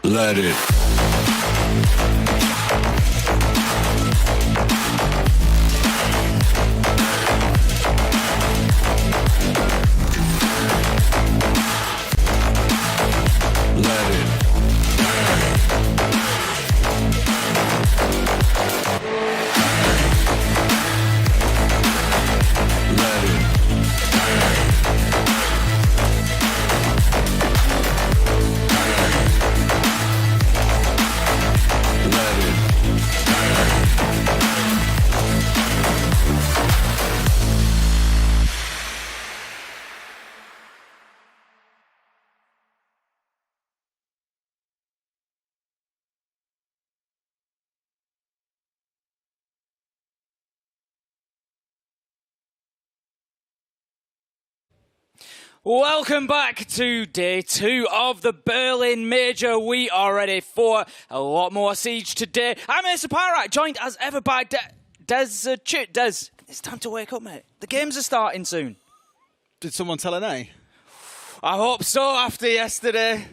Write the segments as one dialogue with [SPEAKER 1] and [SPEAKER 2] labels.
[SPEAKER 1] Let it.
[SPEAKER 2] Welcome back to day 2 of the Berlin Major. We are ready for a lot more Siege today. I'm Mr. Pyrite, joined as ever by Des. It's time to wake up, mate. The games are starting soon.
[SPEAKER 3] Did someone tell an A?
[SPEAKER 2] I hope so after yesterday.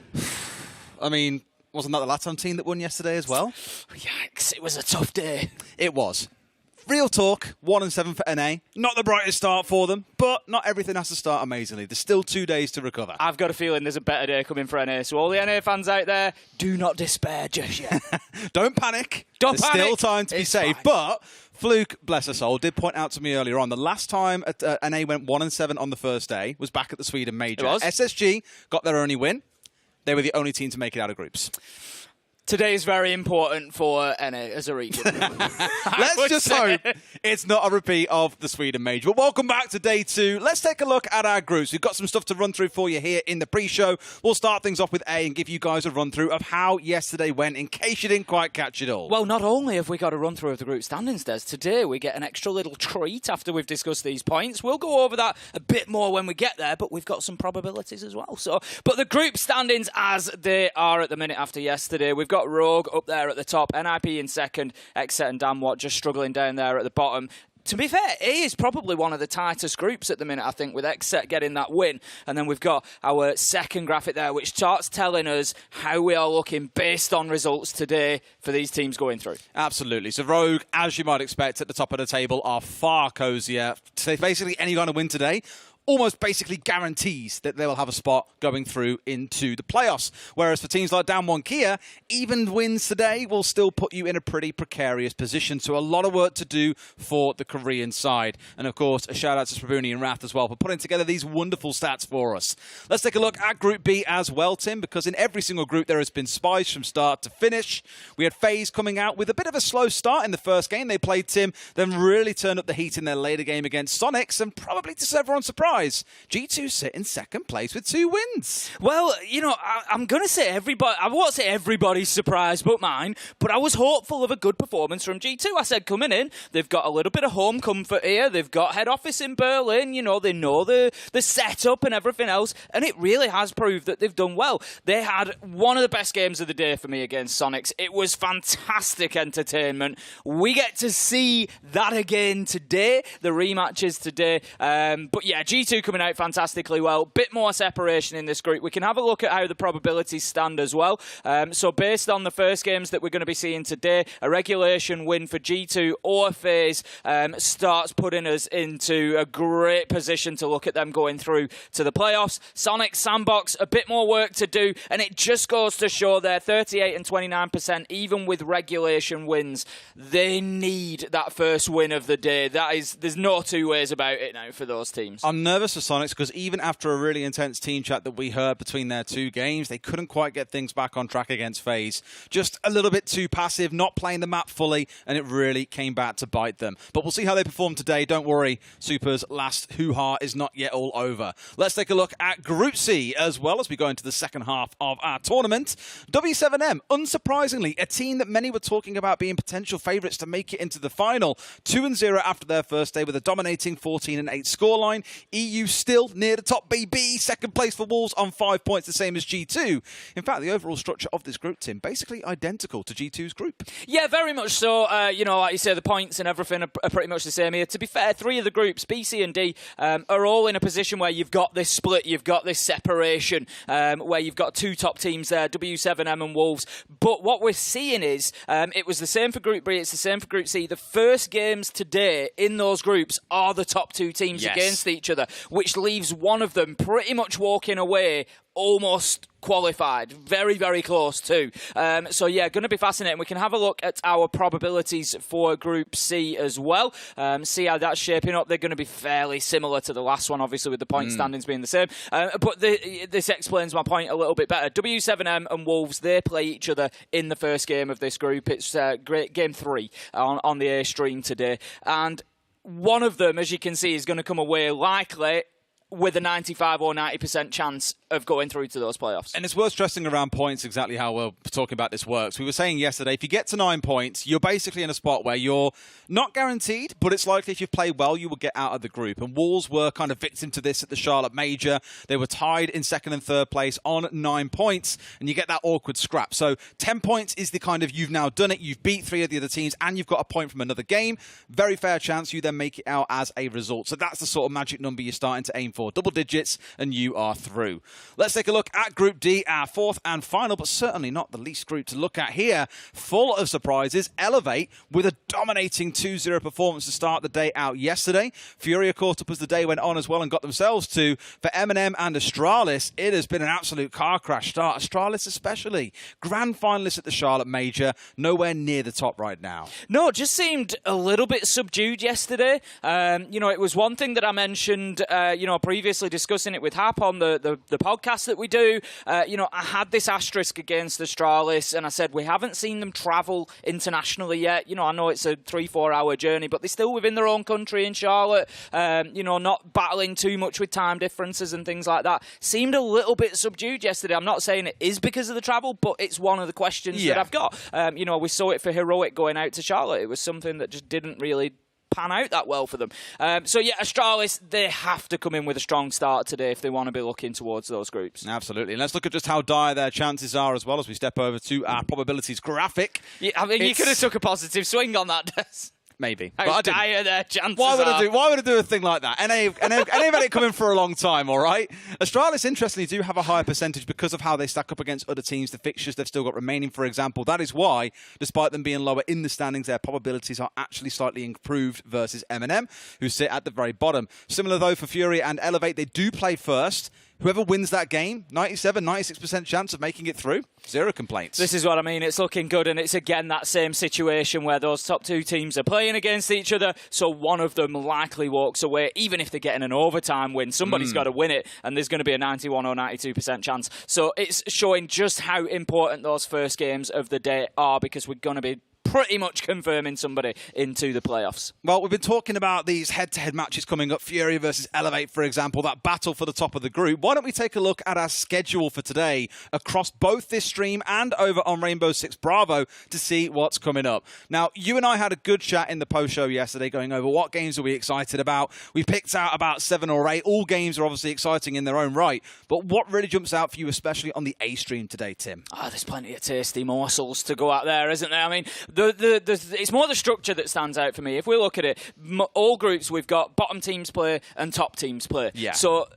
[SPEAKER 3] I mean, wasn't that the Latam team that won yesterday as well?
[SPEAKER 2] Yikes, it was a tough day.
[SPEAKER 3] It was. Real talk, 1-7 for NA. Not the brightest start for them, but not everything has to start amazingly. There's still 2 days to recover.
[SPEAKER 2] I've got a feeling there's a better day coming for NA, so all the NA fans out there, do not despair just yet.
[SPEAKER 3] Don't panic.
[SPEAKER 2] Don't
[SPEAKER 3] There's
[SPEAKER 2] panic.
[SPEAKER 3] still time to be saved. But Fluke, bless her soul, did point out to me earlier on, the last time NA went 1-7 on the first day was back at the Sweden Major.
[SPEAKER 2] It was.
[SPEAKER 3] SSG got their only win. They were the only team to make it out of groups.
[SPEAKER 2] Today is very important for NA as a region.
[SPEAKER 3] Let's just hope it's not a repeat of the Sweden Major. But welcome back to day 2. Let's take a look at our groups. We've got some stuff to run through for you here in the pre-show. We'll start things off with A and give you guys a run-through of how yesterday went in case you didn't quite catch it all.
[SPEAKER 2] Well, not only have we got a run-through of the group standings, Des, today we get an extra little treat after we've discussed these points. We'll go over that a bit more when we get there, but we've got some probabilities as well. But the group standings as they are at the minute after yesterday, we've got Rogue up there at the top, NIP in second, XSET and Damwot just struggling down there at the bottom. To be fair, A is probably one of the tightest groups at the minute, I think, with XSET getting that win. And then we've got our second graphic there, which starts telling us how we are looking based on results today for these teams going through.
[SPEAKER 3] Absolutely. So Rogue, as you might expect, at the top of the table are far cozier. So basically, any kind of win today almost basically guarantees that they will have a spot going through into the playoffs. Whereas for teams like DWG KIA, even wins today will still put you in a pretty precarious position. So a lot of work to do for the Korean side. And of course, a shout out to Sprabuni and Wrath as well for putting together these wonderful stats for us. Let's take a look at Group B as well, Tim, because in every single group there has been spies from start to finish. We had FaZe coming out with a bit of a slow start in the first game they played, Tim, then really turned up the heat in their later game against Soniqs, and probably to everyone's surprise, G2 sit in second place with 2 wins.
[SPEAKER 2] Well, you know, I'm going to say everybody, I won't say everybody's surprised but mine, but I was hopeful of a good performance from G2. I said coming in, they've got a little bit of home comfort here, they've got head office in Berlin, you know, they know the setup and everything else, and it really has proved that they've done well. They had one of the best games of the day for me against Soniqs. It was fantastic entertainment. We get to see that again today, the rematches today, but yeah, G2 G2 coming out fantastically well. Bit more separation in this group. We can have a look at how the probabilities stand as well. So based on the first games that we're going to be seeing today, a regulation win for G2 or FaZe starts putting us into a great position to look at them going through to the playoffs. Soniqs, SANDBOX, a bit more work to do, and it just goes to show they're 38 and 29%, even with regulation wins. They need that first win of the day. There's no two ways about it now for those teams.
[SPEAKER 3] I'm nervous for Soniqs because even after a really intense team chat that we heard between their two games, they couldn't quite get things back on track against FaZe. Just a little bit too passive, not playing the map fully, and it really came back to bite them. But we'll see how they perform today. Don't worry, Super's last hoo-ha is not yet all over. Let's take a look at Group C as well as we go into the second half of our tournament. W7M, unsurprisingly, a team that many were talking about being potential favourites to make it into the final. 2-0 after their first day with a dominating 14-8 scoreline. EU still near the top, BB. Second place for Wolves on 5 points, the same as G2. In fact, the overall structure of this group, Tim, basically identical to G2's group.
[SPEAKER 2] Yeah, very much so. Like you say, the points and everything are pretty much the same here. To be fair, three of the groups, B, C and D, are all in a position where you've got this split, you've got this separation, where you've got two top teams there, W7M and Wolves. But what we're seeing is, it was the same for Group B, it's the same for Group C. The first games today in those groups are the top two teams against each other, which leaves one of them pretty much walking away almost qualified. Very, very close too. So yeah, going to be fascinating. We can have a look at our probabilities for Group C as well. See how that's shaping up. They're going to be fairly similar to the last one, obviously, with the point standings being the same. But this explains my point a little bit better. W7M and Wolves, they play each other in the first game of this group. It's game 3 on the A stream today. And one of them, as you can see, is going to come away likely with a 95 or 90% chance of going through to those playoffs.
[SPEAKER 3] And it's worth stressing around points exactly how we're talking about this works. We were saying yesterday, if you get to 9 points, you're basically in a spot where you're not guaranteed, but it's likely if you play well, you will get out of the group. And Wolves were kind of victim to this at the Charlotte Major. They were tied in second and third place on 9 points, and you get that awkward scrap. So 10 points is the kind of, you've now done it, you've beat 3 of the other teams, and you've got a point from another game. Very fair chance you then make it out as a result. So that's the sort of magic number you're starting to aim for. Double digits, and you are through. Let's take a look at Group D, our fourth and final, but certainly not the least group to look at here. Full of surprises. Elevate with a dominating 2-0 performance to start the day out yesterday. FURIA caught up as the day went on as well and got themselves to. For M&M and Astralis, it has been an absolute car crash start. Astralis especially. Grand finalists at the Charlotte Major, nowhere near the top right now.
[SPEAKER 2] No, it just seemed a little bit subdued yesterday. It was one thing that I mentioned, previously discussing it with Hap on the podcast that we do. I had this asterisk against Astralis, and I said we haven't seen them travel internationally yet. I know it's a 3-4 hour journey, but they're still within their own country in Charlotte. Not battling too much with time differences and things like that. Seemed a little bit subdued yesterday. I'm not saying it is because of the travel, but it's one of the questions that I've got. We saw it for Heroic going out to Charlotte. It was something that just didn't really pan out that well for them. Astralis, they have to come in with a strong start today if they want to be looking towards those groups.
[SPEAKER 3] Absolutely. And let's look at just how dire their chances are as well as we step over to our probabilities graphic.
[SPEAKER 2] Yeah, I mean, you could have took a positive swing on that, Des.
[SPEAKER 3] Maybe.
[SPEAKER 2] How dire their chances
[SPEAKER 3] Why would
[SPEAKER 2] are.
[SPEAKER 3] I do a thing like that? NA have had it coming for a long time, all right? Astralis, interestingly, do have a higher percentage because of how they stack up against other teams, the fixtures they've still got remaining, for example. That is why, despite them being lower in the standings, their probabilities are actually slightly improved versus M&M, who sit at the very bottom. Similar, though, for FURIA and Elevate, they do play first. Whoever wins that game, 97, 96% chance of making it through. 0 complaints.
[SPEAKER 2] This is what I mean. It's looking good, and it's again that same situation where those top two teams are playing against each other, so one of them likely walks away, even if they're getting an overtime win. Somebody's got to win it, and there's going to be a 91 or 92% chance. So it's showing just how important those first games of the day are, because we're going to be pretty much confirming somebody into the playoffs.
[SPEAKER 3] Well, we've been talking about these head-to-head matches coming up, FURIA versus Elevate, for example, that battle for the top of the group. Why don't we take a look at our schedule for today across both this stream and over on Rainbow Six Bravo to see what's coming up. Now, you and I had a good chat in the post-show yesterday going over what games are we excited about. We picked out about 7 or 8. All games are obviously exciting in their own right. But what really jumps out for you, especially on the A stream today, Tim?
[SPEAKER 2] There's plenty of tasty morsels to go out there, isn't there? I mean, It's more the structure that stands out for me. If we look at it, all groups we've got bottom teams play and top teams play.
[SPEAKER 3] Yeah.
[SPEAKER 2] So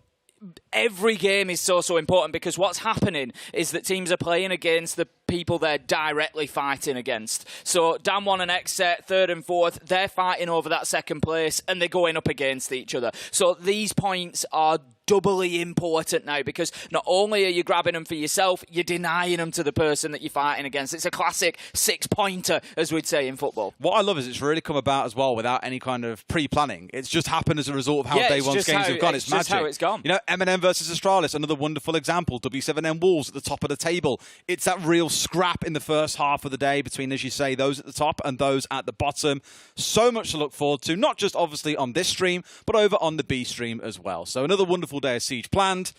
[SPEAKER 2] every game is so important because what's happening is that teams are playing against the people they're directly fighting against. So Dan1 and XSET, third and fourth, they're fighting over that second place and they're going up against each other. So these points are doubly important now because not only are you grabbing them for yourself, you're denying them to the person that you're fighting against. It's a classic 6-pointer, as we'd say in football.
[SPEAKER 3] What I love is it's really come about as well without any kind of pre-planning. It's just happened as a result of how day one's games have gone. It's magic.
[SPEAKER 2] Just how it's gone.
[SPEAKER 3] You know, M&M versus Astralis, another wonderful example. W7M Wolves at the top of the table. It's that real scrap in the first half of the day between, as you say, those at the top and those at the bottom. So much to look forward to, not just obviously on this stream, but over on the B stream as well. So another wonderful day of Siege planned.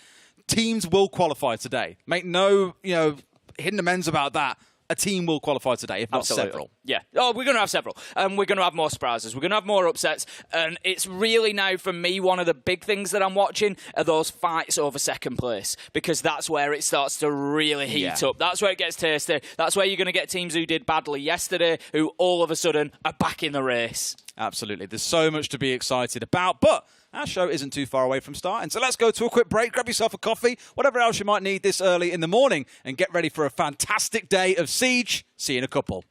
[SPEAKER 3] Teams will qualify today. Make no, hidden amends about that. A team will qualify today, if not several.
[SPEAKER 2] Yeah. Oh, we're going to have several. We're going to have more surprises. We're going to have more upsets. And it's really now, for me, one of the big things that I'm watching are those fights over second place. Because that's where it starts to really heat up. That's where it gets tasty. That's where you're going to get teams who did badly yesterday who all of a sudden are back in the race.
[SPEAKER 3] Absolutely. There's so much to be excited about. But our show isn't too far away from starting. So let's go to a quick break, grab yourself a coffee, whatever else you might need this early in the morning, and get ready for a fantastic day of Siege. See you in a couple.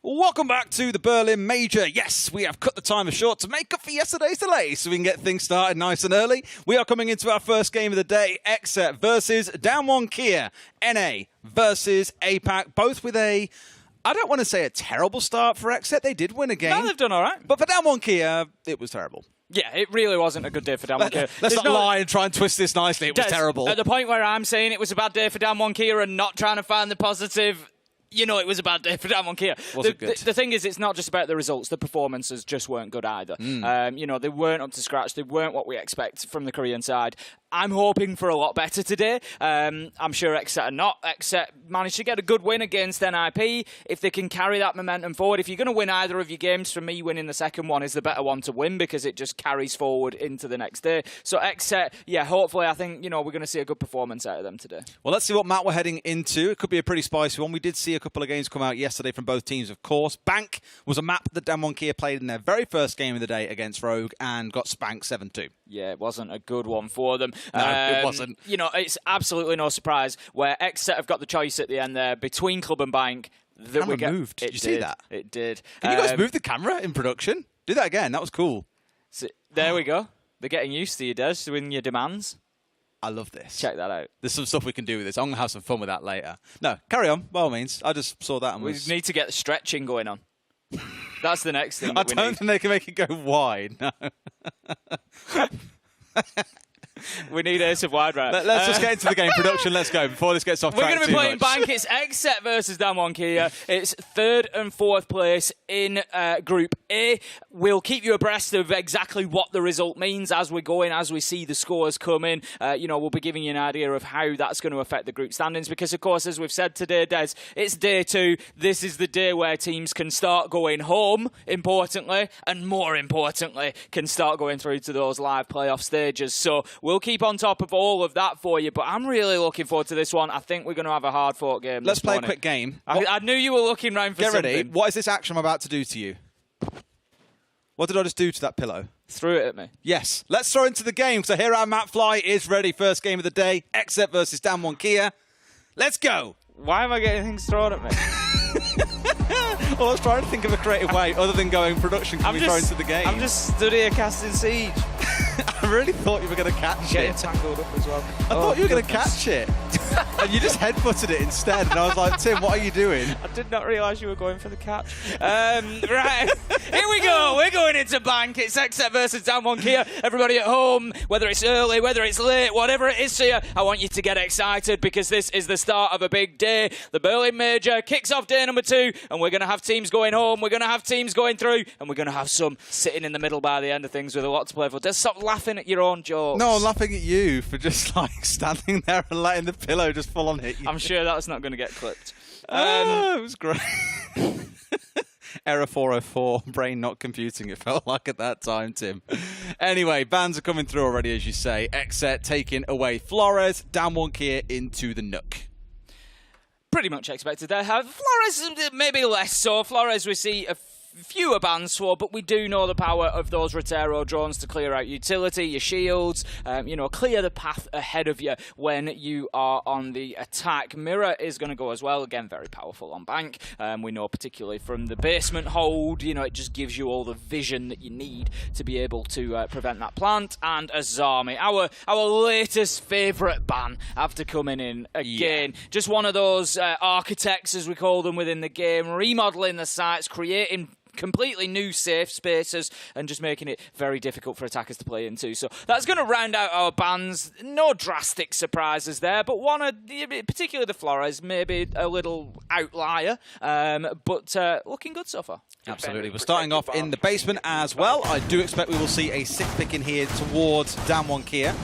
[SPEAKER 3] Welcome back to the Berlin Major. Yes, we have cut the timer short to make up for yesterday's delay so we can get things started nice and early. We are coming into our first game of the day, XSET versus DWG KIA. NA versus APAC, both with I don't want to say a terrible start for XSET. They did win a game.
[SPEAKER 2] No, they've done all right.
[SPEAKER 3] But for DWG KIA, it was terrible.
[SPEAKER 2] Yeah, it really wasn't a good day for DWG KIA.
[SPEAKER 3] Let's not lie and try and twist this nicely. It was terrible.
[SPEAKER 2] At the point where I'm saying it was a bad day for DWG KIA and not trying to find the positive, you know it was a bad day for DWG KIA. The thing is, it's not just about the results. The performances just weren't good either. You know, they weren't up to scratch. They weren't what we expect from the Korean side. I'm hoping for a lot better today. I'm sure XSET are not. XSET managed to get a good win against NIP. If they can carry that momentum forward, if you're going to win either of your games, for me, winning the second one is the better one to win because it just carries forward into the next day. So XSET, yeah, hopefully, I think, you know, we're going to see a good performance out of them today.
[SPEAKER 3] Well, let's see what map we're heading into. It could be a pretty spicy one. We did see a couple of games come out yesterday from both teams, of course. Bank was a map that DWG KIA played in their very first game of the day against Rogue and got spanked 7-2.
[SPEAKER 2] Yeah, it wasn't a good one for them.
[SPEAKER 3] No, it wasn't.
[SPEAKER 2] You know, it's absolutely no surprise where XSET have got the choice at the end there between Club and Bank.
[SPEAKER 3] The camera moved. Did you see that?
[SPEAKER 2] It did.
[SPEAKER 3] Can you guys move the camera in production? Do that again. That was cool.
[SPEAKER 2] So, there we go. They're getting used to you, Des, doing your demands.
[SPEAKER 3] I love this.
[SPEAKER 2] Check that out.
[SPEAKER 3] There's some stuff we can do with this. I'm going to have some fun with that later. No, carry on, by all means. I just saw that and
[SPEAKER 2] we need to get the stretching going on. That's the next thing.
[SPEAKER 3] I don't think they can make it go wide, no.
[SPEAKER 2] We need Ace of Wide, right?
[SPEAKER 3] Let's just get into the game. Production, let's go before this gets off track.
[SPEAKER 2] We're going to be playing Bank. It's XSET versus DWG KIA. It's 3rd and 4th place in Group A. We'll keep you abreast of exactly what the result means as we go in, as we see the scores come in. You know, we'll be giving you an idea of how that's going to affect the group standings because, of course, as we've said today, Des, it's day 2. This is the day where teams can start going home, importantly, and more importantly, can start going through to those live playoff stages. So we'll keep on top of all of that for you, but I'm really looking forward to this one. I think we're going to have a hard-fought game.
[SPEAKER 3] Let's play a quick game.
[SPEAKER 2] I knew you were looking round for something.
[SPEAKER 3] Get ready. What is this action I'm about to do to you? What did I just do to that pillow?
[SPEAKER 2] Threw it at me.
[SPEAKER 3] Yes. Let's throw into the game, because I hear our Matt Fly is ready. First game of the day. XSET versus DWG KIA. Let's go.
[SPEAKER 2] Why am I getting things thrown at me?
[SPEAKER 3] Well, I was trying to think of a creative way other than going production can we throw into the game.
[SPEAKER 2] I'm just stood here casting siege.
[SPEAKER 3] I really thought you were going to catch
[SPEAKER 2] Getting
[SPEAKER 3] it.
[SPEAKER 2] tangled up as well.
[SPEAKER 3] I thought you were going to catch it. And you just headbutted it instead. And I was like, Tim, what are you doing?
[SPEAKER 2] I did not realise you were going for the catch. Right, here we go. We're going into Bank. It's XSET versus DWG KIA. Everybody at home, whether it's early, whether it's late, whatever it is to you, I want you to get excited because this is the start of a big day. The Berlin Major kicks off day number 2, and we're going to have teams going home. We're going to have teams going through, and we're going to have some sitting in the middle by the end of things with a lot to play for. Just stop laughing at your own jokes.
[SPEAKER 3] No, I'm laughing at you for just like standing there and letting the pillow just full on hit you.
[SPEAKER 2] I'm sure that's not going to get clipped.
[SPEAKER 3] It was great. Error 404, brain not computing, it felt like at that time, Tim. Anyway, bans are coming through already, as you say. XSET taking away Flores, DWG KIA into the Nook.
[SPEAKER 2] Pretty much expected there. Flores, maybe less so. Flores, we see a fewer bans for, but we do know the power of those Rotero drones to clear out utility, your shields, you know, clear the path ahead of you when you are on the attack. Mirror is going to go as well. Again, very powerful on Bank. We know particularly from the basement hold, you know, it just gives you all the vision that you need to be able to prevent that plant. And Azami, our latest favourite ban after coming in again. Yeah. Just one of those architects, as we call them within the game, remodeling the sites, creating completely new safe spaces and just making it very difficult for attackers to play into. So that's going to round out our bans. No drastic surprises there, but one, particularly the Flores, maybe a little outlier, but looking good so far.
[SPEAKER 3] Absolutely. We're starting off in the basement as well. I do expect we will see a 6 pick in here towards DWG KIA.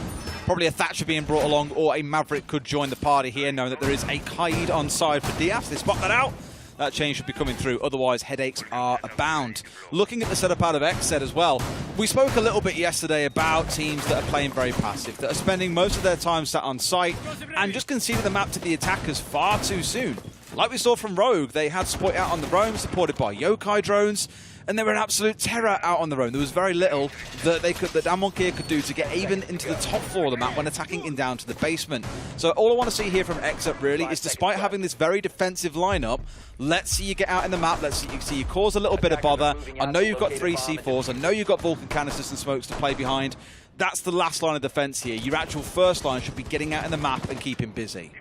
[SPEAKER 3] Probably a Thatcher being brought along, or a Maverick could join the party here, knowing that there is a Kaid on side for DF. They spot that out. That change should be coming through, otherwise headaches are abound. Looking at the setup out of XSET as well, we spoke a little bit yesterday about teams that are playing very passive, that are spending most of their time sat on site and just conceding the map to the attackers far too soon. Like we saw from Rogue, they had Spoit out on the roam, supported by Yokai drones, and they were an absolute terror out on the roam. There was very little that DWG KIA could do to get even into the top floor of the map when attacking in down to the basement. So all I want to see here from XSET really is, despite having this very defensive lineup, let's see you get out in the map, let's see you cause a little bit of bother. I know you've got 3 C4s, I know you've got Vulcan canisters and smokes to play behind. That's the last line of defense here. Your actual first line should be getting out in the map and keeping busy.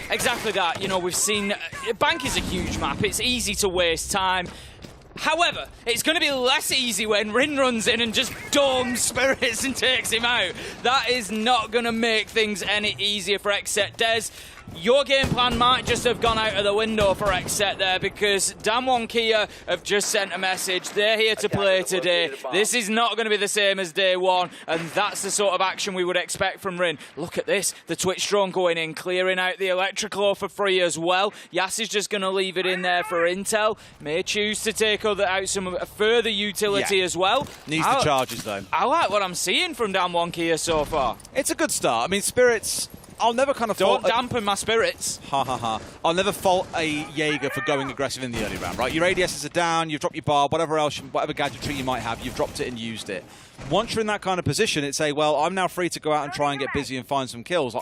[SPEAKER 2] Exactly that. You know, we've seen Bank is a huge map. It's easy to waste time. However, it's going to be less easy when Rin runs in and just domes Spirits and takes him out. That is not going to make things any easier for XSET. Des, your game plan might just have gone out of the window for XSET there, because DWG KIA have just sent a message. They're here to play today. This is not going to be the same as day one, and that's the sort of action we would expect from Rin. Look at this. The Twitch drone going in, clearing out the electrical for free as well. Yas is just going to leave it in there for intel. May choose to take out some further utility as well.
[SPEAKER 3] Needs the charges though.
[SPEAKER 2] I like what I'm seeing from DWG KIA so far.
[SPEAKER 3] It's a good start. I mean, Spirits, I'll never kind of
[SPEAKER 2] Don't dampen my spirits.
[SPEAKER 3] Ha ha ha. I'll never fault a Jaeger for going aggressive in the early round, right? Your ADSs are down, you've dropped your bar, whatever else, whatever gadgetry you might have, you've dropped it and used it. Once you're in that kind of position, it's say, well, I'm now free to go out and try and get busy and find some kills.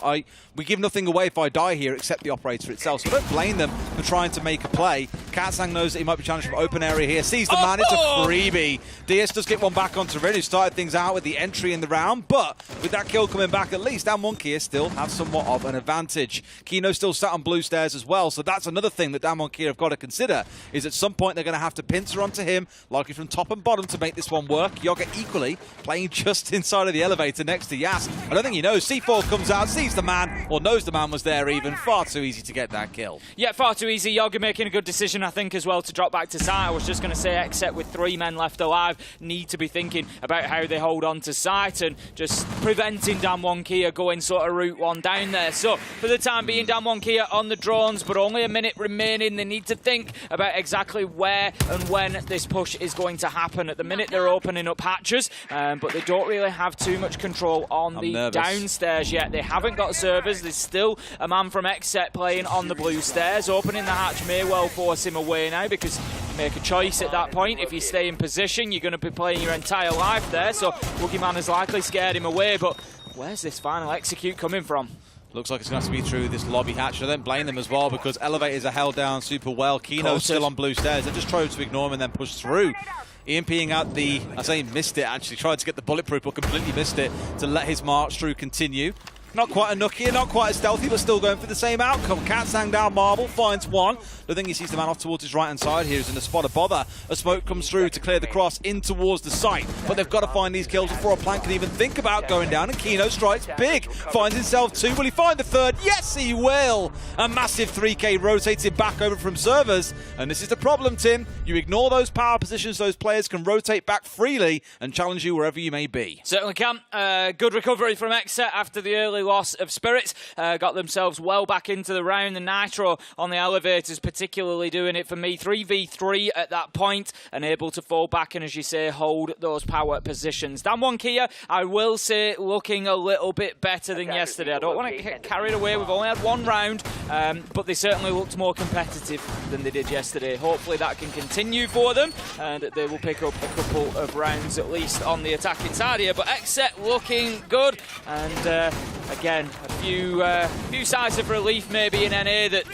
[SPEAKER 3] We give nothing away if I die here except the operator itself, so I don't blame them for trying to make a play. Katsang knows that he might be challenged from open area here, sees the man, it's a freebie. DS does get one back onto Rin, who started things out with the entry in the round, but with that kill coming back, at least DWG KIA still have somewhat of an advantage. Kino still sat on blue stairs as well, so that's another thing that DWG KIA have got to consider, is at some point they're going to have to pincer onto him, likely from top and bottom, to make this one work. Yoga equally playing just inside of the elevator next to Yas. I don't think he knows. C4 comes out, sees the man, or knows the man was there even. Far too easy to get that kill.
[SPEAKER 2] Yeah, far too easy. Yoga making a good decision, I think, as well, to drop back to site. I was just going to say, XSET with 3 men left alive need to be thinking about how they hold on to site and just preventing DWG KIA going sort of route 1 down there. So for the time being, DWG KIA on the drones, but only a minute remaining. They need to think about exactly where and when this push is going to happen. At the minute, they're opening up hatches, but they don't really have too much control on the downstairs yet. They haven't got servers. There's still a man from XSET playing on the blue stairs. Opening the hatch may well force him away now, because you make a choice at that point. If you stay in position, you're going to be playing your entire life there, so Boogeyman has likely scared him away, but where's this final execute coming from?
[SPEAKER 3] Looks like it's going to have to be through this lobby hatch. I don't blame them as well, because elevators are held down super well. Kino's still on blue stairs. They've just tried to ignore him and then push through. EMPing out the, I say he missed it actually, tried to get the bulletproof but completely missed it to let his march through continue. Not quite a Nokia, not quite as stealthy, but still going for the same outcome. Katsang down Marble, finds one. The thing he sees the man off towards his right-hand side here is in a spot of bother. A smoke comes through to clear the cross in towards the site, but they've got to find these kills before a plank can even think about going down, and Kino strikes big. Finds himself 2. Will he find the 3rd? Yes, he will! A massive 3K rotates him back over from servers, and this is the problem, Tim. You ignore those power positions, those players can rotate back freely and challenge you wherever you may be.
[SPEAKER 2] Certainly can. Good recovery from XSET after the early loss of Spirits. Got themselves well back into the round. The Nitro on the elevators particularly doing it for me. 3v3 at that point, and able to fall back and, as you say, hold those power positions. DWG KIA, I will say, looking a little bit better than yesterday. I don't want to get carried away. We've only had 1 round, but they certainly looked more competitive than they did yesterday. Hopefully that can continue for them, and they will pick up a couple of rounds at least on the attacking side here. But XSET looking good, and again, a few sighs of relief maybe in NA that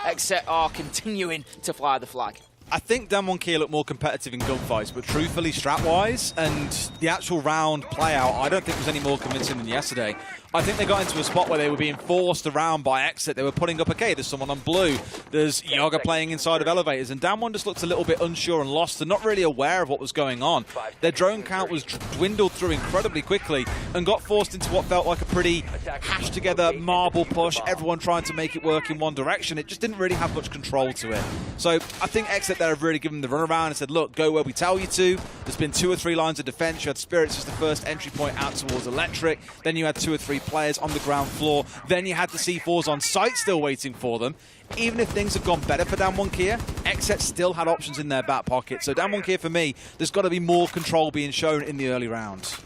[SPEAKER 2] XSET are continuing to fly the flag.
[SPEAKER 3] I think DWG KIA look more competitive in gunfights, but truthfully, strat-wise and the actual round play-out, I don't think was any more convincing than yesterday. I think they got into a spot where they were being forced around by XSET. They were putting up, okay, there's someone on blue, there's Yoga playing inside of elevators, and Damwon just looked a little bit unsure and lost and not really aware of what was going on. Their drone count was dwindled through incredibly quickly and got forced into what felt like a pretty hashed together marble push, everyone trying to make it work in one direction. It just didn't really have much control to it. So I think XSET there have really given them the runaround and said, look, go where we tell you to. There's been 2 or 3 lines of defense. You had Spirits as the first entry point out towards Electric. Then you had 2 or 3 players on the ground floor. Then you had the C4s on site still waiting for them. Even if things had gone better for Damwon KIA, XSET still had options in their back pocket. So Damwon KIA, for me, there's got to be more control being shown in the early rounds.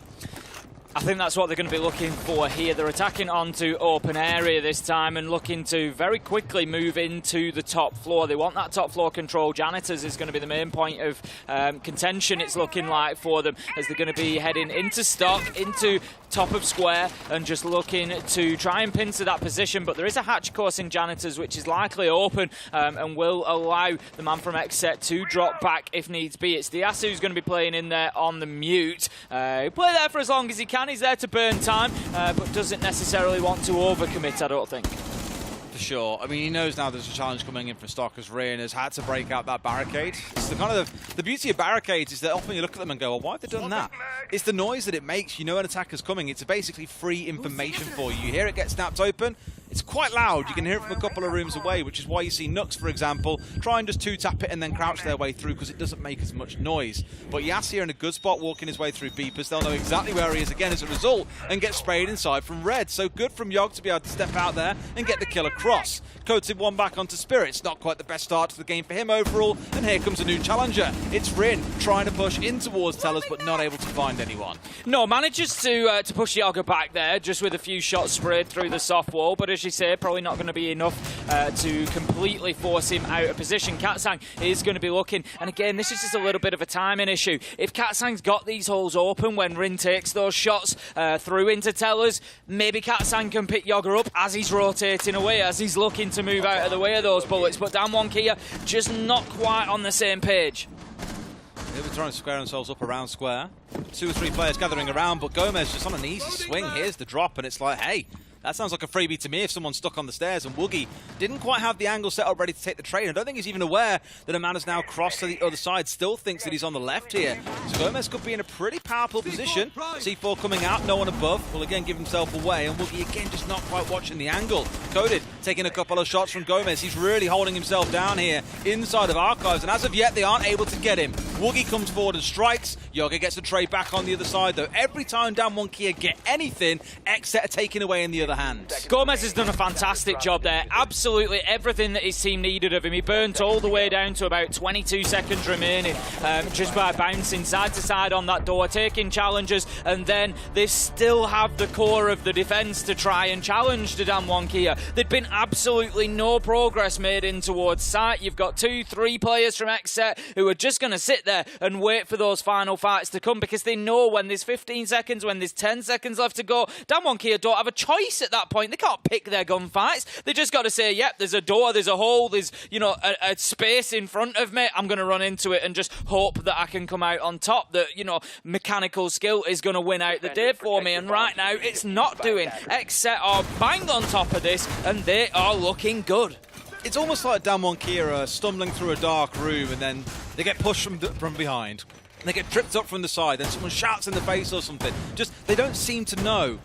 [SPEAKER 2] I think that's what they're going to be looking for here. They're attacking onto open area this time and looking to very quickly move into the top floor. They want that top floor control. Janitors is going to be the main point of contention, it's looking like, for them, as they're going to be heading into stock, into top of square, and just looking to try and pin to that position. But there is a hatch course in Janitors which is likely open and will allow the man from XSET to drop back if needs be. It's Diasu who's going to be playing in there on the mute. He'll play there for as long as he can. He's there to burn time, but doesn't necessarily want to overcommit, I don't think.
[SPEAKER 3] For sure. I mean, he knows now there's a challenge coming in for stock, as Rian has had to break out that barricade. It's the kind of the beauty of barricades is that often you look at them and go, well, why have they done that? It's the noise that it makes. You know an attacker's coming. It's basically free information for you. You hear it get snapped open. It's quite loud. You can hear it from a couple of rooms away, which is why you see Nux, for example, try and just 2-tap it and then crouch their way through because it doesn't make as much noise. But Yas here in a good spot, walking his way through beepers. They'll know exactly where he is again as a result and get sprayed inside from red. So good from Yog to be able to step out there and get the kill across. Coated one back onto Spirits. Not quite the best start to the game for him overall. And here comes a new challenger. It's Rin trying to push in towards Tellers but not able to find anyone.
[SPEAKER 2] No, manages to push Yoga back there just with a few shots sprayed through the soft wall. But as you say, probably not going to be enough to completely force him out of position. Katsang is going to be looking. And again, this is just a little bit of a timing issue. If Katsang's got these holes open when Rin takes those shots through into Tellers, maybe Katsang can pick Yoga up as he's rotating away, as he's looking to move out of the way of those bullets. But Damwon KIA just not quite on the same page.
[SPEAKER 3] They were trying to square themselves up around square. 2 or 3 players gathering around, but Gomez just on an easy swing. Here's the drop, and it's like, hey, that sounds like a freebie to me if someone's stuck on the stairs. And Woogie didn't quite have the angle set up ready to take the trade. I don't think he's even aware that a man has now crossed to the other side. Still thinks that he's on the left here. So Gomez could be in a pretty powerful position. C4 coming out, no one above. Will again give himself away. And Woogie again just not quite watching the angle. Coded taking a couple of shots from Gomez. He's really holding himself down here inside of Archives. And as of yet, they aren't able to get him. Woogie comes forward and strikes. Yoga gets the trade back on the other side, though. Every time Damwon KIA get anything, XSET are taking away in the other hand.
[SPEAKER 2] Gomez has done a fantastic job there. Absolutely everything that his team needed of him. He burnt all the way down to about 22 seconds remaining, just by bouncing side to side on that door, taking challenges, and then they still have the core of the defence to try and challenge the Damwon KIA. There'd been absolutely no progress made in towards site. You've got 2-3 players from XSET who are just going to sit there and wait for those final fights to come, because they know when there's 15 seconds, when there's 10 seconds left to go, Damwon KIA don't have a choice at that point. They can't pick their gunfights. They just got to say, yep, there's a door, there's a hole, there's, you know, a space in front of me. I'm going to run into it and just hope that I can come out on top. That, you know, mechanical skill is going to win out the day for me. And right now, it's not doing. XSET are bang on top of this, and they are looking good.
[SPEAKER 3] It's almost like Damwon KIA are stumbling through a dark room and then they get pushed from behind. And they get tripped up from the side, then someone shouts in the face or something. Just, they don't seem to know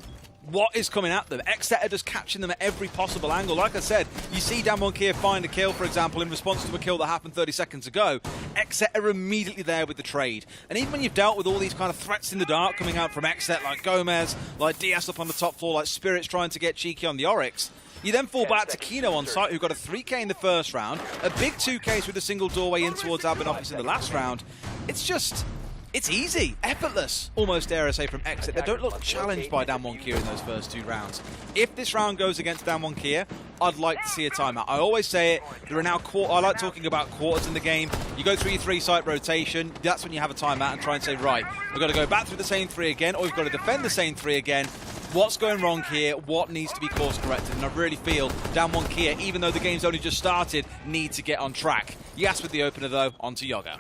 [SPEAKER 3] what is coming at them. XSET are just catching them at every possible angle. Like I said, you see Damwon KIA find a kill, for example, in response to a kill that happened 30 seconds ago. XSET are immediately there with the trade. And even when you've dealt with all these kind of threats in the dark coming out from XSET, like Gomez, like Diaz up on the top floor, like Spirits trying to get cheeky on the Oryx, you then fall back to Kino on site, who got a 3k in the first round, a big 2ks with a single doorway in towards Admin Office in the last round. It's just, it's easy, effortless, almost dare I say, from XSET. They don't look challenged by Damwon KIA in those first 2 rounds. If this round goes against Damwon KIA, I'd like to see a timeout. I always say it, there are now I like talking about quarters in the game. You go through your 3-site rotation, that's when you have a timeout and try and say, right, we've got to go back through the same 3 again, or we've got to defend the same 3 again. What's going wrong here? What needs to be course corrected? And I really feel Damwon KIA, even though the game's only just started, need to get on track. Yes, with the opener though, onto Yoga.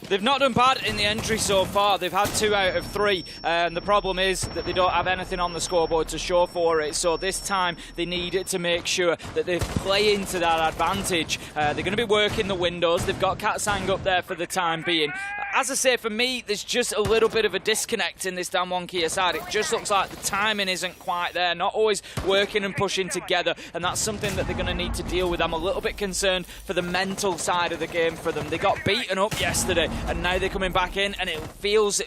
[SPEAKER 2] They've not done bad in the entry so far. They've had 2 out of 3. And the problem is that they don't have anything on the scoreboard to show for it. So this time they need to make sure that they play into that advantage. They're going to be working the windows. They've got Katsang up there for the time being. As I say, for me, there's just a little bit of a disconnect in this Damwon Kia side. It just looks like the timing isn't quite there, not always working and pushing together, and that's something that they're going to need to deal with. I'm a little bit concerned for the mental side of the game for them. They got beaten up yesterday, and now they're coming back in, and it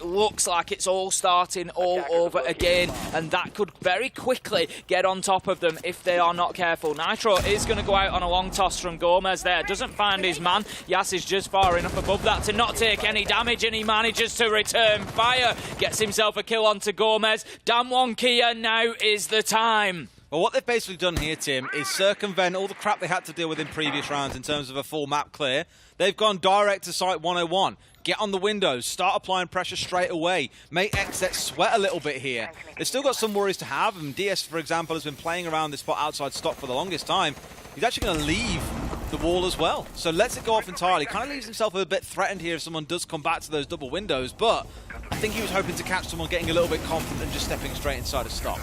[SPEAKER 2] looks like it's all starting all over again, and that could very quickly get on top of them if they are not careful. Nitro is going to go out on a long toss from Gomez there. Doesn't find his man. Yas is just far enough above that to not take any damage, and he manages to return fire. Gets himself a kill onto Gomez. Damwon Kia, now is the time.
[SPEAKER 3] Well, what they've basically done here, Tim, is circumvent all the crap they had to deal with in previous rounds in terms of a full map clear. They've gone direct to Site 101. Get on the windows, start applying pressure straight away, make XSET sweat a little bit here. They've still got some worries to have, and DS, for example, has been playing around this spot outside stock for the longest time. He's actually going to leave the wall as well. So lets it go off entirely. Kind of leaves himself a bit threatened here if someone does come back to those double windows, but I think he was hoping to catch someone getting a little bit confident and just stepping straight inside of stock.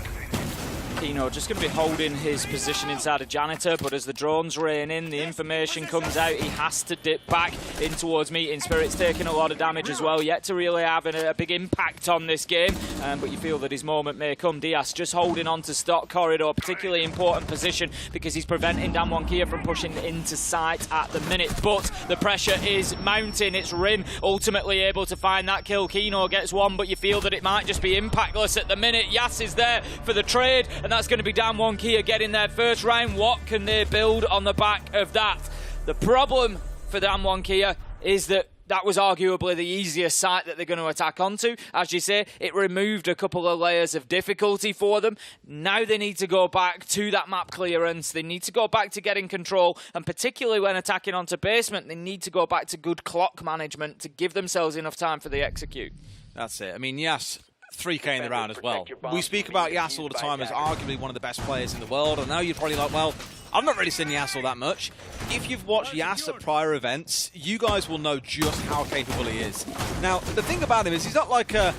[SPEAKER 2] Kino just going to be holding his position inside a janitor, but as the drones rain in, the information comes out, he has to dip back in towards Meeting. Spirit's taking a lot of damage as well, yet to really have a big impact on this game, but you feel that his moment may come. Diaz just holding on to stock corridor, particularly important position because he's preventing Damwon Kia from pushing into sight at the minute, but the pressure is mounting. It's Rin ultimately able to find that kill. Kino gets one, but you feel that it might just be impactless at the minute. Yas is there for the trade, and that's going to be Damwon Kia getting their first round. What can they build on the back of that? The problem for Damwon Kia is that that was arguably the easiest site that they're going to attack onto. As you say, it removed a couple of layers of difficulty for them. Now they need to go back to that map clearance. They need to go back to getting control, and particularly when attacking onto basement, they need to go back to good clock management to give themselves enough time for the execute.
[SPEAKER 3] That's it. I mean, yes, 3K in the round as well. We speak about Yas all the time as arguably one of the best players in the world, and now you're probably like, well, I've not really seen Yas all that much. If you've watched Yas at prior events, you guys will know just how capable he is. Now, the thing about him is he's not like a...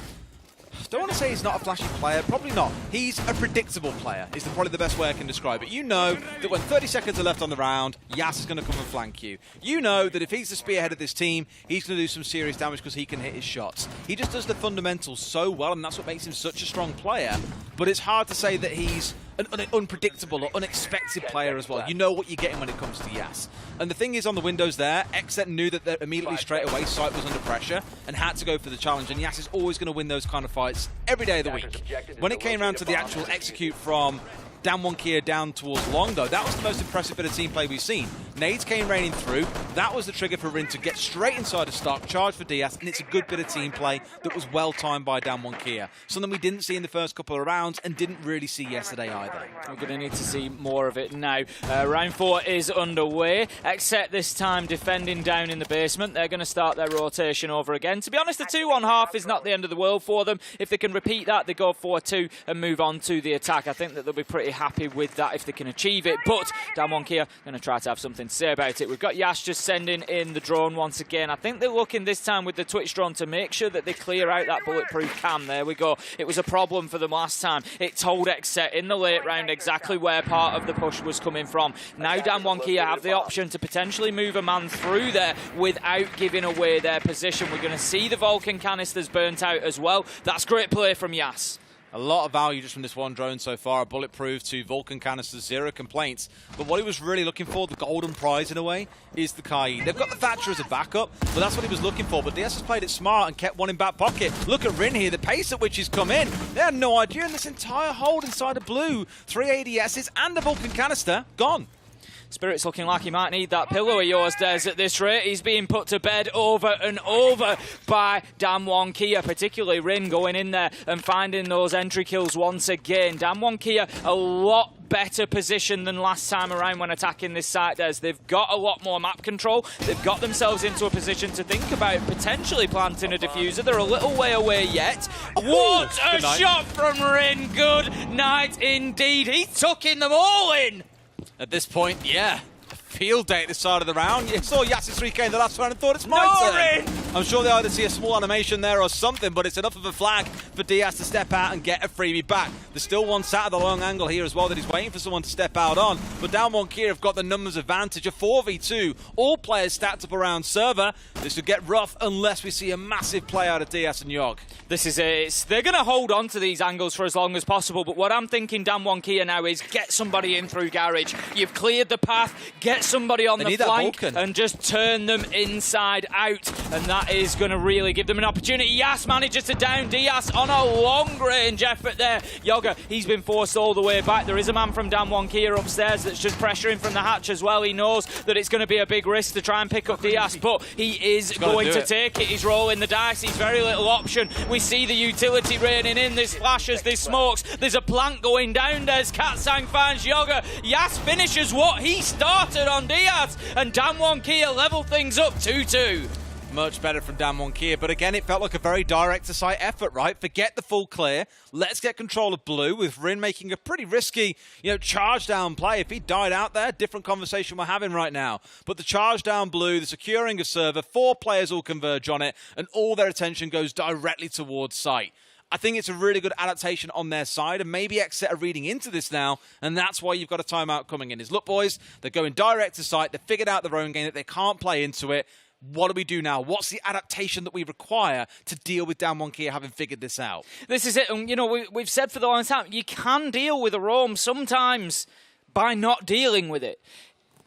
[SPEAKER 3] I don't want to say he's not a flashy player, probably not. He's a predictable player, is probably the best way I can describe it. You know that when 30 seconds are left on the round, Yas is going to come and flank you. You know that if he's the spearhead of this team, he's going to do some serious damage because he can hit his shots. He just does the fundamentals so well, and that's what makes him such a strong player. But it's hard to say that he's an unpredictable or unexpected player as well. You know what you're getting when it comes to Yas. And the thing is, on the windows there, XSET knew that immediately straight away Sight was under pressure and had to go for the challenge, and Yas is always going to win those kind of fights every day of the week. When it came around to the actual execute from Damwon Kia down towards Long, though, that was the most impressive bit of team play we've seen. Nades came raining through. That was the trigger for Rin to get straight inside of stock, charge for Diaz, and it's a good bit of team play that was well timed by Damwon Kia. Something we didn't see in the first couple of rounds and didn't really see yesterday either.
[SPEAKER 2] We're going to need to see more of it now. Round 4 is underway. XSET this time defending down in the basement. They're going to start their rotation over again. To be honest, the 2-1 half is not the end of the world for them. If they can repeat that, they go 4-2 and move on to the attack. I think that they'll be pretty happy with that if they can achieve it, but Damwon Kia going to try to have something to say about it. We've got Yash just sending in the drone once again. I think they're looking this time with the Twitch drone to make sure that they clear out that bulletproof cam. There we go. It was a problem for them last time. It told XSET in the late round exactly where part of the push was coming from. Now Damwon Kia have the option to potentially move a man through there without giving away their position. We're going to see the Vulcan canisters burnt out as well. That's great play from Yas.
[SPEAKER 3] A lot of value just from this one drone so far. A bulletproof to Vulcan canisters, 0 complaints. But what he was really looking for, the golden prize in a way, is the KIA. They've got the Thatcher as a backup, but that's what he was looking for. But DS has played it smart and kept one in back pocket. Look at Rin here, the pace at which he's come in. They had no idea, and this entire hold inside of blue, 3 ADSs and the Vulcan canister, gone.
[SPEAKER 2] Spirit's looking like he might need that pillow of yours, Des, at this rate. He's being put to bed over and over by Damwon Kia, particularly Rin going in there and finding those entry kills once again. Damwon Kia, a lot better position than last time around when attacking this site, Des. They've got a lot more map control. They've got themselves into a position to think about potentially planting a diffuser. They're a little way away yet. What a shot from Rin. Good night indeed. He's tucking them all in.
[SPEAKER 3] At this point, yeah, field day at this side of the round. You saw Yass's 3K in the last round and thought it's my turn. I'm sure they either see a small animation there or something, but it's enough of a flag for Diaz to step out and get a freebie back. There's still one sat at the long angle here as well that he's waiting for someone to step out on. But DWG KIA have got the numbers advantage, a 4v2. All players stacked up around server. This could get rough unless we see a massive play out of Diaz and Yogg.
[SPEAKER 2] This is it. They're going to hold on to these angles for as long as possible, but what I'm thinking DWG KIA now is get somebody in through garage. You've cleared the path, get somebody on the flank and just turn them inside out, and that is going to really give them an opportunity. Yas manages to down Diaz on a long range effort there. Yogg, he's been forced all the way back. There is a man from DWG KIA upstairs that's just pressuring from the hatch as well. He knows that it's going to be a big risk to try and pick up Diaz, but he is going to take it. He's rolling the dice. He's very little option. We see the utility raining in. There's flashes, there's smokes, there's a plant going down. There's Katsang finds Yogg. Yas finishes what he started on Diaz, and DWG KIA level things up 2-2.
[SPEAKER 3] Much better from DWG KIA, but again, it felt like a very direct-to-site effort, right? Forget the full clear. Let's get control of blue, with Rin making a pretty risky, charge-down play. If he died out there, different conversation we're having right now. But the charge-down blue, the securing of server, 4 players all converge on it, and all their attention goes directly towards site. I think it's a really good adaptation on their side, and maybe XSET are reading into this now, and that's why you've got a timeout coming in. Look, boys, they're going direct to site. They've figured out their own game, that they can't play into it. What do we do now? What's the adaptation that we require to deal with DWG KIA having figured this out?
[SPEAKER 2] This is it. And, we've said for the long time, you can deal with a roam sometimes by not dealing with it.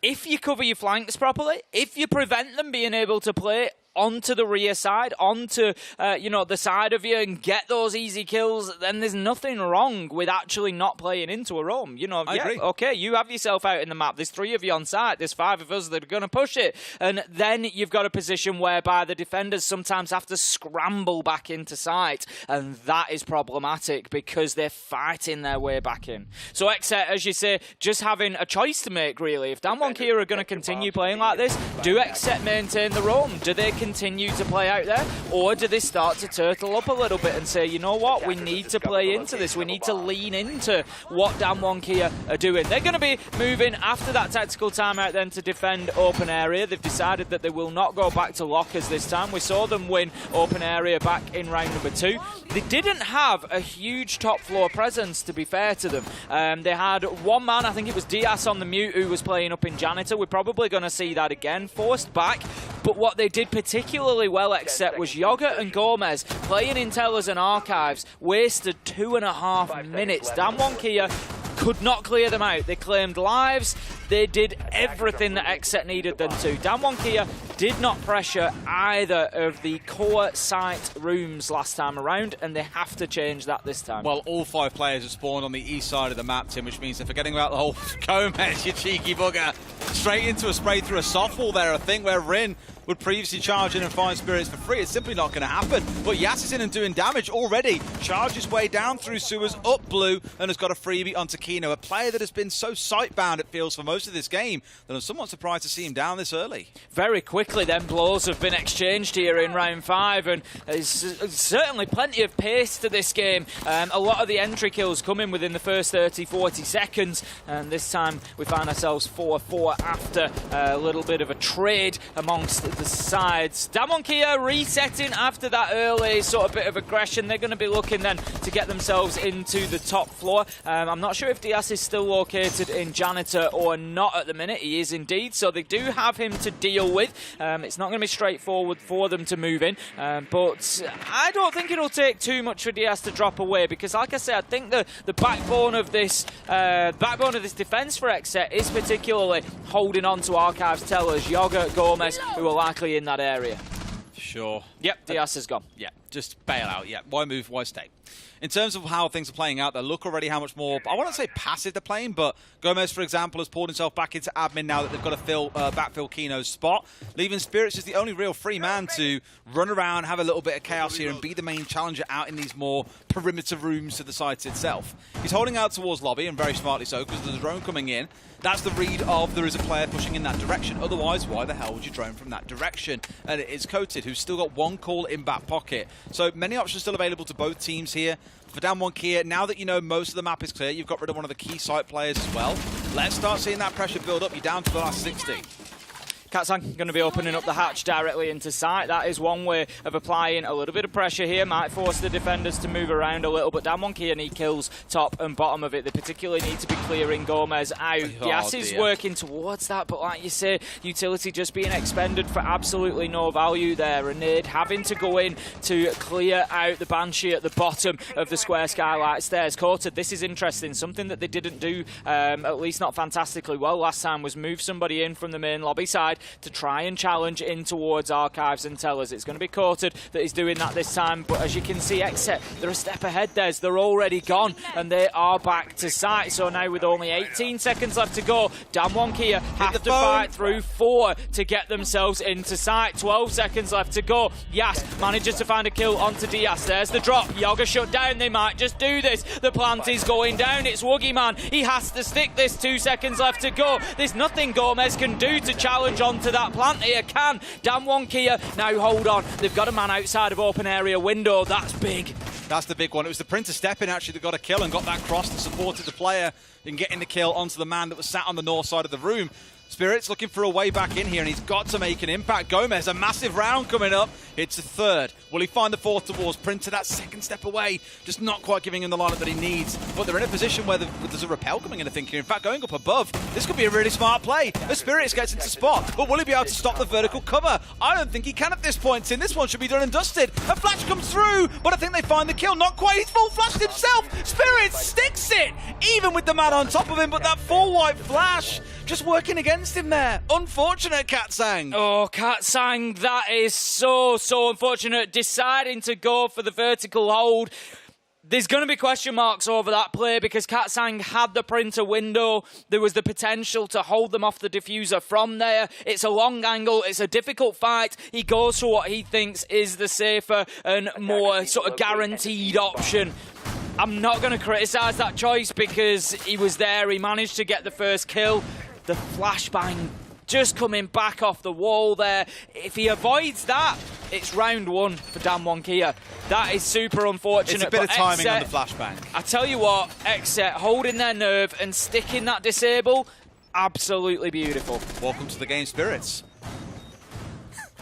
[SPEAKER 2] If you cover your flanks properly, if you prevent them being able to play onto the rear side, onto the side of you, and get those easy kills, then there's nothing wrong with actually not playing into a roam.
[SPEAKER 3] I agree.
[SPEAKER 2] Okay, you have yourself out in the map. There's 3 of you on site. There's 5 of us that are going to push it. And then you've got a position whereby the defenders sometimes have to scramble back into site. And that is problematic because they're fighting their way back in. So XSET, as you say, just having a choice to make, really. If DWG KIA are going to continue playing like this, do XSET maintain the roam? Do they continue to play out there, or do they start to turtle up a little bit and say, you know what, we need to play into this, we need to lean into what DWG KIA are doing? They're going to be moving after that tactical timeout then to defend open area. They've decided that they will not go back to lockers this time. We saw them win open area back in round number 2. They didn't have a huge top floor presence, to be fair to them. They had one man, I think it was Diaz on the mute, who was playing up in Janitor. We're probably going to see that again, forced back. But what they did particularly well, XSET, was Yogg and Gomez playing in Tellers and Archives, wasted 2.5 minutes. DWG KIA could not clear them out. They claimed lives. They did everything that XSET needed them to. DWG KIA did not pressure either of the core site rooms last time around, and they have to change that this time.
[SPEAKER 3] Well, all 5 players have spawned on the east side of the map, Tim, which means they're forgetting about the whole Gomez, you cheeky bugger. Straight into a spray through a softball there, I think, where Rin would previously charge in and find spirits for free. It's simply not going to happen. But Yas is in and doing damage already. Charged his way down through sewers, up blue, and has got a freebie onto Kino, a player that has been so sight-bound, it feels, for most of this game, that I'm somewhat surprised to see him down this early.
[SPEAKER 2] Very quickly, then, blows have been exchanged here in round 5, and there's certainly plenty of pace to this game. A lot of the entry kills come in within the first 30-40 seconds, and this time we find ourselves 4-4 after a little bit of a trade amongst the sides. DWG KIA resetting after that early sort of bit of aggression. They're going to be looking then to get themselves into the top floor. I'm not sure if Diaz is still located in Janitor or not at the minute. He is indeed, so they do have him to deal with. It's not going to be straightforward for them to move in, but I don't think it'll take too much for Diaz to drop away, because like I said, I think the backbone of this defense for XSET is particularly holding on to Archives Tellers, Yogg, Gomez, who are likely in that area.
[SPEAKER 3] Sure.
[SPEAKER 2] Yep, Diaz has gone.
[SPEAKER 3] Yeah, just bail out. Yeah, why move, why stay? In terms of how things are playing out, they look already how much more, I wouldn't say passive they're playing, but Gomez, for example, has pulled himself back into admin now that they've got to backfill Kino's spot, leaving Spirits as the only real free man to run around, have a little bit of chaos here, and be the main challenger out in these more perimeter rooms to the site itself. He's holding out towards lobby, and very smartly so, because there's a drone coming in. That's the read of there is a player pushing in that direction. Otherwise, why the hell would you drone from that direction? And it is Coated, who's still got 1 call in back pocket. So many options still available to both teams here for Dan1 KIA. Now that you know most of the map is clear, you've got rid of one of the key site players as well. Let's start seeing that pressure build up. You're down to the last 60.
[SPEAKER 2] KaTSaNG going to be opening up the hatch directly into sight. That is one way of applying a little bit of pressure here. Might force the defenders to move around a little, but Dan1 KIA need kills top and bottom of it. They particularly need to be clearing Gomez out. Yas is working towards that, but like you say, utility just being expended for absolutely no value there. And Nade having to go in to clear out the Banshee at the bottom of the square skylight stairs. Courted, this is interesting. Something that they didn't do, at least not fantastically well last time, was move somebody in from the main lobby side to try and challenge in towards Archives and Tellers. It's going to be Courted that is doing that this time, but as you can see, XSET, they're a step ahead. They're already gone, and they are back to sight. So now with only 18 seconds left to go, Dan1 KIA have to fight through 4 to get themselves into sight. 12 seconds left to go. Yas manages to find a kill onto Diaz. There's the drop. Yoga shut down. They might just do this. The plant is going down. It's Woogieman. He has to stick this. 2 seconds left to go. There's nothing Gomez can do to challenge onto that plant here, can Dan1 KIA now hold on. They've got a man outside of open area window. That's big.
[SPEAKER 3] That's the big one. It was the Printer stepping actually that got a kill and got that cross that supported the player in getting the kill onto the man that was sat on the north side of the room. Spirit's looking for a way back in here, and he's got to make an impact. Gomez, a massive round coming up. It's a third. Will he find the fourth towards Printer? That second step away, just not quite giving him the lineup that he needs. But they're in a position where there's a rappel coming in, I think here. In fact, going up above, this could be a really smart play. The Spirit gets into spot, but will he be able to stop the vertical cover? I don't think he can at this point. In this one should be done and dusted. A flash comes through, but I think they find the kill. Not quite. He's full flashed himself. Spirit sticks it, even with the man on top of him, but that full white flash just working against him there. Unfortunate, KaTSaNG.
[SPEAKER 2] Oh, KaTSaNG, that is so unfortunate. Deciding to go for the vertical hold. There's going to be question marks over that play because KaTSaNG had the Printer window. There was the potential to hold them off the diffuser from there. It's a long angle. It's a difficult fight. He goes for what he thinks is the safer and more sort of guaranteed option. I'm not going to criticise that choice because he was there. He managed to get the first kill. The flashbang just coming back off the wall there. If he avoids that, it's round 1 for Dan1 KIA. That is super unfortunate.
[SPEAKER 3] It's a bit of timing on the flashbang.
[SPEAKER 2] I tell you what, XSET holding their nerve and sticking that disable, absolutely beautiful.
[SPEAKER 3] Welcome to the game, Spirits.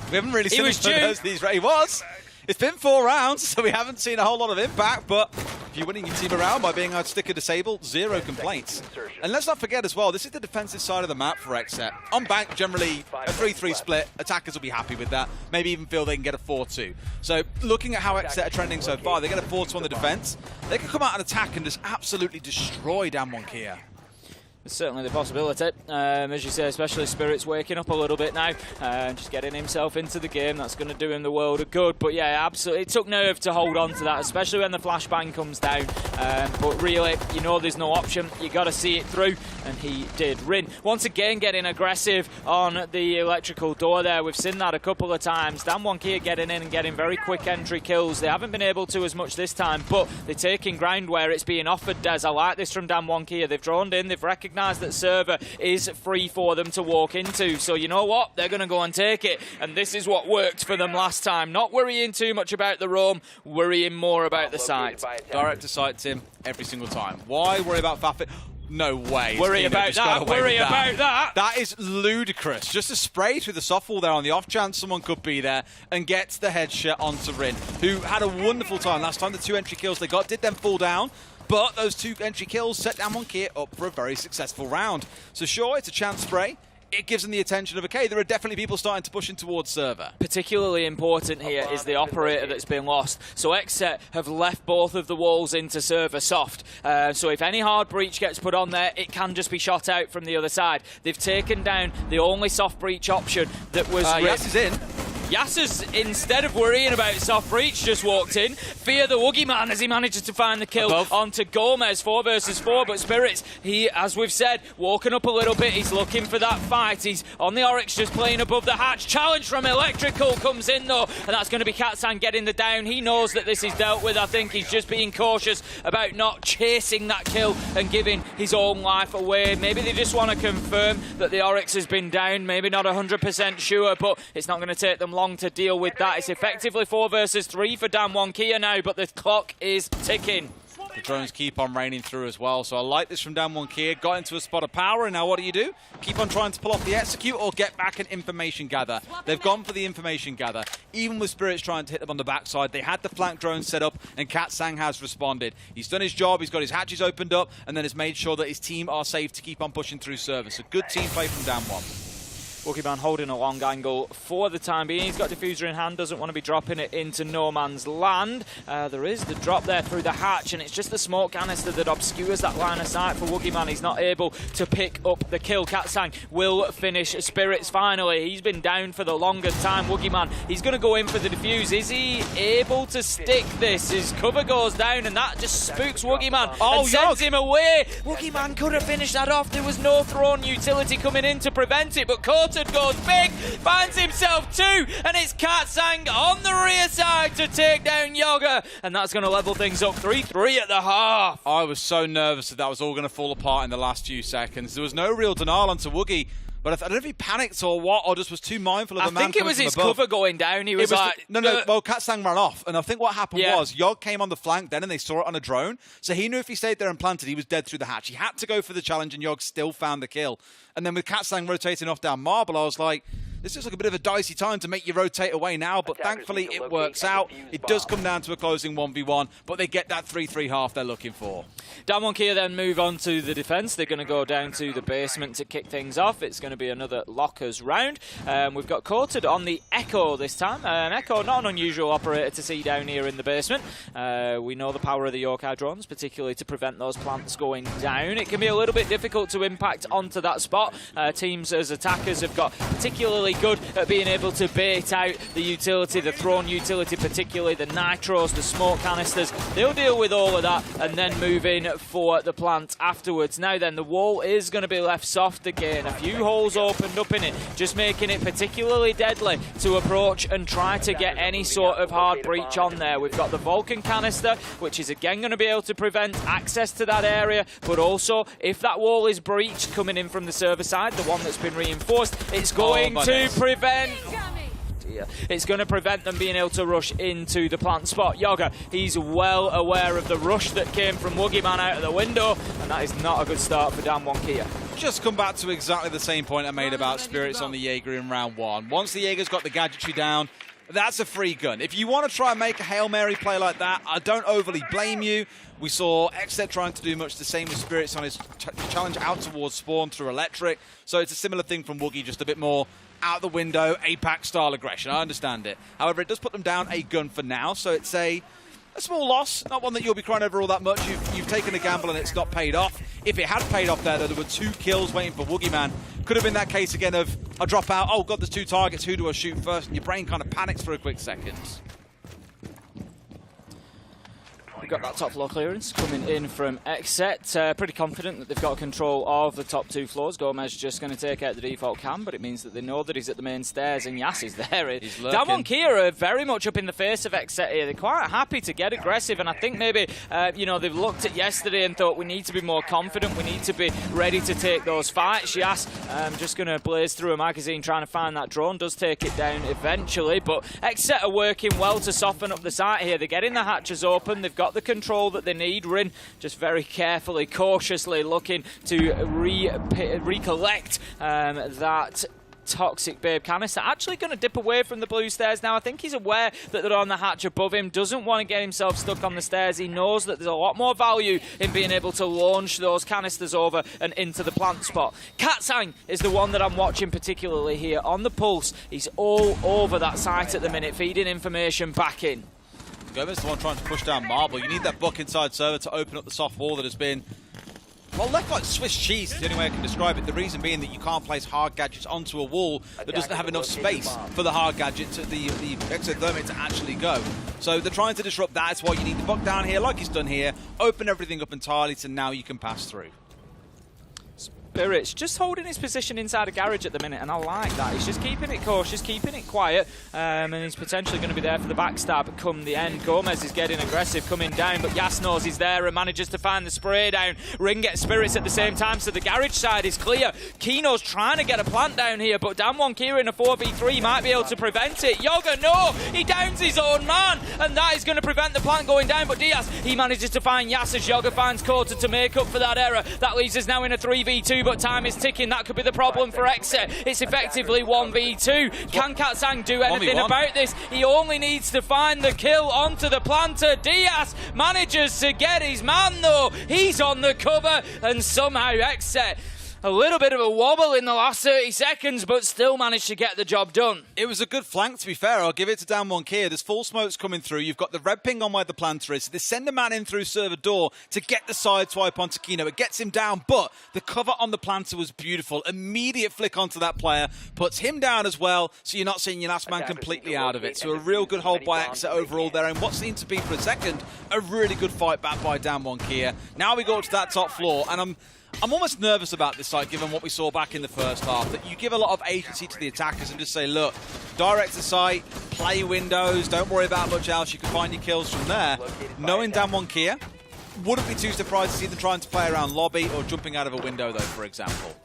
[SPEAKER 3] We haven't really seen these. He was. It's been 4 rounds, so we haven't seen a whole lot of impact, but if you're winning your team around by being able to stick a disable, 0 complaints. And let's not forget as well, this is the defensive side of the map for XSET. On bank, generally a 3-3 split. Attackers will be happy with that. Maybe even feel they can get a 4-2. So looking at how XSET are trending so far, they get a 4-2 on the defense. They can come out and attack and just absolutely destroy Dan1 KIA.
[SPEAKER 2] There's certainly the possibility, as you say, especially Spirit's waking up a little bit now, just getting himself into the game. That's going to do him the world of good. But yeah, absolutely, it took nerve to hold on to that, especially when the flashbang comes down. But really, you know there's no option. You got to see it through, and he did. Rin, once again, getting aggressive on the electrical door there. We've seen that a couple of times. Dan1 KIA getting in and getting very quick entry kills. They haven't been able to as much this time, but they're taking ground where it's being offered, Des. I like this from Dan1 KIA. They've droned in, they've recognised that server is free for them to walk into. So you know what? They're going to go and take it. And this is what worked for them last time. Not worrying too much about the roam, worrying more about the site.
[SPEAKER 3] Direct to site, Tim, every single time. Why worry about Fafit? No way.
[SPEAKER 2] Worry about that. Worry about that.
[SPEAKER 3] That is ludicrous. Just a spray through the softball there on the off chance someone could be there and gets the headshot onto Rin, who had a wonderful time. Last time the 2 entry kills they got did then fall down. But those 2 entry kills set Dan1 KIA up for a very successful round. So sure, it's a chance spray. It gives them the attention of, okay, there are definitely people starting to push in towards server.
[SPEAKER 2] Particularly important here is the operator that's been lost. So XSET have left both of the walls into server soft. So if any hard breach gets put on there, it can just be shot out from the other side. They've taken down the only soft breach option that was...
[SPEAKER 3] Yas is in.
[SPEAKER 2] Yasser's, instead of worrying about soft breach, just walked in. Fear the Woogieman as he manages to find the kill onto Gomez. 4 versus 4, but Spirits, he, as we've said, walking up a little bit. He's looking for that fight. He's on the Oryx, just playing above the hatch. Challenge from Electrical comes in, though, and that's going to be KaTSaNG getting the down. He knows that this is dealt with. I think he's just being cautious about not chasing that kill and giving his own life away. Maybe they just want to confirm that the Oryx has been down. Maybe not 100% sure, but it's not going to take them long long to deal with that. It's effectively 4 versus 3 for DWG KIA now, but the clock is ticking.
[SPEAKER 3] The drones keep on raining through as well, so I like this from DWG KIA. Got into a spot of power, and now what do? Keep on trying to pull off the execute or get back and information gather. They've gone for the information gather. Even with Spirits trying to hit them on the backside, they had the flank drone set up, and Katsang has responded. He's done his job, he's got his hatches opened up, and then has made sure that his team are safe to keep on pushing through service. A good team play from DWG.
[SPEAKER 2] Wookieman holding a long angle for the time being. He's got diffuser in hand, doesn't want to be dropping it into no man's land. There is the drop there through the hatch, and it's just the smoke canister that obscures that line of sight for Wookieman. He's not able to pick up the kill. Katsang will finish Spirits finally. He's been down for the longest time. Wookieman, he's going to go in for the defuse. Is he able to stick this? His cover goes down, and that just spooks Wookieman and sends him away. Wookieman could have finished that off. There was no thrown utility coming in to prevent it, but goes big, finds himself 2, and it's Katsang on the rear side to take down Yoga, and that's going to level things up 3-3 at the half.
[SPEAKER 3] I was so nervous that was all going to fall apart in the last few seconds. There was no real denial onto Woogie, but I don't know if he panicked or what, or just was too mindful of the man.
[SPEAKER 2] I think it was his cover going down. He was like...
[SPEAKER 3] Well, Katsang ran off, and I think what happened was Yog came on the flank then, and they saw it on a drone, so he knew if he stayed there and planted, he was dead through the hatch. He had to go for the challenge, and Yog still found the kill. And then with Katsang rotating off down Marble, I was like, this is like a bit of a dicey time to make you rotate away now, but thankfully it works out. It does come down to a closing 1v1, but they get that 3-3 half they're looking for.
[SPEAKER 2] DWG KIA then move on to the defense. They're going to go down to the basement to kick things off. It's going to be another lockers round. We've got Coated on the Echo this time. Echo, not an unusual operator to see down here in the basement. We know the power of the Yokai drones, particularly to prevent those plants going down. It can be a little bit difficult to impact onto that spot. Teams as attackers have got particularly good at being able to bait out the utility, the thrown utility, particularly the nitros, the smoke canisters. They'll deal with all of that and then move in for the plant afterwards. Now then, the wall is going to be left soft again. A few holes opened up in it, just making it particularly deadly to approach and try to get any sort of hard breach on there. We've got the Vulcan canister, which is again going to be able to prevent access to that area, but also if that wall is breached coming in from the server side, the one that's been reinforced, it's going to prevent... It's going to prevent them being able to rush into the plant spot. Yoga, he's well aware of the rush that came from Woogieman out of the window, and that is not a good start for DWG KIA.
[SPEAKER 3] Just come back to exactly the same point I made about Spirits on the Jaeger in round 1. Once the Jaeger's got the gadgetry down, that's a free gun. If you want to try and make a Hail Mary play like that, I don't overly blame you. We saw XSET trying to do much the same with Spirits on his challenge out towards Spawn through Electric. So it's a similar thing from Woogie, just a bit more out the window, APAC style aggression. I understand it. However, it does put them down a gun for now, so it's a small loss, not one that you'll be crying over all that much. You've taken a gamble and it's not paid off. If it had paid off there were 2 kills waiting for Woogieman. Could have been that case again of, I drop out, oh god, there's 2 targets, who do I shoot first? And your brain kind of panics for a quick second.
[SPEAKER 2] We've got that top floor clearance coming in from XSET. Pretty confident that they've got control of the top 2 floors. Gomez just going to take out the default cam, but it means that they know that he's at the main stairs, and Yas is there. DWG KIA are very much up in the face of XSET here. They're quite happy to get aggressive, and I think maybe they've looked at yesterday and thought we need to be more confident, we need to be ready to take those fights. Yas just going to blaze through a magazine trying to find that drone, does take it down eventually, but XSET are working well to soften up the site here. They're getting the hatches open, they've got the control that they need. Rin just very carefully, cautiously looking to recollect that Toxic Babe canister. Actually going to dip away from the blue stairs now. I think he's aware that they're on the hatch above him, doesn't want to get himself stuck on the stairs. He knows that there's a lot more value in being able to launch those canisters over and into the plant spot. Katsang is the one that I'm watching particularly here on the pulse. He's all over that site at the minute, feeding information back in.
[SPEAKER 3] Gomez the one trying to push down Marble. You need that buck inside server to open up the soft wall that has been, well, left like Swiss cheese is the only way I can describe it. The reason being that you can't place hard gadgets onto a wall that doesn't have enough space for the hard gadget, to the exothermic to actually go. So they're trying to disrupt that. That's why you need the buck down here, like he's done here. Open everything up entirely, so now you can pass through.
[SPEAKER 2] Spirits just holding his position inside a garage at the minute, and I like that. He's just keeping it cautious, keeping it quiet, and he's potentially going to be there for the backstab come the end. Gomez is getting aggressive, coming down, but Yas knows he's there and manages to find the spray down. Ring gets Spirits at the same time, so the garage side is clear. Kino's trying to get a plant down here, but Damwon KIA in a 4v3 might be able to prevent it. Yoga, no! He downs his own man, and that is going to prevent the plant going down, but Diaz, he manages to find Yas as Yoga finds Quarter to make up for that error. That leaves us now in a 3v2, but time is ticking. That could be the problem for XSET. It's effectively 1v2. Can Katsang do anything about this? He only needs to find the kill onto the planter. Diaz manages to get his man though. He's on the cover, and somehow XSET a little bit of a wobble in the last 30 seconds, but still managed to get the job done.
[SPEAKER 3] It was a good flank, to be fair. I'll give it to Damwon KIA. There's full smokes coming through. You've got the red ping on where the planter is. So they send a man in through server door to get the side swipe onto Kino. It gets him down, but the cover on the planter was beautiful. Immediate flick onto that player. Puts him down as well, so you're not seeing your last man completely out of it. So a real good hold by XSET overall there, and what seemed to be, for a second, a really good fight back by Damwon KIA. Now we go to that top floor, and I'm almost nervous about this site, given what we saw back in the first half, that you give a lot of agency to the attackers and just say, look, direct the site, play windows, don't worry about much else, you can find your kills from there. Knowing Damwon KIA, wouldn't be too surprised to see them trying to play around lobby or jumping out of a window, though, for example.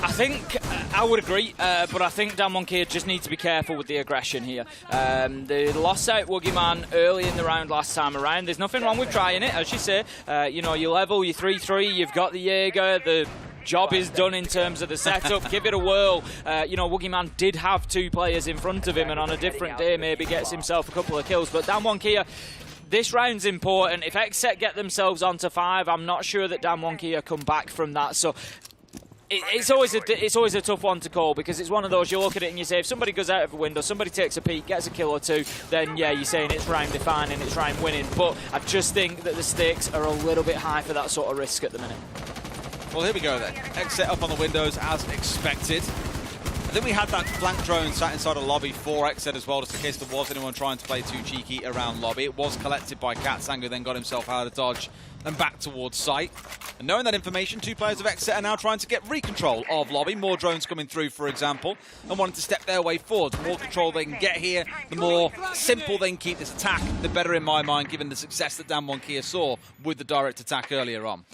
[SPEAKER 2] I think I would agree, but I think Damwon KIA just needs to be careful with the aggression here. They lost out Woogie Man early in the round last time around. There's nothing wrong with trying it, as you say. You know, you level, you 3-3, you've got the Jaeger, the job is done in terms of the setup. Give it a whirl. You know, Woogie Man did have two players in front of him, and on a different day maybe gets himself a couple of kills. But Damwon KIA, this round's important. If XSET get themselves onto 5, I'm not sure that Damwon KIA come back from that. So it's always a tough one to call, because it's one of those, you look at it and you say, if somebody goes out of a window, somebody takes a peek, gets a kill or two, then yeah, you're saying it's round defining, it's round winning. But I just think that the stakes are a little bit high for that sort of risk at the minute.
[SPEAKER 3] Well, here we go then. XSET up on the windows as expected. I think we had that flank drone sat inside a lobby for XSET as well, just in case there was anyone trying to play too cheeky around lobby. It was collected by Katsang, who then got himself out of dodge and back towards site. And knowing that information, two players of XSET are now trying to get recontrol of lobby. More drones coming through, for example, and wanting to step their way forward. The more control they can get here, the more simple they can keep this attack, the better in my mind, given the success that Damwon KIA saw with the direct attack earlier on.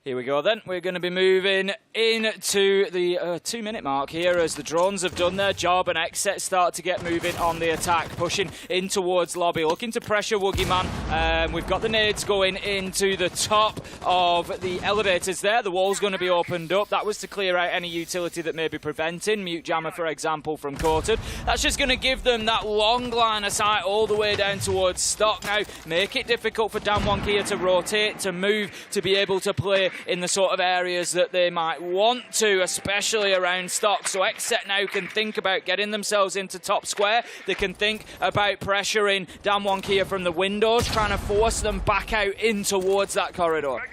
[SPEAKER 2] Here we go then. We're going to be moving into the 2-minute mark here as the drones have done their job and XSET start to get moving on the attack, pushing in towards lobby, looking to pressure Woogie Man. We've got the nades going into the top of the elevators there. The wall's going to be opened up. That was to clear out any utility that may be preventing Mute Jammer, for example, from Quartered. That's just going to give them that long line of sight all the way down towards stock now. Make it difficult for Damwon KIA to rotate, to move, to be able to play in the sort of areas that they might want to, especially around stock. So XSET now can think about getting themselves into top square. They can think about pressuring Damwon KIA from the windows, trying to force them back out in towards that corridor.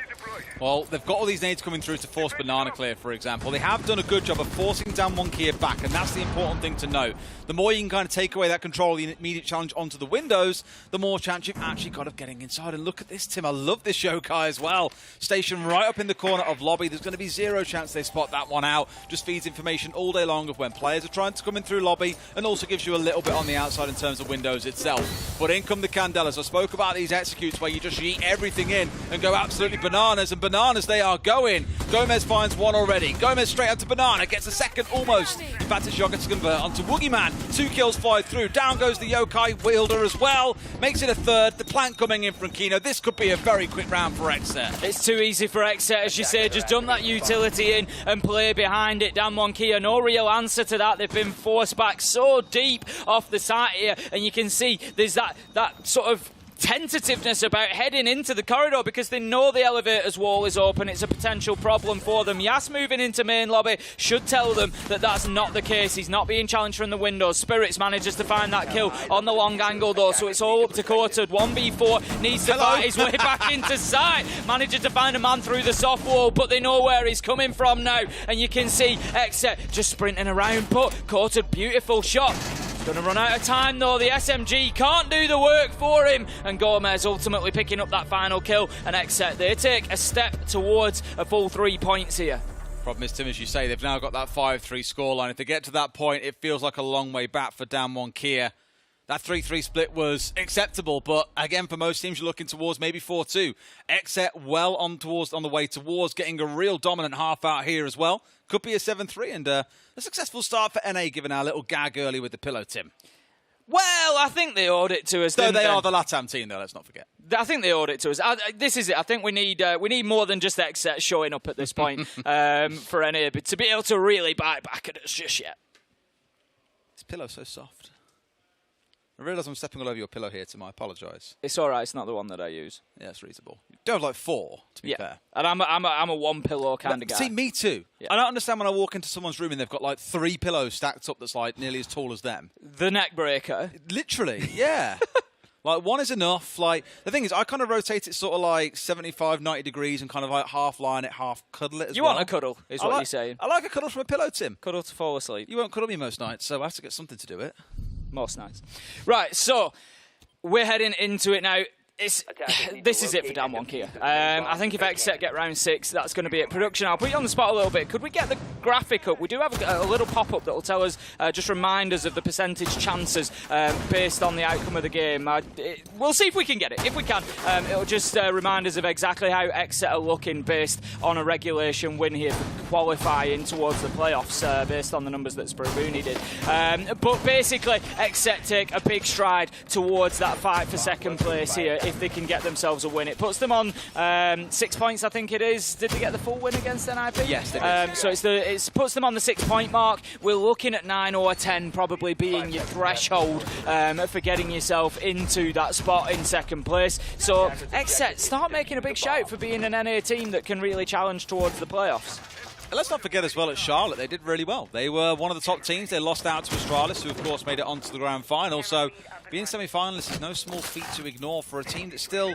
[SPEAKER 3] Well, they've got all these nades coming through to force Banana clear, for example. They have done a good job of forcing Damwon KIA back, and that's the important thing to note. The more you can kind of take away that control, the immediate challenge onto the windows, the more chance you've actually got of getting inside. And look at this, Tim. I love this Yokai as well. Stationed right up in the corner of lobby. There's going to be zero chance they spot that one out. Just feeds information all day long of when players are trying to come in through lobby, and also gives you a little bit on the outside in terms of windows itself. But in come the Candelas. I spoke about these executes where you just yeet everything in and go absolutely bananas, and bananas they are going. Gomez finds one already. Gomez straight up to Banana, gets a second almost. In fact, it's Yoga to convert onto Woogie Man. 2 kills fly through. Down goes the Yokai wielder as well. Makes it a third. The plant coming in from Kino. This could be a very quick round for XSET.
[SPEAKER 2] It's too easy for XSET, as you say. Just dump that utility in and play behind it. Damwon KIA, no real answer to that. They've been forced back so deep off the side here, and you can see there's that sort of tentativeness about heading into the corridor because they know the elevator's wall is open. It's a potential problem for them. Yas moving into main lobby should tell them that that's not the case. He's not being challenged from the windows. Spirits manages to find that kill on the long angle though, so it's all up to Quartered. 1v4 needs to fight his way back into sight. Manages to find a man through the soft wall, but they know where he's coming from now, and you can see XSET just sprinting around, but Quartered, beautiful shot. Going to run out of time though. The SMG can't do the work for him, and Gomez ultimately picking up that final kill, and XSET, they take a step towards a full 3 points here.
[SPEAKER 3] Problem is, Tim, as you say, they've now got that 5-3 scoreline. If they get to that point, it feels like a long way back for DWG KIA. That 3-3 split was acceptable, but again, for most teams, you're looking towards maybe 4-2. XSET well on the way towards getting a real dominant half out here as well. Could be a 7-3 and a successful start for NA, given our little gag early with the pillow, Tim.
[SPEAKER 2] Well, I think they owed it to us.
[SPEAKER 3] Though they are the LATAM team, though, let's not forget.
[SPEAKER 2] I think they owed it to us. This is it. I think we need more than just XSET showing up at this point for NA, but to be able to really bite back at us just yet.
[SPEAKER 3] This pillow's so soft. I realise I'm stepping all over your pillow here, Tim. I apologise.
[SPEAKER 2] It's all right. It's not the one that I use.
[SPEAKER 3] Yeah, it's reasonable. You do have like 4, to be fair.
[SPEAKER 2] And I'm a one pillow kind of guy.
[SPEAKER 3] See, me too. Yeah. I don't understand when I walk into someone's room and they've got like 3 pillows stacked up that's like nearly as tall as them.
[SPEAKER 2] The neck breaker.
[SPEAKER 3] Literally, yeah. Like, one is enough. Like, the thing is, I kind of rotate it sort of like 75, 90 degrees and kind of like half line it, half cuddle it as well.
[SPEAKER 2] You want a cuddle, is what you're saying.
[SPEAKER 3] I like a cuddle from a pillow, Tim.
[SPEAKER 2] Cuddle to fall asleep.
[SPEAKER 3] You won't cuddle me most nights, so I have to get something to do it.
[SPEAKER 2] Most nights. Right, so we're heading into it now. This is it for DWG KIA. I think if XSET get round 6, that's going to be it. Production, I'll put you on the spot a little bit. Could we get the graphic up? We do have a little pop-up that will tell us, just remind us of the percentage chances based on the outcome of the game. We'll see if we can get it. If we can, it'll just remind us of exactly how XSET are looking based on a regulation win here for qualifying towards the playoffs based on the numbers that Sprabooni did. But basically, XSET take a big stride towards that fight for second place here. If they can get themselves a win, it puts them on 6 points, I think it is. Did they get the full win against NIP?
[SPEAKER 3] Yes, they did.
[SPEAKER 2] So it puts them on the 6 point mark. We're looking at 9 or 10 probably being your threshold for getting yourself into that spot in second place. So XSET, start making a big shout for being an NA team that can really challenge towards the playoffs.
[SPEAKER 3] And let's not forget as well at Charlotte, they did really well. They were one of the top teams. They lost out to Astralis, who of course made it onto the grand final. So being semi-finalists is no small feat to ignore for a team that's still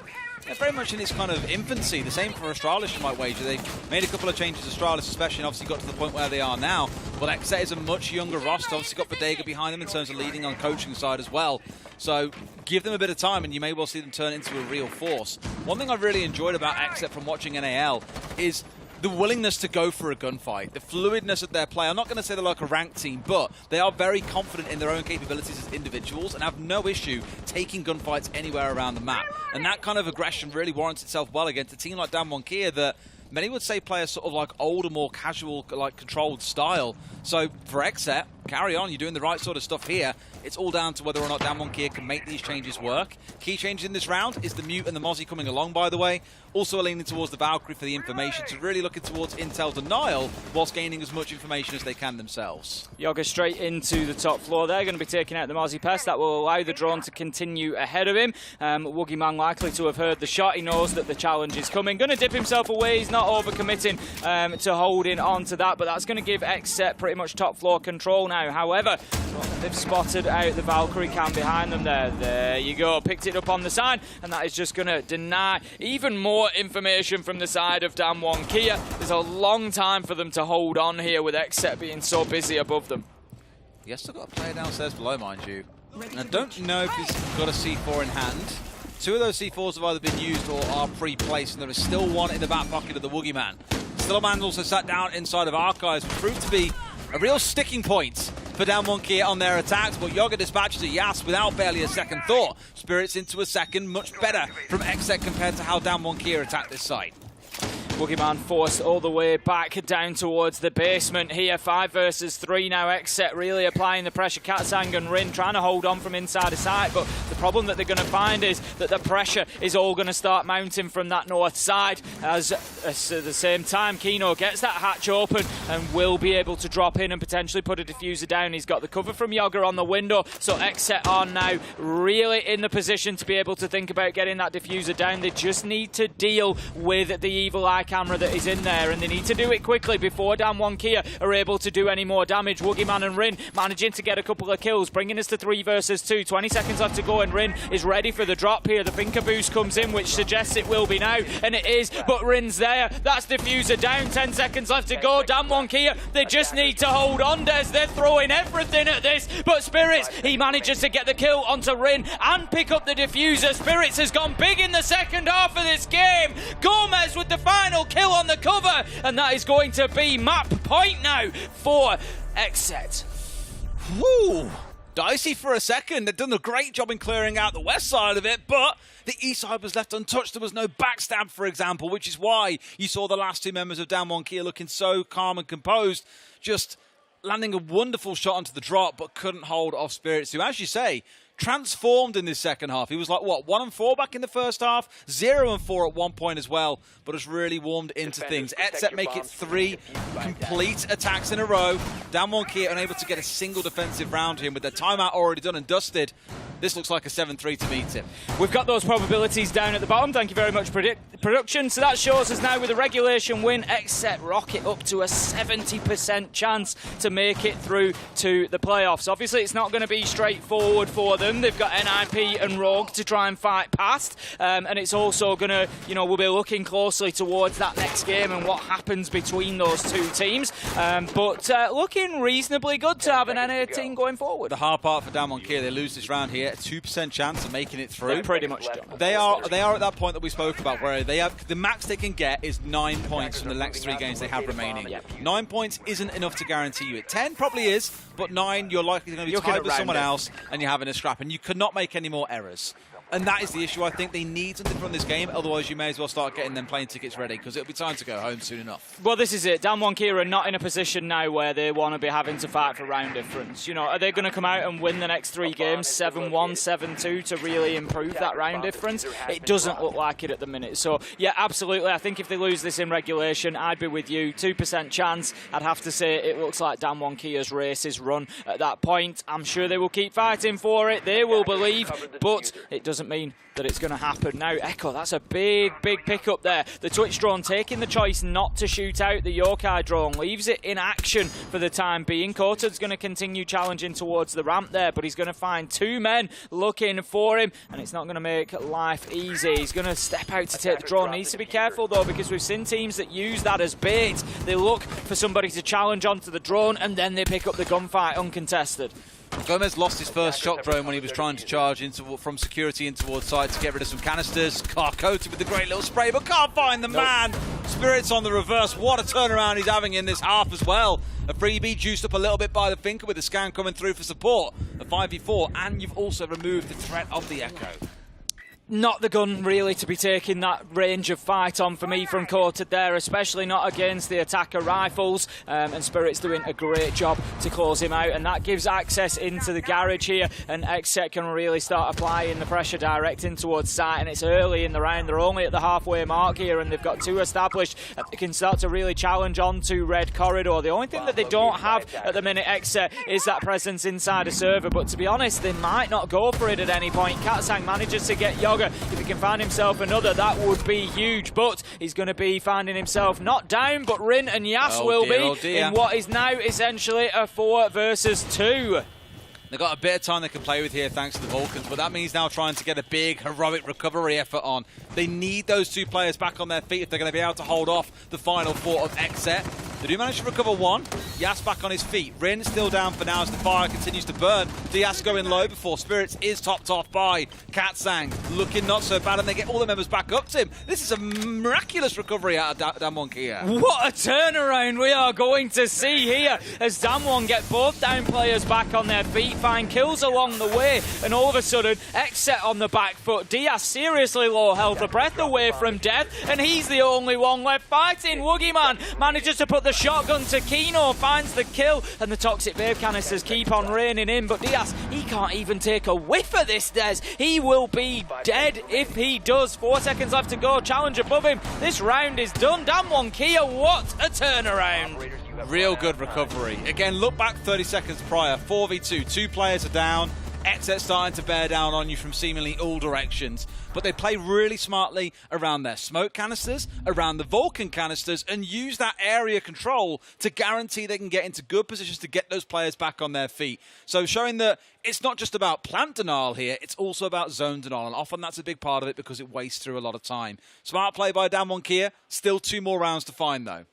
[SPEAKER 3] very much in its kind of infancy. The same for Astralis, you might wager. They made a couple of changes, Astralis especially, and obviously got to the point where they are now. But XSET is a much younger roster. Obviously got Bodega behind them in terms of leading on coaching side as well. So give them a bit of time and you may well see them turn into a real force. One thing I really enjoyed about XSET from watching NAL is the willingness to go for a gunfight, the fluidness of their play. I'm not going to say they're like a ranked team, but they are very confident in their own capabilities as individuals and have no issue taking gunfights anywhere around the map. And that kind of aggression really warrants itself well against a team like DWG KIA that many would say play a sort of like older, more casual, like controlled style. So for XSET, carry on. You're doing the right sort of stuff here. It's all down to whether or not DWG KIA can make these changes work. Key changes in this round is the Mute and the Mozzie coming along, by the way. Also leaning towards the Valkyrie for the information, so really looking towards intel denial whilst gaining as much information as they can themselves. Yoga
[SPEAKER 2] straight into the top floor. They're going to be taking out the Mozzie Pest. That will allow the drone to continue ahead of him. Woogie Man likely to have heard the shot. He knows that the challenge is coming. Going to dip himself away. He's not overcommitting to holding on to that, but that's going to give XSET pretty much top floor control now. However, they've spotted out the Valkyrie cam behind them there. There you go. Picked it up on the side, and that is just going to deny even more information from the side of DWG KIA. There's a long time for them to hold on here with XSET being so busy above them.
[SPEAKER 3] Yes, still got a player downstairs below, mind you. And I don't know if he's got a C4 in hand. 2 of those C4s have either been used or are pre-placed, and there is still one in the back pocket of the Woogie Man. Still a man also sat down inside of Archives, which proved to be a real sticking point for DWG KIA on their attacks, but Yoga dispatches a Yas without barely a second thought. Spirits into a second, much better from XSET compared to how DWG KIA attacked this site.
[SPEAKER 2] Boogeyman forced all the way back down towards the basement here. 5 versus 3 now. XSET really applying the pressure. Katsang and Rin trying to hold on from inside the site, but the problem that they're going to find is that the pressure is all going to start mounting from that north side. As at the same time, Kino gets that hatch open and will be able to drop in and potentially put a diffuser down. He's got the cover from Yoga on the window, so XSET are now really in the position to be able to think about getting that diffuser down. They just need to deal with the evil eye camera that is in there, and they need to do it quickly before DWG KIA are able to do any more damage. Woogieman and Rin managing to get a couple of kills, bringing us to 3 versus 2. 20 seconds left to go, and Rin is ready for the drop here. The Finker boost comes in, which suggests it will be now, and it is, but Rin's there. That's diffuser down. 10 seconds left to go. DWG KIA, they just need to hold on, Des. They're throwing everything at this, but Spirits, he manages to get the kill onto Rin and pick up the diffuser. Spirits has gone big in the second half of this game. Gomez with the final final kill on the cover, and that is going to be map point now for XSET.
[SPEAKER 3] Woo! Dicey for a second. They've done a great job in clearing out the west side of it, but the east side was left untouched. There was no backstab, for example, which is why you saw the last two members of DWG KIA looking so calm and composed, just landing a wonderful shot onto the drop, but couldn't hold off Spirits, who, as you say, transformed in this second half. He was like, what, 1-4 back in the first half, 0-4 at one point as well, but has really warmed into things. XSET make it 3 complete attacks in a row. DWG KIA unable to get a single defensive round here with their timeout already done and dusted. This looks like a 7-3 to beat him.
[SPEAKER 2] We've got those probabilities down at the bottom. Thank you very much, production. So that shows us now with a regulation win, XSET rocket up to a 70% chance to make it through to the playoffs. Obviously, it's not going to be straightforward for them. They've got NIP and Rogue to try and fight past. And it's also going to, we'll be looking closely towards that next game and what happens between those two teams. But looking reasonably good to have an NA team going forward.
[SPEAKER 3] The hard part for DWG KIA, they lose this round here. A 2% chance of making it through.
[SPEAKER 2] They're pretty much done.
[SPEAKER 3] They are at that point that we spoke about where they have the max they can get is 9 points from the next 3 games they have remaining. 9 points isn't enough to guarantee you it. 10 probably is, but 9 you're likely going to be tied with someone else and you're having a scrap, and you cannot make any more errors. And that is the issue. I think they need something from this game, otherwise you may as well start getting them plane tickets ready, because it'll be time to go home soon enough.
[SPEAKER 2] Well, this is it. DWG KIA are not in a position now where they want to be having to fight for round difference. Are they going to come out and win the next 3 games, 7-1, 7-2, to really improve that round difference? It doesn't look like it at the minute. So, yeah, absolutely. I think if they lose this in regulation, I'd be with you. 2% chance. I'd have to say it looks like DWG KIA's race is run at that point. I'm sure they will keep fighting for it. They will believe, but it doesn't mean that it's going to happen. Now, Echo, that's a big pickup there. The Twitch drone taking the choice not to shoot out the Yokai drone, leaves it in action for the time being. Cortad's going to continue challenging towards the ramp there, but he's going to find 2 men looking for him, and it's not going to make life easy. He's going to step out to take the drone. Needs to be careful, though, because we've seen teams that use that as bait. They look for somebody to challenge onto the drone, and then they pick up the gunfight uncontested.
[SPEAKER 3] Gomez lost his first shock drone when he was trying to charge from security in towards side to get rid of some canisters. Coated with the great little spray, but can't find the man. Spirits on the reverse. What a turnaround he's having in this half as well. A freebie juiced up a little bit by the Finker with the scan coming through for support. A 5v4, and you've also removed the threat of the Echo.
[SPEAKER 2] Not the gun, really, to be taking that range of fight on for me from Cortad there, especially not against the attacker rifles. And Spirit's doing a great job to close him out, and that gives access into the garage here, and XSET can really start applying the pressure directing towards site, and it's early in the round. They're only at the halfway mark here, and they've got 2 established. They can start to really challenge onto Red Corridor. The only thing that they don't have at the minute, XSET, is that presence inside a server, but to be honest, they might not go for it at any point. Katsang manages to get Yoga. If he can find himself another, that would be huge, but he's going to be finding himself not down, but Rin and Yas will be in what is now essentially a 4 versus 2.
[SPEAKER 3] They've got a bit of time they can play with here thanks to the Vulcans, but that means now trying to get a big heroic recovery effort on. They need those 2 players back on their feet if they're going to be able to hold off the final 4 of XSET. They do manage to recover 1. Yas back on his feet. Rin still down for now as the fire continues to burn. Diaz going low before Spirits is topped off by Katsang. Looking not so bad, and they get all the members back up to him. This is a miraculous recovery out of DWG KIA.
[SPEAKER 2] What a turnaround we are going to see here as DWG get both down players back on their feet, find kills along the way, and all of a sudden, XSET on the back foot. Diaz seriously low health, a breath away from death, and he's the only one left fighting. Woogieman manages to put the shotgun to Kino, finds the kill, and the toxic vape canisters keep on raining in, but Diaz, he can't even take a whiff of this, Des. He will be dead if he does. 4 seconds left to go, challenge above him. This round is done. DWG KIA, what a turnaround.
[SPEAKER 3] Real good recovery. Again, look back 30 seconds prior, 4v2, 2 players are down. XSET starting to bear down on you from seemingly all directions. But they play really smartly around their smoke canisters, around the Vulcan canisters, and use that area control to guarantee they can get into good positions to get those players back on their feet. So showing that it's not just about plant denial here, it's also about zone denial. And often that's a big part of it because it wastes through a lot of time. Smart play by DWG KIA. Still 2 more rounds to find, though.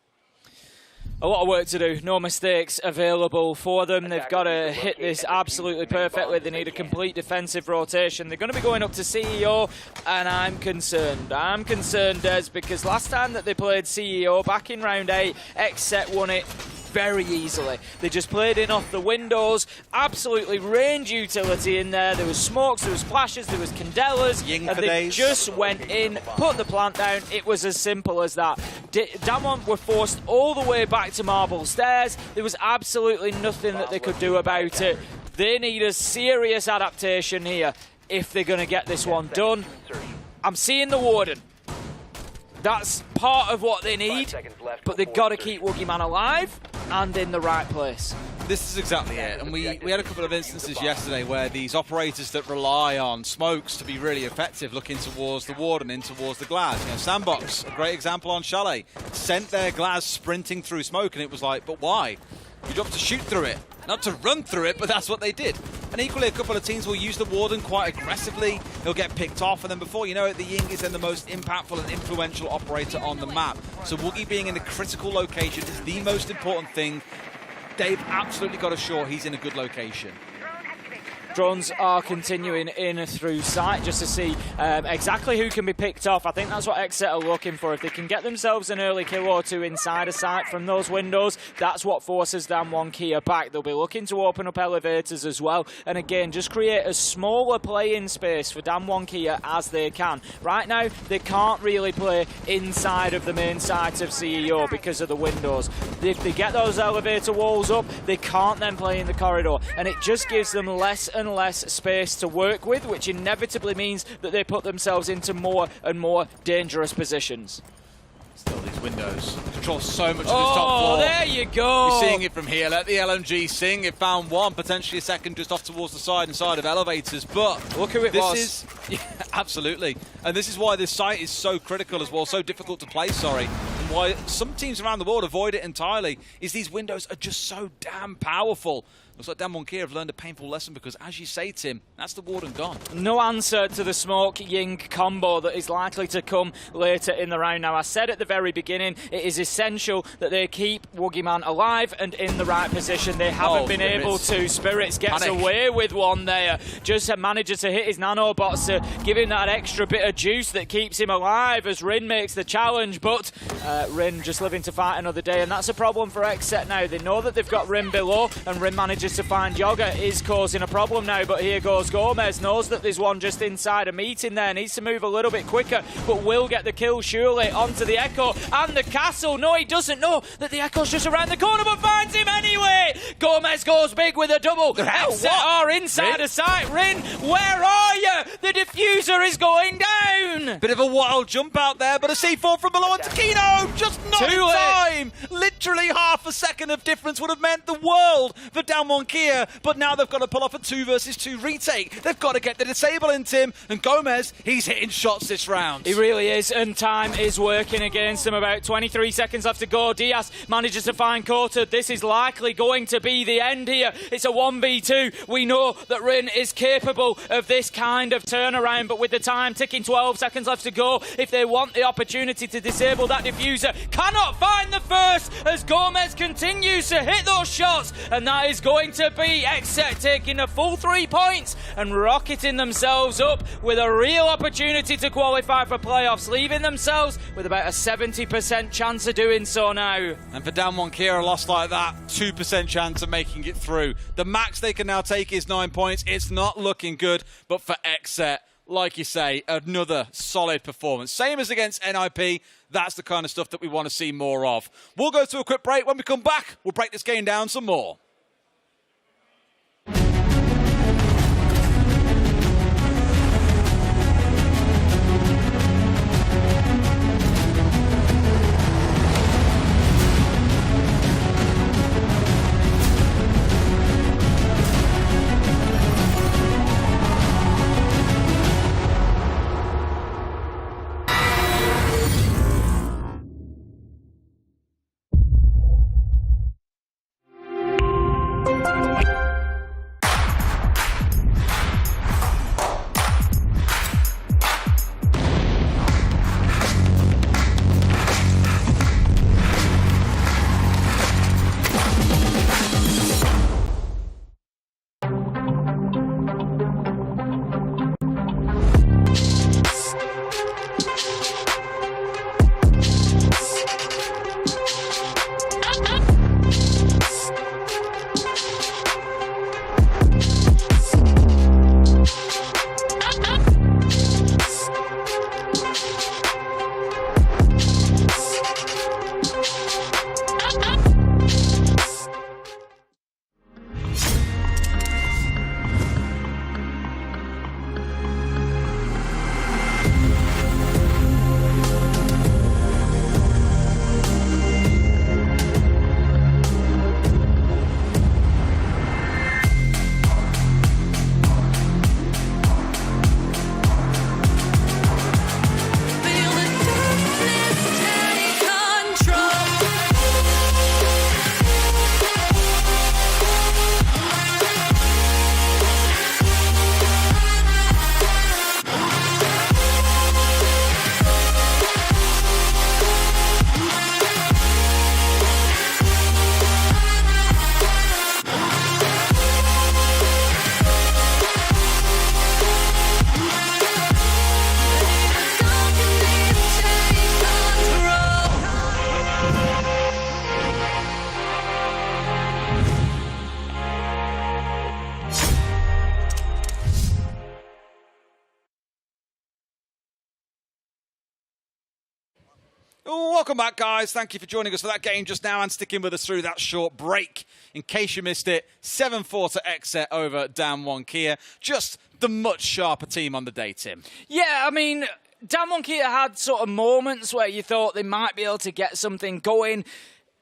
[SPEAKER 2] A lot of work to do, no mistakes available for them. They've got to hit this absolutely perfectly. They need a complete defensive rotation. They're going to be going up to CEO, and I'm concerned. I'm concerned, Des, because last time that they played CEO, back in round 8, XSET won it very easily. They just played in off the windows, absolutely range utility in there. There was smokes, there was flashes, there was candelas, and they just went in, put the plant down. It was as simple as that. Damwon were forced all the way back to Marble Stairs. There was absolutely nothing that they could do about it. They need a serious adaptation here if they're going to get this one done. I'm seeing the Warden. That's part of what they need, but they've got to keep Woogieman alive and in the right place.
[SPEAKER 3] This is exactly it, and we had a couple of instances yesterday where these operators that rely on smokes to be really effective, looking towards the Warden, in towards the Glaz. You know, SANDBOX, a great example on Chalet, sent their Glaz sprinting through smoke, and it was like, but why? Your job's to shoot through it, not to run through it, but that's what they did. And equally, a couple of teams will use the Warden quite aggressively. He'll get picked off, and then before you know it, the Ying is then the most impactful and influential operator on the map. So Woogie being in a critical location is the most important thing. They've absolutely got to ensure he's in a good location.
[SPEAKER 2] Drones are continuing in through sight just to see exactly who can be picked off. I think that's what XSET are looking for. If they can get themselves an early kill or two inside a sight from those windows, that's what forces DWG KIA back. They'll be looking to open up elevators as well. And again, just create as smaller playing space for DWG KIA as they can. Right now, they can't really play inside of the main site of CEO because of the windows. If they get those elevator walls up, they can't then play in the corridor. And it just gives them less and less space to work with, which inevitably means that they put themselves into more and more dangerous positions.
[SPEAKER 3] Still, these windows control so much of this top floor.
[SPEAKER 2] Oh, there you go.
[SPEAKER 3] You're seeing it from here. Let the LMG sing. It found one, potentially a second just off towards the side inside of elevators. But
[SPEAKER 2] look who it was.
[SPEAKER 3] Yeah, absolutely. And this is why this site is so critical as well, so difficult to play, and why some teams around the world avoid it entirely, is these windows are just so damn powerful. Looks like DWG KIA have learned a painful lesson because, as you say, Tim, that's the Warden gone.
[SPEAKER 2] No answer to the Smoke-Ying combo that is likely to come later in the round. Now, I said at the very beginning, it is essential that they keep Woogieman alive and in the right position. They haven't been able to. Spirits gets away with one there. Just manages to hit his nanobots to give him that extra bit of juice that keeps him alive as Rin makes the challenge. But Rin just living to fight another day, and that's a problem for XSET now. They know that they've got Rin below, and Rin manages to find Jogger is causing a problem now, but here goes Gomez, knows that there's one just inside a meeting there, needs to move a little bit quicker, but will get the kill surely onto the Echo and the Castle. No, he doesn't know that the Echo's just around the corner, but finds him anyway. Gomez goes big with a double. XSET are inside a sight. Rin, where are you? The diffuser is going down.
[SPEAKER 3] Bit of a wild jump out there, but a C4 from below onto Kino, just not in time. Literally half a second of difference would have meant the world for DWG KIA, but now they've got to pull off a 2 versus 2 retake. They've got to get the disable in, Tim, and Gomez, he's hitting shots this round.
[SPEAKER 2] He really is, and time is working against him. About 23 seconds left to go. Diaz manages to find Kota. This is likely going to be the end here. It's a 1v2. We know that Rin is capable of this kind of turnaround, but with the time ticking, 12 seconds left to go, if they want the opportunity to disable that diffuser, cannot find the first as Gomez continues to hit those shots, and that is going to be XSET taking a full 3 points and rocketing themselves up with a real opportunity to qualify for playoffs, leaving themselves with about a 70% chance of doing so now.
[SPEAKER 3] And for DWG KIA, a loss like that, 2% chance of making it through. The max they can now take is 9 points. It's not looking good, but for XSET, like you say, another solid performance. Same as against NIP. That's the kind of stuff that we want to see more of. We'll go to a quick break. When we come back, we'll break this game down some more. Welcome back, guys. Thank you for joining us for that game just now and sticking with us through that short break. In case you missed it, 7-4 to XSET over DWG KIA. Just the much sharper team on the day, Tim.
[SPEAKER 2] Yeah, I mean, DWG KIA had sort of moments where you thought they might be able to get something going,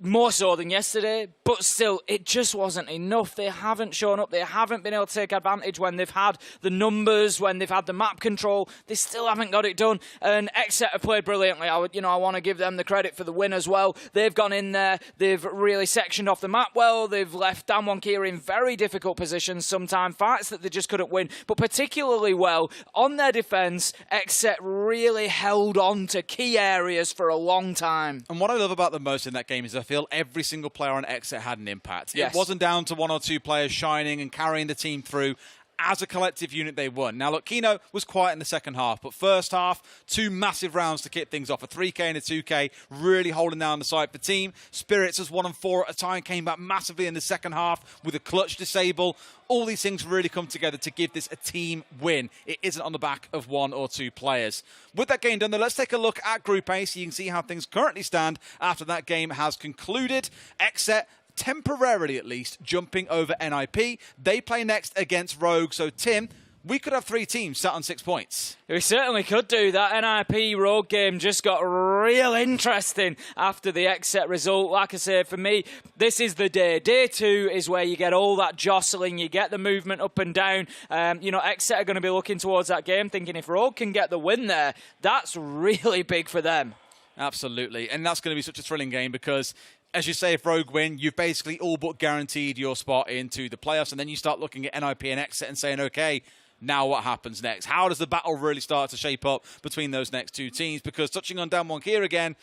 [SPEAKER 2] more so than yesterday, but still, it just wasn't enough. They haven't shown up. They haven't been able to take advantage when they've had the numbers, when they've had the map control. They still haven't got it done. And XSET have played brilliantly. I want to give them the credit for the win as well. They've gone in there. They've really sectioned off the map well. They've left DWG KIA in very difficult positions sometimes, fights that they just couldn't win, but particularly well on their defense. XSET really held on to key areas for a long time.
[SPEAKER 3] And what I love about them most in that game is I feel every single player on XSET had an impact.
[SPEAKER 2] Yes.
[SPEAKER 3] It wasn't down to one or two players shining and carrying the team through. As a collective unit, they won. Now, look, Kino was quiet in the second half, but first half, 2 massive rounds to kick things off. A 3K and a 2K, really holding down the side for team. Spirits was 1 and 4 at a time, came back massively in the second half with a clutch disable. All these things really come together to give this a team win. It isn't on the back of 1 or 2 players. With that game done, though, let's take a look at Group A so you can see how things currently stand after that game has concluded. XSET, temporarily at least, jumping over NIP. They play next against Rogue. So, Tim, we could have 3 teams sat on 6 points.
[SPEAKER 2] We certainly could do. That NIP Rogue game just got real interesting after the XSET result. Like I say, for me, this is the day. Day 2 is where you get all that jostling, you get the movement up and down. XSET are going to be looking towards that game, thinking if Rogue can get the win there, that's really big for them.
[SPEAKER 3] Absolutely. And that's going to be such a thrilling game because, as you say, if Rogue win, you've basically all but guaranteed your spot into the playoffs. And then you start looking at NIP and XSET and saying, okay, now what happens next? How does the battle really start to shape up between those next 2 teams? Because touching on DWG KIA again,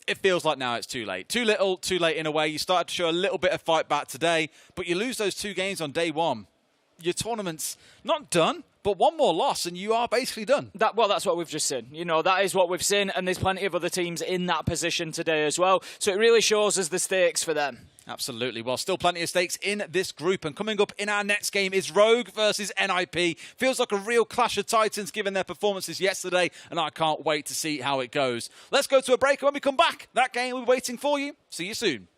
[SPEAKER 3] it feels like now it's too late. Too little, too late in a way. You started to show a little bit of fight back today, but you lose those 2 games on day 1. Your tournament's not done, but 1 more loss and you are basically done.
[SPEAKER 2] That's what we've just seen. That is what we've seen, and there's plenty of other teams in that position today as well. So it really shows us the stakes for them.
[SPEAKER 3] Absolutely. Well, still plenty of stakes in this group. And coming up in our next game is Rogue versus NIP. Feels like a real clash of titans given their performances yesterday, and I can't wait to see how it goes. Let's go to a break, and when we come back, that game will be waiting for you. See you soon.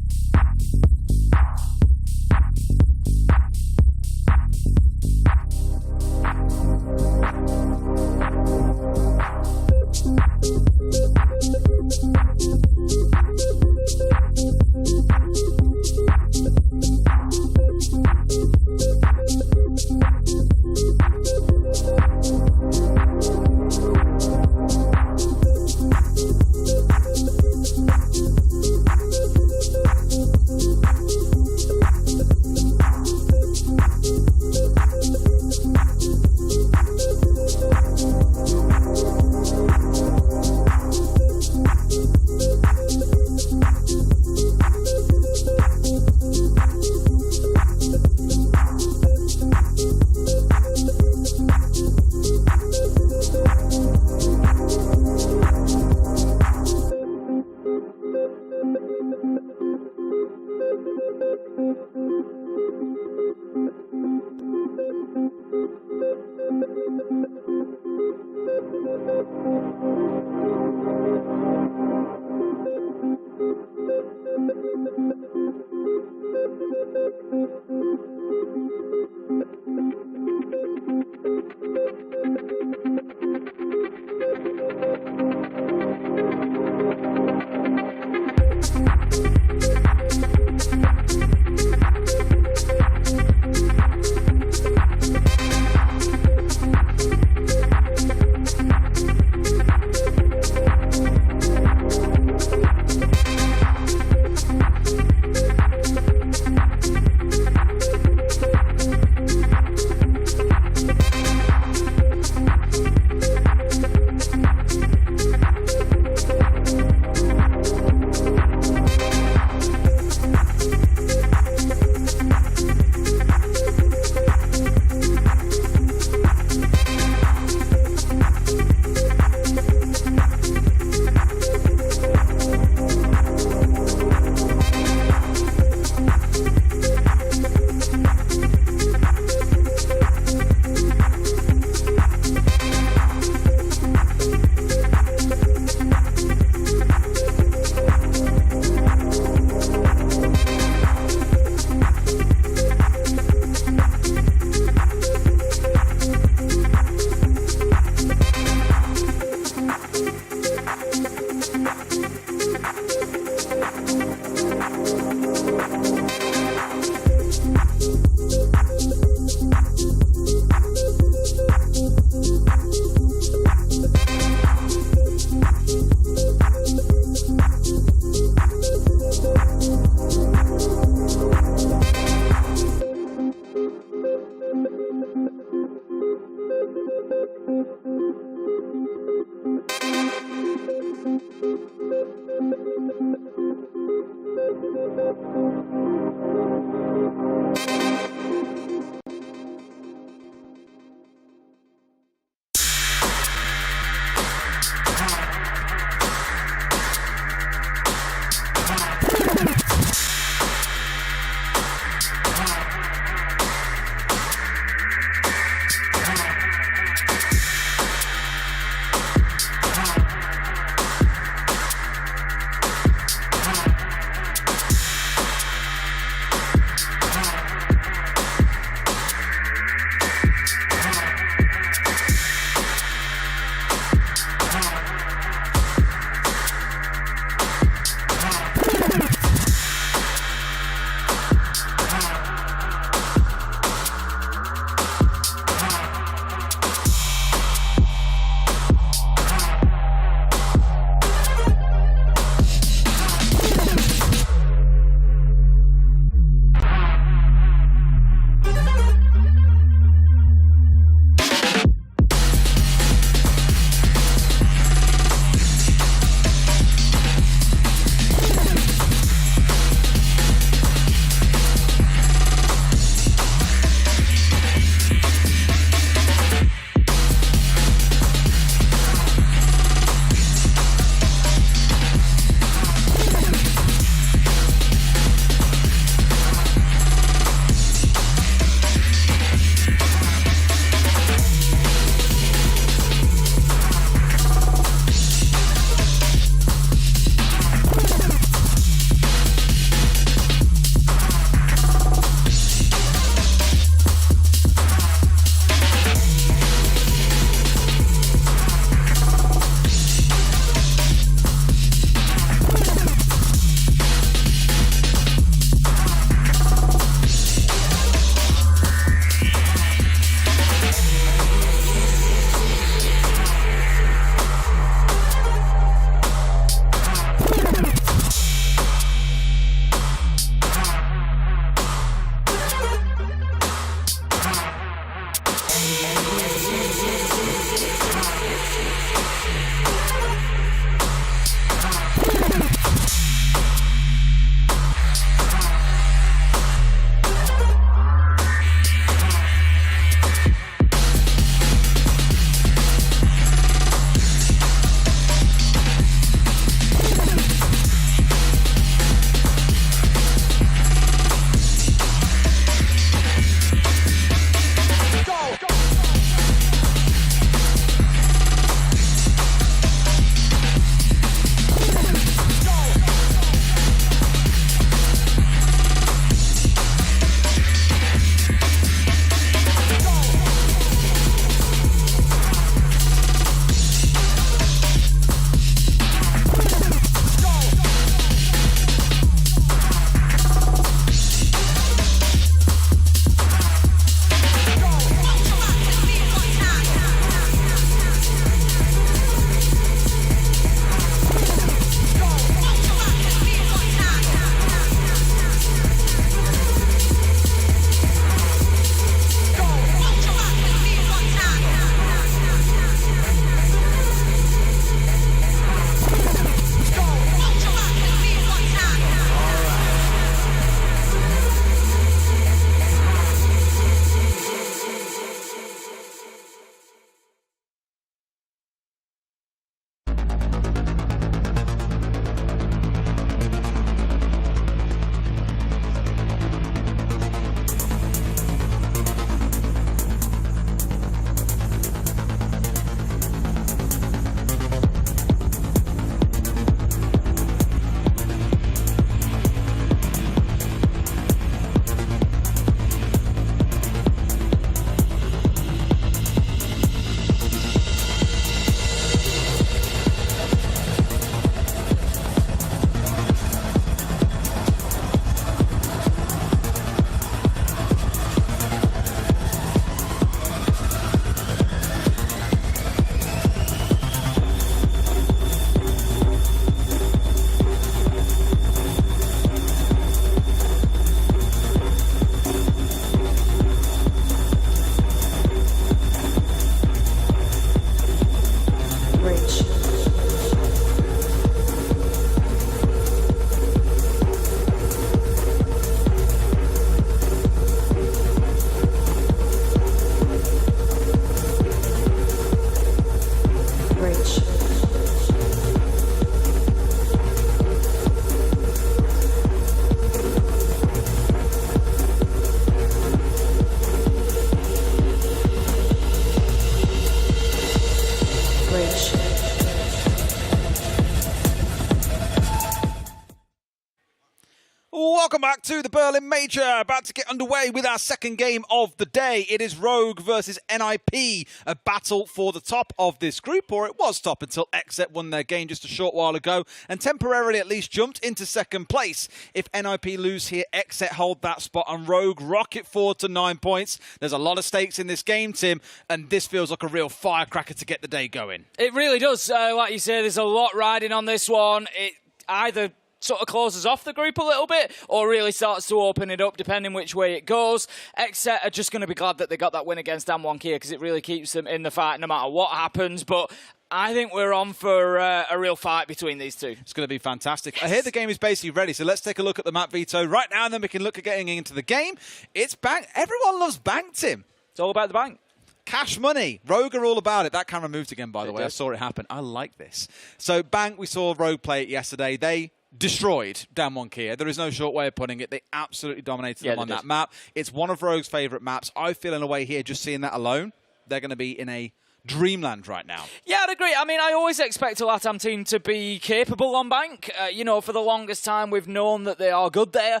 [SPEAKER 3] Welcome back to the Berlin Major. About to get underway with our second game of the day. It is Rogue versus NIP, a battle for the top of this group, or it was top until XSET won their game just a short while ago and temporarily at least jumped into second place. If NIP lose here, XSET hold that spot and Rogue rocket forward to 9 points. There's a lot of stakes in this game, Tim, and this feels like a real firecracker to get the day going.
[SPEAKER 2] It really does. Like you say, there's a lot riding on this one. It either sort of closes off the group a little bit or really starts to open it up depending which way it goes. XSET are just going to be glad that they got that win against DWG KIA because it really keeps them in the fight no matter what happens. But I think we're on for a real fight between these two.
[SPEAKER 3] It's going to be fantastic. Yes. I hear the game is basically ready, so let's take a look at the map, Vito, right now, and then we can look at getting into the game. It's bank. Everyone loves bank, Tim.
[SPEAKER 2] It's all about the bank.
[SPEAKER 3] Cash money. Rogue are all about it. That camera moved again, by the way. I saw it happen. I like this. So, bank, we saw Rogue play it yesterday. They destroyed DWG KIA. There is no short way of putting it. They absolutely dominated them on that map. It's one of Rogue's favourite maps. I feel in a way here, just seeing that alone, they're going to be in a dreamland right now.
[SPEAKER 2] Yeah, I'd agree. I mean, I always expect a LATAM team to be capable on bank. You know, for the longest time, we've known that they are good there.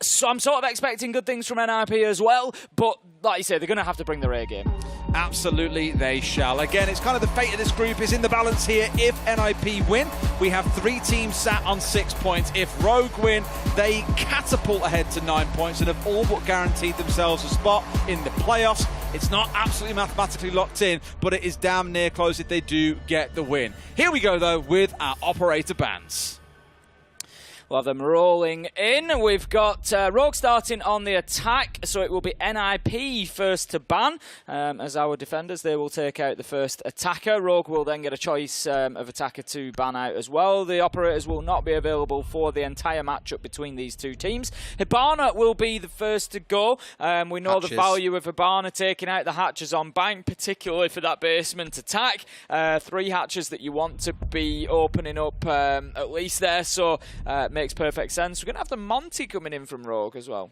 [SPEAKER 2] So I'm sort of expecting good things from NIP as well. But like you say, they're going to have to bring their A game.
[SPEAKER 3] Absolutely, they shall. Again, it's kind of the fate of this group is in the balance here. If NIP win, we have 3 teams sat on 6 points. If Rogue win, they catapult ahead to 9 points and have all but guaranteed themselves a spot in the playoffs. It's not absolutely mathematically locked in, but it is damn near close if they do get the win. Here we go, though, with our operator bans.
[SPEAKER 2] We'll have them rolling in. We've got Rogue starting on the attack, so it will be NIP first to ban. As our defenders, they will take out the first attacker. Rogue will then get a choice of attacker to ban out as well. The operators will not be available for the entire matchup between these two teams. Hibana will be the first to go. We know the value of Hibana taking out the hatches on bank, particularly for that basement attack. 3 hatches that you want to be opening up at least there, so makes perfect sense. We're going to have the Monty coming in from Rogue as well.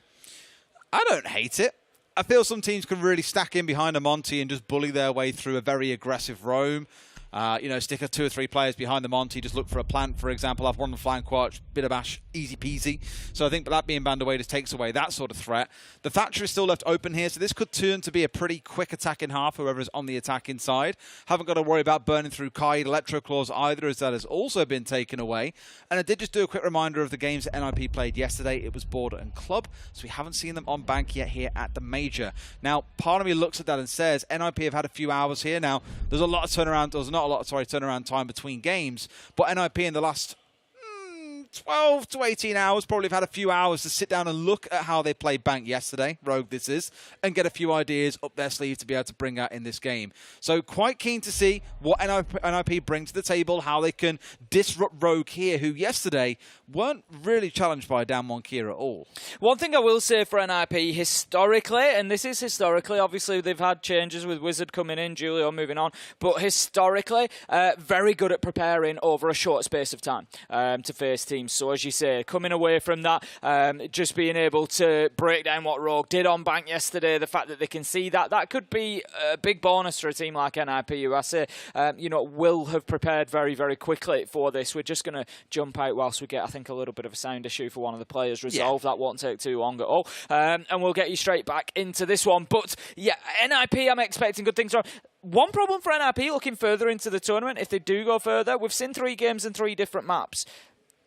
[SPEAKER 3] I don't hate it. I feel some teams can really stack in behind a Monty and just bully their way through a very aggressive roam. You know, stick 2 or 3 players behind the Monty, just look for a plant, for example. Have one on the flank watch, bit of bash, easy peasy. So I think that being banned away just takes away that sort of threat. The Thatcher is still left open here, so this could turn to be a pretty quick attack in half, whoever is on the attacking side. Haven't got to worry about burning through Kite Electro Claws either, as that has also been taken away. And I did just do a quick reminder of the games that NIP played yesterday. It was Border and Club, so we haven't seen them on bank yet here at the Major. Now, part of me looks at that and says, NIP have had a few hours here. Now, there's a lot of turnaround, turnaround time between games, but NIP in the last 12 to 18 hours probably have had a few hours to sit down and look at how they played bank yesterday, Rogue this is, and get a few ideas up their sleeve to be able to bring out in this game. So quite keen to see what NIP bring to the table, how they can disrupt Rogue here, who yesterday weren't really challenged by DWG KIA at all.
[SPEAKER 2] One thing I will say for NIP historically, and this is historically, obviously they've had changes with Wizard coming in, Julio moving on, but historically very good at preparing over a short space of time to face teams. So as you say, coming away from that, just being able to break down what Rogue did on bank yesterday, the fact that they can see that could be a big bonus for a team like NIP, who I say, you know, will have prepared very, very quickly for this. We're just going to jump out whilst we get, I think, a little bit of a sound issue for one of the players resolved. Yeah. That won't take too long at all. And we'll get you straight back into this one. But yeah, NIP, I'm expecting good things. One problem for NIP looking further into the tournament, if they do go further, we've seen 3 games and 3 different maps.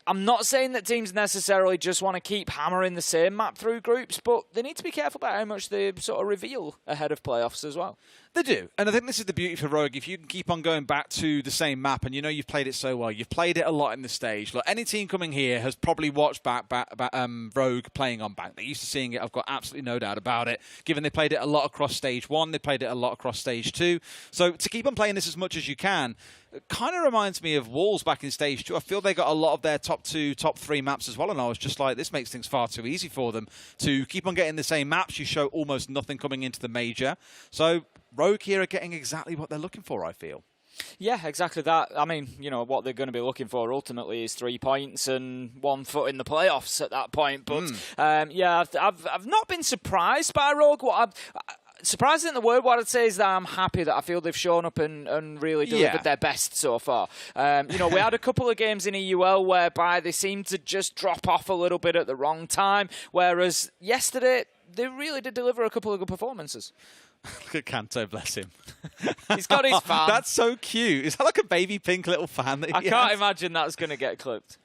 [SPEAKER 2] I'm not saying that teams necessarily just want to keep hammering the same map through groups, but they need to be careful about how much they sort of reveal ahead of playoffs as well.
[SPEAKER 3] They do, and I think this is the beauty for Rogue. If you can keep on going back to the same map, and you know you've played it so well, you've played it a lot in the stage. Look, any team coming here has probably watched Rogue playing on bank. They're used to seeing it. I've got absolutely no doubt about it. Given they played it a lot across stage 1, they played it a lot across stage 2. So to keep on playing this as much as you can, it kind of reminds me of Wolves back in stage 2. I feel they got a lot of their top 2, top 3 maps as well, and I was just like, this makes things far too easy for them to keep on getting the same maps. You show almost nothing coming into the Major. So Rogue here are getting exactly what they're looking for, I feel.
[SPEAKER 2] Yeah, exactly that. I mean, you know, what they're going to be looking for ultimately is 3 points and 1 foot in the playoffs at that point. But yeah, I've not been surprised by Rogue. surprised isn't the word. What I'd say is that I'm happy that I feel they've shown up and really delivered their best so far. You know, we had a couple of games in EUL whereby they seemed to just drop off a little bit at the wrong time, whereas yesterday they really did deliver a couple of good performances.
[SPEAKER 3] Look at Kanto, bless him.
[SPEAKER 2] He's got his fan.
[SPEAKER 3] That's so cute. Is that like a baby pink little fan that he
[SPEAKER 2] I can't
[SPEAKER 3] has?
[SPEAKER 2] imagine that's going to get clipped.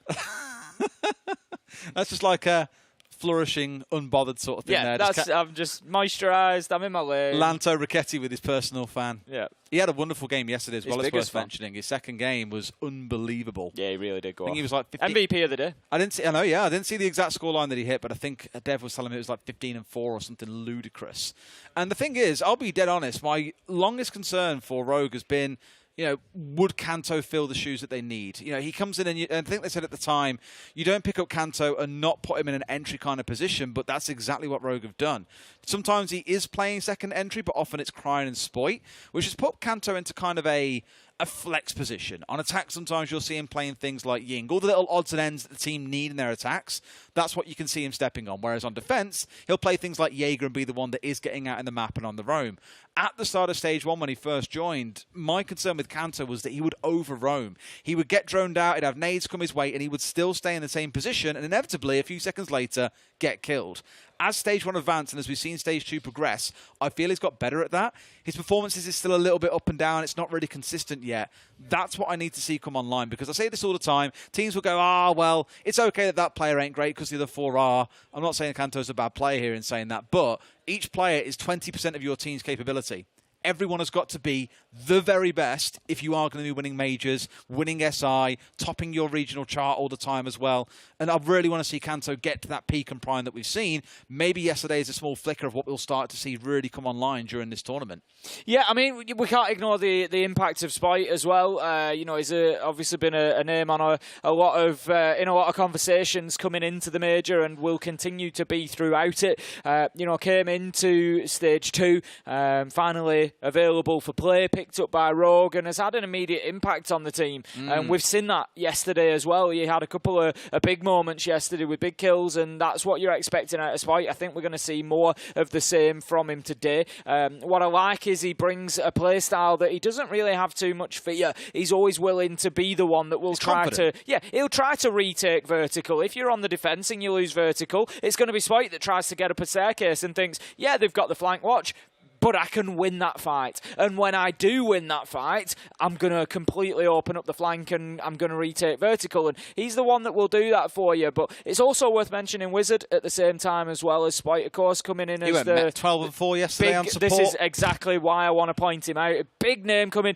[SPEAKER 3] That's just like a flourishing, unbothered sort of thing there.
[SPEAKER 2] I'm just moisturised. I'm in my lane.
[SPEAKER 3] Lanto Ricchetti with his personal fan.
[SPEAKER 2] Yeah.
[SPEAKER 3] He had a wonderful game yesterday as well, as worth
[SPEAKER 2] fan.
[SPEAKER 3] mentioning. His second game was unbelievable.
[SPEAKER 2] Yeah, he really did go
[SPEAKER 3] I think
[SPEAKER 2] off.
[SPEAKER 3] he was like 15.
[SPEAKER 2] MVP of the day.
[SPEAKER 3] I didn't see the exact scoreline that he hit, but I think Dev was telling me it was like 15-4 or something ludicrous. And the thing is, I'll be dead honest, my longest concern for Rogue has been, you know, would Kanto fill the shoes that they need? You know, he comes in and I think they said at the time, you don't pick up Kanto and not put him in an entry kind of position, but that's exactly what Rogue have done. Sometimes he is playing second entry, but often it's Cryin and Spoit, which has put Kanto into kind of a flex position. On attack, sometimes you'll see him playing things like Ying. All the little odds and ends that the team need in their attacks, that's what you can see him stepping on. Whereas on defense, he'll play things like Jaeger and be the one that is getting out in the map and on the roam. At the start of Stage 1 when he first joined, my concern with Kanto was that he would over-roam. He would get droned out, he'd have nades come his way, and he would still stay in the same position, and inevitably, a few seconds later, get killed. As Stage 1 advanced and as we've seen Stage 2 progress, I feel he's got better at that. His performances is still a little bit up and down. It's not really consistent yet. That's what I need to see come online, because I say this all the time. Teams will go, well, it's okay that player ain't great because the other four are. I'm not saying Kanto's a bad player here in saying that, but each player is 20% of your team's capability. Everyone has got to be the very best if you are going to be winning majors, winning SI, topping your regional chart all the time as well. And I really want to see Kanto get to that peak and prime that we've seen. Maybe yesterday is a small flicker of what we'll start to see really come online during this tournament.
[SPEAKER 2] Yeah, I mean, we can't ignore the impact of Spoit as well. You know, he's obviously been a name on a lot of conversations coming into the major and will continue to be throughout it. You know, came into Stage 2, finally available for play, picked up by Rogue, and has had an immediate impact on the team. And we've seen that yesterday as well. He had a couple of big moments yesterday with big kills, and that's what you're expecting out of Spoit. I think we're going to see more of the same from him today. What I like is he brings a play style that he doesn't really have too much fear. He's always willing to be the one that will he'll try to retake vertical. If you're on the defense and you lose vertical, it's going to be Spoit that tries to get up a staircase and thinks, yeah, they've got the flank watch, but I can win that fight. And when I do win that fight, I'm going to completely open up the flank and I'm going to retake vertical. And he's the one that will do that for you. But it's also worth mentioning Wizard at the same time as well as Spoit, of course, coming in as the
[SPEAKER 3] 12-4 yesterday on support.
[SPEAKER 2] This is exactly why I want to point him out. A big name coming,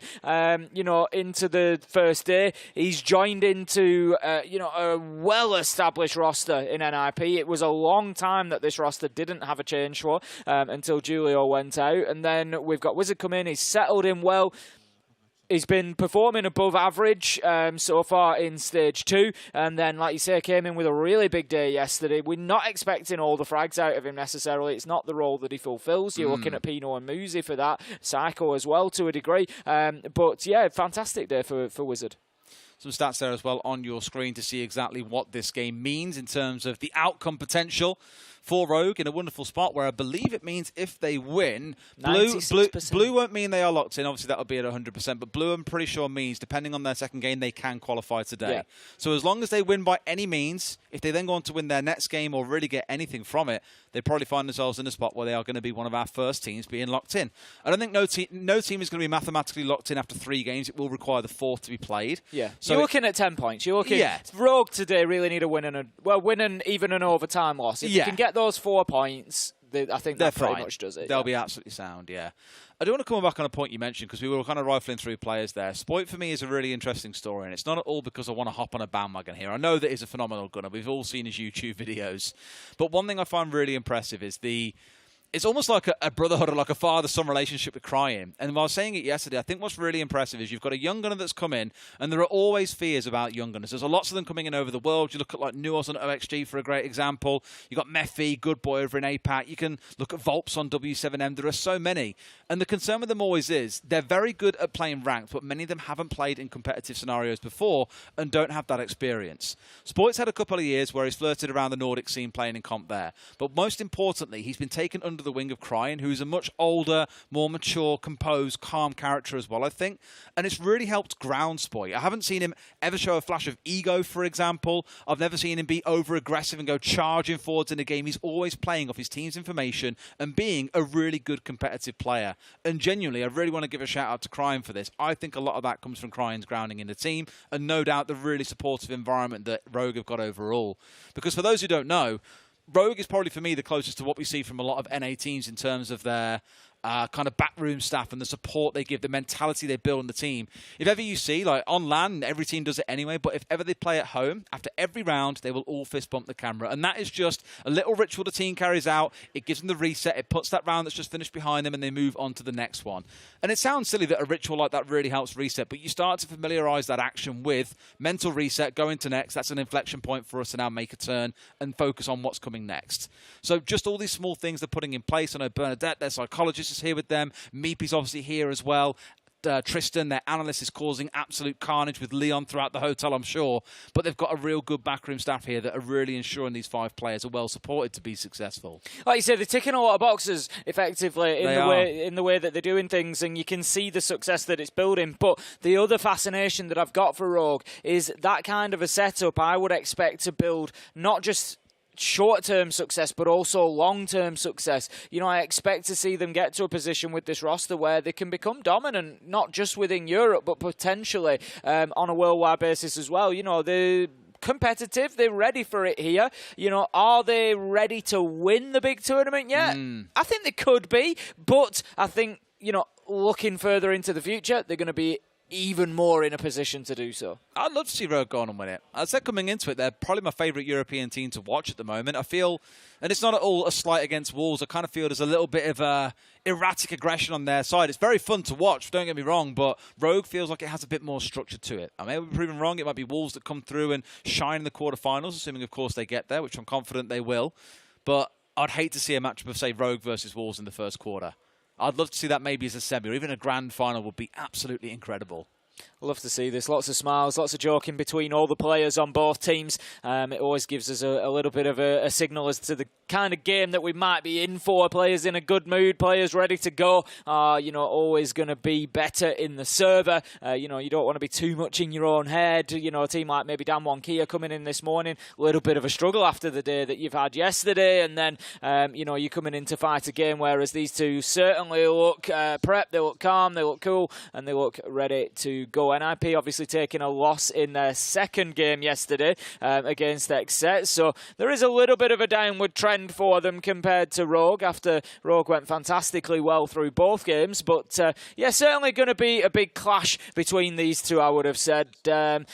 [SPEAKER 2] you know, into the first day. He's joined into, you know, a well-established roster in NIP. It was a long time that this roster didn't have a change for until Julio went out. And then we've got Wizard come in. He's settled in well. He's been performing above average so far in Stage 2. And then, like you say, came in with a really big day yesterday. We're not expecting all the frags out of him necessarily. It's not the role that he fulfills. You're looking at Pino and Muzi for that. Psycho as well to a degree. But, yeah, fantastic day for Wizard.
[SPEAKER 3] Some stats there as well on your screen to see exactly what this game means in terms of the outcome potential for Rogue in a wonderful spot where I believe it means if they win, Blue won't mean they are locked in. Obviously, that'll be at 100%. But Blue, I'm pretty sure, means, depending on their second game, they can qualify today. Yeah. So as long as they win by any means, if they then go on to win their next game or really get anything from it, they probably find themselves in a spot where they are going to be one of our first teams being locked in. I don't think no team is going to be mathematically locked in after 3 games. It will require the 4th to be played.
[SPEAKER 2] Yeah. So you're looking at 10 points. You're looking. Yeah. Rogue today really need a win and even an overtime loss. If you can get those 4 points, I think that pretty much does it.
[SPEAKER 3] They'll be absolutely sound, yeah. I do want to come back on a point you mentioned because we were kind of rifling through players there. Spoit for me is a really interesting story, and it's not at all because I want to hop on a bandwagon here. I know that he's a phenomenal gunner. We've all seen his YouTube videos. But one thing I find really impressive is it's almost like a brotherhood or like a father-son relationship with Cryin. And while I was saying it yesterday, I think what's really impressive is you've got a young gunner that's come in, and there are always fears about young gunners. There's lots of them coming in over the world. You look at like Nuos on OXG for a great example. You've got Mephi, Good Boy over in APAC. You can look at Volps on W7M. There are so many. And the concern with them always is they're very good at playing ranked, but many of them haven't played in competitive scenarios before and don't have that experience. Spoit's had a couple of years where he's flirted around the Nordic scene playing in comp there. But most importantly, he's been taken under under the wing of Cryin, who's a much older, more mature, composed, calm character as well, I think. And it's really helped ground Spoy. I haven't seen him ever show a flash of ego, for example. I've never seen him be over-aggressive and go charging forwards in a game. He's always playing off his team's information and being a really good competitive player. And genuinely, I really want to give a shout out to Cryin for this. I think a lot of that comes from Cryan's grounding in the team, and no doubt the really supportive environment that Rogue have got overall. Because for those who don't know, Rogue is probably, for me, the closest to what we see from a lot of NA teams in terms of their kind of backroom staff and the support they give, the mentality they build in the team. If ever you see, like on LAN, every team does it anyway, but if ever they play at home, after every round, they will all fist bump the camera. And that is just a little ritual the team carries out. It gives them the reset. It puts that round that's just finished behind them, and they move on to the next one. And it sounds silly that a ritual like that really helps reset, but you start to familiarize that action with mental reset, go into next. That's an inflection point for us to now make a turn and focus on what's coming next. So just all these small things they're putting in place. I know Bernadette, their psychologist, is here with them. Meepy's obviously here as well. Tristan, their analyst, is causing absolute carnage with Leon throughout the hotel, I'm sure. But they've got a real good backroom staff here that are really ensuring these 5 players are well supported to be successful.
[SPEAKER 2] Like you said, they're ticking a lot of boxes effectively in the way that they're doing things, and you can see the success that it's building. But the other fascination that I've got for Rogue is that kind of a setup I would expect to build not just short-term success, but also long-term success. You know, I expect to see them get to a position with this roster where they can become dominant, not just within Europe, but potentially on a worldwide basis as well. You know, they're competitive, they're ready for it here. You know, are they ready to win the big tournament yet? I think they could be, but I think, you know, looking further into the future, they're going to be even more in a position to do so.
[SPEAKER 3] I'd love to see Rogue go on and win it. I said coming into it, they're probably my favourite European team to watch at the moment. I feel, and it's not at all a slight against Wolves, I kind of feel there's a little bit of erratic aggression on their side. It's very fun to watch, don't get me wrong, but Rogue feels like it has a bit more structure to it. I may be proven wrong. It might be Wolves that come through and shine in the quarterfinals, assuming, of course, they get there, which I'm confident they will. But I'd hate to see a matchup of, say, Rogue versus Wolves in the first quarter. I'd love to see that maybe as a semi or even a grand final would be absolutely incredible.
[SPEAKER 2] Love to see this. Lots of smiles, lots of joking between all the players on both teams. It always gives us a little bit of a signal as to the kind of game that we might be in for. Players in a good mood, players ready to go. You know, always going to be better in the server. You know, you don't want to be too much in your own head. You know, a team like maybe DWG KIA coming in this morning, a little bit of a struggle after the day that you've had yesterday, and then, you know, you're coming in to fight a game, whereas these two certainly look prepped, they look calm, they look cool, and they look ready to go. NIP obviously taking a loss in their second game yesterday against XSET, so there is a little bit of a downward trend for them compared to Rogue after Rogue went fantastically well through both games. But yeah, certainly going to be a big clash between these two, I would have said. They're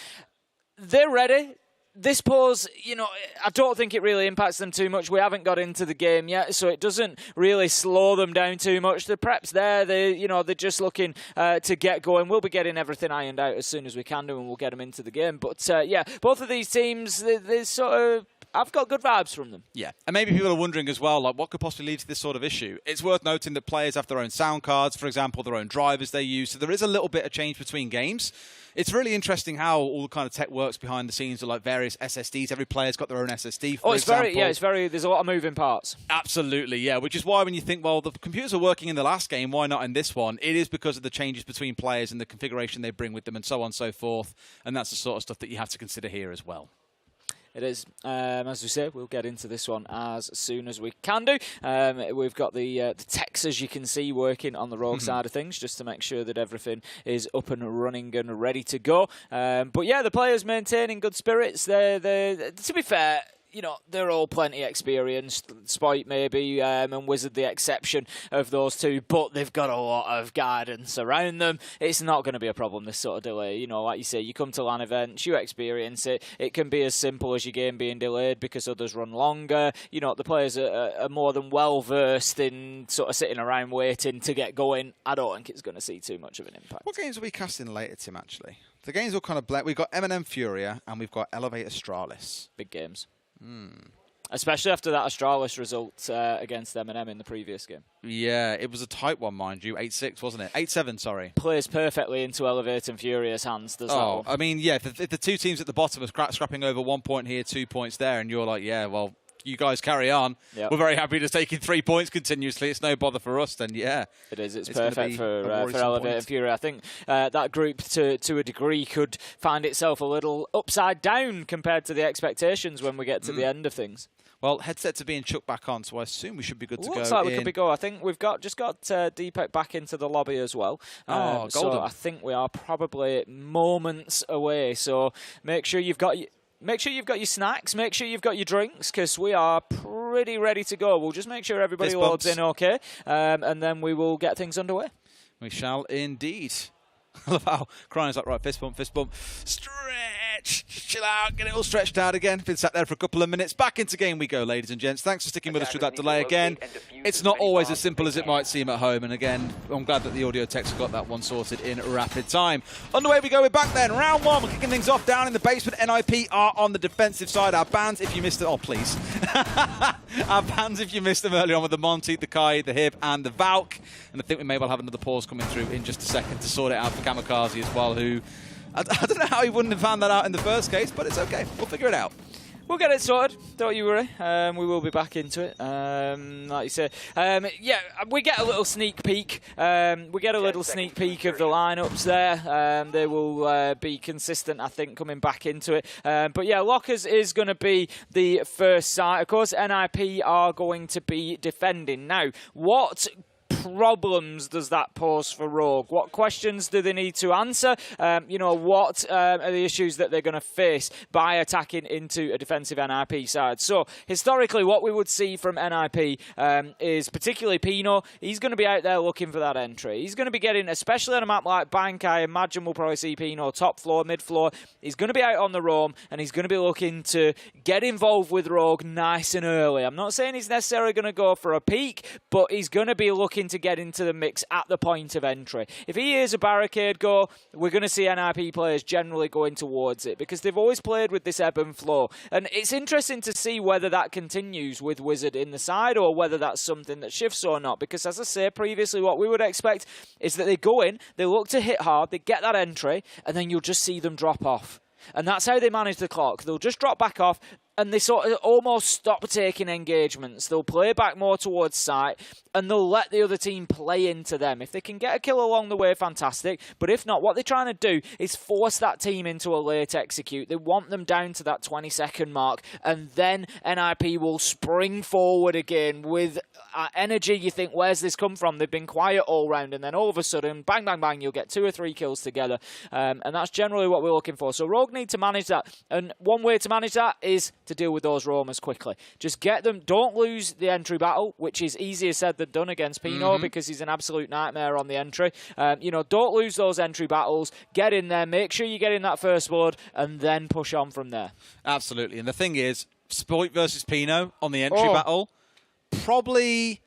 [SPEAKER 2] ready. This pause, you know, I don't think it really impacts them too much. We haven't got into the game yet, so it doesn't really slow them down too much. The prep's there. They're just looking to get going. We'll be getting everything ironed out as soon as we can do, and we'll get them into the game. But yeah, both of these teams, they sort of, I've got good vibes from them. Yeah.
[SPEAKER 3] And maybe people are wondering as well, like, what could possibly lead to this sort of issue? It's worth noting that players have their own sound cards, for example, their own drivers they use. So there is a little bit of change between games. It's really interesting how all the kind of tech works behind the scenes with like various SSDs. Every player's got their own SSD, for example.
[SPEAKER 2] There's a lot of moving parts.
[SPEAKER 3] Absolutely, yeah. Which is why when you think, well, the computers are working in the last game, why not in this one? It is because of the changes between players and the configuration they bring with them and so on and so forth. And that's the sort of stuff that you have to consider here as well.
[SPEAKER 2] It is. As we say, we'll get into this one as soon as we can do. We've got the techs, as you can see, working on the Rogue side of things, just to make sure that everything is up and running and ready to go. But yeah, the players maintaining good spirits. To be fair, you know, they're all plenty experienced. Spoit maybe, and Wizard the exception of those two, but they've got a lot of guidance around them. It's not going to be a problem, this sort of delay. You know, like you say, you come to LAN events, you experience it. It can be as simple as your game being delayed because others run longer. You know, the players are more than well-versed in sort of sitting around waiting to get going. I don't think it's going to see too much of an impact.
[SPEAKER 3] What games are we casting later, Tim, actually? The games all kind of blend. We've got M&M FURIA and we've got Elevate Astralis.
[SPEAKER 2] Big games. Especially after that Astralis result against M&M in the previous game.
[SPEAKER 3] Yeah, it was a tight one, mind you. 8-6, wasn't it? 8-7, sorry.
[SPEAKER 2] Plays perfectly into Elevate and Furia's hands, does that?
[SPEAKER 3] I mean, yeah, if the two teams at the bottom are scrapping over 1 point here, 2 points there, and you're like, yeah, well, you guys carry on.
[SPEAKER 2] Yep.
[SPEAKER 3] We're very happy to take in 3 points continuously. It's no bother for us, then yeah.
[SPEAKER 2] It is. It's perfect for
[SPEAKER 3] worrisome
[SPEAKER 2] Elevate and FURIA. I think that group, to a degree, could find itself a little upside down compared to the expectations when we get to the end of things.
[SPEAKER 3] Well, headsets are being chucked back on, so I assume we should be good to go.
[SPEAKER 2] Looks like we could be go. I think we've just got Deepak back into the lobby as well.
[SPEAKER 3] Golden.
[SPEAKER 2] So I think we are probably moments away. So make sure you've got your snacks, make sure you've got your drinks, because we are pretty ready to go. We'll just make sure everybody loads in okay, and then we will get things underway.
[SPEAKER 3] We shall indeed. I love how Crying's like, right, fist bump, stretch, chill out, get it all stretched out again. Been sat there for a couple of minutes. Back into game we go, ladies and gents. Thanks for sticking with us through that delay again. It's not always as simple as it might seem at home, and again, I'm glad that the audio techs have got that one sorted in rapid time. Underway we go, we're back then. Round one, we're kicking things off down in the basement. NIP are on the defensive side. Our bans, if you missed it, oh please. Our bans, if you missed them earlier on with the Monty, the Kai, the Hib, and the Valk. And I think we may well have another pause coming through in just a second to sort it out for Kamikaze as well, who, I don't know how he wouldn't have found that out in the first case, but it's okay. We'll figure it out.
[SPEAKER 2] We'll get it sorted, don't you worry. We will be back into it, like you say. Yeah, we get a little sneak peek. We get a little sneak peek of the lineups there. They will be consistent, I think, coming back into it. But yeah, Lockers is going to be the first side. Of course, NIP are going to be defending. Now, what problems does that pose for Rogue? What questions do they need to answer? You know, what are the issues that they're going to face by attacking into a defensive NIP side? So, historically, what we would see from NIP is particularly Pino. He's going to be out there looking for that entry. He's going to be getting, especially on a map like Bank, I imagine we'll probably see Pino top floor, mid floor. He's going to be out on the roam, and he's going to be looking to get involved with Rogue nice and early. I'm not saying he's necessarily going to go for a peak, but he's going to be looking to get into the mix at the point of entry. If he hears a barricade go, we're going to see NIP players generally going towards it, because they've always played with this ebb and flow. And it's interesting to see whether that continues with Wizard in the side, or whether that's something that shifts or not. Because as I say previously, what we would expect is that they go in, they look to hit hard, they get that entry, and then you'll just see them drop off. And that's how they manage the clock. They'll just drop back off, and they sort of almost stop taking engagements. They'll play back more towards site, and they'll let the other team play into them. If they can get a kill along the way, fantastic. But if not, what they're trying to do is force that team into a late execute. They want them down to that 20-second mark, and then NIP will spring forward again with energy. You think, where's this come from? They've been quiet all round, and then all of a sudden, bang, bang, bang, you'll get 2 or 3 kills together. And that's generally what we're looking for. So Rogue need to manage that. And one way to manage that is to deal with those roamers quickly. Just get them. Don't lose the entry battle, which is easier said than done against Pino, because he's an absolute nightmare on the entry. You know, don't lose those entry battles. Get in there. Make sure you get in that first blood, and then push on from there.
[SPEAKER 3] Absolutely. And the thing is, Spoit versus Pino on the entry battle, probably,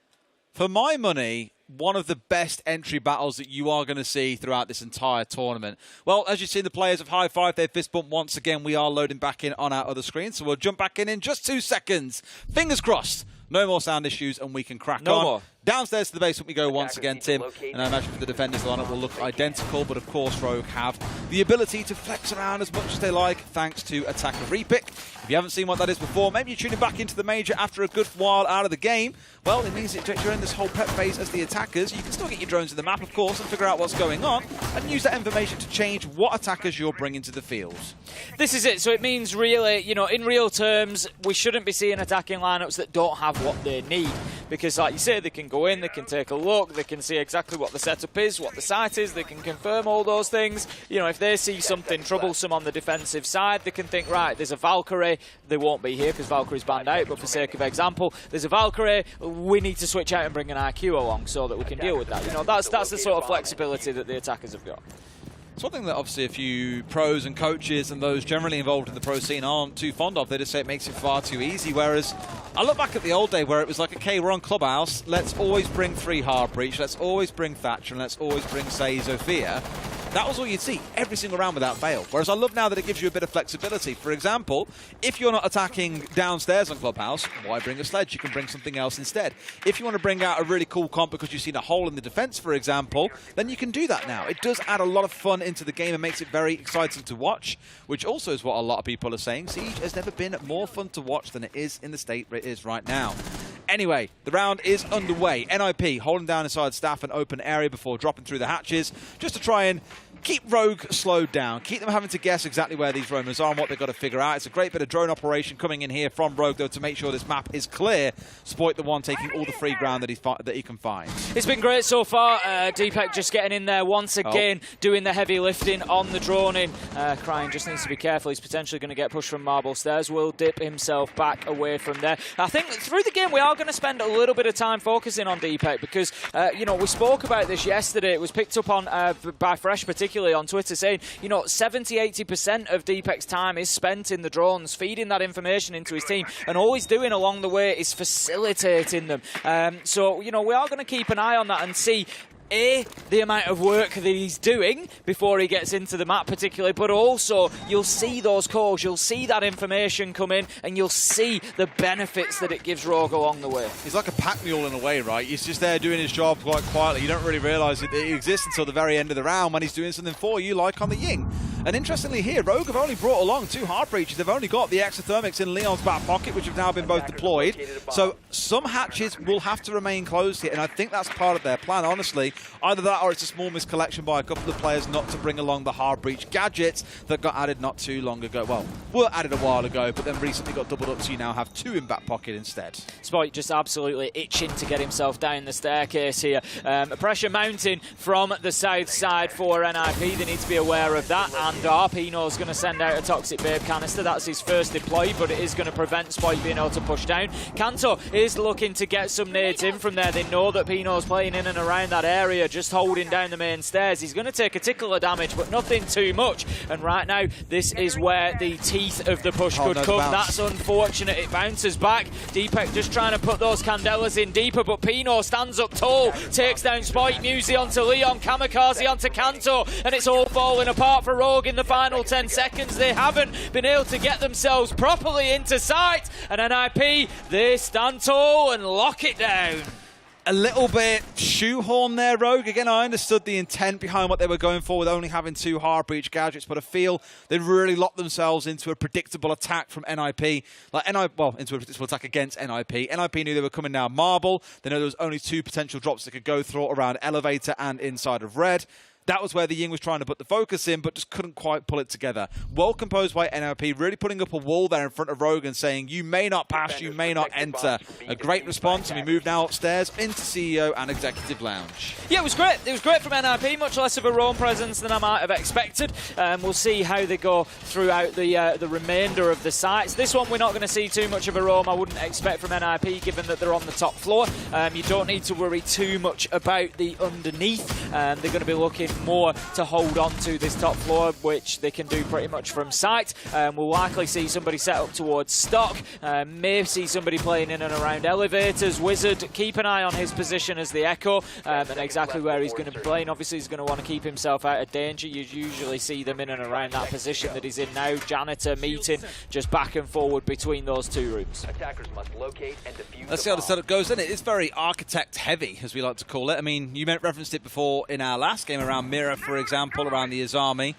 [SPEAKER 3] for my money, one of the best entry battles that you are going to see throughout this entire tournament. Well, as you see, the players have high-fived their fist bump once again. We are loading back in on our other screen, so we'll jump back in just 2 seconds. Fingers crossed. No more sound issues, and we can crack on.
[SPEAKER 2] No more.
[SPEAKER 3] Downstairs to the basement we go once again, Tim. And I imagine for the defenders, the lineup will look identical, but of course Rogue have the ability to flex around as much as they like, thanks to attacker repick. If you haven't seen what that is before, maybe you're tuning back into the major after a good while out of the game. Well, it means that you're in this whole prep phase as the attackers. You can still get your drones in the map, of course, and figure out what's going on, and use that information to change what attackers you're bringing to the field.
[SPEAKER 2] This is it. So it means really, you know, in real terms, we shouldn't be seeing attacking lineups that don't have what they need. Because like you say, they can go in, they can take a look, they can see exactly what the setup is, what the site is, they can confirm all those things. You know, if they see something troublesome on the defensive side, they can think, right, there's a Valkyrie. They won't be here because Valkyrie's banned out, but for sake of example, there's a Valkyrie, we need to switch out and bring an IQ along so that we can deal with that. You know, that's the sort of flexibility that the attackers have got.
[SPEAKER 3] It's one thing that obviously a few pros and coaches and those generally involved in the pro scene aren't too fond of. They just say it makes it far too easy, whereas I look back at the old day where it was like, okay, we're on Clubhouse, let's always bring 3 Hard Breach, let's always bring Thatcher, and let's always bring, say, Zofia. that was all you'd see every single round without fail. Whereas I love now that it gives you a bit of flexibility. For example, if you're not attacking downstairs on Clubhouse, why bring a sledge? You can bring something else instead. If you want to bring out a really cool comp because you've seen a hole in the defense, for example, then you can do that now. It does add a lot of fun into the game and makes it very exciting to watch, which also is what a lot of people are saying. Siege has never been more fun to watch than it is in the state it is right now. Anyway, the round is underway. NIP holding down inside staff and open area before dropping through the hatches, just to try and keep Rogue slowed down, keep them having to guess exactly where these roamers are and what they've got to figure out. It's a great bit of drone operation coming in here from Rogue, though, to make sure this map is clear. Spoit the one taking all the free ground that he can find.
[SPEAKER 2] It's been great so far. Deepak just getting in there once again, doing the heavy lifting on the droning. Crying just needs to be careful. He's potentially going to get pushed from Marble Stairs. Will dip himself back away from there. I think through the game we are going to spend a little bit of time focusing on Deepak because, you know, we spoke about this yesterday. It was picked up on by Fresh, particularly on Twitter, saying, you know, 70-80% of Deepak's time is spent in the drones, feeding that information into his team, and all he's doing along the way is facilitating them. So, you know, we are going to keep an eye on that and see the amount of work that he's doing before he gets into the map particularly, but also you'll see those calls, you'll see that information come in, and you'll see the benefits that it gives Rogue along the way.
[SPEAKER 3] He's like a pack mule in a way, right? He's just there doing his job quite quietly. You don't really realise that it exists until the very end of the round when he's doing something for you, like on the Ying. And interestingly here, Rogue have only brought along 2 hard breaches. They've only got the exothermics in Leon's back pocket, which have now been both deployed. So some hatches will have to remain closed here, and I think that's part of their plan, honestly. Either that or it's a small miscollection by a couple of players not to bring along the hard breach gadgets that got added not too long ago. Well, were added a while ago, but then recently got doubled up, so you now have 2 in back pocket instead.
[SPEAKER 2] Spoit just absolutely itching to get himself down the staircase here. Pressure mounting from the south side for NIP. They need to be aware of that. And Pino's going to send out a Toxic Babe canister. That's his first deploy, but it is going to prevent Spoit being able to push down. Kanto is looking to get some nades in from there. They know that Pino's playing in and around that area, just holding down the main stairs. He's going to take a tickle of damage, but nothing too much. And right now, this is where the teeth of the push could come. That's unfortunate. It bounces back. Deepak just trying to put those candelas in deeper, but Pino stands up tall, takes down Spoit, Musi onto Leon, Kamikaze onto Kanto, and it's all falling apart for Rogue in the final 10 seconds. They haven't been able to get themselves properly into sight, and NIP, they stand tall and lock it down.
[SPEAKER 3] A little bit shoehorn there, Rogue. Again, I understood the intent behind what they were going for with only having 2 hard breach gadgets, but I feel they really locked themselves into a predictable attack from NIP. Well, into a predictable attack against NIP. NIP knew they were coming down Marble. They know there was only 2 potential drops that could go through around Elevator and inside of Red. That was where the Ying was trying to put the focus in, but just couldn't quite pull it together. Well composed by NLP, really putting up a wall there in front of Rogue and saying, you may not pass, you may not enter. A great response, and we move now upstairs into CEO and Executive Lounge.
[SPEAKER 2] Yeah, it was great. It was great from NIP, much less of a roam presence than I might have expected. We'll see how they go throughout the remainder of the sites. This one, we're not going to see too much of a roam, I wouldn't expect from NIP, given that they're on the top floor. You don't need to worry too much about the underneath. They're going to be looking more to hold on to this top floor, which they can do pretty much from sight. We'll likely see somebody set up towards stock, may see somebody playing in and around elevators. Wizard, keep an eye on his position as the Echo, and exactly where he's going to be playing. Obviously he's going to want to keep himself out of danger. You usually see them in and around that position that he's in now. Janitor meeting just back and forward between those 2 rooms.
[SPEAKER 1] Attackers must locate and defuse.
[SPEAKER 3] Let's see how the setup goes, and it is very architect heavy, as we like to call it. I mean, you referenced it before in our last game around Mirror, for example, around the Azami.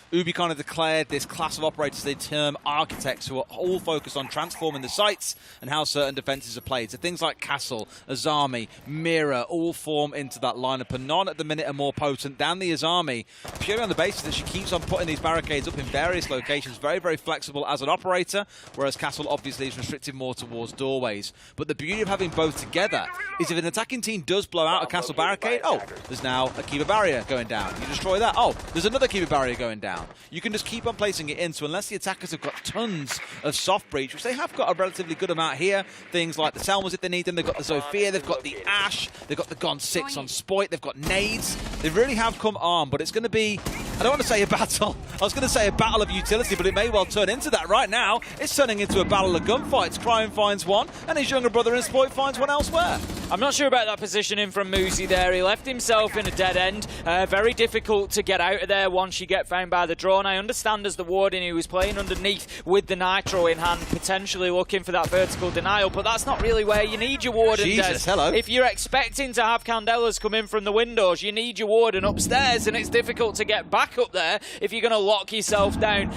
[SPEAKER 3] Ubi kind of declared this class of operators they term architects, who are all focused on transforming the sites and how certain defenses are played. So things like Castle, Azami, Mirror all form into that lineup, and none at the minute are more potent than the Azami, purely on the basis that she keeps on putting these barricades up in various locations, very, very flexible as an operator, whereas Castle obviously is restricted more towards doorways. But the beauty of having both together is if an attacking team does blow out a Castle barricade, oh, there's now a Kiva barrier going down. You destroy that, oh, there's another Kiva barrier going down. You can just keep on placing it in, so unless the attackers have got tons of soft breach, which they have got a relatively good amount here, things like the Selmas if they need them, they've got the Zofia, they've got the Ash, they've got the Gon 6 on Spoit, they've got nades. They really have come armed, but it's going to be I don't want to say a battle. I was going to say a battle of utility, but it may well turn into that right now. It's turning into a battle of gunfights. Cryon finds one, and his younger brother in Sploit finds one elsewhere.
[SPEAKER 2] I'm not sure about that positioning from Muzi there. He left himself in a dead end. Very difficult to get out of there once you get found by the drone. I understand as the Warden he was playing underneath with the Nitro in hand, potentially looking for that vertical denial, but that's not really where you need your Warden.
[SPEAKER 3] Jesus, hello.
[SPEAKER 2] If you're expecting to have Candelas come in from the windows, you need your Warden upstairs, and it's difficult to get back up there if you're going to lock yourself down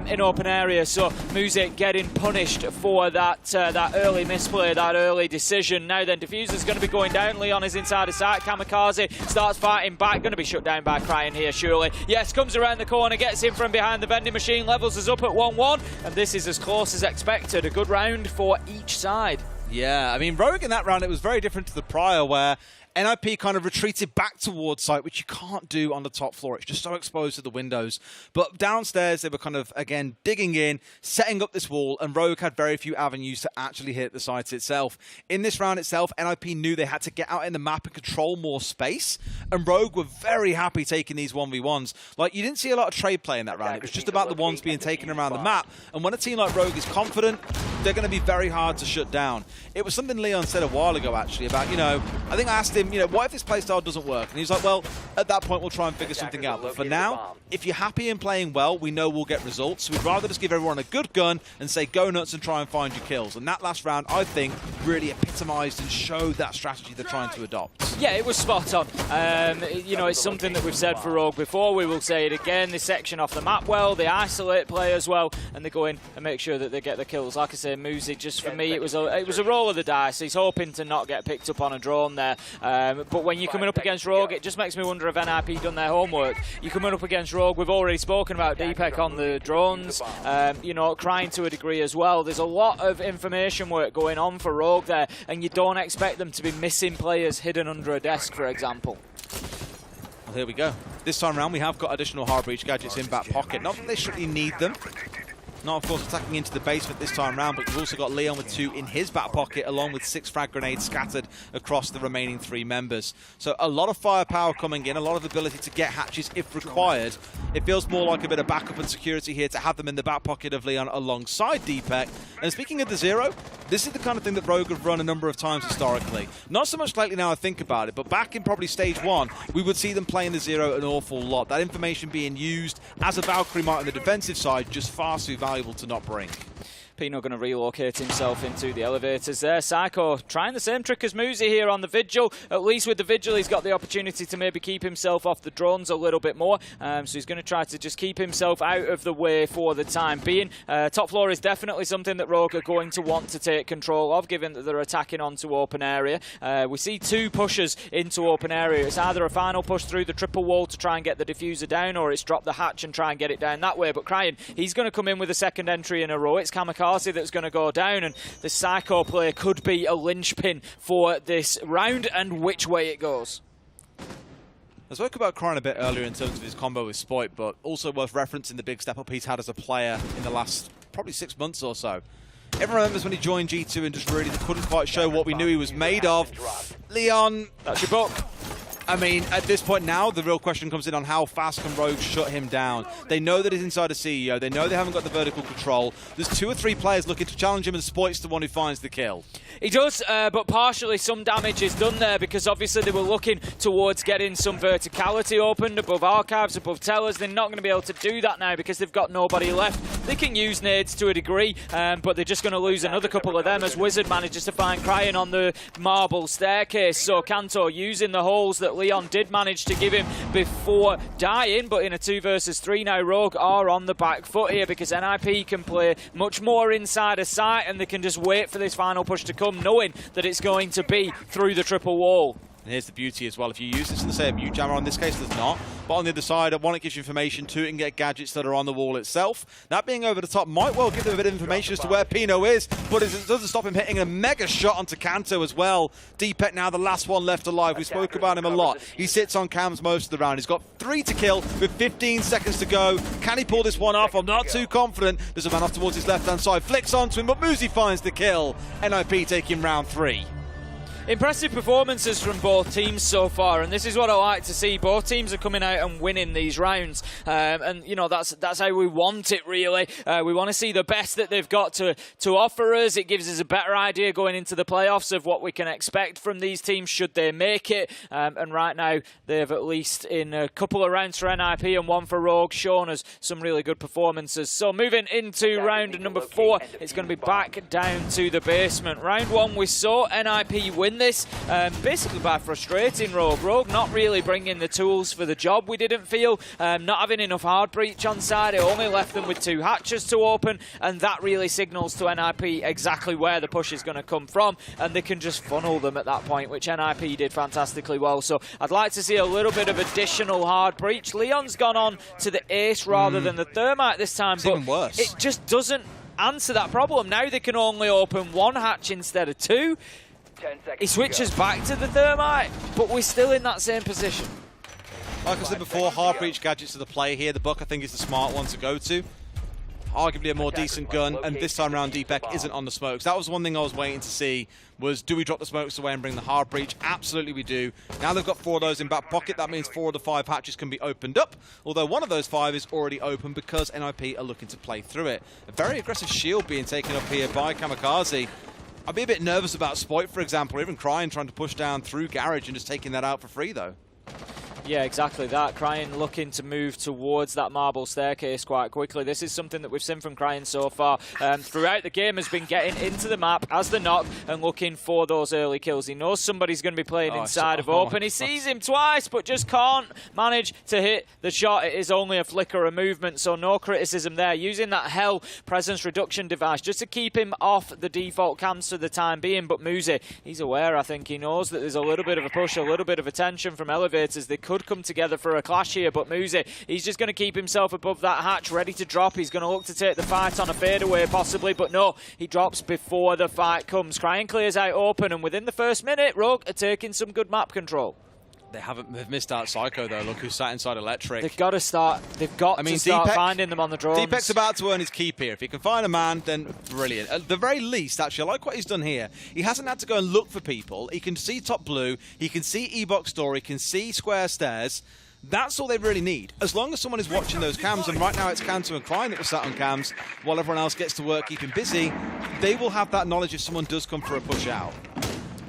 [SPEAKER 2] in open area. So Muzi getting punished for that that early misplay, that early decision. Now then, Diffuser's going to be going down. Leon is inside the site. Kamikaze starts fighting back. Going to be shut down by Cryon here, surely. Yes, comes around the corner, gets in from behind the vending machine, levels us up at 1-1, and this is as close as expected. A good round for each side.
[SPEAKER 3] Yeah, I mean, Rogue in that round, it was very different to the prior, where NIP kind of retreated back towards site, which you can't do on the top floor. It's just so exposed to the windows. But downstairs, they were kind of, again, digging in, setting up this wall, and Rogue had very few avenues to actually hit the site itself. In this round itself, NIP knew they had to get out in the map and control more space, and Rogue were very happy taking these 1v1s. Like, you didn't see a lot of trade play in that round. It was just about the ones being taken around the map, and when a team like Rogue is confident, they're going to be very hard to shut down. It was something Leon said a while ago, actually, about, you know, I think I asked him, you know, what if this playstyle doesn't work? And he's like, well, at that point, we'll try and figure something out. But for now, if you're happy and playing well, we know we'll get results. So we'd rather just give everyone a good gun and say, go nuts and try and find your kills. And that last round, I think, really epitomised and showed that strategy they're trying to adopt.
[SPEAKER 2] Yeah, it was spot on. You know, it's something that we've said for Rogue before. We will say it again. They section off the map well, they isolate players well, and they go in and make sure that they get the kills. Like I say, Muzi, just for me, it was a roll of the dice. He's hoping to not get picked up on a drone there. But when you're coming up against Rogue, it just makes me wonder if NIP done their homework. You're coming up against Rogue. We've already spoken about DPEC on the drones, you know, Cryon to a degree as well. There's a lot of information work going on for Rogue there, and you don't expect them to be missing players hidden under a desk, for example.
[SPEAKER 3] Well, here we go. This time around, we have got additional hard breach gadgets in back pocket. Not that they strictly need them. Not, of course, attacking into the basement this time round, but you've also got Leon with 2 in his back pocket, along with 6 frag grenades scattered across the remaining 3 members. So a lot of firepower coming in, a lot of ability to get hatches if required. It feels more like a bit of backup and security here to have them in the back pocket of Leon alongside DPEC. And speaking of the Zero, this is the kind of thing that Rogue have run a number of times historically. Not so much lately now I think about it, but back in probably stage 1, we would see them playing the Zero an awful lot. That information being used as a Valkyrie might on the defensive side, just far too valuable to not bring.
[SPEAKER 2] Pino going to relocate himself into the elevators there. Psycho trying the same trick as Muzi here on the Vigil. At least with the Vigil, he's got the opportunity to maybe keep himself off the drones a little bit more. So he's going to try to just keep himself out of the way for the time being. Top floor is definitely something that Rogue are going to want to take control of, given that they're attacking onto open area. We see 2 pushes into open area. It's either a final push through the triple wall to try and get the diffuser down, or it's drop the hatch and try and get it down that way. But Cryon, he's going to come in with a second entry in a row. It's Kamikaze that's going to go down, and the Psycho play could be a linchpin for this round and which way it goes.
[SPEAKER 3] I spoke about Cryon a bit earlier in terms of his combo with Sploit, but also worth referencing the big step up he's had as a player in the last probably 6 months or so. Everyone remembers when he joined G2 and just really couldn't quite show what we knew he was made of. Leon,
[SPEAKER 2] That's your book.
[SPEAKER 3] I mean, at this point now, the real question comes in on how fast can Rogue shut him down. They know that he's inside a CEO. They know they haven't got the vertical control. There's 2 or 3 players looking to challenge him, and Sploit's the one who finds the kill.
[SPEAKER 2] He does, but partially some damage is done there, because obviously they were looking towards getting some verticality opened above archives, above tellers. They're not going to be able to do that now because they've got nobody left. They can use nades to a degree, but they're just going to lose another couple of them as Wizard manages to find Cryon on the marble staircase. So Kanto using the holes that Leon did manage to give him before dying, but in a 2 versus 3 now, Rogue are on the back foot here because NIP can play much more inside a site, and they can just wait for this final push to come, knowing that it's going to be through the triple wall.
[SPEAKER 3] And here's the beauty as well. If you use this in the same mute jammer, in this case there's not. But on the other side, one, it gives you information. 2, it can get gadgets that are on the wall itself. That being over the top might well give them a bit of information as to where Pino is, but it doesn't stop him hitting a mega shot onto Kanto as well. DPEC now the last one left alive. We spoke about him a lot. He sits on cams most of the round. He's got 3 to kill with 15 seconds to go. Can he pull this one off? I'm not too confident. There's a man off towards his left-hand side. Flicks onto him, but Muzi finds the kill. NIP taking round 3.
[SPEAKER 2] Impressive performances from both teams so far, and this is what I like to see. Both teams are coming out and winning these rounds, and you know that's how we want it. Really, we want to see the best that they've got to offer us. It gives us a better idea going into the playoffs of what we can expect from these teams should they make it. And right now, they've at least in a couple of rounds for NIP and one for Rogue shown us some really good performances. So moving into round number 4, it's going to be back down to the basement. Round 1, we saw NIP win this basically by frustrating Rogue. Rogue not really bringing the tools for the job, we didn't feel. Not having enough hard breach on side, it only left them with 2 hatches to open, and that really signals to NIP exactly where the push is going to come from, and they can just funnel them at that point, which NIP did fantastically well. So I'd like to see a little bit of additional hard breach. Leon's gone on to the ace rather than the thermite this time,
[SPEAKER 3] it's
[SPEAKER 2] but
[SPEAKER 3] even worse.
[SPEAKER 2] It just doesn't answer that problem. Now they can only open 1 hatch instead of 2. He switches back to the thermite, but we're still in that same position.
[SPEAKER 3] Like I said before, hard breach gadgets are the play here. The Buck, I think, is the smart one to go to. Arguably a more decent gun, and this time around DPEC isn't on the smokes. That was one thing I was waiting to see, was do we drop the smokes away and bring the hard breach? Absolutely we do. Now they've got 4 of those in back pocket. That means 4 of the 5 hatches can be opened up, although one of those 5 is already open because NIP are looking to play through it. A very aggressive shield being taken up here by Kamikaze. I'd be a bit nervous about Spoit, for example, or even Crying trying to push down through Garage and just taking that out for free, though.
[SPEAKER 2] Yeah, exactly that. Crying looking to move towards that marble staircase quite quickly. This is something that we've seen from Crying so far. Throughout the game has been getting into the map as the knock and looking for those early kills. He knows somebody's going to be playing inside of open. He sees him twice, but just can't manage to hit the shot. It is only a flicker of movement, so no criticism there. Using that Hell presence reduction device just to keep him off the default cams for the time being. But Muzi, he's aware, I think. He knows that there's a little bit of a push, a little bit of attention from Elevators. They could come together for a clash here, but Muzi, he's just going to keep himself above that hatch, ready to drop. He's going to look to take the fight on a fadeaway possibly, but no, he drops before the fight comes. Crying clears out open, and within the first minute, Rogue are taking some good map control.
[SPEAKER 3] They've missed out Psycho though. Look who's sat inside Electric.
[SPEAKER 2] They've got to start. They've got to start finding them on the drones.
[SPEAKER 3] DPEC's about to earn his keep here. If he can find a man, then brilliant. At the very least, actually, I like what he's done here. He hasn't had to go and look for people. He can see top blue. He can see E-Box door. He can see square stairs. That's all they really need. As long as someone is watching those cams, and right now it's Canto and Crying that were sat on cams, while everyone else gets to work keeping busy, they will have that knowledge if someone does come for a push out.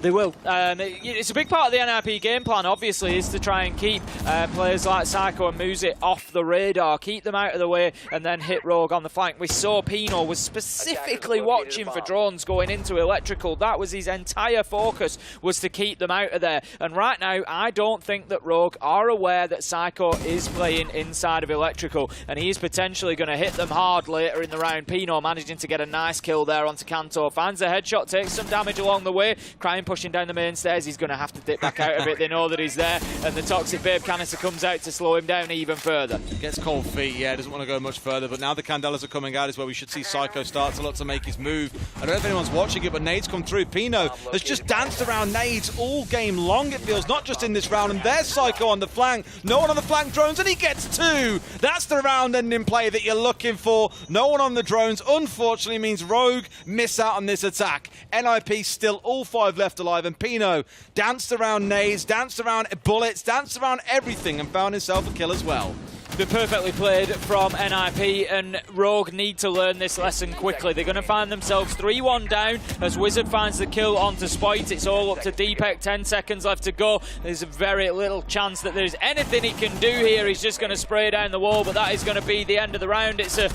[SPEAKER 2] They will. It's a big part of the NIP game plan, obviously, is to try and keep players like Psycho and Muzi off the radar, keep them out of the way, and then hit Rogue on the flank. We saw Pino was specifically watching for drones going into Electrical. That was his entire focus, was to keep them out of there. And right now, I don't think that Rogue are aware that Psycho is playing inside of Electrical, and he is potentially going to hit them hard later in the round. Pino managing to get a nice kill there onto Canto. Finds a headshot, takes some damage along the way. Crying pushing down the main stairs, he's going to have to dip back out of it. They know that he's there, and the Toxic Babe canister comes out to slow him down even further.
[SPEAKER 3] Gets cold feet, yeah, doesn't want to go much further, but now the Candelas are coming out is where we should see Psycho start to look to make his move. I don't know if anyone's watching it, but nades come through. Pino has just danced around nades all game long, it feels, not just in this round, and there's Psycho on the flank. No one on the flank drones, and he gets 2. That's the round-ending play that you're looking for. No one on the drones, unfortunately, means Rogue miss out on this attack. NIP still all 5 left alive, and Pino danced around nades, danced around bullets, danced around everything, and found himself a kill as well.
[SPEAKER 2] Been perfectly played from NIP, and Rogue need to learn this lesson quickly. They're going to find themselves 3-1 down as Wizard finds the kill onto Spoit. It's all up to DPEC, 10 seconds left to go. There's a very little chance that there's anything he can do here. He's just going to spray down the wall, but that is going to be the end of the round. It's a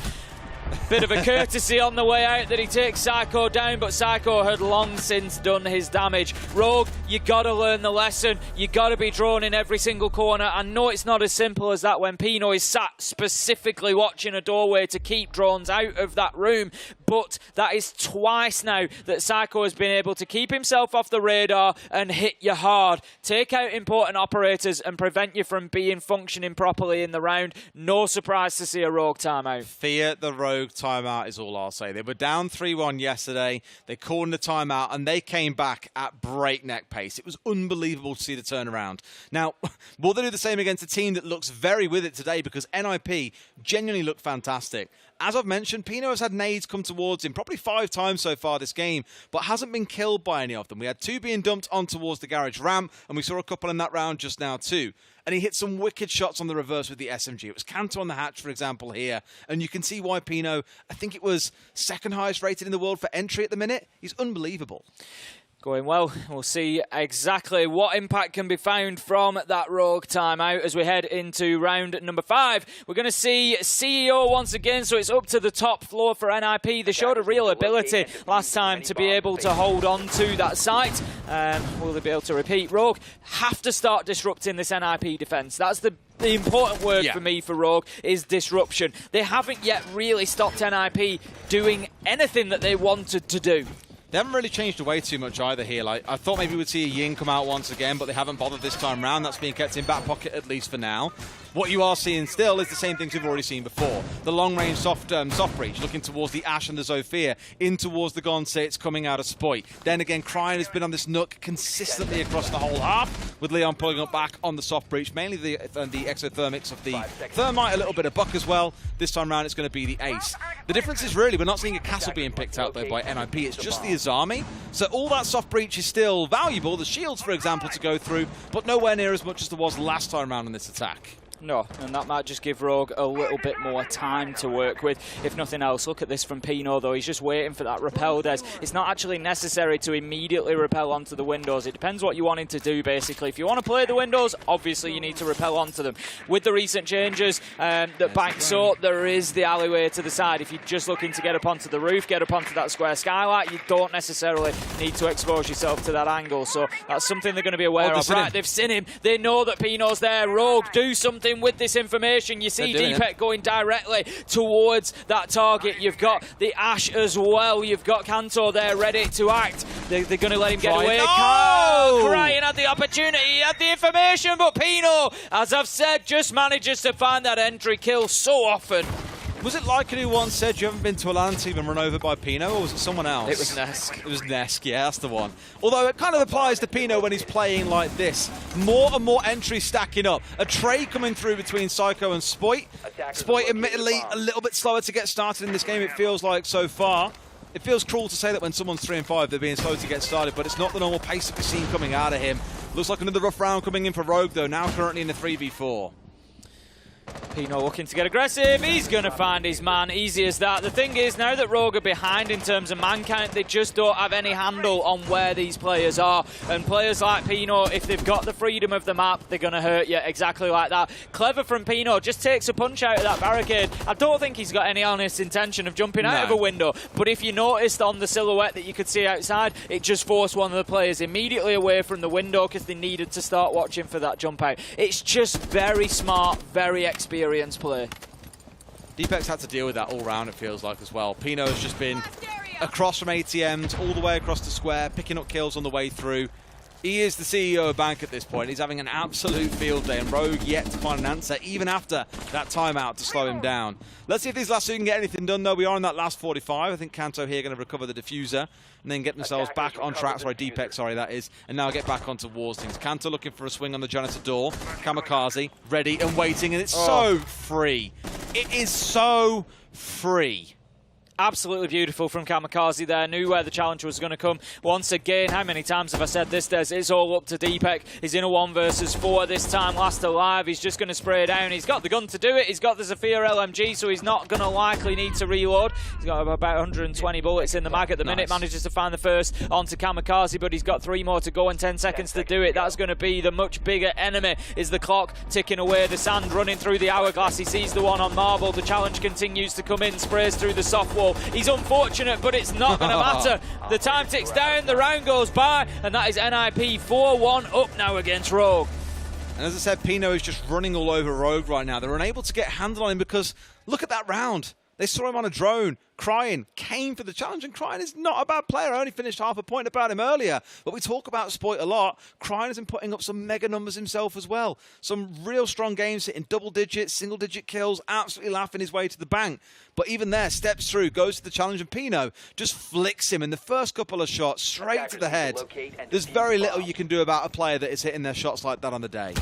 [SPEAKER 2] bit of a courtesy on the way out that he takes Psycho down, but Psycho had long since done his damage. Rogue, you got to learn the lesson. You got to be drawn in every single corner. I know it's not as simple as that when Pino is sat specifically watching a doorway to keep drones out of that room, but that is twice now that Psycho has been able to keep himself off the radar and hit you hard, take out important operators and prevent you from functioning properly in the round. No surprise to see a Rogue timeout.
[SPEAKER 3] Fear the Rogue timeout is all I'll say. They were down 3-1 yesterday. They called in the timeout, and they came back at breakneck pace. It was unbelievable to see the turnaround. Now, will they do the same against a team that looks very with it today? Because NIP genuinely looked fantastic. As I've mentioned, Pino has had nades come towards him probably 5 times so far this game, but hasn't been killed by any of them. We had 2 being dumped on towards the garage ramp, and we saw a couple in that round just now too. And he hit some wicked shots on the reverse with the SMG. It was Canto on the hatch, for example, here. And you can see why Pino, I think it was 2nd highest rated in the world for entry at the minute. He's unbelievable.
[SPEAKER 2] Going well. We'll see exactly what impact can be found from that Rogue timeout as we head into round number 5. We're going to see CEO once again, so it's up to the top floor for NIP. They showed a real ability last time to be able to hold on to that site. Will they be able to repeat? Rogue have to start disrupting this NIP defense. That's the important word for me for Rogue is disruption. They haven't yet really stopped NIP doing anything that they wanted to do.
[SPEAKER 3] They haven't really changed away too much either here. Like, I thought maybe we'd see a Yin come out once again, but they haven't bothered this time round. That's being kept in back pocket at least for now. What you are seeing still is the same things we've already seen before. The long-range soft breach, looking towards the Ashe and the Zofia, in towards the Gonzets coming out of Spoit. Then again, Cryin has been on this nook consistently across the whole half, with Leon pulling up back on the soft breach, mainly the exothermics of the Thermite, a little bit of Buck as well. This time round, it's going to be the Ace. The difference is really, we're not seeing a castle being picked out though by NIP, it's just the Azami. So all that soft breach is still valuable, the shields, for example, to go through, but nowhere near as much as there was last time round in this attack.
[SPEAKER 2] No, and that might just give Rogue a little bit more time to work with, if nothing else. Look at this from Pino, though. He's just waiting for that repel, Des. It's not actually necessary to immediately repel onto the windows. It depends what you want him to do, basically. If you want to play the windows, obviously you need to repel onto them. With the recent changes that Bank saw, there is the alleyway to the side. If you're just looking to get up onto the roof, get up onto that square skylight, you don't necessarily need to expose yourself to that angle. So that's something they're going to be aware of. Right, they've seen him. They know that Pino's there. Rogue, do something with this information. You see Deepek going directly towards that target. You've got the Ashe as well. You've got Canto there ready to act. They're going to let him get away. Cryin had the opportunity, he had the information, but Pino, as I've said, just manages to find that entry kill so often.
[SPEAKER 3] Was it Lycan who once said you haven't been to a LAN team and run over by Pino, or was it someone else?
[SPEAKER 2] It was Nesk.
[SPEAKER 3] It was Nesk, yeah, that's the one. Although it kind of applies to Pino when he's playing like this. More and more entries stacking up. A trade coming through between Psycho and Spoit. Spoit admittedly a little bit slower to get started in this game, it feels like so far. It feels cruel to say that when someone's 3 and 5, they're being slow to get started, but it's not the normal pace that we've seen coming out of him. Looks like another rough round coming in for Rogue, though, now currently in a 3v4.
[SPEAKER 2] Pino looking to get aggressive. He's going to find his man. Easy as that. The thing is, now that Rogue are behind in terms of man count, they just don't have any handle on where these players are. And players like Pino, if they've got the freedom of the map, they're going to hurt you exactly like that. Clever from Pino. Just takes a punch out of that barricade. I don't think he's got any honest intention of jumping out of a window. But if you noticed on the silhouette that you could see outside, it just forced one of the players immediately away from the window because they needed to start watching for that jump out. It's just very smart, very experienced play.
[SPEAKER 3] Deepek's had to deal with that all round, it feels like, as well. Pino has just been across from ATMs, all the way across the square, picking up kills on the way through. He is the CEO of Bank at this point. He's having an absolute field day, and Rogue yet to find an answer, even after that timeout to slow him down. Let's see if these last two can get anything done, though. We are in that last 45. I think Canto here going to recover the diffuser and then get themselves back on track. Sorry, Deepek, sorry, that is. And now get back on towards things. Canto looking for a swing on the janitor door. Kamikaze, ready and waiting, and it's so free. It is so free.
[SPEAKER 2] Absolutely beautiful from Kamikaze there. Knew where the challenge was going to come. Once again, how many times have I said this, Des? It's all up to Deepek. He's in a 1 versus 4 this time, last alive. He's just going to spray down. He's got the gun to do it. He's got the Zafir LMG, so he's not going to likely need to reload. He's got about 120 bullets in the mag at the minute. Manages to find the first onto Kamikaze, but he's got 3 more to go and 10 seconds to do it. That's going to be the much bigger enemy. Is the clock ticking away? The sand running through the hourglass. He sees the one on Marble. The challenge continues to come in. Sprays through the soft wall. He's unfortunate, but it's not going to matter. The time ticks down, the round goes by, and that is NIP 4-1 up now against Rogue.
[SPEAKER 3] And as I said, Pino is just running all over Rogue right now. They're unable to get a handle on him because look at that round. They saw him on a drone. Cryin came for the challenge, and Cryin is not a bad player. I only finished half a point about him earlier. But we talk about Spoit a lot. Cryin has been putting up some mega numbers himself as well. Some real strong games, hitting double digits, single digit kills, absolutely laughing his way to the bank. But even there, steps through, goes to the challenge, and Pino just flicks him in the first couple of shots straight to the head. There's very little you can do about a player that is hitting their shots like that on the day.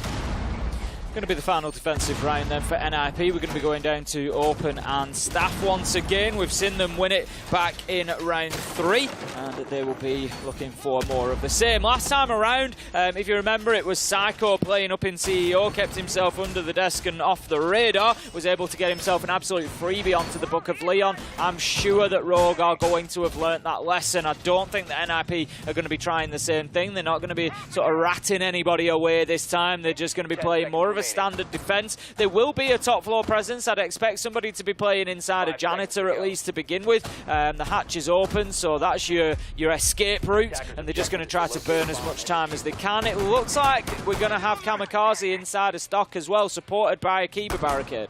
[SPEAKER 2] Going to be the final defensive round then for NIP. We're going to be going down to open and staff once again. We've seen them win it back in round 3, and they will be looking for more of the same. Last time around, if you remember, it was Psycho playing up in CEO, kept himself under the desk and off the radar, was able to get himself an absolute freebie onto the Book of Leon. I'm sure that Rogue are going to have learnt that lesson. I don't think that NIP are going to be trying the same thing. They're not going to be sort of ratting anybody away this time. They're just going to be playing more of a standard defense. There will be a top floor presence. I'd expect somebody to be playing inside a janitor at least to begin with. The hatch is open, so that's your escape route, and they're just going to try to burn as much time as they can. It looks like we're going to have Kamikaze inside a stock as well, supported by a Kiba barricade.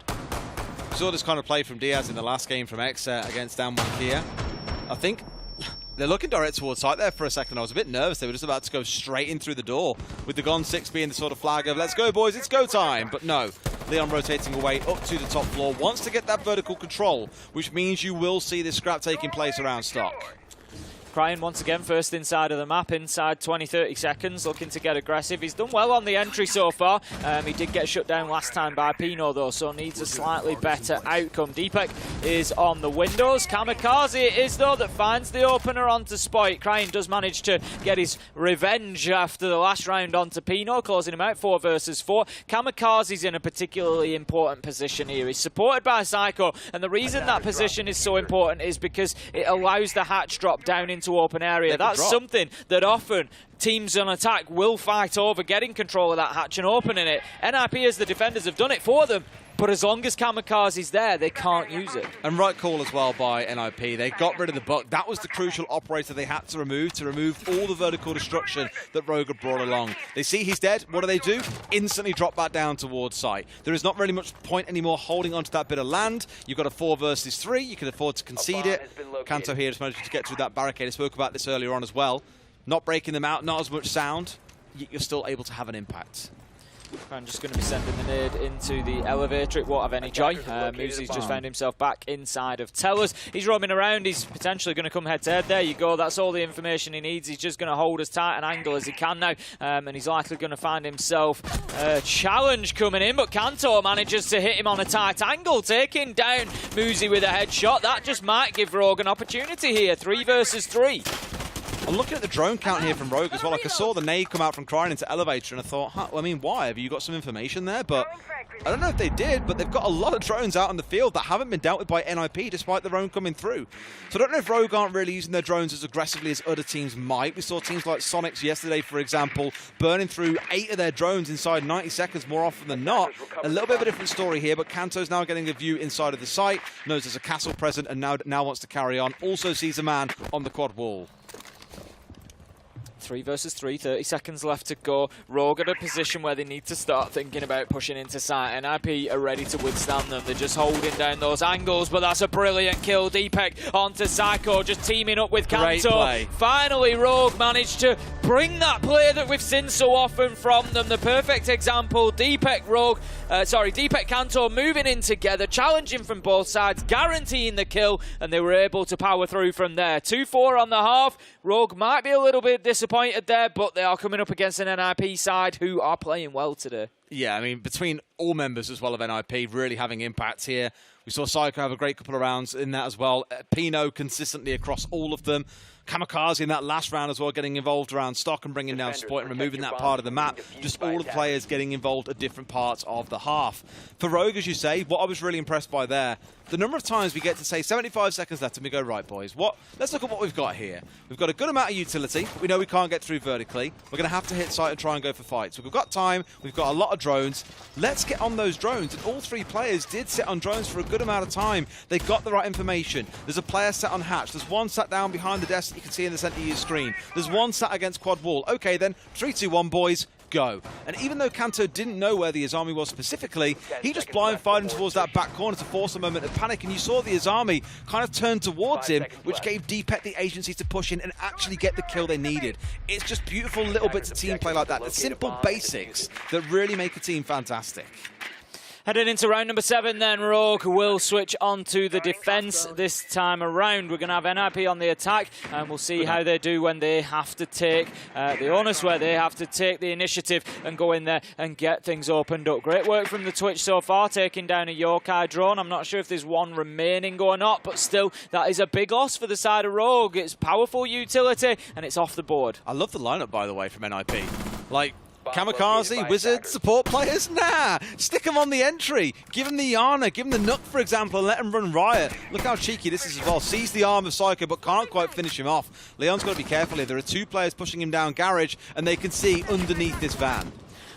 [SPEAKER 3] Saw this kind of play from Diaz in the last game from XSET against DWG KIA. I think they're looking direct towards site there for a second. I was a bit nervous. They were just about to go straight in through the door, with the Gon 6 being the sort of flag of, let's go boys, it's go time. But no, Leon rotating away up to the top floor, wants to get that vertical control, which means you will see this scrap taking place around stock.
[SPEAKER 2] Crying once again, first inside of the map, inside 20-30 seconds, looking to get aggressive. He's done well on the entry so far. He did get shut down last time by Pino though, so needs a slightly better outcome. Deepek is on the windows. Kamikaze it is though that finds the opener onto Spoit. Crying does manage to get his revenge after the last round onto Pino, closing him out 4 versus 4. Kamikaze's in a particularly important position here. He's supported by Psycho, and the reason that position is so important is because it allows the hatch drop down into open area. That's something that often teams on attack will fight over, getting control of that hatch and opening it. NIP as the defenders have done it for them, but as long as Kamikaze's there, they can't use it. And
[SPEAKER 3] right call as well by NIP. They got rid of the buck. That was the crucial operator they had to remove all the vertical destruction that Rogue had brought along. They see he's dead. What do? Instantly drop back down towards site. There is not really much point anymore holding onto that bit of land. You've got a 4 versus 3. You can afford to concede it. Kanto here just managed to get through that barricade. I spoke about this earlier on as well. Not breaking them out, not as much sound. You're still able to have an impact.
[SPEAKER 2] I'm just going to be sending the nade into the elevator. It won't have any joy. Moosey's just found himself back inside of Tellers. He's roaming around. He's potentially going to come head-to-head. There you go. That's all the information he needs. He's just going to hold as tight an angle as he can now. And he's likely going to find himself a challenge coming in. But Kanto manages to hit him on a tight angle, taking down Moosey with a headshot. That just might give Rogue an opportunity here. 3 versus 3.
[SPEAKER 3] I'm looking at the drone count here from Rogue as well. Like I saw the nade come out from Crying into elevator, and I thought, well, I mean, why? Have you got some information there? But I don't know if they did, but they've got a lot of drones out on the field that haven't been dealt with by NIP, despite their own coming through. So I don't know if Rogue aren't really using their drones as aggressively as other teams might. We saw teams like Soniqs yesterday, for example, burning through 8 of their drones inside 90 seconds more often than not. A little bit of a different story here, but Kanto's now getting a view inside of the site, knows there's a castle present, and now wants to carry on. Also sees a man on the quad wall.
[SPEAKER 2] 3 versus 3, 30 seconds left to go. Rogue at a position where they need to start thinking about pushing into site. NIP are ready to withstand them. They're just holding down those angles, but that's a brilliant kill. Deepek onto Psycho, just teaming up with Kanto. Finally, Rogue managed to bring that play that we've seen so often from them. The perfect example, Deepek Kanto moving in together, challenging from both sides, guaranteeing the kill, and they were able to power through from there. 2-4 on the half. Rogue might be a little bit disappointed there, but they are coming up against an NIP side who are playing well today.
[SPEAKER 3] Yeah, I mean, between all members as well of NIP really having impact here. We saw Psycho have a great couple of rounds in that as well. Pino consistently across all of them. Kamikaze in that last round as well, getting involved around stock and bringing down Spoit and removing that part of the map. Just all of the players getting involved at different parts of the half. For Rogue, as you say, what I was really impressed by there, the number of times we get to say 75 seconds left and we go, right, boys, let's look at what we've got here. We've got a good amount of utility. We know we can't get through vertically. We're going to have to hit site and try and go for fights. We've got time. We've got a lot of drones. Let's get on those drones. And all 3 players did sit on drones for a good amount of time. They got the right information. There's a player sat on hatch. There's one sat down behind the desk that you can see in the center of your screen. There's one sat against quad wall. Okay, then 3, 2, 1, boys. Go. And even though Kanto didn't know where the Izami was specifically, he just blind fired him towards that back corner to force a moment of panic, and you saw the Izami kind of turn towards him, which gave Deepek the agency to push in and actually get the kill they needed. It's just beautiful little bits of team play like that, the simple basics that really make a team fantastic.
[SPEAKER 2] Heading into round number 7 then, Rogue will switch on to the defense this time around. We're going to have NIP on the attack, and we'll see how they do when they have to take the onus, where they have to take the initiative and go in there and get things opened up. Great work from the Twitch so far, taking down a Yokai drone. I'm not sure if there's one remaining or not, but still, that is a big loss for the side of Rogue. It's powerful utility, and it's off the board.
[SPEAKER 3] I love the lineup, by the way, from NIP. Like, Kamikaze, Wizard, support players? Nah! Stick them on the entry. Give them the Yana, give them the Nook, for example, and let them run riot. Look how cheeky this is as well. Sees the arm of Psycho, but can't quite finish him off. Leon's got to be careful here. There are 2 players pushing him down Garage, and they can see underneath this van.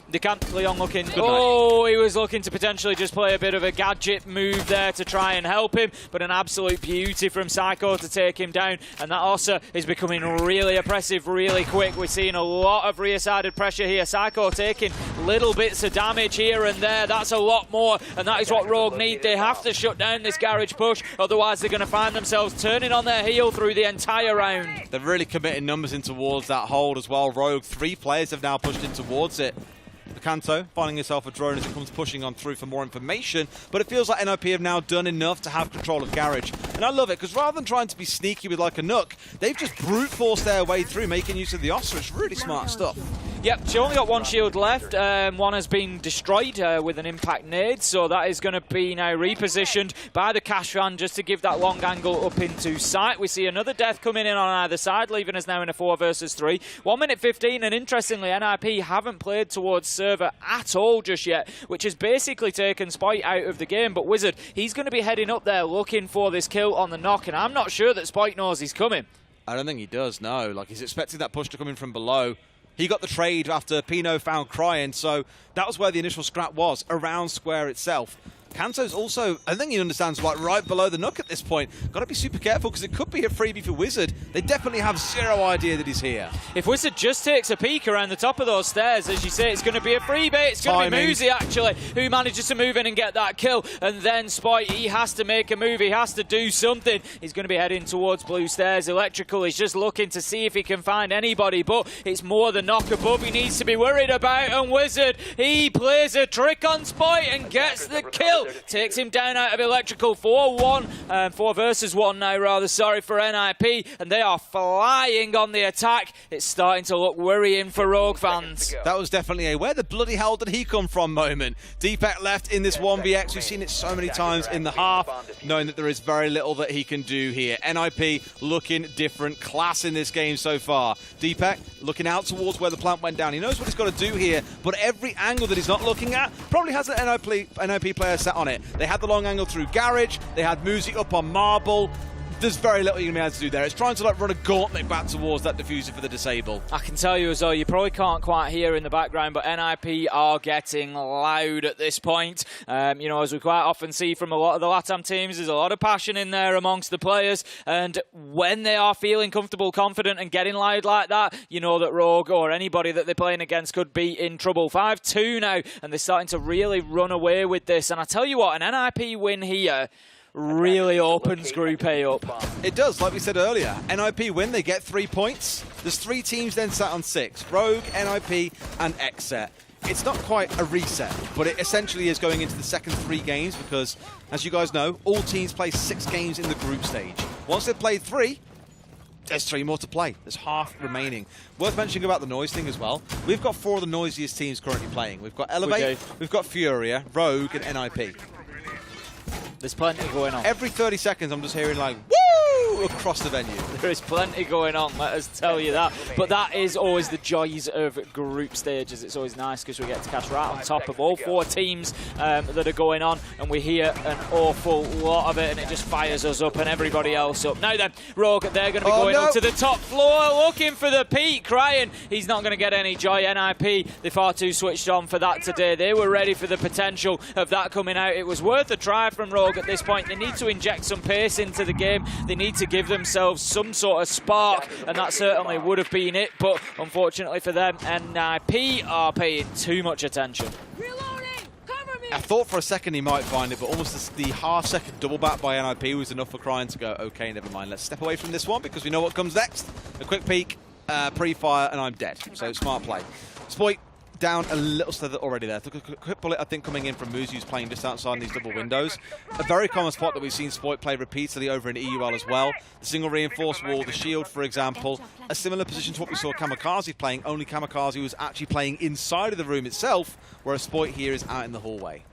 [SPEAKER 2] They can't. Leon looking. Oh, he was looking to potentially just play a bit of a gadget move there to try and help him, but an absolute beauty from Psycho to take him down. And that Ossa is becoming really oppressive really quick. We're seeing a lot of rear-sided pressure here. Psycho taking little bits of damage here and there. That's a lot more, and that is what Rogue need. They have to shut down this Garage push, otherwise they're going to find themselves turning on their heel through the entire round.
[SPEAKER 3] They're really committing numbers in towards that hold as well. Rogue, 3 players have now pushed in towards it. Kanto finding himself a drone as it comes pushing on through for more information, but it feels like NIP have now done enough to have control of Garage. And I love it, because rather than trying to be sneaky with like a Nook, they've just brute forced their way through, making use of the Ossa. It's really smart stuff.
[SPEAKER 2] Yep, she only got 1 shield left. One has been destroyed with an impact nade, so that is going to be now repositioned by the Cash Van just to give that long angle up into sight. We see another death coming in on either side, leaving us now in a 4 versus 3. 1 minute 15, and interestingly, NIP haven't played towards server at all just yet, which has basically taken Spite out of the game. But Wizard, he's going to be heading up there looking for this kill on the knock, and I'm not sure that Spite knows he's coming.
[SPEAKER 3] I don't think he does, no. Like, he's expecting that push to come in from below. He got the trade after Pino found Crying, so that was where the initial scrap was, around Square itself. Kanto's also, I think he understands, like, right below the Nook at this point. Got to be super careful, because it could be a freebie for Wizard. They definitely have zero idea that he's here.
[SPEAKER 2] If Wizard just takes a peek around the top of those stairs, as you say, it's going to be a freebie. It's going to be Muzi, actually, who manages to move in and get that kill. And then Spite, he has to make a move. He has to do something. He's going to be heading towards blue stairs. Electrical is just looking to see if he can find anybody, but it's more the knock above he needs to be worried about. And Wizard, he plays a trick on Spite and gets the kill. Takes him down out of Electrical. 4-1, 4 versus 1 now, rather, sorry, for NIP, and they are flying on the attack. It's starting to look worrying for Rogue fans.
[SPEAKER 3] That was definitely a where the bloody hell did he come from moment. Deepak left in this 1vx. We've seen it so many times in the half, knowing that there is very little that he can do here. NIP looking different class in this game so far. Deepak looking out towards where the plant went down. He knows what he's got to do here, but every angle that he's not looking at probably has an NIP player set on it. They had the long angle through Garage. They had Muzi up on Marble. There's very little you're going to be able to do there. It's trying to like run a gauntlet back towards that diffuser for the disable.
[SPEAKER 2] I can tell you as well, you probably can't quite hear in the background, but NIP are getting loud at this point. You know, as we quite often see from a lot of the LATAM teams, there's a lot of passion in there amongst the players. And when they are feeling comfortable, confident, and getting loud like that, you know that Rogue or anybody that they're playing against could be in trouble. 5-2 now, and they're starting to really run away with this. And I tell you what, an NIP win here really opens Group A up.
[SPEAKER 3] It does, like we said earlier. NIP win, they get 3 points. There's 3 teams then sat on 6. Rogue, NIP, and XSET. It's not quite a reset, but it essentially is going into the second 3 games because, as you guys know, all teams play 6 games in the group stage. Once they've played 3, there's 3 more to play. There's half remaining. Worth mentioning about the noise thing as well. We've got 4 of the noisiest teams currently playing. We've got Elevate, we've got FURIA, Rogue, and NIP.
[SPEAKER 2] There's plenty going on.
[SPEAKER 3] Every 30 seconds, I'm just hearing like, woo, across the venue.
[SPEAKER 2] There is plenty going on, let us tell you that. But that is always the joys of group stages. It's always nice because we get to catch right on top of all 4 teams that are going on, and we hear an awful lot of it, and it just fires us up and everybody else up. Now then, Rogue, they're going to be going up to the top floor, looking for the peak. Crying, he's not going to get any joy. NIP, they're far too switched on for that today. They were ready for the potential of that coming out. It was worth a try from Rogue at this point. They need to inject some pace into the game. They need to give themselves some sort of spark, and that certainly would have been it, but unfortunately for them, NIP are paying too much attention.
[SPEAKER 3] I thought for a second he might find it, but almost the half-second double back by NIP was enough for Crying to go, okay, never mind, let's step away from this one because we know what comes next. A quick peek, pre-fire, and I'm dead. So smart play. Spoit down a little slither already there. Took a quick bullet, I think, coming in from Muzi, who's playing just outside these double windows. A very common spot that we've seen Spoit play repeatedly over in EUL as well. The single reinforced wall, the shield, for example. A similar position to what we saw Kamikaze playing, only Kamikaze was actually playing inside of the room itself, whereas Spoit here is out in the hallway.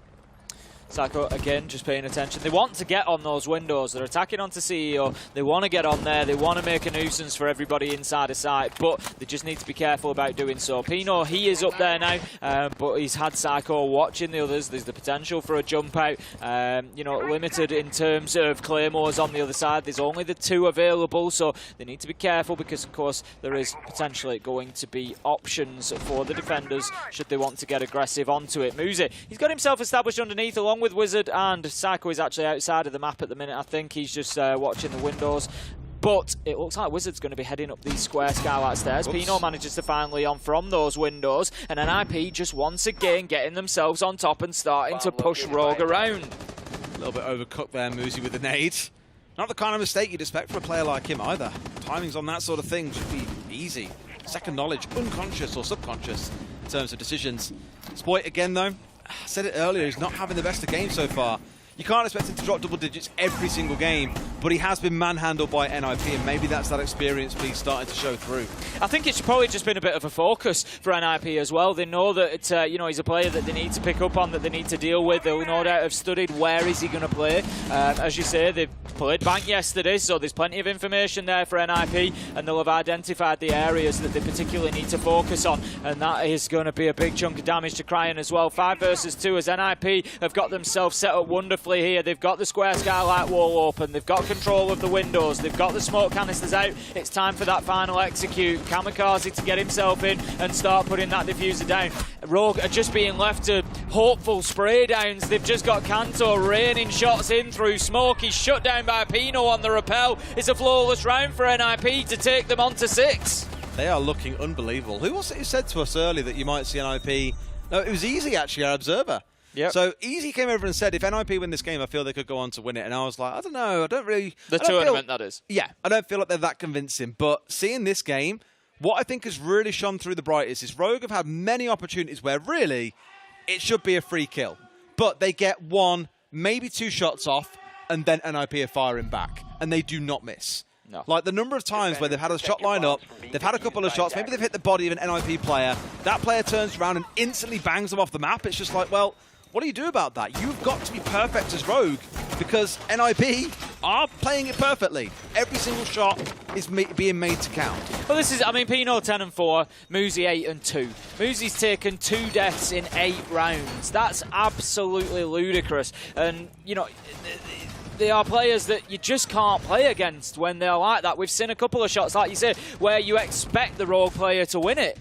[SPEAKER 4] Psycho, again, just paying attention. They want to get on those windows. They're attacking onto CEO. They want to get on there. They want to make a nuisance for everybody inside the site, but they just need to be careful about doing so. Pino, he is up there now, but he's had Psycho watching the others. There's the potential for a jump out. You know, limited in terms of claymores on the other side. There's only the 2 available, so they need to be careful because, of course, there is potentially going to be options for the defenders should they want to get aggressive onto it. Muzi, he's got himself established underneath along with Wizard, and Psycho is actually outside of the map at the minute. I think he's just watching the windows. But it looks like Wizard's going to be heading up these square skylight stairs.
[SPEAKER 3] Oops.
[SPEAKER 4] Pino manages to find Leon from those windows, and NIP just once again getting themselves on top and starting to push Rogue around.
[SPEAKER 3] A little bit overcooked there, Muzi with the nade. Not the kind of mistake you'd expect for a player like him either. Timings on that sort of thing should be easy. Second knowledge, unconscious or subconscious in terms of decisions. Spoit again though. I said it earlier, he's not having the best of games so far. You can't expect him to drop double digits every single game, but he has been manhandled by NIP, and maybe that's that experience piece starting to show through.
[SPEAKER 4] I think it's probably just been a bit of a focus for NIP as well. They know that it's, you know, he's a player that they need to pick up on, that they need to deal with. They'll no doubt have studied where is he going to play. As you say, they've played Bank yesterday, so there's plenty of information there for NIP, and they'll have identified the areas that they particularly need to focus on, and that is going to be a big chunk of damage to Cryan as well. 5 versus 2 as NIP have got themselves set up wonderfully here. They've got the square skylight wall open, they've got control of the windows, they've got the smoke canisters out. It's time for that final execute. Kamikaze to get himself in and start putting that diffuser down. Rogue are just being left to hopeful spray downs. They've just got Kanto raining shots in through smoke. He's shut down by Pino on the rappel. It's a flawless round for NIP to take them on to 6.
[SPEAKER 3] They are looking unbelievable. Who was it who said to us earlier that you might see NIP? No, it was Easy actually, our observer.
[SPEAKER 4] Yep.
[SPEAKER 3] So Easy came over and said, if NIP win this game, I feel they could go on to win it. And I was like, I don't know, I don't really...
[SPEAKER 4] The tournament, that is.
[SPEAKER 3] Yeah, I don't feel like they're that convincing. But seeing this game, what I think has really shone through the brightest is Rogue have had many opportunities where really it should be a free kill. But they get 1, maybe 2 shots off, and then NIP are firing back. And they do not miss.
[SPEAKER 4] No.
[SPEAKER 3] Like the number of times where they've had a shot line up, they've had a couple of shots, maybe they've hit the body of an NIP player, that player turns around and instantly bangs them off the map. It's just like, well, what do you do about that? You've got to be perfect as Rogue because NIP are playing it perfectly. Every single shot is being made to count.
[SPEAKER 4] Well, this is, I mean, Pino 10 and 4, Muzi 8 and 2. Muzi's taken 2 deaths in 8 rounds. That's absolutely ludicrous. And, you know, they are players that you just can't play against when they're like that. We've seen a couple of shots, like you said, where you expect the Rogue player to win it.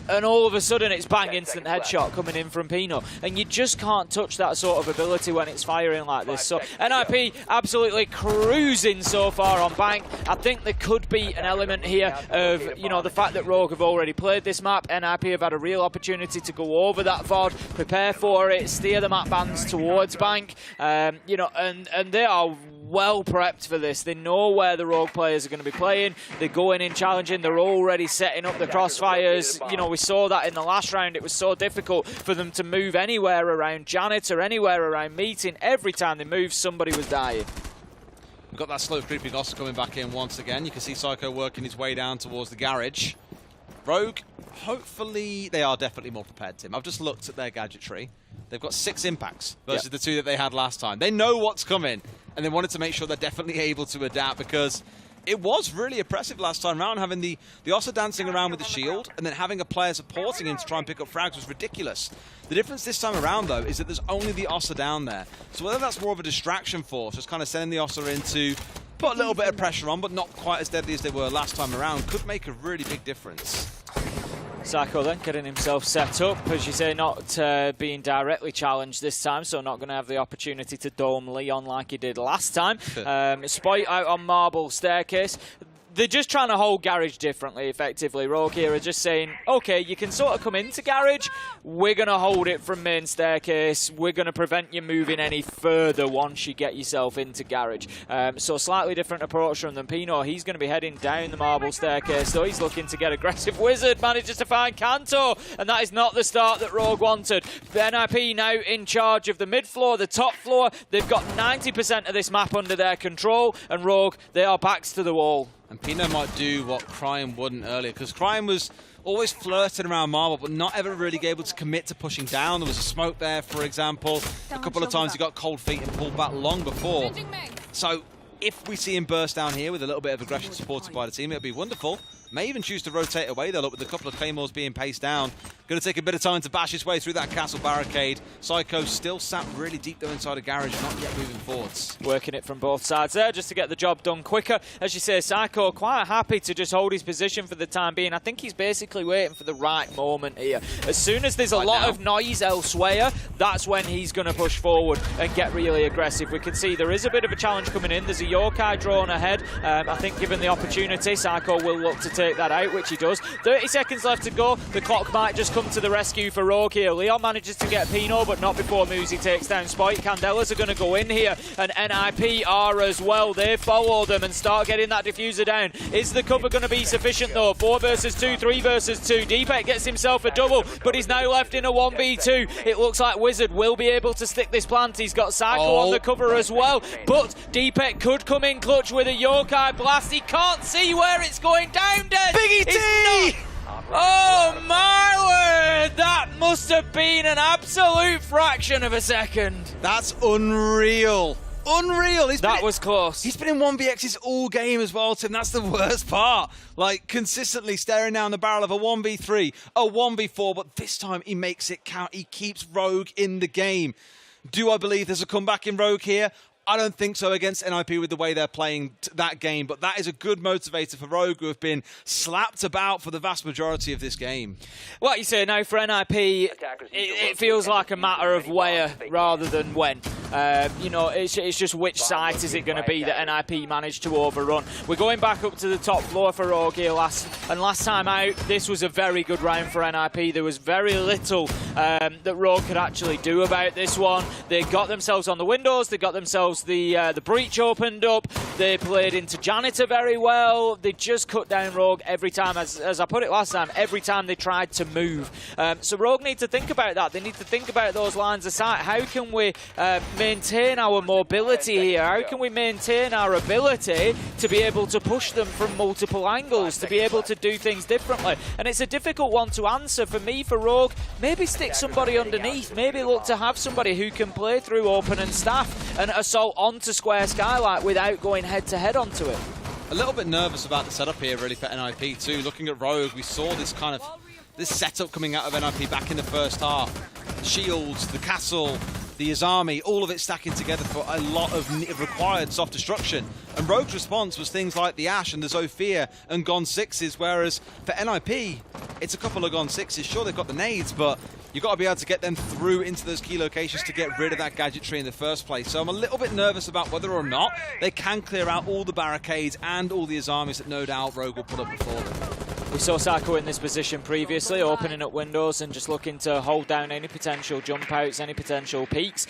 [SPEAKER 4] And all of a sudden it's bang, instant headshot coming in from Pino. And you just can't touch that sort of ability when it's firing like this. So NIP absolutely cruising so far on Bank. I think there could be an element here of, you know, the fact that Rogue have already played this map. NIP have had a real opportunity to go over that VOD, prepare for it, steer the map bands towards Bank. You know, and they are well prepped for this. They know where the Rogue players are going to be playing. They're going in challenging. They're already setting up the crossfires. You know, we saw that in the last round. It was so difficult for them to move anywhere around Janet or anywhere around Meeting. Every time they moved, somebody was dying.
[SPEAKER 3] We've got that slow creeping Oscar coming back in once again. You can see Psycho working his way down towards the garage. Rogue, hopefully, they are definitely more prepared, Tim. I've just looked at their gadgetry. They've got 6 impacts versus the 2 that they had last time. They know what's coming, and they wanted to make sure they're definitely able to adapt because it was really impressive last time around. Having the Ossa dancing around with the shield and then having a player supporting him to try and pick up frags was ridiculous. The difference this time around, though, is that there's only the Ossa down there. So whether that's more of a distraction force, just kind of sending the Ossa in to put a little bit of pressure on, but not quite as deadly as they were last time around, could make a really big difference.
[SPEAKER 4] Psycho then getting himself set up, as you say, not being directly challenged this time, so not going to have the opportunity to dome Leon like he did last time. Spoit out on Marble Staircase. they're just trying to hold Garage differently, effectively. Rogue here are just saying, okay, you can sort of come into Garage, we're going to hold it from main staircase, we're going to prevent you moving any further once you get yourself into Garage. So slightly different approach from them. Pino, he's going to be heading down the marble staircase, so he's looking to get aggressive. Wizard manages to find Kanto, and that is not the start that Rogue wanted. The NIP now in charge of the mid floor, the top floor. They've got 90% of this map under their control, and Rogue, they are backs to the wall.
[SPEAKER 3] And Pino might do what Crime wouldn't earlier, because Crime was always flirting around marble, but not ever really able to commit to pushing down. There was a smoke there, for example. A couple of times he got cold feet and pulled back long before. So if we see him burst down here with a little bit of aggression supported by the team, it'll be wonderful. May even choose to rotate away, though, with a couple of claymores being paced down. Going to take a bit of time to bash his way through that castle barricade. Psycho still sat really deep, though, inside a Garage, not yet moving forwards.
[SPEAKER 4] Working it from both sides there, just to get the job done quicker. As you say, Psycho quite happy to just hold his position for the time being. I think he's basically waiting for the right moment here. As soon as there's a lot of noise elsewhere, that's when he's going to push forward and get really aggressive. We can see there is a bit of a challenge coming in. There's a Yokai drawn ahead. I think given the opportunity, Psycho will look to take that out, which he does. 30 seconds left to go. The clock might just come to the rescue for Rogue here. Leon manages to get Pino, but not before Muzi takes down Spike. Candelas are going to go in here, and NIP are as well. They follow them and start getting that diffuser down. Is the cover going to be sufficient, though? 4 versus 2, 3 versus 2. Deepek gets himself a double, but he's now left in a 1v2. It looks like Wizard will be able to stick this plant. He's got Psycho on the cover as well, but Deepek could come in clutch with a Yokai blast. He can't see where it's going down, Des.
[SPEAKER 3] Biggie T!
[SPEAKER 4] Oh my word! That must have been an absolute fraction of a second.
[SPEAKER 3] That's unreal. Unreal.
[SPEAKER 4] That was close.
[SPEAKER 3] He's been in 1vx's all game as well, Tim. That's the worst part. Like, consistently staring down the barrel of a 1v3, a 1v4, but this time he makes it count. He keeps Rogue in the game. Do I believe there's a comeback in Rogue here? I don't think so against NIP with the way they're playing that game, but that is a good motivator for Rogue, who have been slapped about for the vast majority of this game.
[SPEAKER 4] What you say now for NIP, it feels like a matter of where rather than when. You know, it's just which site is it going to be that NIP managed to overrun. We're going back up to the top floor for Rogue here last time out. This was a very good round for NIP. There was very little that Rogue could actually do about this one. They got themselves on the windows, they got themselves the breach opened up, they played into Janitor very well, they just cut down Rogue every time, as I put it last time, every time they tried to move. So Rogue need to think about that, they need to think about those lines of sight. How can we maintain our mobility here? How can we maintain our ability to be able to push them from multiple angles, to be able to do things differently? And it's a difficult one to answer for me, for Rogue. Maybe stick somebody underneath, maybe look to have somebody who can play through open and staff and assault onto square skylight without going head-to-head onto it.
[SPEAKER 3] A little bit nervous about the setup here, really, for NIP too. Looking at Rogue, we saw this this setup coming out of NIP back in the first half. The shields, the castle, the Izami, all of it stacking together for a lot of required soft destruction. And Rogue's response was things like the Ash and the Zofia and Gone 6s, whereas for NIP, it's a couple of Gone 6s. Sure, they've got the nades, but you've got to be able to get them through into those key locations to get rid of that gadgetry in the first place. So I'm a little bit nervous about whether or not they can clear out all the barricades and all the Izamis that no doubt Rogue will put up before them.
[SPEAKER 4] We saw Psycho in this position previously, opening up windows and just looking to hold down any potential jump outs, any potential peaks.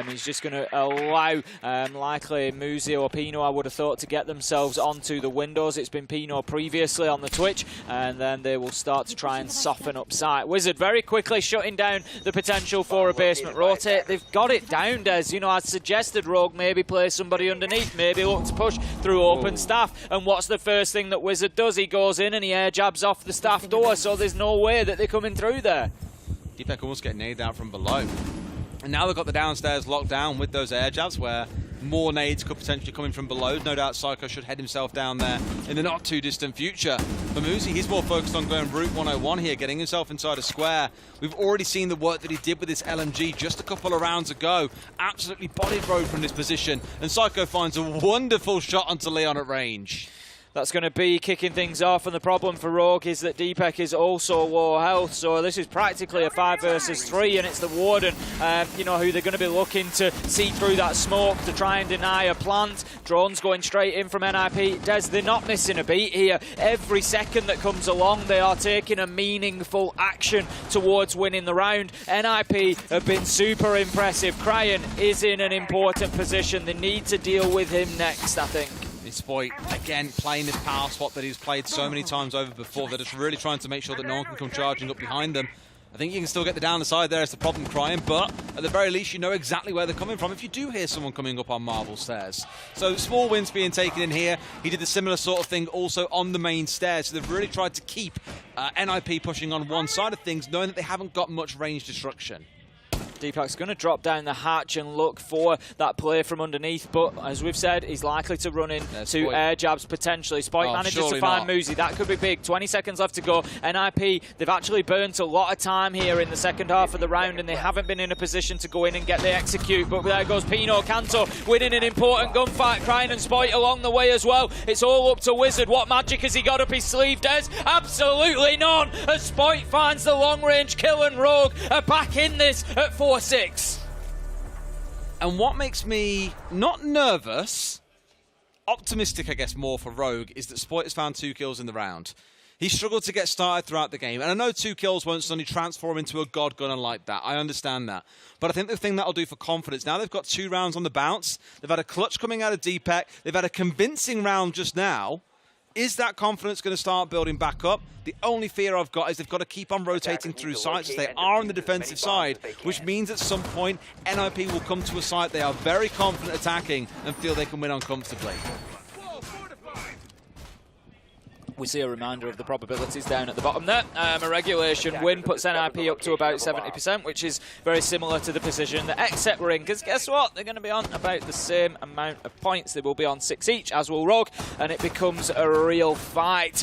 [SPEAKER 4] He's just going to allow likely Muzi or Pino, I would have thought, to get themselves onto the windows. It's been Pino previously on the Twitch, and then they will start to try and soften up sight. Wizard very quickly shutting down the potential for a basement rotate. They've got it down, Des. You know, I suggested Rogue maybe play somebody underneath, maybe look to push through open staff. And what's the first thing that Wizard does? He goes in and he air jabs off the staff door, so there's no way that they're coming through there.
[SPEAKER 3] Deepek almost getting naded out from below. And now they've got the downstairs locked down with those air jabs, where more nades could potentially come in from below. No doubt Psycho should head himself down there in the not too distant future. For Muzi, he's more focused on going Route 101 here, getting himself inside a square. We've already seen the work that he did with this LMG just a couple of rounds ago. Absolutely bodied Rogue from this position. And Psycho finds a wonderful shot onto Leon at range.
[SPEAKER 4] That's going to be kicking things off, and the problem for Rogue is that Deepek is also low health, so this is practically a 5 versus 3, and it's the Warden, you know, who they're going to be looking to see through that smoke to try and deny a plant. Drones going straight in from NIP. Des, they're not missing a beat here. Every second that comes along, they are taking a meaningful action towards winning the round. NIP have been super impressive. Cryan is in an important position. They need to deal with him next, I think.
[SPEAKER 3] Spoit, again, playing this power spot that he's played so many times over before. They're just really trying to make sure that no one can come charging up behind them. I think you can still get the down the side there. It's the problem, Cryan, but at the very least, you know exactly where they're coming from if you do hear someone coming up on marble stairs. So small wins being taken in here. He did a similar sort of thing also on the main stairs. So they've really tried to keep NIP pushing on one side of things, knowing that they haven't got much range destruction.
[SPEAKER 4] Deepak's going to drop down the hatch and look for that play from underneath, but as we've said, he's likely to run into air jabs potentially. Spoit manages to find Muzi. That could be big. 20 seconds left to go. NIP, they've actually burnt a lot of time here in the second half of the round, and they haven't been in a position to go in and get the execute, but there goes Pino Canto winning an important gunfight. Cryan and Spoit along the way as well. It's all up to Wizard. What magic has he got up his sleeve, Des? Absolutely none, as Spoit finds the long range kill, and Rogue are back in this at 4-6.
[SPEAKER 3] And what makes me not nervous, optimistic I guess more for Rogue, is that Spoit has found 2 kills in the round. He struggled to get started throughout the game, and I know 2 kills won't suddenly transform into a god gunner like that. I understand that. But I think the thing that'll do for confidence, now they've got 2 rounds on the bounce, they've had a clutch coming out of Deepek, they've had a convincing round just now. Is that confidence going to start building back up? The only fear I've got is they've got to keep on rotating through sites as they are on the defensive side, which means at some point NIP will come to a site they are very confident attacking and feel they can win uncomfortably.
[SPEAKER 4] We see a reminder of the probabilities down at the bottom there. A regulation win puts NIP up to about 70%, which is very similar to the position that XSET were in, because guess what? They're going to be on about the same amount of points. They will be on 6 each, as will Rogue, and it becomes a real fight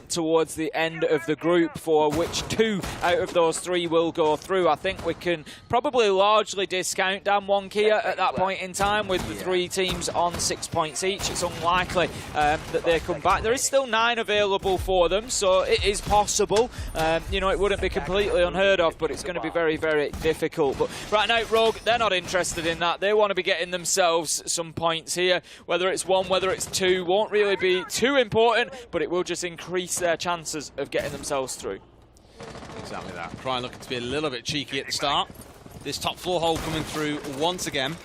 [SPEAKER 4] towards the end of the group for which 2 out of those 3 will go through. I think we can probably largely discount DWG KIA at that point in time with the 3 teams on 6 points each. It's unlikely that they come back. There is still 9 available for them, so it is possible. You know, it wouldn't be completely unheard of, but it's going to be very, very difficult. But right now, Rogue, they're not interested in that. They want to be getting themselves some points here. Whether it's 1, whether it's 2, won't really be too important, but it will just increase their chances of getting themselves through.
[SPEAKER 3] Exactly that. Cryan looking to be a little bit cheeky at the start. This top floor hole coming through once again.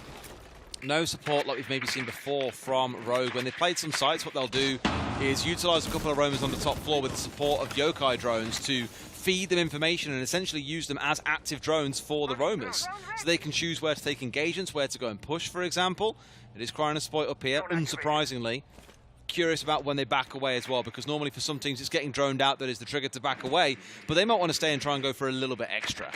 [SPEAKER 3] No support like we've maybe seen before from Rogue. When they played some sites, what they'll do is utilise a couple of roamers on the top floor with the support of yokai drones to feed them information and essentially use them as active drones for the roamers. So they can choose where to take engagements, where to go and push, for example. It is Cryan and Spoit up here, unsurprisingly. Curious about when they back away as well, because normally for some teams it's getting droned out that is the trigger to back away, but they might want to stay and try and go for a little bit extra.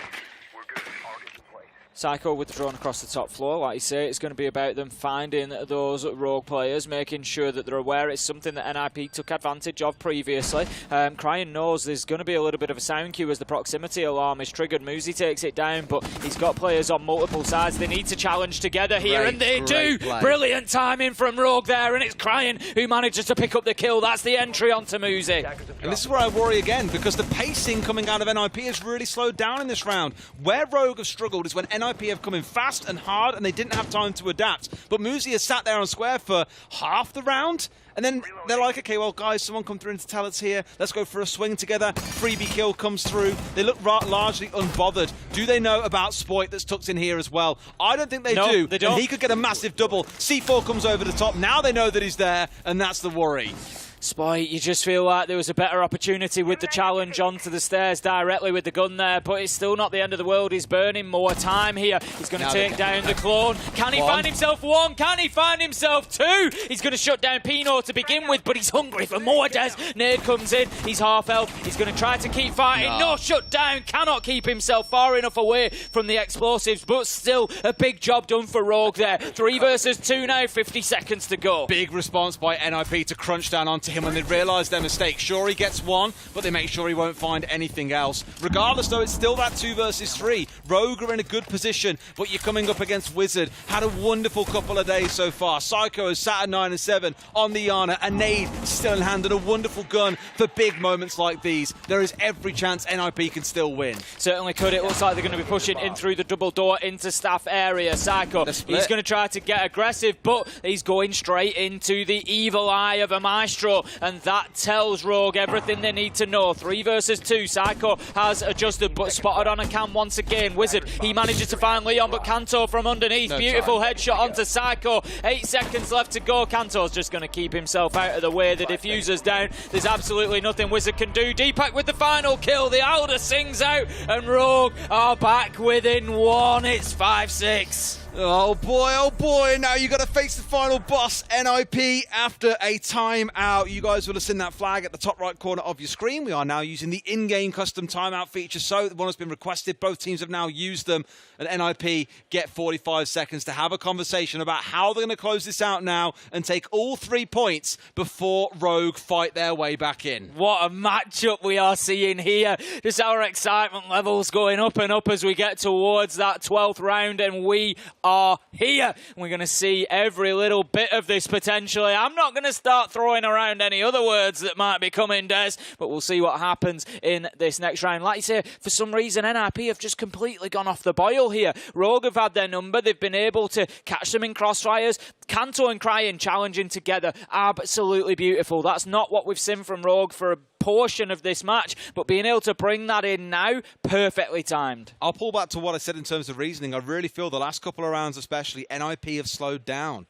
[SPEAKER 4] Psycho with the drone across the top floor. Like you say, it's going to be about them finding those Rogue players, making sure that they're aware it's something that NIP took advantage of previously. Cryan knows there's going to be a little bit of a sound cue as the proximity alarm is triggered. Muzi takes it down, but he's got players on multiple sides. They need to challenge together here, and they do.
[SPEAKER 3] Play.
[SPEAKER 4] Brilliant timing from Rogue there, and it's Cryan who manages to pick up the kill. That's the entry onto Muzi.
[SPEAKER 3] And this is where I worry again, because the pacing coming out of NIP has really slowed down in this round. Where Rogue have struggled is when NIP have come in fast and hard and they didn't have time to adapt. But Muzi has sat there on square for half the round, and then they're like, okay, well, guys, someone come through to tell us here. Let's go for a swing together. Freebie kill comes through. They look largely unbothered. Do they know about Spoit that's tucked in here as well? I don't think they do.
[SPEAKER 4] They don't.
[SPEAKER 3] And he could get a massive double. C4 comes over the top. Now they know that he's there, and that's the worry.
[SPEAKER 4] Spoit, you just feel like there was a better opportunity with the challenge onto the stairs directly with the gun there, but it's still not the end of the world. He's burning more time here. He's going to take down the clone. Can he find himself 1? Can he find himself 2? He's going to shut down Pino to begin with, but he's hungry for more, Des. Nade comes in. He's half health. He's going to try to keep fighting. No, shut down. Cannot keep himself far enough away from the explosives, but still a big job done for Rogue there. 3 versus 2 now, 50 seconds to go.
[SPEAKER 3] Big response by NIP to crunch down onto him when they realise their mistake. Sure, he gets one, but they make sure he won't find anything else. Regardless, though, it's still that 2 versus 3. Rogue are in a good position, but you're coming up against Wizard. Had a wonderful couple of days so far. Psycho has sat at 9 and 7 on the Yana. A nade still in hand and a wonderful gun for big moments like these. There is every chance NIP can still win.
[SPEAKER 4] Certainly could. It looks like they're going to be pushing in through the double door into staff area. Psycho, he's going to try to get aggressive, but he's going straight into the evil eye of a Maestro, and that tells Rogue everything they need to know. 3 versus 2. Psycho has adjusted, but spotted on a cam once again. Wizard, he manages to find Leon, but Kanto from underneath. Beautiful headshot onto Psycho. 8 seconds left to go. Kanto's just going to keep himself out of the way. The diffuser's down. There's absolutely nothing Wizard can do. Deepak with the final kill. The Alder sings out, and Rogue are back within 1. It's 5-6.
[SPEAKER 3] Oh boy, now you got to face the final boss, NIP, after a timeout. You guys will have seen that flag at the top right corner of your screen. We are now using the in-game custom timeout feature, so one has been requested. Both teams have now used them, and NIP get 45 seconds to have a conversation about how they're going to close this out now and take all 3 points before Rogue fight their way back in.
[SPEAKER 4] What a matchup we are seeing here. Just our excitement levels going up and up as we get towards that 12th round, and we are here. We're going to see every little bit of this potentially. I'm not going to start throwing around any other words that might be coming, Des, but we'll see what happens in this next round. Like you say, for some reason, NIP have just completely gone off the boil here. Rogue have had their number. They've been able to catch them in crossfires. Kanto and Cryin challenging together. Absolutely beautiful. That's not what we've seen from Rogue for a portion of this match, but being able to bring that in now, perfectly timed.
[SPEAKER 3] I'll pull back to what I said in terms of reasoning. I really feel the last couple of rounds especially, NIP have slowed down.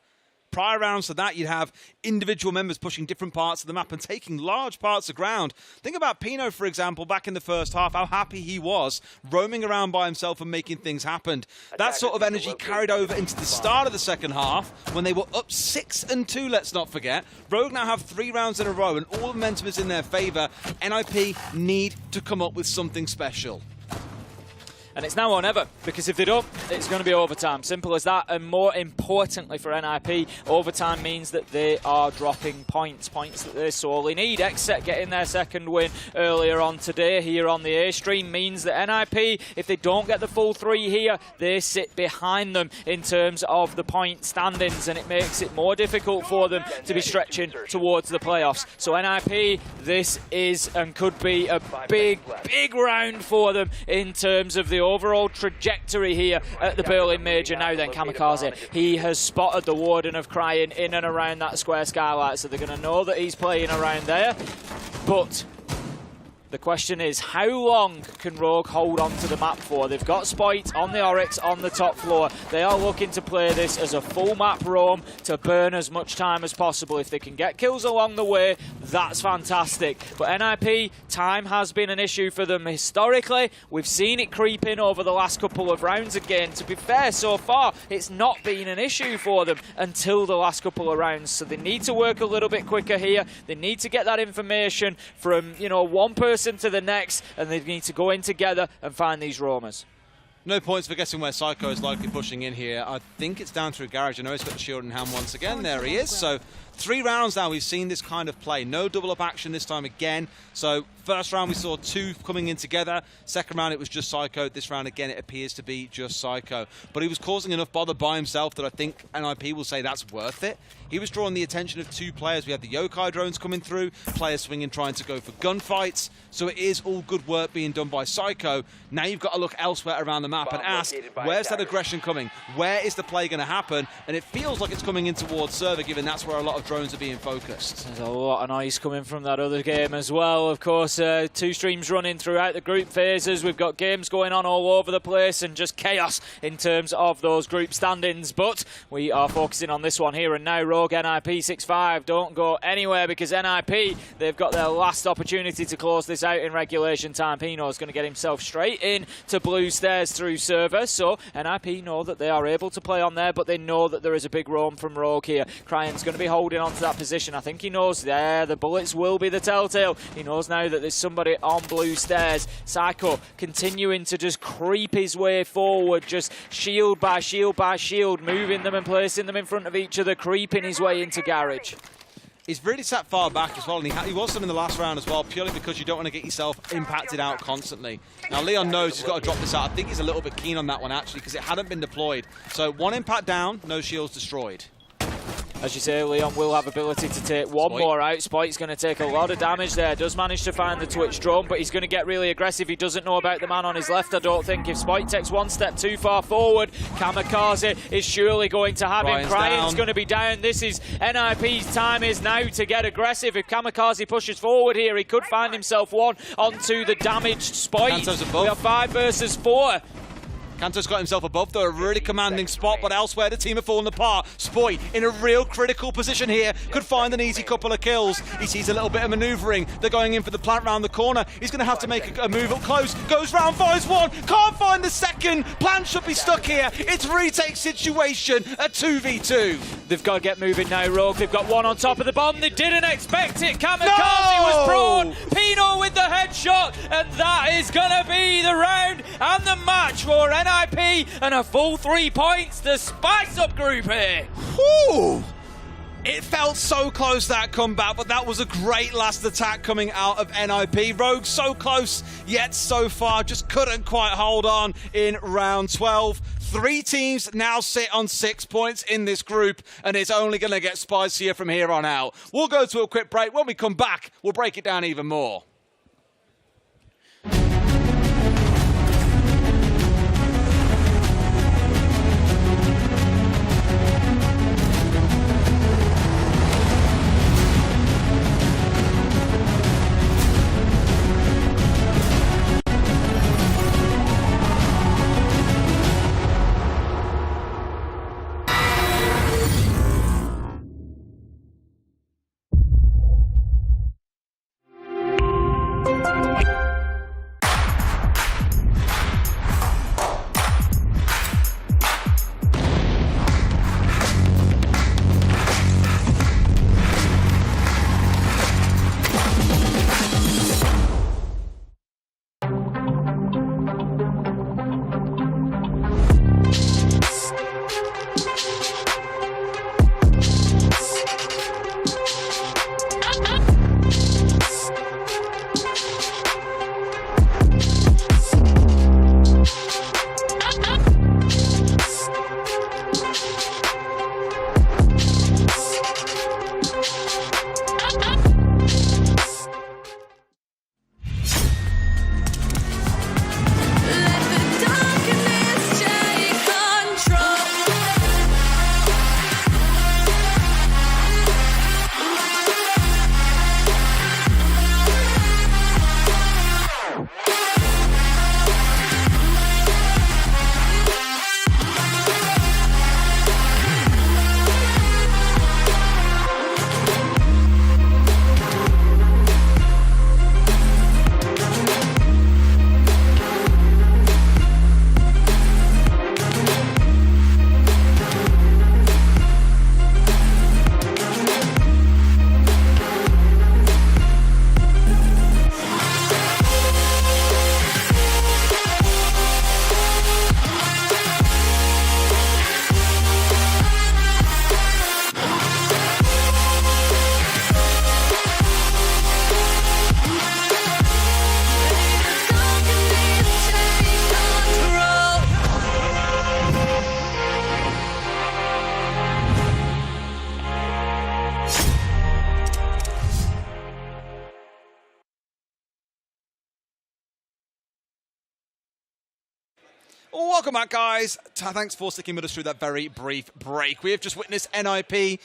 [SPEAKER 3] Prior rounds to that, you'd have individual members pushing different parts of the map and taking large parts of ground. Think about Pino, for example, back in the first half, how happy he was roaming around by himself and making things happen. That sort of energy carried over into the start of the second half when they were up 6 and 2, let's not forget. Rogue now have 3 rounds in a row and all the momentum is in their favour. NIP need to come up with something special.
[SPEAKER 4] And it's now or never, because if they don't, it's going to be overtime. Simple as that. And more importantly for NIP, overtime means that they are dropping points that they sorely need. XSET getting their second win earlier on today here on the A stream means that NIP, if they don't get the full 3 here, they sit behind them in terms of the point standings, and it makes it more difficult for them to be stretching towards the playoffs. So NIP, this is and could be a big round for them in terms of the overall trajectory here at the Berlin Major. Now then, Kamikaze, he has spotted the Warden of Cryin in and around that square skylight, so they're going to know that he's playing around there. But the question is, how long can Rogue hold on to the map for? They've got Spoit on the Oryx on the top floor. They are looking to play this as a full map roam to burn as much time as possible. If they can get kills along the way, that's fantastic. But NIP, time has been an issue for them historically. We've seen it creep in over the last couple of rounds again. To be fair, so far, it's not been an issue for them until the last couple of rounds. So they need to work a little bit quicker here. They need to get that information from, one person to the next, and they need to go in together and find these roamers.
[SPEAKER 3] No points for guessing where Psycho is likely pushing in here. I think it's down through Garage. I know he's got the shield in hand once again. There he is. So 3 rounds now we've seen this kind of play. No double up action this time again. So first round we saw 2 coming in together. Second round it was just Psycho. This round again it appears to be just Psycho. But he was causing enough bother by himself that I think NIP will say that's worth it. He was drawing the attention of 2 players. We had the Yokai drones coming through, players swinging trying to go for gunfights. So it is all good work being done by Psycho. Now you've got to look elsewhere around the map and ask, where's that aggression coming? Where is the play going to happen? And it feels like it's coming in towards server, given that's where a lot of drones are being focused.
[SPEAKER 4] There's a lot of noise coming from that other game as well. Of course, 2 streams running throughout the group phases. We've got games going on all over the place and just chaos in terms of those group standings. But we are focusing on this one here and now. Rogue NIP 6-5. Don't go anywhere, because NIP, they've got their last opportunity to close this out in regulation time. Pino's going to get himself straight in to blue stairs through server. So NIP know that they are able to play on there, but they know that there is a big roam from Rogue here. Cryan's going to be holding on to that position. I think he knows there the bullets will be the telltale. He knows now that there's somebody on blue stairs. Psycho continuing to just creep his way forward, just shield by shield by shield, moving them and placing them in front of each other, creeping his way into Garage.
[SPEAKER 3] He's really sat far back as well, and he was in the last round as well, purely because you don't want to get yourself impacted out constantly. Now, Leon knows he's got to drop this out. I think he's a little bit keen on that one, actually, because it hadn't been deployed. So 1 impact down, no shields destroyed.
[SPEAKER 4] As you say, Leon will have ability to take one more out. Spoit's going to take a lot of damage there. Does manage to find the Twitch drone, but he's going to get really aggressive. He doesn't know about the man on his left, I don't think. If Spoit takes 1 step too far forward, Kamikaze is surely going to have him. Cryan's going to be down. This is NIP's time is now to get aggressive. If Kamikaze pushes forward here, he could find himself one onto the damaged Spoit. We are 5 versus 4.
[SPEAKER 3] Kanto's got himself above, though, a really commanding spot, but elsewhere the team are falling apart. Spoit in a real critical position here, could find an easy couple of kills. He sees a little bit of manoeuvring. They're going in for the plant round the corner. He's going to have to make a move up close. Goes round, finds one, can't find the second. Plant should be stuck here. It's retake situation, a 2v2.
[SPEAKER 4] They've got to get moving now, Rogue. They've got one on top of the bomb. They didn't expect it. Kamikaze was prone. Pino with the headshot, and that is going to be the round and the match for NIP, and a full 3 points to spice up group here.
[SPEAKER 3] Whew. It felt so close, that comeback, but that was a great last attack coming out of NIP. Rogue so close, yet so far, just couldn't quite hold on in round 12. 3 teams now sit on 6 points in this group, and it's only going to get spicier from here on out. We'll go to a quick break. When we come back, we'll break it down even more. Welcome back, guys. Thanks for sticking with us through that very brief break. We have just witnessed NIP.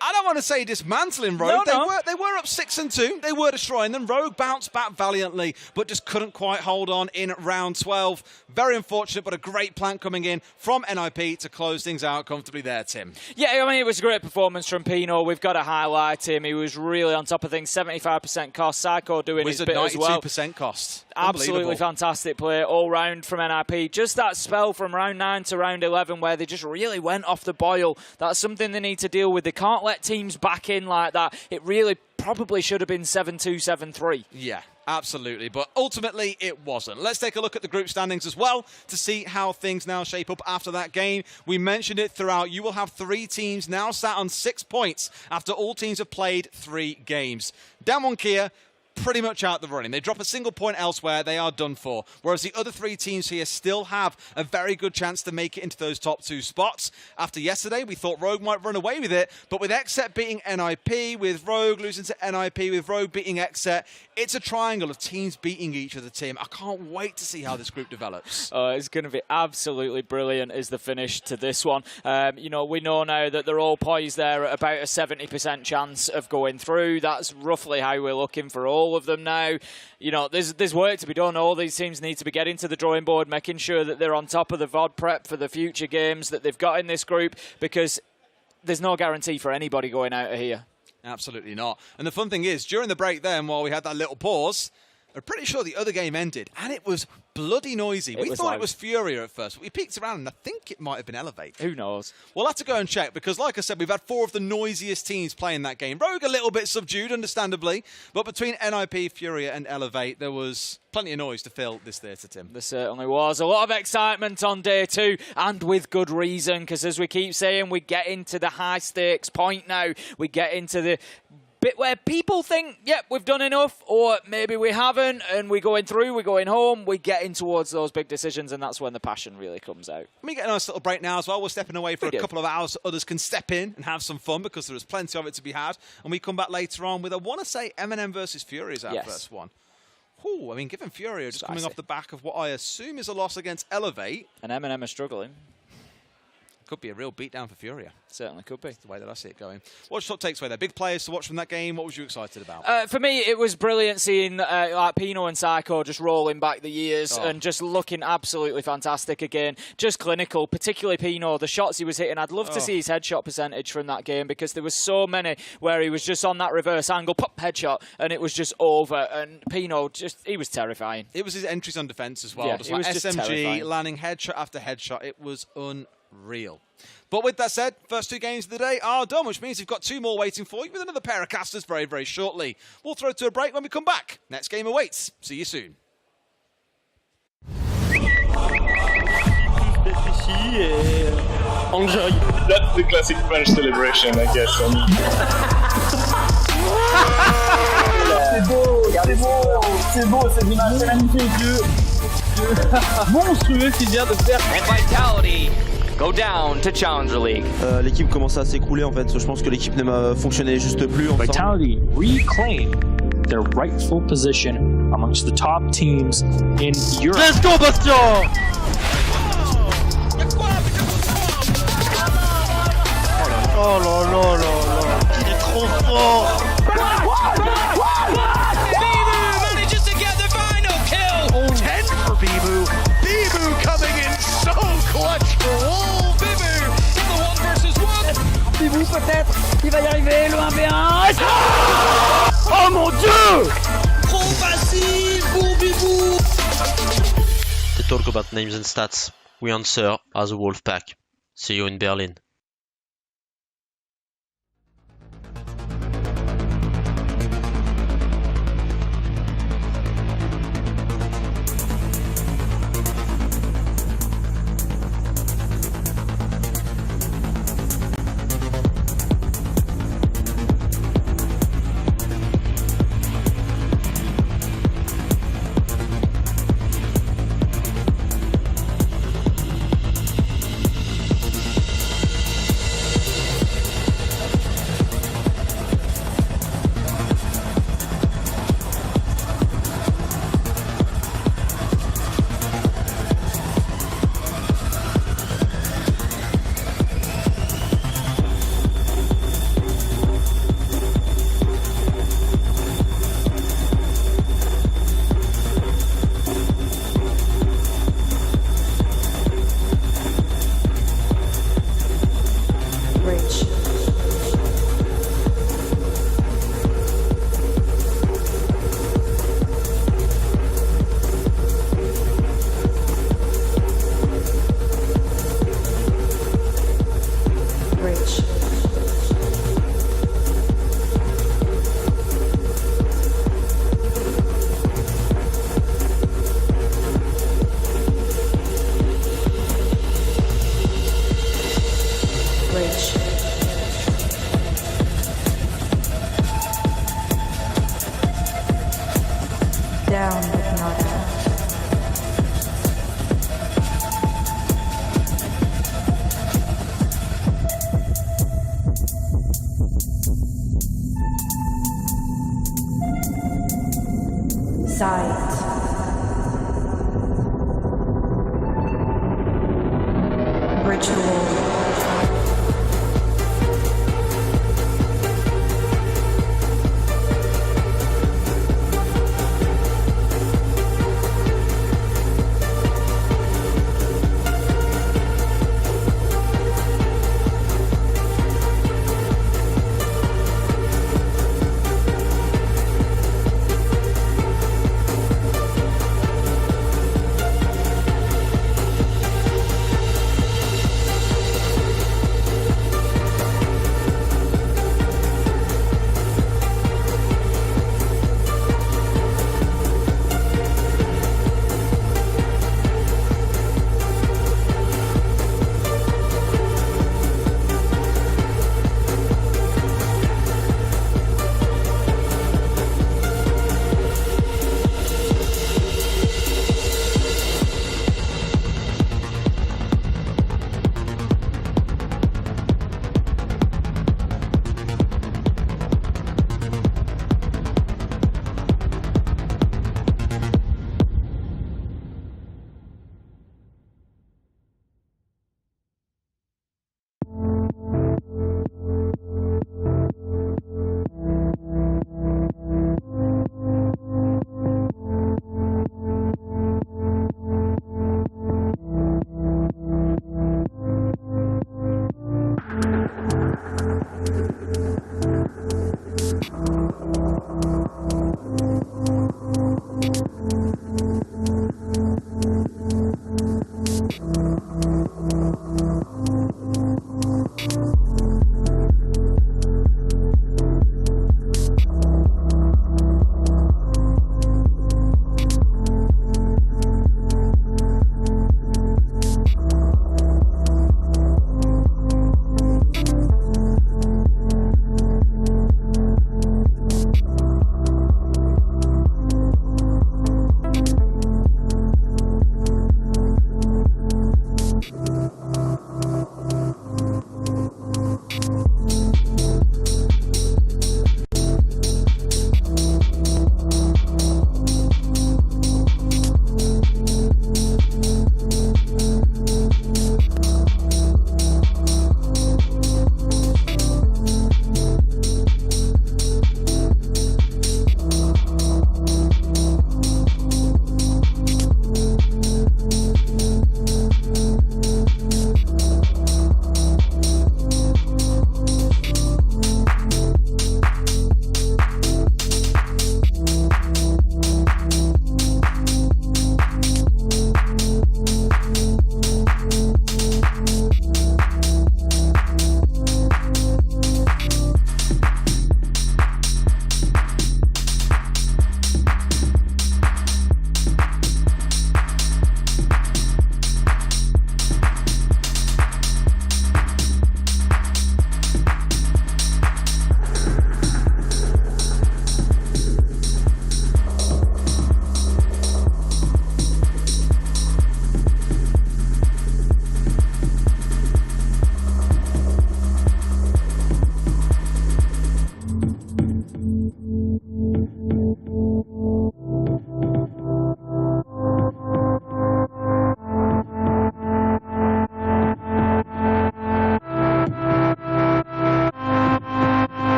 [SPEAKER 3] I don't want to say dismantling Rogue. They were up 6-2. They were destroying them. Rogue bounced back valiantly, but just couldn't quite hold on in round 12. Very unfortunate, but a great plan coming in from NIP to close things out comfortably there, Tim.
[SPEAKER 4] Yeah, I mean, it was a great performance from Pino. We've got to highlight him. He was really on top of things. 75% cost. Psycho doing his bit as well.
[SPEAKER 3] 92% cost.
[SPEAKER 4] Absolutely fantastic play all round from NIP. Just that spell from round 9 to round 11 where they just really went off the boil. That's something they need to deal with. They can't let teams back in like that. It really probably should have been 7-2, 7-3.
[SPEAKER 3] Yeah. Absolutely, but ultimately it wasn't. Let's take a look at the group standings as well to see how things now shape up after that game. We mentioned it throughout. You will have 3 teams now sat on 6 points after all teams have played 3 games. DWG KIA pretty much out the running. They drop a single point elsewhere, they are done for. Whereas the other 3 teams here still have a very good chance to make it into those top 2 spots. After yesterday, we thought Rogue might run away with it, but with XSET beating NIP, with Rogue losing to NIP, with Rogue beating XSET, it's a triangle of teams beating each other team. I can't wait to see how this group develops.
[SPEAKER 4] It's going to be absolutely brilliant is the finish to this one. You know, we know now that they're all poised there at about a 70% chance of going through. That's roughly how we're looking for all of them now. You know, there's work to be done. All these teams need to be getting to the drawing board, making sure that they're on top of the VOD prep for the future games that they've got in this group, because there's no guarantee for anybody going out of here.
[SPEAKER 3] Absolutely not. And the fun thing is, during the break then, while we had that little pause, I'm pretty sure the other game ended, and it was bloody noisy. We thought it was FURIA at first, but we peeked around, and I think it might have been Elevate.
[SPEAKER 4] Who knows?
[SPEAKER 3] We'll have to go and check, because like I said, we've had 4 of the noisiest teams playing that game. Rogue a little bit subdued, understandably, but between NIP, FURIA, and Elevate, there was plenty of noise to fill this theatre, Tim.
[SPEAKER 4] There certainly was. A lot of excitement on day 2, and with good reason, because as we keep saying, we get into the high-stakes point now. We get into the bit where people think, yep, we've done enough, or maybe we haven't, and we're going through, we're going home, we're getting towards those big decisions, and that's when the passion really comes out.
[SPEAKER 3] We get a nice little break now as well. We're stepping away for a couple of hours so others can step in and have some fun, because there is plenty of it to be had. And we come back later on with, I want to say, M&M versus FURIA is our first one. Ooh, I mean, given FURIA just coming off the back of what I assume is a loss against Elevate.
[SPEAKER 4] And M&M are struggling.
[SPEAKER 3] Could be a real beatdown for FURIA.
[SPEAKER 4] Certainly could be.
[SPEAKER 3] That's the way that I see it going. What's your top takes away there? Big players to watch from that game. What was you excited about?
[SPEAKER 4] For me, it was brilliant seeing like Pino and Psycho just rolling back the years and just looking absolutely fantastic again. Just clinical, particularly Pino. The shots he was hitting, I'd love to see his headshot percentage from that game, because there was so many where he was just on that reverse angle, pop, headshot, and it was just over. And Pino, he was terrifying.
[SPEAKER 3] It was his entries on defense as well.
[SPEAKER 4] Yeah,
[SPEAKER 3] just like SMG, landing headshot after headshot. It was unreal. But with that said, first 2 games of the day are done, which means you've got 2 more waiting for you with another pair of casters very, very shortly. We'll throw to a break when we come back. Next game awaits. See you soon.
[SPEAKER 5] Enjoy. That's the classic French celebration, I guess.
[SPEAKER 6] C'est beau, c'est l'image, c'est magnifique. Monstrueux qu'il vient de faire.
[SPEAKER 1] And Vitality go down to Challenger League.
[SPEAKER 7] L'équipe commence à s'écrouler en fait. Je pense que l'équipe ne fonctionnait juste plus.
[SPEAKER 8] Vitality reclaim their rightful position amongst the top teams in Europe.
[SPEAKER 6] Let's go, Bastien! Oh là là là là, il est trop fort!
[SPEAKER 2] Manages to get the final kill.
[SPEAKER 6] 10 for Bibu. Bibu coming in so clutch for Wolves.
[SPEAKER 2] Bibu in the 1 versus 1.
[SPEAKER 9] Bibu peut-être, il va y arriver, le 1v1. Oh mon Dieu!
[SPEAKER 6] Trop facile pour Bibu.
[SPEAKER 10] They talk about names and stats. We answer as a wolf pack. See you in Berlin.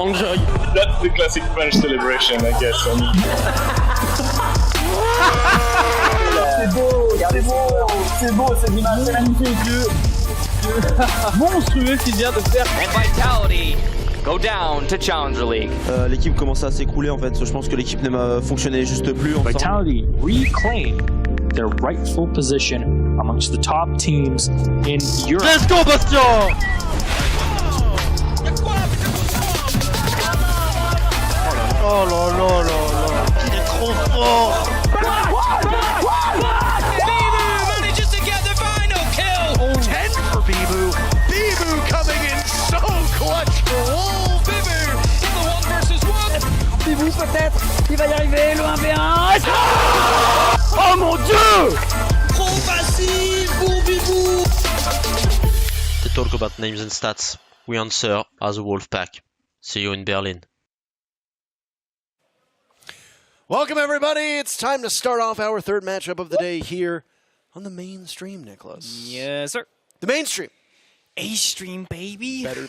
[SPEAKER 6] Enjoy.
[SPEAKER 5] That's the classic French celebration, I guess. I mean.
[SPEAKER 9] C'est beau, c'est beau cette image, c'est magnifique. Monstrueux qu'il vient de faire.
[SPEAKER 1] And Vitality go down to Challenger League.
[SPEAKER 7] L'équipe commence à s'écrouler en fait. Je pense que l'équipe ne fonctionnait juste plus ensemble.
[SPEAKER 8] Vitality reclaim their rightful position amongst the top teams in Europe.
[SPEAKER 6] Let's go, Bastien! Oh là là là là, il est trop fort!
[SPEAKER 2] Bibu manages to get the final kill.
[SPEAKER 6] 10 for Bibu. Bibu coming in so clutch for Wolves.
[SPEAKER 2] Bibu in the 1 versus 1.
[SPEAKER 9] Bibu peut-être, il va y arriver, le 1v1. Oh mon dieu!
[SPEAKER 2] Trop facile pour Bibu.
[SPEAKER 10] They talk about names and stats. We answer as a Wolfpack. See you in Berlin.
[SPEAKER 6] Welcome, everybody. It's time to start off our third matchup of the day here on the main stream, Nicholas.
[SPEAKER 4] Yes, sir.
[SPEAKER 6] The main stream.
[SPEAKER 4] A-stream, baby.
[SPEAKER 6] Better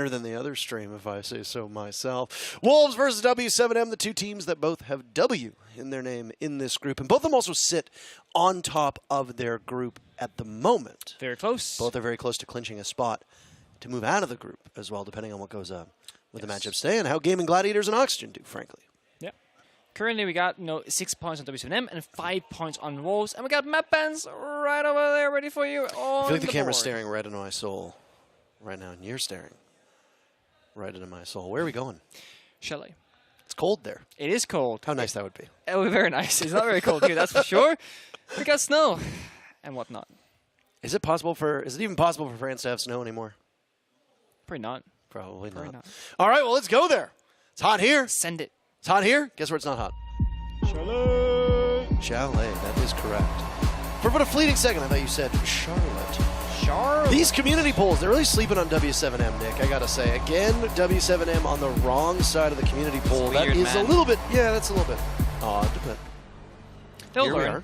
[SPEAKER 6] than the other stream, if I say so myself. Wolves versus W7M, the two teams that both have W in their name in this group. And both of them also sit on top of their group at the moment.
[SPEAKER 4] Very close.
[SPEAKER 6] Both are very close to clinching a spot to move out of the group as well, depending on what goes with the matchups today and how Gaimin, Gladiators, and Oxygen do, frankly.
[SPEAKER 4] Currently, we got 6 points on W7M and 5 points on Wolves, and we got map bans right over there ready for you.
[SPEAKER 6] I feel like the camera's staring right into my soul right now, and you're staring right into my soul. Where are we going?
[SPEAKER 4] Chalet.
[SPEAKER 6] It's cold there.
[SPEAKER 4] It is cold.
[SPEAKER 6] How nice that would be.
[SPEAKER 4] It would be very nice. It's not very cold here, that's for sure. We got snow and whatnot.
[SPEAKER 6] Is it even possible for France to have snow anymore?
[SPEAKER 4] Probably not.
[SPEAKER 6] Probably
[SPEAKER 4] Probably
[SPEAKER 6] not.
[SPEAKER 4] not.
[SPEAKER 6] All right, well, let's go there. It's hot here.
[SPEAKER 4] Send it.
[SPEAKER 6] It's hot here. Guess where it's not hot? Chalet. Chalet, that is correct. For but a fleeting second, I thought you said Charlotte.
[SPEAKER 4] Charlotte.
[SPEAKER 6] These community polls, they're really sleeping on W7M, Nick, I gotta say. Again, W7M on the wrong side of the community poll.
[SPEAKER 4] Weird,
[SPEAKER 6] that is
[SPEAKER 4] man.
[SPEAKER 6] a little bit, that's a little bit odd, but
[SPEAKER 4] They'll
[SPEAKER 6] here we
[SPEAKER 4] learn.
[SPEAKER 6] are.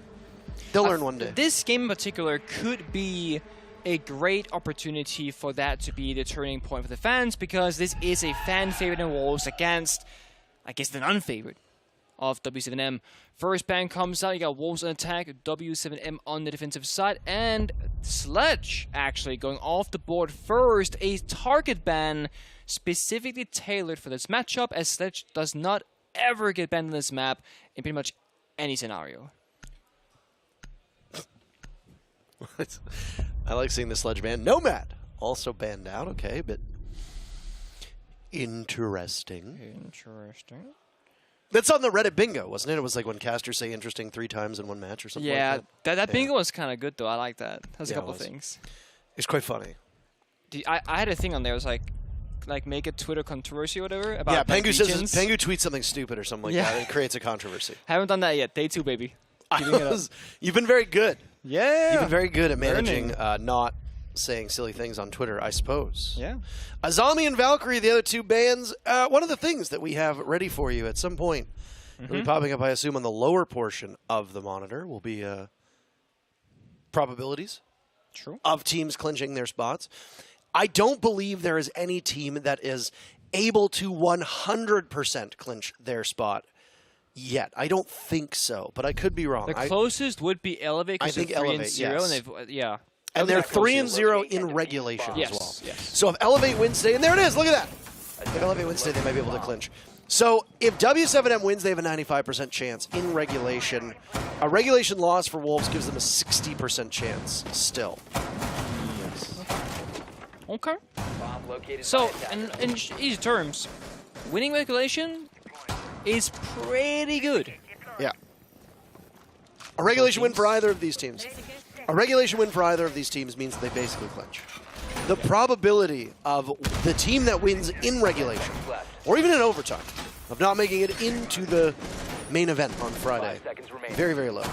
[SPEAKER 6] They'll learn one day.
[SPEAKER 4] This game in particular could be a great opportunity for that to be the turning point for the fans, because this is a fan favorite in Wolves against, I guess, the non-favorite of W7M. First ban comes out, you got Wolves on attack, W7M on the defensive side, and Sledge actually going off the board first. A target ban specifically tailored for this matchup, as Sledge does not ever get banned on this map in pretty much any scenario.
[SPEAKER 6] I like seeing the Sledge ban. Nomad also banned out. Okay, but interesting.
[SPEAKER 2] Interesting.
[SPEAKER 6] That's on the Reddit bingo, wasn't it? It was like when casters say interesting 3 times in one match or something
[SPEAKER 2] Yeah,
[SPEAKER 6] like that.
[SPEAKER 2] that bingo was kind of good, though. I like that. There's a
[SPEAKER 6] Yeah, it
[SPEAKER 2] couple
[SPEAKER 6] was.
[SPEAKER 2] things.
[SPEAKER 6] It's quite funny.
[SPEAKER 2] I had a thing on there. It was like make a Twitter controversy or whatever about
[SPEAKER 6] Yeah, Pengu says
[SPEAKER 2] regions.
[SPEAKER 6] Pengu tweets something stupid or something like that, and it creates a controversy.
[SPEAKER 2] Haven't done that yet. Day 2, baby. Keeping it up.
[SPEAKER 6] You've been very good.
[SPEAKER 2] Yeah.
[SPEAKER 6] You've been very good at managing not saying silly things on Twitter, I suppose.
[SPEAKER 2] Yeah.
[SPEAKER 6] Azami and Valkyrie, the other 2 bans. One of the things that we have ready for you at some point, it'll be popping up, I assume, on the lower portion of the monitor, will be probabilities of teams clinching their spots. I don't believe there is any team that is able to 100% clinch their spot yet. I don't think so, but I could be wrong.
[SPEAKER 2] The closest would be Elevate.
[SPEAKER 6] I think Elevate, yes.
[SPEAKER 2] And they've, yeah.
[SPEAKER 6] And they're 3-0 in regulation
[SPEAKER 2] Yes,
[SPEAKER 6] as well.
[SPEAKER 2] yes.
[SPEAKER 6] So if Elevate wins today, and there it is, look at that. If Elevate wins today, they might be able to clinch. So if W7M wins, they have a 95% chance in regulation. A regulation loss for Wolves gives them a 60% chance still.
[SPEAKER 2] Okay. So, in easy terms, winning regulation is pretty good.
[SPEAKER 6] Yeah. A regulation win for either of these teams. A regulation win for either of these teams means they basically clinch. The probability of the team that wins in regulation, or even in overtime, of not making it into the main event on Friday, very, very low.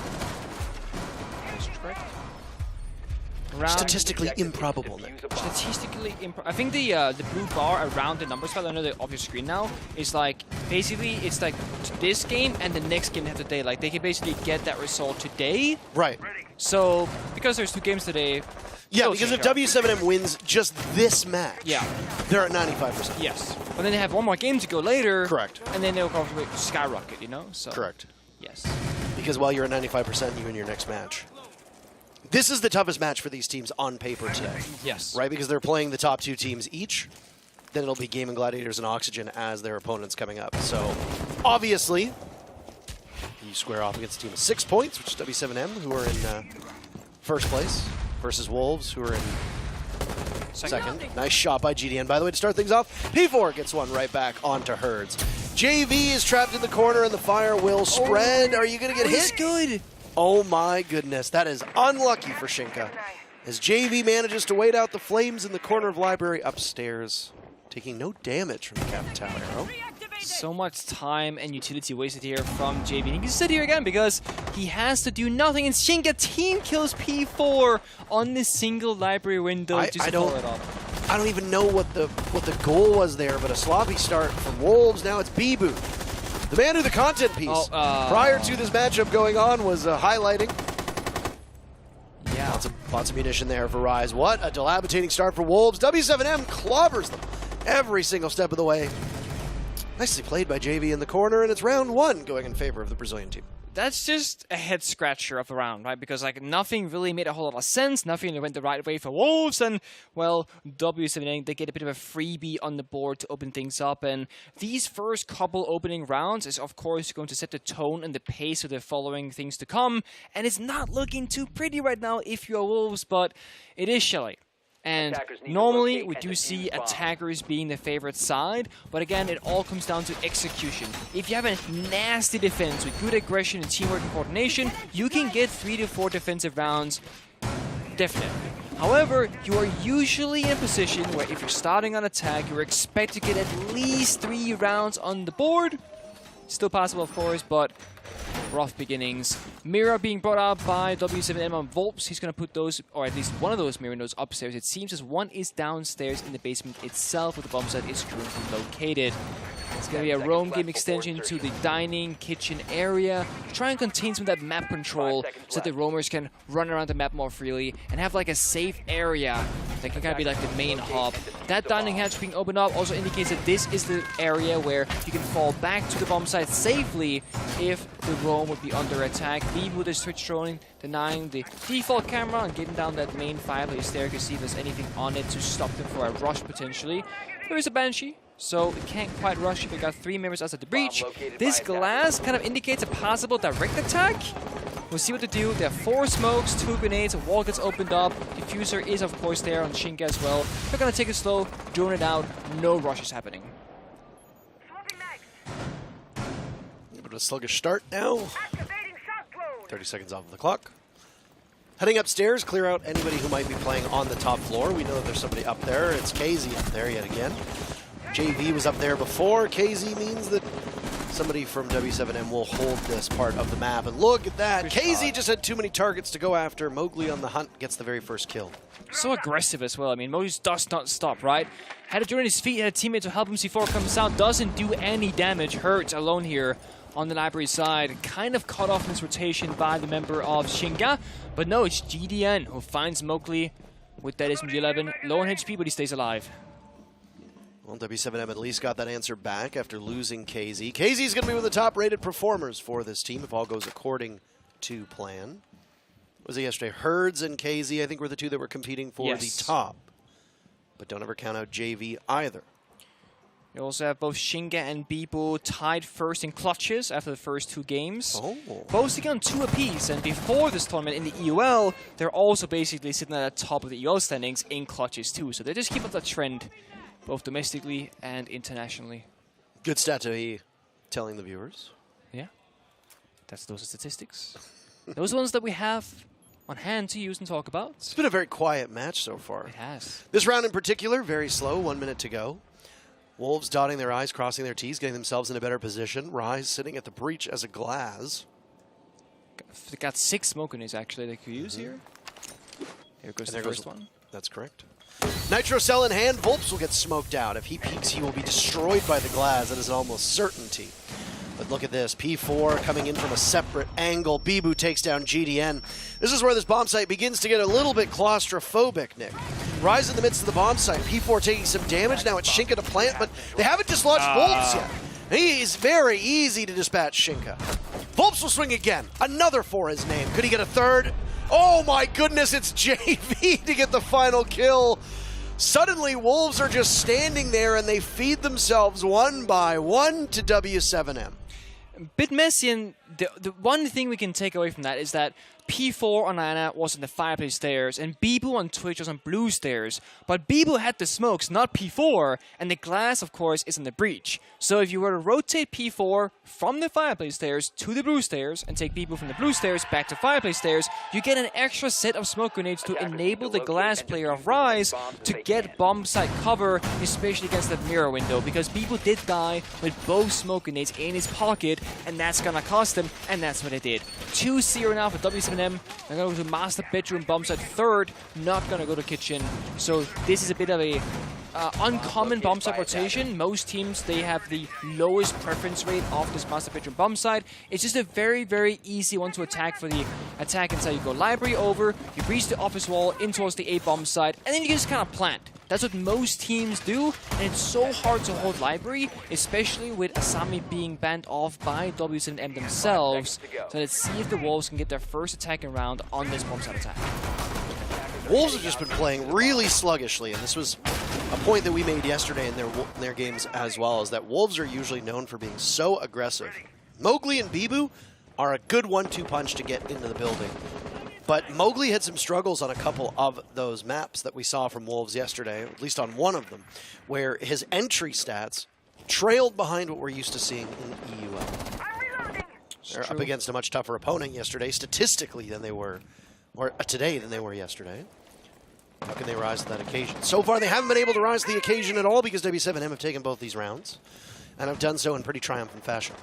[SPEAKER 6] Statistically improbable.
[SPEAKER 2] Statistically I think the blue bar around the numbers file under the obvious screen now is like basically it's like this game and the next game they have today. Like they can basically get that result today.
[SPEAKER 6] Right.
[SPEAKER 2] So because there's 2 games today.
[SPEAKER 6] Yeah, because if W7M wins just this match, they're at 95%.
[SPEAKER 2] Yes. But then they have 1 more game to go later.
[SPEAKER 6] Correct.
[SPEAKER 2] And then they'll probably skyrocket, you know? So.
[SPEAKER 6] Correct.
[SPEAKER 2] Yes.
[SPEAKER 6] Because while you're at 95%, you win your next match. This is the toughest match for these teams on paper today.
[SPEAKER 2] Yes.
[SPEAKER 6] Right? Because they're playing the top 2 teams each. Then it'll be Gaimin, Gladiators, and Oxygen as their opponents coming up. So, obviously, you square off against a team of 6 points, which is W7M, who are in first place, versus Wolves, who are in second. Nice shot by GDN, by the way, to start things off. P4 gets one right back onto Herds. JV is trapped in the corner, and the fire will spread. Are you going to get hit?
[SPEAKER 2] He's good.
[SPEAKER 6] Oh my goodness, that is unlucky for Shinka. As JV manages to wait out the flames in the corner of Library upstairs, taking no damage from the Captain Arrow.
[SPEAKER 2] So much time and utility wasted here from JV. And he can sit here again because he has to do nothing. And Shinka team kills P4 on this single Library window.
[SPEAKER 6] I don't even know what the goal was there, but a sloppy start from Wolves. Now it's Bibu. The man who the content piece prior to this matchup going on was highlighting.
[SPEAKER 2] Yeah.
[SPEAKER 6] Lots of munition there for Rise. What a dilapidating start for Wolves. W7M clobbers them every single step of the way. Nicely played by JV in the corner, and it's round 1 going in favor of the Brazilian team.
[SPEAKER 2] That's just a head scratcher of the round, right? Because like nothing really made a whole lot of sense. Nothing went the right way for Wolves, and well, W7M, they get a bit of a freebie on the board to open things up. And these first couple opening rounds is of course going to set the tone and the pace of the following things to come. And it's not looking too pretty right now if you're Wolves, but it is Shelly. And normally we do see attackers being the favorite side, but again, it all comes down to execution. If you have a nasty defense with good aggression and teamwork and coordination, you can get 3 to 4 defensive rounds, definitely. However, you are usually in a position where if you're starting on attack, you're expected to get at least 3 rounds on the board. Still possible, of course, but rough beginnings. Mirror being brought out by W7M on Volps. He's going to put those, or at least one of those mirror nodes upstairs. It seems as one is downstairs in the basement itself where the bomb set is currently located. It's going to be a roam game extension to the dining kitchen area to try and contain some of that map control so that the roamers can run around the map more freely and have like a safe area that can kind of be like the main hub. That dining hatch being opened up also indicates that this is the area where you can fall back to the bomb site safely if the roam would be under attack. Leave with his Twitch trolling, denying the default camera and getting down that main fireplace there to see if there's anything on it to stop them for a rush potentially. There is a Banshee, so it can't quite rush if we got 3 members outside the breach. This glass kind of indicates a possible direct attack.
[SPEAKER 11] We'll see what they do. They have 4 smokes, 2 grenades, a wall gets opened up. Diffuser is, of course, there on Shinka as well. They're going to take it slow, drone it out. No rush is happening.
[SPEAKER 6] A bit of a sluggish start now. 30 seconds off of the clock. Heading upstairs, clear out anybody who might be playing on the top floor. We know that there's somebody up there. It's KZ up there yet again. JV was up there before. KZ means that somebody from W7M will hold this part of the map. And look at that. KZ just had too many targets to go after. Mowgli on the hunt gets the very first kill.
[SPEAKER 11] So aggressive as well. I mean, Mowgli does not stop, right? Had a drone on his feet, had a teammate to help him. C4 comes out, doesn't do any damage. Hurts alone here on the library side. Kind of cut off in his rotation by the member of Shinga. But no, it's GDN who finds Mowgli with that SMG-11. Low on HP, but he stays alive.
[SPEAKER 6] Well, W7M at least got that answer back after losing KZ. KZ's going to be one of the top-rated performers for this team if all goes according to plan. Was it yesterday? Herds and KZ, I think, were the two that were competing for the top. But don't ever count out JV either.
[SPEAKER 11] You also have both Shinga and Bibo tied first in clutches after the first 2 games. Both sitting on 2 apiece, and before this tournament in the EUL, they're also basically sitting at the top of the EUL standings in clutches too. So they just keep up that trend, both domestically and internationally.
[SPEAKER 6] Good stat to be telling the viewers.
[SPEAKER 11] Yeah, those are statistics. Those are ones that we have on hand to use and talk about.
[SPEAKER 6] It's been a very quiet match so far.
[SPEAKER 11] It has.
[SPEAKER 6] This round in particular, very slow, 1 minute to go. Wolves dotting their I's, crossing their T's, getting themselves in a better position. Rise sitting at the breach as a glass.
[SPEAKER 11] They got 6 smoke grenades actually they could use here. Here goes the first one.
[SPEAKER 6] That's correct. Nitro cell in hand, Volps will get smoked out. If he peeks, he will be destroyed by the glass. That is an almost certainty. But look at this, P4 coming in from a separate angle. Bibu takes down GDN. This is where this bomb site begins to get a little bit claustrophobic, Nick. Rise in the midst of the bomb site. P4 taking some damage. Now it's Shinka to plant, but they haven't dislodged Volps yet. He is very easy to dispatch Shinka. Volps will swing again. Another 4 his name. Could he get a third? Oh my goodness, it's JV to get the final kill. Suddenly, Wolves are just standing there and they feed themselves 1 by 1 to W7M.
[SPEAKER 11] Bit messy, and the one thing we can take away from that is that P4 on Ana was on the fireplace stairs, and Bibu on Twitch was on blue stairs. But Bibu had the smokes, not P4, and the glass, of course, is in the breach. So if you were to rotate P4 from the fireplace stairs to the blue stairs, and take Bibu from the blue stairs back to fireplace stairs, you get an extra set of smoke grenades to enable the glass player of Rise to get bomb site cover, especially against that mirror window, because Bibu did die with both smoke grenades in his pocket, and that's gonna cost him, and that's what they did. 2-0 now for W7M. They're going to go to master bedroom bomb site third, not going to go to kitchen. So this is a bit of a uncommon bomb site rotation. Most teams, they have the lowest preference rate of this master bedroom bomb site. It's just a very, very easy one to attack for the attack inside. You go library over, you breach the office wall in towards the A bomb site, and then you just kind of plant. That's what most teams do, and it's so hard to hold library, especially with Asami being banned off by W7M themselves. So let's see if the Wolves can get their first attacking round on this bomb site attack.
[SPEAKER 6] Wolves have just been playing really sluggishly, and this was a point that we made yesterday in their games as well, is that Wolves are usually known for being so aggressive. Mowgli and Bibu are a good 1-2 punch to get into the building. But Mowgli had some struggles on a couple of those maps that we saw from Wolves yesterday, at least on one of them, where his entry stats trailed behind what we're used to seeing in EUL. They're up against a much tougher opponent yesterday, statistically, than they were, or today than they were yesterday. How can they rise to that occasion? So far, they haven't been able to rise to the occasion at all because W7M have taken both these rounds and have done so in pretty triumphant fashion.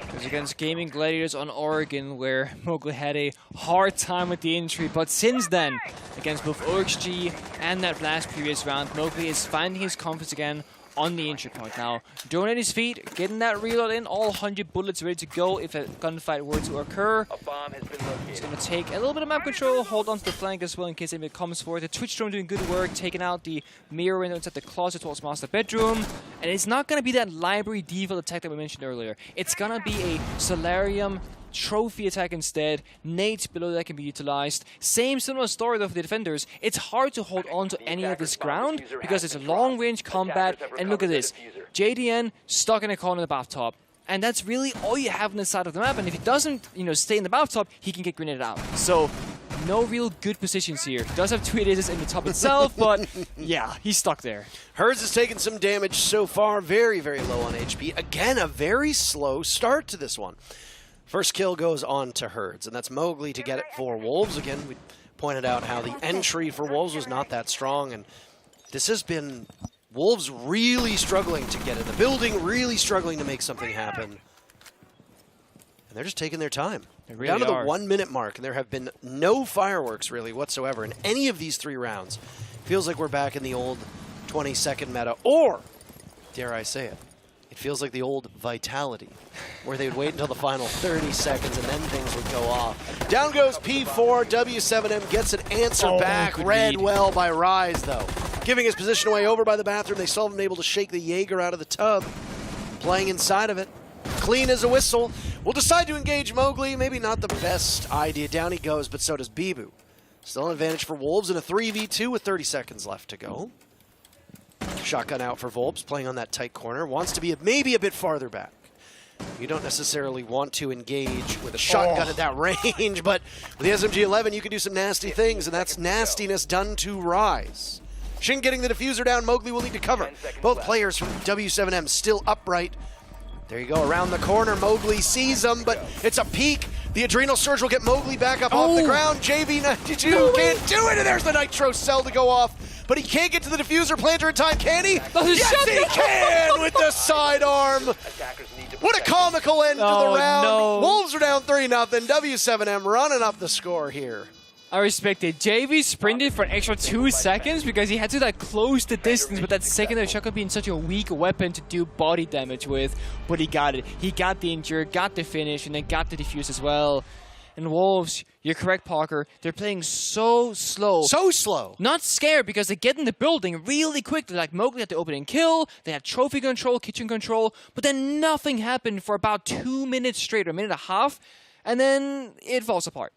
[SPEAKER 11] It was against Gaimin Gladiators on Oregon, where Mowgli had a hard time with the entry, but since then, against both OXG and that last previous round, Mowgli is finding his confidence again on the entry point now. Drone at his feet, getting that reload in, all 100 bullets ready to go if a gunfight were to occur. He's going to take a little bit of map control, hold on to the flank as well in case anybody comes for it. The Twitch drone doing good work, taking out the mirror window inside the closet towards master bedroom. And it's not going to be that library default attack that we mentioned earlier. It's going to be a Solarium trophy attack instead. Nades below that can be utilized. Same similar story though for the defenders. It's hard to hold on to any of this ground because it's a long range combat. And look at this. JDN stuck in a corner in the bathtub. And that's really all you have on the side of the map. And if he doesn't, stay in the bathtub, he can get grenaded out. So no real good positions here. He does have 2 ADSs in the top itself, but yeah, he's stuck there.
[SPEAKER 6] Herds has taken some damage so far. Very, very low on HP. Again, a very slow start to this one. First kill goes on to Herds, and that's Mowgli to get it for Wolves. Again, we pointed out how the entry for Wolves was not that strong, and this has been Wolves really struggling to get in the building, really struggling to make something happen. And they're just taking their time.
[SPEAKER 11] Really
[SPEAKER 6] down to the
[SPEAKER 11] are.
[SPEAKER 6] 1 minute mark, and there have been no fireworks really whatsoever in any of these 3 rounds. Feels like we're back in the old 20-second meta, or, dare I say it, it feels like the old Vitality, where they'd wait until the final 30 seconds and then things would go off. Down goes P4, W7M gets an answer back, read well by Rise though. Giving his position away over by the bathroom, they still haven't been able to shake the Jaeger out of the tub. Playing inside of it, clean as a whistle. Will decide to engage Mowgli, maybe not the best idea. Down he goes, but so does Bibu. Still an advantage for Wolves in a 3v2 with 30 seconds left to go. Shotgun out for Volps, playing on that tight corner. Wants to be maybe a bit farther back. You don't necessarily want to engage with a shotgun at that range, but with the SMG-11, you can do some nasty things, and that's nastiness done to Rise. Shin getting the diffuser down, Mowgli will need to cover. Both players from W7M still upright. There you go, around the corner, Mowgli sees him, but it's a peek. The Adrenal Surge will get Mowgli back up off the ground. JV92 can't do it, and there's the Nitro Cell to go off. But he can't get to the diffuser planter in time, can he? Yes, he can with the sidearm. What a comical end to the round.
[SPEAKER 11] No.
[SPEAKER 6] Wolves are down 3-0. W7M running up the score here.
[SPEAKER 11] I respect it. JV sprinted for an extra 2 seconds because he had to close the distance with that secondary shotgun being such a weak weapon to do body damage with, but he got it. He got the injure, got the finish, and then got the defuse as well. And Wolves, you're correct, Parker. They're playing so slow.
[SPEAKER 6] So slow.
[SPEAKER 11] Not scared because they get in the building really quickly. Like Mowgli had the opening kill, they had trophy control, kitchen control, but then nothing happened for about 2 minutes straight, or a minute and a half, and then it falls apart.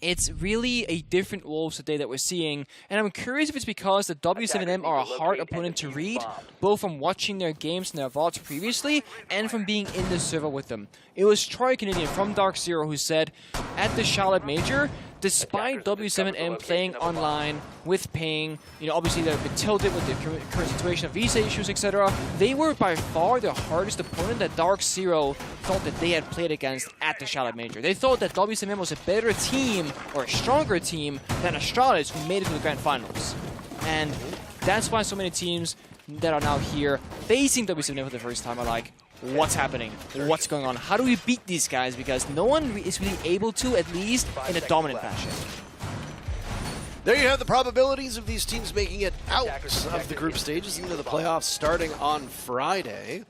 [SPEAKER 11] It's really a different Wolves today that we're seeing, and I'm curious if it's because the W7M are a hard opponent to read, both from watching their games and their VODs previously, and from being in the server with them. It was Troy Canadian from Dark Zero who said, at the Charlotte Major, despite W7M playing online with ping, obviously they've been tilted with the current situation of visa issues, etc. They were by far the hardest opponent that Dark Zero thought that they had played against at the Charlotte Major. They thought that W7M was a better team, or a stronger team, than Astralis, who made it to the Grand Finals. And that's why so many teams that are now here facing W7M for the first time are like, what's happening? What's going on? How do we beat these guys? Because no one is really able to, at least in a dominant fashion.
[SPEAKER 6] There you have the probabilities of these teams making it out of the group stages into the playoffs starting on Friday.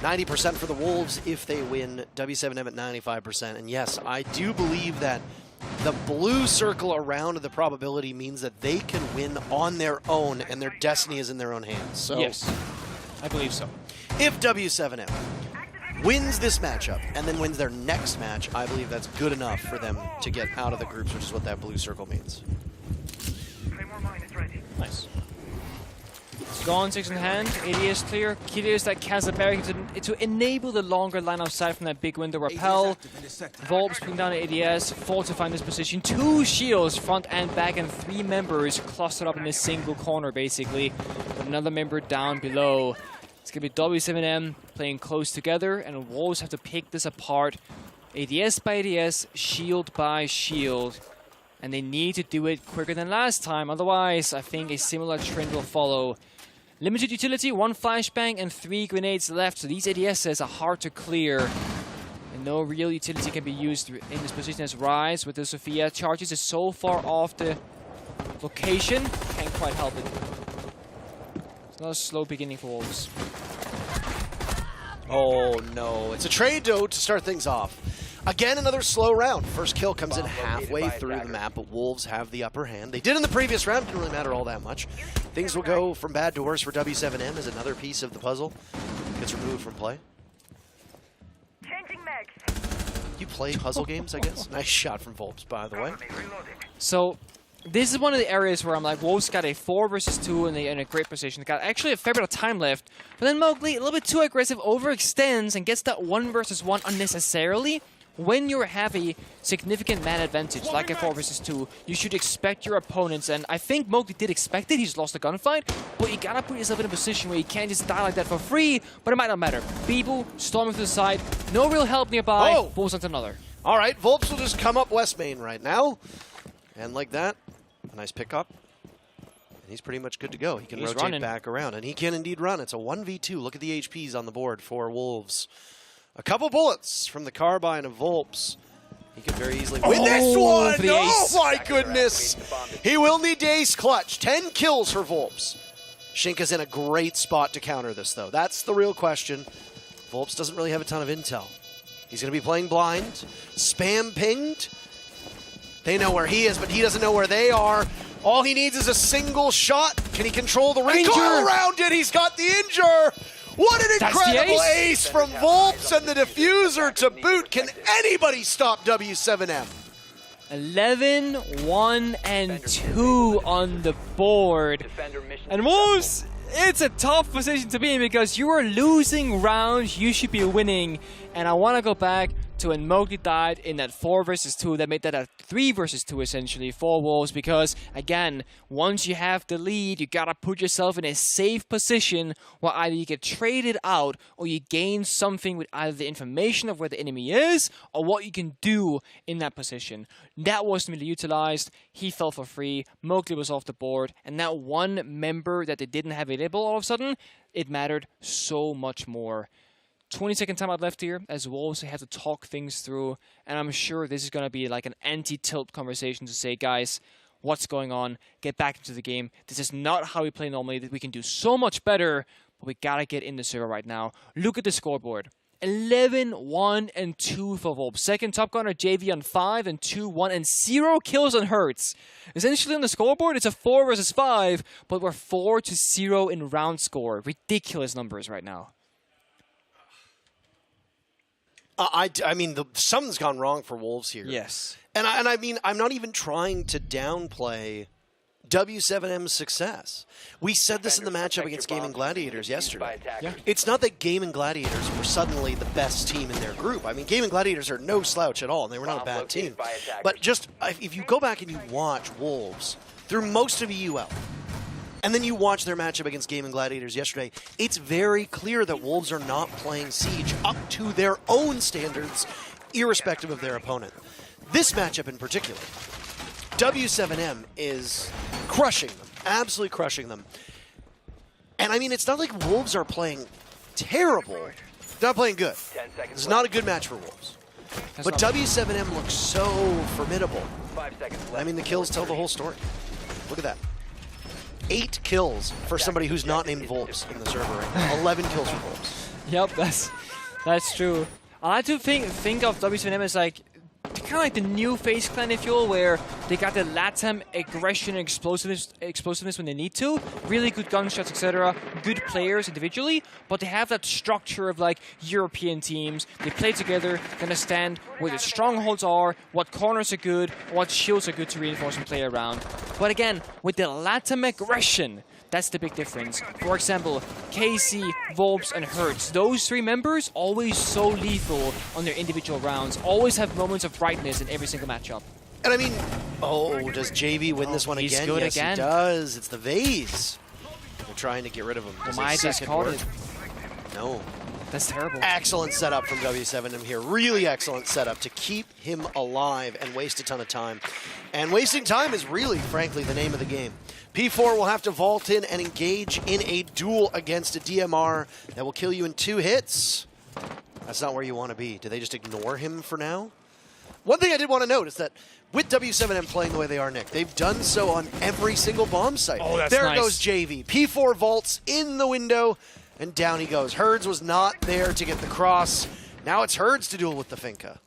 [SPEAKER 6] 90% for the Wolves if they win, W7M at 95%. And yes, I do believe that the blue circle around the probability means that they can win on their own and their destiny is in their own hands. So
[SPEAKER 11] yes, I believe so.
[SPEAKER 6] If W7M wins this matchup and then wins their next match, I believe that's good enough for them to get out of the groups, which is what that blue circle means.
[SPEAKER 11] Nice. Gone, 6 in hand, ADS clear. Clears that cancel barrier to enable the longer line of sight from that big window rappel. Volps putting down the ADS, fortifying this position. 2 shields, front and back, and 3 members clustered up in a single corner, basically. With another member down below. It's going to be W7M playing close together, and Wolves have to pick this apart. ADS by ADS, shield by shield. And they need to do it quicker than last time, otherwise I think a similar trend will follow. Limited utility, 1 flashbang and 3 grenades left, so these ADSs are hard to clear. And no real utility can be used in this position as Rise with the Sophia. Charges is so far off the location, can't quite help it. It's not a slow beginning for Wolves.
[SPEAKER 6] Oh no, it's a trade though to start things off. Again, another slow round. First kill comes in halfway through the map, but Wolves have the upper hand. They did in the previous round, didn't really matter all that much. Things will go from bad to worse for W7M as another piece of the puzzle gets removed from play. You play puzzle games, I guess? Nice shot from Volps, by the way.
[SPEAKER 11] So, this is one of the areas where I'm like, Wolves got a 4 versus 2 and they're in a great position. They got actually a fair bit of time left. But then Mowgli, a little bit too aggressive, overextends and gets that 1 versus 1 unnecessarily. When you have a significant man advantage, like a 4 versus 2, you should expect your opponents, and I think Mowgli did expect it, he just lost the gunfight, but you gotta put yourself in a position where you can't just die like that for free, but it might not matter. Beeble storming to the side, no real help nearby, Wolves onto another.
[SPEAKER 6] All right, Volps will just come up West Main right now, and like that, a nice pickup. And he's pretty much good to go. He can rotate back around, and he can indeed run. It's a 1v2. Look at the HPs on the board for Wolves. A couple bullets from the carbine of Volps. He could very easily win this one. Oh my goodness. He will need to ace clutch. 10 kills for Volps. Shinka's in a great spot to counter this, though. That's the real question. Volps doesn't really have a ton of intel. He's going to be playing blind. Spam pinged. They know where he is, but he doesn't know where they are. All he needs is a single shot. Can he control the recoil around it? He's got the injure. What an incredible ace from Volps and the diffuser to boot. Can anybody stop W7M?
[SPEAKER 11] 11, 1, and 2 on the board. And Wolves, it's a tough position to be in because you are losing rounds, you should be winning. And I want to go back to when Mowgli died in that 4 versus 2, that made that a 3 versus 2 essentially for Wolves, because again, once you have the lead, you gotta put yourself in a safe position where either you get traded out or you gain something with either the information of where the enemy is or what you can do in that position. That wasn't really utilized. He fell for free. Mowgli was off the board, and that one member that they didn't have available all of a sudden, it mattered so much more. 20-second timeout left here as Wolves have to talk things through, and I'm sure this is going to be like an anti-tilt conversation to say, guys, what's going on? Get back into the game. This is not how we play normally. That we can do so much better, but we got to get in the server right now. Look at the scoreboard. 11, 1, and 2 for Wolves. Second top gunner JV on 5 and 2, 1, and 0 kills on Hertz. Essentially on the scoreboard, it's a 4 versus 5, but we're 4-0 in round score. Ridiculous numbers right now.
[SPEAKER 6] I mean, something's gone wrong for Wolves here.
[SPEAKER 11] Yes.
[SPEAKER 6] And I mean, I'm not even trying to downplay W7M's success. We said this in the matchup against Gaimin Gladiators yesterday. Yeah. It's not that Gaimin Gladiators were suddenly the best team in their group. I mean, Gaimin Gladiators are no slouch at all, and they were not a bad team. But just, if you go back and you watch Wolves through most of EUL, and then you watch their matchup against Gaimin Gladiators yesterday, it's very clear that Wolves are not playing Siege up to their own standards, irrespective of their opponent. This matchup in particular, W7M is crushing them, absolutely crushing them. And I mean, it's not like Wolves are playing terrible. They're not playing good. This is not a good match for Wolves. But W7M looks so formidable. I mean, the kills tell the whole story. Look at that. 8 kills for somebody who's not named Volps in the server right now. 11 kills for Volps.
[SPEAKER 11] Yep, that's true. I like to think of W7M as like kind of like the new FaZe clan, if you will, where they got the LATAM aggression and explosiveness when they need to, really good gunshots, etc., good players individually, but they have that structure of like European teams. They play together, they understand where the strongholds are, what corners are good, what shields are good to reinforce and play around. But again, with the LATAM aggression, that's the big difference. For example, KC, Volps, and Hertz. Those 3 members always so lethal on their individual rounds. Always have moments of brightness in every single matchup.
[SPEAKER 6] And I mean, does JV win this one again?
[SPEAKER 11] Good
[SPEAKER 6] yes,
[SPEAKER 11] again.
[SPEAKER 6] He does. It's the FaZe. They're trying to get rid of him.
[SPEAKER 11] I just caught it.
[SPEAKER 6] No.
[SPEAKER 11] That's terrible.
[SPEAKER 6] Excellent setup from W7M here. Really excellent setup to keep him alive and waste a ton of time. And wasting time is really, frankly, the name of the game. P4 will have to vault in and engage in a duel against a DMR that will kill you in 2 hits. That's not where you want to be. Do they just ignore him for now? One thing I did want to note is that with W7M playing the way they are, Nick, they've done so on every single bomb site.
[SPEAKER 11] Oh, that's
[SPEAKER 6] there
[SPEAKER 11] nice.
[SPEAKER 6] Goes JV. P4 vaults in the window, and down he goes. Herds was not there to get the cross. Now it's Herds to duel with the Finka.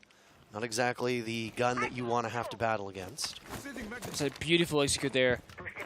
[SPEAKER 6] Not exactly the gun that you want to have to battle against.
[SPEAKER 11] It's a beautiful execute there.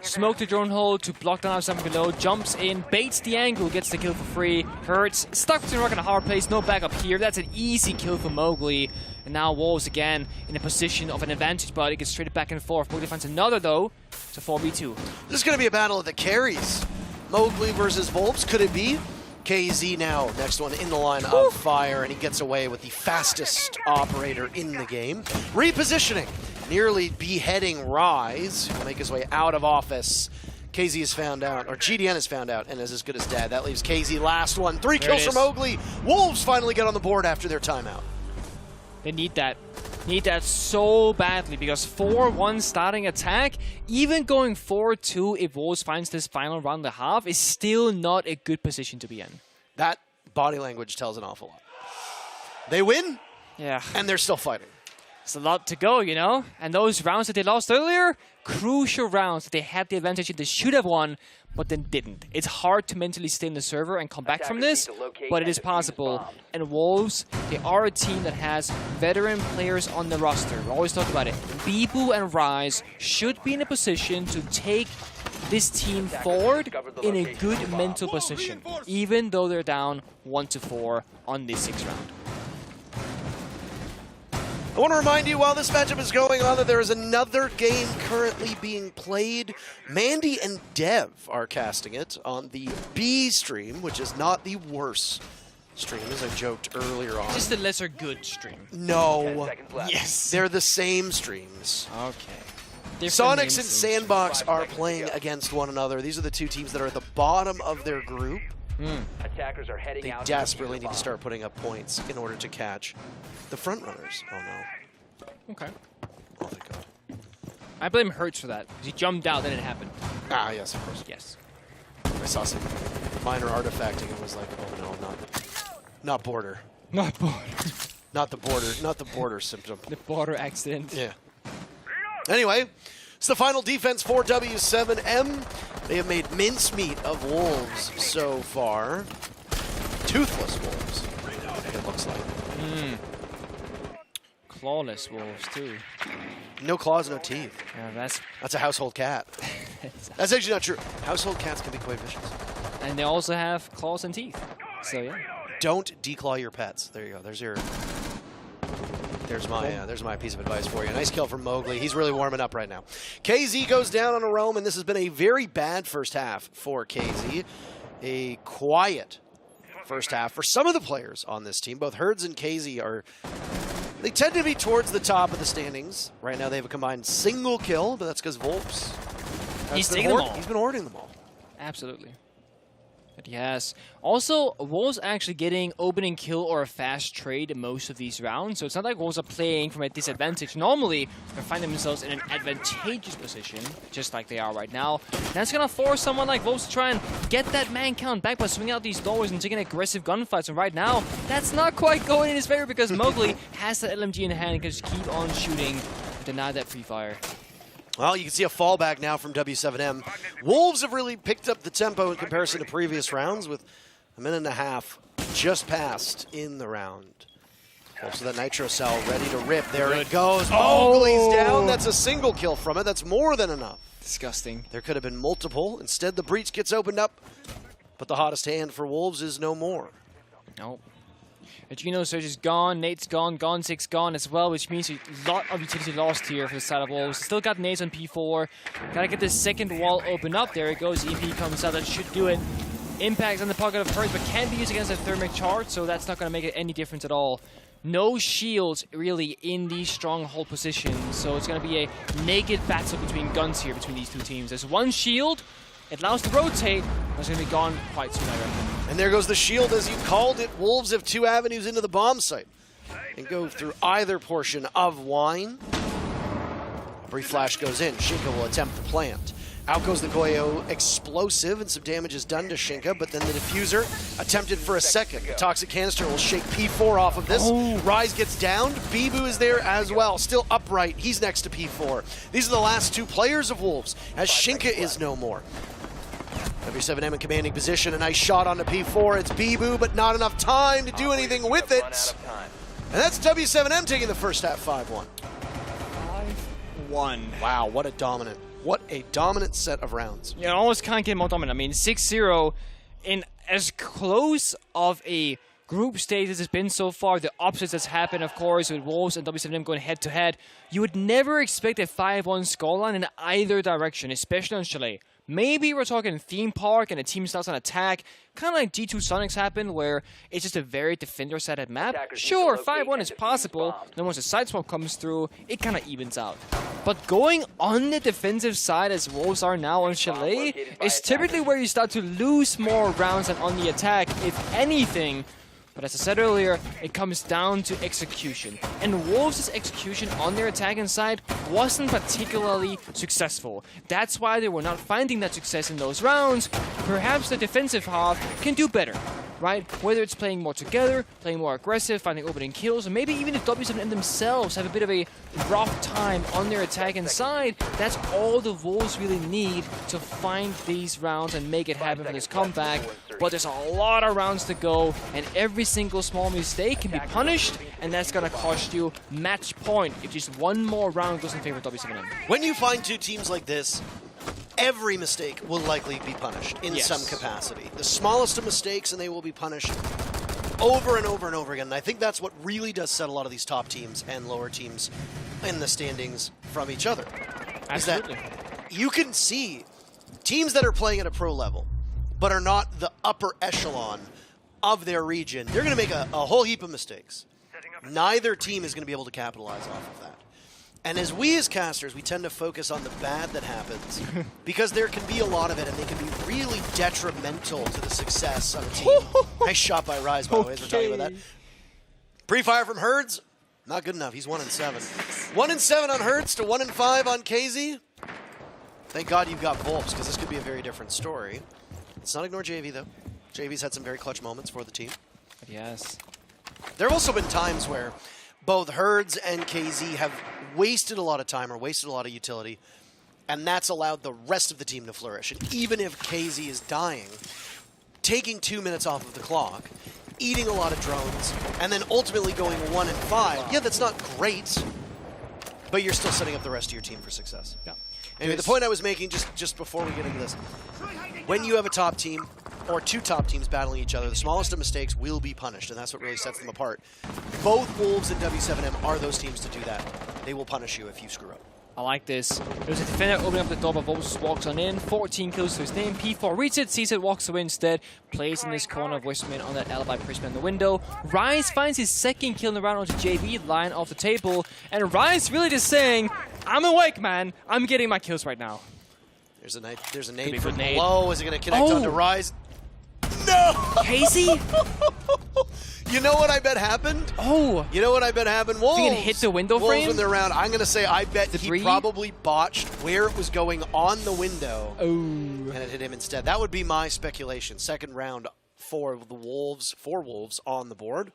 [SPEAKER 11] smoke the drone hole to block down something below, jumps in, baits the angle, gets the kill for free. Hurts, stuck between rock and a hard place, no backup here. That's an easy kill for Mowgli. And now Wolves again in a position of an advantage, but it gets traded back and forth. Mowgli finds another though. It's a 4v2.
[SPEAKER 6] This is going to be a battle of the carries. Mowgli versus Wolves. Could it be? KZ now, next one in the line of fire, and he gets away with the fastest operator in the game. Repositioning, nearly beheading Rise, who will make his way out of office. KZ is found out, or GDN is found out, and is as good as dead. That leaves KZ last one. 3 kills for Mowgli. Wolves finally get on the board after their timeout.
[SPEAKER 11] They need that. Need that so badly, because 4-1 starting attack, even going 4-2 if Wolves finds this final round and a half, is still not a good position to be in.
[SPEAKER 6] That body language tells an awful lot. They win,
[SPEAKER 11] yeah,
[SPEAKER 6] and they're still fighting.
[SPEAKER 11] It's a lot to go, you know? And those rounds that they lost earlier, crucial rounds that they had the advantage and they should have won, but then didn't. It's hard to mentally stay in the server and come back from this, but it is possible. And Wolves, they are a team that has veteran players on the roster. We always talk about it. Bibu and Rise should be in a position to take this team forward in a good mental position, even though they're down 1-4 on this 6th round.
[SPEAKER 6] I want to remind you, while this matchup is going on, that there is another game currently being played. Mandy and Dev are casting it on the B stream, which is not the worst stream, as I joked earlier on.
[SPEAKER 11] Just the lesser good stream.
[SPEAKER 6] No.
[SPEAKER 11] Yes.
[SPEAKER 6] They're the same streams.
[SPEAKER 11] Okay.
[SPEAKER 6] Soniqs and SANDBOX are playing against one another. These are the two teams that are at the bottom of their group.
[SPEAKER 1] Attackers are heading
[SPEAKER 6] They desperately need to start putting up points in order to catch the front runners. Oh no.
[SPEAKER 11] Okay.
[SPEAKER 6] Oh, thank God.
[SPEAKER 11] I blame Hurts for that, because he jumped out, then it happened.
[SPEAKER 6] Ah, yes, of course.
[SPEAKER 11] Yes.
[SPEAKER 6] I saw some minor artifacting and was like, oh no, not border.
[SPEAKER 11] Not border.
[SPEAKER 6] Not the border symptom.
[SPEAKER 11] The border accident.
[SPEAKER 6] Yeah. Anyway, it's the final defense for W7M. They have made mincemeat of Wolves so far. Toothless Wolves, it looks like.
[SPEAKER 11] Clawless Wolves, too.
[SPEAKER 6] No claws, no teeth.
[SPEAKER 11] Yeah,
[SPEAKER 6] That's a household cat. That's actually not true. Household cats can be quite vicious.
[SPEAKER 11] And they also have claws and teeth. So, yeah.
[SPEAKER 6] Don't declaw your pets. There you go. There's my piece of advice for you. Nice kill from Mowgli. He's really warming up right now. KZ goes down on a roam, and this has been a very bad first half for KZ. A quiet first half for some of the players on this team. Both Herds and KZ they tend to be towards the top of the standings. Right now they have a combined single kill, but that's because Volps.
[SPEAKER 11] He's taking them all.
[SPEAKER 6] He's been hoarding them all.
[SPEAKER 11] Absolutely. But yes. Also, Wolves actually getting opening kill or a fast trade in most of these rounds. So it's not like Wolves are playing from a disadvantage. Normally, they find themselves in an advantageous position, just like they are right now. That's going to force someone like Wolves to try and get that man count back by swinging out these doors and taking aggressive gunfights. And right now, that's not quite going in his favor because Mowgli has that LMG in hand and can just keep on shooting to deny that free fire.
[SPEAKER 6] Well, you can see a fallback now from W7M. Wolves have really picked up the tempo in comparison to previous rounds with a minute and a half just passed in the round. Also that Nitro Cell ready to rip. There it goes. Mowgli's down. That's a single kill from it. That's more than enough.
[SPEAKER 11] Disgusting.
[SPEAKER 6] There could have been multiple. Instead, the breach gets opened up. But the hottest hand for Wolves is no more.
[SPEAKER 11] Nope. Gino Surge is gone, Nate's gone, Gonzig's gone as well, which means a lot of utility lost here for the side of Wolves. Still got nades on P4. Gotta get the second wall open up. There it goes. EP comes out. That should do it. Impacts on the pocket of Hurts, but can't be used against a thermic charge, so that's not gonna make it any difference at all. No shields really in these stronghold positions, so it's gonna be a naked battle between guns here between these two teams. There's one shield. It allows to rotate, but it's going to be gone quite soon, I reckon.
[SPEAKER 6] And there goes the shield, as you called it. Wolves have 2 avenues into the bomb site and go through either portion of Wine. A brief flash goes in. Shinka will attempt the plant. Out goes the Goyo explosive, and some damage is done to Shinka, but then the diffuser attempted for a second. The toxic canister will shake P4 off of this. Rise gets downed. Bibu is there as well, still upright. He's next to P4. These are the last 2 players of Wolves, as Shinka is no more. W7M in commanding position, a nice shot onto P4. It's Bibu, but not enough time to do anything with it. And that's W7M taking the first half 5-1.
[SPEAKER 11] 5-1.
[SPEAKER 6] Wow, what a dominant What a dominant set of rounds.
[SPEAKER 11] Yeah, almost can't get more dominant. I mean, 6-0 in as close of a group stage as it's been so far. The opposites that's happened, of course, with Wolves and W7M going head-to-head. You would never expect a 5-1 scoreline in either direction, especially on Chalet. Maybe we're talking theme park and a team starts on attack, kind of like G2 Soniqs happened, where it's just a very defender-sided map. Sure, 5-1 is possible, then once the side smoke comes through, it kind of evens out. But going on the defensive side, as Wolves are now on Chalet, is typically where you start to lose more rounds than on the attack, if anything. But as I said earlier, it comes down to execution. And Wolves' execution on their attacking side wasn't particularly successful. That's why they were not finding that success in those rounds. Perhaps the defensive half can do better, right? Whether it's playing more together, playing more aggressive, finding opening kills, or maybe even if W7M themselves have a bit of a rough time on their attacking side, that's all the Wolves really need to find these rounds and make it happen for this comeback. But there's a lot of rounds to go, and every single small mistake can be punished, and that's going to cost you match point if just one more round goes in favor of W7M.
[SPEAKER 6] When you find two teams like this, every mistake will likely be punished in some capacity. The smallest of mistakes, and they will be punished over and over and over again. And I think that's what really does set a lot of these top teams and lower teams in the standings from each other.
[SPEAKER 11] Absolutely.
[SPEAKER 6] Is that you can see teams that are playing at a pro level, but are not the upper echelon of their region, they're going to make a whole heap of mistakes. Neither team is going to be able to capitalize off of that. And as casters, we tend to focus on the bad that happens because there can be a lot of it, and they can be really detrimental to the success of a team. Nice shot by Rise, by the way, as we're talking about that. Pre-fire from Herds, not good enough. He's 1-7. 1-7 on Herds to 1-5 on KZ. Thank God you've got Volps, because this could be a very different story. Let's not ignore JV, though. JV's had some very clutch moments for the team.
[SPEAKER 11] Yes.
[SPEAKER 6] There have also been times where both Herds and KZ have wasted a lot of time or wasted a lot of utility, and that's allowed the rest of the team to flourish. And even if KZ is dying, taking 2 minutes off of the clock, eating a lot of drones, and then ultimately going 1-5, yeah, that's not great, but you're still setting up the rest of your team for success.
[SPEAKER 11] Yeah.
[SPEAKER 6] Anyway, the point I was making just before we get into this, when you have a top team or two top teams battling each other, the smallest of mistakes will be punished, and that's what really sets them apart. Both Wolves and W7M are those teams to do that. They will punish you if you screw up.
[SPEAKER 11] I like this. There's a defender opening up the door, but Wolves walks on in. 14 kills to his name. P4 reads it, sees it, walks away instead. Plays in this corner of Westman on that alibi prism in the window. Rise finds his second kill in the round onto JV, lying off the table. And Rise really just saying, I'm awake, man. I'm getting my kills right now.
[SPEAKER 6] There's a nade from below. Is it going to connect onto Rise? No!
[SPEAKER 11] KZ?
[SPEAKER 6] You know what I bet happened?
[SPEAKER 11] Oh.
[SPEAKER 6] You know what I bet happened? Wolves.
[SPEAKER 11] Think it hit the window
[SPEAKER 6] Wolves
[SPEAKER 11] frame?
[SPEAKER 6] when they're around. I'm going to say I bet he probably botched where it was going on the window.
[SPEAKER 11] Oh.
[SPEAKER 6] And it hit him instead. That would be my speculation. Second round for the Wolves, on the board.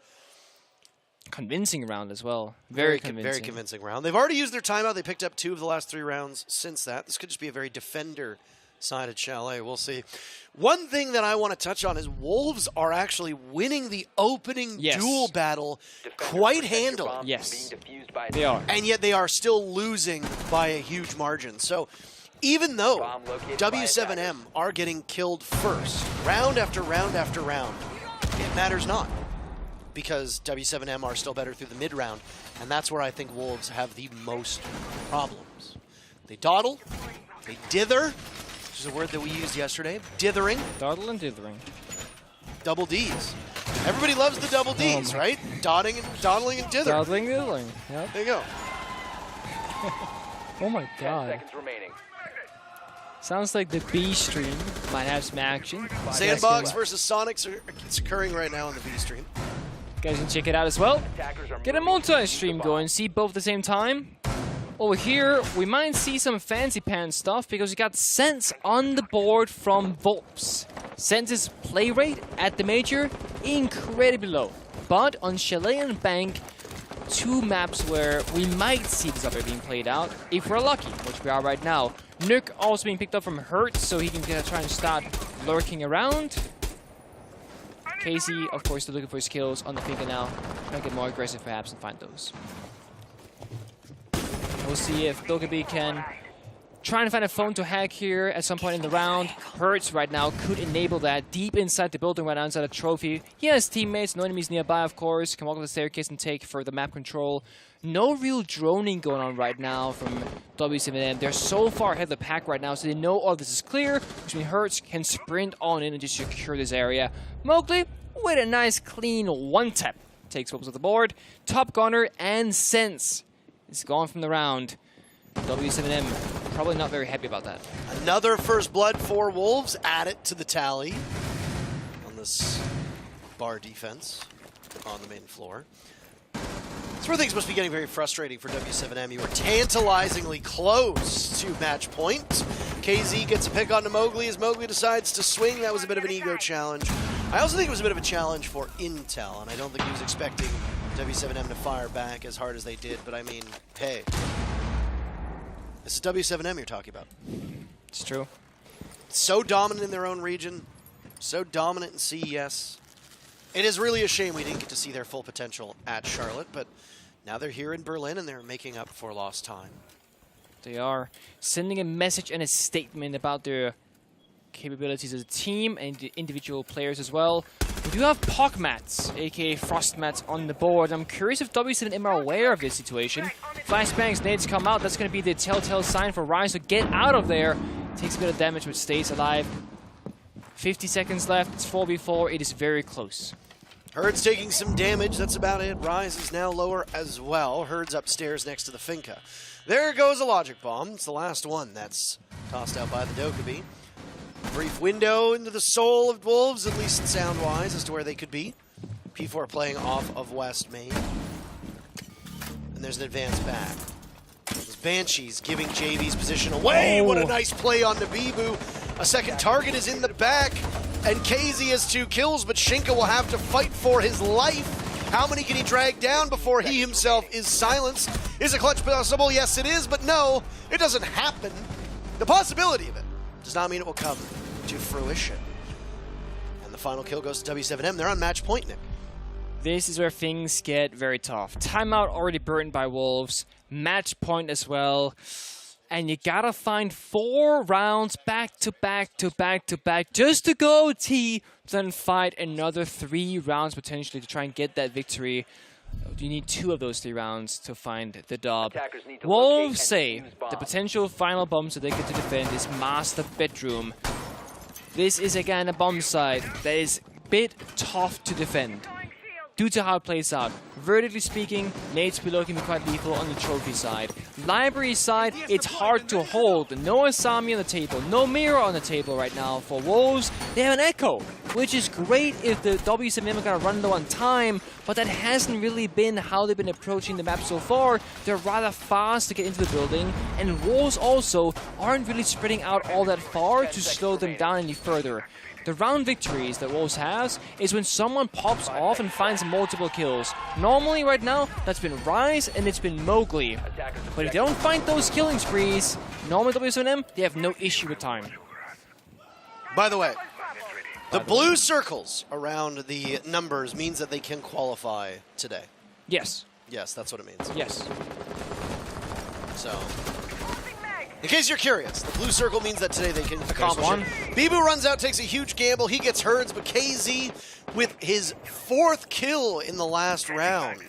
[SPEAKER 11] Convincing round as well. Very convincing.
[SPEAKER 6] Very convincing round. They've already used their timeout. They picked up 2 of the last 3 rounds since that. This could just be a very defender-sided Chalet. We'll see. One thing that I want to touch on is Wolves are actually winning the opening duel battle quite handily.
[SPEAKER 11] Yes, they are.
[SPEAKER 6] And yet they are still losing by a huge margin. So even though W7M are getting killed first, round after round after round, it matters not. Because W7M are still better through the mid-round, and that's where I think Wolves have the most problems. They dawdle, they dither, which is a word that we used yesterday, dithering.
[SPEAKER 11] Dawdle and dithering.
[SPEAKER 6] Double Ds. Everybody loves the double Ds, right? Dawdling and dithering.
[SPEAKER 11] Dawdling and dithering, yep.
[SPEAKER 6] There you go.
[SPEAKER 11] Oh my god.
[SPEAKER 1] 10 seconds remaining.
[SPEAKER 11] Sounds like the B stream might have some action.
[SPEAKER 6] SANDBOX versus Soniqs, it's occurring right now on the B stream.
[SPEAKER 11] You guys can check it out as well. Get a multi-stream going, see both at the same time. Over here, we might see some fancy pants stuff because we got Sense on the board from Volps. Sense's play rate at the major, incredibly low. But on Chalet and Bank, 2 maps where we might see this upper being played out, if we're lucky, which we are right now. Nuke also being picked up from Hertz, so he can try and start lurking around. KZ, of course, still looking for his kills on the finger now. Trying to get more aggressive perhaps and find those. We'll see if DWG can trying to find a phone to hack here at some point in the round. Hurts right now could enable that deep inside the building right now inside a trophy. He has teammates, no enemies nearby, of course. Can walk up the staircase and take for the map control. No real droning going on right now from W7M. They're so far ahead of the pack right now, so they know all this is clear, which means Hurts can sprint on in and just secure this area. Mowgli, with a nice clean one-tap, takes focus off the board. Top Gunner and Sense is gone from the round. W7M probably not very happy about that.
[SPEAKER 6] Another first blood for Wolves, add it to the tally on this bar defense on the main floor. It's where things must be getting very frustrating for W7M. You were tantalizingly close to match point. KZ gets a pick onto Mowgli as Mowgli decides to swing. That was a bit of an ego challenge. I also think it was a bit of a challenge for Intel, and I don't think he was expecting W7M to fire back as hard as they did, but I mean, hey. This is W7M you're talking about.
[SPEAKER 11] It's true.
[SPEAKER 6] So dominant in their own region, so dominant in CES. It is really a shame we didn't get to see their full potential at Charlotte, but now they're here in Berlin and they're making up for lost time.
[SPEAKER 11] They are sending a message and a statement about their capabilities as a team and the individual players as well. We do have POC mats, aka Frost mats, on the board. I'm curious if W7M are aware of this situation. Flashbangs, nades come out. That's going to be the telltale sign for Rise to get out of there. Takes a bit of damage, but stays alive. 50 seconds left. It's 4v4. It is very close.
[SPEAKER 6] Herd's taking some damage. That's about it. Rise is now lower as well. Herd's upstairs next to the Finca. There goes a logic bomb. It's the last one that's tossed out by the Dokkaebi. Brief window into the soul of Wolves, at least sound-wise, as to where they could be. P4 playing off of West Main. And there's an advance back. Those Banshees giving JV's position away. Oh. What a nice play on Nabibu. A second target is in the back, and KZ has 2 kills, but Shinka will have to fight for his life. How many can he drag down before he himself is silenced? Is a clutch possible? Yes, it is, but no, it doesn't happen. The possibility of it does not mean it will come to fruition. And the final kill goes to W7M. They're on match point, Nick.
[SPEAKER 11] This is where things get very tough. Timeout already burned by Wolves. Match point as well. And you gotta find 4 rounds back to back to back to back just to go T, then fight another 3 rounds potentially to try and get that victory. You need 2 of those 3 rounds to find the dub. Wolves say the potential final bombs that they get to defend is Master Bedroom. This is again a bomb site that is a bit tough to defend due to how it plays out. Vertically speaking, nades below can be quite lethal on the trophy side. Library side, it's hard to hold. No Asami on the table, no mirror on the table right now for Wolves. They have an Echo, which is great if the W7M are going to run low on time, but that hasn't really been how they've been approaching the map so far. They're rather fast to get into the building, and Wolves also aren't really spreading out all that far to slow them down any further. The round victories that Wolves has is when someone pops off and finds multiple kills. Normally right now, that's been Rise and it's been Mowgli. But if they don't find those killing sprees, normally W7M, they have no issue with time.
[SPEAKER 6] By the way, the blue circles around the numbers means that they can qualify today.
[SPEAKER 11] Yes.
[SPEAKER 6] Yes, that's what it means.
[SPEAKER 11] Yes.
[SPEAKER 6] So, in case you're curious, the blue circle means that today they can accomplish it. Bibu runs out, takes a huge gamble. He gets Herds, but KZ with his 4th kill in the last round.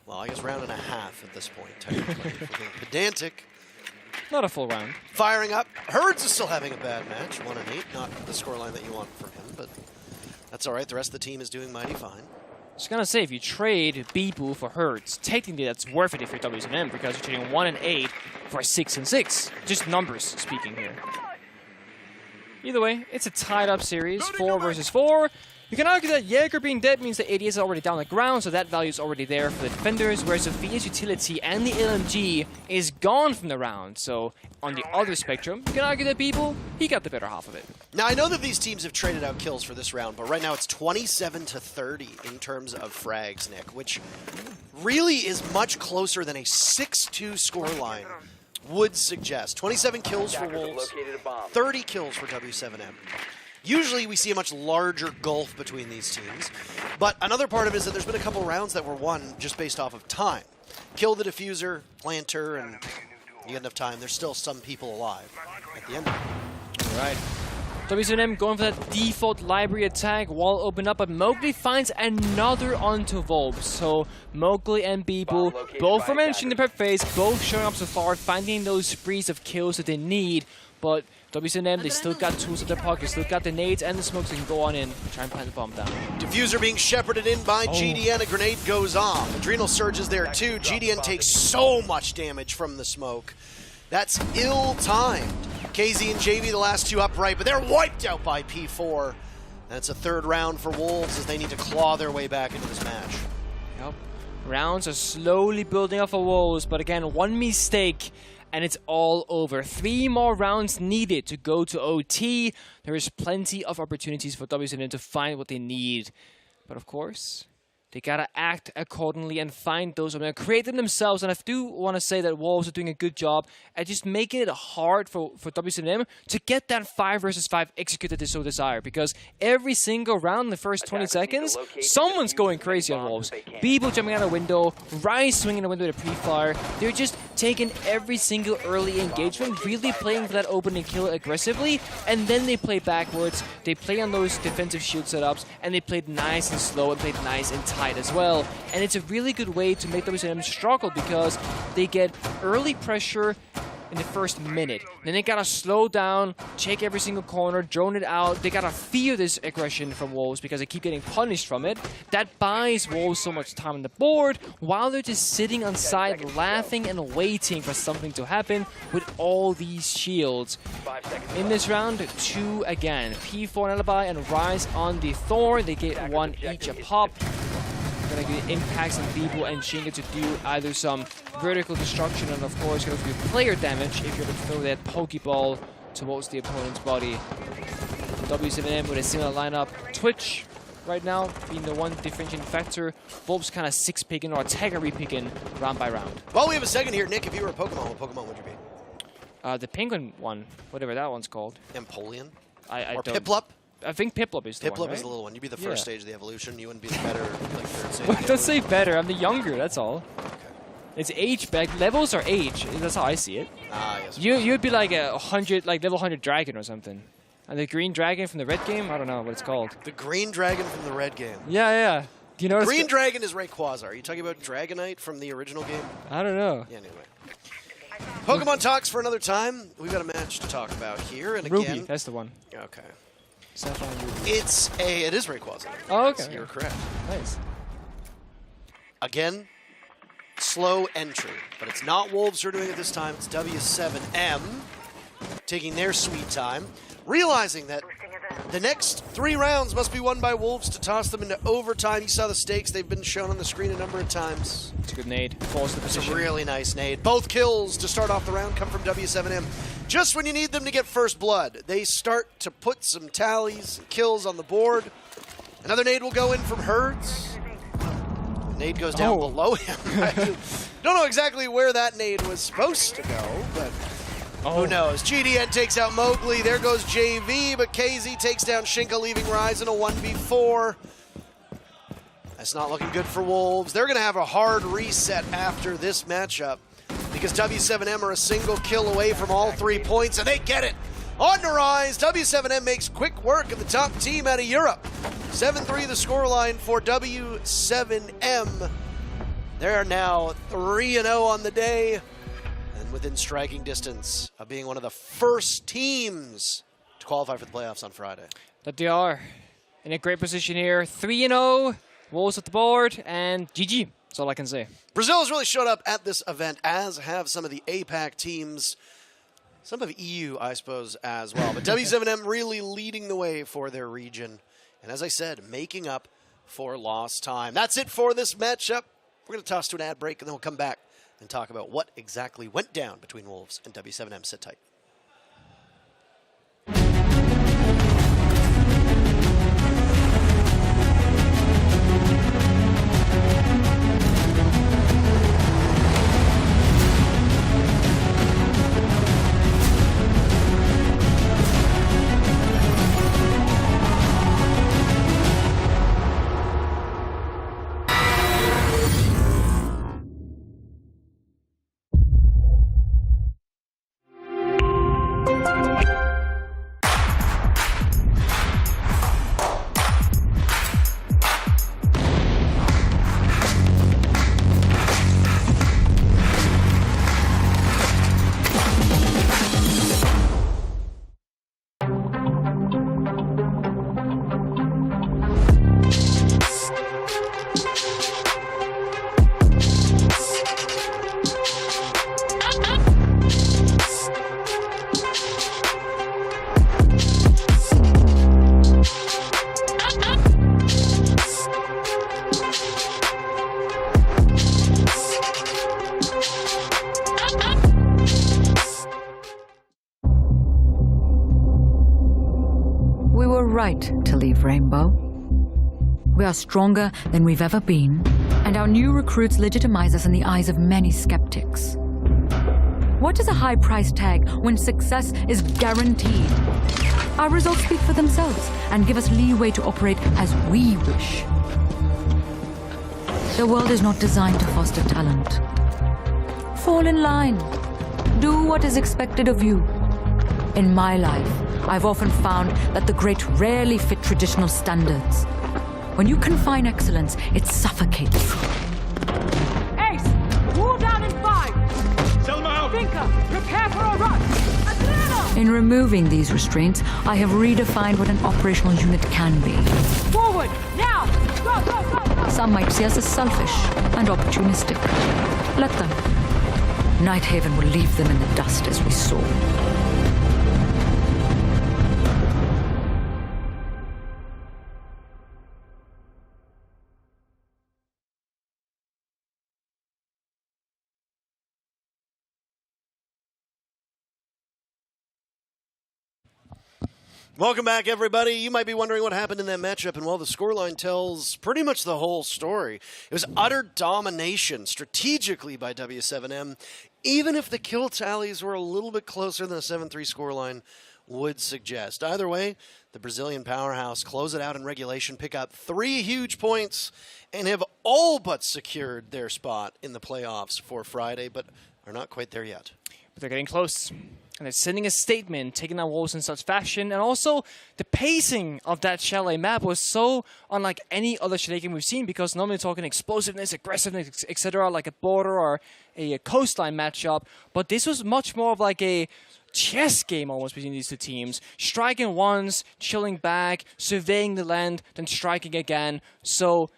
[SPEAKER 6] Well, I guess round and a half at this point, technically. If we're being pedantic.
[SPEAKER 11] Not a full round.
[SPEAKER 6] Firing up. Herds is still having a bad match, 1-8. Not the scoreline that you want from him, but that's all right. The rest of the team is doing mighty fine.
[SPEAKER 11] I was gonna say, if you trade Bibu for Hertz, technically that's worth it if you're W7M because you're trading 1 and 8 for 6 and 6. Just numbers speaking here. Either way, it's a tied up series, 4 versus 4. You can argue that Jaeger being dead means the AD is already down the ground, so that value is already there for the defenders, whereas Sophia's utility and the LMG is gone from the round. So on the other spectrum, you can argue that Bibu, he got the better half of it.
[SPEAKER 6] Now, I know that these teams have traded out kills for this round, but right now it's 27-30 in terms of frags, Nick, which really is much closer than a 6-2 scoreline would suggest. 27 kills for Wolves, 30 kills for W7M. Usually we see a much larger gulf between these teams, but another part of it is that there's been a couple rounds that were won just based off of time. Kill the Diffuser, Planter, and You get enough time, there's still some people alive at the end of it.
[SPEAKER 11] Right. WSM going for that default library attack, wall open up, but Mowgli finds another onto Wolves. So Mowgli and Bibu, both were mentioned in the prep phase, both showing up so far, finding those sprees of kills that they need. But WSM, they still got tools in their pocket, still got the nades and the smokes, they can go on in, try and plant the bomb down.
[SPEAKER 6] Diffuser being shepherded in by GDN, a grenade goes off. Adrenal Surge is there too. GDN takes so much damage from the smoke. That's ill-timed. KZ and JV, the last two upright, but they're wiped out by P4. That's a third round for Wolves as they need to claw their way back into this match.
[SPEAKER 11] Yep. Rounds are slowly building up for Wolves, but again, one mistake and it's all over. 3 more rounds needed to go to OT. There is plenty of opportunities for WSM to find what they need. But of course, they gotta act accordingly and find those, create them themselves. And I do want to say that Wolves are doing a good job at just making it hard for WSM to get that 5 versus 5 executed they so desire. Because every single round in the first 20 seconds, someone's going crazy on Wolves. Bibu jumping out a window, Rise swinging a window with a pre-fire. They're just taking every single early engagement, really playing for that opening kill aggressively, and then they play backwards. They play on those defensive shield setups, and they played nice and slow and played nice and tight as well. And it's a really good way to make WSM struggle because they get early pressure in the first minute. Then they gotta slow down, check every single corner, drone it out. They gotta fear this aggression from Wolves because they keep getting punished from it. That buys Wolves so much time on the board while they're just sitting on side laughing and waiting for something to happen with all these shields. In this round, 2 again. P4 on Alibi and Rise on the Thorn. They get 1 each a pop. Gonna get impacts on Bibu and Shinga to do either some vertical destruction and of course gonna do player damage if you're to throw that Pokeball towards the opponent's body. W7M with a similar lineup. Twitch right now being the one differentiating factor. Wolves kind of 6-picking or tagger-picking round by round.
[SPEAKER 6] Well, we have a second here. Nick, if you were a Pokemon, what Pokemon would you be?
[SPEAKER 11] The penguin one, whatever that one's called.
[SPEAKER 6] Empoleon?
[SPEAKER 11] Or
[SPEAKER 6] Piplup?
[SPEAKER 11] I think Piplup is the one,
[SPEAKER 6] Piplup
[SPEAKER 11] right?
[SPEAKER 6] is the little one. You'd be the first stage of the evolution. You wouldn't be the better, like, third stage.
[SPEAKER 11] Well, don't say better. I'm the younger. That's all.
[SPEAKER 6] Okay.
[SPEAKER 11] It's age back. Levels are age. That's how I see it.
[SPEAKER 6] Ah, yes.
[SPEAKER 11] You'd be like a 100, like level 100 dragon or something. And the green dragon from the red game. I don't know what it's called.
[SPEAKER 6] The green dragon from the red game.
[SPEAKER 11] Yeah. Do you know?
[SPEAKER 6] Green dragon is Rayquaza. Are you talking about Dragonite from the original game?
[SPEAKER 11] I don't know.
[SPEAKER 6] Yeah. Anyway. Pokemon talks for another time. We've got a match to talk about here, and
[SPEAKER 11] Ruby,
[SPEAKER 6] again,
[SPEAKER 11] that's the one.
[SPEAKER 6] Okay.
[SPEAKER 11] Ruby.
[SPEAKER 6] It is Rayquaza.
[SPEAKER 11] Oh, okay.
[SPEAKER 6] You're correct.
[SPEAKER 11] Nice.
[SPEAKER 6] Again, slow entry, but it's not Wolves who are doing it this time. It's W7M taking their sweet time, realizing that the next 3 rounds must be won by Wolves to toss them into overtime. You saw the stakes. They've been shown on the screen a number of times.
[SPEAKER 11] It's a good nade. Force the position.
[SPEAKER 6] It's a really nice nade. Both kills to start off the round come from W7M. Just when you need them to get first blood, they start to put some tallies and kills on the board. Another nade will go in from Herds. The nade goes down below him. I don't know exactly where that nade was supposed to go, but who knows? GDN takes out Mowgli. There goes JV, but KZ takes down Shinka, leaving Rise in a 1v4. That's not looking good for Wolves. They're going to have a hard reset after this matchup because W7M are a single kill away from all 3 points, and they get it. On to Rise. W7M makes quick work of the top team out of Europe. 7-3 the scoreline for W7M. They're now 3-0 on the day, and within striking distance of being one of the first teams to qualify for the playoffs on Friday.
[SPEAKER 11] That they are in a great position here. 3-0. Wolves at the board, and GG. That's all I can say.
[SPEAKER 6] Brazil has really showed up at this event, as have some of the APAC teams. Some of EU, I suppose, as well. But W7M really leading the way for their region. And as I said, making up for lost time. That's it for this matchup. We're going to toss to an ad break, and then we'll come back and talk about what exactly went down between Wolves and W7M. Sit tight.
[SPEAKER 12] right to leave Rainbow. We are stronger than we've ever been, and our new recruits legitimize us in the eyes of many skeptics. What is a high price tag when success is guaranteed? Our results speak for themselves and give us leeway to operate as we wish. The world is not designed to foster talent. Fall in line. Do what is expected of you. In my life, I've often found that the great rarely fit traditional standards. When you confine excellence, it suffocates.
[SPEAKER 9] Ace, wall down in 5. Selma, Finka, prepare for a rush. Adriana!
[SPEAKER 12] In removing these restraints, I have redefined what an operational unit can be.
[SPEAKER 9] Forward, now! Go, go, go, go!
[SPEAKER 12] Some might see us as selfish and opportunistic. Let them. Nighthaven will leave them in the dust as we saw.
[SPEAKER 6] Welcome back, everybody. You might be wondering what happened in that matchup, and well, the scoreline tells pretty much the whole story. It was utter domination strategically by W7M, even if the kill tallies were a little bit closer than the 7-3 scoreline would suggest. Either way, the Brazilian powerhouse close it out in regulation, pick up 3 huge points, and have all but secured their spot in the playoffs for Friday, but are not quite there yet.
[SPEAKER 11] But they're getting close. And they're sending a statement, taking out Wolves in such fashion. And also, the pacing of that Chalet map was so unlike any other Chalet game we've seen, because normally we're talking explosiveness, aggressiveness, etc., like a border or a coastline matchup. But this was much more of like a chess game almost between these two teams. Striking once, chilling back, surveying the land, then striking again. So,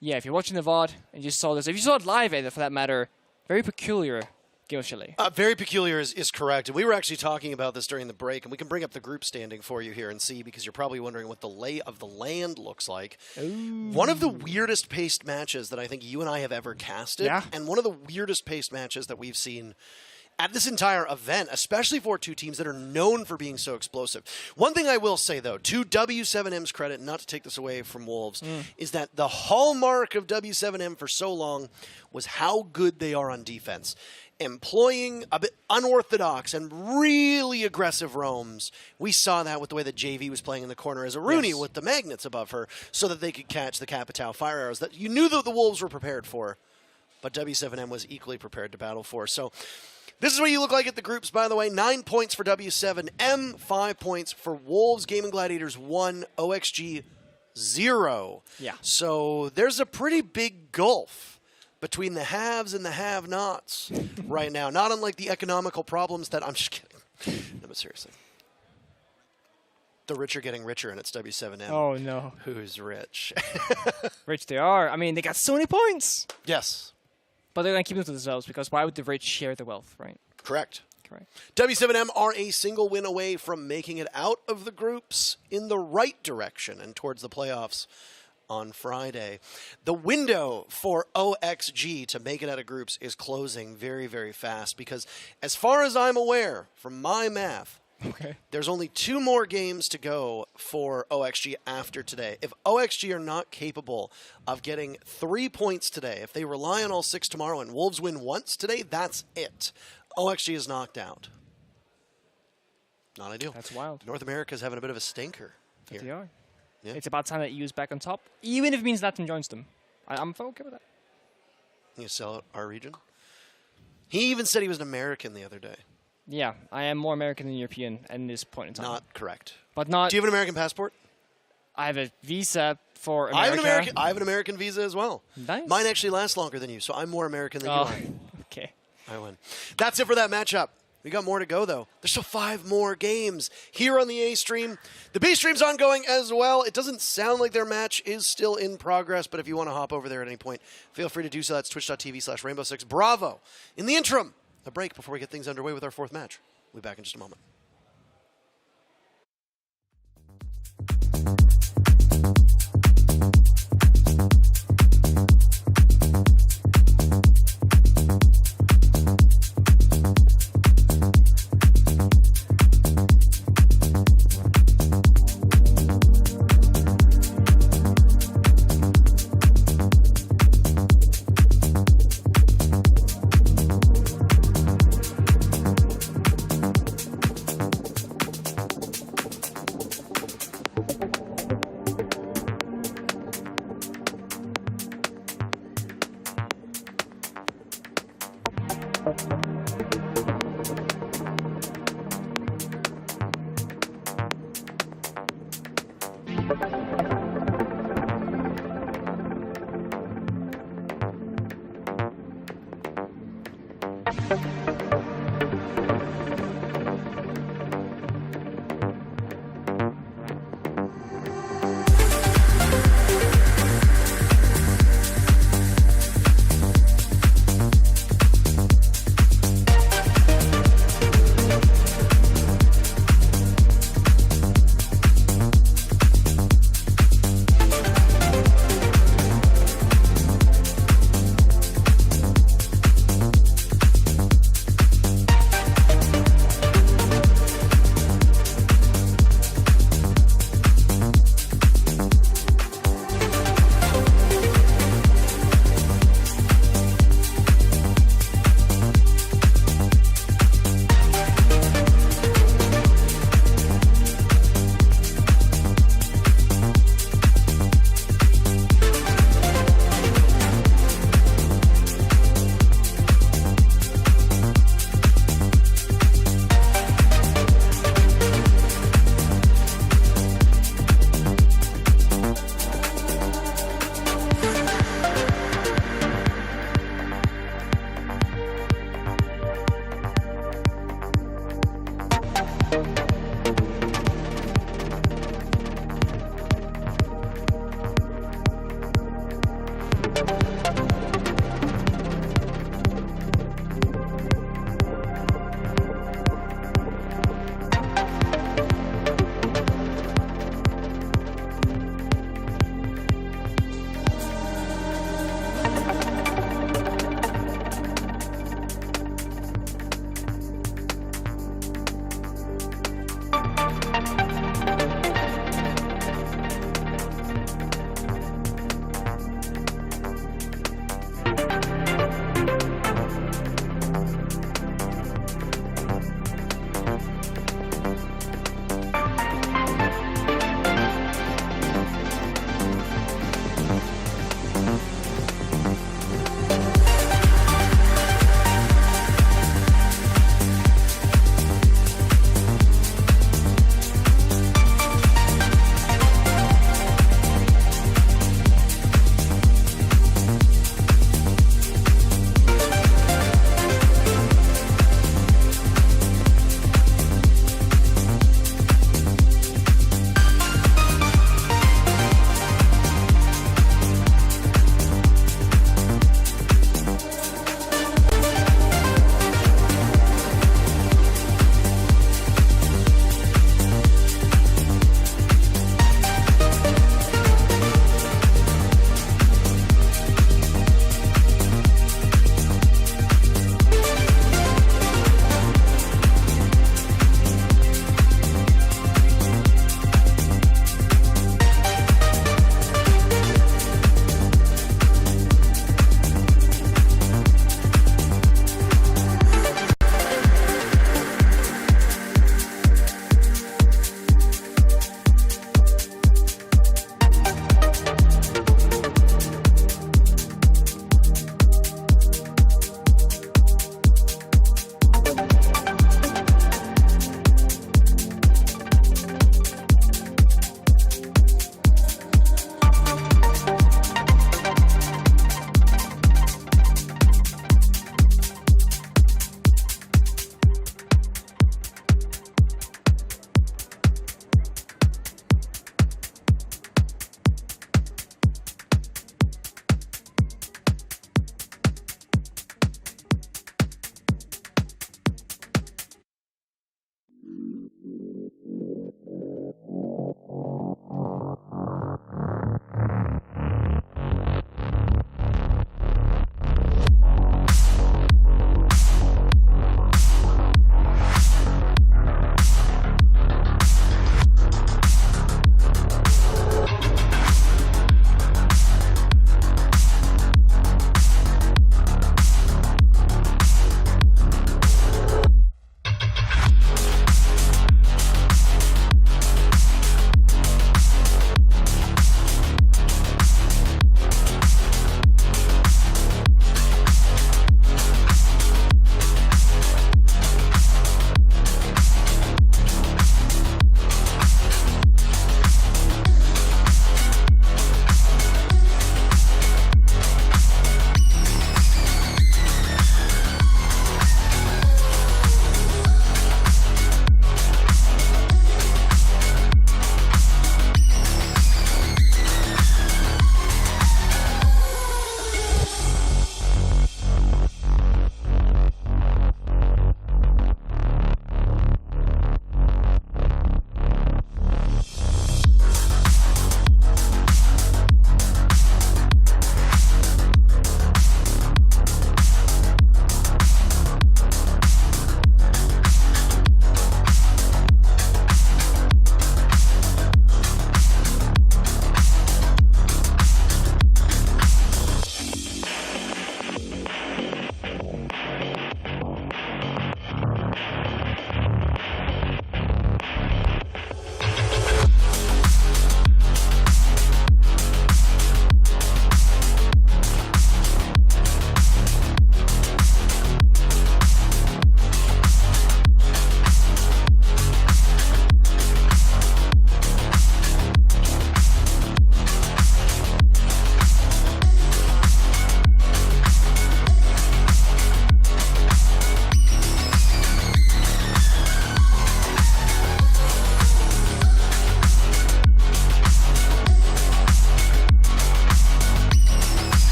[SPEAKER 11] yeah, if you're watching the VOD and you saw this, if you saw it live either for that matter, very peculiar game of Chalet.
[SPEAKER 6] Very peculiar is correct. And we were actually talking about this during the break, and we can bring up the group standing for you here and see, because you're probably wondering what the lay of the land looks like. Ooh. One of the weirdest paced matches that I think you and I have ever casted, and one of the weirdest paced matches that we've seen at this entire event, especially for two teams that are known for being so explosive. One thing I will say, though, to W7M's credit, not to take this away from Wolves, is that the hallmark of W7M for so long was how good they are on defense. Employing a bit unorthodox and really aggressive roams. We saw that with the way that JV was playing in the corner as a Rooney with the magnets above her so that they could catch the Capitao fire arrows that you knew that the Wolves were prepared for, but W7M was equally prepared to battle for. So this is what you look like at the groups, by the way. 9 points for W7M, 5 points for Wolves. Gaimin Gladiators 1, OXG 0. Yeah. So there's a pretty big gulf between the haves and the have-nots right now. Not unlike the economical problems that... I'm just kidding. No, but seriously. The rich are getting richer, and it's W7M.
[SPEAKER 11] Oh, no.
[SPEAKER 6] Who's rich?
[SPEAKER 11] Rich they are. I mean, they got so many points.
[SPEAKER 6] Yes.
[SPEAKER 11] But they're going to keep them to themselves, because why would the rich share the wealth, right?
[SPEAKER 6] Correct.
[SPEAKER 11] Correct.
[SPEAKER 6] W7M are a single win away from making it out of the groups in the right direction and towards the playoffs on Friday. The window for OXG to make it out of groups is closing very, very fast, because as far as I'm aware, from my math, there's only 2 more games to go for OXG after today. If OXG are not capable of getting 3 points today, if they rely on all 6 tomorrow and Wolves win once today, that's it. OXG is knocked out. Not ideal.
[SPEAKER 11] That's wild.
[SPEAKER 6] North America's having a bit of a stinker here.
[SPEAKER 11] They are.
[SPEAKER 6] Yeah.
[SPEAKER 11] It's about time that EU's back on top, even if it means Latin joins them. I'm okay with that.
[SPEAKER 6] You sell out our region? He even said he was an American the other day.
[SPEAKER 11] Yeah, I am more American than European at this point in time.
[SPEAKER 6] Not correct.
[SPEAKER 11] But not.
[SPEAKER 6] Do you have an American passport?
[SPEAKER 11] I have a visa for America.
[SPEAKER 6] I have an American visa as well.
[SPEAKER 11] Nice.
[SPEAKER 6] Mine actually lasts longer than you, so I'm more American than you are.
[SPEAKER 11] Okay.
[SPEAKER 6] I win. That's it for that matchup. We got more to go, though. There's still 5 more games here on the A stream. The B stream's ongoing as well. It doesn't sound like their match is still in progress, but if you want to hop over there at any point, feel free to do so. That's twitch.tv/Rainbow6 Bravo. In the interim, a break before we get things underway with our 4th match. We'll be back in just a moment.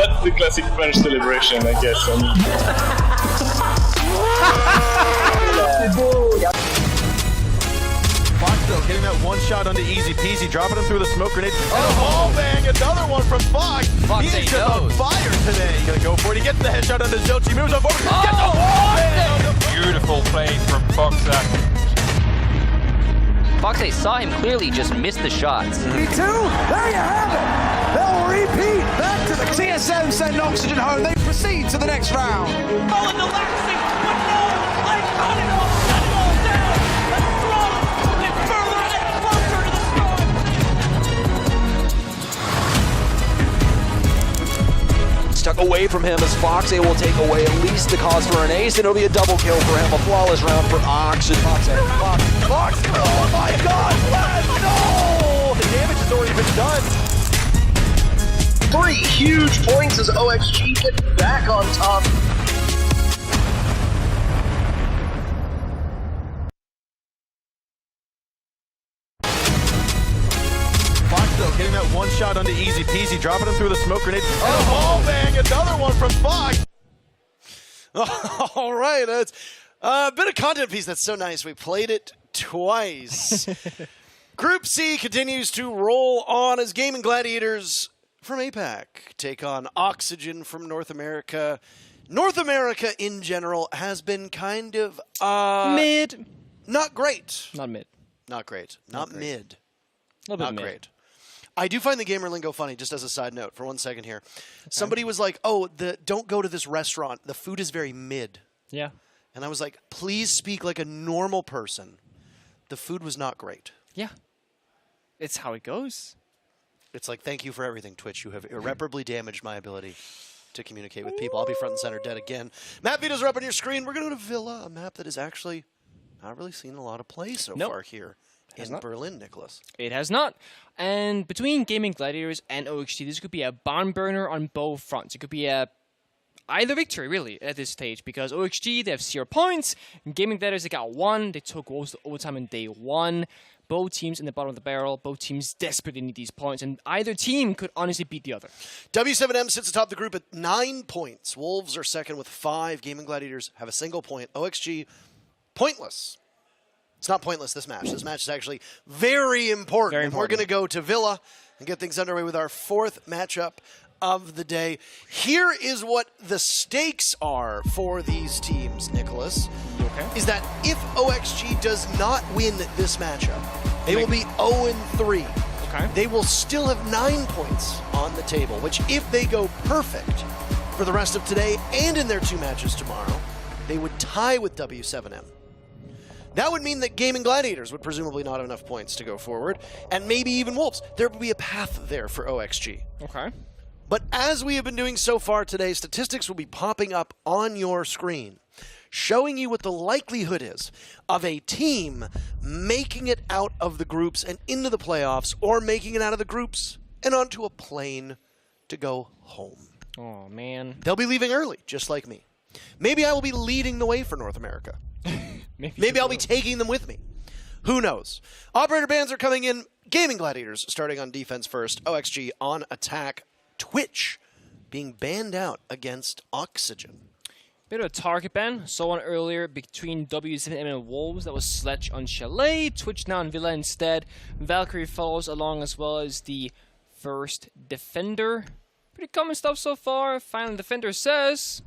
[SPEAKER 5] That's the classic French celebration, I guess. I mean.
[SPEAKER 7] Fox though, getting that one shot onto easy peasy, dropping him through the smoke grenade. Oh, ball bang, another one from Fox. He's just on fire today. He's gonna go for it. He gets the headshot onto Zilch. He moves on forward. Gets the wall bang.
[SPEAKER 13] Beautiful play from Fox.
[SPEAKER 1] FaZe saw him clearly just miss the shots.
[SPEAKER 14] Me too. There you have it. They'll repeat. Back to the CSM send Oxygen home. They proceed to the next round.
[SPEAKER 9] Ball in the Laxing, but no, I got it all. Shut it all down. Let's throw it further and closer to the score.
[SPEAKER 15] Stuck away from him as Fox will take away at least the cause for an ace, and it'll be a double kill for him. A flawless round for Oxygen. Fox, oh my god, let's go! The damage has already been done.
[SPEAKER 16] 3 huge points as OXG get back on top.
[SPEAKER 7] Fox though, getting that one shot onto easy peasy, dropping him through the smoke grenade. Oh, ball bang, another one from Fox.
[SPEAKER 6] All right, that's a bit of content piece that's so nice. We played it twice. Group C continues to roll on as Gaimin Gladiators from APAC take on Oxygen from North America. North America in general has been kind of
[SPEAKER 11] mid.
[SPEAKER 6] Not great.
[SPEAKER 11] Not mid.
[SPEAKER 6] Not great. Not mid.
[SPEAKER 11] A little bit
[SPEAKER 6] Not
[SPEAKER 11] mid.
[SPEAKER 6] great. I do find the gamer lingo funny, just as a side note, for 1 second here. Somebody was like, oh, don't go to this restaurant. The food is very mid.
[SPEAKER 11] Yeah.
[SPEAKER 6] And I was like, please speak like a normal person. The food was not great.
[SPEAKER 11] Yeah. It's how it goes.
[SPEAKER 6] It's like, thank you for everything, Twitch. You have irreparably damaged my ability to communicate with people. I'll be front and center dead again. Map videos are up on your screen. We're going to go to Villa, a map that has actually not really seen a lot of play so far here in Berlin, Nicholas.
[SPEAKER 11] It has not. And between Gaimin Gladiators and OXG, this could be a barn burner on both fronts. It could be either victory, really, at this stage, because OXG, they have 0 points. Gaimin Gladiators, they got 1. They took Wolves to overtime in day 1. Both teams in the bottom of the barrel. Both teams desperately need these points, and either team could honestly beat the other.
[SPEAKER 6] W7M sits atop the group at 9 points. Wolves are second with 5. Gaimin Gladiators have a single point. OXG, pointless. It's not pointless, this match. This match is actually very important.
[SPEAKER 11] Very
[SPEAKER 6] important. We're going to go to Villa and get things underway with our 4th matchup of the day. Here is what the stakes are for these teams, Nicholas. Is that if OXG does not win this matchup, they will be 0-3.
[SPEAKER 11] Okay.
[SPEAKER 6] They will still have 9 points on the table, which if they go perfect for the rest of today and in their 2 matches tomorrow, they would tie with W7M. That would mean that Gaimin Gladiators would presumably not have enough points to go forward, and maybe even Wolves. There would be a path there for OXG.
[SPEAKER 11] Okay.
[SPEAKER 6] But as we have been doing so far today, statistics will be popping up on your screen, showing you what the likelihood is of a team making it out of the groups and into the playoffs, or making it out of the groups and onto a plane to go home.
[SPEAKER 11] Oh, man.
[SPEAKER 6] They'll be leaving early, just like me. Maybe I will be leading the way for North America. Maybe I'll be taking them with me. Who knows? Operator bans are coming in. Gaimin Gladiators starting on defense first. OXG on attack. Twitch being banned out against Oxygen.
[SPEAKER 11] Bit of a target ban. Saw one earlier between W7M and Wolves. That was Sledge on Chalet. Twitch now on Villa instead. Valkyrie follows along as well as the first defender. Pretty common stuff so far. Final defender says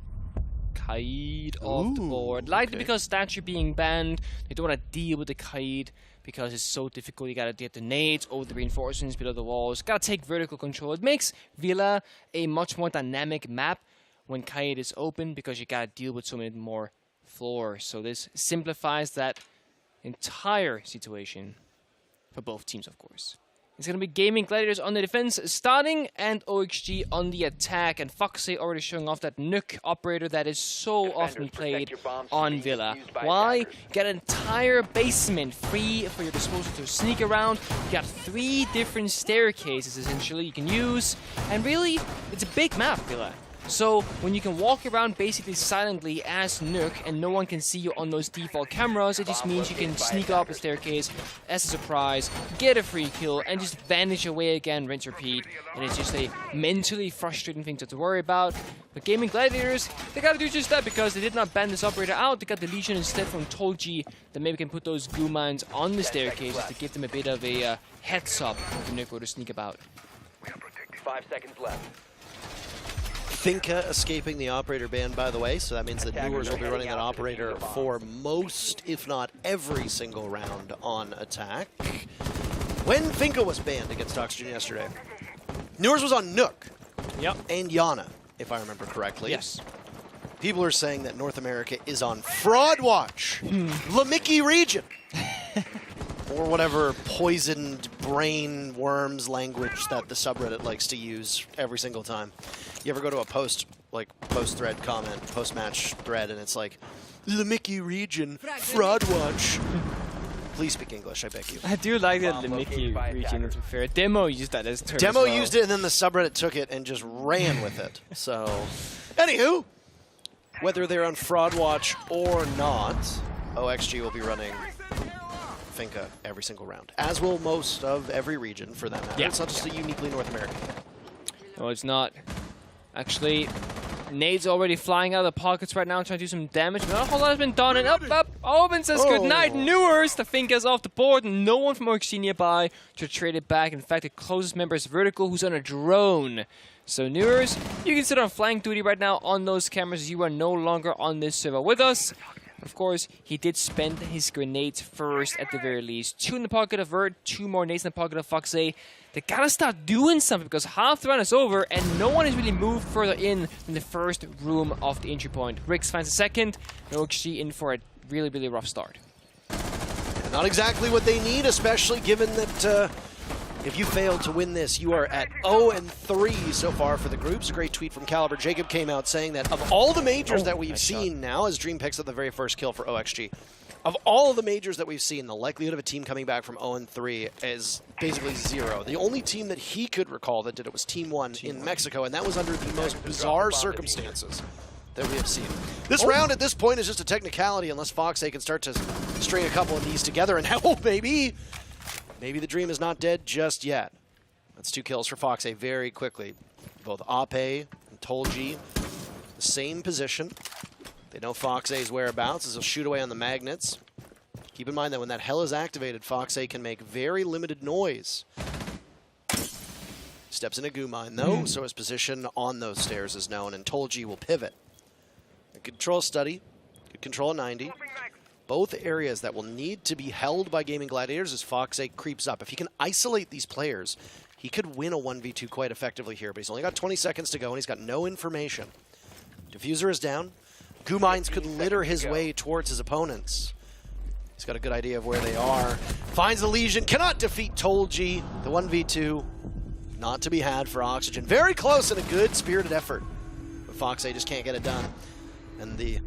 [SPEAKER 11] Kaid off the board. Likely because statue being banned. They don't want to deal with the Kaid because it's so difficult. You gotta get the nades over the reinforcements below the walls. Gotta take vertical control. It makes Villa a much more dynamic map when Kaid is open because you gotta deal with so many more floors. So this simplifies that entire situation for both teams, of course. It's going to be Gaimin Gladiators on the defense starting and OXG on the attack. And FaZe already showing off that Nuke operator that is so often played on Villa. Why? Get an entire basement free for your disposal to sneak around. You got 3 different staircases essentially you can use. And really, it's a big map, Villa. So when you can walk around basically silently as Nook and no one can see you on those default cameras, it just means you can sneak up a staircase as a surprise, get a free kill, and just vanish away again, rinse, repeat. And it's just a mentally frustrating thing to worry about. But Gaimin Gladiators, they gotta do just that because they did not ban this operator out. They got the Legion instead from Tolji that maybe can put those goo mines on the staircases to give them a bit of a heads up if Nook were to sneak about.
[SPEAKER 15] 5 seconds left.
[SPEAKER 6] Finka escaping the operator ban, by the way, so that means that Newers will be running that operator for most, if not every single round on attack. When Finka was banned against Oxygen yesterday, Newers was on Nook and Yana, if I remember correctly.
[SPEAKER 11] Yes.
[SPEAKER 6] People are saying that North America is on Fraud Watch, the Mickey region, or whatever poisoned brain worms language that the subreddit likes to use every single time. You ever go to a post-thread comment, post-match thread, and it's like, the Mickey region, Fraud Watch. Please speak English, I beg you.
[SPEAKER 11] I do like that the Mickey region, to be fair. Demo used that as term
[SPEAKER 6] Demo
[SPEAKER 11] as well.
[SPEAKER 6] used it, and then the subreddit took it and just ran with it. So, anywho, whether they're on Fraud Watch or not, OXG will be running Finka every single round, as will most of every region for that matter.
[SPEAKER 11] Yeah.
[SPEAKER 6] It's not just a uniquely North American thing.
[SPEAKER 11] No, it's not. Actually, nades already flying out of the pockets right now, trying to do some damage. Not a whole lot has been done, and up. Oben says goodnight. Newers, the Finka's off the board, and no one from OXG nearby to trade it back. In fact, the closest member is Vertical, who's on a drone. So Newers, you can sit on flank duty right now on those cameras. You are no longer on this server with us. Of course, he did spend his grenades first at the very least. 2 in the pocket of Vert, 2 more nades in the pocket of FaZe. They gotta start doing something because half the round is over and no one has really moved further in than the first room of the entry point. Rix finds a second, and OXG in for a really, really rough start.
[SPEAKER 6] Not exactly what they need, especially given that if you fail to win this, you are at 0-3 so far for the groups. A great tweet from Caliber Jacob came out saying that of all the majors that we've seen now, as Dream picks up the very first kill for OXG, of all of the majors that we've seen, the likelihood of a team coming back from 0-3 is basically 0. The only team that he could recall that did it was Team 1 in Mexico, and that was under the most bizarre circumstances that we have seen. This round at this point is just a technicality unless FaZe can start to string a couple of these together, and hell, maybe the dream is not dead just yet. That's 2 kills for FaZe very quickly. Both Ape and Tolji, the same position. They know FaZe's whereabouts as they'll shoot away on the magnets. Keep in mind that when that hell is activated, FaZe can make very limited noise. Steps in a goo mine though, so his position on those stairs is known, and Tolji will pivot. A good control study, good control of 90. Both areas that will need to be held by Gaimin Gladiators as FaZe creeps up. If he can isolate these players, he could win a 1v2 quite effectively here, but he's only got 20 seconds to go and he's got no information. Diffuser is down. Goo mines could litter his way towards his opponents. He's got a good idea of where they are. Finds the Legion, cannot defeat Tolji. The 1v2, not to be had for Oxygen. Very close and a good spirited effort. But FaZe just can't get it done. And the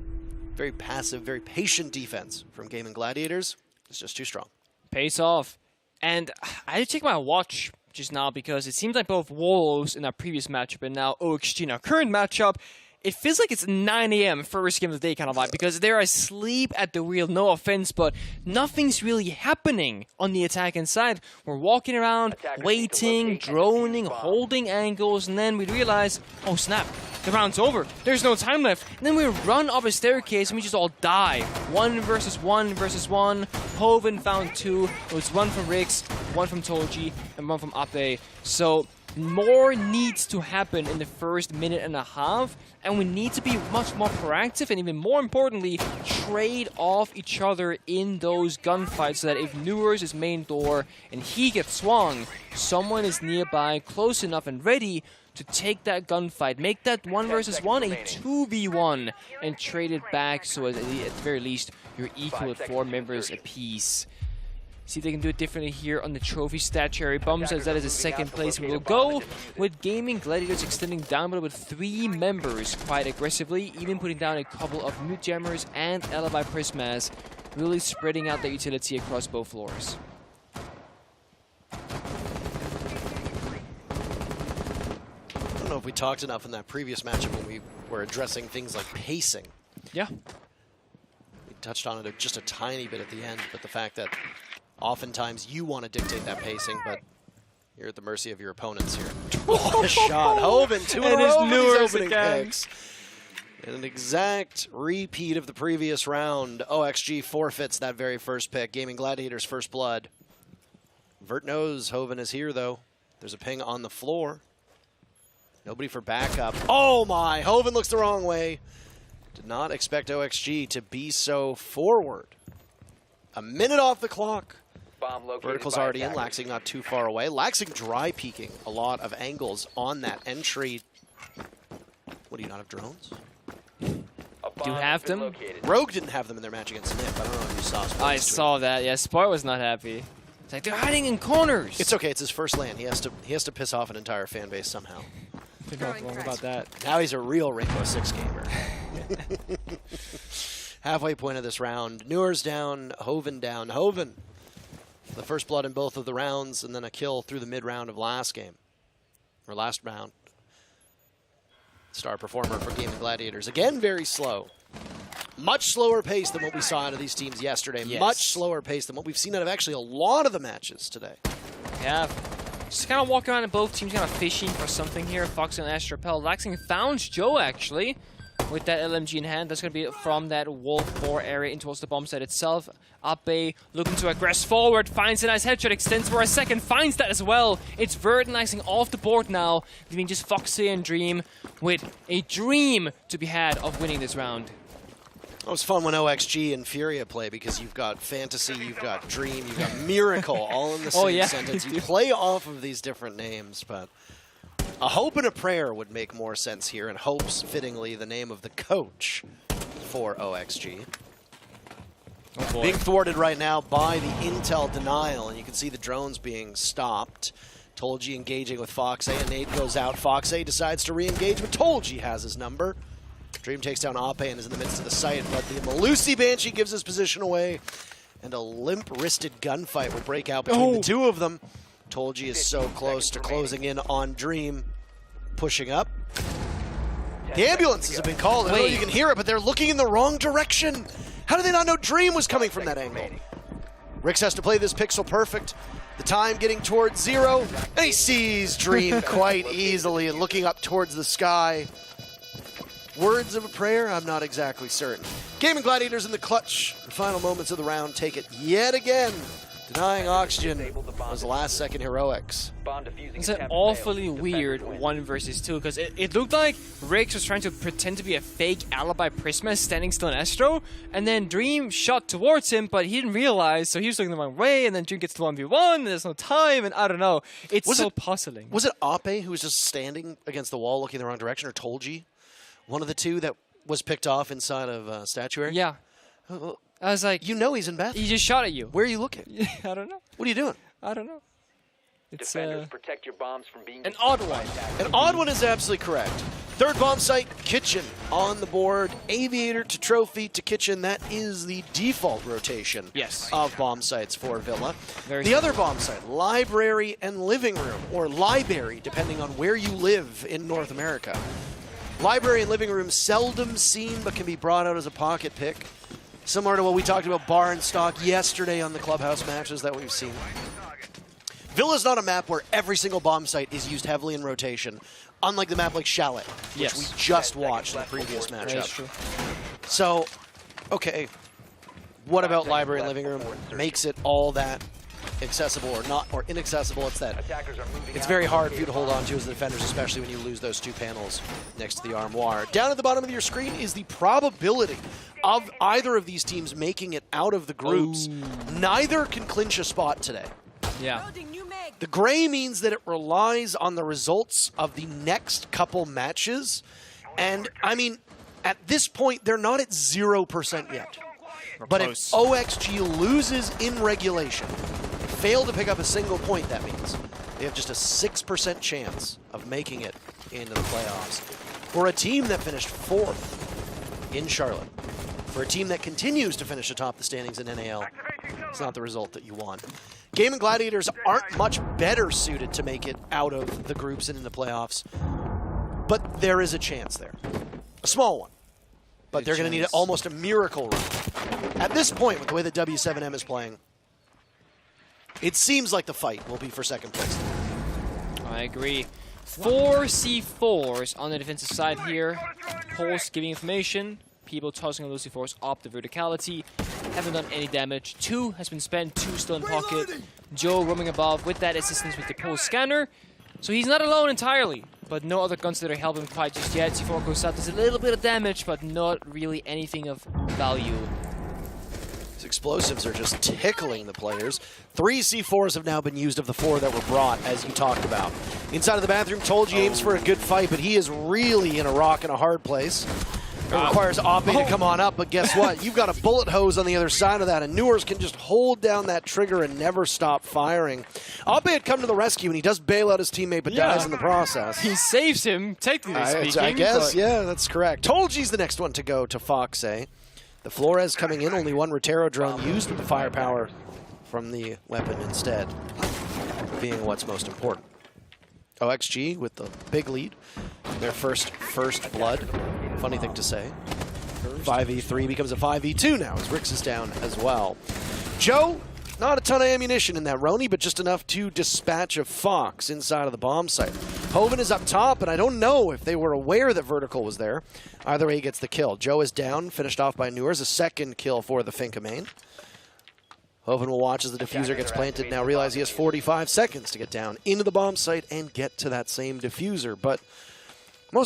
[SPEAKER 6] very passive, very patient defense from Gaimin Gladiators is just too strong.
[SPEAKER 11] Pays off. And I had to check my watch just now because it seems like both Wolves in our previous matchup and now OXG in our current matchup, it feels like it's 9 a.m. first game of the day kind of vibe because they're asleep at the wheel, no offense, but nothing's really happening on the attacking side. We're walking around, waiting, droning, holding angles, and then we realize, oh snap, the round's over. There's no time left. And then we run up a staircase and we just all die. 1 versus 1 versus 1. Hoven found 2. It was 1 from Rix, 1 from Tolji, and 1 from Ape. So more needs to happen in the first minute and a half, and we need to be much more proactive and even more importantly, trade off each other in those gunfights so that if Newers is main door and he gets swung, someone is nearby, close enough and ready to take that gunfight, make that 1 versus 1 a 2v1 and trade it back so at the very least you're equal at 4 members apiece. See if they can do it differently here on the trophy stat. Cherry Bums says that is a second place. We will go with Gaimin Gladiators extending down below with 3 members quite aggressively, even putting down a couple of Mute Jammers and Alibi Prismas, really spreading out their utility across both floors.
[SPEAKER 6] I don't know if we talked enough in that previous matchup when we were addressing things like pacing.
[SPEAKER 11] Yeah.
[SPEAKER 6] We touched on it just a tiny bit at the end, but the fact that oftentimes you want to dictate that pacing, but you're at the mercy of your opponents here. What a shot. Hoven, 2 in a row with these opening picks. And an exact repeat of the previous round. OXG forfeits that very first pick. Gaimin Gladiators first blood. Vert knows Hoven is here, though. There's a ping on the floor. Nobody for backup. Oh, my. Hoven looks the wrong way. Did not expect OXG to be so forward. A minute off the clock. Vertical's already in. Laxing not too far away. Laxing dry peeking a lot of angles on that entry. What, do you not have drones?
[SPEAKER 11] Do you have them?
[SPEAKER 6] Rogue didn't have them in their match against Nip. I don't know if you saw Sport.
[SPEAKER 11] I saw that. Yeah, Sport was not happy. It's like, they're hiding in corners.
[SPEAKER 6] It's okay. It's his first LAN. He has to piss off an entire fan base somehow.
[SPEAKER 11] You're not wrong about that.
[SPEAKER 6] Now he's a real Rainbow Six gamer. Halfway point of this round. Newer's down. Hoven down. Hoven, the first blood in both of the rounds, and then a kill through the mid-round of last game. Or last round. Star performer for Gaimin Gladiators. Again, very slow. Much slower pace than what we saw out of these teams yesterday.
[SPEAKER 11] Yes.
[SPEAKER 6] Much slower pace than what we've seen out of actually a lot of the matches today.
[SPEAKER 11] Yeah. Just kind of walking around and both teams kind of fishing for something here. Fox and Astrapel. Laxing found Joe, actually, with that LMG in hand. That's going to be from that Wolf 4 area in towards the bomb site itself. Ape looking to aggress forward. Finds a nice headshot. Extends for a second. Finds that as well. It's Vert and Laxing off the board now, leaving just Foxy and Dream with a dream to be had of winning this round.
[SPEAKER 6] It was fun when OXG and FURIA play because you've got Fantasy, you've got Dream, you've got Miracle all in the same sentence. You play off of these different names, but a hope and a prayer would make more sense here, and Hope's fittingly the name of the coach for OXG.
[SPEAKER 11] Oh,
[SPEAKER 6] being thwarted right now by the intel denial, and you can see the drones being stopped. Tolji engaging with Fox A, and Nate goes out. Fox A decides to re-engage, but Tolji has his number. Dream takes down Ape and is in the midst of the site, but the Malusi Banshee gives his position away, and a limp-wristed gunfight will break out between the two of them. Tolji is so close to closing in on Dream, pushing up. The ambulances have been called. I don't know if you can hear it, but they're looking in the wrong direction. How did they not know Dream was coming from that angle? Rix has to play this pixel perfect. The time getting towards 0, and he sees Dream quite easily and looking up towards the sky. Words of a prayer? I'm not exactly certain. Gaimin Gladiators in the clutch. The final moments of the round take it yet again. Denying oxygen was the last second heroics.
[SPEAKER 11] It's an awfully weird 1 versus 2 because it looked like Rix was trying to pretend to be a fake alibi Prisma standing still in Astro, and then Dream shot towards him, but he didn't realize, so he was looking the wrong way, and then Dream gets to 1v1, and there's no time, and I don't know. It's so puzzling.
[SPEAKER 6] Was it Ape who was just standing against the wall looking the wrong direction, or Tolji? One of the two that was picked off inside of Statuary?
[SPEAKER 11] Yeah. I was like...
[SPEAKER 6] You know he's in Beth.
[SPEAKER 11] He just shot at you.
[SPEAKER 6] Where are you looking?
[SPEAKER 11] I don't know.
[SPEAKER 6] What are you doing?
[SPEAKER 11] I don't know. It's
[SPEAKER 1] protect your bombs from being
[SPEAKER 11] an odd one.
[SPEAKER 6] An odd one is absolutely correct. Third bomb site, Kitchen on the board. Aviator to Trophy to Kitchen. That is the default rotation of bomb sites for Villa. The other bomb site, Library and Living Room, or Library, depending on where you live in North America. Library and Living Room seldom seen, but can be brought out as a pocket pick. Similar to what we talked about bar and stock yesterday on the clubhouse matches that we've seen. Villa's not a map where every single bomb site is used heavily in rotation, unlike the map like Chalet, which we just watched in the previous matchup. So, okay, what about Library and Living Room makes it all that accessible or not, or inaccessible? It's that it's very hard for you to hold on to as the defenders, especially when you lose those two panels next to the armoire. Down at the bottom of your screen is the probability of either of these teams making it out of the groups. Neither can clinch a spot today.
[SPEAKER 11] Yeah.
[SPEAKER 6] The gray means that it relies on the results of the next couple matches. And, I mean, at this point, they're not at 0% yet. But if OXG loses in regulation, fail to pick up a single point, that means they have just a 6% chance of making it into the playoffs. For a team that finished 4th in Charlotte, for a team that continues to finish atop the standings in NAL, it's not the result that you want. Gaimin Gladiators aren't much better suited to make it out of the groups and in the playoffs. but there is a chance there. A small one. But they're going to need almost a miracle run. At this point, with the way that W7M is playing, it seems like the fight will be for second place.
[SPEAKER 11] I agree. 4 C4s on the defensive side here. Pulse giving information. People tossing on those C4s up the verticality. Haven't done any damage. 2 has been spent, 2 still in pocket. Joe roaming above with that assistance with the pulse scanner. So he's not alone entirely, but no other guns that are helping quite just yet. C4 goes out, does a little bit of damage, but not really anything of value.
[SPEAKER 6] These explosives are just tickling the players. 3 C4s have now been used of the 4 that were brought, as you talked about. Inside of the bathroom, Tolji aims for a good fight, but he is really in a rock and a hard place. It requires Oppe to come on up, but guess what? You've got a bullet hose on the other side of that, and Newers can just hold down that trigger and never stop firing. Oppe had come to the rescue, and he does bail out his teammate, but dies in the process.
[SPEAKER 11] He saves him, technically speaking.
[SPEAKER 6] I guess, yeah, that's correct. Tolji's the next one to go to Fox, eh? The Flores coming in, only 1 Rotero drone used with the firepower from the weapon instead, being what's most important. OXG with the big lead. Their first blood. Funny thing to say. 5v3 becomes a 5v2 now as Rix is down as well. Joe, not a ton of ammunition in that Roni, but just enough to dispatch a Fox inside of the bomb site. Hoven is up top, and I don't know if they were aware that Vertical was there. Either way, he gets the kill. Joe is down, finished off by Newers. A second kill for the Finka main. Hoven will watch as the diffuser gets planted. Now realize he has 45 seconds to get down into the bomb site and get to that same diffuser. But the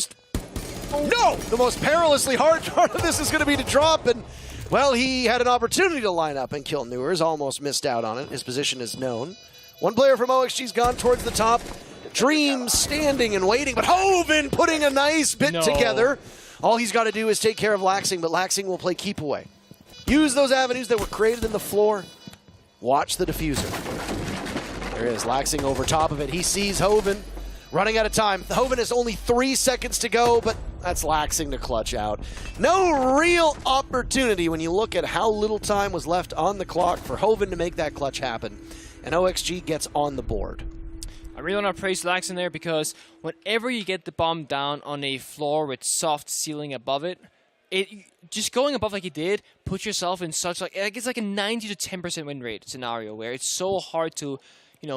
[SPEAKER 6] most perilously hard part of this is going to be to drop. And, well, he had an opportunity to line up and kill Newers. Almost missed out on it. His position is known. One player from OXG's gone towards the top. Dream standing and waiting. But Hoven putting a nice bit together. All he's got to do is take care of Laxing, but Laxing will play keep away. Use those avenues that were created in the floor. Watch the diffuser. There is Laxing over top of it. He sees Hoven running out of time. Hoven has only 3 seconds to go, but that's Laxing to clutch out. No real opportunity when you look at how little time was left on the clock for Hoven to make that clutch happen. And OXG gets on the board.
[SPEAKER 11] I really want to praise Laxing there because whenever you get the bomb down on a floor with soft ceiling above it, just going above like you did, put yourself in such it's like a 90 to 10% win rate scenario where it's so hard to,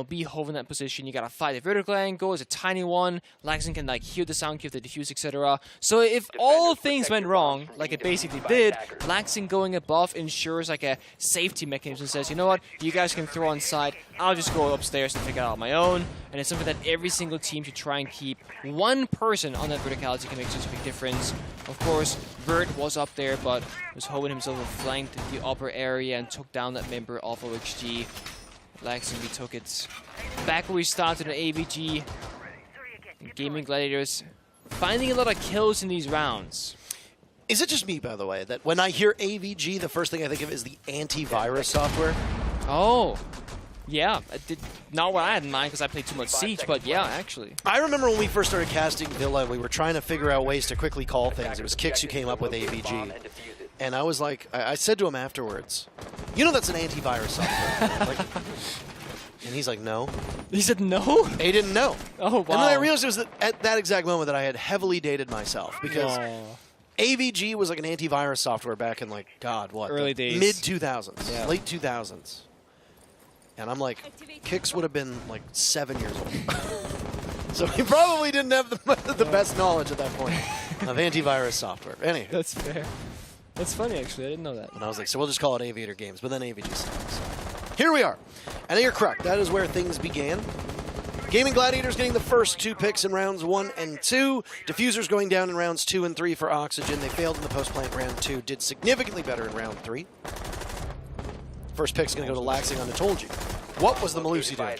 [SPEAKER 11] be Hoven in that position. You gotta fight a vertical angle, it's a tiny one. Laxing can hear the sound cue of the diffuse, etc. So if all things went wrong, like it basically did, Laxing going above ensures a safety mechanism and says, you know what, you guys can throw on side, I'll just go upstairs and figure it out on my own. And it's something that every single team should try and keep. One person on that verticality can make such a big difference. Of course, Vert was up there, but was Hoven himself flanked the upper area and took down that member of OXG. Laxing, we took it back where we started in AVG. Gaimin Gladiators finding a lot of kills in these rounds.
[SPEAKER 6] Is it just me, by the way, that when I hear AVG, the first thing I think of is the antivirus software?
[SPEAKER 11] Oh, yeah. Not what I had in mind because I played too much Siege, but yeah, actually.
[SPEAKER 6] I remember when we first started casting Villa, we were trying to figure out ways to quickly call things. It was Kix who came up with AVG. And I was like, I said to him afterwards, that's an antivirus software. And he's like, no.
[SPEAKER 11] He said no?
[SPEAKER 6] He didn't know.
[SPEAKER 11] Oh, wow.
[SPEAKER 6] And then I realized it was at that exact moment that I had heavily dated myself because AVG was like an antivirus software back in
[SPEAKER 11] early days.
[SPEAKER 6] Mid-2000s, late 2000s. And I'm like, Kix would have been 7 years old. So he probably didn't have the best knowledge at that point of antivirus software. Anyway.
[SPEAKER 11] That's fair. That's funny, actually. I didn't know that.
[SPEAKER 6] And I was like, so we'll just call it Aviator Games. But then AVG stopped. So. Here we are. And you're correct. That is where things began. Gaimin Gladiators getting the first 2 picks in rounds 1 and 2. Diffusers going down in rounds 2 and 3 for Oxygen. They failed in the post-plant round 2. Did significantly better in round 3. First pick's going to go to Laxing on the Tolji. What was the Malusi doing?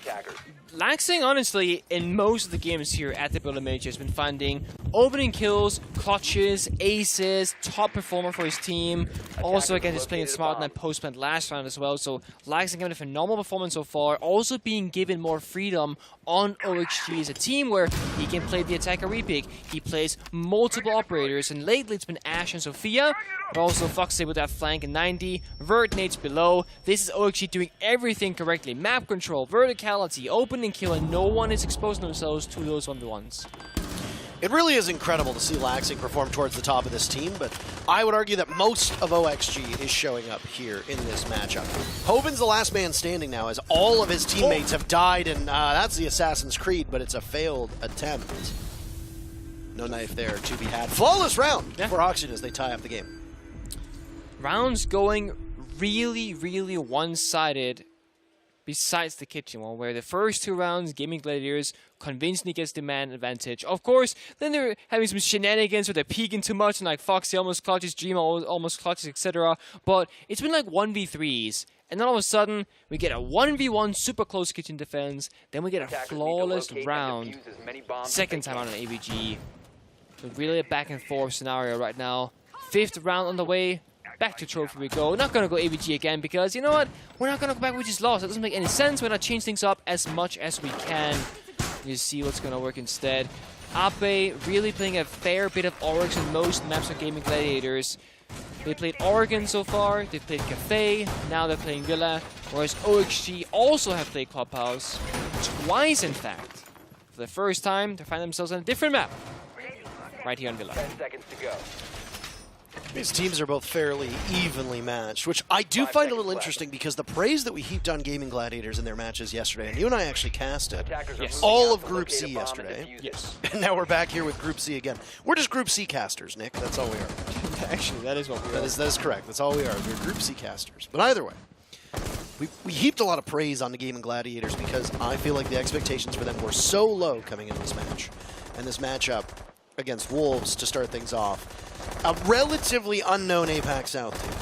[SPEAKER 11] Laxing, honestly, in most of the games here at the Buildup Major has been finding opening kills, clutches, aces, top performer for his team. Also, again, he's playing smart in that post-plant last round as well. So, Laxing having a phenomenal performance so far. Also being given more freedom on OXG as a team where he can play the attacker repick. He plays multiple operators, and lately it's been Ash and Sophia. But also Fox with that flank in 90. Vert nades below. This is OXG doing everything correctly. Map control, verticality, opening kill, and no one is exposing themselves to those 1v1s.
[SPEAKER 6] It really is incredible to see Laxing perform towards the top of this team, but I would argue that most of OXG is showing up here in this matchup. Hoven's the last man standing now, as all of his teammates have died, and that's the Assassin's Creed, but it's a failed attempt. No knife there to be had. Flawless round for Oxygen as they tie up the game.
[SPEAKER 11] Rounds going really, really one-sided besides the kitchen one, where the first 2 rounds, Gaming Gladiators convincingly gets the man advantage. Of course, then they're having some shenanigans where they're peeking too much, and like Foxy almost clutches, Dream almost clutches, etc. But it's been like 1v3s, and then all of a sudden, we get a 1v1 super close kitchen defense, then we get a flawless round. Second time out on AVG. So really a back and forth scenario right now. 5th round on the way. Back to trophy we go. Not going to go AVG again because, you know what? We're not going to go back. We just lost. It doesn't make any sense. We're going to change things up as much as we can. You see what's going to work instead. Ape really playing a fair bit of Oryx in most maps of Gaming Gladiators. They played Oregon so far. They've played Cafe. Now they're playing Villa. Whereas OXG also have played Clubhouse. Twice, in fact. For the first time, they find themselves on a different map. Right here on Villa.
[SPEAKER 15] 10 seconds to go.
[SPEAKER 6] These teams are both fairly evenly matched, which I do find a little interesting because the praise that we heaped on Gaming Gladiators in their matches yesterday, and you and I actually casted all of Group C yesterday.
[SPEAKER 11] Yes.
[SPEAKER 6] And now we're back here with Group C again. We're just Group C casters, Nick. That's all we are.
[SPEAKER 11] Actually, that is what we are.
[SPEAKER 6] That is correct. That's all we are. We're Group C casters. But either way, we heaped a lot of praise on the Gaming Gladiators because I feel like the expectations for them were so low coming into this match. And this matchup against Wolves to start things off. A relatively unknown APAC South team.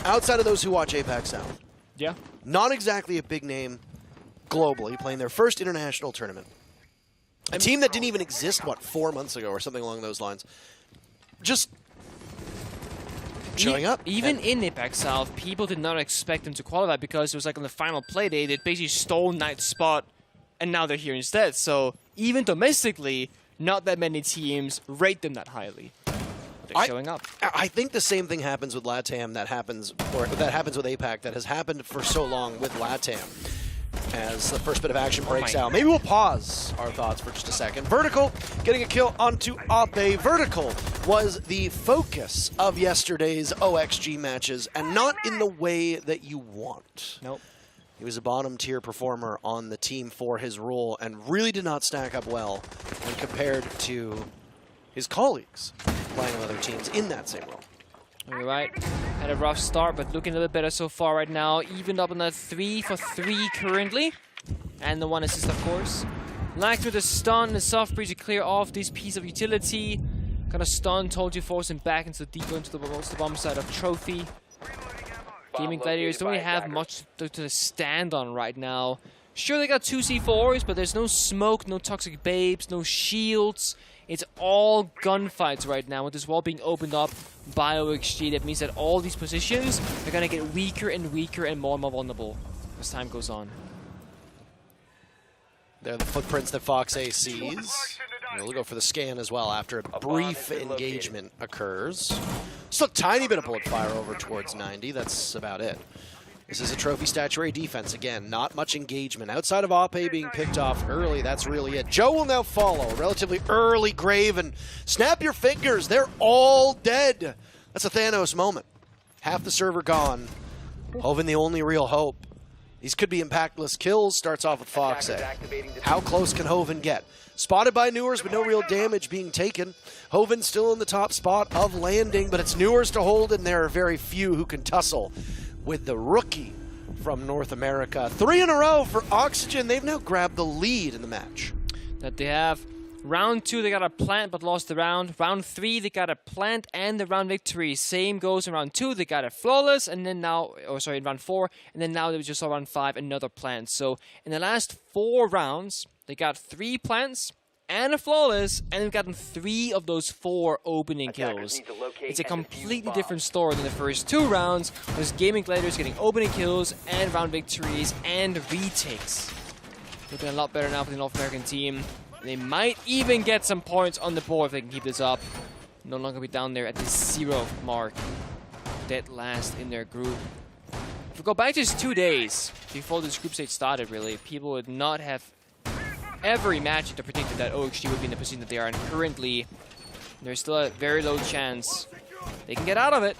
[SPEAKER 6] Outside of those who watch APAC South.
[SPEAKER 11] Yeah.
[SPEAKER 6] Not exactly a big name globally, playing their first international tournament. A team that didn't even exist, what, 4 months ago or something along those lines. Just showing up.
[SPEAKER 11] Even in APAC South, people did not expect them to qualify because it was like on the final play day, they basically stole Knight's spot, and now they're here instead. So even domestically, not that many teams rate them that highly. They're showing up.
[SPEAKER 6] I think the same thing happens with LATAM that happens with APAC that has happened for so long with LATAM. As the first bit of action breaks out. Maybe we'll pause our thoughts for just a second. Vertical getting a kill onto Ape. Vertical was the focus of yesterday's OXG matches, and not in the way that you want.
[SPEAKER 11] Nope.
[SPEAKER 6] He was a bottom tier performer on the team for his role and really did not stack up well when compared to his colleagues playing on other teams in that same role.
[SPEAKER 11] You're right. Had a rough start, but looking a little better so far right now. Evened up on that 3 for 3 currently. And the 1 assist, of course. Lax with a stun, the soft breeze to clear off this piece of utility. Got a stun, told you, force him back into deeper into the bomb side of trophy. Gaming Gladiators don't really have much to stand on right now. Sure, they got 2 C4s, but there's no smoke, no toxic babes, no shields. It's all gunfights right now with this wall being opened up by OXG. That means that all these positions are going to get weaker and weaker and more vulnerable as time goes on.
[SPEAKER 6] They're the footprints that Fox A sees. We'll go for the scan as well after a brief engagement occurs. Just a tiny bit of bullet fire over towards 90. That's about it. This is a trophy statuary defense. Again, not much engagement. Outside of Ape being picked off early, that's really it. Joe will now follow. A relatively early grave, and snap your fingers. They're all dead. That's a Thanos moment. Half the server gone. Hoven the only real hope. These could be impactless kills. Starts off with Fox A. How close can Hoven get? Spotted by Newers, but no real damage being taken. Hoven still in the top spot of landing, but it's Newers to hold, and there are very few who can tussle with the rookie from North America. 3 in a row for Oxygen. They've now grabbed the lead in the match.
[SPEAKER 11] That they have. Round 2, they got a plant but lost the round. Round 3, they got a plant and the round victory. Same goes in round 2, they got a flawless, and then now, in round 4, and then now they just saw round 5, another plant. So in the last 4 rounds, they got 3 plants and a flawless, and they've gotten 3 of those 4 opening kills. It's a completely different story than the first 2 rounds. There's Gaming Gladiators getting opening kills and round victories and retakes. Looking a lot better now for the North American team. They might even get some points on the board if they can keep this up. No longer be down there at the 0 mark. Dead last in their group. If we go back just 2 days before this group stage started, really, people would not have every match they predicted that OXG would be in the position that they are in currently. There's still a very low chance they can get out of it.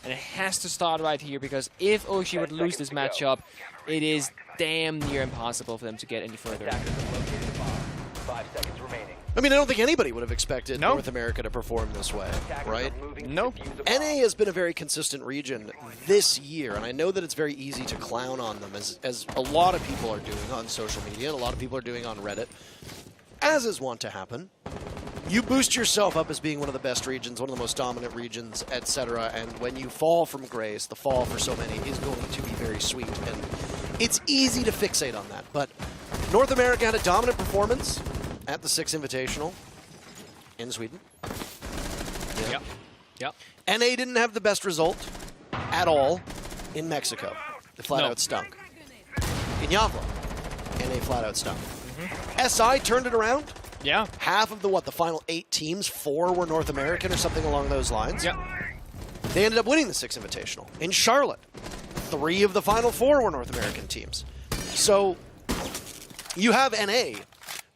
[SPEAKER 11] And it has to start right here, because if OXG would lose this matchup, it is damn near impossible for them to get any further.
[SPEAKER 16] 5 seconds remaining.
[SPEAKER 6] I mean, I don't think anybody would have expected North America to perform this way, right?
[SPEAKER 11] No.
[SPEAKER 6] NA has been a very consistent region this year, and I know that it's very easy to clown on them, as a lot of people are doing on social media, and a lot of people are doing on Reddit, as is wont to happen. You boost yourself up as being one of the best regions, one of the most dominant regions, etc., and when you fall from grace, the fall for so many is going to be very sweet, and it's easy to fixate on that, but North America had a dominant performance at the 6 Invitational in Sweden.
[SPEAKER 11] Yep.
[SPEAKER 6] NA didn't have the best result at all in Mexico. They flat out stunk. In Yavla, NA flat out stunk. SI turned it around.
[SPEAKER 11] Yeah.
[SPEAKER 6] Half of the final 8 teams, 4 were North American or something along those lines.
[SPEAKER 11] Yep.
[SPEAKER 6] They ended up winning the 6 Invitational. In Charlotte, 3 of the final 4 were North American teams. So you have NA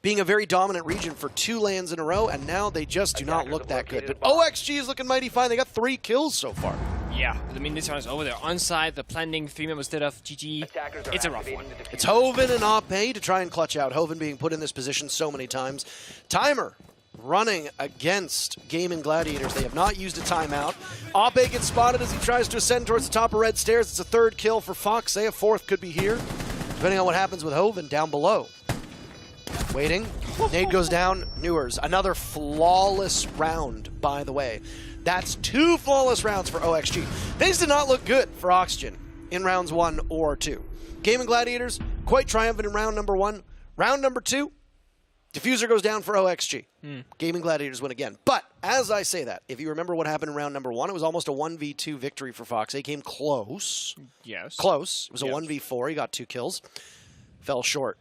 [SPEAKER 6] being a very dominant region for 2 lands in a row, and now they just do not look that good. But OXG is looking mighty fine. They got 3 kills so far.
[SPEAKER 11] Yeah, I mean, this one is over there. Onside, the planning, 3 members did of GG. It's a rough one.
[SPEAKER 6] It's Hoven and Ape to try and clutch out. Hoven being put in this position so many times. Timer running against Gaimin Gladiators. They have not used a timeout. Ape gets spotted as he tries to ascend towards the top of red stairs. It's a 3rd kill for Fox. A 4th could be here, depending on what happens with Hoven down below. Waiting. Nade goes down. Newers. Another flawless round, by the way. That's 2 flawless rounds for OXG. Things did not look good for Oxygen in rounds 1 or 2. Gaimin Gladiators, quite triumphant in round number 1. Round number 2, Diffuser goes down for OXG. Gaimin Gladiators win again. But, as I say that, if you remember what happened in round number 1, it was almost a 1v2 victory for Fox. They came close.
[SPEAKER 11] Yes.
[SPEAKER 6] Close. It was a 1v4. He got 2 kills. Fell short.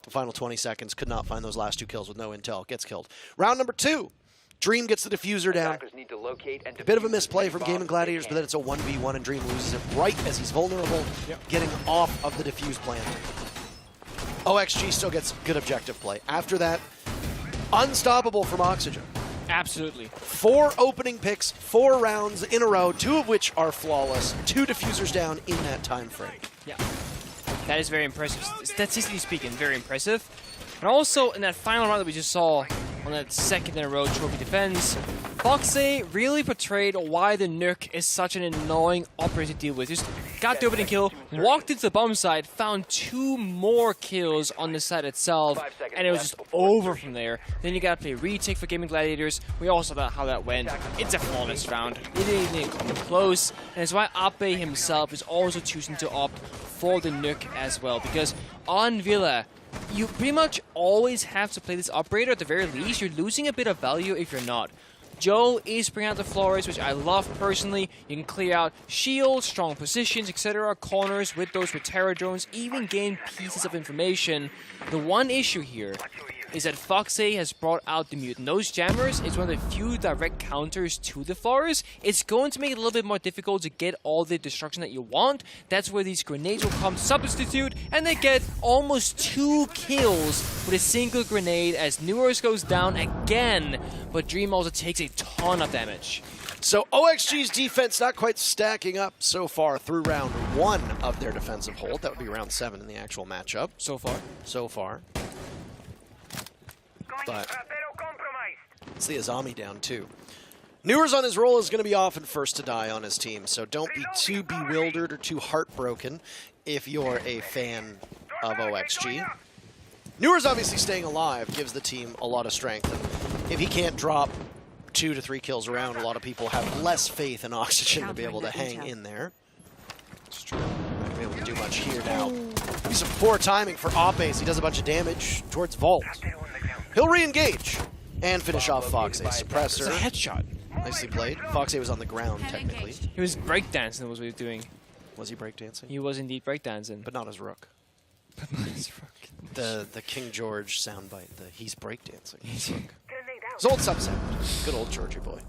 [SPEAKER 6] The final 20 seconds, could not find those last 2 kills with no intel. Gets killed. Round number 2, Dream gets the Diffuser down. A bit of a misplay from Gaimin Gladiators, but then it's a 1v1 and Dream loses it right as he's vulnerable, getting off of the Diffuse plant. OXG still gets good objective play. After that, unstoppable from Oxygen.
[SPEAKER 11] Absolutely. 4
[SPEAKER 6] opening picks, 4 rounds in a row, 2 of which are flawless, 2 Diffusers down in that time frame.
[SPEAKER 11] Yeah. That is very impressive. Statistically speaking, very impressive. And also, in that final round that we just saw on that 2nd in a row trophy defense, FaZe really portrayed why the Nuke is such an annoying operator to deal with. Just got the opening kill, walked into the bomb site, found 2 more kills on the site itself, and it was just over from there. Then you gotta play retake for Gaimin Gladiators. We all saw how that went. It's a flawless round. It didn't even come close, and it's why Ape himself is also choosing to opt for the Nuke as well, because on Villa, you pretty much always have to play this operator. At the very least, you're losing a bit of value if you're not. Joe is bringing out the Flores, which I love personally. You can clear out shields, strong positions, etc., corners with those with Terror drones, even gain pieces of information. The one issue here is that FaZe has brought out the Mutant Nose Jammers. It's one of the few direct counters to the Flores. It's going to make it a little bit more difficult to get all the destruction that you want. That's where these grenades will come substitute, and they get almost 2 kills with a single grenade as Newers goes down again, but Dream also takes a ton of damage.
[SPEAKER 6] So OXG's defense not quite stacking up so far through round 1 of their defensive hold. That would be round 7 in the actual matchup.
[SPEAKER 11] So far.
[SPEAKER 6] So far. But it's the Azami down too. Newers on his roll is going to be often first to die on his team, so don't be too bewildered or too heartbroken if you're a fan of OXG. Newers obviously staying alive gives the team a lot of strength, and if he can't drop 2 to 3 kills around, a lot of people have less faith in Oxygen to be able to hang in there. It's true. Not going to be able to do much here now. Be some poor timing for Ape as he does a bunch of damage towards Vault. He'll re-engage and finish off Fox. A suppressor.
[SPEAKER 11] It's a headshot.
[SPEAKER 6] Nicely played. Fox was on the ground, technically.
[SPEAKER 11] He was breakdancing, was what he was doing.
[SPEAKER 6] Was he breakdancing?
[SPEAKER 11] He was indeed breakdancing.
[SPEAKER 6] But not as Rook.
[SPEAKER 11] But not as Rook.
[SPEAKER 6] The King George soundbite, the he's breakdancing. He's old subset. Good old Georgie boy.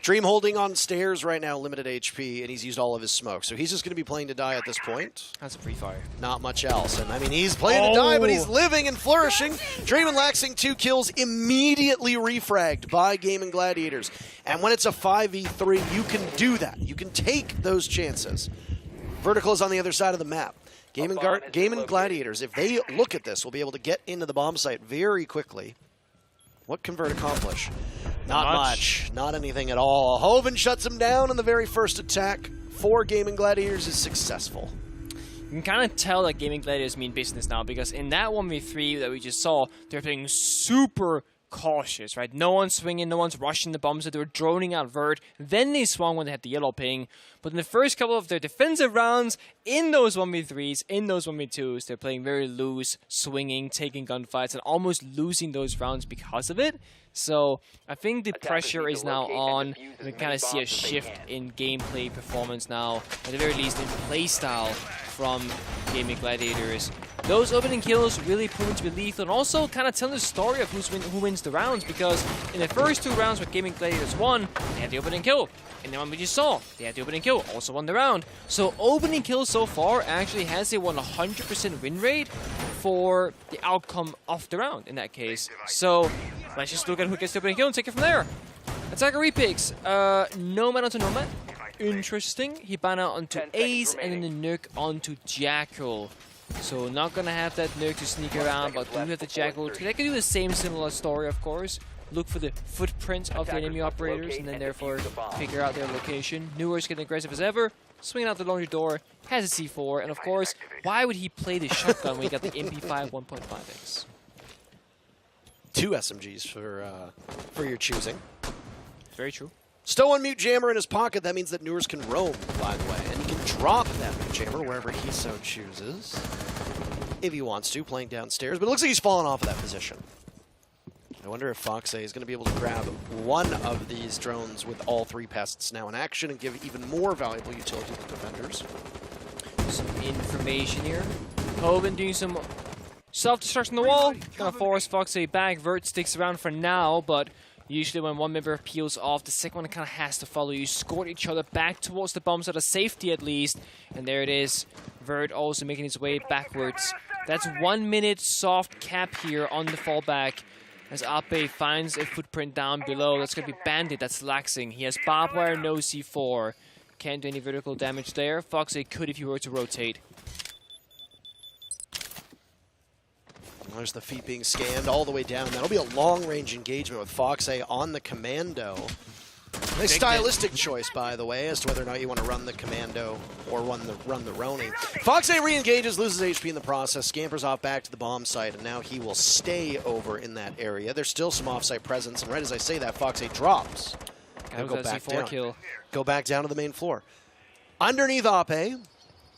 [SPEAKER 6] Dream holding on stairs right now, limited HP, and he's used all of his smoke. So he's just going to be playing to die at this point.
[SPEAKER 11] That's a pre-fire.
[SPEAKER 6] Not much else. And I mean, he's playing to die, but he's living and flourishing. Dream and Laxing, 2 kills, immediately refragged by Gaimin Gladiators. And when it's a 5v3, you can do that. You can take those chances. Vertical is on the other side of the map. Gaimin Gladiators, if they look at this, will be able to get into the bomb site very quickly. What can Vert accomplish? Not much. Not anything at all. Hoven shuts him down in the very first attack. 4 Gaimin Gladiators is successful.
[SPEAKER 11] You can kind of tell that Gaimin Gladiators mean business now, because in that 1v3 that we just saw, they're playing super cautious, right? No one's swinging, no one's rushing the bombs, so they were droning out Vert. Then they swung when they had the yellow ping. But in the first couple of their defensive rounds, in those 1v3s, in those 1v2s, they're playing very loose, swinging, taking gunfights, and almost losing those rounds because of it. So I think the pressure is now on. We kind of see a shift in gameplay performance now, at the very least in playstyle from Gaimin Gladiators. Those opening kills really proving to be lethal, and also kind of telling the story of who wins the rounds, because in the first 2 rounds where Gaimin Gladiators won, they had the opening kill. In the one we just saw, they had the opening kill, also won the round. So opening kill so far actually has a 100% win rate for the outcome of the round in that case. So let's just look at who gets the opening kill and take it from there. Attacker repicks. Nomad onto Nomad. Interesting. Hibana onto Ace, and then the nuke onto Jackal. So not gonna have that nuke to sneak around, but do have the Jackal. They can do the same similar story, of course. Look for the footprint of the enemy operators, and then therefore figure out their location. Newer's getting aggressive as ever, swinging out the laundry door, has a C4, and of course, why would he play the shotgun when he got the MP5 1.5x?
[SPEAKER 6] 2 SMGs for your choosing.
[SPEAKER 11] Very true.
[SPEAKER 6] Stow on Mute Jammer in his pocket. That means that Newers can roam, by the way, and he can drop that Mute Jammer wherever he so chooses, if he wants to, playing downstairs. But it looks like he's fallen off of that position. I wonder if FaZe is going to be able to grab one of these drones with all 3 pests now in action and give even more valuable utility to the defenders.
[SPEAKER 11] Some information here. Hoven doing some self-destruct on the wall. Gonna force FaZe back. Vert sticks around for now, but usually when one member peels off, the second one kind of has to follow. You escort each other back towards the bombs out of safety at least. And there it is. Vert also making his way backwards. That's 1 minute soft cap here on the fallback. As Ape finds a footprint down below. That's going to be Bandit, that's Laxing. He has barbed wire, no C4. Can't do any vertical damage there. FaZe could if he were to rotate.
[SPEAKER 6] There's the feet being scanned all the way down. That'll be a long-range engagement with FaZe on the Commando. A stylistic choice, by the way, as to whether or not you want to run the Commando or run the Roni. FaZe re-engages, loses HP in the process, scampers off back to the bomb site, and now he will stay over in that area. There's still some off-site presence, and right as I say that, FaZe drops. Go back down.
[SPEAKER 11] Kill.
[SPEAKER 6] Go back down to the main floor. Underneath Ape,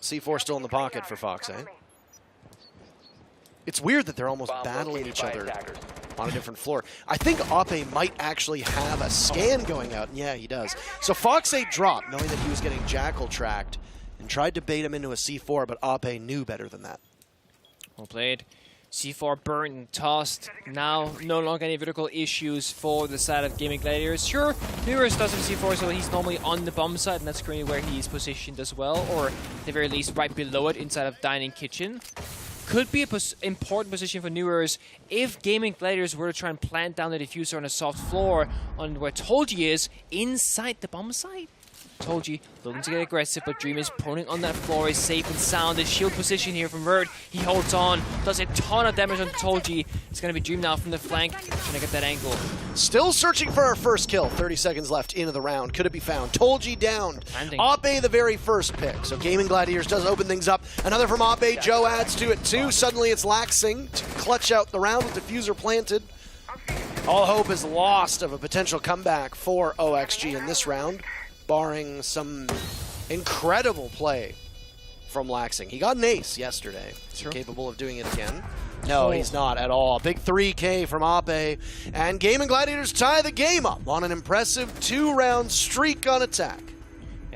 [SPEAKER 6] C4 still in the pocket for FaZe. It's weird that they're almost battling each other on a different floor. I think Ape might actually have a scan going out. Yeah, he does. So FaZe dropped, knowing that he was getting Jackal tracked, and tried to bait him into a C4, but Ape knew better than that.
[SPEAKER 11] Well played. C4 burned and tossed. Now, no longer any vertical issues for the side of Gaimin Gladiators. Sure, Newers does have C4, so he's normally on the bomb side, and that's currently where he's positioned as well, or at the very least right below it inside of Dining Kitchen. Could be an important position for Newers if Gaimin Gladiators were to try and plant down the diffuser on a soft floor on where Tolji is, inside the bomb site. Tolji looking to get aggressive, but Dream is proning on that floor, is safe and sound. The shield position here from Vert, he holds on, does a ton of damage on Tolji. It's going to be Dream now from the flank, trying to get that angle.
[SPEAKER 6] Still searching for our first kill. 30 seconds left into the round. Could it be found? Tolji downed. Ape the very first pick. So Gaimin Gladiators does open things up. Another from Ape. Joe adds to it too. Suddenly it's Laxing to clutch out the round with diffuser planted. All hope is lost of a potential comeback for OXG in this round, barring some incredible play from Laxing. He got an ace yesterday. Sure. Capable of doing it again. No, he's not at all. Big 3K from Ape. And Gaimin Gladiators tie the game up on an impressive 2-round streak on attack.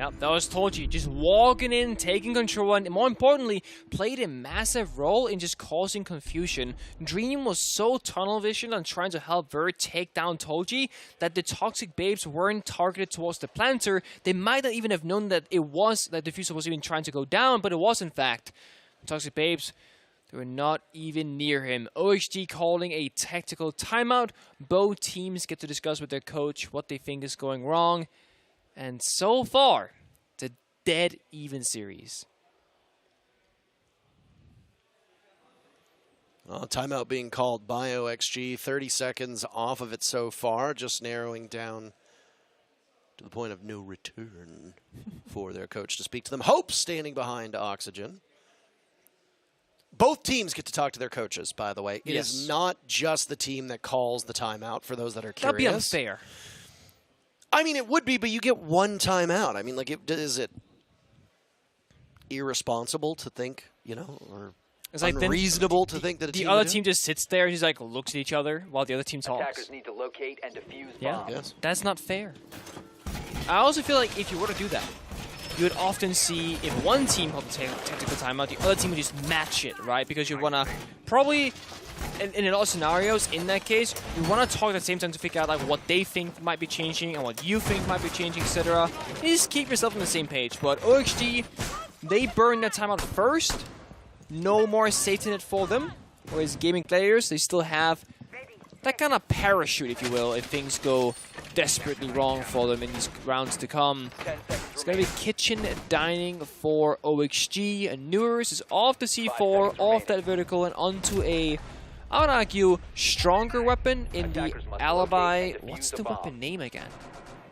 [SPEAKER 11] Yeah, that was Toji. Just walking in, taking control, and more importantly, played a massive role in just causing confusion. Dream was so tunnel vision on trying to help Vert take down Toji that the Toxic Babes weren't targeted towards the planter. They might not even have known that it was, that the Diffuser was even trying to go down, but it was in fact. Toxic Babes, they were not even near him. OXG calling a tactical timeout. Both teams get to discuss with their coach what they think is going wrong. And so far, it's a dead even series.
[SPEAKER 6] Well, timeout being called by OXG. 30 seconds off of it so far, just narrowing down to the point of no return for their coach to speak to them. Hope standing behind Oxygen. Both teams get to talk to their coaches, by the way. It is not just the team that calls the timeout, for those that are curious.
[SPEAKER 11] That'd be unfair.
[SPEAKER 6] I mean, it would be, but you get one timeout. I mean, like, is it irresponsible to think, you know, or
[SPEAKER 11] it's like
[SPEAKER 6] unreasonable to think that
[SPEAKER 11] the other team just sits there and just like looks at each other while the other team talks?
[SPEAKER 17] Attackers need to locate and defuse
[SPEAKER 11] Yeah,
[SPEAKER 17] bombs.
[SPEAKER 11] that's not fair. I also feel like if you were to do that, you would often see if one team held the tactical timeout, the other team would just match it, right? Because you'd want to probably, in a lot of scenarios, in that case, you want to talk at the same time to figure out like what they think might be changing and what you think might be changing, etc. Just keep yourself on the same page. But OXG, they burn that timeout first. No more safety net for them. Whereas Gaming Gladiators, they still have that kind of parachute, if you will, if things go desperately wrong for them in these rounds to come. It's going to be kitchen dining for OXG. And Newers is off the C4, off that vertical, and onto a, I would argue, stronger weapon in the Alibi. What's the weapon name again?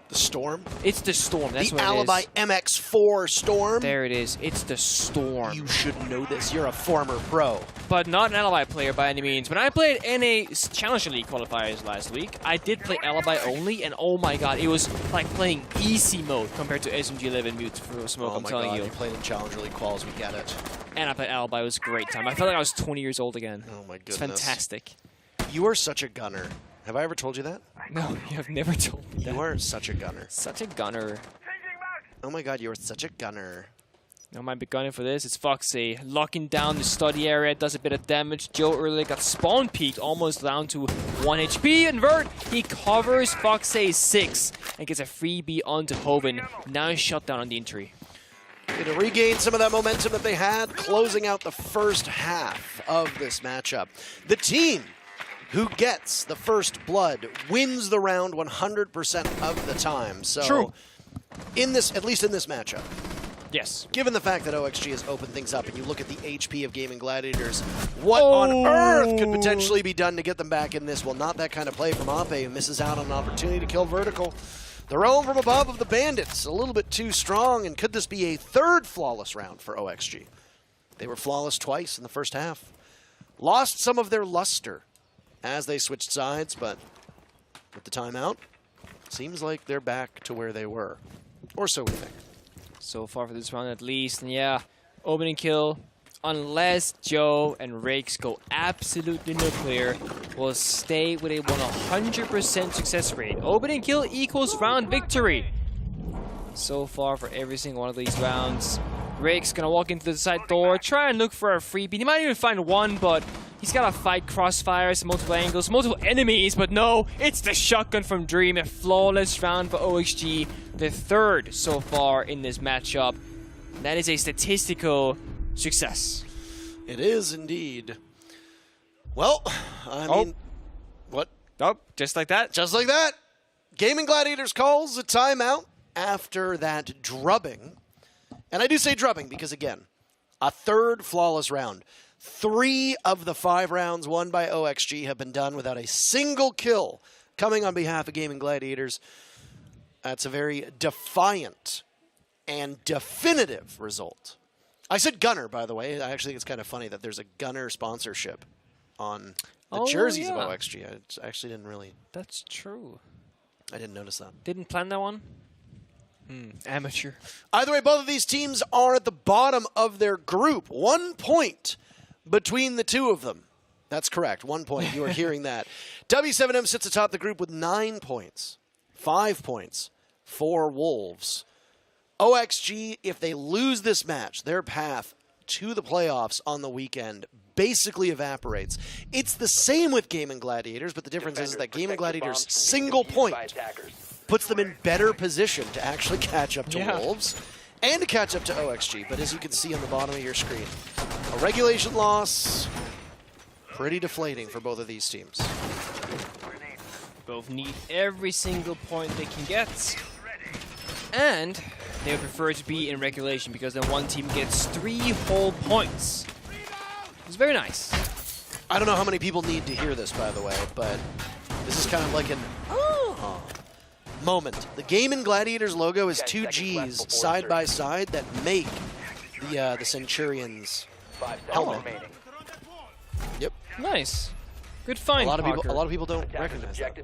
[SPEAKER 6] The Storm?
[SPEAKER 11] It's the Storm. That's what
[SPEAKER 6] Alibi
[SPEAKER 11] it is.
[SPEAKER 6] MX4 Storm?
[SPEAKER 11] There it is. It's the Storm.
[SPEAKER 6] You should know this. You're a former pro.
[SPEAKER 11] But not an Alibi player by any means. When I played NA Challenger League qualifiers last week, I did play Alibi only, and oh my god, it was like playing easy mode compared to SMG11 Mute for Smoke, I'm telling you.
[SPEAKER 6] You played in Challenger League quals, we get it.
[SPEAKER 11] And I played Alibi, it was a great time. I felt like I was 20 years old again.
[SPEAKER 6] Oh my goodness.
[SPEAKER 11] It's fantastic.
[SPEAKER 6] You are such a gunner. Have I ever told you that?
[SPEAKER 11] No, you have never told me that.
[SPEAKER 6] You are such a gunner.
[SPEAKER 11] Such a gunner.
[SPEAKER 6] Oh my god, you are such a gunner.
[SPEAKER 11] I might be gunning for this. It's Foxy locking down the study area, does a bit of damage. Joe earlier got spawn peaked, almost down to 1 HP. And Vert, he covers Foxy 6 and gets a freebie onto Hoven. Now he's shut down on the entry.
[SPEAKER 6] To regain some of that momentum that they had, closing out the first half of this matchup. The team who gets the first blood wins the round 100% of the time. So,
[SPEAKER 11] true.
[SPEAKER 6] In this, at least in this matchup.
[SPEAKER 11] Yes.
[SPEAKER 6] Given the fact that OXG has opened things up, and you look at the HP of Gaming Gladiators, what on earth could potentially be done to get them back in this? Well, not that kind of play from Ape, who misses out on an opportunity to kill Vertical. The realm from above of the Bandits, a little bit too strong, and could this be a third flawless round for OXG? They were flawless twice in the first half. Lost some of their luster as they switched sides, but with the timeout, seems like they're back to where they were. Or so we think.
[SPEAKER 11] So far for this round at least. And yeah, opening kill, unless Joe and Rakes go absolutely nuclear, will stay with a 100% success rate. Opening kill equals round victory. So far for every single one of these rounds. Rakes gonna walk into the side door, try and look for a freebie. He might even find one, but he's gotta fight crossfires, multiple angles, multiple enemies, but no, it's the shotgun from Dream. A flawless round for OXG, the third so far in this matchup. That is a statistical success.
[SPEAKER 6] It is indeed. Well, I mean, what?
[SPEAKER 11] Oh, just like that?
[SPEAKER 6] Just like that. Gaming Gladiators calls a timeout after that drubbing. And I do say drubbing because, again, a third flawless round. 3 of the 5 rounds won by OXG have been done without a single kill coming on behalf of Gaming Gladiators. That's a very defiant and definitive result. I said gunner, by the way. I actually think it's kind of funny that there's a gunner sponsorship on the jerseys of OXG. I actually didn't really...
[SPEAKER 11] That's true.
[SPEAKER 6] I didn't notice that.
[SPEAKER 11] Didn't plan that one? Amateur.
[SPEAKER 6] Either way, both of these teams are at the bottom of their group. 1 point between the two of them. That's correct. 1 point. You are hearing that. W7M sits atop the group with 9 points. 5 points for Wolves. OXG, if they lose this match, their path to the playoffs on the weekend basically evaporates. It's the same with Gaimin Gladiators, but the difference is that Gaimin Gladiators' single point puts them in better position to actually catch up to Wolves and to catch up to OXG. But as you can see on the bottom of your screen, a regulation loss, pretty deflating for both of these teams.
[SPEAKER 11] Both need every single point they can get. And they would prefer to be in regulation because then one team gets 3 whole points. It's very nice.
[SPEAKER 6] I don't know how many people need to hear this, by the way, but this is kind of like an moment. The Gaimin Gladiators logo is 2 G's side by side that make the Centurions helmet. Yep.
[SPEAKER 11] Nice. Good find.
[SPEAKER 6] A lot of people don't recognize that.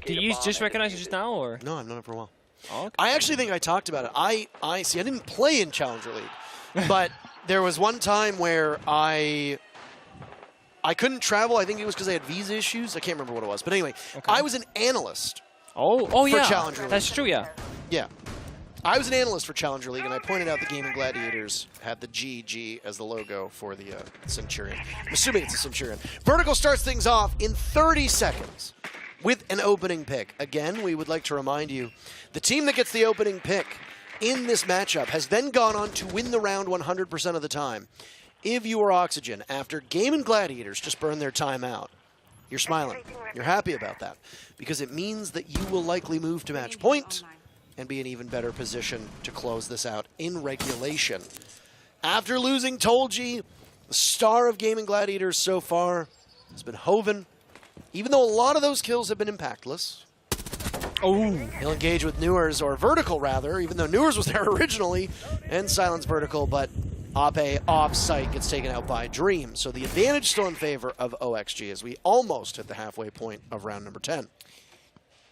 [SPEAKER 11] Do you just recognize it just now, or?
[SPEAKER 6] No, I've known it for a while.
[SPEAKER 11] Oh, okay.
[SPEAKER 6] I actually think I talked about it. I didn't play in Challenger League, but there was one time where I couldn't travel. I think it was because I had visa issues. I can't remember what it was. But anyway, I was an analyst
[SPEAKER 11] for
[SPEAKER 6] yeah.
[SPEAKER 11] Challenger League. That's true, yeah.
[SPEAKER 6] Yeah. I was an analyst for Challenger League, and I pointed out the Gaimin Gladiators had the GG as the logo for the Centurion. I'm assuming it's a Centurion. Vertical starts things off in 30 seconds with an opening pick. Again, we would like to remind you, the team that gets the opening pick in this matchup has then gone on to win the round 100% of the time. If you are Oxygen, after Gaimin Gladiators just burn their time out, you're smiling. You're happy about that because it means that you will likely move to match point and be in even better position to close this out in regulation. After losing Tolji, the star of Gaimin Gladiators so far has been Hoven. Even though a lot of those kills have been impactless. He'll engage with Newers, or Vertical rather, even though Newers was there originally, and silence Vertical, but Ape off-site gets taken out by Dream. So the advantage still in favor of OXG as we almost hit the halfway point of round number 10.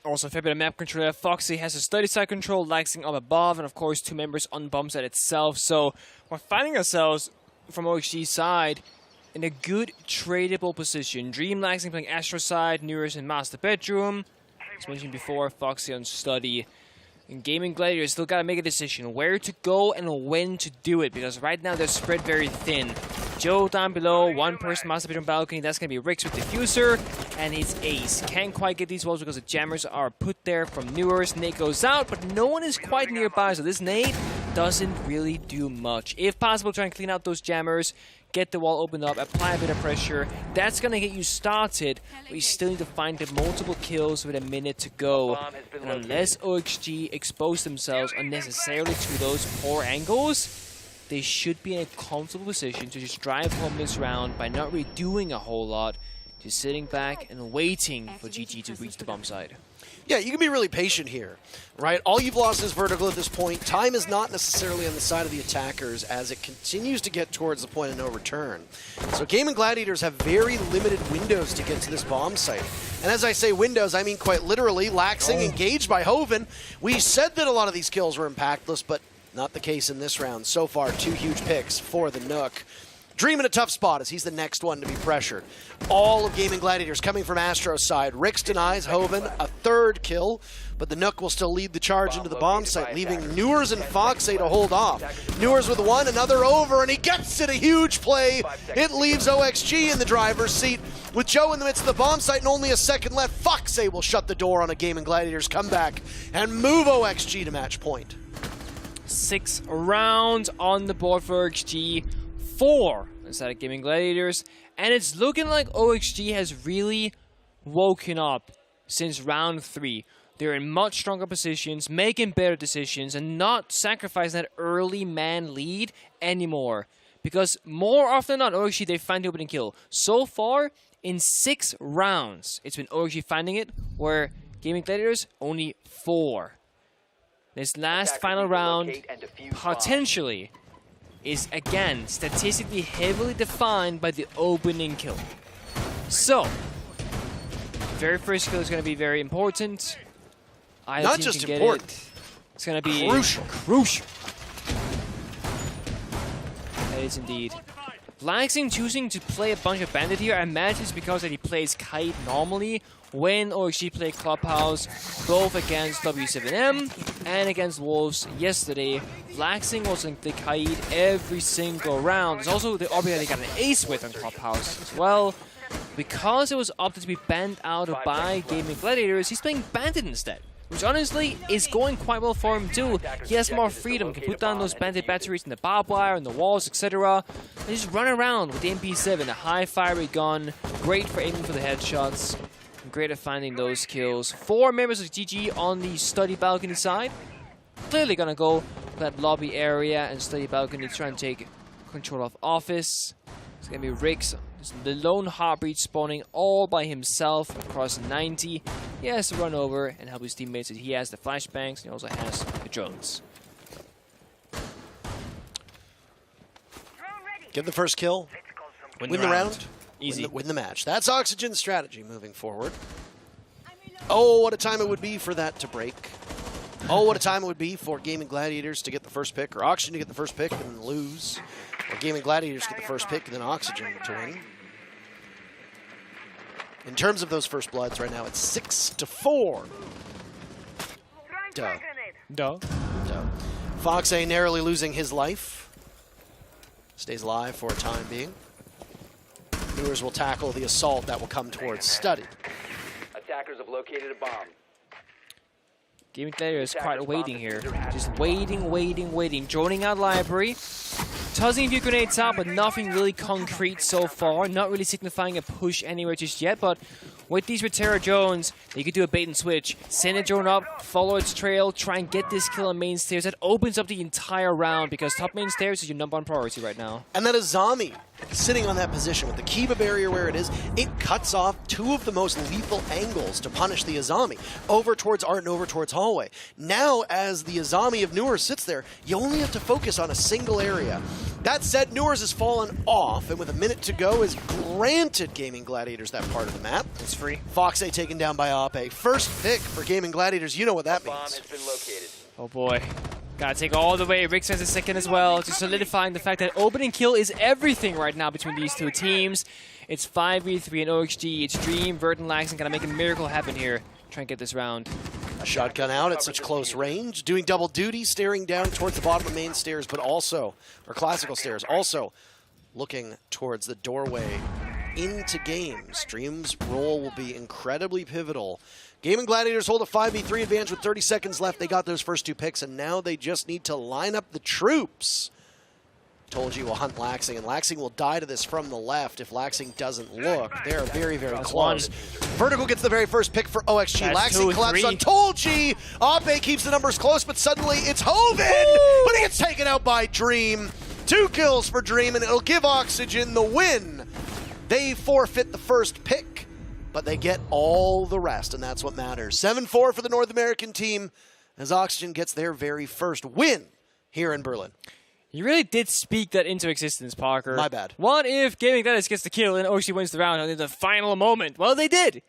[SPEAKER 11] Also, a fair bit of map control. Foxy has a steady side control, laxing up above, and of course 2 members on bomb site itself. So we're finding ourselves, from OXG's side, in a good tradable position. Dream laxing playing Astro side, Newers in master bedroom. As mentioned before, Foxy on study. And Gaimin Gladiators still gotta make a decision where to go and when to do it, because right now they're spread very thin. Joe down below, 1 person master bedroom balcony, that's gonna be Rix with Diffuser, and it's Ace. Can't quite get these walls because the jammers are put there from Newers. Nate goes out, but no one is quite nearby, so this nade doesn't really do much. If possible, try and clean out those jammers, get the wall opened up, apply a bit of pressure. That's going to get you started, but you still need to find the multiple kills with a minute to go. And unless OXG expose themselves unnecessarily to those poor angles, they should be in a comfortable position to just drive home this round by not really doing a whole lot, just sitting back and waiting for GG to reach the bomb side.
[SPEAKER 6] Yeah, you can be really patient here, right? All you've lost is Vertical at this point. Time is not necessarily on the side of the attackers as it continues to get towards the point of no return. So Gaimin Gladiators have very limited windows to get to this bomb site. And as I say windows, I mean quite literally. Laxing engaged by Hoven. We said that a lot of these kills were impactless, but not the case in this round. So far, 2 huge picks for the Nook. Dream in a tough spot as he's the next one to be pressured. All of Gaimin Gladiators coming from Astro's side. Rix denies Hoven a 3rd kill, but the Nook will still lead the charge into the bomb site, leaving Newers and Foxy to hold off. Newers with 1, another over, and he gets it, a huge play. It leaves OXG in the driver's seat. With Joe in the midst of the bomb site and only a second left, Foxy will shut the door on a Gaimin Gladiators comeback and move OXG to match point.
[SPEAKER 11] 6 rounds on the board for OXG. 4 inside of Gaimin Gladiators, and it's looking like OXG has really woken up since round 3. They're in much stronger positions, making better decisions, and not sacrificing that early man lead anymore. Because more often than not, OXG, they find the opening kill. So far, in 6 rounds, it's been OXG finding it, where Gaimin Gladiators, only 4. This last final round, potentially, is again statistically heavily defined by the opening kill. So, very first kill is going to be very important.
[SPEAKER 6] Not just important,
[SPEAKER 11] it's going to be crucial. That is indeed. Laxing choosing to play a bunch of bandit here, I imagine it's because that he plays Kite normally when OXG played Clubhouse, both against W7M and against Wolves yesterday. Flaxing was in the Kite every single round. There's also the Obby they got an ace with on Clubhouse as well. Because it was opted to be banned out by Gaimin Gladiators, he's playing Bandit instead, which honestly is going quite well for him too. He has more freedom, can put down those Bandit batteries in the barbed wire, and the walls, etc. And just run around with the MP7, a high fire rate gun, great for aiming for the headshots, and great at finding those kills. 4 members of GG on the study balcony side. Clearly gonna go to that lobby area and study balcony to try and take control of office. It's gonna be Rix, the lone heartbeat spawning all by himself across 90. He has to run over and help his teammates. He has the flashbangs and he also has the drones.
[SPEAKER 6] Get the first kill. Win the round.
[SPEAKER 11] Easy.
[SPEAKER 6] Win the match. That's Oxygen's strategy moving forward. Oh, what a time it would be for that to break. Oh, what a time it would be for Gaimin Gladiators to get the first pick, or Oxygen to get the first pick and then lose. Or Gaimin Gladiators get the first pick and then Oxygen to win. In terms of those first bloods right now, it's 6-4. Duh.
[SPEAKER 11] Duh.
[SPEAKER 6] FaZe narrowly losing his life. Stays alive for a time being. Viewers will tackle the assault that will come towards Study.
[SPEAKER 17] Attackers have located a bomb.
[SPEAKER 11] Gaimin Gladiators is quite waiting here. Just waiting. Droning out library. Tossing a few grenades out, but nothing really concrete so far. Not really signifying a push anywhere just yet, but with these Retera drones, you could do a bait and switch. Send a drone up, follow its trail, try and get this kill on main stairs. That opens up the entire round because top main stairs is your #1 priority right now.
[SPEAKER 6] And that Azami sitting on that position with the Kiba barrier where it is, it cuts off 2 of the most lethal angles to punish the Azami. Over towards Art and over towards Hallway. Now, as the Azami of Newers sits there, you only have to focus on a single area. That said, Newers has fallen off, and with a minute to go is granted Gaimin Gladiators that part of the map.
[SPEAKER 11] It's free.
[SPEAKER 6] Foxay taken down by Ape. First pick for Gaimin Gladiators, you know what that means.
[SPEAKER 17] Bomb has been located.
[SPEAKER 11] Oh boy. Gotta take all the way. Rix has a second as well, just solidifying the fact that opening kill is everything right now between these two teams. It's 5v3 in OXG. It's Dream, Vert, and Lax, and gotta make a miracle happen here. Try and get this round.
[SPEAKER 6] A shotgun out at such close range, doing double duty, staring down towards the bottom of main stairs, but also, or classical stairs, also looking towards the doorway into games. Dream's role will be incredibly pivotal. Gaimin Gladiators hold a 5v3 advantage with 30 seconds left. They got those first 2 picks, and now they just need to line up the troops. Told you we'll hunt Laxing, and Laxing will die to this from the left if Laxing doesn't look. They're very, very close. Vertical gets the very first pick for OXG. Laxing collapses on Tolji. Ape keeps the numbers close, but suddenly it's Hoven! But he gets taken out by Dream. 2 kills for Dream, and it'll give Oxygen the win. They forfeit the first pick, but they get all the rest, and that's what matters. 7-4 for the North American team as Oxygen gets their very first win here in Berlin.
[SPEAKER 11] You really did speak that into existence, Parker.
[SPEAKER 6] My bad.
[SPEAKER 11] What if Gaimin Gladiators gets the kill and OXG wins the round in the final moment? Well, they did.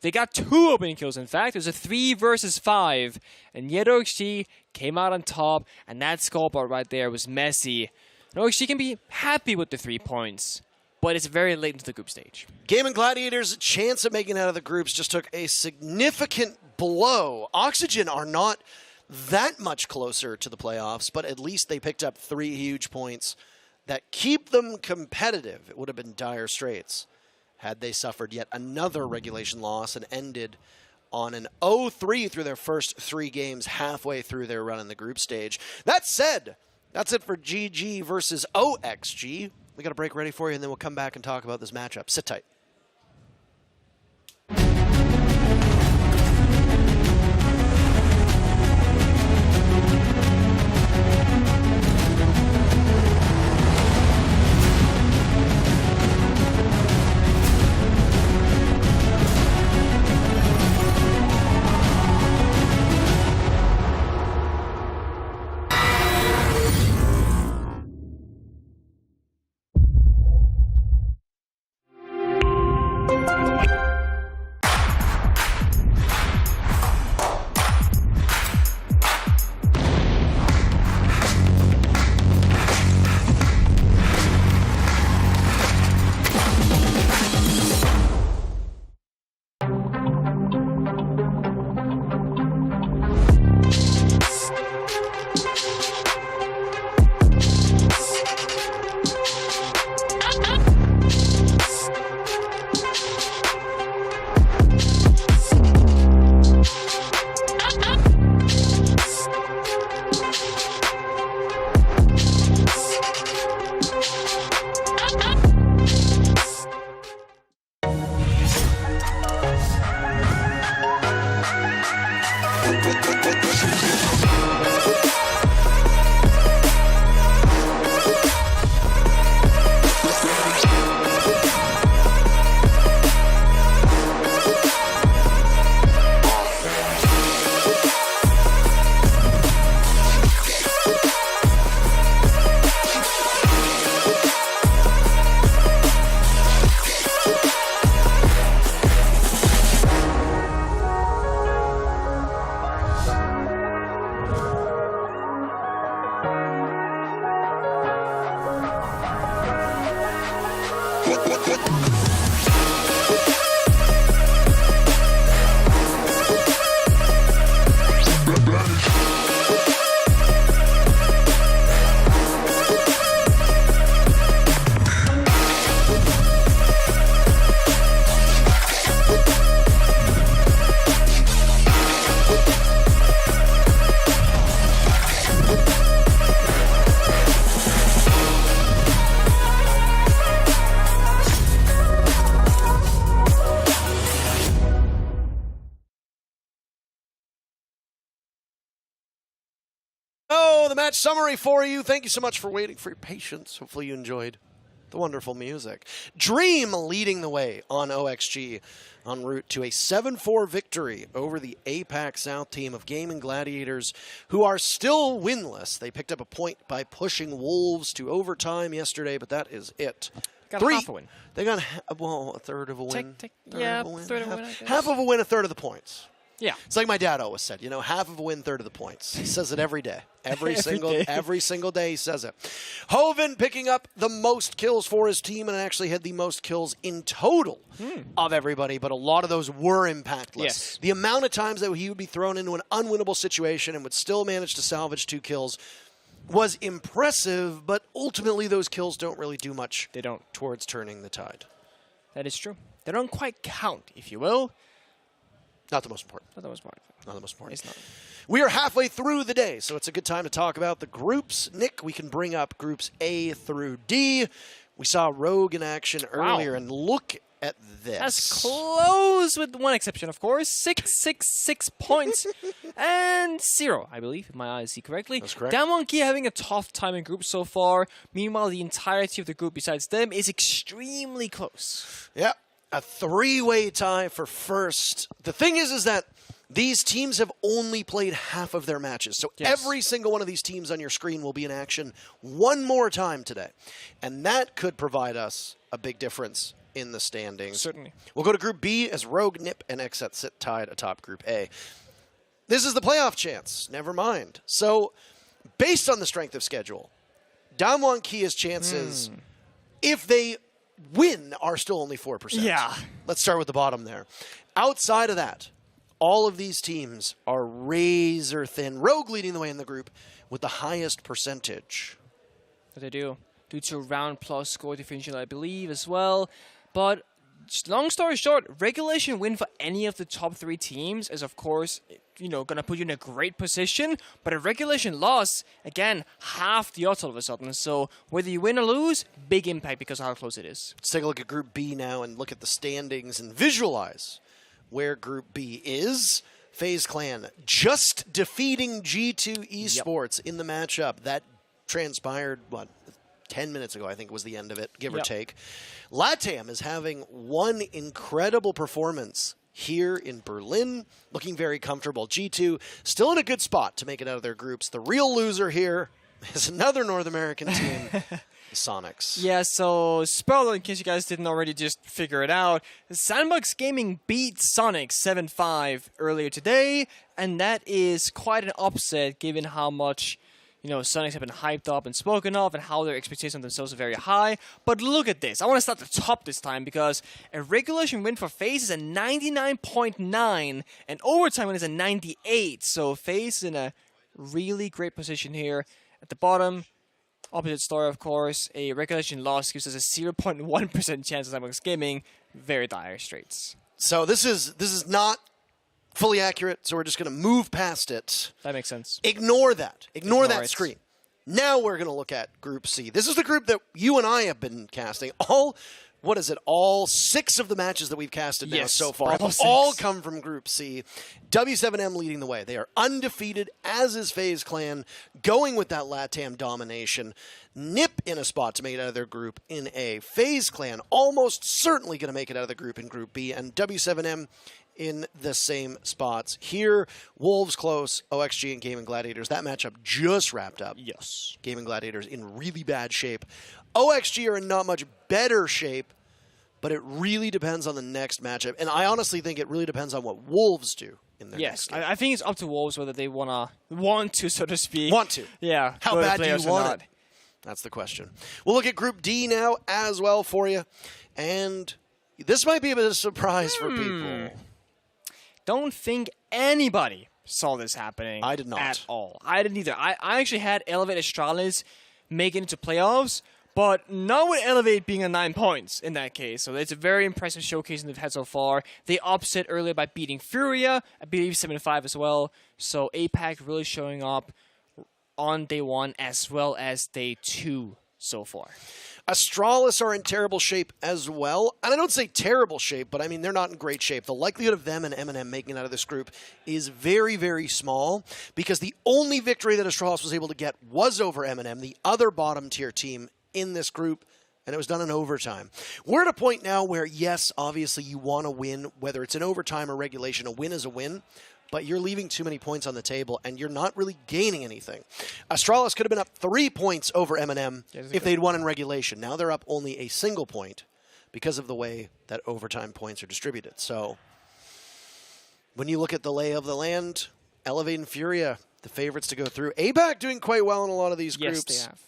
[SPEAKER 11] They got 2 opening kills, in fact. It was a 3 versus 5. And yet OXG came out on top, and that scoreboard right there was messy. And OXG can be happy with the 3 points, but it's very late into the group stage.
[SPEAKER 6] Gaimin Gladiators' chance of making it out of the groups just took a significant blow. Oxygen are not that much closer to the playoffs, but at least they picked up 3 huge points that keep them competitive. It would have been dire straits had they suffered yet another regulation loss and ended on an 0-3 through their first 3 games halfway through their run in the group stage. That said, that's it for GG versus OXG. We got a break ready for you, and then we'll come back and talk about this matchup. Sit tight. Oh, the match summary for you. Thank you so much for waiting, for your patience. Hopefully you enjoyed the wonderful music. Dream leading the way on OXG en route to a 7-4 victory over the APAC South team of Gaimin Gladiators, who are still winless. They picked up a point by pushing Wolves to overtime yesterday, but that is it.
[SPEAKER 11] Got half a win.
[SPEAKER 6] They got, a third of a win.
[SPEAKER 11] Third of a win, I guess.
[SPEAKER 6] Half of a win, a third of the points.
[SPEAKER 11] Yeah.
[SPEAKER 6] It's like my dad always said, half of a win, third of the points. He says it every day. Every single day he says it. Hoven picking up the most kills for his team and actually had the most kills in total of everybody, but a lot of those were impactless.
[SPEAKER 11] Yes.
[SPEAKER 6] The amount of times that he would be thrown into an unwinnable situation and would still manage to salvage 2 kills was impressive, but ultimately those kills don't really do much towards turning the tide.
[SPEAKER 11] That is true. They don't quite count, if you will.
[SPEAKER 6] Not the most important.
[SPEAKER 11] Not the most important.
[SPEAKER 6] Not the most important.
[SPEAKER 11] It's not.
[SPEAKER 6] We are halfway through the day, so it's a good time to talk about the groups. Nick, we can bring up groups A through D. We saw Rogue in action earlier, and look at this.
[SPEAKER 11] That's close, with one exception, of course. 6 points and 0, I believe, if my eyes see correctly.
[SPEAKER 6] That's correct.
[SPEAKER 11] DWG KIA having a tough time in group so far. Meanwhile, the entirety of the group besides them is extremely close.
[SPEAKER 6] Yep. A 3-way tie for first. The thing is that these teams have only played half of their matches. So every single one of these teams on your screen will be in action one more time today. And that could provide us a big difference in the standings.
[SPEAKER 11] Certainly.
[SPEAKER 6] We'll go to Group B as Rogue, Nip, and XSET sit tied atop Group A. This is the playoff chance. Never mind. So, based on the strength of schedule, DWG KIA's chances, if they win, are still only 4%.
[SPEAKER 11] Yeah.
[SPEAKER 6] Let's start with the bottom there. Outside of that, all of these teams are razor thin. Rogue leading the way in the group with the highest percentage.
[SPEAKER 11] But they do. Due to round plus score differential, I believe, as well. But long story short, regulation win for any of the top 3 teams is, of course, going to put you in a great position. But a regulation loss, again, half the odds all of a sudden. So whether you win or lose, big impact because of how close it is.
[SPEAKER 6] Let's take a look at Group B now and look at the standings and visualize where Group B is. FaZe Clan just defeating G2 Esports in the matchup. That transpired, 10 minutes ago, I think was the end of it, give or take. LATAM is having one incredible performance here in Berlin, looking very comfortable. G2 still in a good spot to make it out of their groups. The real loser here is another North American team, the Soniqs.
[SPEAKER 11] Yeah, so spoiler in case you guys didn't already just figure it out, SANDBOX Gaming beat Soniqs 7-5 earlier today, and that is quite an upset given how much Soniqs have been hyped up and spoken of and how their expectations of themselves are very high. But look at this. I want to start at the top this time because a regulation win for FaZe is a 99.9 and overtime win is a 98. So FaZe is in a really great position here. At the bottom, opposite story, of course. A regulation loss gives us a 0.1% chance of SANDBOX Gaming. Very dire straits.
[SPEAKER 6] So this is not fully accurate, so we're just going to move past it.
[SPEAKER 11] That makes sense.
[SPEAKER 6] Ignore that. Ignore that
[SPEAKER 11] it.
[SPEAKER 6] screen. Now we're going to look at Group C. This is the group that you and I have been casting. All 6 of the matches that we've casted now so far have all come from Group C. W7M leading the way. They are undefeated, as is FaZe Clan, going with that LATAM domination. Nip in a spot to make it out of their group in A. FaZe Clan almost certainly going to make it out of the group in Group B. And W7M in the same spots. Here, Wolves close, OXG and Gaimin Gladiators. That matchup just wrapped up.
[SPEAKER 11] Yes.
[SPEAKER 6] Gaimin Gladiators in really bad shape. OXG are in not much better shape, but it really depends on the next matchup. And I honestly think it really depends on what Wolves do in their next game.
[SPEAKER 11] I think it's up to Wolves whether they want to, so to speak.
[SPEAKER 6] Want to.
[SPEAKER 11] Yeah.
[SPEAKER 6] How bad do you want it? That's the question. We'll look at Group D now as well for you. And this might be a bit of a surprise for people.
[SPEAKER 11] Don't think anybody saw this happening.
[SPEAKER 6] I did not.
[SPEAKER 11] At all. I didn't either. I actually had Elevate Astralis make it into playoffs, but not with Elevate being at 9 points in that case. So it's a very impressive showcase they've had so far. They upset earlier by beating FURIA, I believe 7-5 as well. So APAC really showing up on day 1 as well as day 2 so far.
[SPEAKER 6] Astralis are in terrible shape as well. And I don't say terrible shape, but I mean, they're not in great shape. The likelihood of them and M&M making it out of this group is very, very small because the only victory that Astralis was able to get was over M&M, the other bottom tier team in this group, and it was done in overtime. We're at a point now where, yes, obviously you want to win, whether it's in overtime or regulation. A win is a win, but you're leaving too many points on the table, and you're not really gaining anything. Astralis could have been up 3 points over M&M if they'd won in regulation. Now they're up only a single point because of the way that overtime points are distributed. So when you look at the lay of the land, Elevate and FURIA, the favorites to go through. APAC doing quite well in a lot of these groups.
[SPEAKER 11] Yes, they have.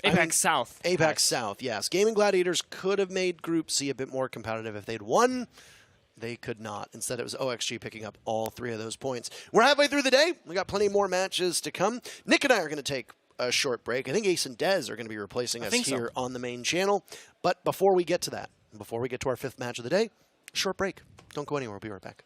[SPEAKER 11] APAC South.
[SPEAKER 6] APAC South, yes. Gaimin Gladiators could have made Group C a bit more competitive if they'd won. They could not. Instead, it was OXG picking up all 3 of those points. We're halfway through the day. We got plenty more matches to come. Nick and I are going to take a short break. I think Ace and Dez are going to be replacing us here on the main channel. But before we get to that, before we get to our 5th match of the day, short break. Don't go anywhere. We'll be right back.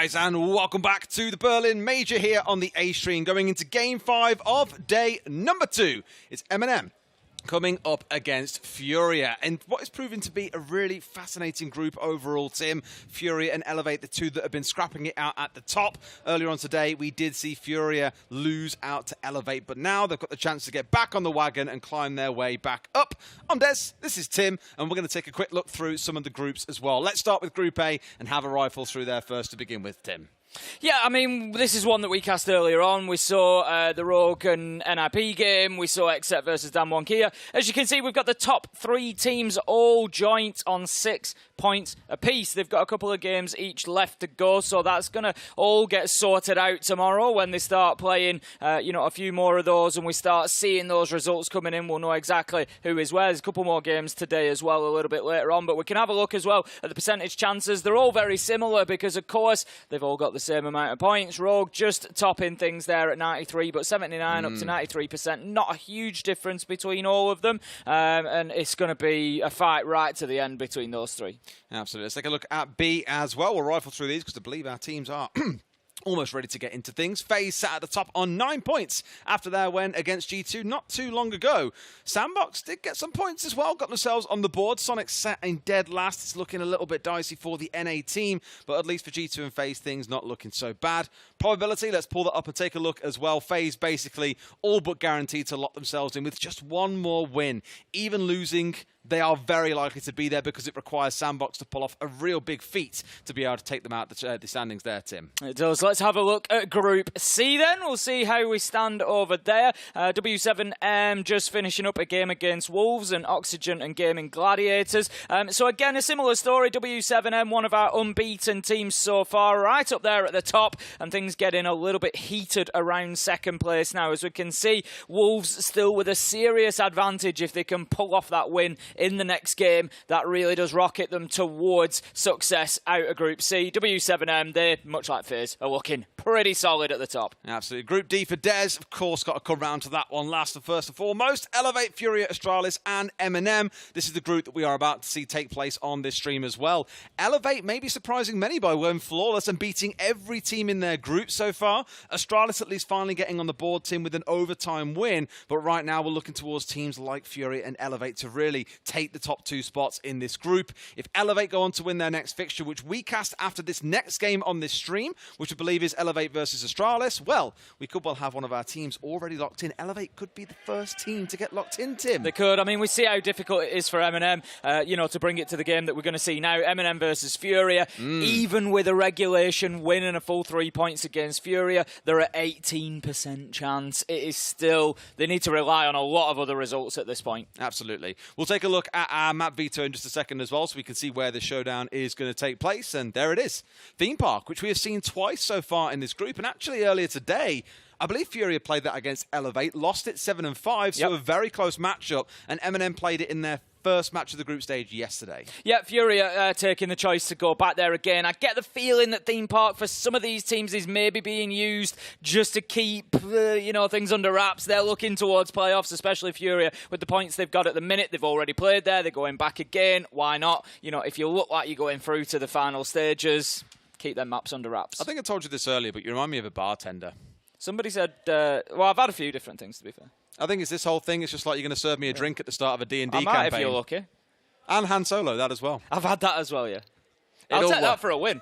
[SPEAKER 3] guys, and welcome back to the Berlin Major here on the A stream, going into Game 5 of day number 2. It's M&M coming up against FURIA, and what is proving to be a really fascinating group overall, Tim. FURIA and Elevate, the two that have been scrapping it out at the top. Earlier on today, we did see FURIA lose out to Elevate, but now they've got the chance to get back on the wagon and climb their way back up. I'm Des, this is Tim, and we're going to take a quick look through some of the groups as well. Let's start with Group A and have a rifle through there first to begin with, Tim.
[SPEAKER 2] Yeah, I mean, this is one that we cast earlier on. We saw the Rogue and NIP game. We saw XSET versus DWG KIA. As you can see, we've got the top 3 teams all joint on 6 points apiece. They've got a couple of games each left to go, so that's going to all get sorted out tomorrow when they start playing, a few more of those and we start seeing those results coming in. We'll know exactly who is where. There's a couple more games today as well, a little bit later on, but we can have a look as well at the percentage chances. They're all very similar because, of course, they've all got the same amount of points. Rogue just topping things there at 93, but 79 up to 93%. Not a huge difference between all of them, and it's going to be a fight right to the end between those 3.
[SPEAKER 3] Absolutely. Let's take a look at B as well. We'll rifle through these because I believe our teams are almost ready to get into things. FaZe sat at the top on 9 points after their win against G2 not too long ago. SANDBOX did get some points as well, got themselves on the board. Soniqs sat in dead last. It's looking a little bit dicey for the NA team, but at least for G2 and FaZe, things not looking so bad. Probability, let's pull that up and take a look as well. FaZe basically all but guaranteed to lock themselves in with just one more win. Even losing, they are very likely to be there because it requires SANDBOX to pull off a real big feat to be able to take them out the standings there, Tim.
[SPEAKER 2] It does. Let's have a look at Group C then. We'll see how we stand over there. W7M just finishing up a game against Wolves and Oxygen and Gaimin Gladiators. So again, a similar story. W7M, one of our unbeaten teams so far, right up there at the top, and things getting a little bit heated around second place now. As we can see, Wolves still with a serious advantage if they can pull off that win in the next game. That really does rocket them towards success out of Group C. W7M, they, much like FaZe, are looking pretty solid at the top.
[SPEAKER 3] Absolutely. Group D for Dez, of course, got to come round to that one last and first and foremost. Elevate, FURIA, Astralis, and M&M. This is the group that we are about to see take place on this stream as well. Elevate may be surprising many by going flawless and beating every team in their group so far. Astralis at least finally getting on the board, Tim, with an overtime win. But right now we're looking towards teams like FURIA and Elevate to really take the top 2 spots in this group. If Elevate go on to win their next fixture, which we cast after this next game on this stream, which I believe is Elevate versus Astralis, well, we could well have one of our teams already locked in. Elevate could be the first team to get locked in, Tim.
[SPEAKER 2] They could. I mean, we see how difficult it is for M&M, to bring it to the game that we're going to see now. M&M versus FURIA. Even with a regulation win and a full 3 points against FURIA, they're at 18% chance. It is still, they need to rely on a lot of other results at this point.
[SPEAKER 3] Absolutely. We'll take a look at our map veto in just a second as well, so we can see where the showdown is going to take place. And there it is. Theme Park, which we have seen twice so far in this group. And actually earlier today, I believe FURIA played that against Elevate, lost it 7-5, so a very close matchup. And M&M played it in their first match of the group stage yesterday. Yeah,
[SPEAKER 2] FURIA taking the choice to go back there again. I get the feeling that Theme Park for some of these teams is maybe being used just to keep, things under wraps. They're looking towards playoffs, especially FURIA with the points they've got at the minute. They've already played there. They're going back again. Why not? If you look like you're going through to the final stages, keep them maps under wraps.
[SPEAKER 3] I think I told you this earlier, but you remind me of a bartender.
[SPEAKER 2] Somebody said, I've had a few different things, to be fair.
[SPEAKER 3] I think it's this whole thing. It's just like you're going to serve me a drink at the start of a D&D campaign.
[SPEAKER 2] I might if you're lucky.
[SPEAKER 3] And Han Solo, that as well.
[SPEAKER 2] I've had that as well, yeah. I'll take that for a win.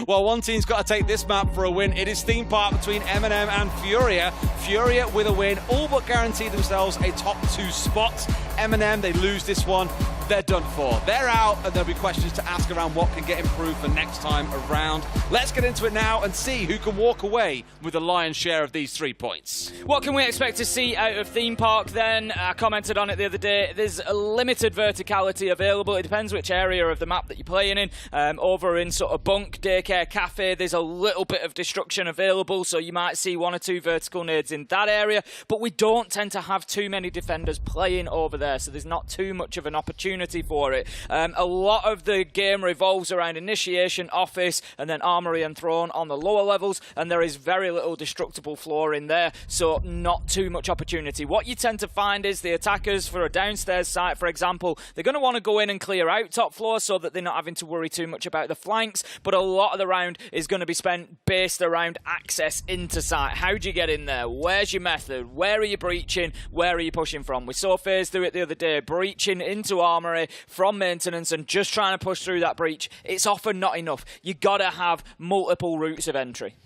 [SPEAKER 3] Well, one team's got to take this map for a win. It is Theme Park between M&M and FURIA. FURIA with a win, all but guaranteed themselves a top 2 spot. M&M, they lose this one, they're done for. They're out, and there'll be questions to ask around what can get improved for next time around. Let's get into it now and see who can walk away with the lion's share of these 3 points.
[SPEAKER 2] What can we expect to see out of Theme Park then? I commented on it the other day. There's a limited verticality available. It depends which area of the map that you're playing in. Over in sort of bunk, daycare, cafe, there's a little bit of destruction available, so you might see 1 or 2 vertical nades in that area, but we don't tend to have too many defenders playing over
[SPEAKER 4] there, so there's not too much of an opportunity for it. A lot of the game revolves around initiation, office, and then armory and throne on the lower levels, and there is very little destructible floor in there, so not too much opportunity. What you tend to find is the attackers for a downstairs site, for example, they're going to want to go in and clear out top floor so that they're not having to worry too much about the flanks, but a lot of the round is going to be spent based around access into site. How do you get in there? Where's your method? Where are you breaching? Where are you pushing from? We saw FaZe do it the other day, breaching into armory from maintenance and just trying to push through that breach. It's often not enough. You got to have multiple routes of entry.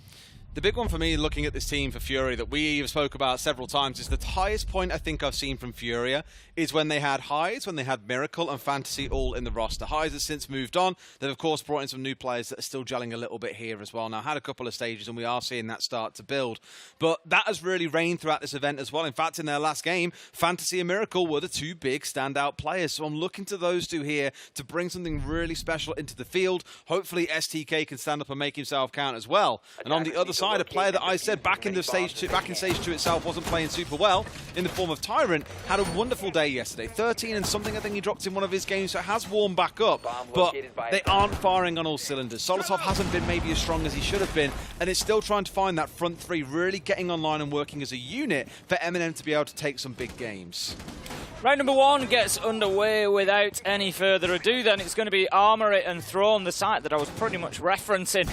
[SPEAKER 3] The big one for me, looking at this team for FURIA, that we have spoke about several times, is the highest point I think I've seen from FURIA is when they had Highs, when they had Miracle and Fantasy all in the roster. Highs has since moved on. They've, of course, brought in some new players that are still gelling a little bit here as well. Now, had a couple of stages, and we are seeing that start to build. But that has really reigned throughout this event as well. In fact, in their last game, Fantasy and Miracle were the two big standout players. So I'm looking to those two here to bring something really special into the field. Hopefully, STK can stand up and make himself count as well. And on the other side, a player that I said back in stage 2 itself wasn't playing super well in the form of Tyrant, had a wonderful day yesterday. 13 and something I think he dropped in one of his games, so it has warmed back up, but they aren't firing on all cylinders. Solotov hasn't been maybe as strong as he should have been, and it's still trying to find that front three really getting online and working as a unit for Eminem to be able to take some big games.
[SPEAKER 4] Round number 1 gets underway without any further ado then. It's going to be Armory and Throne, the site that I was pretty much referencing,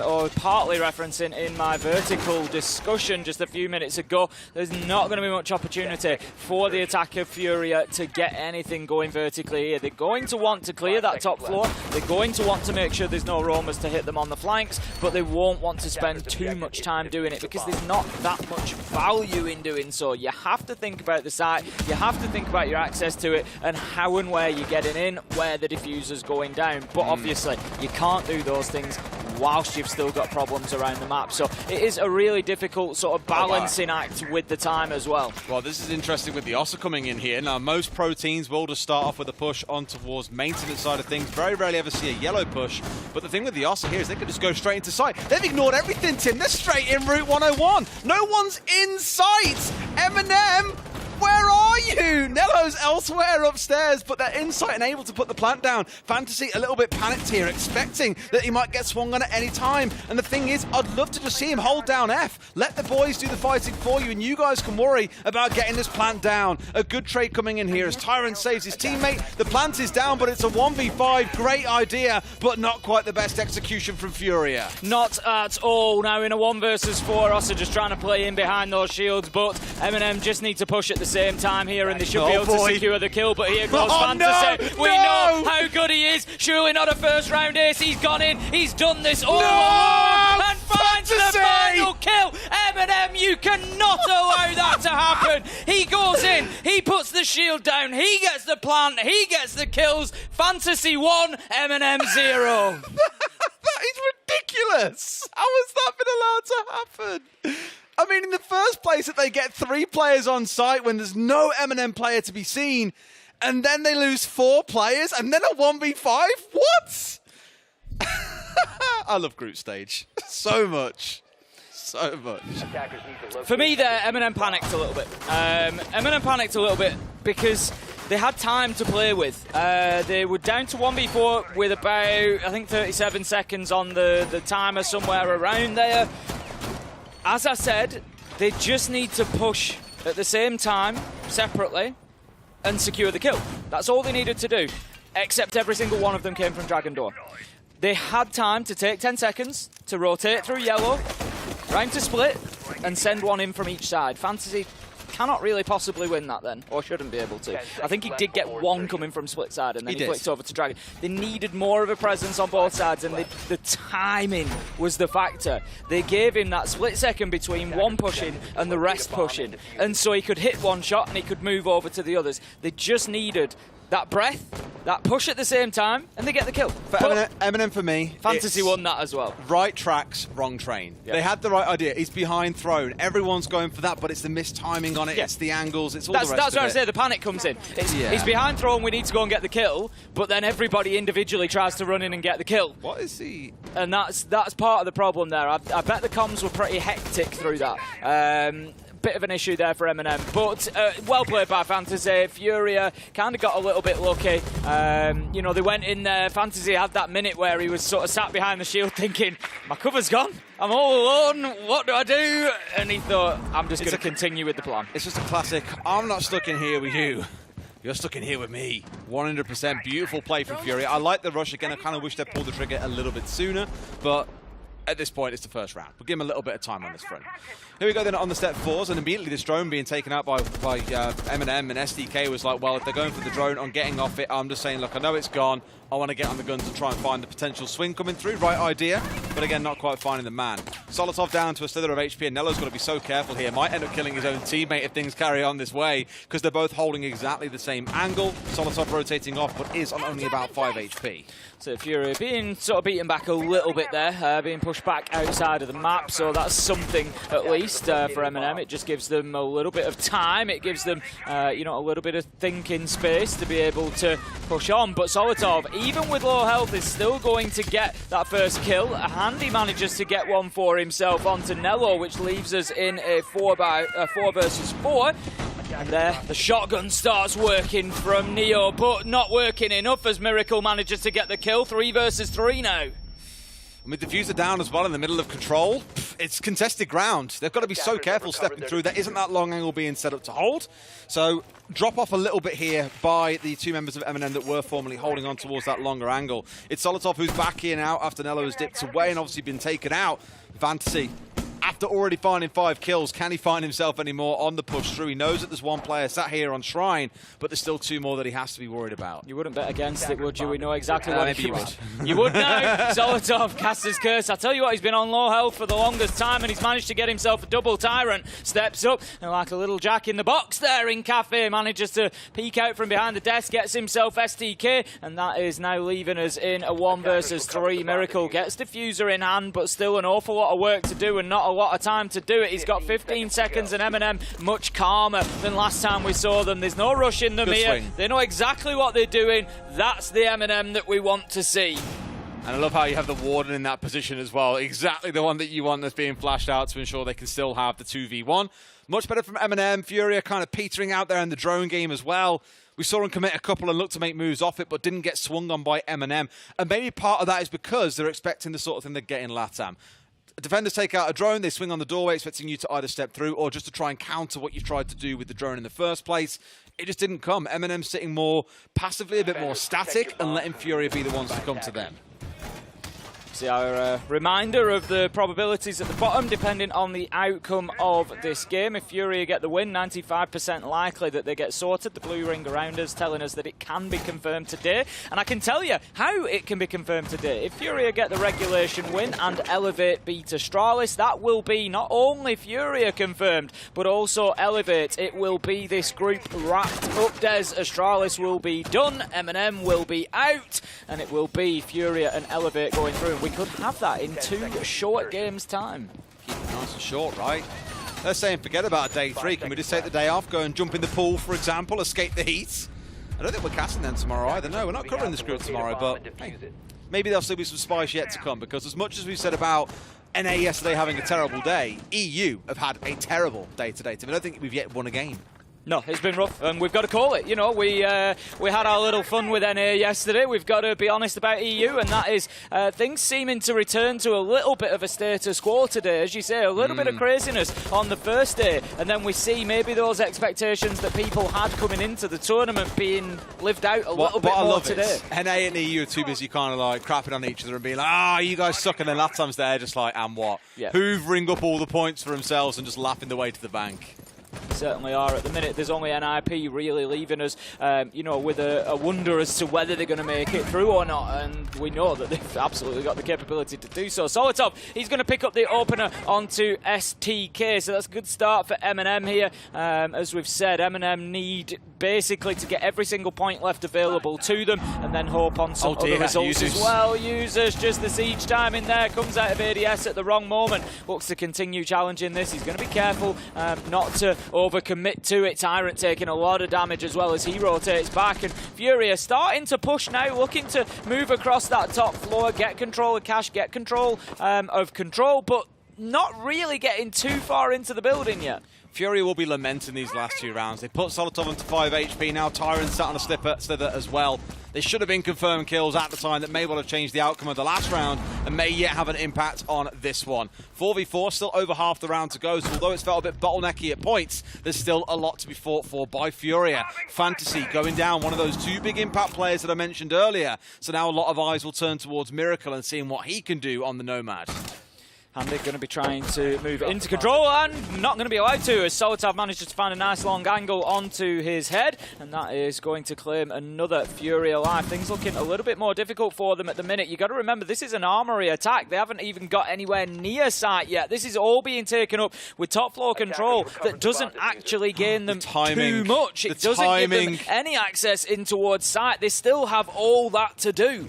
[SPEAKER 4] or partly referencing in my vertical discussion just a few minutes ago. There's not going to be much opportunity for the attack of FURIA to get anything going vertically here. They're going to want to clear that top floor. They're going to want to make sure there's no roamers to hit them on the flanks, but they won't want to spend too much time doing it because there's not that much value in doing so. You have to think about the site, you have to think about your access to it and how and where you're getting in, where the diffuser's going down. But obviously, you can't do those things whilst you've still got problems around the map. So it is a really difficult sort of balancing act with the time as well.
[SPEAKER 3] Well, this is interesting with the Ossa coming in here. Now, most pro teams will just start off with a push on towards maintenance side of things. Very rarely ever see a yellow push. But the thing with the Ossa here is they could just go straight into sight. They've ignored everything, Tim. They're straight in Route 101. No one's in sight. Eminem, where are you? Nello's elsewhere upstairs, but they're in sight and able to put the plant down. Fantasy a little bit panicked here, expecting that he might get swung on at any time. And the thing is, I'd love to just see him hold down F. Let the boys do the fighting for you, and you guys can worry about getting this plant down. A good trade coming in here as Tyrant saves his teammate. The plant is down, but it's a 1v5. Great idea, but not quite the best execution from FURIA.
[SPEAKER 4] Not at all. Now in a 1 versus 4, Ossa just trying to play in behind those shields, but Eminem just need to push at the same time here, and they should be able to secure the kill. But here goes Fantasy. We know how good he is. Surely not a first round ace. He's gone in. He's done this all alone and finds the final kill. Eminem, you cannot allow that to happen. He goes in. He puts the shield down. He gets the plant. He gets the kills. Fantasy 1, Eminem 0.
[SPEAKER 3] That is ridiculous. How has that been allowed to happen? I mean, in the first place, that they get 3 players on site when there's no Eminem player to be seen, and then they lose 4 players, and then a 1v5? What? I love group stage so much. So much.
[SPEAKER 4] For me there, Eminem panicked a little bit. Eminem panicked a little bit because they had time to play with. They were down to 1v4 with about, I think, 37 seconds on the timer, somewhere around there. As I said, they just need to push at the same time, separately, and secure the kill. That's all they needed to do, except every single one of them came from Dragon Door. They had time to take 10 seconds to rotate through yellow, round to split, and send one in from each side. Fantasy cannot really possibly win that then, or shouldn't be able to. I think he did get one coming from split side, and then he flicked over to Dragon. They needed more of a presence on both sides, and the timing was the factor. They gave him that split second between one pushing and the rest pushing, and so he could hit one shot and he could move over to the others. They just needed that breath, that push at the same time, and they get the kill.
[SPEAKER 3] For Eminem, for me,
[SPEAKER 4] Fantasy won that as well.
[SPEAKER 3] Right tracks, wrong train. Yeah. They had the right idea. He's behind Throne. Everyone's going for that, but it's the missed timing on it. Yeah. It's the angles. It's all the rest of it.
[SPEAKER 4] That's where I say the panic comes in. He's behind Throne. We need to go and get the kill, but then everybody individually tries to run in and get the kill.
[SPEAKER 3] What is he?
[SPEAKER 4] And that's part of the problem there. I bet the comms were pretty hectic through that. bit of an issue there for M&M. But well played by Fantasy. FURIA kind of got a little bit lucky. You know, they went in there. Fantasy had that minute where he was sort of sat behind the shield thinking, my cover's gone. I'm all alone. What do I do? And he thought, I'm just going to continue with the plan.
[SPEAKER 3] It's just a classic, I'm not stuck in here with you. You're stuck in here with me. 100% beautiful play from FURIA. I like the rush again. I kind of wish they pulled the trigger a little bit sooner, but at this point, it's the first round. We'll give him a little bit of time on this front. Here we go then on the step 4s, and immediately this drone being taken out by M&M, and SDK was like, well, if they're going for the drone on getting off it, I'm just saying, look, I know it's gone. I want to get on the guns and try and find the potential swing coming through. Right idea, but again, not quite finding the man. Solotov down to a slither of HP, and Nello's got to be so careful here. Might end up killing his own teammate if things carry on this way, because they're both holding exactly the same angle. Solotov rotating off, but is on only about 5 HP.
[SPEAKER 4] So FURIA being sort of beaten back a little bit there, being pushed back outside of the map, so that's something at least for M&M. It just gives them a little bit of time. It gives them, you know, a little bit of thinking space to be able to push on. But Solotov, even with low health, is still going to get that first kill. Handy manages to get one for himself onto Nello, which leaves us in a 4 versus 4. And there, the shotgun starts working from Neo, but not working enough as Miracle manages to get the kill. 3 versus 3 now.
[SPEAKER 3] And with the diffuser down as well in the middle of control, it's contested ground. They've got to be so careful stepping through. There isn't that long angle being set up to hold. So drop off a little bit here by the 2 members of M&M that were formerly holding on towards that longer angle. It's Solotov who's back here now after Nello has dipped away and obviously been taken out. Fantasy, after already finding 5 kills, can he find himself any more on the push through? He knows that there's one player sat here on Shrine, but there's still 2 more that he has to be worried about.
[SPEAKER 4] You wouldn't bet against it, would you? We know exactly what
[SPEAKER 3] maybe you would.
[SPEAKER 4] You would now. Solotov casts his curse. I tell you what, he's been on low health for the longest time, and he's managed to get himself a double Tyrant. Steps up, and like a little jack in the box there in Cafe, manages to peek out from behind the desk, gets himself STK, and that is now leaving us in a 1 versus 3. Miracle gets diffuser in hand, but still an awful lot of work to do and not a lot of time to do it. He's got 15 seconds, and M&M much calmer than last time we saw them. There's no rush in them
[SPEAKER 3] Good
[SPEAKER 4] here.
[SPEAKER 3] swing.
[SPEAKER 4] They know exactly what they're doing. That's the M&M that we want to see.
[SPEAKER 3] And I love how you have the Warden in that position as well. Exactly the one that you want that's being flashed out to ensure they can still have the 2v1. Much better from M&M. FURIA kind of petering out there in the drone game as well. We saw him commit a couple and look to make moves off it, but didn't get swung on by M&M. And maybe part of that is because they're expecting the sort of thing they get in LATAM. Defenders take out a drone, they swing on the doorway, expecting you to either step through or just to try and counter what you've tried to do with the drone in the first place. It just didn't come. M&M sitting more passively, a bit more static, and letting FURIA be the ones to come to them.
[SPEAKER 4] See our reminder of the probabilities at the bottom, depending on the outcome of this game. If FURIA get the win, 95% likely that they get sorted. The blue ring around us telling us that it can be confirmed today. And I can tell you how it can be confirmed today. If FURIA get the regulation win and Elevate beat Astralis, that will be not only FURIA confirmed, but also Elevate. It will be this group wrapped up. Des, Astralis will be done, M&M will be out, and it will be FURIA and Elevate going through. We could have that in 2 short games' time.
[SPEAKER 3] Keep it nice and short, right? They're saying forget about day 3. Can we just take the day off, go and jump in the pool, for example, escape the heat? I don't think we're casting them tomorrow either. No, we're not covering this group tomorrow, but hey, maybe there'll still be some spice yet to come, because as much as we've said about NA yesterday having a terrible day, EU have had a terrible day today. I don't think we've yet won a game.
[SPEAKER 4] No, it's been rough, and we've got to call it. You know, we had our little fun with NA yesterday. We've got to be honest about EU, and that is things seeming to return to a little bit of a status quo today. As you say, a little bit of craziness on the first day, and then we see maybe those expectations that people had coming into the tournament being lived out a little bit more today.
[SPEAKER 3] NA and EU are too busy kind of like crapping on each other and being like, you guys suck, and then LATAM's there just like, and what?
[SPEAKER 4] Yeah.
[SPEAKER 3] Hoovering up all the points for themselves and just laughing the way to the bank.
[SPEAKER 4] Certainly are. At the minute, there's only NIP really leaving us, you know, with a wonder as to whether they're going to make it through or not, and we know that they've absolutely got the capability to do so. Solotov, he's going to pick up the opener onto STK, so that's a good start for M&M here. As we've said, M&M need basically to get every single point left available to them, and then hope on some other results as well. Users just the siege time in there, comes out of ADS at the wrong moment, looks to continue challenging this. He's going to be careful not to overcommit to it. Tyrant taking a lot of damage as well as he rotates back, and FURIA starting to push now, looking to move across that top floor, get control of cash, get control of control, but not really getting too far into the building yet.
[SPEAKER 3] FURIA will be lamenting these last 2 rounds. They put Solotov onto 5 HP, now Tyrant sat on a slither as well. They should have been confirmed kills at the time that may well have changed the outcome of the last round and may yet have an impact on this one. 4v4, still over half the round to go, so although it's felt a bit bottlenecky at points, there's still a lot to be fought for by FURIA. Fantasy going down, one of those 2 big impact players that I mentioned earlier, so now a lot of eyes will turn towards Miracle and seeing what he can do on the Nomad.
[SPEAKER 4] Handit going to be trying to move into control and not going to be allowed to, as Solotov manages to find a nice long angle onto his head, and that is going to claim another FURIA alive. Things looking a little bit more difficult for them at the minute. You got to remember, this is an armory attack. They haven't even got anywhere near site yet. This is all being taken up with top floor control that doesn't actually gain them too much. It doesn't give them any access in towards site. They still have all that to do.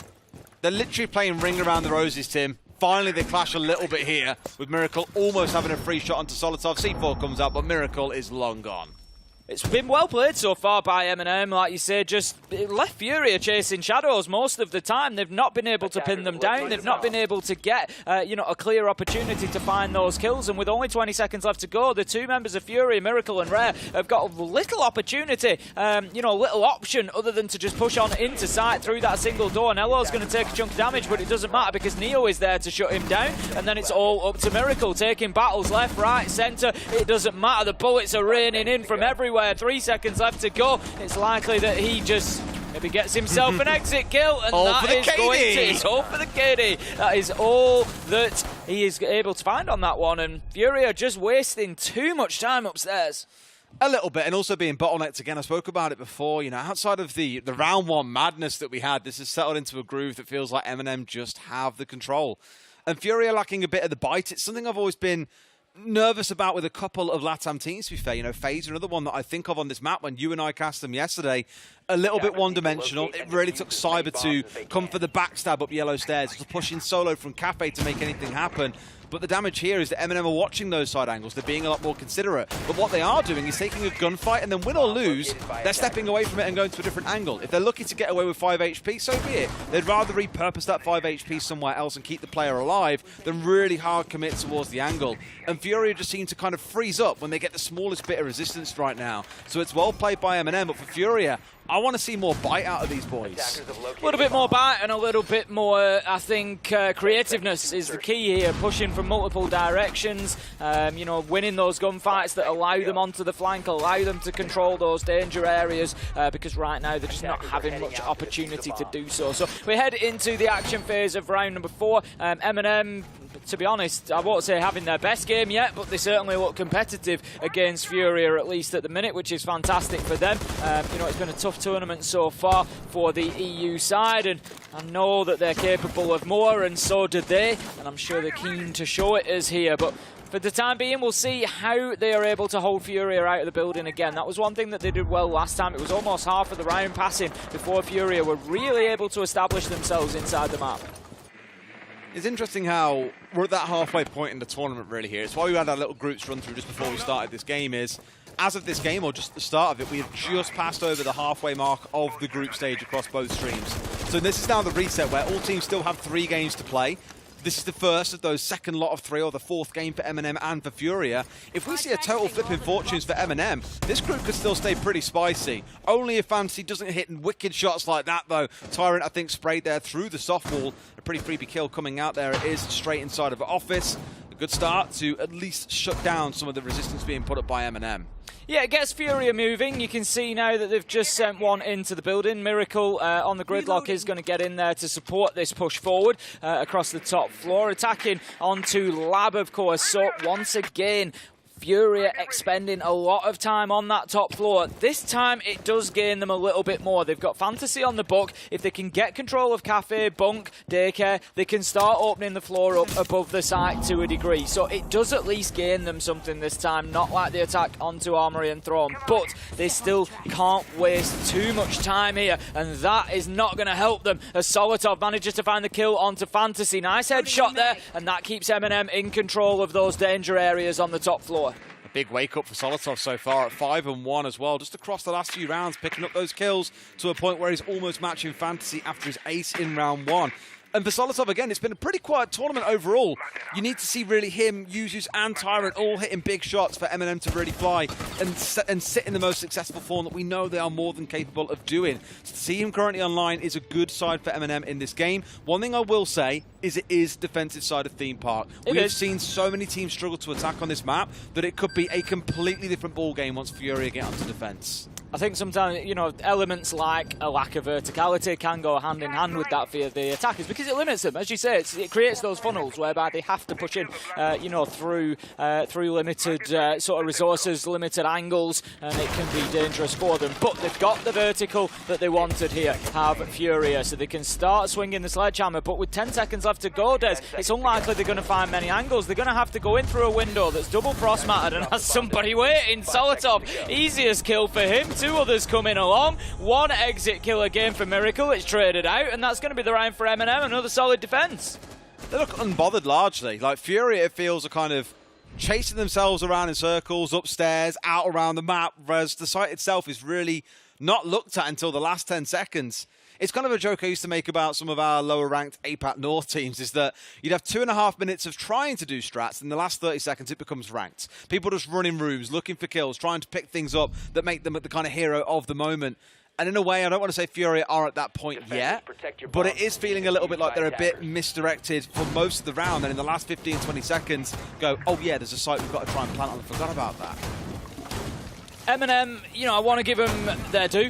[SPEAKER 3] They're literally playing ring around the roses, Tim. Finally, they clash a little bit here, with Miracle almost having a free shot onto Solotov. C4 comes out, but Miracle is long gone.
[SPEAKER 4] It's been well played so far by M&M, like you say, just left FURIA chasing shadows most of the time. They've not been able to pin them down. They've not been able to get, a clear opportunity to find those kills. And with only 20 seconds left to go, the 2 members of FURIA, Miracle and Rare, have got a little opportunity, little option other than to just push on into sight through that single door. Nello's going to take a chunk of damage, but it doesn't matter because Neo is there to shut him down. And then it's all up to Miracle, taking battles left, right, centre. It doesn't matter. The bullets are raining in from everywhere. 3 seconds left to go. It's likely that he just maybe gets himself an exit kill, and that is going to. It's all for the KD. That is all that he is able to find on that one, and FURIA just wasting too much time upstairs.
[SPEAKER 3] A little bit, and also being bottlenecked again. I spoke about it before. Outside of the round 1 madness that we had, this has settled into a groove that feels like M&M just have the control. And FURIA lacking a bit of the bite. It's something I've always been nervous about with a couple of LATAM teams, to be fair. FaZe, another one that I think of on this map when you and I cast them yesterday. A little bit one-dimensional. It really took Cyber to come for the backstab up yellow stairs, to push in solo from Cafe to make anything happen. But the damage here is that M&M are watching those side angles. They're being a lot more considerate. But what they are doing is taking a gunfight, and then win or lose, they're stepping away from it and going to a different angle. If they're looking to get away with 5 HP, so be it. They'd rather repurpose that 5 HP somewhere else and keep the player alive than really hard commit towards the angle. And FURIA just seem to kind of freeze up when they get the smallest bit of resistance right now. So it's well played by M&M, but for FURIA, I want to see more bite out of these boys.
[SPEAKER 4] A little bit more bite and a little bit more, I think, creativeness is the key here. Pushing from multiple directions, winning those gunfights that allow them onto the flank, allow them to control those danger areas, because right now they're just not having much opportunity to do so. So we head into the action phase of round number 4. M&M, to be honest, I won't say having their best game yet, but they certainly look competitive against FURIA, at least at the minute, which is fantastic for them. It's been a tough tournament so far for the EU side, and I know that they're capable of more, and so do they, and I'm sure they're keen to show it as here. But for the time being, we'll see how they are able to hold FURIA out of the building again. That was one thing that they did well last time. It was almost half of the round passing before FURIA were really able to establish themselves inside the map.
[SPEAKER 3] It's interesting how we're at that halfway point in the tournament really here. It's why we had our little groups run through just before we started this game is, as of this game, or just the start of it, we have just passed over the halfway mark of the group stage across both streams. So this is now the reset where all teams still have 3 games to play. This is the first of those second lot of 3, or the 4th game for M&M and for FURIA. If we see a total flip in fortunes for M&M, this group could still stay pretty spicy. Only if Fantasy doesn't hit wicked shots like that, though. Tyrant, I think, sprayed there through the soft wall. A pretty creepy kill coming out there. It is straight inside of Office. A good start to at least shut down some of the resistance being put up by M&M.
[SPEAKER 4] Yeah, it gets FURIA moving. You can see now that they've just sent one into the building. Miracle on the gridlock is going to get in there to support this push forward across the top floor. Attacking onto Lab, of course. So once again, FURIA expending a lot of time on that top floor. This time it does gain them a little bit more. They've got Fantasy on the book. If they can get control of Cafe, Bunk, Daycare, they can start opening the floor up above the site to a degree. So it does at least gain them something this time, not like the attack onto Armory and Throne. But they still can't waste too much time here, and that is not going to help them as Solotov manages to find the kill onto Fantasy. Nice headshot there, and that keeps M&M in control of those danger areas on the top floor.
[SPEAKER 3] Big wake-up for Solotov so far at 5-1 as well, just across the last few rounds, picking up those kills to a point where he's almost matching Fantasy after his ace in round 1. And for Solotov, again, it's been a pretty quiet tournament overall. You need to see really him, Yuzus, and Tyrant all hitting big shots for M&M to really fly and sit in the most successful form that we know they are more than capable of doing. To see him currently online is a good side for M&M in this game. One thing I will say is it is defensive side of Theme Park. We have seen so many teams struggle to attack on this map that it could be a completely different ball game once FURIA get onto defense.
[SPEAKER 4] I think sometimes, you know, elements like a lack of verticality can go hand in hand with that for the attackers because it limits them. As you say, it creates those funnels whereby they have to push in, you know, through limited sort of resources, limited angles, and it can be dangerous for them. But they've got the vertical that they wanted here, have FURIA, so they can start swinging the sledgehammer. But with 10 seconds left to go, Des, it's unlikely they're going to find many angles. They're going to have to go in through a window that's double frost-mattered and has somebody waiting. Solotov, easiest kill for him. 2 others coming along. 1 exit kill again for Miracle. It's traded out, and that's going to be the round for M&M. Another solid defense.
[SPEAKER 3] They look unbothered largely. Like FURIA, it feels, are kind of chasing themselves around in circles, upstairs, out around the map, whereas the site itself is really not looked at until the last 10 seconds. It's kind of a joke I used to make about some of our lower-ranked APAC North teams, is that you'd have 2.5 minutes of trying to do strats, and in the last 30 seconds it becomes ranked. People just running rooms, looking for kills, trying to pick things up that make them the kind of hero of the moment. And in a way, I don't want to say FURIA are at that point yet, but it is feeling a little bit like they're a bit misdirected for most of the round, and in the last 15, 20 seconds go, oh yeah, there's a site we've got to try and plant on. I forgot about that.
[SPEAKER 4] M&M, you know, I want to give them their due.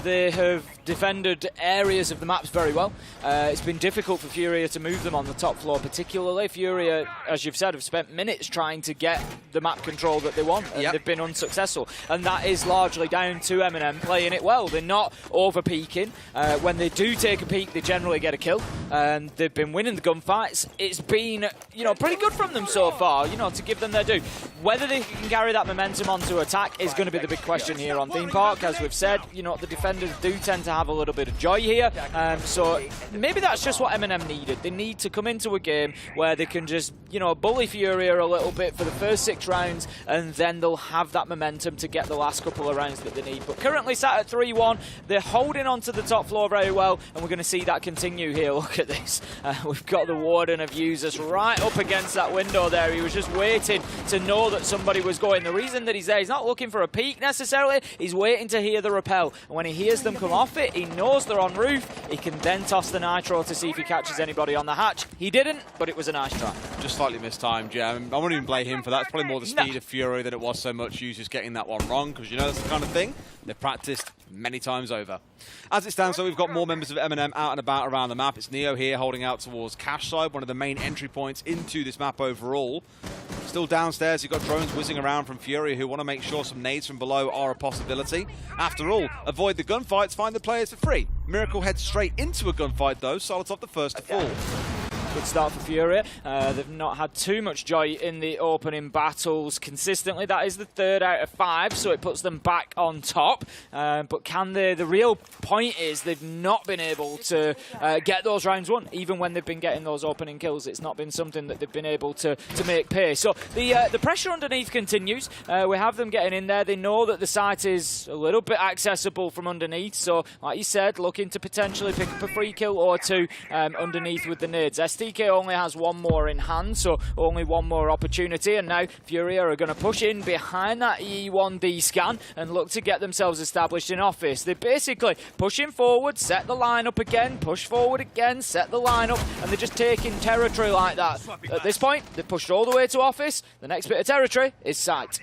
[SPEAKER 4] They have defended areas of the maps very well. It's been difficult for FURIA to move them on the top floor, particularly. FURIA, as you've said, have spent minutes trying to get the map control that they want, and they've been unsuccessful. And that is largely down to M&M playing it well. They're not over-peaking. When they do take a peek, they generally get a kill. They've been winning the gunfights. It's been, you know, pretty good from them so far, you know, to give them their due. Whether they can carry that momentum onto attack is going to be the big question here on Theme Park. As we've said, you know, the defenders do tend to have a little bit of joy here, so maybe that's just what M&M needed. They need to come into a game where they can just, you know, bully FURIA a little bit for the first 6 rounds, and then they'll have that momentum to get the last couple of rounds that they need. But currently sat at 3-1, they're holding on to the top floor very well, and we're going to see that continue here. Look at this. We've got the Warden of Users right up against that window there. He was just waiting to know that somebody was going. The reason that he's there, he's not looking for a peek necessarily, he's waiting to hear the rappel, and when he hears them come off it, he knows they're on roof. He can then toss the nitro to see if he catches anybody on the hatch. He didn't, but it was a nice try.
[SPEAKER 3] Just slightly mistimed, yeah. I won't even blame him for that. It's probably more the speed of FURIA than it was so much Users getting that one wrong, because you know that's the kind of thing they've practiced many times over. As it stands, so we've got more members of M&M out and about around the map. It's Neo here holding out towards Cash side, one of the main entry points into this map overall. Still downstairs, you've got drones whizzing around from FURIA who want to make sure some nades from below are a possibility. After all, avoid the gunfights, find the players for free. Miracle heads straight into a gunfight though, Solotov the first to fall.
[SPEAKER 4] Good start for FURIA. They've not had too much joy in the opening battles consistently. That is the 3rd out of 5, so it puts them back on top. But can they? The real point is they've not been able to get those rounds won, even when they've been getting those opening kills. It's not been something that they've been able to make pay. So the pressure underneath continues. We have them getting in there. They know that the site is a little bit accessible from underneath. So, like you said, looking to potentially pick up a free kill or 2 underneath with the nades. STK only has 1 more in hand, so only 1 more opportunity, and now FURIA are going to push in behind that E1D scan and look to get themselves established in office. They're basically pushing forward, set the line up again, push forward again, set the line up, and they're just taking territory like that. At this point, they've pushed all the way to office. The next bit of territory is site.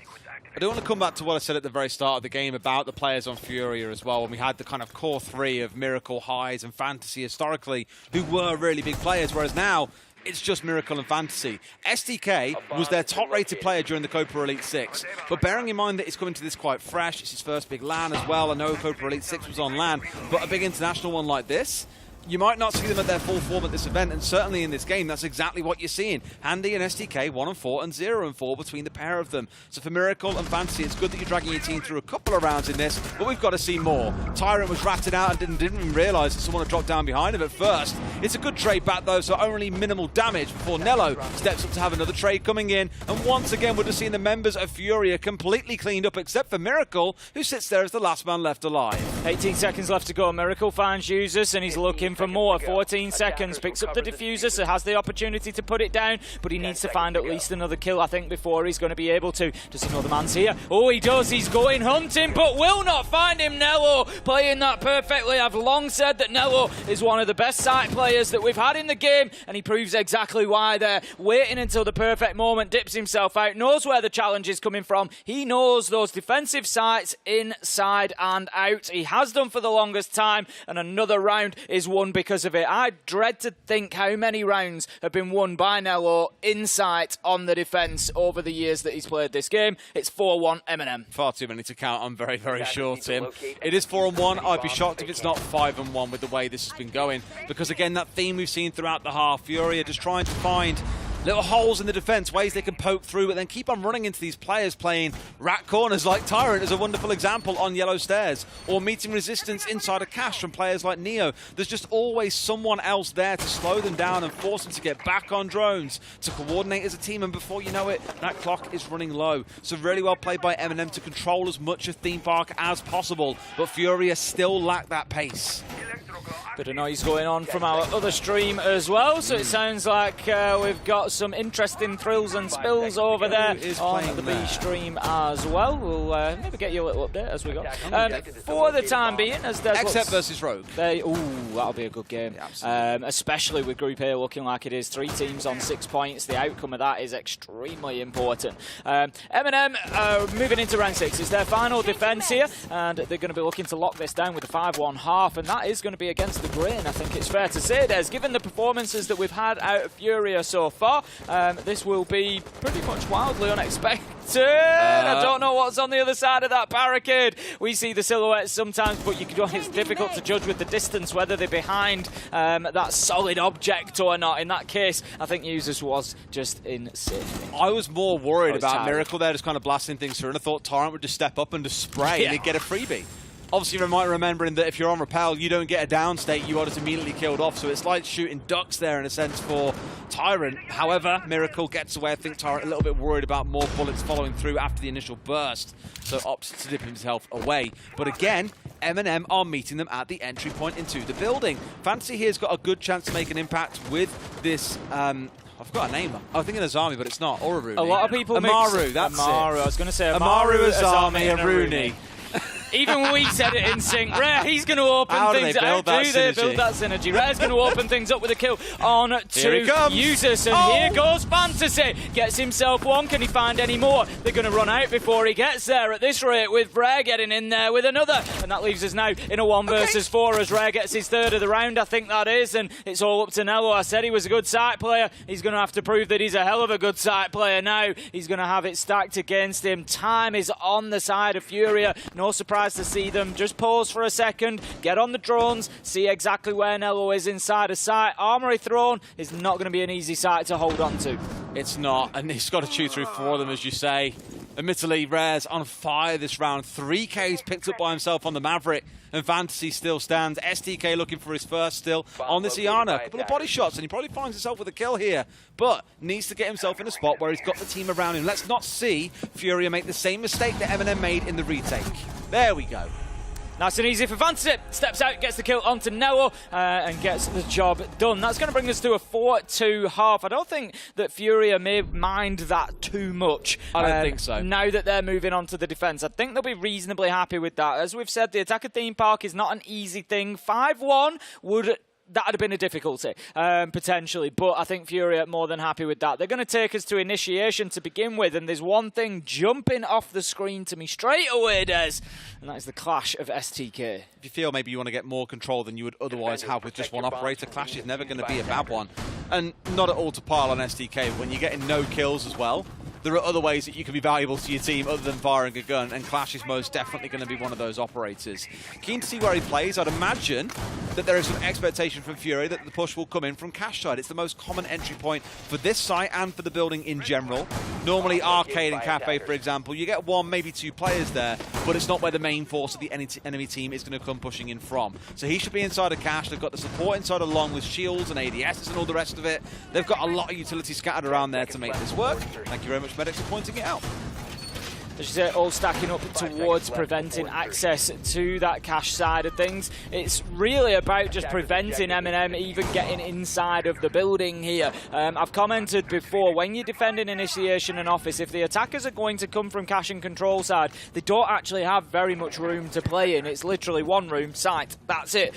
[SPEAKER 3] I do want to come back to what I said at the very start of the game about the players on FURIA as well, when we had the kind of core 3 of Miracle, Highs and Fantasy historically, who were really big players, whereas now it's just Miracle and Fantasy. SDK was their top-rated player during the Copa Elite 6, but bearing in mind that it's coming to this quite fresh, it's his first big LAN as well. I know Copa Elite 6 was on LAN, but a big international one like this, you might not see them at their full form at this event, and certainly in this game, that's exactly what you're seeing. Handy and SDK 1-4 and 0-4 between the pair of them. So for Miracle and Fantasy, it's good that you're dragging your team through a couple of rounds in this, but we've got to see more. Tyrant was ratted out and didn't even realise that someone had dropped down behind him at first. It's a good trade back though, so only minimal damage before Nello steps up to have another trade coming in. And once again, we're just seeing the members of FURIA completely cleaned up, except for Miracle, who sits there as the last man left alive.
[SPEAKER 4] 18 seconds left to go. Miracle finds Users, and he's looking for more. 14 seconds, picks up the diffuser, so has the opportunity to put it down, but he needs to find at least another kill, I think, before he's going to be able to. Does he know the man's here? Oh, he does. He's going hunting, but will not find him. Nello playing that perfectly. I've long said that Nello is one of the best site players that we've had in the game, and he proves exactly why there. Waiting until the perfect moment, dips himself out, knows where the challenge is coming from. He knows those defensive sites inside and out. He has done for the longest time, and another round is won because of it. I dread to think how many rounds have been won by Nello insight on the defense over the years that he's played this game. It's 4-1 M&M.
[SPEAKER 3] Far too many to count, I'm very, very sure, Tim. It is 4-1. I'd be shocked if it's not 5-1 with the way this has been going, because again, that theme we've seen throughout the half, FURIA just trying to find little holes in the defense, ways they can poke through, but then keep on running into these players playing rat corners, like Tyrant is a wonderful example on Yellow Stairs, or meeting resistance inside a cache from players like Neo. There's just always someone else there to slow them down and force them to get back on drones, to coordinate as a team, and before you know it, that clock is running low. So really well played by M&M to control as much of Theme Park as possible, but FURIA still lack that pace.
[SPEAKER 4] Bit of noise going on from our other stream as well, so it sounds like we've got some interesting thrills and spills over there on the B stream as well. We'll maybe get you a little update as we go. For the time being, as there's
[SPEAKER 3] XSET versus Rogue.
[SPEAKER 4] Ooh, that'll be a good game. Especially with Group A looking like it is. 3 teams on 6 points. The outcome of that is extremely important. M&M moving into round 6. It's their final defense here, and they're going to be looking to lock this down with a 5-1 half, and that is going to be against the grain, I think it's fair to say, Des. Given the performances that we've had out of FURIA so far, this will be pretty much wildly unexpected. I don't know what's on the other side of that barricade. We see the silhouettes sometimes, but it's difficult to judge with the distance whether they're behind that solid object or not. In that case, I think Users was just insane.
[SPEAKER 3] I was more worried about Miracle there, just kind of blasting things through, and I thought Tyrant would just step up and just spray and he'd get a freebie. Obviously, remembering that if you're on Repel, you don't get a down state, you are just immediately killed off. So it's like shooting ducks there in a sense for Tyrant. However, Miracle gets away. I think Tyrant a little bit worried about more bullets following through after the initial burst, so opts to dip himself away. But again, M&M are meeting them at the entry point into the building. Fantasy here's got a good chance to make an impact with this... I've got a name. I was thinking Azami, but it's not. Or Aruni.
[SPEAKER 4] A lot of people
[SPEAKER 3] Amaru, that's
[SPEAKER 4] Amaru.
[SPEAKER 3] it.
[SPEAKER 4] I was going to say
[SPEAKER 3] Amaru, Azami, Aruni.
[SPEAKER 4] Even we said it in sync. Rare, he's going to open things up. How do they build that synergy? Rare's going to open things up with a kill on to Users. And here goes Fantasy. Gets himself one. Can he find any more? They're going to run out before he gets there at this rate, with Rare getting in there with another. And that leaves us now in a 1 versus 4 as Rare gets his 3rd of the round, I think that is. And it's all up to Nello. I said he was a good site player. He's going to have to prove that he's a hell of a good site player now. He's going to have it stacked against him. Time is on the side of FURIA. No surprise to see them just pause for a second, get on the drones, see exactly where Nello is inside a site. Armory Throne is not going to be an easy site to hold on to.
[SPEAKER 3] It's not, and he's got to chew through 4 of them, as you say. Admittedly, Rare's on fire this round. 3 Ks picked up by himself on the Maverick, and Fantasy still stands. STK looking for his first still on this Iana. A couple of body shots, and he probably finds himself with a kill here, but needs to get himself in a spot where he's got the team around him. Let's not see FURIA make the same mistake that M&M made in the retake. There we go.
[SPEAKER 4] Nice and easy for Fantasy. Steps out, gets the kill onto Nello, and gets the job done. That's going to bring us to a 4-2 half. I don't think that FURIA may mind that too much.
[SPEAKER 3] I don't think so.
[SPEAKER 4] Now that they're moving on to the defense, I think they'll be reasonably happy with that. As we've said, the attack of Theme Park is not an easy thing. 5-1 would... that would have been a difficulty, potentially, but I think FURIA are more than happy with that. They're going to take us to initiation to begin with, and there's one thing jumping off the screen to me straight away, Des, and that is the clash of STK.
[SPEAKER 3] If you feel maybe you want to get more control than you would otherwise have with just one operator, clash is never going to be a bad one. And not at all to pile on STK, when you're getting no kills as well, there are other ways that you can be valuable to your team other than firing a gun, and Clash is most definitely going to be one of those operators. Keen to see where he plays. I'd imagine that there is some expectation from FURIA that the push will come in from Cache side. It's the most common entry point for this site and for the building in general. Normally Arcade and Cafe, for example, you get 1, maybe 2 players there, but it's not where the main force of the enemy team is going to come pushing in from. So he should be inside of Cache. They've got the support inside along with shields and ADSs and all the rest of it. They've got a lot of utility scattered around there to make this work. Thank you very much, Medics, for pointing it out.
[SPEAKER 4] as you say, all stacking up towards preventing access to that cache side of things. It's really about just preventing M&M even getting inside of the building here. I've commented before, when you're defending Initiation and Office, if the attackers are going to come from cache and control side, they don't actually have very much room to play in. It's literally one room, site, that's it.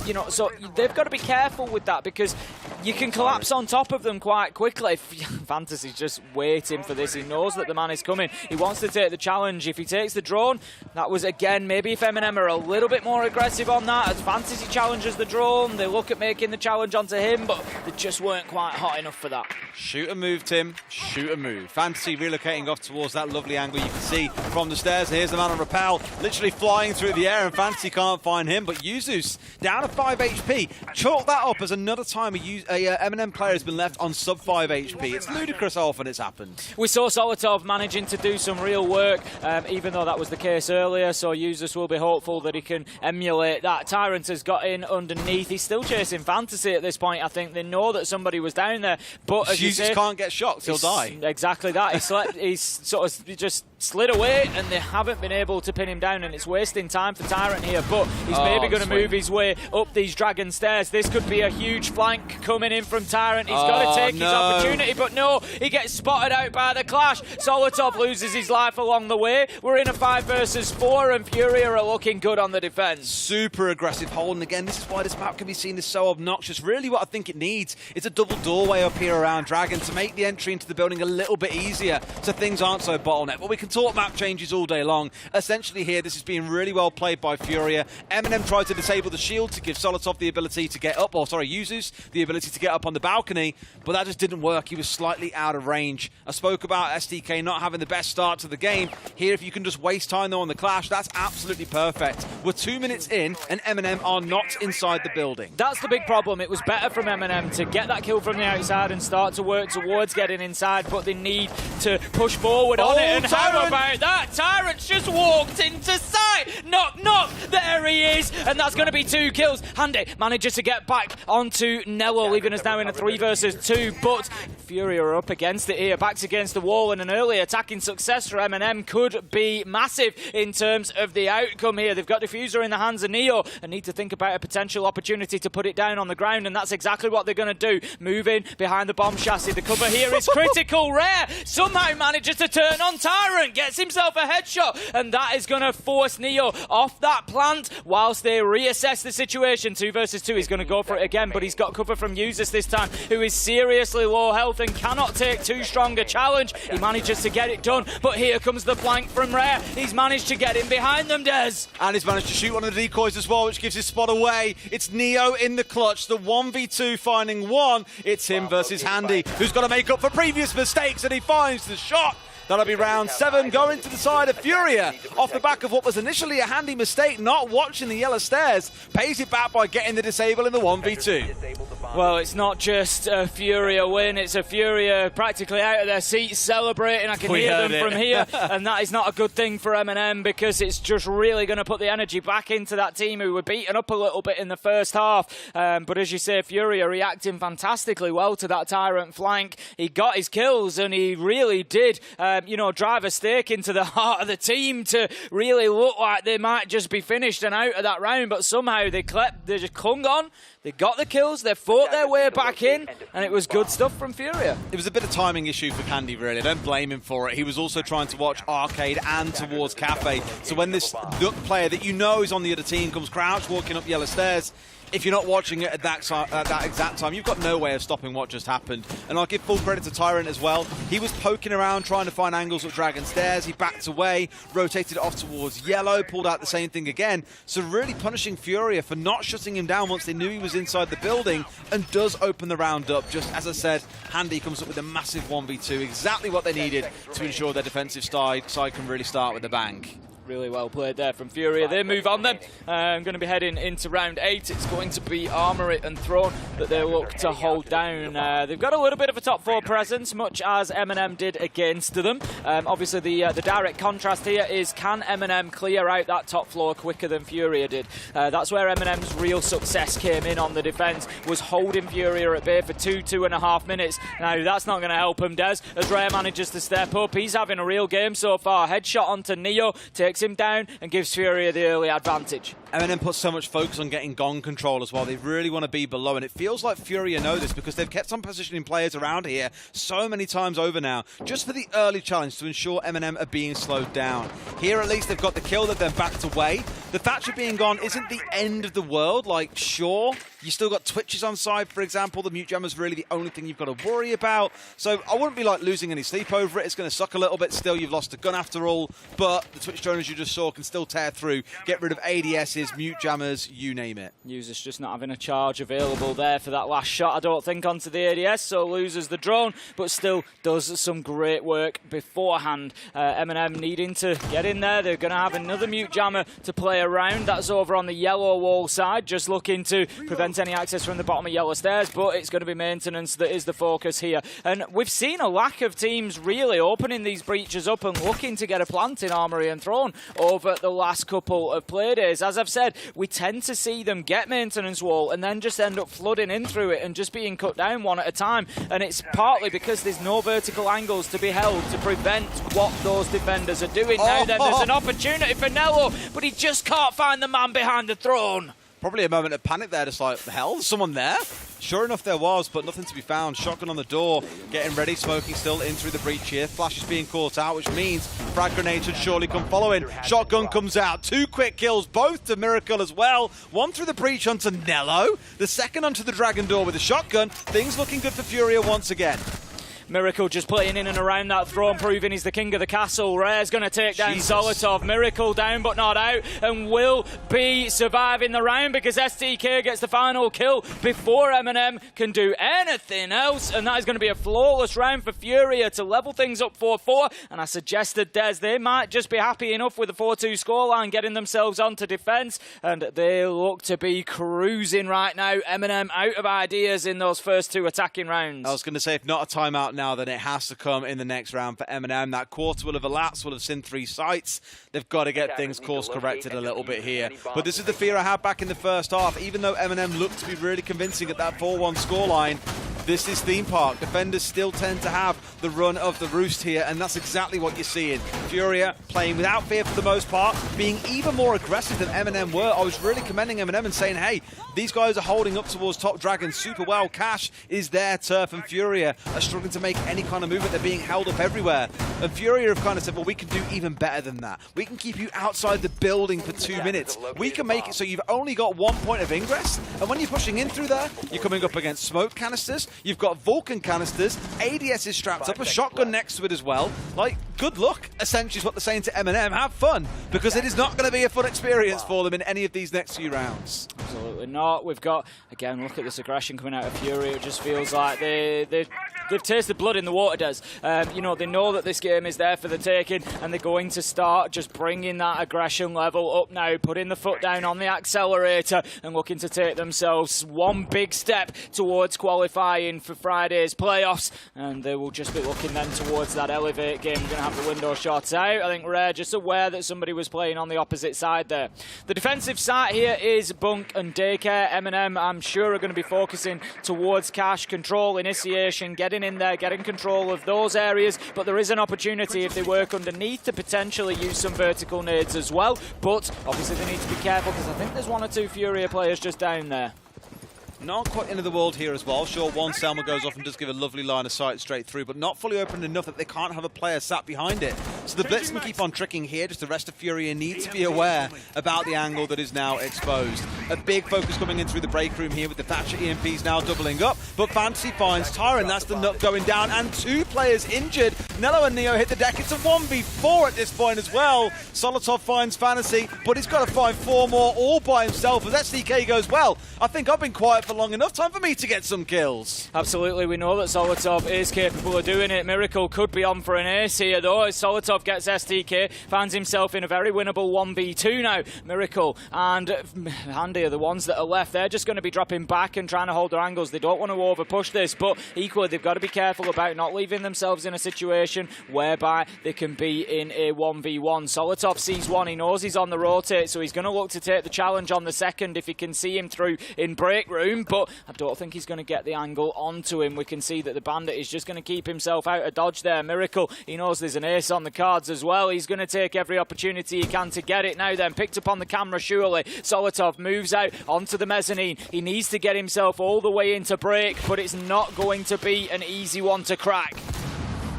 [SPEAKER 4] You know, so they've got to be careful with that, because you can collapse on top of them quite quickly. Fantasy's just waiting for this. He knows that the man is coming. He wants to take the challenge. If he takes the drone, that was, again, maybe if M&M are a little bit more aggressive on that, as Fantasy challenges the drone, they look at making the challenge onto him, but they just weren't quite hot enough for that.
[SPEAKER 3] Shoot and move, Tim. Shoot and move. Fantasy relocating off towards that lovely angle you can see from the stairs. Here's the man on rappel, literally flying through the air, and Fantasy can't find him. But Yuzus down to 5 HP. Chalk that up as another time a M&M player has been left on sub 5 HP. It's ludicrous how often it's happened.
[SPEAKER 4] We saw Solotov managing to do some real work, even though that was the case earlier, so Yuzus will be hopeful that he can emulate that. Tyrant has got in underneath. He's still chasing Fantasy at this point. I think they know that somebody was down there, but as you say,
[SPEAKER 3] can't get shocked, he'll die.
[SPEAKER 4] Exactly that. He's sort of just slid away, and they haven't been able to pin him down, and it's wasting time for Tyrant here, but he's maybe going to move his way up these dragon stairs. This could be a huge flank coming in from Tyrant. He's got to take his opportunity, but no, he gets spotted out by the clash. Solotov loses his life along the way. We're in a 5 versus 4, and FURIA are looking good on the defense.
[SPEAKER 3] Super aggressive hold, and again, this is why this map can be seen as so obnoxious. Really what I think it needs is a double doorway up here around Dragon to make the entry into the building a little bit easier, so things aren't so bottleneck. But we can talk map changes all day long. Essentially here, this is being really well played by FURIA. M&M tried to disable the shield to give Solotov the ability to get up, or sorry, Yuzus the ability to get up on the balcony, but that just didn't work. He was slightly out of range. I spoke about SDK not having the best start to the game. Here, if you can just waste time though on the clash, that's absolutely perfect. We're 2 minutes in, and M&M are not inside the building.
[SPEAKER 4] That's the big problem. It was better from M&M to get that kill from the outside and start to work towards getting inside, but they need to push forward on it. And how about that? Tyrant's just walked into sight. Knock, knock. There he is. And that's going to be 2 kills. Handy manages to get back onto Nello, leaving us now in a 3 versus 2. But FURIA are up against it here. Backs against the wall, and an early attacking success for M&M could be massive in terms of the outcome here. They've got Diffuser in the hands of Neo and need to think about a potential opportunity to put it down on the ground, and that's exactly what they're going to do. Move in behind the bomb chassis. The cover here is critical. Rare somehow manages to turn on Tyrant, gets himself a headshot, and that is going to force Neo off that plant whilst they reassess the situation. 2 versus 2, he's going to go for it again, but he's got cover from Yuzus this time, who is seriously low health and cannot take too strong a challenge. He manages to get it done, but here comes the flank from Rare. He's managed to get in behind them, Des.
[SPEAKER 3] And he's managed to shoot one of the decoys as well, which gives his spot away. It's Neo in the clutch, the 1v2 finding one. It's him versus Handy, who's got to make up for previous mistakes, and he finds the shot. That'll be round 7 going to the side of FURIA. Off the back of what was initially a Handy mistake, not watching the yellow stairs, pays it back by getting the disable in the 1v2.
[SPEAKER 4] Well, it's not just a FURIA win, it's a FURIA practically out of their seats celebrating. I can hear them from here, and that is not a good thing for M&M, because it's just really going to put the energy back into that team who were beaten up a little bit in the first half. But as you say, FURIA reacting fantastically well to that Tyrant flank. He got his kills, and he really did drive a stake into the heart of the team to really look like they might just be finished and out of that round, but somehow they just clung on, they got the kills, they fought their way back in, and it was good stuff from FURIA.
[SPEAKER 3] It was a bit of timing issue for Candy, really. I don't blame him for it. He was also trying to watch Arcade and towards Cafe, so when this player that you know is on the other team comes crouched walking up yellow stairs, if you're not watching it at that exact time, you've got no way of stopping what just happened. And I'll give full credit to Tyrant as well. He was poking around, trying to find angles at Dragon Stairs. He backed away, rotated off towards yellow, pulled out the same thing again. So really punishing FURIA for not shutting him down once they knew he was inside the building, and does open the round up. Just as I said, Handy comes up with a massive 1v2, exactly what they needed to ensure their defensive side can really start with a bang.
[SPEAKER 4] Really well played there from FURIA. They move on then. I'm going to be heading into round 8. It's going to be Armory and Throne that they look to hold down. They've got a little bit of a top 4 presence, much as M&M did against them. Obviously, the direct contrast here is, can M&M clear out that top floor quicker than FURIA did? That's where M&M's real success came in on the defense, was holding FURIA at bay for 2.5 minutes. Now, that's not going to help him, Des, as Rare manages to step up. He's having a real game so far. Headshot onto Neo, takes him down and gives FURIA the early advantage.
[SPEAKER 3] M&M puts so much focus on getting gong control as well. They really want to be below, and it feels like FURIA know this because they've kept on positioning players around here so many times over now, just for the early challenge to ensure M&M are being slowed down. Here at least they've got the kill, they've then backed away. The Thatcher being gone isn't the end of the world. Like, sure, you still got Twitches on side, for example. The Mute Jammer's really the only thing you've got to worry about. So I wouldn't be like losing any sleep over it. It's going to suck a little bit still. You've lost a gun after all, but the Twitch drone, as you just saw, can still tear through, get rid of ADSs, Mute Jammers, you name it.
[SPEAKER 4] Users just not having a charge available there for that last shot, I don't think, onto the ADS, so loses the drone, but still does some great work beforehand. M&M needing to get in there. They're going to have another Mute Jammer to play around. That's over on the yellow wall side, just looking to prevent any access from the bottom of yellow stairs, but it's going to be maintenance that is the focus here. And we've seen a lack of teams really opening these breaches up and looking to get a plant in Armory and Throne over the last couple of play days. As I've said, we tend to see them get maintenance wall and then just end up flooding in through it and just being cut down one at a time. And it's partly because there's no vertical angles to be held to prevent what those defenders are doing. Now then, there's an opportunity for Nello, but he just can't find the man behind the throne.
[SPEAKER 3] Probably a moment of panic there, just like, the hell, there's someone there? Sure enough there was, but nothing to be found. Shotgun on the door, getting ready, smoking still in through the breach here. Flash is being caught out, which means frag grenade should surely come following. Shotgun comes out, 2 quick kills, both to Miracle as well. One through the breach onto Nello, the second onto the Dragon Door with a shotgun. Things looking good for FURIA once again.
[SPEAKER 4] Miracle just playing in and around that throne, proving he's the king of the castle. Rare's going to take down Solotov. Miracle down but not out, and will be surviving the round because STK gets the final kill before M&M can do anything else, and that is going to be a flawless round for FURIA to level things up 4-4. And I suggested, Des, they might just be happy enough with the 4-2 scoreline, getting themselves onto defense, and they look to be cruising right now. M&M out of ideas in those first 2 attacking rounds.
[SPEAKER 3] I was going to say, if not a timeout now, then it has to come in the next round for M&M. That quarter will have elapsed, will have seen 3 sites. They've got to get things course corrected a little bit here. But this is the fear I had back in the first half. Even though M&M looked to be really convincing at that 4-1 scoreline, this is Theme Park. Defenders still tend to have the run of the roost here, and that's exactly what you're seeing. FURIA playing without fear for the most part, being even more aggressive than M&M were. I was really commending M&M and saying, hey, these guys are holding up towards Top Dragon super well. Cash is their turf, and FURIA are struggling to make any kind of movement. They're being held up everywhere. And FURIA have kind of said, well, we can do even better than that. We can keep you outside the building for 2 minutes. We can make it so you've only got 1 point of ingress, and when you're pushing in through there, you're coming up against smoke canisters, you've got Vulcan canisters, ADS is strapped up, a shotgun next to it as well. Like, good luck, essentially, is what they're saying to M&M. Have fun, because it is not going to be a fun experience for them in any of these next few rounds.
[SPEAKER 4] Absolutely not. We've got, again, look at this aggression coming out of FURIA. It just feels like they've tasted blood in the water, Des. You know, they know that this game is there for the taking, and they're going to start just bringing that aggression level up now, putting the foot down on the accelerator and looking to take themselves 1 big step towards qualifying for Friday's playoffs, and they will just be looking then towards that Elevate game. We're going to have the window shot out. I think Rare just aware that somebody was playing on the opposite side there. The defensive side here is Bunk and Daycare. M&M, I'm sure, are going to be focusing towards Cash, control, initiation, getting in there, getting control of those areas, but there is an opportunity if they work underneath to potentially use some vertical nades as well, but obviously they need to be careful because I think there's 1 or 2 FURIA players just down there.
[SPEAKER 3] Not quite into the world here as well. Sure, one Selma goes off and does give a lovely line of sight straight through, but not fully open enough that they can't have a player sat behind it. So the Blitz can keep on tricking here, just the rest of FURIA need to be aware about the angle that is now exposed. A big focus coming in through the break room here with the Thatcher EMPs now doubling up, but Fantasy finds Tyrant, that's the nut going down, and 2 players injured. Nello and Neo hit the deck, it's a 1v4 at this point as well. Solotov finds Fantasy, but he's got to find 4 more all by himself, as SDK goes, well, I think I've been quiet for long enough. Time for me to get some kills.
[SPEAKER 4] Absolutely, we know that Solotov is capable of doing it. Miracle could be on for an ace here, though, as Solotov gets STK, finds himself in a very winnable 1v2 now. Miracle and Handy are the ones that are left. They're just going to be dropping back and trying to hold their angles. They don't want to over-push this, but equally, they've got to be careful about not leaving themselves in a situation whereby they can be in a 1v1. Solotov sees one, he knows he's on the rotate, so he's going to look to take the challenge on the second if he can see him through in break room, but I don't think he's going to get the angle onto him. We can see that the Bandit is just going to keep himself out of dodge there. Miracle, he knows there's an ace on the cards as well. He's going to take every opportunity he can to get it now then. Picked up on the camera, surely. Solotov moves out onto the mezzanine. He needs to get himself all the way into break, but it's not going to be an easy one to crack.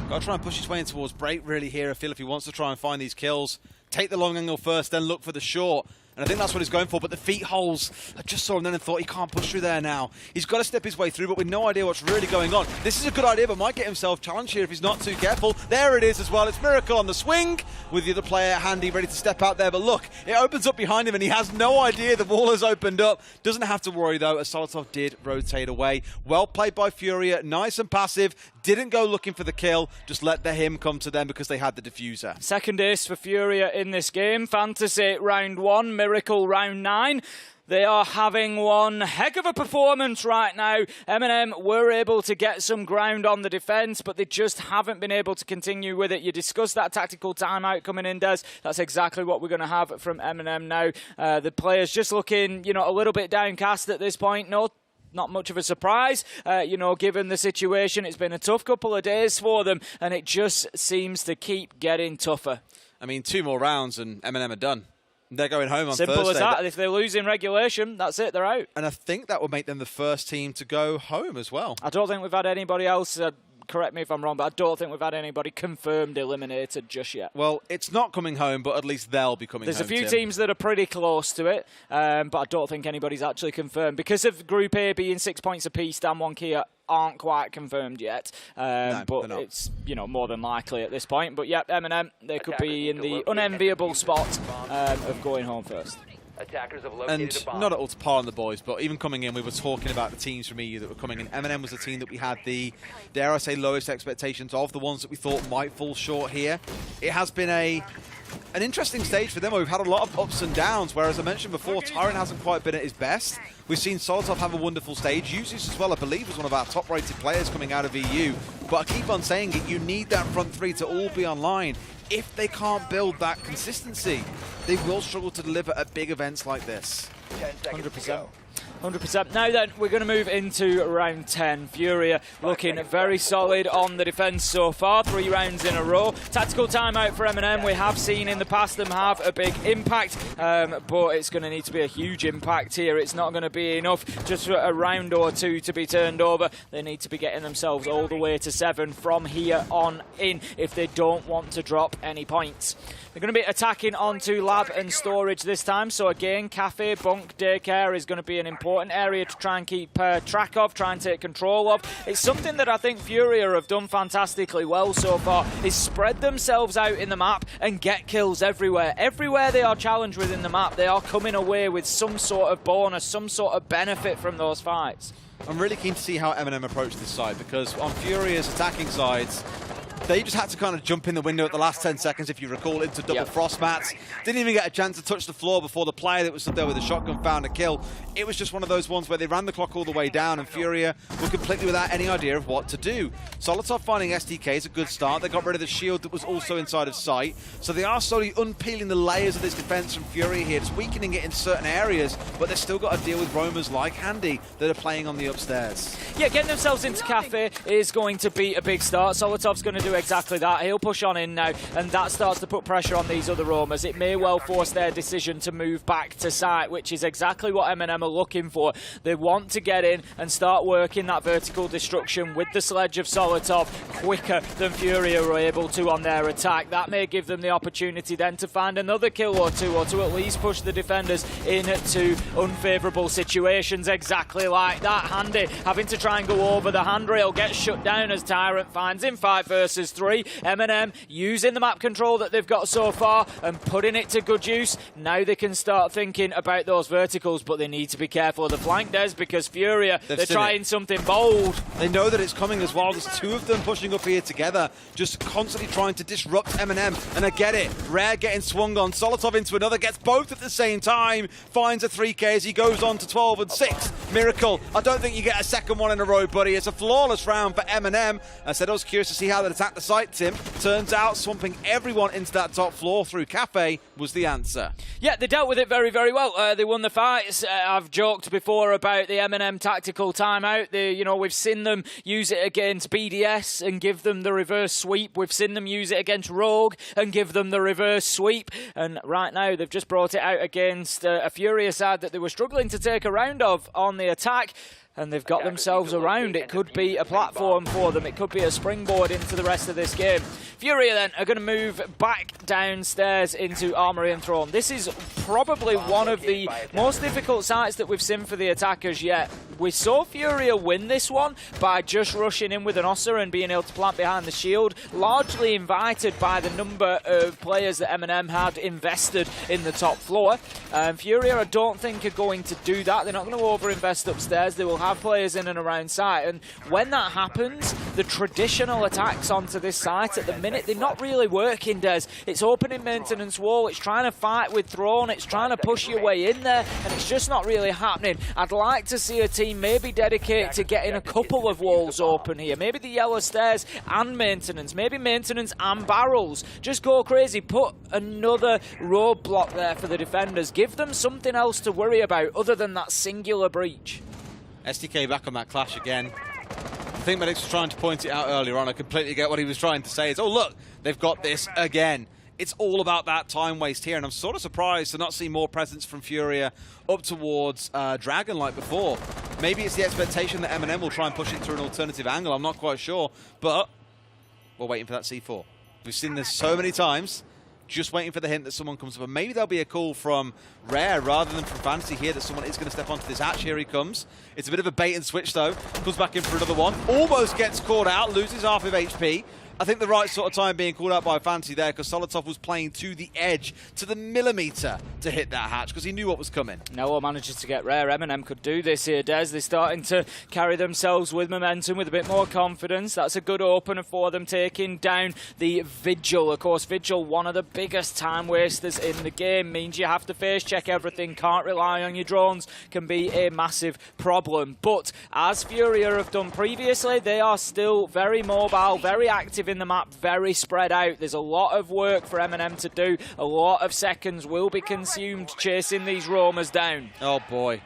[SPEAKER 3] Got to try and push his way in towards break really here, I feel, if he wants to try and find these kills. Take the long angle first, then look for the short. And I think that's what he's going for, but the feet holes, I just saw him then and thought he can't push through there now. He's got to step his way through, but with no idea what's really going on. This is a good idea, but might get himself challenged here if he's not too careful. There it is as well. It's Miracle on the swing, with the other player Handy ready to step out there. But look, it opens up behind him, and he has no idea the wall has opened up. Doesn't have to worry, though, as Solotov did rotate away. Well played by FURIA, nice and passive. Didn't go looking for the kill, just let the him come to them because they had the diffuser.
[SPEAKER 4] Second ace for FURIA in this game. Fantasy round 1, Miracle round 9. They are having one heck of a performance right now. M&M were able to get some ground on the defence, but they just haven't been able to continue with it. You discussed that tactical timeout coming in, Des. That's exactly what we're going to have from M&M now. The players just looking, a little bit downcast at this point. Not much of a surprise, given the situation. It's been a tough couple of days for them, and it just seems to keep getting tougher.
[SPEAKER 3] I mean, 2 more rounds and M&M are done. They're going home on
[SPEAKER 4] Simple
[SPEAKER 3] Thursday.
[SPEAKER 4] as that. If they lose in regulation, that's it, they're out.
[SPEAKER 3] And I think that would make them the first team to go home as well.
[SPEAKER 4] I don't think we've had anybody else, correct me if I'm wrong, but I don't think we've had anybody confirmed eliminated just yet.
[SPEAKER 3] Well, it's not coming home, but at least they'll be coming home.
[SPEAKER 4] There's a few teams that are pretty close to it, but I don't think anybody's actually confirmed. Because of Group A being 6 points apiece, DWG KIA aren't quite confirmed yet, but it's more than likely at this point. But yeah, M&M, they could be in the unenviable spot of going home first.
[SPEAKER 17] Attackers have located a bomb.
[SPEAKER 3] Not at all to par on the boys, but even coming in, we were talking about the teams from EU that were coming in. M&M was the team that we had the, dare I say, lowest expectations of, the ones that we thought might fall short here. It has been an interesting stage for them where we've had a lot of ups and downs, whereas I mentioned before, Tyrant hasn't quite been at his best. We've seen Solotov have a wonderful stage. Usus as well, I believe, was one of our top-rated players coming out of EU. But I keep on saying it, you need that front three to all be online. If they can't build that consistency, they will struggle to deliver at big events like this.
[SPEAKER 4] 100%. 100%. Now then, we're going to move into round 10. FURIA looking very solid on the defence so far. 3 rounds in a row. Tactical timeout for M&M. We have seen in the past them have a big impact, but it's going to need to be a huge impact here. It's not going to be enough just for a round or 2 to be turned over. They need to be getting themselves all the way to 7 from here on in if they don't want to drop any points. They're going to be attacking onto lab and storage this time. So again, cafe, bunk, daycare is going to be an important area to try and keep track of, try and take control of. It's something that I think FURIA have done fantastically well so far, is spread themselves out in the map and get kills everywhere. Everywhere they are challenged within the map, they are coming away with some sort of bonus, some sort of benefit from those fights.
[SPEAKER 3] I'm really keen to see how M&M approach this side, because on FURIA's attacking sides, they just had to kind of jump in the window at the last 10 seconds, if you recall, into double frost mats. Didn't even get a chance to touch the floor before the player that was stood there with a shotgun found a kill. It was just one of those ones where they ran the clock all the way down, and FURIA were completely without any idea of what to do. Solotov finding STK is a good start. They got rid of the shield that was also inside of sight. So they are slowly unpeeling the layers of this defense from FURIA here, just weakening it in certain areas, but they've still got to deal with roamers like Handy that are playing on the upstairs.
[SPEAKER 4] Yeah, getting themselves into cafe is going to be a big start. Solotov's going to do exactly that. He'll push on in now, and that starts to put pressure on these other roamers. It may well force their decision to move back to site, which is exactly what M&M are looking for. They want to get in and start working that vertical destruction with the sledge of Solotov quicker than FURIA were able to on their attack. That may give them the opportunity then to find another kill or 2, or to at least push the defenders into unfavourable situations exactly like that. Handy having to try and go over the handrail, gets shut down as Tyrant finds him 5 versus versus 3. M&M using the map control that they've got so far and putting it to good use. Now they can start thinking about those verticals, but they need to be careful of the flank, Des, because FURIA, they're trying something bold.
[SPEAKER 3] They know that it's coming as well. There's 2 of them pushing up here together, just constantly trying to disrupt M&M. And I get it. Rare getting swung on. Solotov into another, gets both at the same time. Finds a 3K as he goes on to 12 and 6. Miracle. I don't think you get a second one in a row, buddy. It's a flawless round for M&M. I said I was curious to see how they'd attack the site, Tim. Turns out swamping everyone into that top floor through Cafe was the answer.
[SPEAKER 4] Yeah, they dealt with it very, very well. They won the fights. I've joked before about the M&M tactical timeout. We've seen them use it against BDS and give them the reverse sweep. We've seen them use it against Rogue and give them the reverse sweep. And right now, they've just brought it out against a FURIA side that they were struggling to take a round of on the attack. And they've got themselves around. It could be a platform for them. It could be a springboard into the rest of this game. FURIA then are going to move back downstairs into Armory and Throne. This is probably one of the most difficult sites that we've seen for the attackers yet. We saw FURIA win this one by just rushing in with an Ossa and being able to plant behind the shield, largely invited by the number of players that M&M had invested in the top floor. FURIA, I don't think, are going to do that. They're not going to over-invest upstairs. They will have players in and around site, and when that happens, the traditional attacks onto this site at the minute, they're not really working, Des. It's opening maintenance wall, it's trying to fight with Throne, it's trying to push your way in there, and it's just not really happening. I'd like to see a team maybe dedicate to getting a couple of walls open here, maybe the yellow stairs and maintenance, maybe maintenance and barrels. Just go crazy, put another roadblock there for the defenders, give them something else to worry about other than that singular breach.
[SPEAKER 3] SDK back on that clash again. I think Medix was trying to point it out earlier on. I completely get what he was trying to say. It's, oh, look, they've got this again. It's all about that time waste here, and I'm sort of surprised to not see more presence from FURIA up towards Dragon like before. Maybe it's the expectation that M&M will try and push it through an alternative angle. I'm not quite sure, but we're waiting for that C4. We've seen this so many times. Just waiting for the hint that someone comes up. And maybe there'll be a call from Rare rather than from Fantasy here that someone is going to step onto this hatch. Here he comes. It's a bit of a bait and switch, though. Comes back in for another one. Almost gets caught out. Loses half of HP. I think the right sort of time being called out by Fantasy there, because Solotov was playing to the edge, to the millimetre to hit that hatch, because he knew what was coming. Noah
[SPEAKER 4] manages to get Rare. M&M could do this here, Des. They're starting to carry themselves with momentum, with a bit more confidence. That's a good opener for them, taking down the Vigil. Of course, Vigil, one of the biggest time wasters in the game, means you have to face check everything, can't rely on your drones, can be a massive problem. But as FURIA have done previously, they are still very mobile, very active in the map, very spread out. There's a lot of work for M&M to do. A lot of seconds will be consumed chasing these roamers down.
[SPEAKER 3] Oh boy.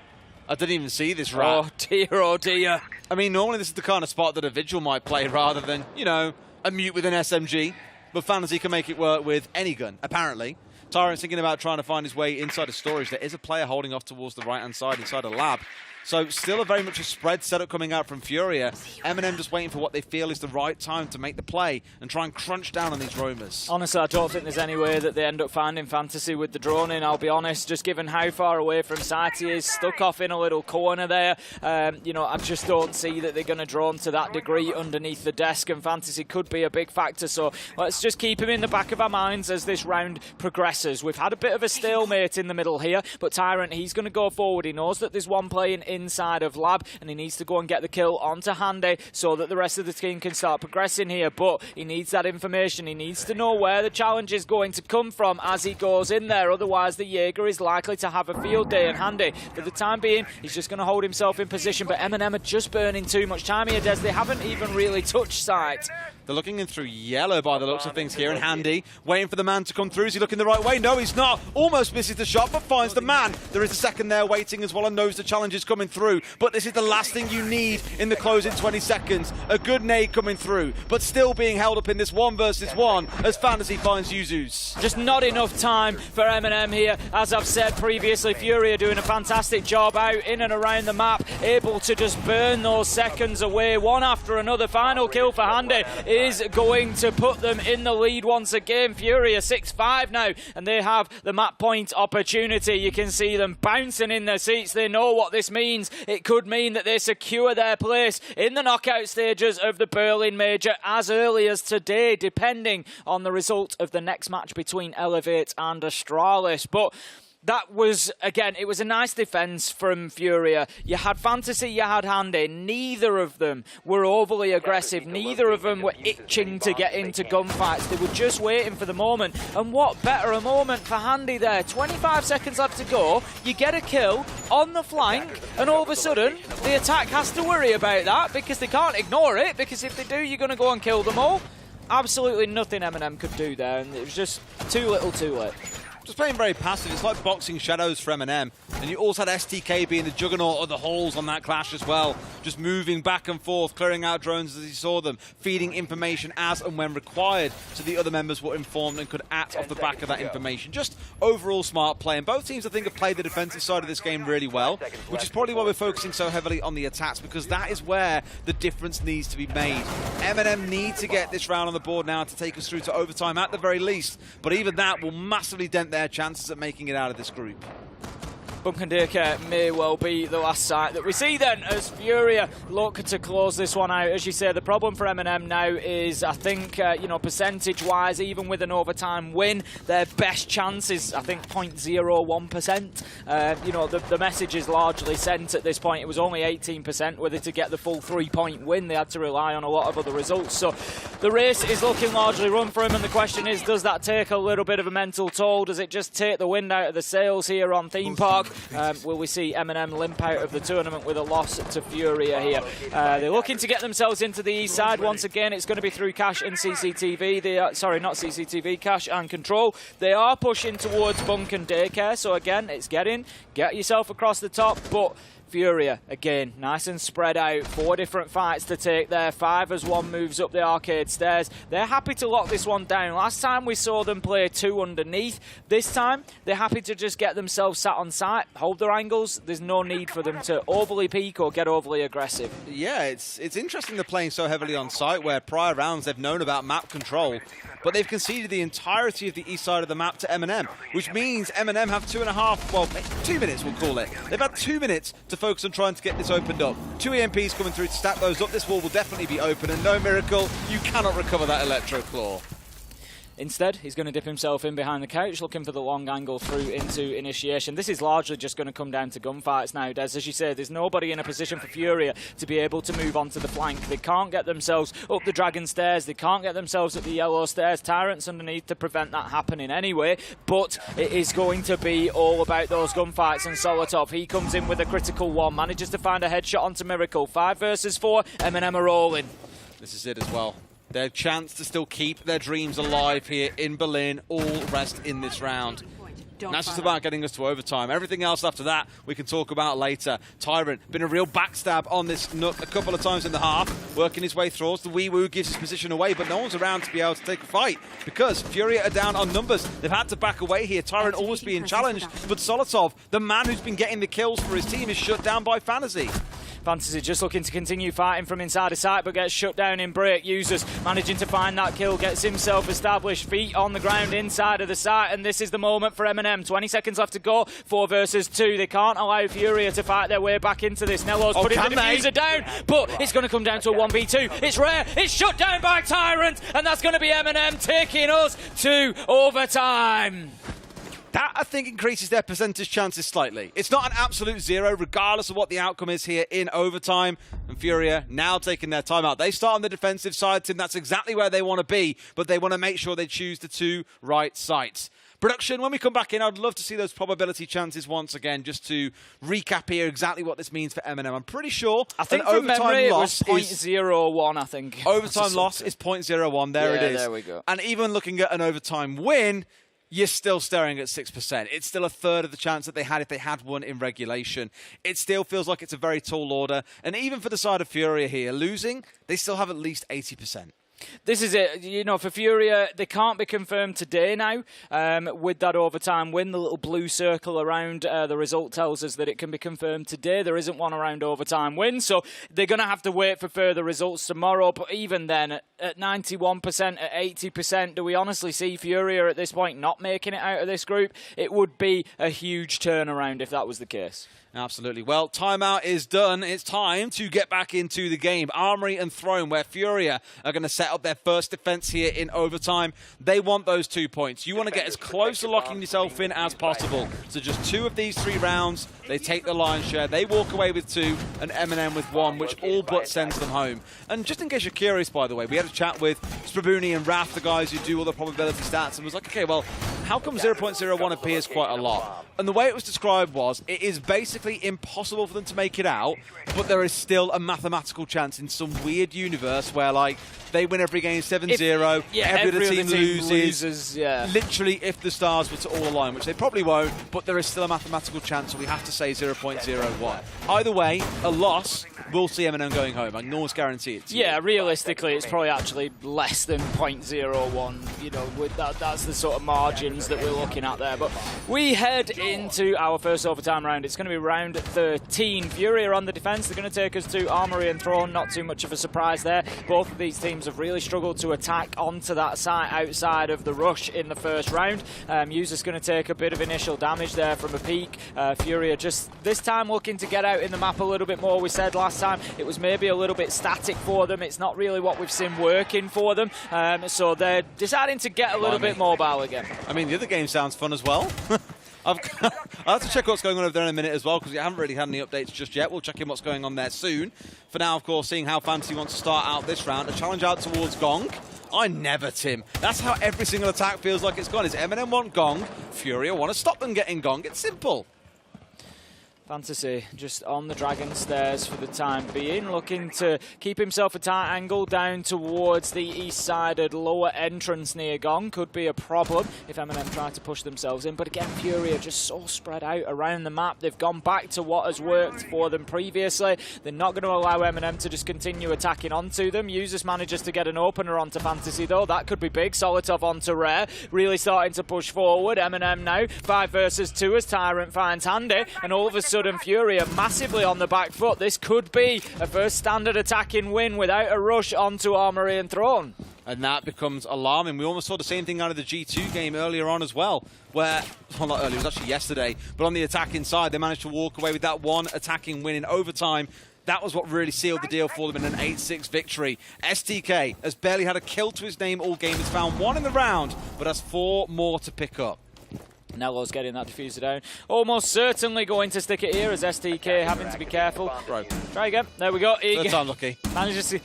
[SPEAKER 3] I didn't even see this rat.
[SPEAKER 4] Oh dear, oh dear.
[SPEAKER 3] I mean, normally this is the kind of spot that a Vigil might play rather than, you know, a mute with an SMG. But Fantasy can make it work with any gun, apparently. Tyrant's thinking about trying to find his way inside of storage. There is a player holding off towards the right-hand side inside a lab. So still a very much a spread setup coming out from FURIA. M&M just waiting for what they feel is the right time to make the play and try and crunch down on these roamers.
[SPEAKER 4] Honestly, I don't think there's any way that they end up finding Fantasy with the drone in, I'll be honest. Just given how far away from site he is, stuck off in a little corner there. I just don't see that they're going to drone to that degree underneath the desk, and Fantasy could be a big factor. So let's just keep him in the back of our minds as this round progresses. We've had a bit of a stalemate in the middle here, but Tyrant, he's going to go forward. He knows that there's one playing inside of Lab, and he needs to go and get the kill onto Handy so that the rest of the team can start progressing here, but he needs that information. He needs to know where the challenge is going to come from as he goes in there, otherwise the Jaeger is likely to have a field day, and Handy, for the time being, he's just going to hold himself in position, but M&M are just burning too much time here, Des. They haven't even really touched site.
[SPEAKER 3] They're looking in through yellow by the looks of things here, and Handy waiting for the man to come through. Is he looking the right way? No, he's not. Almost misses the shot, but finds the man. There is a second there waiting as well and knows the challenge is coming through. But this is the last thing you need in the closing 20 seconds. A good nade coming through, but still being held up in this 1 versus 1 as Fantasy finds Yuzus.
[SPEAKER 4] Just not enough time for M&M here. As I've said previously, FURIA doing a fantastic job out in and around the map, able to just burn those seconds away, one after another. Final kill for Handy is going to put them in the lead once again. FURIA 6-5 now, and they have the map point opportunity. You can see them bouncing in their seats. They know what this means. It could mean that they secure their place in the knockout stages of the Berlin Major as early as today, depending on the result of the next match between Elevate and Astralis. But that was, again, it was a nice defense from FURIA. You had Fantasy, you had Handy. Neither of them were overly aggressive. Neither of them were itching to get into gunfights. They were just waiting for the moment. And what better a moment for Handy there. 25 seconds left to go. You get a kill on the flank, and all of a sudden, the attack has to worry about that because they can't ignore it, because if they do, you're going to go and kill them all. Absolutely nothing M&M could do there, and it was just too little too late.
[SPEAKER 3] Just playing very passive. It's like boxing shadows for M&M. And you also had STK being the juggernaut of the holes on that clash as well. Just moving back and forth, clearing out drones as he saw them, feeding information as and when required, so the other members were informed and could act off the back of that information. Just overall smart play. And both teams, I think, have played the defensive side of this game really well, which is probably why we're focusing so heavily on the attacks, because that is where the difference needs to be made. M&M need to get this round on the board now to take us through to overtime at the very least. But even that will massively dent their chances at making it out of this group.
[SPEAKER 4] Bunkendike may well be the last sight that we see then as FURIA look to close this one out. As you say, the problem for M&M now is, I think, you know, percentage-wise, even with an overtime win, their best chance is, I think, 0.01%. You know, the message is largely sent at this point. It was only 18% whether to get the full 3-point win. They had to rely on a lot of other results. So the race is looking largely run for him, and the question is, does that take a little bit of a mental toll? Does it just take the wind out of the sails here on Theme Park? Will we see M&M limp out of the tournament with a loss to FURIA here? They're looking to get themselves into the east side. Once again, it's going to be through Cash and CCTV. They are, sorry, not CCTV, Cash and Control. They are pushing towards Bunk and Daycare. So again, it's get yourself across the top, but FURIA, again, nice and spread out. 4 different fights to take there. 5 as one moves up the arcade stairs. They're happy to lock this one down. Last time we saw them play 2 underneath. This time, they're happy to just get themselves sat on site, hold their angles. There's no need for them to overly peak or get overly aggressive.
[SPEAKER 3] Yeah, it's interesting they're playing so heavily on site, where prior rounds they've known about map control, but they've conceded the entirety of the east side of the map to M&M, which means M&M have 2.5, well, 2 minutes we'll call it. They've had 2 minutes to focus on trying to get this opened up. 2 EMPs coming through to stack those up. This wall will definitely be open, and no miracle, you cannot recover that Electro Claw.
[SPEAKER 4] Instead, he's going to dip himself in behind the couch, looking for the long angle through into initiation. This is largely just going to come down to gunfights now, Des. As you say, there's nobody in a position for FURIA to be able to move onto the flank. They can't get themselves up the Dragon Stairs. They can't get themselves up the Yellow Stairs. Tyrant's underneath to prevent that happening anyway. But it is going to be all about those gunfights. And Solotov, he comes in with a critical one, manages to find a headshot onto Miracle. 5 versus 4, M&M are rolling.
[SPEAKER 3] This is it as well. Their chance to still keep their dreams alive here in Berlin, all rest in this round. And that's just about getting us to overtime. Everything else after that we can talk about later. Tyrant, been a real backstab on this Nook a couple of times in the half, working his way through. The Wee Woo gives his position away, but no one's around to be able to take a fight because FURIA are down on numbers. They've had to back away here. Tyrant almost being challenged, but Solotov, the man who's been getting the kills for his team, is shut down by Fantasy.
[SPEAKER 4] Fantasy just looking to continue fighting from inside the site, but gets shut down in break. Users managing to find that kill, gets himself established, feet on the ground inside of the site, and this is the moment for M&M. 20 seconds left to go, 4 versus 2. They can't allow FURIA to fight their way back into this. Nello's putting the diffuser down, but it's going to come down to a 1v2. It's rare, it's shut down by Tyrant, and that's going to be M&M taking us to overtime.
[SPEAKER 3] That, I think, increases their percentage chances slightly. It's not an absolute 0, regardless of what the outcome is here in overtime. And FURIA now taking their time out. They start on the defensive side, Tim. That's exactly where they want to be, but they want to make sure they choose the 2 right sites. Production, when we come back in, I'd love to see those probability chances once again, just to recap here exactly what this means for M&M. I'm pretty sure
[SPEAKER 4] I think from memory it was 0.01, I think.
[SPEAKER 3] Overtime loss is 0.01. There it is.
[SPEAKER 4] There we go.
[SPEAKER 3] And even looking at an overtime win, you're still staring at 6%. It's still a third of the chance that they had if they had won in regulation. It still feels like it's a very tall order. And even for the side of FURIA here, losing, they still have at least 80%.
[SPEAKER 4] This is it. You know, for FURIA, they can't be confirmed today now with that overtime win. The little blue circle around the result tells us that it can be confirmed today. There isn't one around overtime win, so they're going to have to wait for further results tomorrow. But even then, at 91%, at 80%, do we honestly see FURIA at this point not making it out of this group? It would be a huge turnaround if that was the case.
[SPEAKER 3] Absolutely. Well, timeout is done. It's time to get back into the game. Armory and Throne, where FURIA are going to set up their first defense here in overtime. They want those 2 points. You want to get as close to locking yourself in as possible. So just 2 of these 3 rounds, they take the lion's share. They walk away with 2 and M&M with 1, which all but sends them home. And just in case you're curious, by the way, we had a chat with Sprabuni and Raph, the guys who do all the probability stats, and was like, okay, well, how come 0.01 appears quite a lot? And the way it was described was, it is basically impossible for them to make it out, but there is still a mathematical chance in some weird universe where, like, they win every game 7-0, every other team loses. Literally, if the stars were to all align, which they probably won't, but there is still a mathematical chance, so we have to say 0.01. Either way, a loss, we'll see M&M going home. I can almost guarantee it.
[SPEAKER 4] Yeah, realistically, it's probably actually less than 0.01. You know, with that's the sort of margins that we're looking at there. But we head into our first overtime round. It's going to be round 13. FURIA are on the defense. They're going to take us to Armory and Throne. Not too much of a surprise there. Both of these teams have really struggled to attack onto that site outside of the rush in the first round. User's going to take a bit of initial damage there from a peek. FURIA just this time looking to get out in the map a little bit more. We said last time it was maybe a little bit static for them. It's not really what we've seen working for them. So they're deciding to get a little bit mobile again.
[SPEAKER 3] I mean, the other game sounds fun as well. I'll have to check what's going on over there in a minute as well, because we haven't really had any updates just yet. We'll check in what's going on there soon. For now, of course, seeing how Fantasy wants to start out this round. A challenge out towards Gong. I never, Tim. That's how every single attack feels like it's gone. Is M&M want Gong, FURIA want to stop them getting Gong. It's simple.
[SPEAKER 4] Fantasy just on the Dragon Stairs for the time being, looking to keep himself a tight angle down towards the east-sided lower entrance near Gong. Could be a problem if M&M try to push themselves in, but again, FURIA just so spread out around the map. They've gone back to what has worked for them previously. They're not going to allow M&M to just continue attacking onto them. Users manages to get an opener onto Fantasy though. That could be big. Solitov onto Rare, really starting to push forward. M&M now 5 versus 2 as Tyrant finds Handy, and all of a sudden FURIA massively on the back foot. This could be a first standard attacking win without a rush onto Armory and Throne.
[SPEAKER 3] And that becomes alarming. We almost saw the same thing out of the G2 game earlier on as well, where, well, not earlier, it was actually yesterday, but on the attacking side, they managed to walk away with that one attacking win in overtime. That was what really sealed the deal for them in an 8-6 victory. STK has barely had a kill to his name all game. He's found 1 in the round, but has 4 more to pick up.
[SPEAKER 4] Nello's getting that diffuser down. Almost certainly going to stick it here as STK having to be careful.
[SPEAKER 3] Bro.
[SPEAKER 4] Try again. There we go.
[SPEAKER 3] That's unlucky.
[SPEAKER 4] Manages to...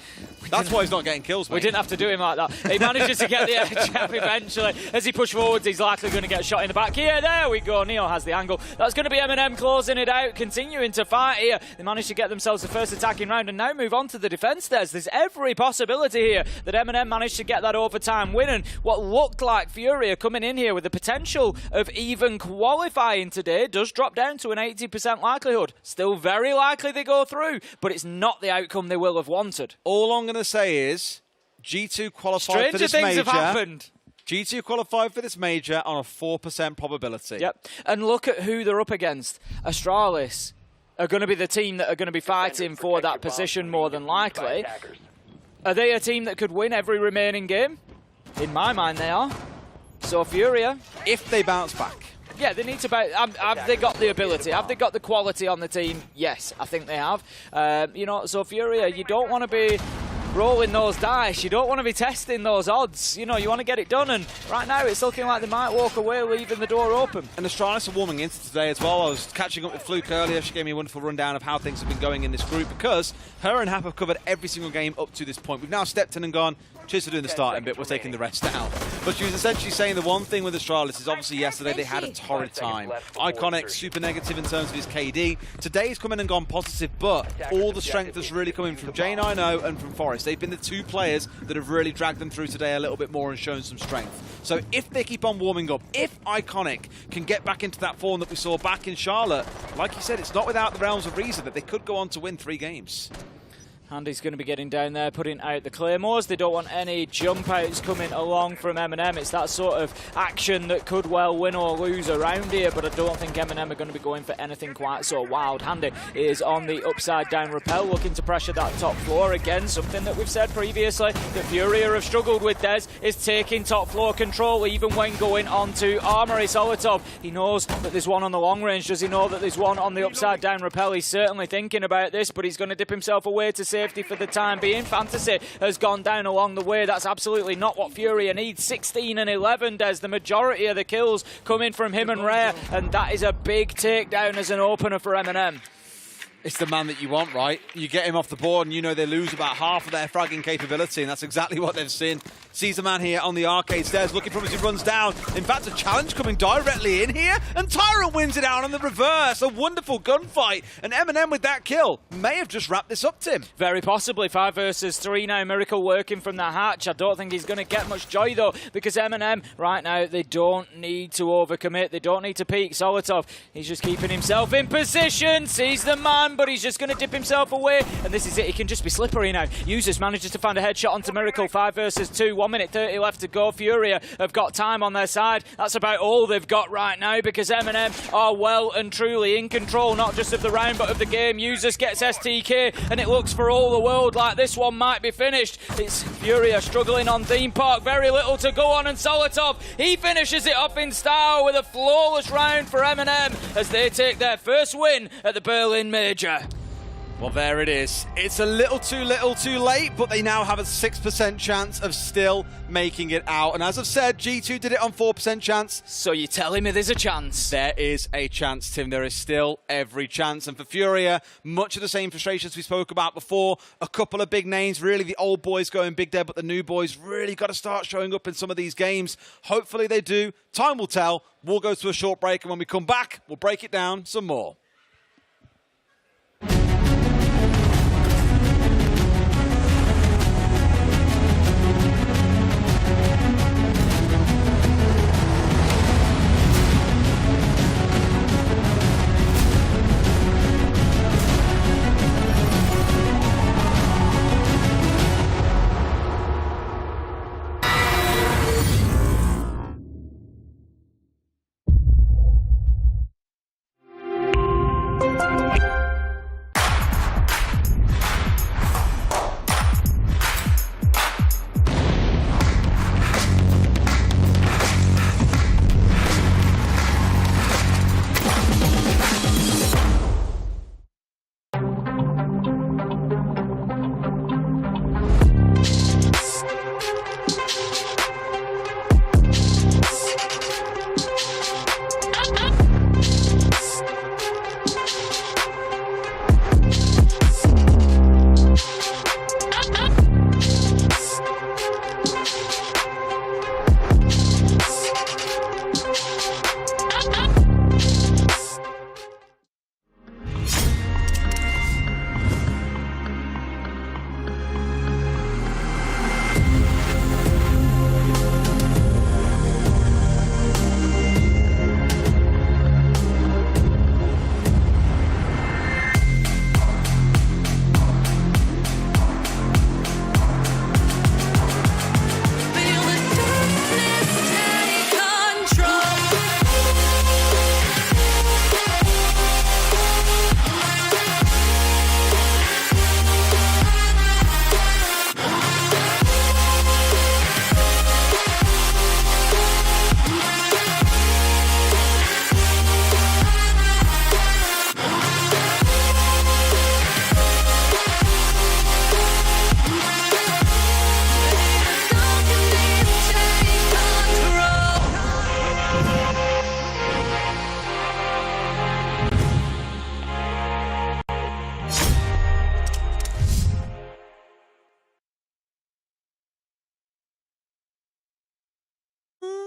[SPEAKER 3] That's why he's not getting kills, mate.
[SPEAKER 4] We didn't have to do him like that. He manages to get the edge up eventually. As he pushes forwards, he's likely going to get shot in the back. Here, there we go. Neo has the angle. That's going to be M&M closing it out, continuing to fight here. They managed to get themselves the first attacking round and now move on to the defence. There's every possibility here that M&M managed to get that overtime win. And what looked like FURIA coming in here with the potential of even qualifying today does drop down to an 80% likelihood. Still very likely they go through, but it's not the outcome they will have wanted.
[SPEAKER 3] All I'm going to say is G2 qualified for this major.
[SPEAKER 4] Stranger things have happened.
[SPEAKER 3] G2 qualified for this major on a 4% probability.
[SPEAKER 4] Yep. And look at who they're up against. Astralis are going to be the team that are going to be fighting for that position more than likely. Are they a team that could win every remaining game? In my mind, they are. So FURIA,
[SPEAKER 3] if they bounce back.
[SPEAKER 4] Yeah, they need to bounce. Have they got the ability? Have they got the quality on the team? Yes, I think they have. You know, so FURIA, you don't want to be rolling those dice. You don't want to be testing those odds. You know, you want to get it done, and right now it's looking like they might walk away leaving the door open.
[SPEAKER 3] And Astralis are warming into today as well. I was catching up with Fluke earlier. She gave me a wonderful rundown of how things have been going in this group, because her and Hap have covered every single game up to this point. We've now stepped in and gone, cheers for doing the starting bit, we're taking the rest out. But she was essentially saying the one thing with Astralis is obviously yesterday they had a torrid time. Iconic, super negative in terms of his KD. Today's come in and gone positive, but all the strength is really coming from J90 and from Forest. They've been the 2 players that have really dragged them through today a little bit more and shown some strength. So if they keep on warming up, if Iconic can get back into that form that we saw back in Charlotte, like you said, it's not without the realms of reason that they could go on to win 3 games.
[SPEAKER 4] Handy's going to be getting down there, putting out the claymores. They don't want any jump outs coming along from M&M. It's that sort of action that could well win or lose around here, but I don't think M&M are going to be going for anything quite so wild. Handy is on the upside down rappel, looking to pressure that top floor again. Something that we've said previously that FURIA have struggled with, Des, is taking top floor control even when going onto Armory. Solitov, he knows that there's one on the long range. Does he know that there's one on the upside down rappel? He's certainly thinking about this, but he's going to dip himself away to safety for the time being. Fantasy has gone down along the way. That's absolutely not what FURIA needs. 16 and 11, Des. The majority of the kills coming from him and Rare, and that is a big takedown as an opener for M&M.
[SPEAKER 3] It's the man that you want, right? You get him off the board and you know they lose about half of their fragging capability, and that's exactly what they've seen. Sees the man here on the arcade stairs, looking for him as he runs down. In fact, a challenge coming directly in here, and Tyrant wins it out on the reverse. A wonderful gunfight, and M&M with that kill may have just wrapped this up, Tim.
[SPEAKER 4] Very possibly. 5 versus 3 now. Miracle working from the hatch. I don't think he's going to get much joy, though, because M&M, right now, they don't need to overcommit. They don't need to peek. Solitov, he's just keeping himself in position. Sees the man, but he's just going to dip himself away, and this is it. He can just be slippery now. Users manages to find a headshot onto Miracle. 5 versus 2, 1 minute 30 left to go. FURIA have got time on their side. That's about all they've got right now, because M&M are well and truly in control, not just of the round but of the game. Users gets STK, and it looks for all the world like this one might be finished. It's FURIA struggling on Theme Park, very little to go on, and Solitov, he finishes it off in style with a flawless round for M&M as they take their first win at the Berlin Major.
[SPEAKER 3] Well, there it is. It's a little too late, but they now have a 6% chance of still making it out. And as I've said, G2 did it on 4% chance.
[SPEAKER 2] So you're telling me there's a chance?
[SPEAKER 3] There is a chance, Tim. There is still every chance. And for FURIA, much of the same frustrations we spoke about before. A couple of big names, really the old boys going big there, but the new boys really got to start showing up in some of these games. Hopefully they do. Time will tell. We'll go to a short break, and when we come back, we'll break it down some more.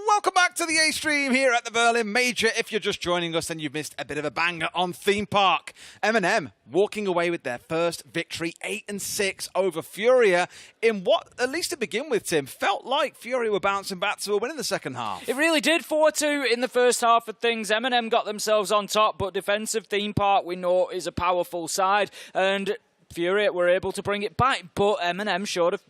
[SPEAKER 3] Welcome back to the A-Stream here at the Berlin Major. If you're just joining us, then you've missed a bit of a banger on Theme Park. M&M walking away with their first victory, 8-6 over FURIA, in what, at least to begin with, Tim, felt like FURIA were bouncing back to a win in the second half.
[SPEAKER 4] It really did. 4-2 in the first half of things. M&M got themselves on top, but defensive Theme Park, we know, is a powerful side. And
[SPEAKER 2] FURIA were able to bring it back, but M&M showed a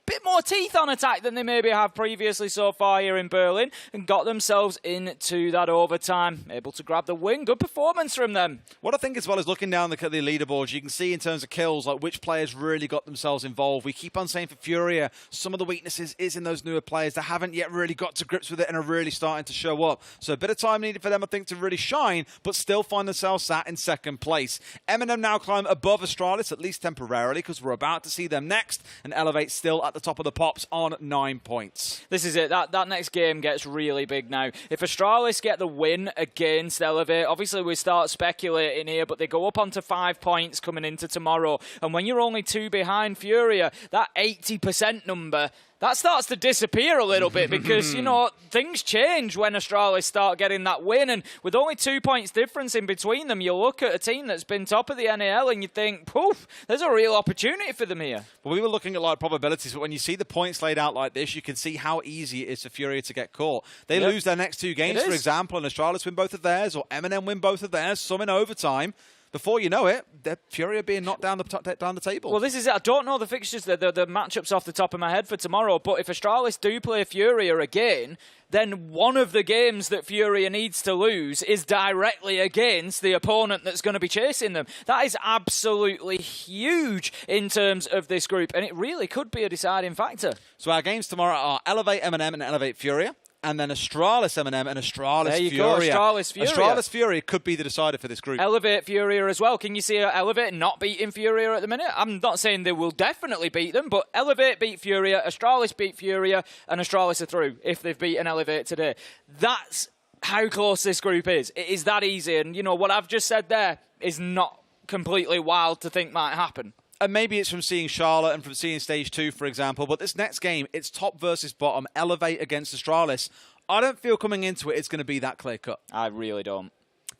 [SPEAKER 2] bit more teeth on attack than they maybe have previously so far here in Berlin and got themselves into that overtime, able to grab the win. Good performance from them.
[SPEAKER 3] What I think as well is looking down the leaderboards, you can see in terms of kills, like which players really got themselves involved. We keep on saying for FURIA, some of the weaknesses is in those newer players that haven't yet really got to grips with it and are really starting to show up. So a bit of time needed for them, I think, to really shine, but still find themselves sat in second place. M&M now climb above Astralis, at least temporarily, because we're about to see them next, and Elevate still at the top of the pops on 9 points.
[SPEAKER 2] This is it. That next game gets really big now. If Astralis get the win against Elevate, obviously we start speculating here, but they go up onto 5 points coming into tomorrow. And when you're only 2 behind FURIA, that 80% number, that starts to disappear a little bit because, you know, things change when Astralis start getting that win. And with only 2 points difference in between them, you look at a team that's been top of the NAL and you think, poof, there's a real opportunity for them here.
[SPEAKER 3] Well, we were looking at like probabilities, but when you see the points laid out like this, you can see how easy it is for FURIA to get caught. They lose their next 2 games, for example, and Astralis win both of theirs, or M&M win both of theirs, some in overtime. Before you know it, FURIA being knocked down the table.
[SPEAKER 2] Well, this is it. I don't know the fixtures, the matchups off the top of my head for tomorrow, but if Astralis do play FURIA again, then one of the games that FURIA needs to lose is directly against the opponent that's going to be chasing them. That is absolutely huge in terms of this group, and it really could be a deciding factor.
[SPEAKER 3] So our games tomorrow are Elevate M&M and Elevate FURIA. And then Astralis M&M and Astralis
[SPEAKER 2] there you
[SPEAKER 3] FURIA.
[SPEAKER 2] Go, Astralis FURIA.
[SPEAKER 3] Astralis FURIA could be the decider for this group.
[SPEAKER 2] Elevate FURIA as well. Can you see Elevate not beating FURIA at the minute? I'm not saying they will definitely beat them, but Elevate beat FURIA, Astralis beat FURIA, and Astralis are through if they've beaten Elevate today. That's how close this group is. It is that easy. And, you know, what I've just said there is not completely wild to think might happen.
[SPEAKER 3] And maybe it's from seeing Charlotte and from seeing Stage 2, for example. But this next game, it's top versus bottom, Elevate against Astralis. I don't feel coming into it it's going to be that clear-cut.
[SPEAKER 2] I really don't.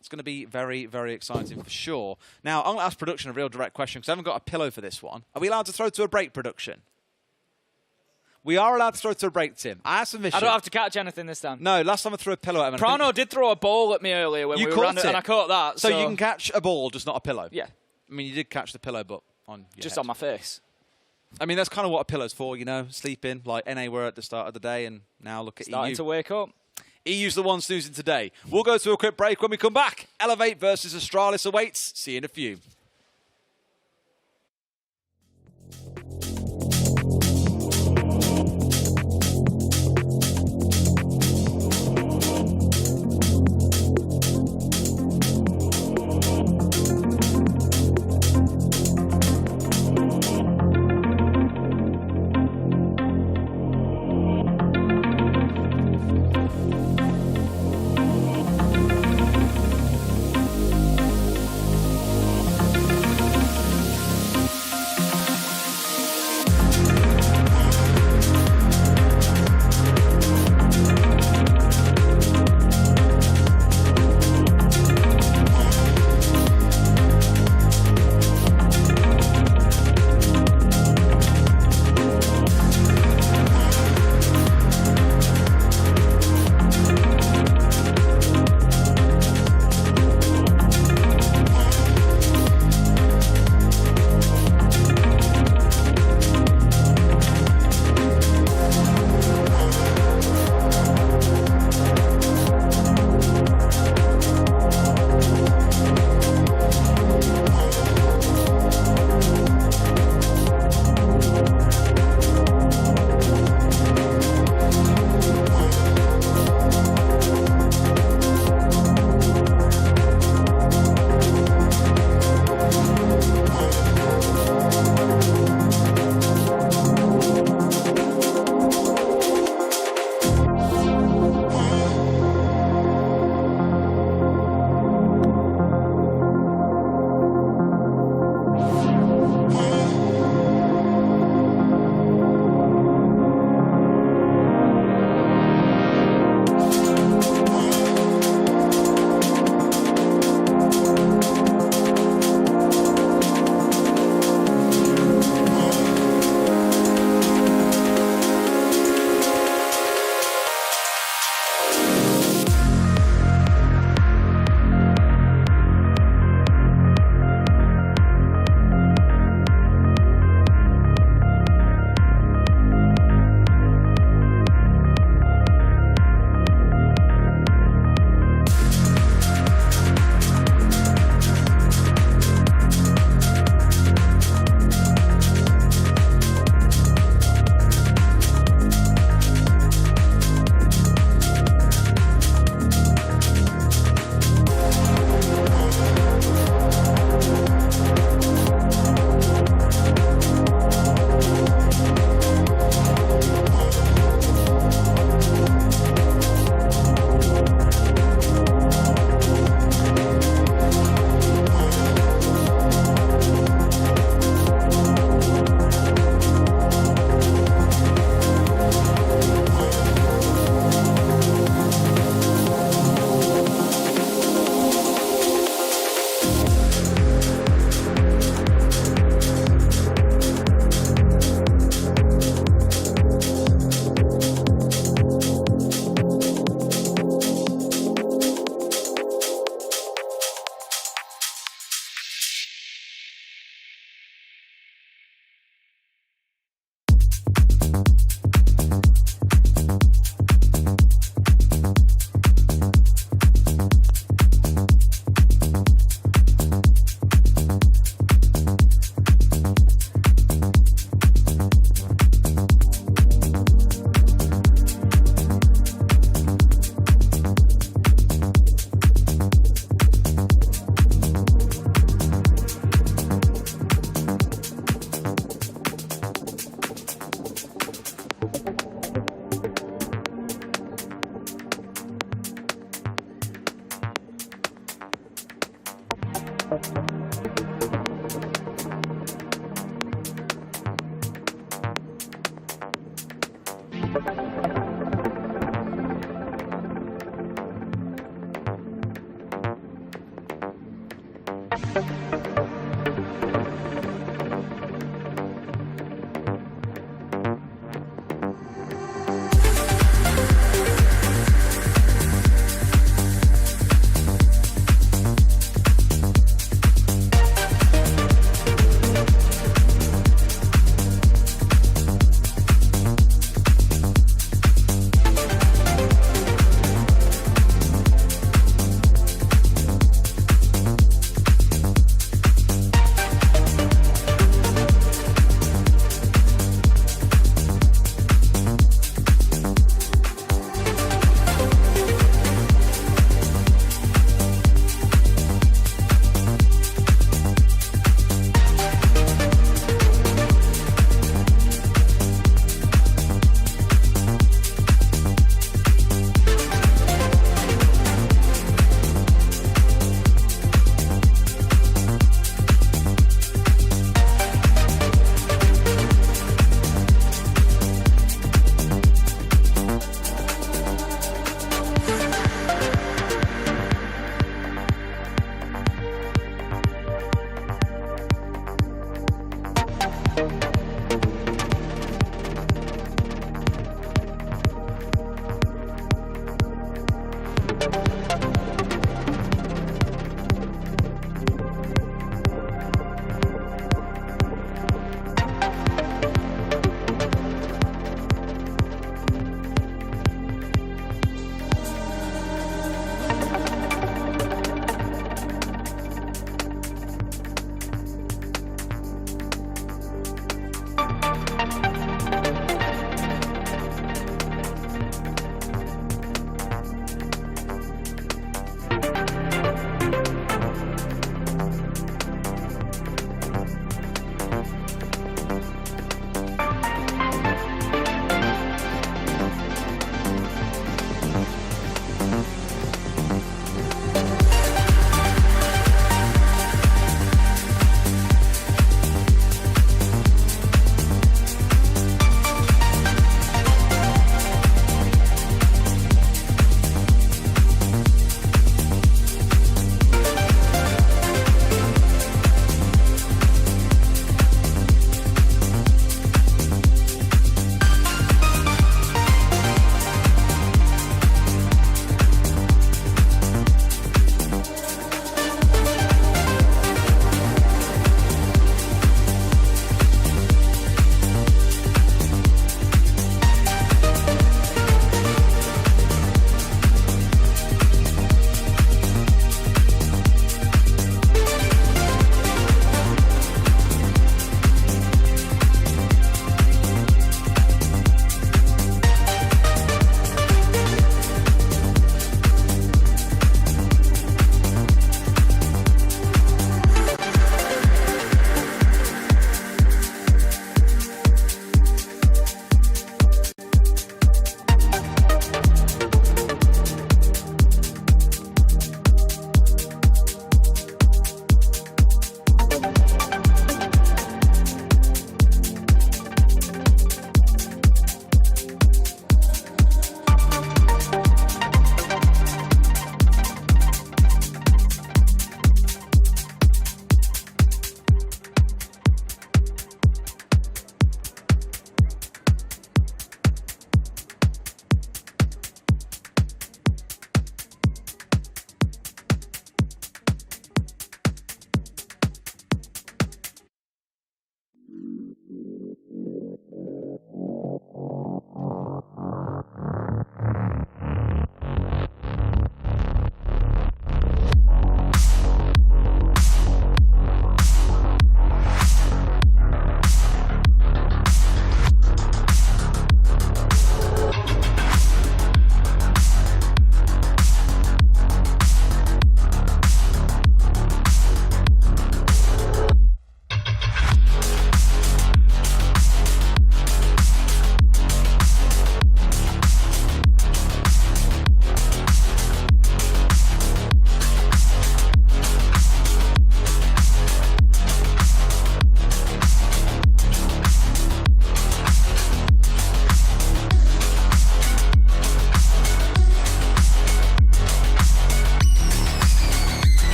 [SPEAKER 3] It's going to be very, very exciting for sure. Now, I'm going to ask production a real direct question because I haven't got a pillow for this one. Are we allowed to throw to a break, production? We are allowed to throw to a break, Tim. I asked permission.
[SPEAKER 2] I don't have to catch anything this time.
[SPEAKER 3] No, last time I threw a pillow at him.
[SPEAKER 2] Prano did throw a ball at me earlier when we were running, and I caught that.
[SPEAKER 3] So you can catch a ball, just not a pillow?
[SPEAKER 2] Yeah.
[SPEAKER 3] I mean, you did catch the pillow, but on your
[SPEAKER 2] just
[SPEAKER 3] head.
[SPEAKER 2] on my face.
[SPEAKER 3] I mean, that's kind of what a pillow's for, you know, sleeping, like NA were at the start of the day, and now look at
[SPEAKER 2] Starting
[SPEAKER 3] EU.
[SPEAKER 2] to wake up.
[SPEAKER 3] EU's the one snoozing today. We'll go to a quick break. When we come back, Elevate versus Astralis awaits. See you in a few.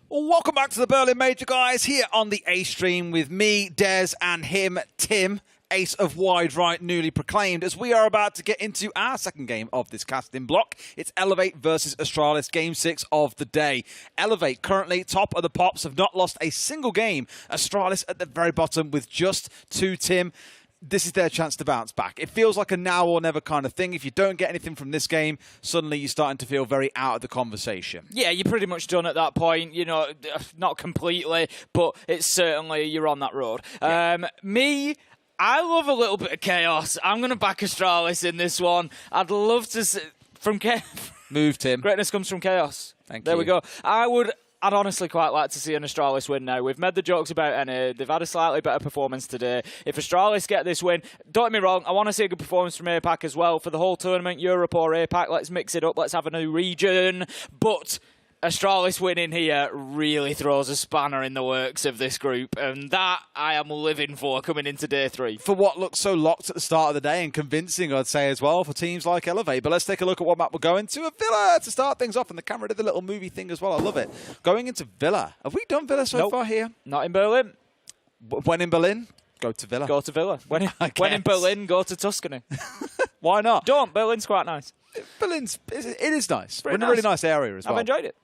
[SPEAKER 3] Welcome back to the Berlin Major, guys, here on the A stream with me, Des, and him, Tim, Ace of Wide Right, newly proclaimed, as we are about to get into our second game of this casting block. It's Elevate versus Astralis, Game 6 of the day. Elevate, currently top of the pops, have not lost a single game. Astralis at the very bottom with just 2, Tim. This is their chance to bounce back. It feels like a now or never kind of thing. If you don't get anything from this game, suddenly you're starting to feel very out of the conversation.
[SPEAKER 4] Yeah, you're pretty much done at that point. You know, not completely, but it's certainly you're on that road. Yeah. I love a little bit of chaos. I'm going to back Astralis in this one. I'd love to see,
[SPEAKER 3] Move, Tim.
[SPEAKER 4] Greatness comes from chaos.
[SPEAKER 3] Thank you.
[SPEAKER 4] There we go. I'd honestly quite like to see an Astralis win now. We've made the jokes about NA. They've had a slightly better performance today. If Astralis get this win, don't get me wrong, I want to see a good performance from APAC as well for the whole tournament, Europe or APAC. Let's mix it up. Let's have a new region. But Astralis winning here really throws a spanner in the works of this group, and that I am living for coming into day 3.
[SPEAKER 3] For what looks so locked at the start of the day and convincing, I'd say, as well, for teams like Elevate. But let's take a look at what map we're going to. A Villa to start things off, and the camera did the little movie thing as well. I love it. Going into Villa. Have we done Villa so far here?
[SPEAKER 4] Not in Berlin.
[SPEAKER 3] When in Berlin, go to Villa.
[SPEAKER 4] Go to Villa. When in Berlin, go to Tuscany.
[SPEAKER 3] Why not?
[SPEAKER 4] Don't. Berlin's quite nice.
[SPEAKER 3] It is nice. We're in
[SPEAKER 4] nice.
[SPEAKER 3] a really nice area as well.
[SPEAKER 4] I've enjoyed it.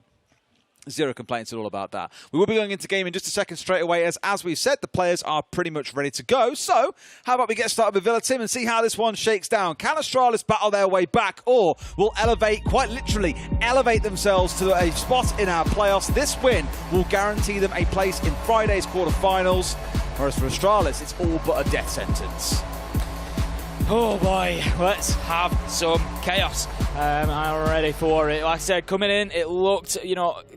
[SPEAKER 3] Zero complaints at all about that. We will be going into game in just a second straight away, as we've said, the players are pretty much ready to go. So, how about we get started with Villa, Tim, and see how this one shakes down. Can Astralis battle their way back, or will Elevate, quite literally, elevate themselves to a spot in our playoffs? This win will guarantee them a place in Friday's quarterfinals, whereas for Astralis, it's all but a death sentence.
[SPEAKER 4] Oh boy, let's have some chaos. I'm ready for it. Like I said, coming in, it looked,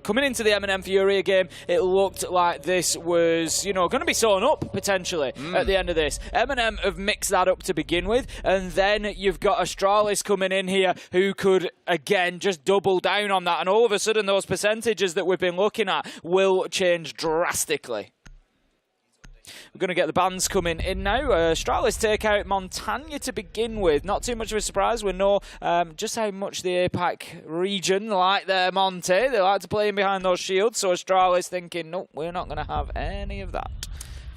[SPEAKER 4] coming into the M&M FURIA game, it looked like this was, going to be sewn up potentially at the end of this. M&M have mixed that up to begin with, and then you've got Astralis coming in here who could, again, just double down on that, and all of a sudden those percentages that we've been looking at will change drastically. We're going to get the bands coming in now. Astralis take out Montagna to begin with. Not too much of a surprise. We know just how much the APAC region like their Monte. They like to play in behind those shields. So Astralis thinking, nope, we're not going to have any of that.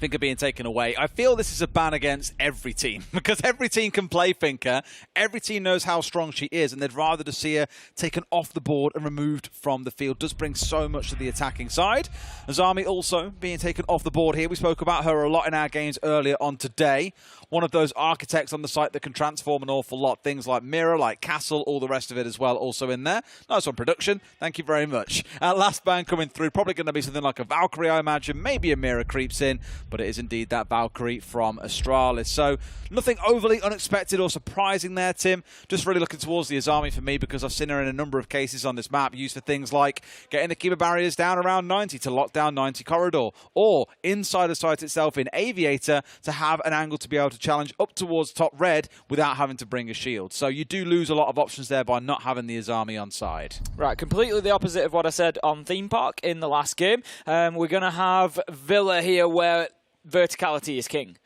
[SPEAKER 3] Finka being taken away. I feel this is a ban against every team because every team can play Finka. Every team knows how strong she is, and they'd rather to see her taken off the board and removed from the field. Does bring so much to the attacking side. Azami also being taken off the board here. We spoke about her a lot in our games earlier on today. One of those architects on the site that can transform an awful lot. Things like Mirror, like Castle, all the rest of it as well also in there. Nice on production. Thank you very much. Last ban coming through. Probably going to be something like a Valkyrie, I imagine. Maybe a Mirror creeps in, but it is indeed that Valkyrie from Astralis. So nothing overly unexpected or surprising there, Tim. Just really looking towards the Azami for me because I've seen her in a number of cases on this map used for things like getting the keeper barriers down around 90 to lock down 90 corridor, or inside the site itself in Aviator to have an angle to be able to challenge up towards top red without having to bring a shield. So you do lose a lot of options there by not having the Azami on side.
[SPEAKER 4] Right, completely the opposite of what I said on Theme Park in the last game. We're going to have Villa here where verticality is king.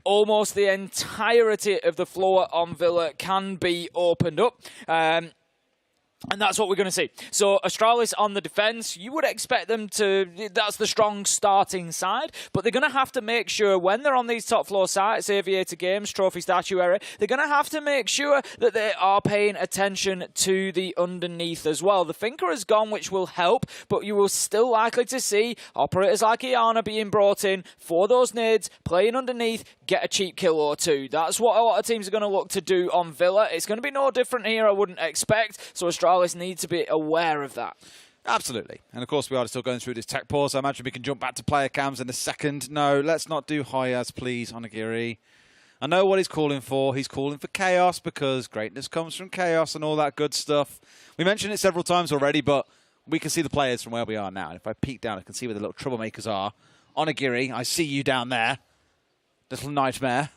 [SPEAKER 4] Almost the entirety of the floor on Villa can be opened up. And that's what we're going to see. So Astralis on the defense, you would expect them to, that's the strong starting side, but they're going to have to make sure when they're on these top floor sites, Aviator Games, Trophy Statue area, they're going to have to make sure that they are paying attention to the underneath as well. The Finka has gone, which will help, but you will still likely to see operators like Iana being brought in for those nades, playing underneath, get a cheap kill or two. That's what a lot of teams are going to look to do on Villa. It's going to be no different here, I wouldn't expect. So Astralis need to be aware of that.
[SPEAKER 3] Absolutely. And of course we are still going through this tech pause. I imagine we can jump back to player cams in a second. No, let's not do Hayas, please, Onigiri. I know what he's calling for. He's calling for chaos because greatness comes from chaos and all that good stuff. We mentioned it several times already, but we can see the players from where we are now. And if I peek down, I can see where the little troublemakers are. Onigiri, I see you down there. Little nightmare.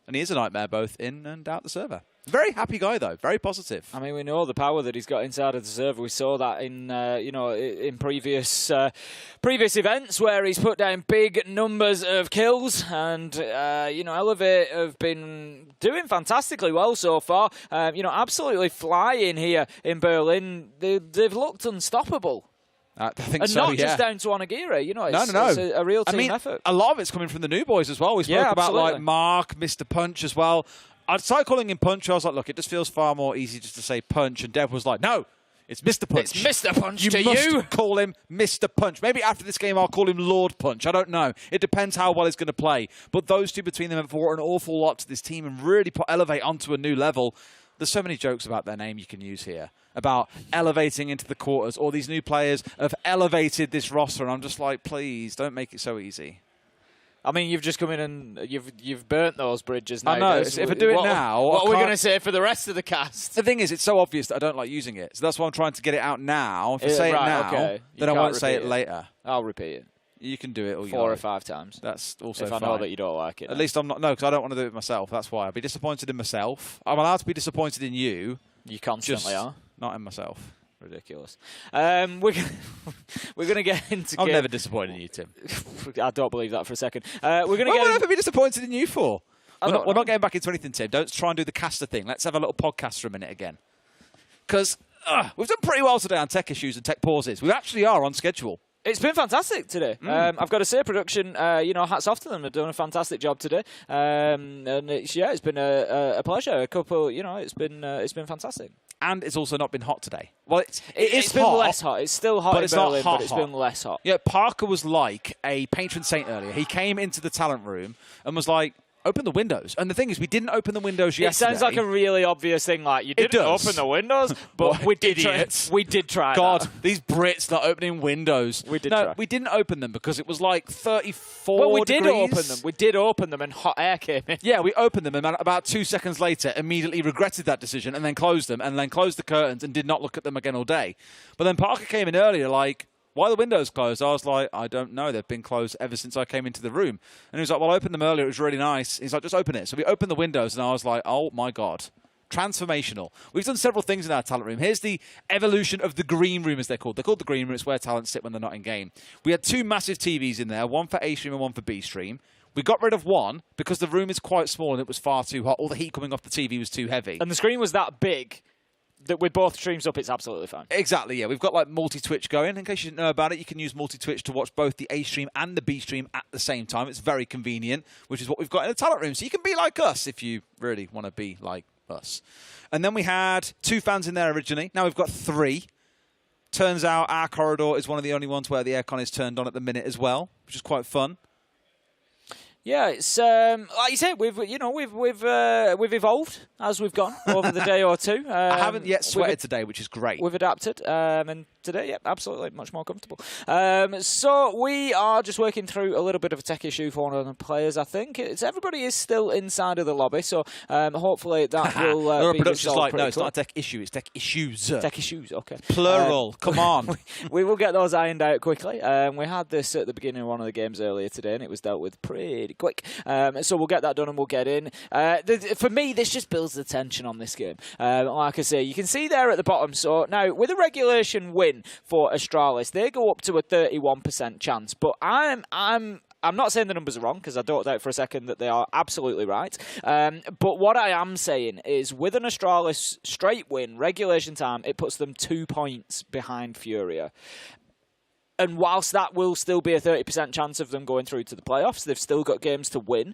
[SPEAKER 3] And he is a nightmare both in and out the server. Very happy guy, though. Very positive.
[SPEAKER 4] I mean, we know the power that he's got inside of the server. We saw that in, in previous events where he's put down big numbers of kills. And, Elevate have been doing fantastically well so far. Absolutely flying here in Berlin. They've looked unstoppable.
[SPEAKER 3] I think
[SPEAKER 4] and
[SPEAKER 3] so,
[SPEAKER 4] not just down to Onigiri,
[SPEAKER 3] No.
[SPEAKER 4] It's a real team effort.
[SPEAKER 3] A lot of it's coming from the new boys as well. We spoke about like Mark, Mr. Punch as well. I started calling him Punch. I was like, look, it just feels far more easy just to say Punch. And Dev was like, no, it's Mr. Punch.
[SPEAKER 4] It's Mr. Punch
[SPEAKER 3] you must call him Mr. Punch. Maybe after this game I'll call him Lord Punch. I don't know. It depends how well he's going to play. But those two between them have brought an awful lot to this team and really put Elevate onto a new level. There's so many jokes about their name you can use here, about elevating into the quarters. All these new players have elevated this roster, and I'm just like, please, don't make it so easy.
[SPEAKER 4] I mean, you've just come in and you've burnt those bridges now.
[SPEAKER 3] I know. If I do it now...
[SPEAKER 4] What are we going to say for the rest of the cast?
[SPEAKER 3] The thing is, it's so obvious that I don't like using it. So that's why I'm trying to get it out now. If I say it now, then I won't say it later.
[SPEAKER 4] I'll repeat it.
[SPEAKER 3] You can do it all
[SPEAKER 4] 4 or 5 times.
[SPEAKER 3] That's also
[SPEAKER 4] fine. If I know that you don't like it.
[SPEAKER 3] At least I'm not... No, because I don't want to do it myself. That's why. I'd be disappointed in myself. I'm allowed to be disappointed in you.
[SPEAKER 4] You constantly are.
[SPEAKER 3] Not in myself.
[SPEAKER 4] Ridiculous. We're going to get into
[SPEAKER 3] I'm never disappointed in you, Tim.
[SPEAKER 4] I don't believe that for a second. We're going to
[SPEAKER 3] What would I ever be disappointed in you for? We're not getting back into anything, Tim. Don't try and do the caster thing. Let's have a little podcast for a minute again. Because we've done pretty well today on tech issues and tech pauses. We actually are on schedule.
[SPEAKER 4] It's been fantastic today. I've got to say, production, hats off to them. They've done a fantastic job today. And it's been a pleasure. It's been fantastic.
[SPEAKER 3] And it's also not been hot today. Well,
[SPEAKER 4] it's been less hot. It's still hot in Berlin, but it's been less hot.
[SPEAKER 3] Yeah, Parker was like a patron saint earlier. He came into the talent room and was like, open the windows. And the thing is, we didn't open the windows yesterday.
[SPEAKER 4] It sounds like a really obvious thing, like you didn't open the windows, but we did try.
[SPEAKER 3] God, these Brits not opening windows.
[SPEAKER 4] We did try.
[SPEAKER 3] We didn't open them because it was like 34
[SPEAKER 4] Well, we
[SPEAKER 3] degrees.
[SPEAKER 4] did open them. We did open them and hot air came in.
[SPEAKER 3] Yeah, we opened them and about 2 seconds later immediately regretted that decision and then closed them and then closed the curtains and did not look at them again all day. But then Parker came in earlier like, why are the windows closed? I was like, I don't know. They've been closed ever since I came into the room. And he was like, well, I opened them earlier. It was really nice. He's like, just open it. So we opened the windows, and I was like, oh, my God. Transformational. We've done several things in our talent room. Here's the evolution of the green room, as they're called. They're called the green room. It's where talent sit when they're not in game. We had 2 massive TVs in there, one for A stream and one for B stream. We got rid of one because the room is quite small and it was far too hot. All the heat coming off the TV was too heavy.
[SPEAKER 4] And the screen was that big that with both streams up, it's absolutely fine.
[SPEAKER 3] Exactly, yeah. We've got like multi-Twitch going. In case you didn't know about it, you can use multi-Twitch to watch both the A stream and the B stream at the same time. It's very convenient, which is what we've got in the talent room. So you can be like us if you really want to be like us. And then we had 2 fans in there originally. Now we've got 3. Turns out our corridor is one of the only ones where the aircon is turned on at the minute as well, which is quite fun.
[SPEAKER 4] Yeah, it's like you said, we've evolved as we've gone over the day or two.
[SPEAKER 3] I haven't yet sweated today, which is great.
[SPEAKER 4] We've adapted, and today, yeah, absolutely, much more comfortable. So we are just working through a little bit of a tech issue for one of the players. I think everybody is still inside of the lobby, so hopefully that will be
[SPEAKER 3] production's like, no, it's
[SPEAKER 4] quick.
[SPEAKER 3] not a tech issue, it's tech issues.
[SPEAKER 4] Tech issues, okay.
[SPEAKER 3] Plural, come on.
[SPEAKER 4] We will get those ironed out quickly. We had this at the beginning of one of the games earlier today, and it was dealt with pretty quick. So we'll get that done and we'll get in. For me, this just builds the tension on this game. Like I say, you can see there at the bottom. So now, with a regulation win for Astralis, they go up to a 31% chance. But I'm not saying the numbers are wrong, because I don't doubt for a second that they are absolutely right. But what I am saying is, with an Astralis straight win, regulation time, it puts them 2 points behind FURIA. And whilst that will still be a 30% chance of them going through to the playoffs, they've still got games to win.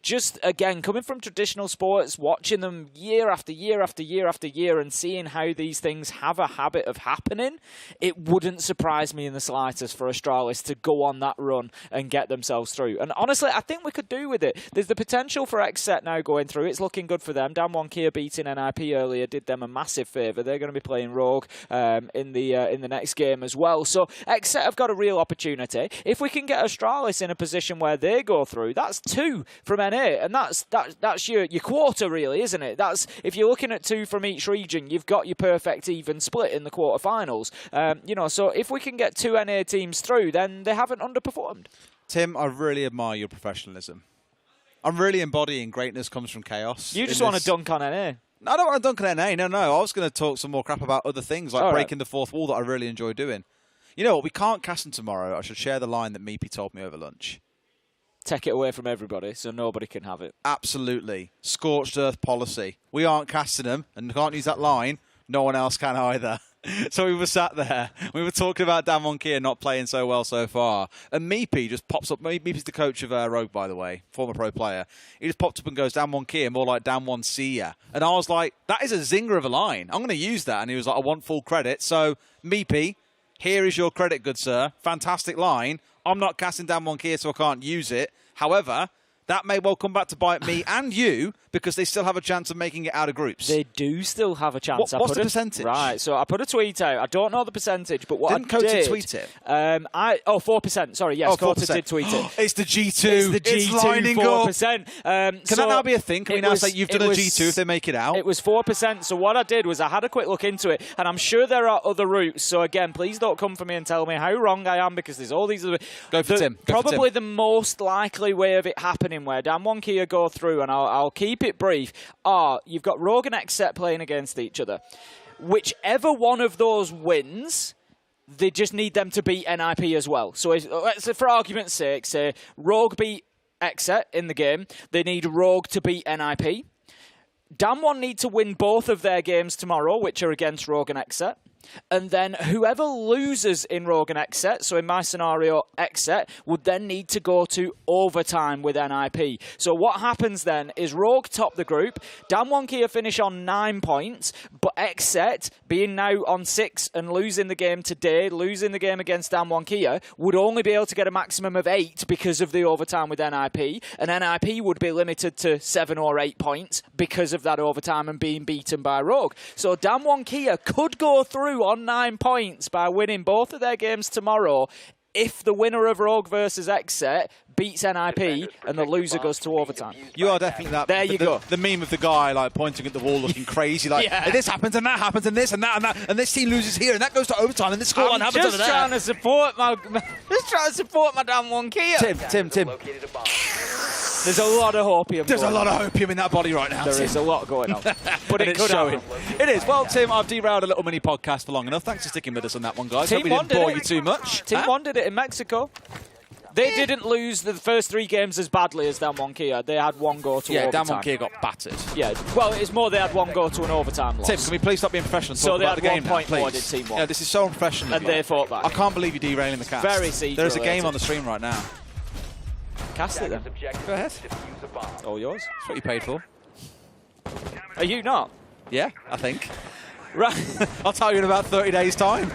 [SPEAKER 4] Just, again, coming from traditional sports, watching them year after year after year after year and seeing how these things have a habit of happening, it wouldn't surprise me in the slightest for Astralis to go on that run and get themselves through. And honestly, I think we could do with it. There's the potential for XSET now going through. It's looking good for them. DWG KIA beating NIP earlier did them a massive favour. They're going to be playing Rogue in the next game as well. So XSET have got a real opportunity. If we can get Astralis in a position where they go through, that's 2 from NA, and that's your quarter, really, isn't it? That's, if you're looking at 2 from each region, you've got your perfect even split in the quarterfinals. So if we can get 2 NA teams through, then they haven't underperformed.
[SPEAKER 3] Tim, I really admire your professionalism. I'm really embodying greatness comes from chaos.
[SPEAKER 4] You just want to dunk on NA.
[SPEAKER 3] No, I don't want to dunk on NA. No. I was going to talk some more crap about other things, like breaking the fourth wall that I really enjoy doing. You know what? We can't cast them tomorrow. I should share the line that Meepy told me over lunch.
[SPEAKER 4] Take it away from everybody so nobody can have it.
[SPEAKER 3] Absolutely. Scorched earth policy. We aren't casting them and can't use that line. No one else can either. So we were sat there. We were talking about DWG KIA not playing so well so far. And Meepy just pops up. Meepy's the coach of Rogue, by the way, former pro player. He just popped up and goes, DWG KIA, more like DWG SEA. And I was like, that is a zinger of a line. I'm going to use that. And he was like, I want full credit. So, Meepy, here is your credit, good sir. Fantastic line. I'm not casting DWG KIA, so I can't use it. However, that may well come back to bite me and you, because they still have a chance of making it out of groups.
[SPEAKER 4] They do still have a chance.
[SPEAKER 3] What's the percentage?
[SPEAKER 4] Right, so I put a tweet out. I don't know the percentage, but what
[SPEAKER 3] Didn't
[SPEAKER 4] I did...
[SPEAKER 3] Didn't tweet it?
[SPEAKER 4] 4%. Sorry, yes, Kota did tweet it.
[SPEAKER 3] It's the G2.
[SPEAKER 4] It's the G2,
[SPEAKER 3] it's lining
[SPEAKER 4] 4%.
[SPEAKER 3] Can that now be a thing? Can we now say you've done a G2 if they make it out?
[SPEAKER 4] It was 4%. So what I did was I had a quick look into it, and I'm sure there are other routes. So again, please don't come for me and tell me how wrong I am, because there's all these other...
[SPEAKER 3] Go for Tim.
[SPEAKER 4] Probably the most likely way of it happening, where DWG KIA go through, and I'll keep it brief, you've got Rogue and XSET playing against each other. Whichever one of those wins, they just need them to beat NIP as well. So let's, for argument's sake, say Rogue beat XSET in the game. They need Rogue to beat NIP. DWG need to win both of their games tomorrow, which are against Rogue and XSET. And then whoever loses in Rogue and XSET, so in my scenario, XSET, would then need to go to overtime with NIP. So what happens then is Rogue top the group, DWG KIA finish on 9 points, but XSET, being now on 6 and losing the game today, losing the game against DWG KIA, would only be able to get a maximum of 8 because of the overtime with NIP, and NIP would be limited to 7 or 8 points because of that overtime and being beaten by Rogue. So DWG KIA could go through on 9 points by winning both of their games tomorrow if the winner of Rogue versus XSET beats NIP and the loser goes to overtime.
[SPEAKER 3] You are definitely that.
[SPEAKER 4] There you go.
[SPEAKER 3] The meme of the guy like pointing at the wall looking crazy, like
[SPEAKER 4] Yeah.
[SPEAKER 3] this happens and that happens and this and that and that and this team loses here and that goes to overtime and this scoreline happens over there.
[SPEAKER 4] Trying to support my DWG KIA.
[SPEAKER 3] Tim.
[SPEAKER 4] There's a lot of hopium.
[SPEAKER 3] There's a lot of hopium in that body right now.
[SPEAKER 4] There is a lot going on. But
[SPEAKER 3] it could showing. It is. Well, Tim, I've derailed a little mini podcast for long enough. Thanks for sticking with us on that one, guys. Hope we didn't bore you too much.
[SPEAKER 4] Team 1 did it in Mexico. They didn't lose the first 3 games as badly as DWG KIA. They had one go to overtime.
[SPEAKER 3] DWG KIA got battered.
[SPEAKER 4] Yeah, well, it's more they had one go to an overtime loss.
[SPEAKER 3] Tim, can we please stop being professional?
[SPEAKER 4] So they
[SPEAKER 3] about
[SPEAKER 4] had
[SPEAKER 3] the game
[SPEAKER 4] 1 point
[SPEAKER 3] now,
[SPEAKER 4] more,
[SPEAKER 3] please?
[SPEAKER 4] did Team 1.
[SPEAKER 3] Yeah, this is so unprofessional.
[SPEAKER 4] And they fought back.
[SPEAKER 3] I can't believe you're derailing the cast.
[SPEAKER 4] Very siege
[SPEAKER 3] There is a
[SPEAKER 4] related.
[SPEAKER 3] game on the stream right now.
[SPEAKER 4] Cast it then.
[SPEAKER 3] Go ahead.
[SPEAKER 4] All yours.
[SPEAKER 3] That's what you paid for.
[SPEAKER 4] Are you not?
[SPEAKER 3] Yeah, I think.
[SPEAKER 4] Right.
[SPEAKER 3] I'll tell you in about 30 days' time.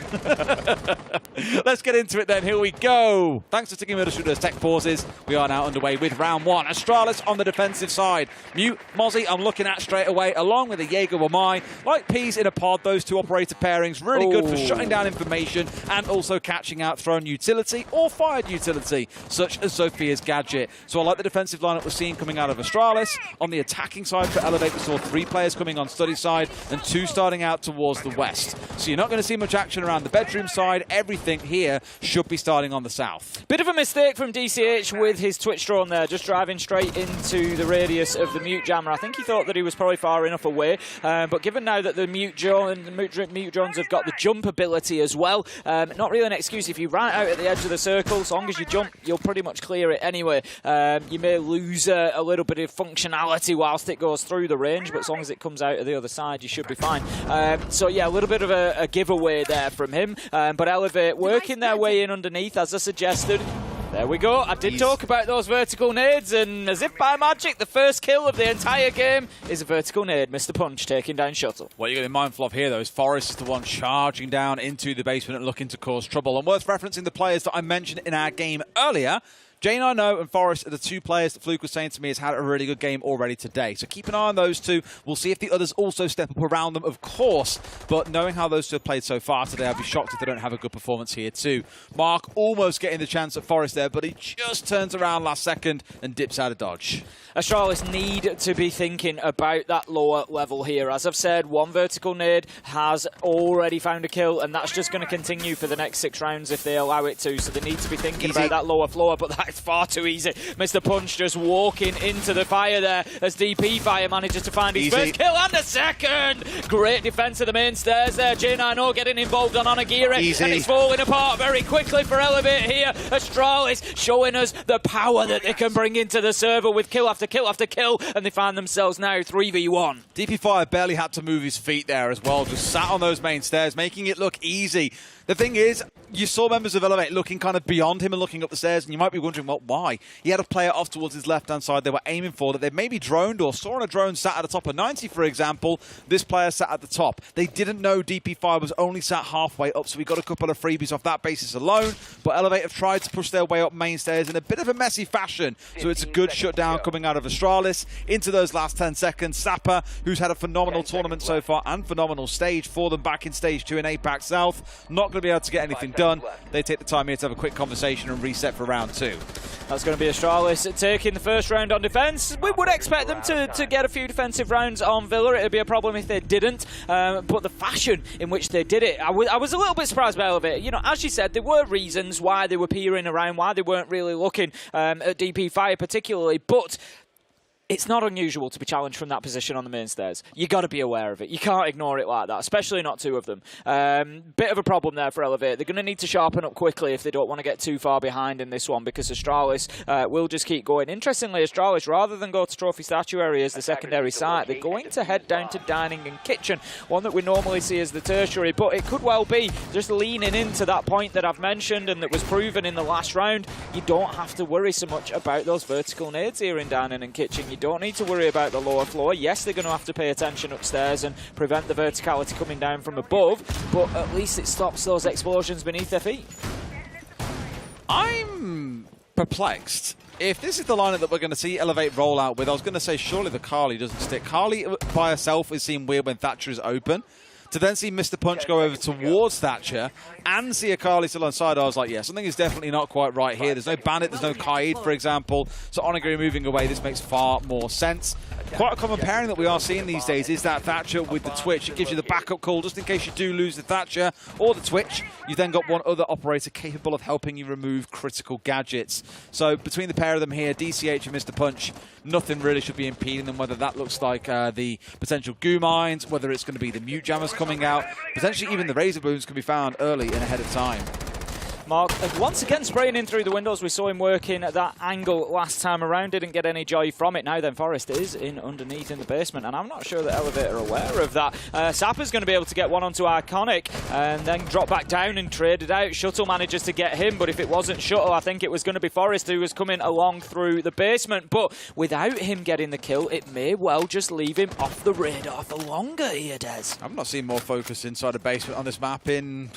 [SPEAKER 3] Let's get into it then. Here we go. Thanks for sticking with us through those tech pauses. We are now underway with round 1. Astralis on the defensive side. Mute, Mozzie, I'm looking at straight away, along with a Jaeger Wamai. Like peas in a pod, those two operator pairings. Really good for shutting down information and also catching out thrown utility or fired utility, such as Sophia's gadget. So I like the defensive lineup we're seeing coming out of Astralis. On the attacking side for Elevate, we saw 3 players coming on study side and 2 starting out towards the west. So you're not going to see much action around the bedroom side. Everything here should be starting on the south.
[SPEAKER 4] Bit of a mistake from DCH with his Twitch drone there, just driving straight into the radius of the mute jammer. I think he thought that he was probably far enough away, but given now that the mute drones have got the jump ability as well, not really an excuse. If you run out at the edge of the circle, as long as you jump, you'll pretty much clear it anyway. You may lose a little bit of functionality whilst it goes through the range, but as long as it comes out of the other side, you should be fine. So yeah, a little bit of a giveaway there from him, but Elevate working their way in underneath as I suggested. There we go. I did talk about those vertical nades, and as if by magic, the first kill of the entire game is a vertical nade. Mr. Punch taking down Shuttle.
[SPEAKER 3] What you're going to be mindful of here, though, is Forest is the one charging down into the basement and looking to cause trouble. And worth referencing the players that I mentioned in our game earlier. Jane I know and Forest are the 2 players that Fluke was saying to me has had a really good game already today. So keep an eye on those 2. We'll see if the others also step up around them, of course. But knowing how those 2 have played so far today, I'd be shocked if they don't have a good performance here too. Mark almost getting the chance at Forest there, but he just turns around last second and dips out of dodge.
[SPEAKER 4] Astralis need to be thinking about that lower level here. As I've said, 1 vertical nade has already found a kill, and that's just going to continue for the next 6 rounds if they allow it to. So they need to be thinking about that lower floor, but that's far too easy. Mr. Punch just walking into the fire there as DP Fire manages to find his first kill and a second. Great defense of the main stairs there. J9O getting involved on Onagiri, and it's falling apart very quickly for Elevate here. Astralis showing us the power that they can bring into the server with kill after kill after kill, and they find themselves now 3v1.
[SPEAKER 3] DP Fire barely had to move his feet there as well, just sat on those main stairs, making it look easy. The thing is, you saw members of Elevate looking kind of beyond him and looking up the stairs, and you might be wondering, well, why? He had a player off towards his left-hand side they were aiming for that they maybe droned or saw on a drone sat at the top of 90, for example. This player sat at the top. They didn't know DP Fire was only sat halfway up, so we got a couple of freebies off that basis alone, but Elevate have tried to push their way up main stairs in a bit of a messy fashion, so it's a good shutdown coming out of Astralis. Into those last 10 seconds, Sapper, who's had a phenomenal tournament so far and phenomenal stage for them back in Stage 2 in APAC South, not going to be able to get anything done. They take the time here to have a quick conversation and reset for round 2.
[SPEAKER 4] That's going to be Astralis taking the first round on defence. We would expect them to get a few defensive rounds on Villa. It would be a problem if they didn't, but the fashion in which they did it, I was a little bit surprised by Elevate. You know, as you said, there were reasons why they were peering around, why they weren't really looking at DP Fire particularly, but it's not unusual to be challenged from that position on the main stairs. You got to be aware of it. You can't ignore it like that, especially not two of them. Bit of a problem there for Elevate. They're going to need to sharpen up quickly if they don't want to get too far behind in this one, because Astralis will just keep going. Interestingly, Astralis, rather than go to Trophy Statuary as the secondary site, they're going to head down to Dining and Kitchen, one that we normally see as the tertiary, but it could well be just leaning into that point that I've mentioned and that was proven in the last round. You don't have to worry so much about those vertical nades here in Dining and Kitchen. You don't need to worry about the lower floor. Yes, they're going to have to pay attention upstairs and prevent the verticality coming down from above, but at least it stops those explosions beneath their feet.
[SPEAKER 3] I'm perplexed. If this is the lineup that we're going to see Elevate roll out with, I was going to say surely the Carly doesn't stick. Carly by herself is seen weird when Thatcher is open. To then see Mr. Punch go over towards Thatcher and see a Carly still on side, I was like, yeah, something is definitely not quite right here. There's no Bandit, there's no Kaid, for example. So Onigiri moving away, this makes far more sense. Quite a common pairing that we are seeing these days is that Thatcher with the Twitch. It gives you the backup call just in case you do lose the Thatcher or the Twitch. You've then got one other operator capable of helping you remove critical gadgets. So between the pair of them here, DCH and Mr. Punch, nothing really should be impeding them, whether that looks like the potential goo mines, whether it's going to be the mute jammers coming out. Potentially even the razor booms can be found early and ahead of time.
[SPEAKER 4] Mark, once again spraying in through the windows. We saw him working at that angle last time around, didn't get any joy from it. Now then, Forest is in underneath in the basement, and I'm not sure that Elevate are aware of that. Sapper's going to be able to get one onto Iconic and then drop back down and trade it out. Shuttle manages to get him, but if it wasn't Shuttle, I think it was going to be Forest who was coming along through the basement. But without him getting the kill, it may well just leave him off the radar for longer here, Des.
[SPEAKER 3] I've not seen more focus inside the basement on this map in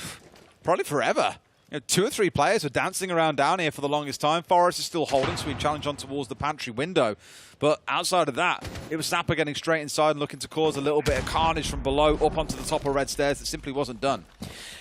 [SPEAKER 3] probably forever. You know, 2 or 3 players were dancing around down here for the longest time. Forest is still holding, so we challenge on towards the pantry window. But outside of that, it was Snapper getting straight inside and looking to cause a little bit of carnage from below up onto the top of red stairs that simply wasn't done.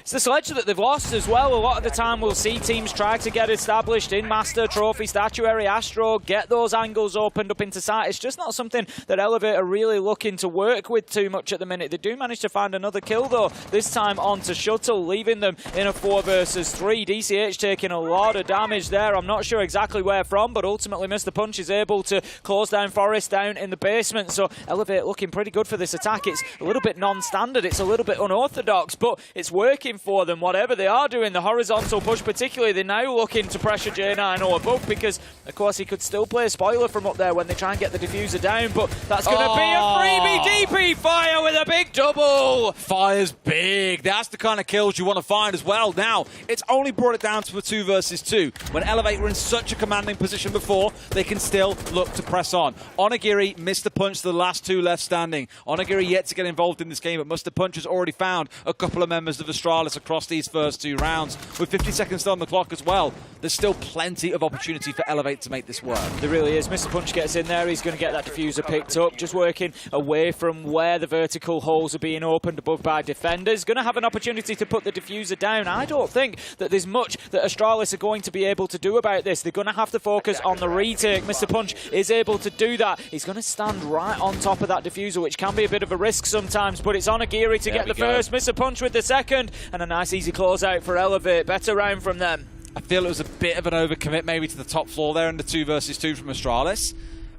[SPEAKER 4] It's the sledge that they've lost as well. A lot of the time we'll see teams try to get established in Master, Trophy, Statuary, Astro, get those angles opened up into sight. It's just not something that Elevate are really looking to work with too much at the minute. They do manage to find another kill though, this time onto Shuttle, leaving them in a 4 versus 3. DCH taking a lot of damage there. I'm not sure exactly where from, but ultimately Mr. Punch is able to close down Forest down in the basement. So Elevate looking pretty good for this attack. It's a little bit non-standard, it's a little bit unorthodox, but it's working for them. Whatever they are doing, the horizontal push particularly, they're now looking to pressure J9 or above, because of course he could still play a spoiler from up there when they try and get the diffuser down, but that's going to be a freebie. DP Fire with a big double.
[SPEAKER 3] Fire's big. That's the kind of kills you want to find as well. Now, it's only brought it down to a 2 versus 2. When Elevate were in such a commanding position before, they can still look to press on. Onigiri missed the punch, the last 2 left standing. Onigiri yet to get involved in this game, but Mr. Punch has already found a couple of members of Astralis across these first 2 rounds. With 50 seconds still on the clock as well, there's still plenty of opportunity for Elevate to make this work.
[SPEAKER 4] There really is. Mr. Punch gets in there, he's going to get that diffuser picked up, just working away from where the vertical holes are being opened above by defenders. Going to have an opportunity to put the diffuser down. I don't think that there's much that Astralis are going to be able to do about this. They're going to have to focus on the retake. Mr. Punch is able to do that. He's going to stand right on top of that diffuser, which can be a bit of a risk sometimes, but it's Onigiri to get the first. Mr. Punch with the second, and a nice easy close out for Elevate. Better round from them.
[SPEAKER 3] I feel it was a bit of an overcommit maybe to the top floor there in the 2 versus 2 from Astralis.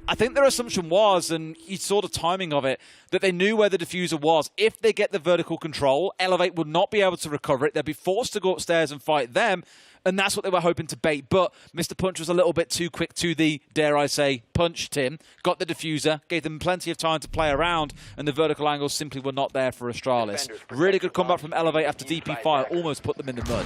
[SPEAKER 3] I think their assumption was, and you saw the timing of it, that they knew where the diffuser was. If they get the vertical control, Elevate would not be able to recover it. They'd be forced to go upstairs and fight them, and that's what they were hoping to bait. But Mr. Punch was a little bit too quick to the, dare I say, punch Tim. Got the diffuser, gave them plenty of time to play around, and the vertical angles simply were not there for Astralis. Really good comeback from Elevate after DP Fire almost put them in the mud.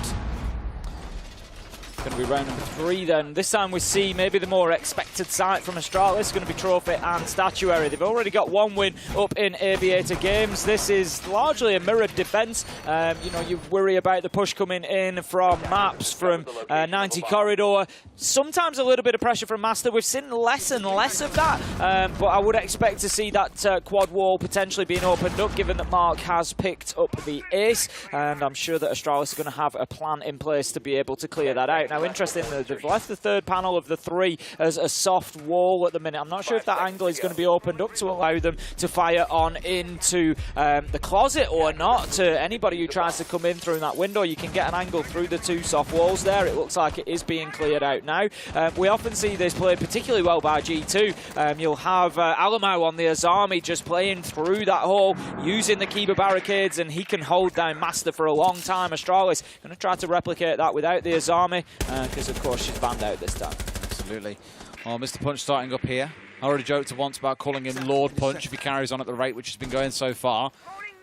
[SPEAKER 4] Going to be round number 3 then. This time we see maybe the more expected site from Astralis. It's going to be Trophy and Statuary. They've already got 1 win up in Aviator Games. This is largely a mirrored defence. You know, you worry about the push coming in from maps, from 90 Corridor. Sometimes a little bit of pressure from Master. We've seen less and less of that. But I would expect to see that quad wall potentially being opened up, given that Mark has picked up the ace. And I'm sure that Astralis are going to have a plan in place to be able to clear that out. Elevate. Now, interesting, they've left the third panel of the 3 as a soft wall at the minute. I'm not sure if that angle is going to be opened up to allow them to fire on into the closet or not. To anybody who tries to come in through that window, you can get an angle through the 2 soft walls there. It looks like it is being cleared out now. We often see this played particularly well by G2. You'll have Alamau on the Azami just playing through that hole, using the Kiba barricades, and he can hold down Master for a long time. Astralis going to try to replicate that without the Azami, because of course she's banned out this time.
[SPEAKER 3] Absolutely. Oh, Mr. Punch starting up here. I already joked once about calling him Lord Punch if he carries on at the rate which has been going so far.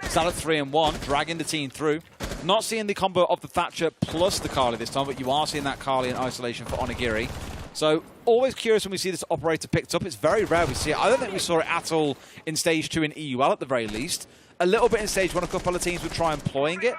[SPEAKER 3] Still at 3-1, dragging the team through. Not seeing the combo of the Thatcher plus the Kali this time, but you are seeing that Kali in isolation for Onigiri. So, always curious when we see this operator picked up. It's very rare we see it. I don't think we saw it at all in Stage 2 in EUL at the very least. A little bit in Stage 1, a couple of teams would try employing it.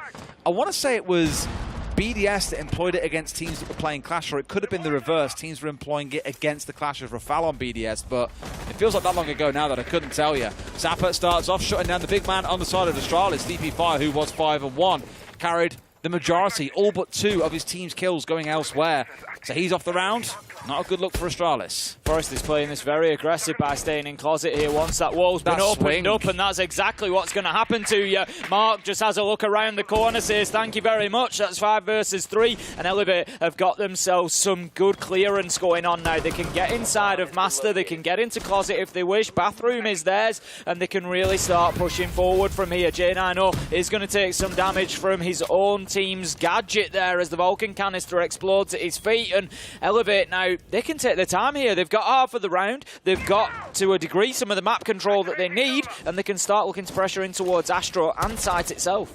[SPEAKER 3] I want to say it was BDS that employed it against teams that were playing Clash, or it could have been the reverse. Teams were employing it against the Clash of Rafale on BDS, but it feels like that long ago now that I couldn't tell you. Zappa starts off, shutting down the big man on the side of Astralis. DP Fire, who was 5-1, carried the majority, all but 2 of his team's kills going elsewhere. So he's off the round. Not a good look for Astralis.
[SPEAKER 4] Forrest is playing this very aggressive by staying in closet here once that wall's been opened up, and that's exactly what's going to happen to you. Mark just has a look around the corner, says thank you very much. That's 5 versus 3, and Elevate have got themselves some good clearance going on now. They can get inside of Master, they can get into closet if they wish. Bathroom is theirs, and they can really start pushing forward from here. J90 is going to take some damage from his own team's gadget there as the Vulcan canister explodes at his feet, and Elevate now, they can take their time here. They've got half of the round. They've got, to a degree, some of the map control that they need, and they can start looking to pressure in towards Astro and site itself.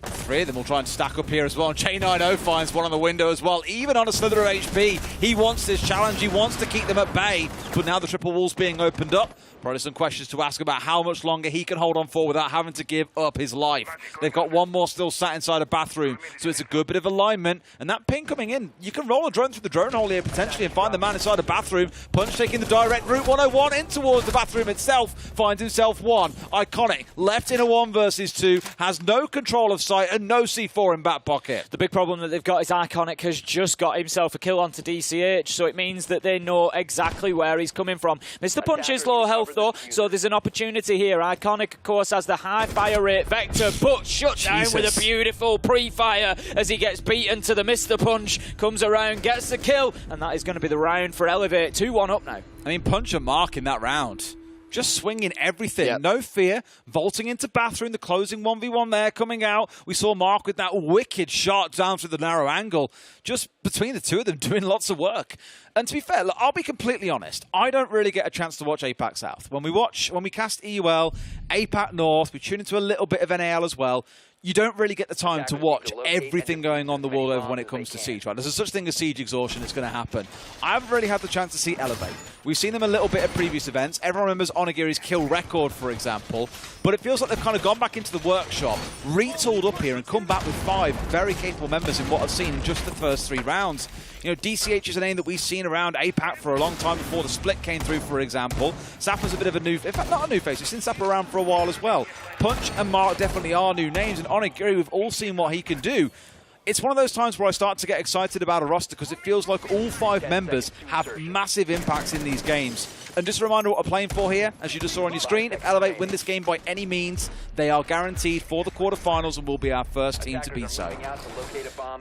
[SPEAKER 3] 3 of them will try and stack up here as well. And J90 finds one on the window as well. Even on a slither of HP, he wants this challenge. He wants to keep them at bay. But now the triple wall's being opened up. Probably some questions to ask about how much longer he can hold on for without having to give up his life. They've got one more still sat inside a bathroom, so it's a good bit of alignment. And that ping coming in, you can roll a drone through the drone hole here potentially and find the man inside a bathroom. Punch taking the direct route 101 in towards the bathroom itself. Finds himself 1. Iconic, left in a 1 versus 2, has no control of sight and no C4 in back pocket.
[SPEAKER 4] The big problem that they've got is Iconic has just got himself a kill onto DCH, so it means that they know exactly where he's coming from. Mr. Punch is low health though, so there's an opportunity here. Iconic, of course, has the high fire rate vector, but shut down with a beautiful pre-fire as he gets beaten to the Mr. Punch, comes around, gets the kill, and that is going to be the round for Elevate. 2-1 up now.
[SPEAKER 3] I mean, Punch and Mark in that round. Just swinging everything, no fear, vaulting into bathroom, the closing 1v1 there coming out. We saw Mark with that wicked shot down through the narrow angle. Just between the 2 of them doing lots of work. And to be fair, look, I'll be completely honest. I don't really get a chance to watch APAC South. When we cast EUL, APAC North, we tune into a little bit of NAL as well. You don't really get the time to watch everything going on the world over when it comes to Siege, right? There's a such thing as Siege exhaustion. It's going to happen. I haven't really had the chance to see Elevate. We've seen them a little bit at previous events. Everyone remembers Onigiri's kill record, for example. But it feels like they've kind of gone back into the workshop, retooled up here, and come back with 5 very capable members in what I've seen in just the first 3 rounds. You know, DCH is a name that we've seen around APAC for a long time before the split came through, for example. Zappa's a bit of a new... In fact, not a new face. We've seen Zappa around for a while as well. Punch and Mark definitely are new names, and Onigiri, we've all seen what he can do. It's one of those times where I start to get excited about a roster because it feels like all 5 members have massive impacts in these games. And just a reminder what we're playing for here, as you just saw on your screen, if Elevate win this game by any means, they are guaranteed for the quarterfinals and will be our first team to be so.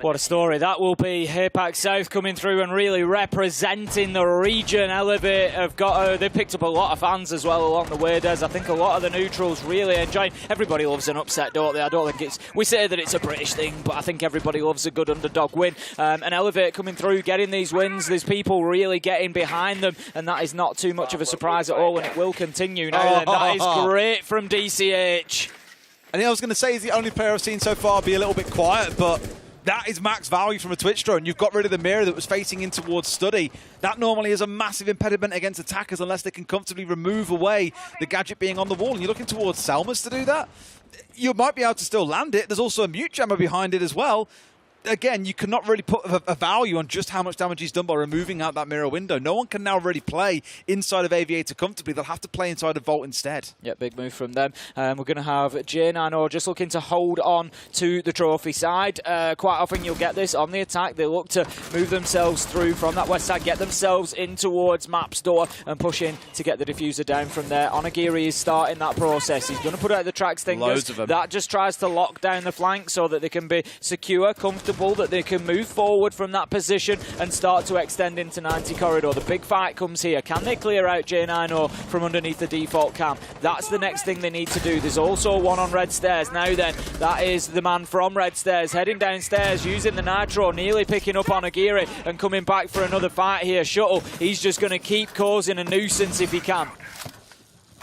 [SPEAKER 4] What a story that will be. APAC South coming through and really representing the region. Elevate have got, they've picked up a lot of fans as well along the way, Des. I think a lot of the neutrals really enjoying. Everybody loves an upset, don't they? I don't think it's, we say that it's a British thing, but I think everybody loves a good underdog win. And Elevate coming through, getting these wins. There's people really getting behind them, and that is not too much of a surprise at all, and it will continue now. That is great from DCH.
[SPEAKER 3] And I was going to say he's the only player I've seen so far be a little bit quiet, but that is max value from a Twitch drone. You've got rid of the mirror that was facing in towards Study. That normally is a massive impediment against attackers unless they can comfortably remove away the gadget being on the wall. And you're looking towards Selmas to do that. You might be able to still land it. There's also a mute jammer behind it as well. again, you cannot really put a value on just how much damage he's done by removing out that mirror window. No one can now really play inside of Aviator comfortably. They'll have to play inside of Vault instead.
[SPEAKER 4] Yeah, big move from them. We're going to have J9 just looking to hold on to the trophy side. Quite often you'll get this on the attack. They look to move themselves through from that west side, get themselves in towards Map's door and push in to get the diffuser down from there. Onigiri is starting that process. He's going to put out the track stingers.
[SPEAKER 3] Loads of them.
[SPEAKER 4] That just tries to lock down the flank so that they can be secure, comfortable, that they can move forward from that position and start to extend into 90 corridor. The big fight comes here. Can they clear out J9 from underneath the default cam? That's the next thing they need to do. There's also one on red stairs. Now then, that is the man from red stairs heading downstairs using the nitro, nearly picking up on Agiri and coming back for another fight here. Shuttle, he's just going to keep causing a nuisance if he can.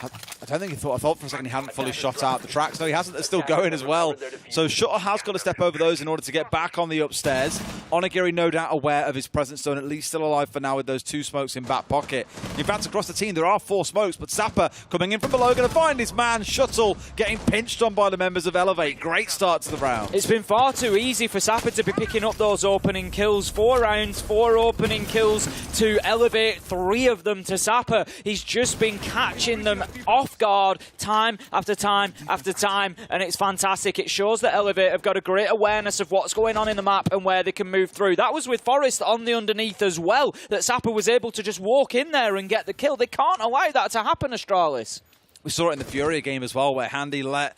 [SPEAKER 3] I don't think he thought. I thought for a second he hadn't fully shot out the tracks. No, he hasn't. They're still going as well. So Shuttle has got to step over those in order to get back on the upstairs. Onigiri, no doubt aware of his presence, so at least still alive for now with those 2 smokes in back pocket. In fact, across the team, there are 4 smokes, but Sapper coming in from below, going to find his man. Shuttle getting pinched on by the members of Elevate. Great start to the round.
[SPEAKER 4] It's been far too easy for Sapper to be picking up those opening kills. 4 rounds, 4 opening kills to Elevate, 3 of them to Sapper. He's just been catching them off guard time after time after time, and it's fantastic. It shows that Elevate have got a great awareness of what's going on in the map and where they can move through. That was with Forest on the underneath as well, that Sapper was able to just walk in there and get the kill. They can't allow that to happen, Astralis.
[SPEAKER 3] We saw it in the FURIA game as well, where Handy let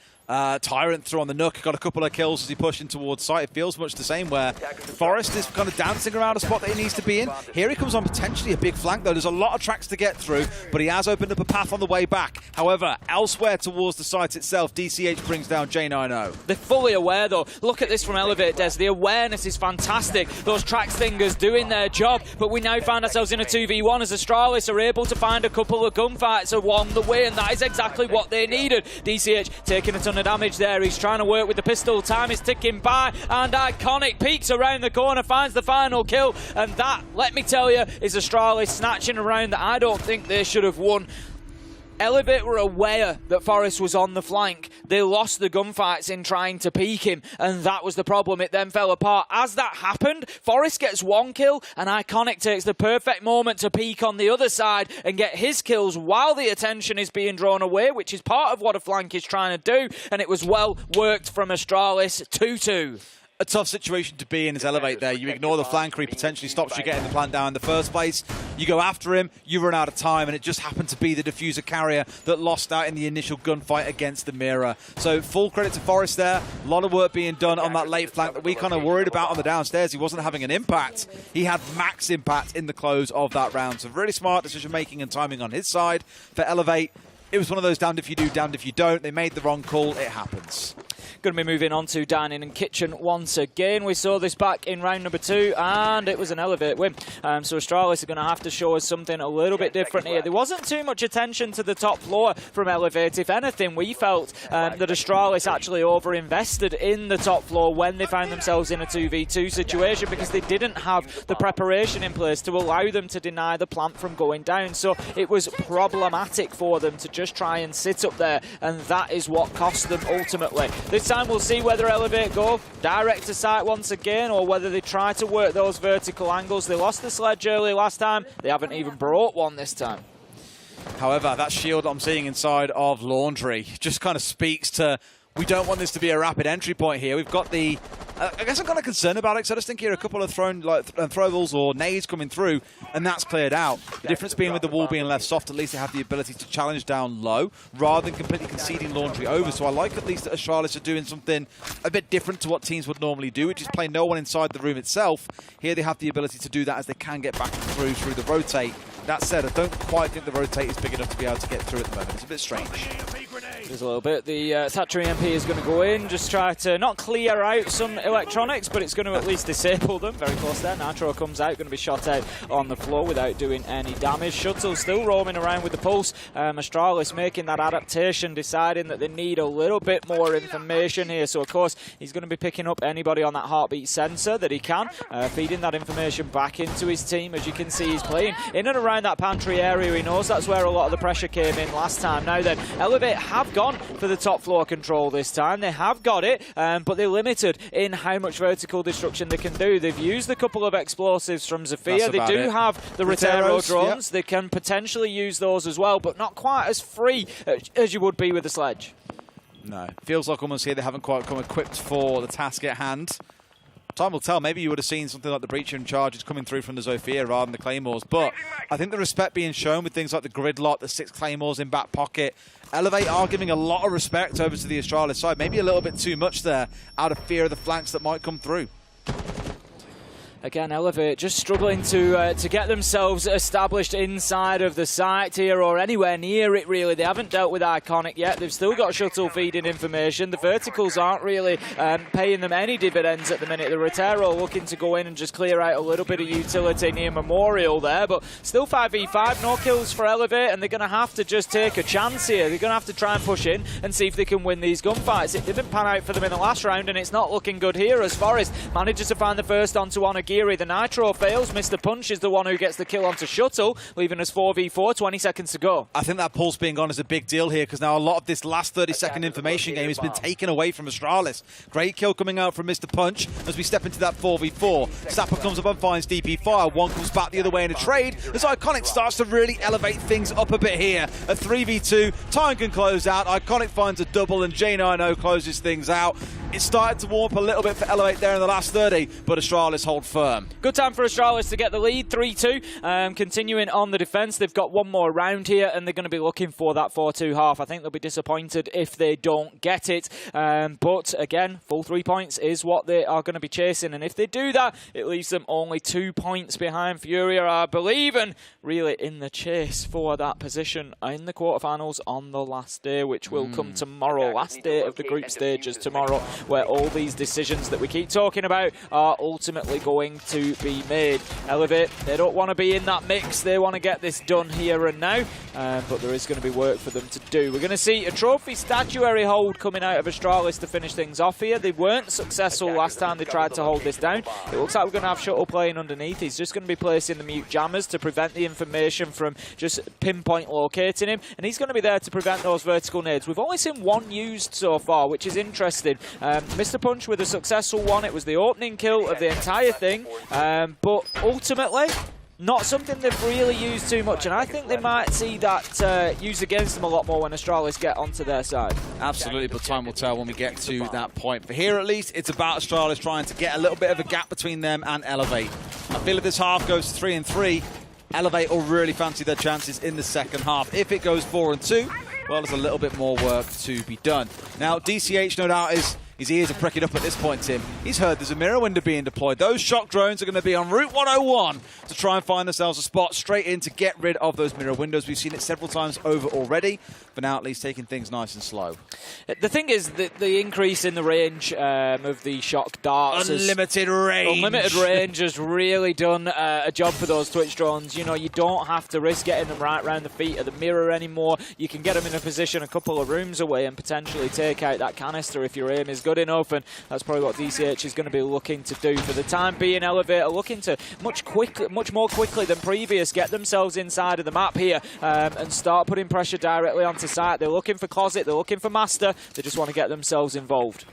[SPEAKER 3] Tyrant through on the Nook, got a couple of kills as he pushed in towards site. It feels much the same, where Forest is kind of dancing around a spot that he needs to be in. Here he comes on potentially a big flank, though. There's a lot of tracks to get through, but he has opened up a path on the way back. However, elsewhere towards the site itself, DCH brings down J90.
[SPEAKER 4] They're fully aware, though. Look at this from Elevate, Des. The awareness is fantastic. Those track stingers doing their job, but we now find ourselves in a 2v1 as Astralis are able to find a couple of gunfights along the way, and that is exactly what they needed. DCH taking a ton of damage there. He's trying to work with the pistol. Time is ticking by, and Iconic peeks around the corner, finds the final kill, and that, let me tell you, is Astralis snatching a round that I don't think they should have won. Elevate were aware that Forest was on the flank. They lost the gunfights in trying to peek him, and that was the problem. It then fell apart. As that happened, Forest gets 1 kill, and Iconic takes the perfect moment to peek on the other side and get his kills while the attention is being drawn away, which is part of what a flank is trying to do, and it was well worked from Astralis. 2-2.
[SPEAKER 3] A tough situation to be in is Elevate there. You ignore the flanker, he potentially stops you getting the plant down in the first place. You go after him, you run out of time, and it just happened to be the diffuser carrier that lost out in the initial gunfight against the mirror. So full credit to Forest there. A lot of work being done on that late flank that we kind of worried about on the downstairs. He wasn't having an impact. He had max impact in the close of that round. So really smart decision making and timing on his side. For Elevate, it was one of those damned if you do, damned if you don't. They made the wrong call. It happens.
[SPEAKER 4] Going to be moving on to dining and kitchen once again. We saw this back in round number 2, and it was an Elevate win. So Astralis are going to have to show us something a little bit different here. There wasn't too much attention to the top floor from Elevate. If anything, we felt that Astralis actually overinvested in the top floor when they found themselves in a 2v2 situation, because they didn't have the preparation in place to allow them to deny the plant from going down. So it was problematic for them to just try and sit up there, and that is what cost them ultimately. This time we'll see whether Elevate go direct to site once again, or whether they try to work those vertical angles. They lost the sledge early last time. They haven't even brought one this time.
[SPEAKER 3] However, that shield I'm seeing inside of Laundry just kind of speaks to, we don't want this to be a rapid entry point here. We've got the, I guess I'm kind of concerned about it, because I just think here a couple of throwables or nades coming through, and that's cleared out. The difference being with the wall being left soft, at least they have the ability to challenge down low, rather than completely conceding Laundry over. So I like at least that Astralis are doing something a bit different to what teams would normally do, which is play no one inside the room itself. Here they have the ability to do that as they can get back through the rotate. That said, I don't quite think the rotate is big enough to be able to get through at the moment. It's a bit strange.
[SPEAKER 4] There's a little bit. The Thatcher EMP is going to go in, just try to not clear out some electronics, but it's going to at least disable them. Very close there. Nitro comes out, going to be shot out on the floor without doing any damage. Shuttle still roaming around with the pulse. Astralis making that adaptation, deciding that they need a little bit more information here. So, of course, he's going to be picking up anybody on that heartbeat sensor that he can, feeding that information back into his team. As you can see, he's playing in and around that pantry area. He knows that's where a lot of the pressure came in last time. Now then, Elevate have have gone for the top floor control this time. They have got it, but they're limited in how much vertical destruction they can do. They've used a couple of explosives from Zofia. They do have the Rotero drones. Yep. They can potentially use those as well, but not quite as free as you would be with the sledge.
[SPEAKER 3] No, feels like almost here they haven't quite come equipped for the task at hand. Time will tell. Maybe you would have seen something like the breaching charges coming through from the Zofia rather than the Claymores. But I think the respect being shown with things like the Gridlock, the 6 Claymores in back pocket, Elevate are giving a lot of respect over to the Astralis side. Maybe a little bit too much there out of fear of the flanks that might come through.
[SPEAKER 4] Again, Elevate just struggling to get themselves established inside of the site here or anywhere near it, really. They haven't dealt with Iconic yet. They've still got shuttle feeding information. The verticals aren't really paying them any dividends at the minute. The Rotero looking to go in and just clear out a little bit of utility near Memorial there, but still 5v5, no kills for Elevate, and they're going to have to just take a chance here. They're going to have to try and push in and see if they can win these gunfights. It didn't pan out for them in the last round, and it's not looking good here as Forest manages to find the first onto Onagiri. The Nitro fails. Mr. Punch is the one who gets the kill onto Shuttle, leaving us 4v4, 20 seconds to go.
[SPEAKER 3] I think that pulse being on is a big deal here, because now a lot of this last 30-second information game has been taken away from Astralis. Great kill coming out from Mr. Punch as we step into that 4v4. Sapper comes up and finds DP Fire. One comes back the other way in a trade as Iconic starts to really elevate things up a bit here. A 3v2, time can close out. Iconic finds a double and J90 closes things out. It started to warm up a little bit for Elevate there in the last 30, but Astralis hold firm.
[SPEAKER 4] Good time for Astralis to get the lead, 3-2. Continuing on the defence, they've got one more round here, and they're going to be looking for that 4-2 half. I think they'll be disappointed if they don't get it. But again, full 3 points is what they are going to be chasing, and if they do that, it leaves them only 2 points behind FURIA, I believe, and really in the chase for that position in the quarterfinals on the last day, which will come tomorrow. Last day of the group stages tomorrow, where all these decisions that we keep talking about are ultimately going to be made. Elevate, they don't want to be in that mix. They want to get this done here and now, but there is going to be work for them to do. We're going to see a trophy statuary hold coming out of Astralis to finish things off here. They weren't successful last time they tried to hold this down. It looks like we're going to have Shuttle playing underneath. He's just going to be placing the mute jammers to prevent the information from just pinpoint locating him, and he's going to be there to prevent those vertical nades. We've only seen one used so far, which is interesting. Mr. Punch with a successful one. It was the opening kill of the entire thing, but ultimately not something they've really used too much, and I think they might see that used against them a lot more when Astralis get onto their side.
[SPEAKER 3] Absolutely, but time will tell when we get to that point. For here, at least, it's about Astralis trying to get a little bit of a gap between them and Elevate. I feel if this half goes 3-3, Elevate will really fancy their chances in the second half. If it goes 4-2, well, there's a little bit more work to be done. Now, DCH, no doubt, his ears are pricking up at this point, Tim. He's heard there's a mirror window being deployed. Those shock drones are going to be on Route 101 to try and find themselves a spot straight in to get rid of those mirror windows. We've seen it several times over already, but now at least taking things nice and slow.
[SPEAKER 4] The thing is that the increase in the range of the shock darts...
[SPEAKER 3] Unlimited range
[SPEAKER 4] has really done a job for those Twitch drones. You know, you don't have to risk getting them right around the feet of the mirror anymore. You can get them in a position a couple of rooms away and potentially take out that canister if your aim is good enough, and that's probably what DCH is going to be looking to do. For the time being, Elevate are looking to much more quickly than previous get themselves inside of the map here and start putting pressure directly onto site. They're looking for Closet, they're looking for Master, they just want to get themselves involved.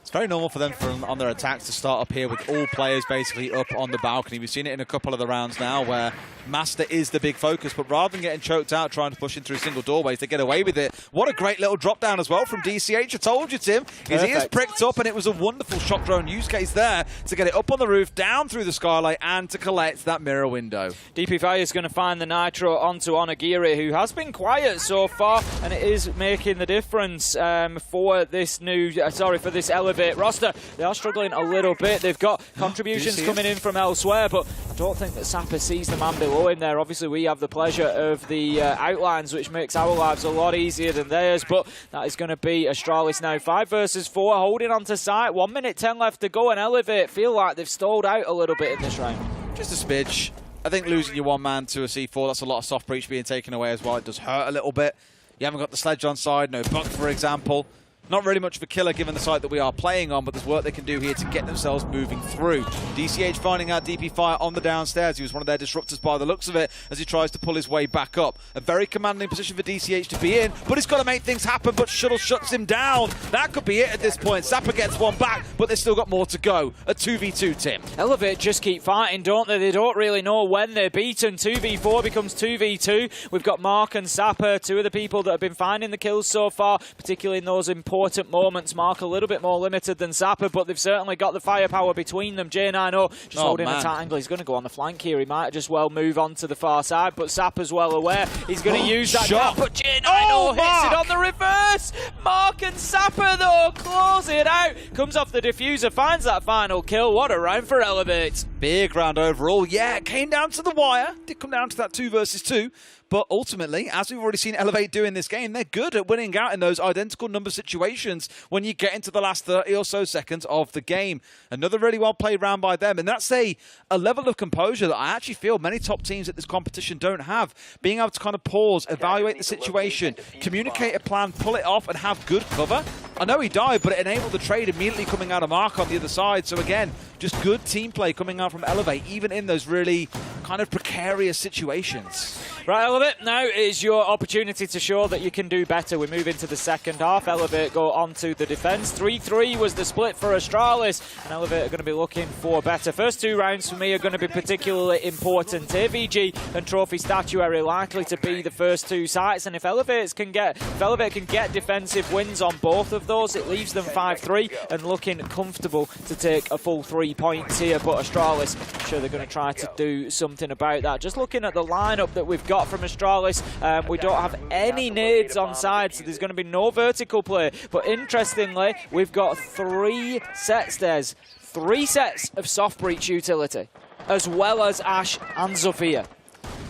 [SPEAKER 3] It's very normal for them on their attacks to start up here with all players basically up on the balcony. We've seen it in a couple of the rounds now where Master is the big focus, but rather than getting choked out trying to push in through single doorways, they get away with it. What a great little drop down as well from DCH. I told you, Tim. His ears pricked up, and it was a wonderful shock drone use case there to get it up on the roof, down through the skylight, and to collect that mirror window.
[SPEAKER 4] DP Fire is going to find the Nitro onto Onagiri, who has been quiet so far, and it is making the difference for this for this Elevate roster. They are struggling a little bit. They've got contributions coming in from elsewhere, but I don't think that Sapper sees the man below him there. Obviously, we have the pleasure of the outlines, which makes our lives a lot easier than theirs, but that is going to be Astralis now. 5 versus 4, holding on to site. 1 minute 10 left to go, and Elevate feel like they've stalled out a little bit in this round.
[SPEAKER 3] Just a smidge. I think losing your one man to a C4, that's a lot of soft breach being taken away as well. It does hurt a little bit. You haven't got the sledge on side, no buck, for example. Not really much of a killer given the site that we are playing on, but there's work they can do here to get themselves moving through. DCH finding out DP Fire on the downstairs. He was one of their disruptors by the looks of it as he tries to pull his way back up. A very commanding position for DCH to be in, but he's got to make things happen, but Shuttle shuts him down. That could be it at this point. Sapper gets one back, but they've still got more to go. A 2v2, Tim.
[SPEAKER 4] Elevate just keep fighting, don't they? They don't really know when they're beaten. 2v4 becomes 2v2. We've got Mark and Sapper, two of the people that have been finding the kills so far, particularly in those important moments. Mark a little bit more limited than Sapper, but they've certainly got the firepower between them. J90 just holding a tight angle. He's going to go on the flank here. He might just well move on to the far side, but Sapper's well aware. He's going to use that gap, but J90 hits it on the reverse. Mark and Sapper, though, close it out. Comes off the diffuser, finds that final kill. What a round for Elevate.
[SPEAKER 3] Big round overall. Yeah, it came down to the wire. Did come down to that 2 versus 2. But ultimately, as we've already seen Elevate do in this game, they're good at winning out in those identical number situations when you get into the last 30 or so seconds of the game. Another really well played round by them. And that's a level of composure that I actually feel many top teams at this competition don't have. Being able to kind of pause, evaluate the situation, communicate a plan, pull it off, and have good cover. I know he died, but it enabled the trade immediately coming out of Mark on the other side. So again, just good team play coming out from Elevate, even in those really kind of precarious situations.
[SPEAKER 4] Right, Elevate, now is your opportunity to show that you can do better. We move into the second half. Elevate go on to the defense. 3-3 was the split for Astralis, and Elevate are going to be looking for better. First 2 rounds for me are going to be particularly important. AVG and Trophy Statuary likely to be the first 2 sites, and if Elevate can get defensive wins on both of those, it leaves them 5-3 and looking comfortable to take a full 3 points here. But Astralis, I'm sure they're going to try to do something about that. Just looking at the lineup that we've got from Astralis, we don't have any nades on side, so there's going to be no vertical play. But interestingly, we've got 3 sets. There's 3 sets of soft breach utility, as well as Ash and Zofia.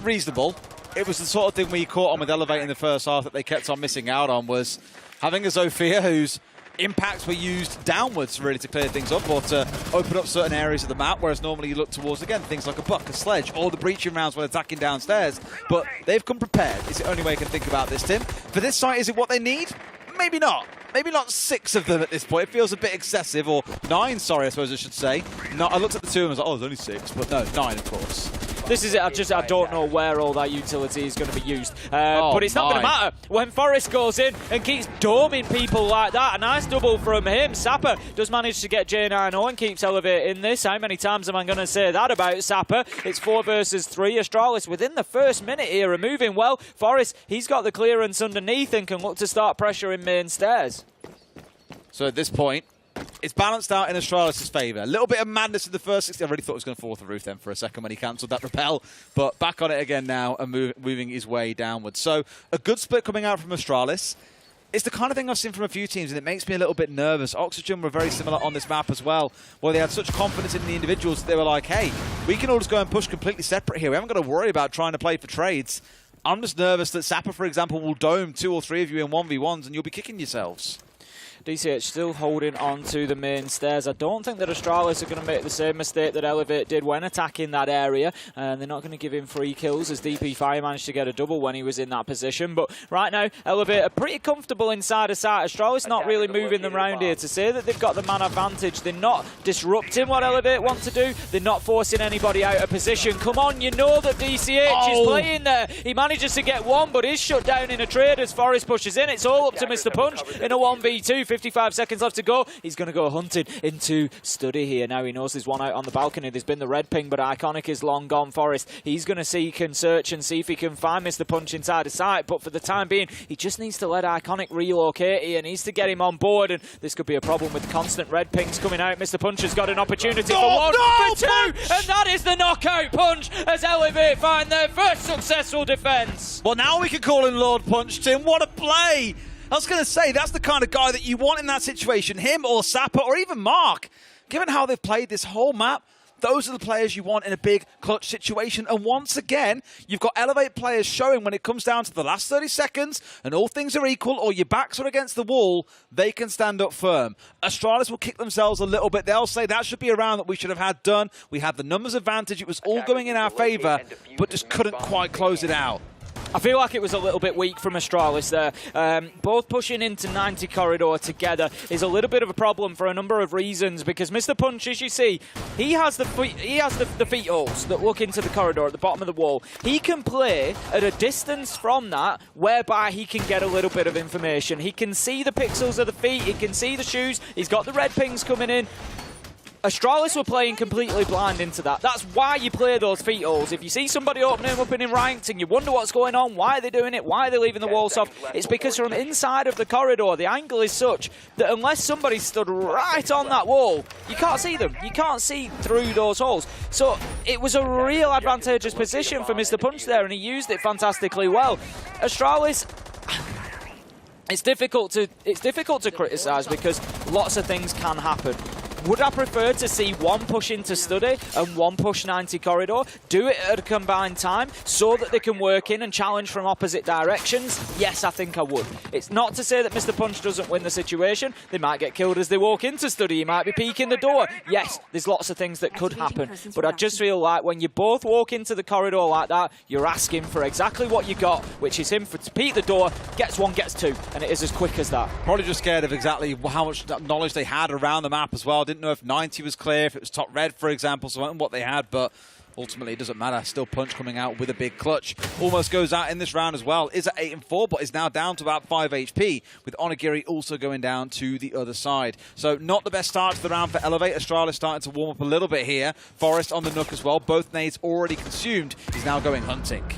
[SPEAKER 3] Reasonable. It was the sort of thing we caught on with Elevate in the first half that they kept on missing out on, was having a Zofia whose impacts were used downwards really to clear things up or to open up certain areas of the map, whereas normally you look towards, again, things like a buck, a sledge, or the breaching rounds when attacking downstairs. But they've come prepared. It's the only way I can think about this, Tim. For this site, is it what they need? Maybe not. Maybe not 6 of them at this point. It feels a bit excessive, or 9, sorry, I suppose I should say. No, I looked at the 2 and was like, oh, there's only 6, but no, 9, of course.
[SPEAKER 4] This is it. I don't know where all that utility is going to be used. But it's not going to matter when Forrest goes in and keeps doming people like that. A nice double from him. Sapper does manage to get J90 and keeps Elevate in this. How many times am I going to say that about Sapper? It's 4 versus 3. Astralis within the first minute here are moving well. Forrest, he's got the clearance underneath and can look to start pressuring main stairs.
[SPEAKER 3] So at this point, it's balanced out in Astralis' favour. A little bit of madness in the first 60. I really thought he was going to fall off the roof then for a second when he cancelled that rappel. But back on it again now and moving his way downwards. So a good split coming out from Astralis. It's the kind of thing I've seen from a few teams, and it makes me a little bit nervous. Oxygen were very similar on this map as well, where they had such confidence in the individuals that they were like, hey, we can all just go and push completely separate here. We haven't got to worry about trying to play for trades. I'm just nervous that Sapper, for example, will dome 2 or 3 of you in 1v1s, and you'll be kicking yourselves.
[SPEAKER 4] DCH still holding on to the main stairs. I don't think that Astralis are going to make the same mistake that Elevate did when attacking that area. And they're not going to give him free kills, as DP Fire managed to get a double when he was in that position. But right now, Elevate are pretty comfortable inside a site. Astralis not really moving them around here. To say that they've got the man advantage, they're not disrupting what Elevate want to do. They're not forcing anybody out of position. Come on, you know that DCH is playing there. He manages to get one, but is shut down in a trade as Forrest pushes in. It's all up to Mr. Punch in a 1v2. 55 seconds left to go. He's going to go hunting into Study here. Now he knows there's one out on the balcony. There's been the red ping, but Iconic is long gone. Forrest, he's going to seek and search and see if he can find Mr. Punch inside the site. But for the time being, he just needs to let Iconic relocate. He needs to get him on board, and this could be a problem with constant red pings coming out. Mr. Punch has got an opportunity for 1, for 2, and that is the knockout punch as Elevate find their first successful defense.
[SPEAKER 3] Well, now we can call him Lord Punch, Tim. What a play! I was going to say, that's the kind of guy that you want in that situation. Him or Sapper or even Mark. Given how they've played this whole map, those are the players you want in a big clutch situation. And once again, you've got Elevate players showing when it comes down to the last 30 seconds and all things are equal or your backs are against the wall, they can stand up firm. Astralis will kick themselves a little bit. They'll say that should be a round that we should have had done. We had the numbers advantage. It was all going in our favour, but just couldn't quite close it out.
[SPEAKER 4] I feel like it was a little bit weak from Astralis there. Both pushing into 90 corridor together is a little bit of a problem for a number of reasons, because Mr. Punch, as you see, he has the feet holes that look into the corridor at the bottom of the wall. He can play at a distance from that whereby he can get a little bit of information. He can see the pixels of the feet, he can see the shoes, he's got the red pings coming in. Astralis were playing completely blind into that. That's why you play those feet holes. If you see somebody opening them up in ranked and you wonder what's going on, why are they doing it, why are they leaving the wall soft, it's because from inside of the corridor, the angle is such that unless somebody stood right on that wall, you can't see them. You can't see through those holes. So it was a real advantageous position for Mr. Punch there, and he used it fantastically well. Astralis, it's difficult to criticise because lots of things can happen. Would I prefer to see one push into study and one push 90 corridor? Do it at a combined time so that they can work in and challenge from opposite directions? Yes, I think I would. It's not to say that Mr. Punch doesn't win the situation. They might get killed as they walk into study. He might be peeking the door. Yes, there's lots of things that could happen. But I just feel like when you both walk into the corridor like that, you're asking for exactly what you got, which is him to peek the door, gets one, gets two, and it is as quick as that.
[SPEAKER 3] Probably just scared of exactly how much knowledge they had around the map as well. Didn't know if 90 was clear, if it was top red, for example, so what they had, but ultimately it doesn't matter. Still Punch coming out with a big clutch. Almost goes out in this round as well. Is at 8-4, but is now down to about 5 HP, with Onigiri also going down to the other side. So not the best start to the round for Elevate. Astralis starting to warm up a little bit here. Forest on the Nook as well. Both nades already consumed. He's now going hunting.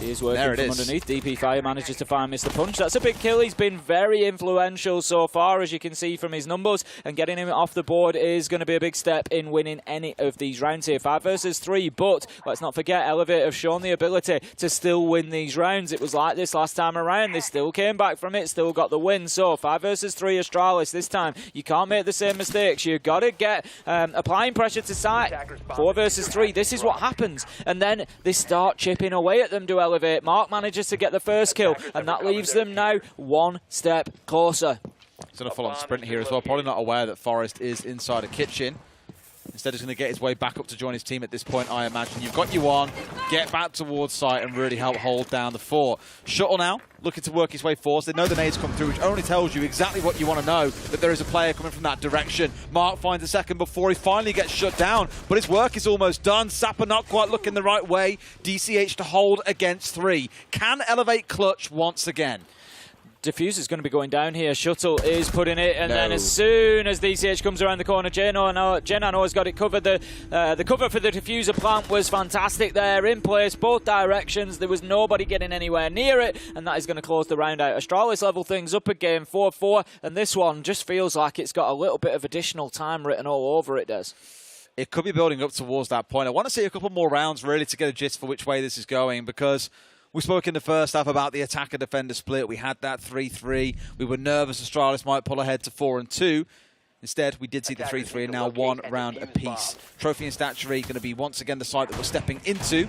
[SPEAKER 4] He is working from underneath. DP Fire manages to find Mr. Punch. That's a big kill. He's been very influential so far, as you can see from his numbers, and getting him off the board is going to be a big step in winning any of these rounds here. 5 versus 3, but let's not forget, Elevate have shown the ability to still win these rounds. It was like this last time around. They still came back from it, still got the win. So 5 versus 3 Astralis. This time, you can't make the same mistakes. You've got to get applying pressure to site. 4 versus 3, this is what happens. And then they start chipping away at them, do Elevate. Mark manages to get the first kill, and that leaves them now one step closer.
[SPEAKER 3] He's on a full-on sprint here as well. Probably not aware that Forest is inside a kitchen. Instead, he's going to get his way back up to join his team at this point, I imagine. You've got you on, get back towards site and really help hold down the fort. Shuttle now, looking to work his way forward. They know the nades come through, which only tells you exactly what you want to know, that there is a player coming from that direction. Mark finds a second before he finally gets shut down, but his work is almost done. Sapper not quite looking the right way. DCH to hold against 3. Can Elevate clutch once again?
[SPEAKER 4] Diffuse is going to be going down here. Shuttle is putting it, and then as soon as DCH comes around the corner, Jen I know has got it covered. The cover for the diffuser plant was fantastic there, in place, both directions. There was nobody getting anywhere near it, and that is going to close the round out. Astralis level things up again, 4-4, and this one just feels like it's got a little bit of additional time written all over it, Des.
[SPEAKER 3] It could be building up towards that point. I want to see a couple more rounds, really, to get a gist for which way this is going, because we spoke in the first half about the attacker-defender split. We had that 3-3. We were nervous Astralis might pull ahead to 4-2. Instead, we did see the 3-3 and now 1 round apiece. Trophy and Statuary going to be once again the site that we're stepping into.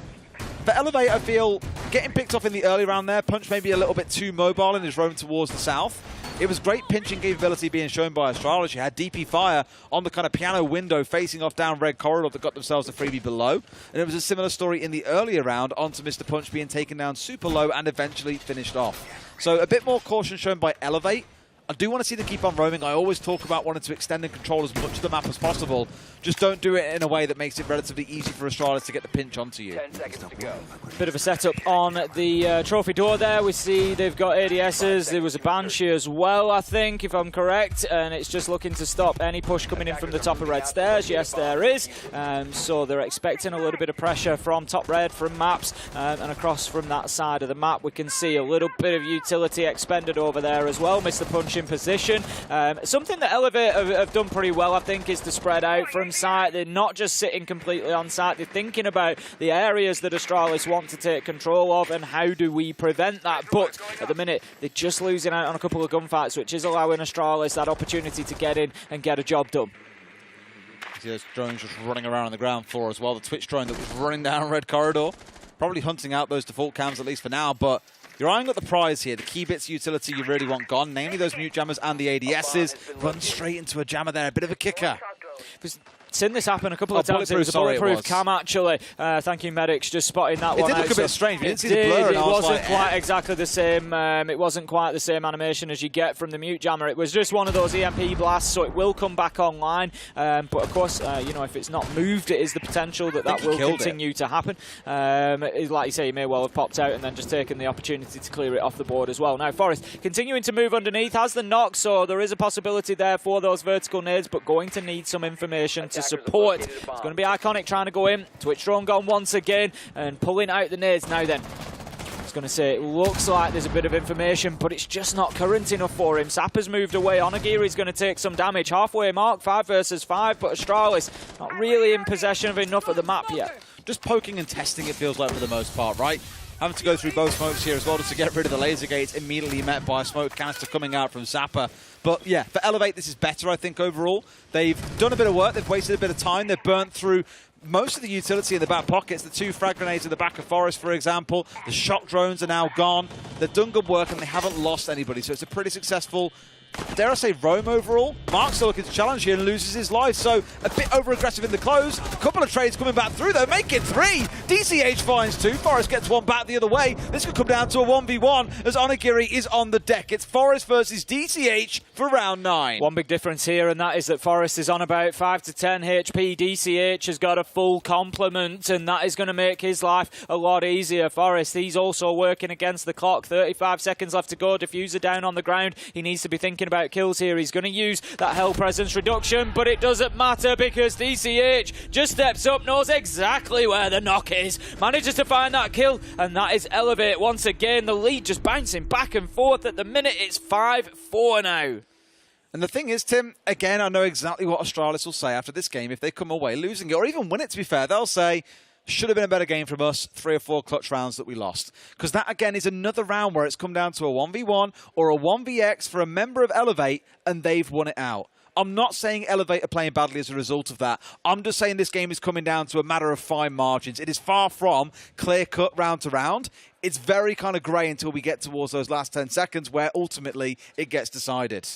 [SPEAKER 3] For Elevate, I feel getting picked off in the early round there. Punch maybe a little bit too mobile in his roam towards the south. It was great pinching capability being shown by Astralis. You had DP Fire on the kind of piano window facing off down red corridor that got themselves a freebie below. And it was a similar story in the earlier round onto Mr. Punch being taken down super low and eventually finished off. So a bit more caution shown by Elevate. I do want to see them keep on roaming. I always talk about wanting to extend and control as much of the map as possible. Just don't do it in a way that makes it relatively easy for Astralis to get the pinch onto you.
[SPEAKER 17] 10 seconds to go.
[SPEAKER 4] Bit of a setup on the trophy door there. We see they've got ADSs. There was a Banshee as well, I think, if I'm correct. And it's just looking to stop any push coming in from the top of red stairs. Yes, there is. So they're expecting a little bit of pressure from top red, from maps, and across from that side of the map. We can see a little bit of utility expended over there as well. Mr. Punch in position. Something that Elevate have done pretty well, I think, is to spread out from site. They're not just sitting completely on site. They're thinking about the areas that Astralis want to take control of and how do we prevent that. But at the minute, they're just losing out on a couple of gunfights, which is allowing Astralis that opportunity to get in and get a job done.
[SPEAKER 3] See those drones just running around on the ground floor as well. The Twitch drone that was running down red corridor. Probably hunting out those default cams, at least for now, but you're eyeing up the prize here. The key bits utility you really want gone, namely those mute jammers and the ADSs. Run straight into a jammer there, a bit of a kicker.
[SPEAKER 4] seen this happen a couple of times. It was a bulletproof cam, actually. Thank you, Medics, just spotting that one
[SPEAKER 3] It did look a bit strange. We didn't see the blur.
[SPEAKER 4] It wasn't quite exactly the same. It wasn't quite the same animation as you get from the mute jammer. It was just one of those EMP blasts, so it will come back online. But of course, you know, if it's not moved, it is the potential that will continue to happen. Like you say, he may well have popped out and then just taken the opportunity to clear it off the board as well. Now, Forest continuing to move underneath, has the knock, so there is a possibility there for those vertical nades, but going to need some information to support. It's going to be Iconic trying to go in. Twitch drone gone once again and pulling out the nades. Now then, I was going to say, it looks like there's a bit of information, but it's just not current enough for him. Sapper's moved away. Onagiri's going to take some damage. Halfway mark, 5 versus 5, but Astralis not really in possession of enough of the map yet.
[SPEAKER 3] Just poking and testing, it feels like, for the most part, right? Having to go through both smokes here as well just to get rid of the laser gates, immediately met by a smoke canister coming out from Zapper. But yeah, for Elevate, this is better, I think, overall. They've done a bit of work, they've wasted a bit of time, they've burnt through most of the utility in the back pockets. The 2 frag grenades in the back of Forest, for example. The shock drones are now gone. They've done good work and they haven't lost anybody, so it's a pretty successful, dare I say, roam overall. Mark's still looking to challenge here and loses his life, so a bit over-aggressive in the close. A couple of trades coming back through, though, make it 3. DCH finds 2. Forest gets one back the other way. This could come down to a 1v1 as Onagiri is on the deck. It's Forest versus DCH for round 9.
[SPEAKER 4] One big difference here, and that is that Forest is on about 5 to 10 HP. DCH has got a full complement, and that is going to make his life a lot easier. Forest, he's also working against the clock. 35 seconds left to go. Diffuser down on the ground. He needs to be thinking about kills here. He's going to use that Hell Presence reduction, but it doesn't matter because DCH just steps up, knows exactly where the knock is, manages to find that kill, and that is Elevate once again. The lead just bouncing back and forth. At the minute, it's 5-4 now.
[SPEAKER 3] And the thing is, Tim, again, I know exactly what Astralis will say after this game if they come away losing it, or even win it, to be fair. They'll say, should have been a better game from us, 3 or 4 clutch rounds that we lost. Because that, again, is another round where it's come down to a 1v1 or a 1vx for a member of Elevate, and they've won it out. I'm not saying Elevate are playing badly as a result of that. I'm just saying this game is coming down to a matter of fine margins. It is far from clear-cut round to round. It's very kind of grey until we get towards those last 10 seconds where ultimately it gets decided.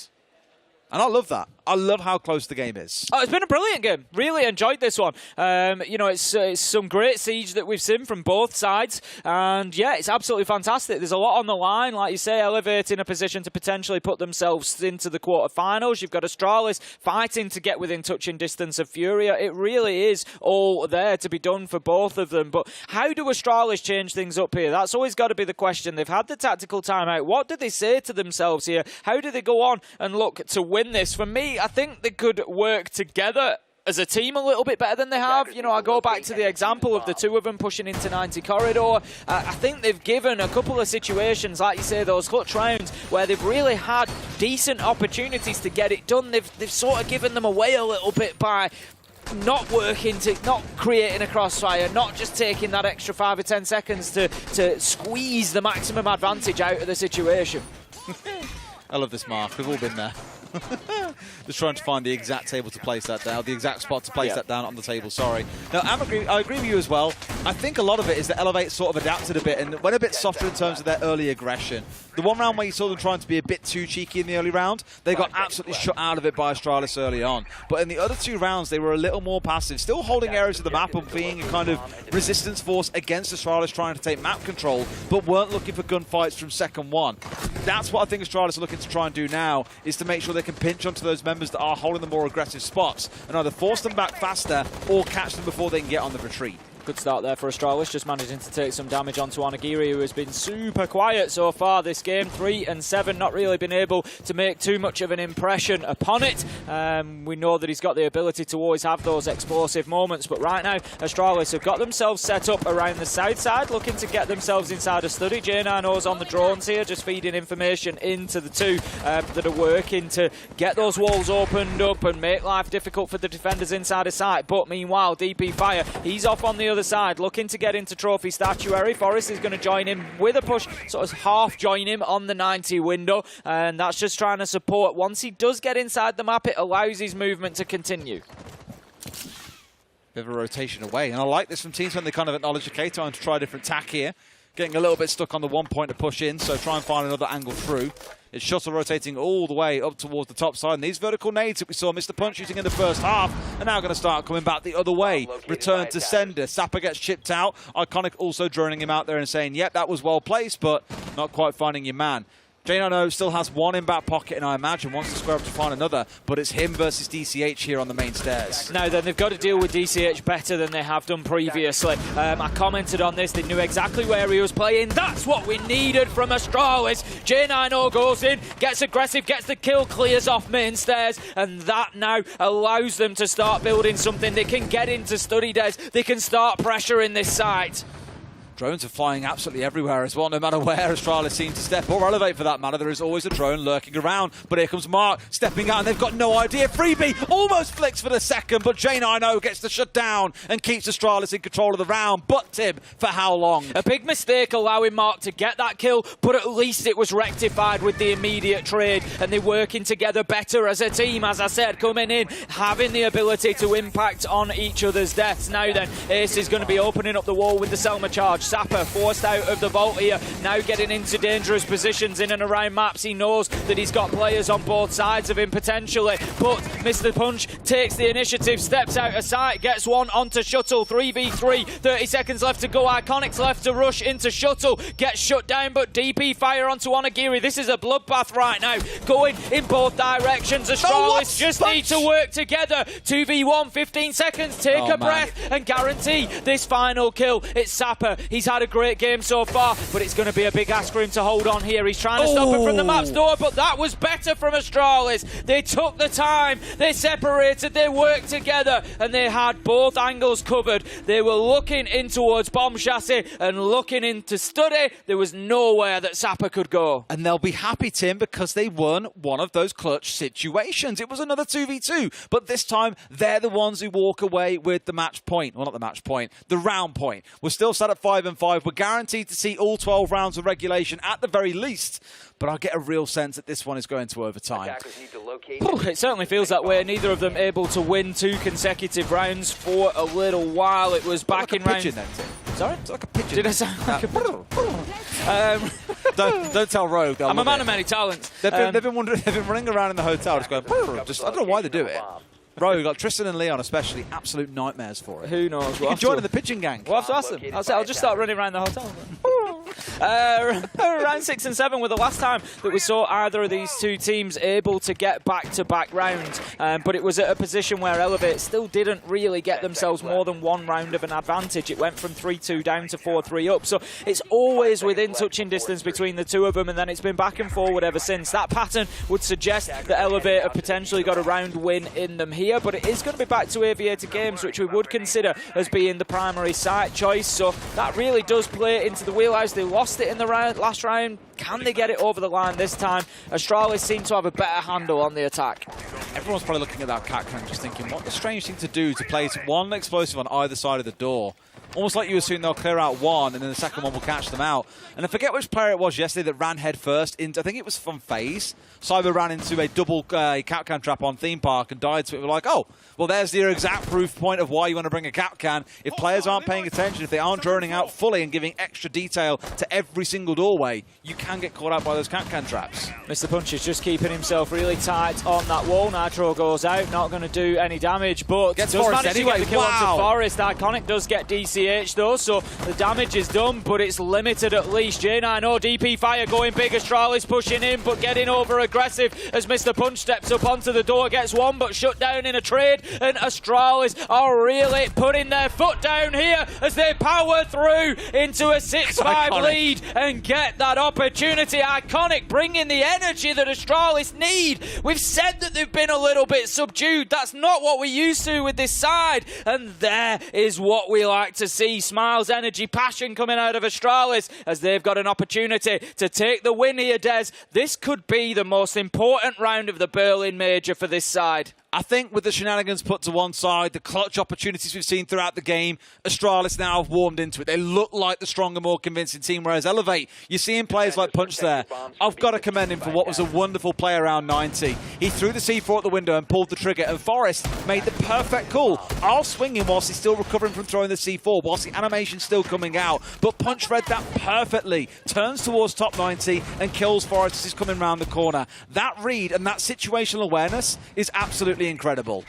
[SPEAKER 3] And I love that. I love how close the game is.
[SPEAKER 4] Oh, it's been a brilliant game. Really enjoyed this one. You know, it's some great siege that we've seen from both sides. And yeah, it's absolutely fantastic. There's a lot on the line. Like you say, Elevate in a position to potentially put themselves into the quarterfinals. You've got Astralis fighting to get within touching distance of FURIA. It really is all there to be done for both of them. But how do Astralis change things up here? That's always got to be the question. They've had the tactical timeout. What do they say to themselves here? How do they go on and look to win this? For me, I think they could work together as a team a little bit better than they have. You know, I go back to the example of the 2 of them pushing into 90 corridor. I think they've given a couple of situations, like you say, those clutch rounds, where they've really had decent opportunities to get it done. They've sort of given them away a little bit by not creating a crossfire, not just taking that extra 5 or 10 seconds to squeeze the maximum advantage out of the situation.
[SPEAKER 3] I love this, Mark. We've all been there. Just trying to find the exact table to place that down, the exact spot to place that down on the table, sorry. Now, I agree with you as well. I think a lot of it is that Elevate sort of adapted a bit and went a bit softer in terms of their early aggression. The one round where you saw them trying to be a bit too cheeky in the early round, they got absolutely shut out of it by Astralis early on. But in the other 2 rounds, they were a little more passive, still holding areas of the map and being a kind of resistance force against Astralis trying to take map control, but weren't looking for gunfights from second one. That's what I think Astralis are looking to try and do now, is to make sure they can pinch onto those members that are holding the more aggressive spots and either force them back faster or catch them before they can get on the retreat.
[SPEAKER 4] Good start there for Astralis, just managing to take some damage onto Onagiri, who has been super quiet so far this game. 3 and 7, not really been able to make too much of an impression upon it. We know that he's got the ability to always have those explosive moments, but right now Astralis have got themselves set up around the south side, looking to get themselves inside a study. J9O's on the drones here, just feeding information into the 2 that are working to get those walls opened up and make life difficult for the defenders inside a site. But meanwhile, DP Fire, he's off on the other side, looking to get into Trophy Statuary. Forest is going to join him with a push, sort of half join him on the 90 window, and that's just trying to support. Once he does get inside the map, it allows his movement to continue.
[SPEAKER 3] Bit of a rotation away, and I like this from teams when they kind of acknowledge, okay, time to try a different tack here. Getting a little bit stuck on the 1 point to push in, so try and find another angle through. It's Shuttle rotating all the way up towards the top side. And these vertical nades that we saw Mr. Punch shooting in the first half are now going to start coming back the other way. Return to sender. Sapper gets chipped out. Iconic also droning him out there and saying, yep, that was well placed, but not quite finding your man. J9O still has one in back pocket, and I imagine wants to square up to find another, but it's him versus DCH here on the main stairs.
[SPEAKER 4] Now then, they've got to deal with DCH better than they have done previously. I commented on this, they knew exactly where he was playing. That's what we needed from Astralis. J9O goes in, gets aggressive, gets the kill, clears off main stairs, and that now allows them to start building something. They can get into study days, they can start pressuring this site.
[SPEAKER 3] Drones are flying absolutely everywhere as well, no matter where Astralis seems to step or elevate for that matter. There is always a drone lurking around. But here comes Mark stepping out, and they've got no idea. Freebie almost flicks for the second, but J9O gets the shutdown and keeps Astralis in control of the round. But Tim, for how long?
[SPEAKER 4] A big mistake allowing Mark to get that kill, but at least it was rectified with the immediate trade, and they're working together better as a team, as I said, coming in, having the ability to impact on each other's deaths. Now then, Ace is going to be opening up the wall with the Selma charge. Sapper forced out of the vault here, now getting into dangerous positions in and around maps. He knows that he's got players on both sides of him potentially, but Mr. Punch takes the initiative, steps out of sight, gets one onto Shuttle, 3v3, 30 seconds left to go. Iconic's left to rush into Shuttle, gets shut down, but DP fire onto Onagiri. This is a bloodbath right now, going in both directions. Astralis just need to work together. 2v1, 15 seconds, take a breath and guarantee this final kill. It's Sapper. He's had a great game so far, but it's going to be a big ask for him to hold on here. He's trying to stop him from the map's door, but that was better from Astralis. They took the time, they separated, they worked together, and they had both angles covered. They were looking in towards Bomb Chassis and looking into study. There was nowhere that Sapper could go.
[SPEAKER 3] And they'll be happy, Tim, because they won one of those clutch situations. It was another 2v2, but this time they're the ones who walk away with the match point. Well, not the match point, the round point. We're still sat at 5-5. We're guaranteed to see all 12 rounds of regulation at the very least, but I get a real sense that this one is going to overtime.
[SPEAKER 4] It certainly feels that way. Neither of them able to win 2 consecutive rounds for a little while. It was back in round...
[SPEAKER 3] Then,
[SPEAKER 4] sorry?
[SPEAKER 3] It's like a pigeon.
[SPEAKER 4] Did I sound like a pigeon?
[SPEAKER 3] Don't tell Rogue.
[SPEAKER 4] I'm a man of many talents.
[SPEAKER 3] They've been running around in the hotel just going... Just, I don't know why they do it. Rogue, like Tristan and Leon especially, absolute nightmares for it.
[SPEAKER 4] Who knows?
[SPEAKER 3] You can join in the pigeon gang.
[SPEAKER 4] We'll have to ask them. I'll just start running around the hotel. Round 6 and 7 were the last time that we saw either of these two teams able to get back-to-back rounds, but it was at a position where Elevate still didn't really get themselves more than one round of an advantage. It went from 3-2 down to 4-3 up, so it's always within touching distance between the two of them, and then it's been back and forward ever since. That pattern would suggest that Elevate have potentially got a round win in them here, but it is going to be back to Aviator Games, which we would consider as being the primary site choice, so that really does play into the wheelhouse. They lost it in the last round. Can they get it over the line this time? Astralis seem to have a better handle on the attack.
[SPEAKER 3] Everyone's probably looking at that cat cam just thinking, what the strange thing to do to place one explosive on either side of the door. Almost like you assume they'll clear out one and then the second one will catch them out. And I forget which player it was yesterday that ran head first into, I think it was from FaZe. Cyber ran into a double Capcan trap on Theme Park and died to it. We're like, oh, well, there's the exact proof point of why you want to bring a Capcan. If players aren't paying attention, if they aren't droning out fully and giving extra detail to every single doorway, you can get caught out by those Capcan traps.
[SPEAKER 4] Mr. Punch is just keeping himself really tight on that wall. Nitro goes out, not going to do any damage, but
[SPEAKER 3] gets
[SPEAKER 4] does
[SPEAKER 3] Forest
[SPEAKER 4] manage
[SPEAKER 3] anyway.
[SPEAKER 4] to get the kill onto Forest. Iconic does get DCH though, so the damage is done, but it's limited at least. J9O DP fire going big. Astralis pushing in, but getting over aggressive as Mr. Punch steps up onto the door, gets one, but shut down in a trade, and Astralis are really putting their foot down here as they power through into a 6-5 lead and get that opportunity. Iconic bringing the energy that Astralis need. We've said that they've been a little bit subdued. That's not what we're used to with this side, and there is what we like to see. Smiles, energy, passion coming out of Astralis as they've got an opportunity to take the win here, Des. This could be the most important round of the Berlin Major for this side.
[SPEAKER 3] I think with the shenanigans put to one side, the clutch opportunities we've seen throughout the game, Astralis now have warmed into it. They look like the stronger, more convincing team, whereas Elevate, you're seeing players like Punch there. I've got to commend him for what was a wonderful play around 90. He threw the C4 at the window and pulled the trigger, and Forrest made the perfect call. I'll swing him whilst he's still recovering from throwing the C4, whilst the animation's still coming out. But Punch read that perfectly, turns towards top 90 and kills Forrest as he's coming round the corner. That read and that situational awareness is absolutely incredible.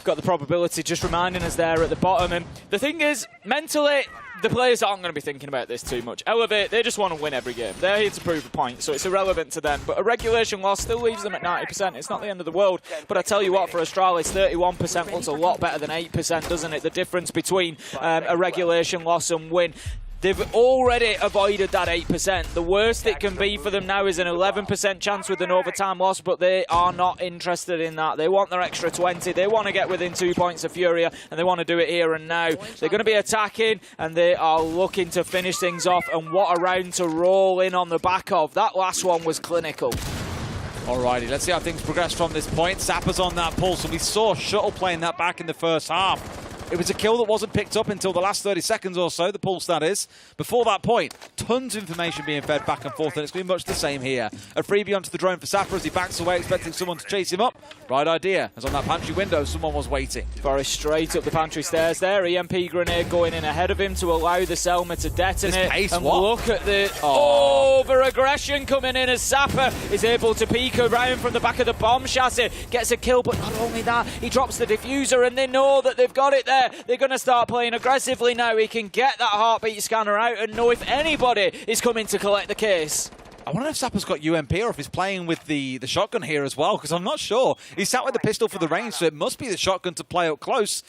[SPEAKER 4] Got the probability just reminding us there at the bottom. And the thing is, mentally, the players aren't going to be thinking about this too much. Elevate, they just want to win every game. They're here to prove a point, so it's irrelevant to them. But a regulation loss still leaves them at 90%. It's not the end of the world. But I tell you what, for Astralis, 31% looks a lot better than 8%, doesn't it? The difference between a regulation loss and win. They've already avoided that 8%. The worst it can be for them now is an 11% chance with an overtime loss, but they are not interested in that. They want their extra 20. They want to get within 2 points of FURIA, and they want to do it here and now. They're going to be attacking, and they are looking to finish things off, and what a round to roll in on the back of. That last one was clinical.
[SPEAKER 3] Alrighty, let's see how things progress from this point. Zappa's on that pulse, and we saw Shuttle playing that back in the first half. It was a kill that wasn't picked up until the last 30 seconds or so, the pulse that is. Before that point, tons of information being fed back and forth, and it's going to be much the same here. A freebie onto the drone for Zappa as he backs away, expecting someone to chase him up. Right idea, as on that pantry window, someone was waiting.
[SPEAKER 4] Forrest straight up the pantry stairs there. EMP grenade going in ahead of him to allow the Selma to detonate.
[SPEAKER 3] Pace,
[SPEAKER 4] and
[SPEAKER 3] what?
[SPEAKER 4] Look at the over-aggression coming in as Zappa is able to peek around from the back of the bomb chassis. Gets a kill, but not only that, he drops the diffuser, and they know that they've got it there. They're going to start playing aggressively now. He can get that heartbeat scanner out and know if anybody is coming to collect the case.
[SPEAKER 3] I wonder if Zappa's got UMP or if he's playing with the shotgun here as well, because I'm not sure. He's sat with the pistol for the range, so it must be the shotgun to play up close.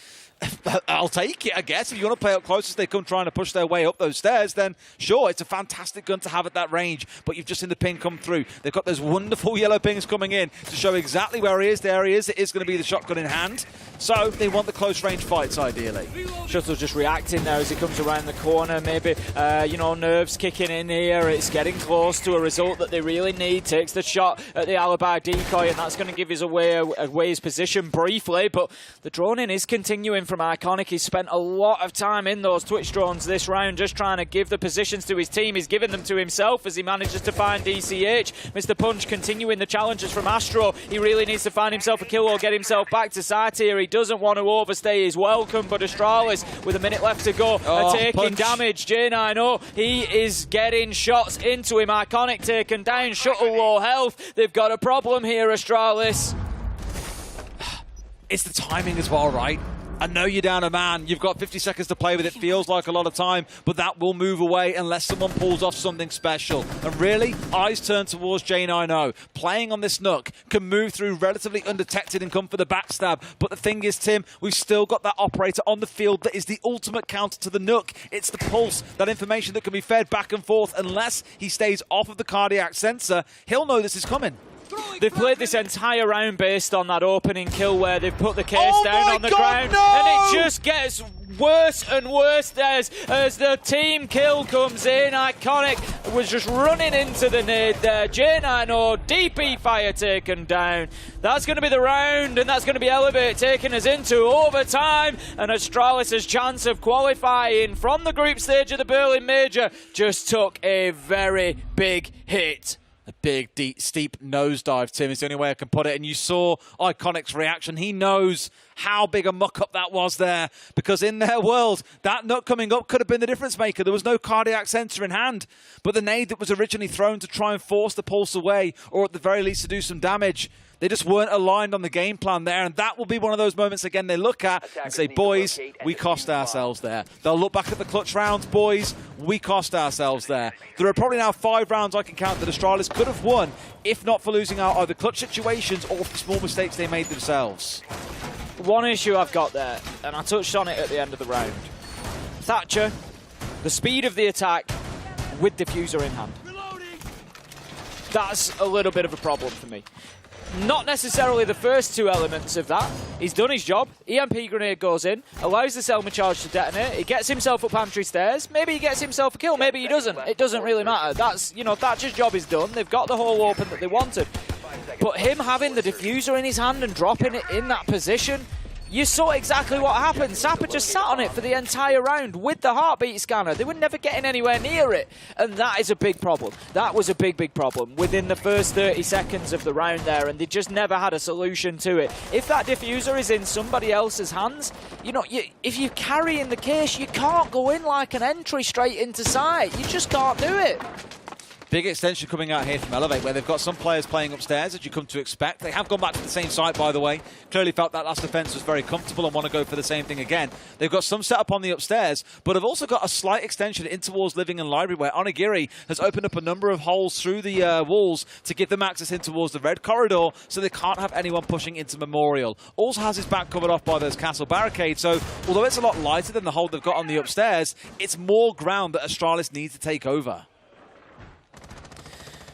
[SPEAKER 3] I'll take it, I guess. If you want to play up close as they come trying to push their way up those stairs, then sure, it's a fantastic gun to have at that range. But you've just seen the ping come through. They've got those wonderful yellow pings coming in to show exactly where he is. There he is. It is going to be the shotgun in hand. So they want the close range fights, ideally.
[SPEAKER 4] Shuttle just reacting now as he comes around the corner. Maybe, nerves kicking in here. It's getting close to a result that they really need. Takes the shot at the alibi decoy, and that's going to give his away his position briefly. But the droning is continuing from Iconic. He's spent a lot of time in those Twitch drones this round, just trying to give the positions to his team. He's giving them to himself as he manages to find DCH. Mr. Punch continuing the challenges from Astro. He really needs to find himself a kill or get himself back to site here. He doesn't want to overstay his welcome, but Astralis, with a minute left to go, are taking damage. J90, he is getting shots into him. Iconic taken down, Shuttle low health. They've got a problem here, Astralis.
[SPEAKER 3] It's the timing as well, right? I know you're down a man. You've got 50 seconds to play with it. Feels like a lot of time, but that will move away unless someone pulls off something special. And really, eyes turn towards J90. Playing on this Nook can move through relatively undetected and come for the backstab. But the thing is, Tim, we've still got that operator on the field that is the ultimate counter to the Nook. It's the pulse, that information that can be fed back and forth. Unless he stays off of the cardiac sensor, he'll know this is coming.
[SPEAKER 4] They've played this entire round based on that opening kill where they've put the case down on the ground.
[SPEAKER 3] No!
[SPEAKER 4] And it just gets worse and worse as the team kill comes in. Iconic was just running into the nade there. J90, DP fire taken down. That's going to be the round, and that's going to be Elevate taking us into overtime. And Astralis' chance of qualifying from the group stage of the Berlin Major just took a very big hit.
[SPEAKER 3] A big, deep, steep nosedive, Tim, is the only way I can put it. And you saw Iconic's reaction. He knows how big a muck-up that was there. Because in their world, that nut coming up could have been the difference maker. There was no cardiac sensor in hand. But the nade that was originally thrown to try and force the pulse away, or at the very least to do some damage, they just weren't aligned on the game plan there. And that will be one of those moments, again, they look at and say, boys, we cost ourselves there. They'll look back at the clutch rounds, boys, we cost ourselves there. There are probably now 5 rounds I can count that Astralis could have won, if not for losing out either clutch situations or for small mistakes they made themselves.
[SPEAKER 4] One issue I've got there, and I touched on it at the end of the round. Thatcher, the speed of the attack with diffuser in hand. That's a little bit of a problem for me. Not necessarily the first 2 elements of that. He's done his job. EMP grenade goes in, allows the Selma charge to detonate. He gets himself up pantry stairs. Maybe he gets himself a kill. Maybe he doesn't. It doesn't really matter. That's, Thatcher's job is done. They've got the hole open that they wanted. But him having the diffuser in his hand and dropping it in that position, you saw exactly what happened. Sapper just sat on it for the entire round with the heartbeat scanner. They were never getting anywhere near it. And that is a big problem. That was a big, big problem within the first 30 seconds of the round there, and they just never had a solution to it. If that diffuser is in somebody else's hands, you know, if you're carrying the case, you can't go in like an entry straight into sight. You just can't do it.
[SPEAKER 3] Big extension coming out here from Elevate, where they've got some players playing upstairs, as you come to expect. They have gone back to the same site, by the way. Clearly felt that last defense was very comfortable and want to go for the same thing again. They've got some set up on the upstairs, but have also got a slight extension in towards Living and Library, where Onigiri has opened up a number of holes through the walls to give them access in towards the red corridor, so they can't have anyone pushing into Memorial. Also has his back covered off by those castle barricades, so although it's a lot lighter than the hole they've got on the upstairs, it's more ground that Astralis needs to take over.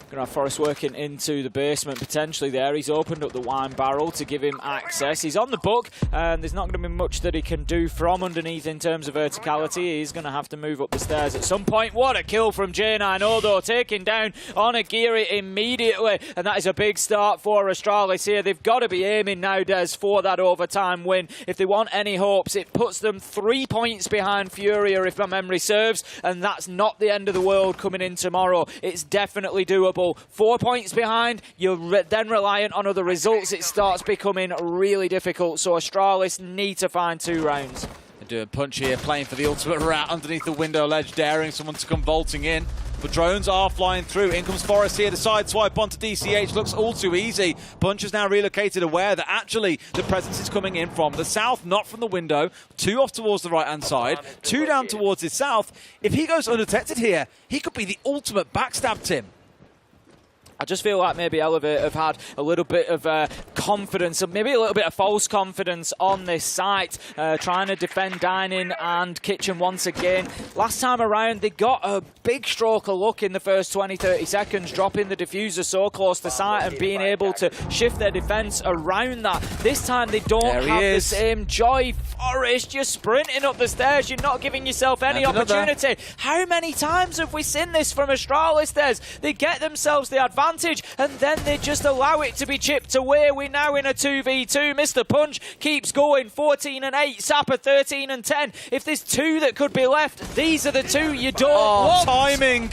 [SPEAKER 4] Going to have Forrest working into the basement potentially there. He's opened up the wine barrel to give him access. He's on the book, and there's not going to be much that he can do from underneath in terms of verticality. He's going to have to move up the stairs at some point. What a kill from J9 Odo, taking down Onigiri immediately. And that is a big start for Astralis here. They've got to be aiming now, Des, for that overtime win. If they want any hopes, it puts them 3 points behind FURIA, if my memory serves, and that's not the end of the world coming in tomorrow. It's definitely doable. 4 points behind, you're then reliant on other results. It starts becoming really difficult, so Astralis need to find 2 rounds.
[SPEAKER 3] They're doing Punch here, playing for the ultimate rat underneath the window ledge, daring someone to come vaulting in. But drones are flying through. In comes Forrest here, the side swipe onto DCH. Looks all too easy. Punch is now relocated, aware that actually the presence is coming in from the south, not from the window. 2 off towards the right-hand side, 2 down towards his south. If he goes undetected here, he could be the ultimate backstab, Tim.
[SPEAKER 4] I just feel like maybe Elevate have had a little bit of confidence, maybe a little bit of false confidence on this site, trying to defend dining and kitchen once again. Last time around, they got a big stroke of luck in the first 20-30 seconds, dropping the diffuser so close to site and being able to shift their defense around that. This time, they don't have the same joy. Forrest, you're sprinting up the stairs. You're not giving yourself any opportunity. How many times have we seen this from Astralis? They get themselves the advantage, and then they just allow it to be chipped away. We're now in a 2v2. Mr. Punch keeps going, 14-8. Sapper 13-10. If there's 2 that could be left, these are the 2 you don't want.
[SPEAKER 3] Timing!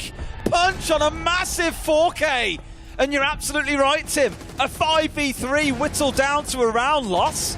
[SPEAKER 3] Punch on a massive 4K! And you're absolutely right, Tim. A 5v3 whittled down to a round loss.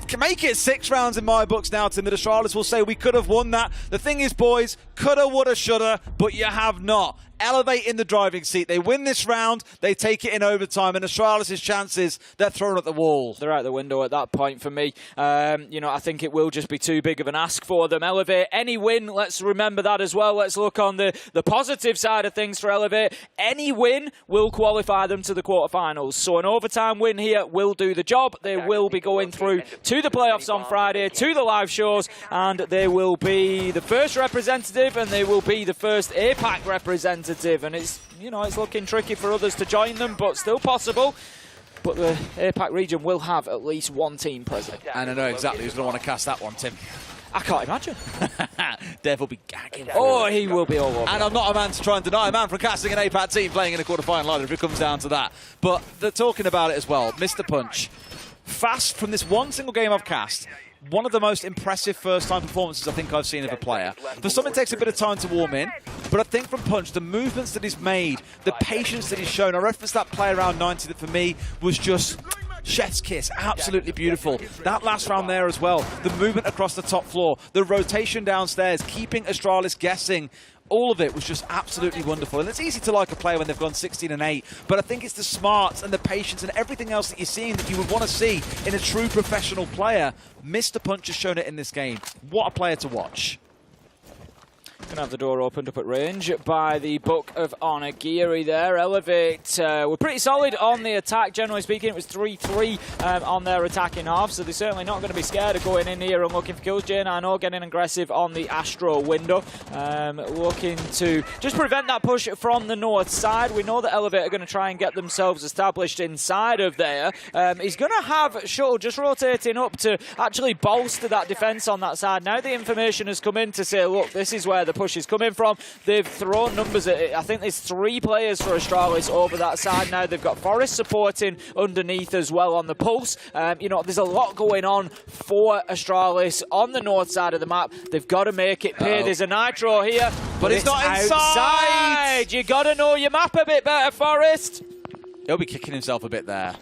[SPEAKER 3] Can make it 6 rounds in my books now, Tim. The Astralis will say we could have won that. The thing is, boys, coulda, woulda, shoulda, but you have not. Elevate in the driving seat. They win this round, they take it in overtime, and Astralis' chances, they're thrown at the wall.
[SPEAKER 4] They're out the window at that point for me. You know, I think it will just be too big of an ask for them. Elevate, any win, let's remember that as well. Let's look on the positive side of things for Elevate. Any win will qualify them to the quarterfinals. So an overtime win here will do the job. They will be going through to the playoffs on Friday, to the live shows, and they will be the first representative, and they will be the first APAC representative. And it's, you know, it's looking tricky for others to join them, but still possible. But the APAC region will have at least 1 team present.
[SPEAKER 3] And I know exactly who's going to want to cast that one, Tim.
[SPEAKER 4] I can't imagine.
[SPEAKER 3] Dev will be gagging.
[SPEAKER 4] Oh, he will be all over.
[SPEAKER 3] And I'm not a man to try and deny a man from casting an APAC team playing in a quarterfinal either, if it comes down to that. But they're talking about it as well. Mr. Punch, fast from this one single game I've cast, one of the most impressive first-time performances I think I've seen of a player. For some, it takes a bit of time to warm in, but I think from Punch, the movements that he's made, the patience that he's shown, I referenced that play around 90 that for me was just chef's kiss, absolutely beautiful. That last round there as well, the movement across the top floor, the rotation downstairs, keeping Astralis guessing. All of it was just absolutely wonderful. And it's easy to like a player when they've gone 16-8, but I think it's the smarts and the patience and everything else that you're seeing that you would want to see in a true professional player. Mr. Punch has shown it in this game. What a player to watch.
[SPEAKER 4] Going to have the door opened up at range by the book of Onigiri there. Elevate were pretty solid on the attack, generally speaking. It was 3-3 on their attacking half, so they're certainly not going to be scared of going in here and looking for kills. J9 getting aggressive on the Astro window, looking to just prevent that push from the north side. We know that Elevate are going to try and get themselves established inside of there. He's going to have Shuttle just rotating up to actually bolster that defense on that side. Now the information has come in to say, look, this is where the push is coming from. They've thrown numbers at it. I think there's 3 players for Astralis over that side now. They've got Forest supporting underneath as well on the pulse. You know, there's a lot going on for Astralis on the north side of the map. They've got to make it pay. There's a Nitro here, but it's not outside. You got to know your map a bit better, Forest.
[SPEAKER 3] He'll be kicking himself a bit there.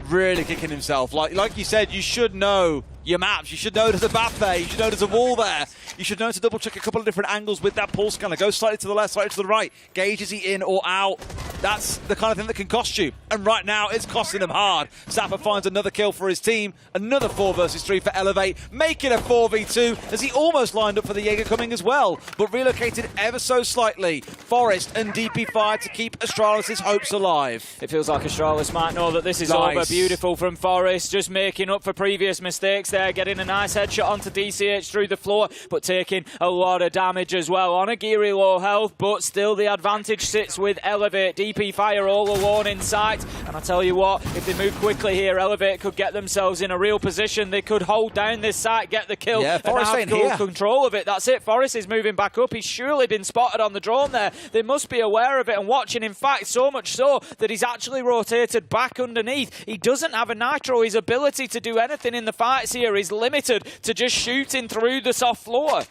[SPEAKER 3] Really kicking himself. Like you said, you should know your maps. You should know there's a bat there. You should know there's a wall there. You should know to double check a couple of different angles with that pulse scanner. Go slightly to the left, slightly to the right. Gauge, is he in or out? That's the kind of thing that can cost you. And right now, it's costing him hard. Sapper finds another kill for his team. Another 4 versus 3 for Elevate. Making a 4v2 as he almost lined up for the Jaeger coming as well. But relocated ever so slightly. Forest and DP Fire to keep Astralis' hopes alive.
[SPEAKER 4] It feels like Astralis might know that this is over. Beautiful from Forest. Just making up for previous mistakes there. Getting a nice headshot onto DCH through the floor. But taking a lot of damage as well. On a geary low health. But still the advantage sits with Elevate. DP Fire all alone in sight, and I tell you what, if they move quickly here, Elevate could get themselves in a real position. They could hold down this site, get the kill, and have full control of it. That's it. Forest is moving back up. He's surely been spotted on the drone there. They must be aware of it and watching. In fact, so much so that he's actually rotated back underneath. He doesn't have a Nitro. His ability to do anything in the fights here is limited to just shooting through the soft floor.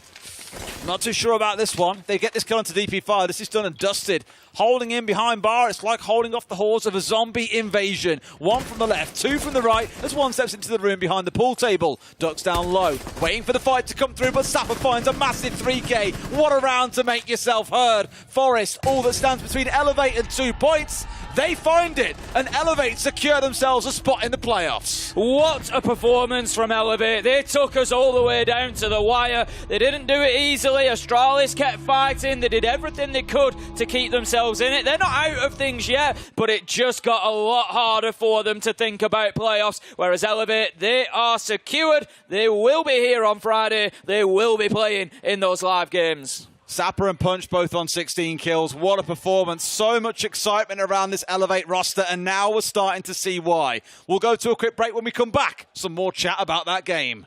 [SPEAKER 3] Not too sure about this one. They get this kill onto DP Fire. This is done and dusted. Holding in behind bar, it's like holding off the hordes of a zombie invasion. 1 from the left, 2 from the right, as 1 steps into the room behind the pool table. Ducks down low, waiting for the fight to come through, but Sapper finds a massive 3K. What a round to make yourself heard. Forest, all that stands between Elevate and 2 points. They find it, and Elevate secure themselves a spot in the playoffs.
[SPEAKER 4] What a performance from Elevate. They took us all the way down to the wire. They didn't do it easily. Astralis kept fighting. They did everything they could to keep themselves in it. They're not out of things yet, but it just got a lot harder for them to think about playoffs, whereas Elevate, they are secured. They will be here on Friday. They will be playing in those live games.
[SPEAKER 3] Sapper and Punch both on 16 kills. What a performance. So much excitement around this Elevate roster, and now we're starting to see why. We'll go to a quick break. When we come back, some more chat about that game.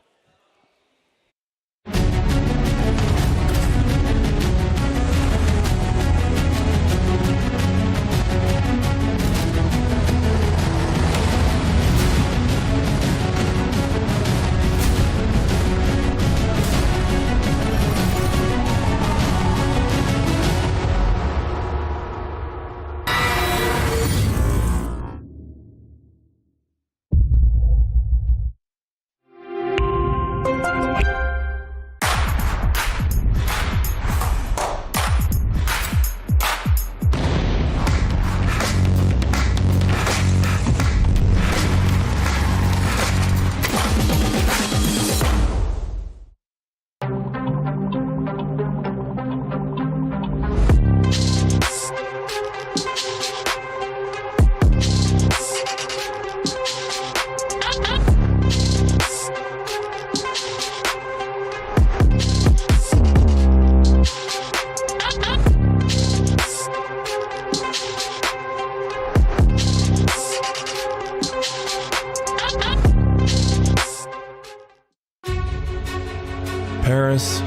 [SPEAKER 18] Paris,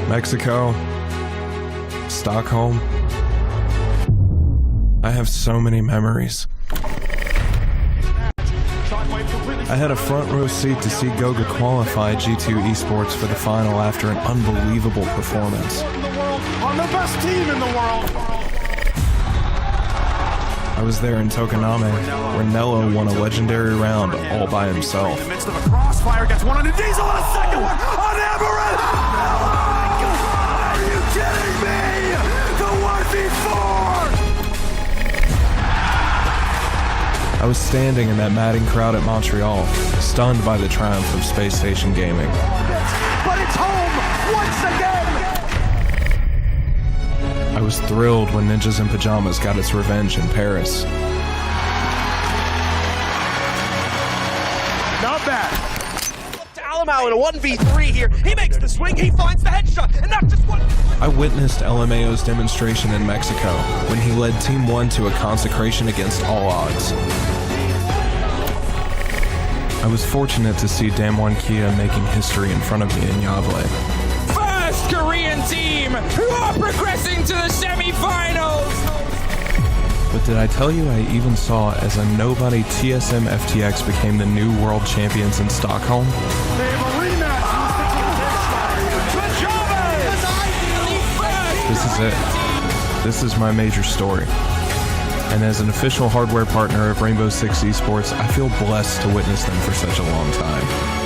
[SPEAKER 18] Mexico, Stockholm. I have so many memories. I had a front row seat to see Goga qualify G2 Esports for the final after an unbelievable performance.
[SPEAKER 14] On the best team in the world.
[SPEAKER 18] I was there in Tokoname, where Nello won a legendary round all by himself.
[SPEAKER 14] In the midst of a crossfire, gets one on the Diesel and a second one on Amaranth! Oh, are you kidding me? The 1v4!
[SPEAKER 18] I was standing in that madding crowd at Montreal, stunned by the triumph of Space Station Gaming.
[SPEAKER 14] But it's home once again!
[SPEAKER 18] I was thrilled when Ninjas in Pyjamas got its revenge in Paris.
[SPEAKER 14] Not bad.
[SPEAKER 15] To Alamau in a 1v3 here. He makes the swing, he finds the headshot, and not just one.
[SPEAKER 18] I witnessed LMAO's demonstration in Mexico when he led Team 1 to a consecration against all odds. I was fortunate to see DWG KIA making history in front of me in Yavle.
[SPEAKER 14] First
[SPEAKER 1] South Korean team who are progressing to the semi-finals.
[SPEAKER 18] But did I tell you I even saw as a nobody TSM FTX became the new world champions in Stockholm? This is it. This is my major story. And as an official hardware partner of Rainbow Six Esports, I feel blessed to witness them for such a long time.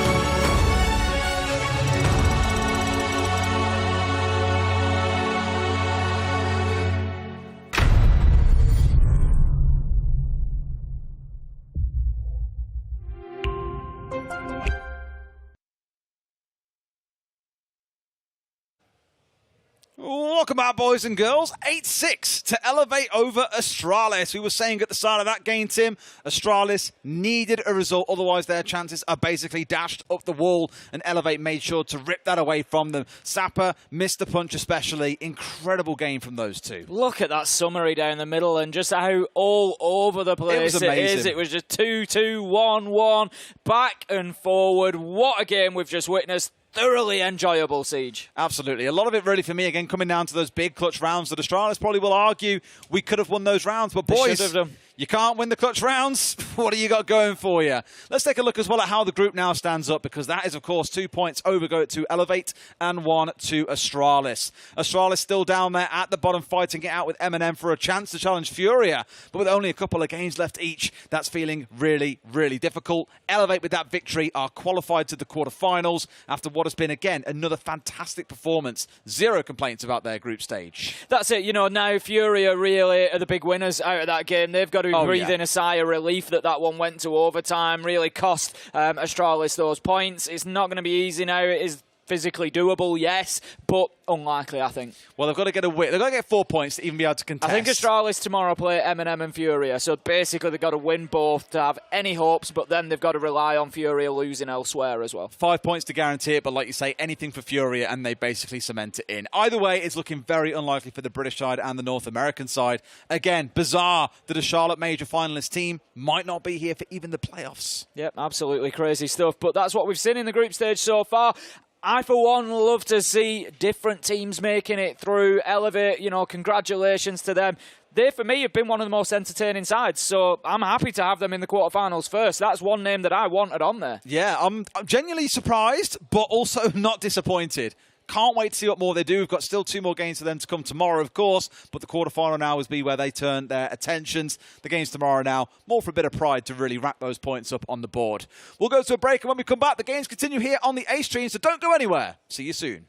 [SPEAKER 3] Welcome back, boys and girls. 8-6 to elevate over Astralis. We were saying at the start of that game, Tim, Astralis needed a result, otherwise their chances are basically dashed up the wall, and Elevate made sure to rip that away from them. Sapper missed the punch especially. Incredible game from those two.
[SPEAKER 4] Look at that summary down the middle and just how all over the place it is. It was just 2-2, 1-1, back and forward. What a game we've just witnessed. Thoroughly enjoyable, Siege.
[SPEAKER 3] Absolutely. A lot of it really for me, again, coming down to those big clutch rounds that Astralis probably will argue we could have won those rounds. But boys, you can't win the clutch rounds. What do you got going for you? Let's take a look as well at how the group now stands up, because that is, of course, 2 points over go to Elevate and 1 to Astralis. Astralis still down there at the bottom, fighting it out with M&M for a chance to challenge FURIA. But with only a couple of games left each, that's feeling really, really difficult. Elevate with that victory are qualified to the quarterfinals after what has been, again, another fantastic performance. Zero complaints about their group stage.
[SPEAKER 4] That's it. You know, now FURIA really are the big winners out of that game. They've got to breathe in a sigh of relief that one went to overtime. Really cost Astralis those points. It's not going to be easy now. It is physically doable, yes, but unlikely, I think.
[SPEAKER 3] Well, they've got to get a win. They've got to get 4 points to even be able to contest.
[SPEAKER 4] I think Astralis tomorrow play M&M and FURIA, so basically they've got to win both to have any hopes, but then they've got to rely on FURIA losing elsewhere as well. 5
[SPEAKER 3] points to guarantee it, but like you say, anything for FURIA, and they basically cement it in. Either way, it's looking very unlikely for the British side and the North American side. Again, bizarre that a Charlotte Major finalist team might not be here for even the playoffs.
[SPEAKER 4] Yep, absolutely crazy stuff, but that's what we've seen in the group stage so far. I, for one, love to see different teams making it through. Elevate, you know, congratulations to them. They, for me, have been one of the most entertaining sides, so I'm happy to have them in the quarterfinals first. That's one name that I wanted on there.
[SPEAKER 3] Yeah, I'm genuinely surprised, but also not disappointed. Can't wait to see what more they do. We've got still 2 more games for them to come tomorrow, of course, but the quarterfinal now is where they turn their attentions. The games tomorrow now, more for a bit of pride to really rack those points up on the board. We'll go to a break, and when we come back, the games continue here on the A stream, so don't go anywhere. See you soon.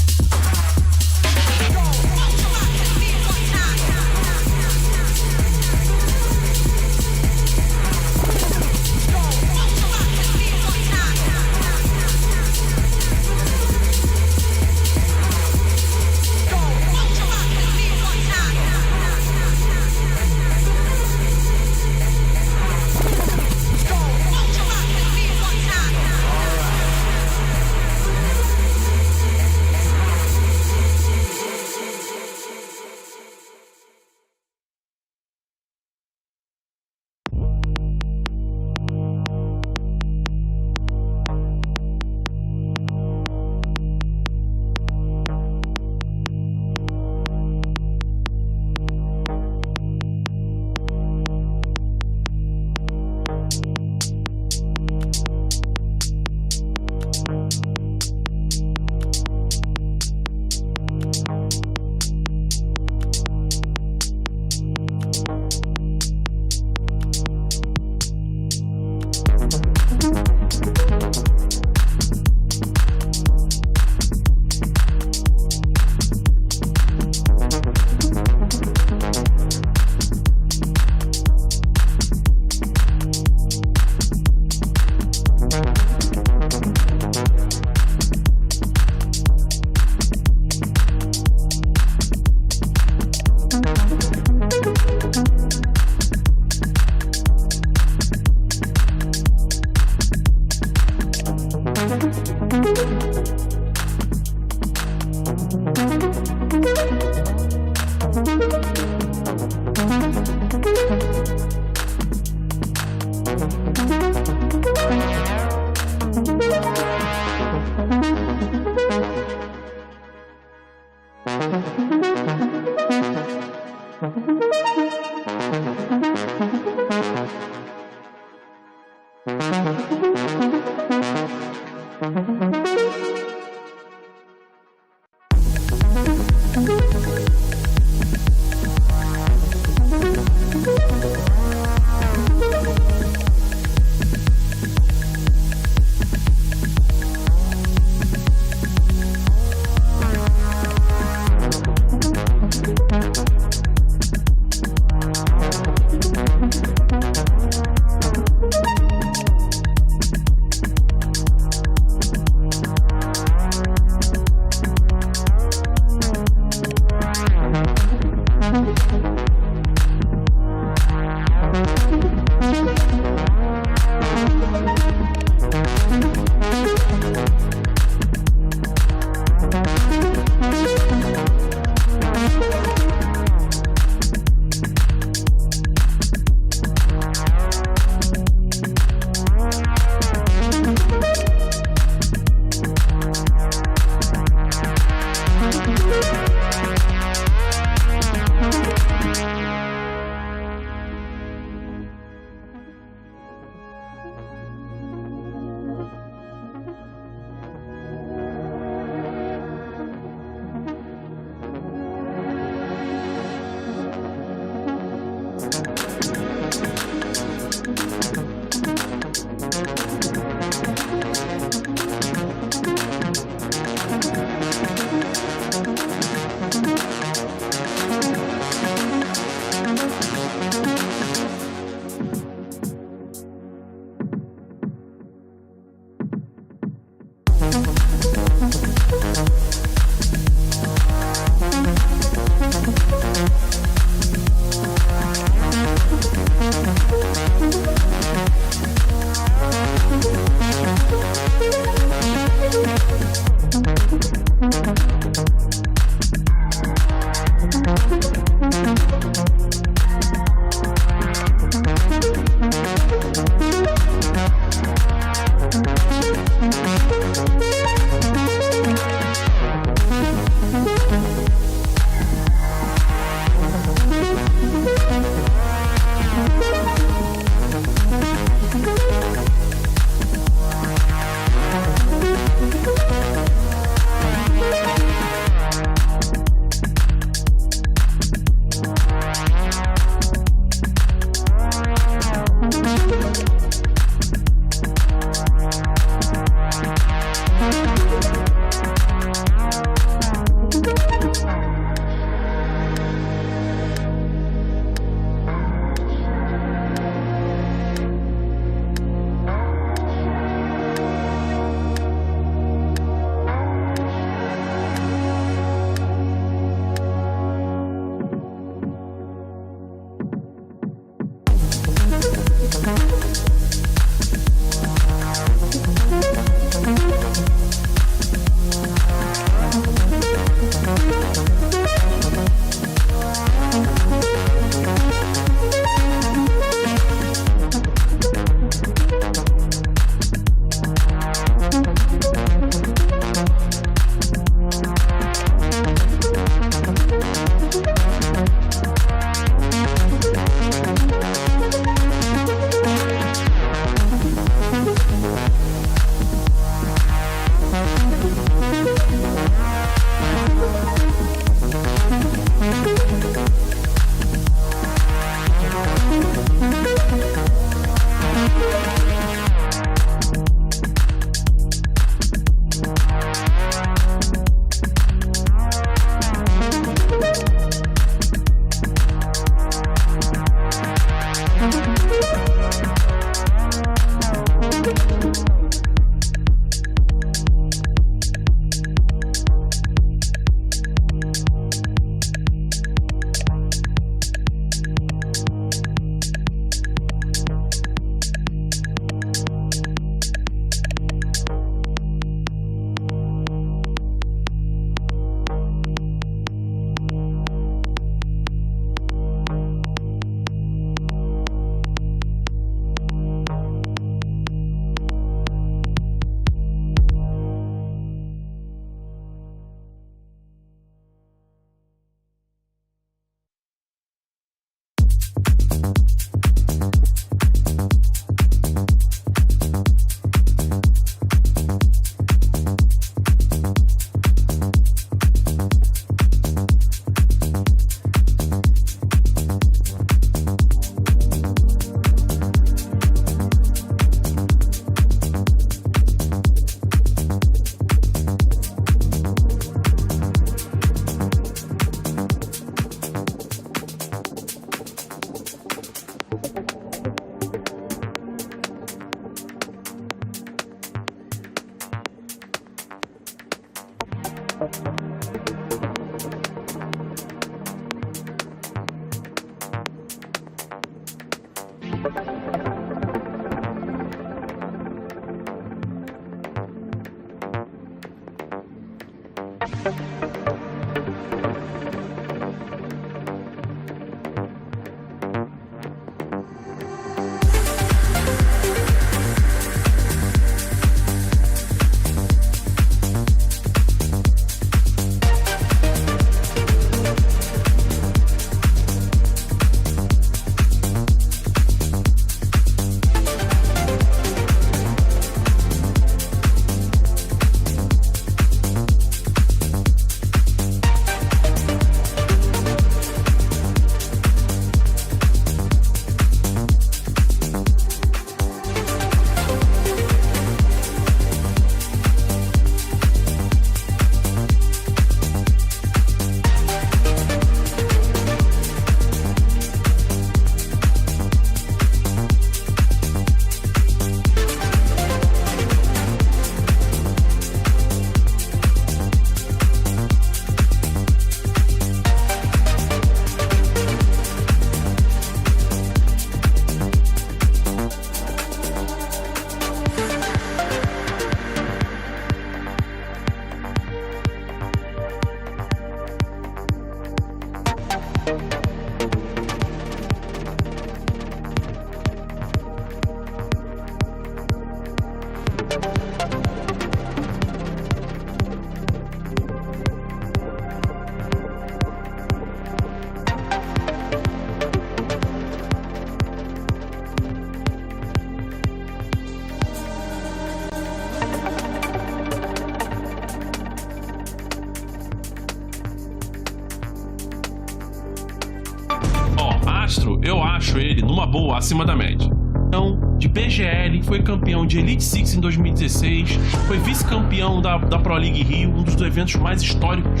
[SPEAKER 13] Astro, eu acho ele numa boa acima da média. Então, de BGL, foi campeão de Elite Six em 2016, foi vice-campeão da Pro League Rio, um dos eventos mais históricos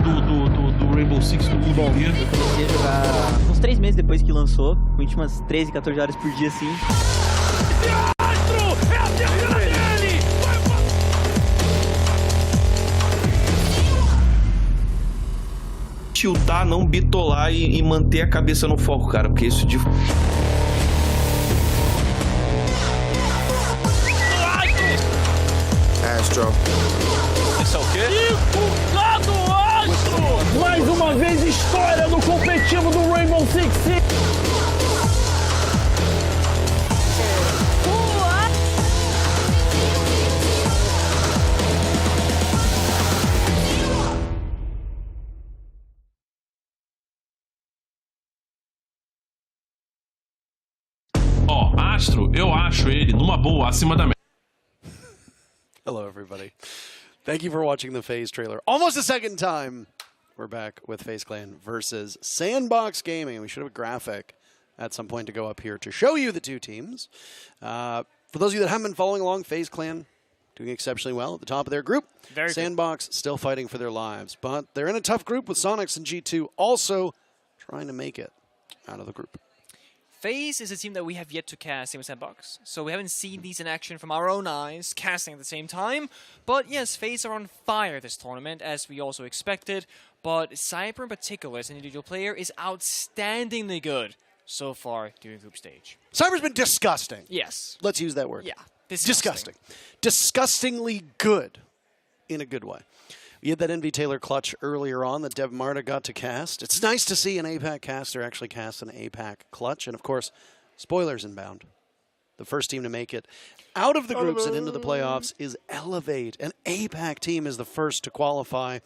[SPEAKER 13] do Rainbow Six do mundo inteiro.
[SPEAKER 19] Eu comecei a jogar uns 3 meses depois que lançou, com umas 13, 14 horas por dia, assim.
[SPEAKER 14] Astro! É a terceira dele!
[SPEAKER 20] Tiltar, não bitolar e manter a cabeça no foco, cara, porque isso de...
[SPEAKER 14] Astro.
[SPEAKER 20] Isso é o quê?
[SPEAKER 14] Lado Astro! Mais uma vez, história do competitivo do Rainbow Six Siege.
[SPEAKER 13] Astro, eu acho ele numa boa acima da média.
[SPEAKER 6] Hello, everybody. Thank you for watching the FaZe trailer. Almost a second time. We're back with FaZe Clan versus SANDBOX Gaming. We should have a graphic at some point to go up here to show you the two teams. For those of you that haven't been following along, FaZe Clan doing exceptionally well at the top of their group. SANDBOX still fighting for their lives, but they're in a tough group with Soniqs and G2 also trying to make it out of the group.
[SPEAKER 11] FaZe is a team that we have yet to cast in SANDBOX, so we haven't seen these in action from our own eyes, casting at the same time. But yes, FaZe are on fire this tournament, as we also expected. But Cyber in particular, as an individual player, is outstandingly good so far during group stage.
[SPEAKER 6] Cyber's been disgusting.
[SPEAKER 11] Yes.
[SPEAKER 6] Let's use that word.
[SPEAKER 11] Yeah.
[SPEAKER 6] Disgusting. Disgustingly good in a good way. We had that Envy Taylor clutch earlier on that Dev Marta got to cast. It's nice to see an APAC caster actually cast an APAC clutch. And, of course, spoilers inbound. The first team to make it out of the groups and into the playoffs is Elevate. An APAC team is the first to qualify.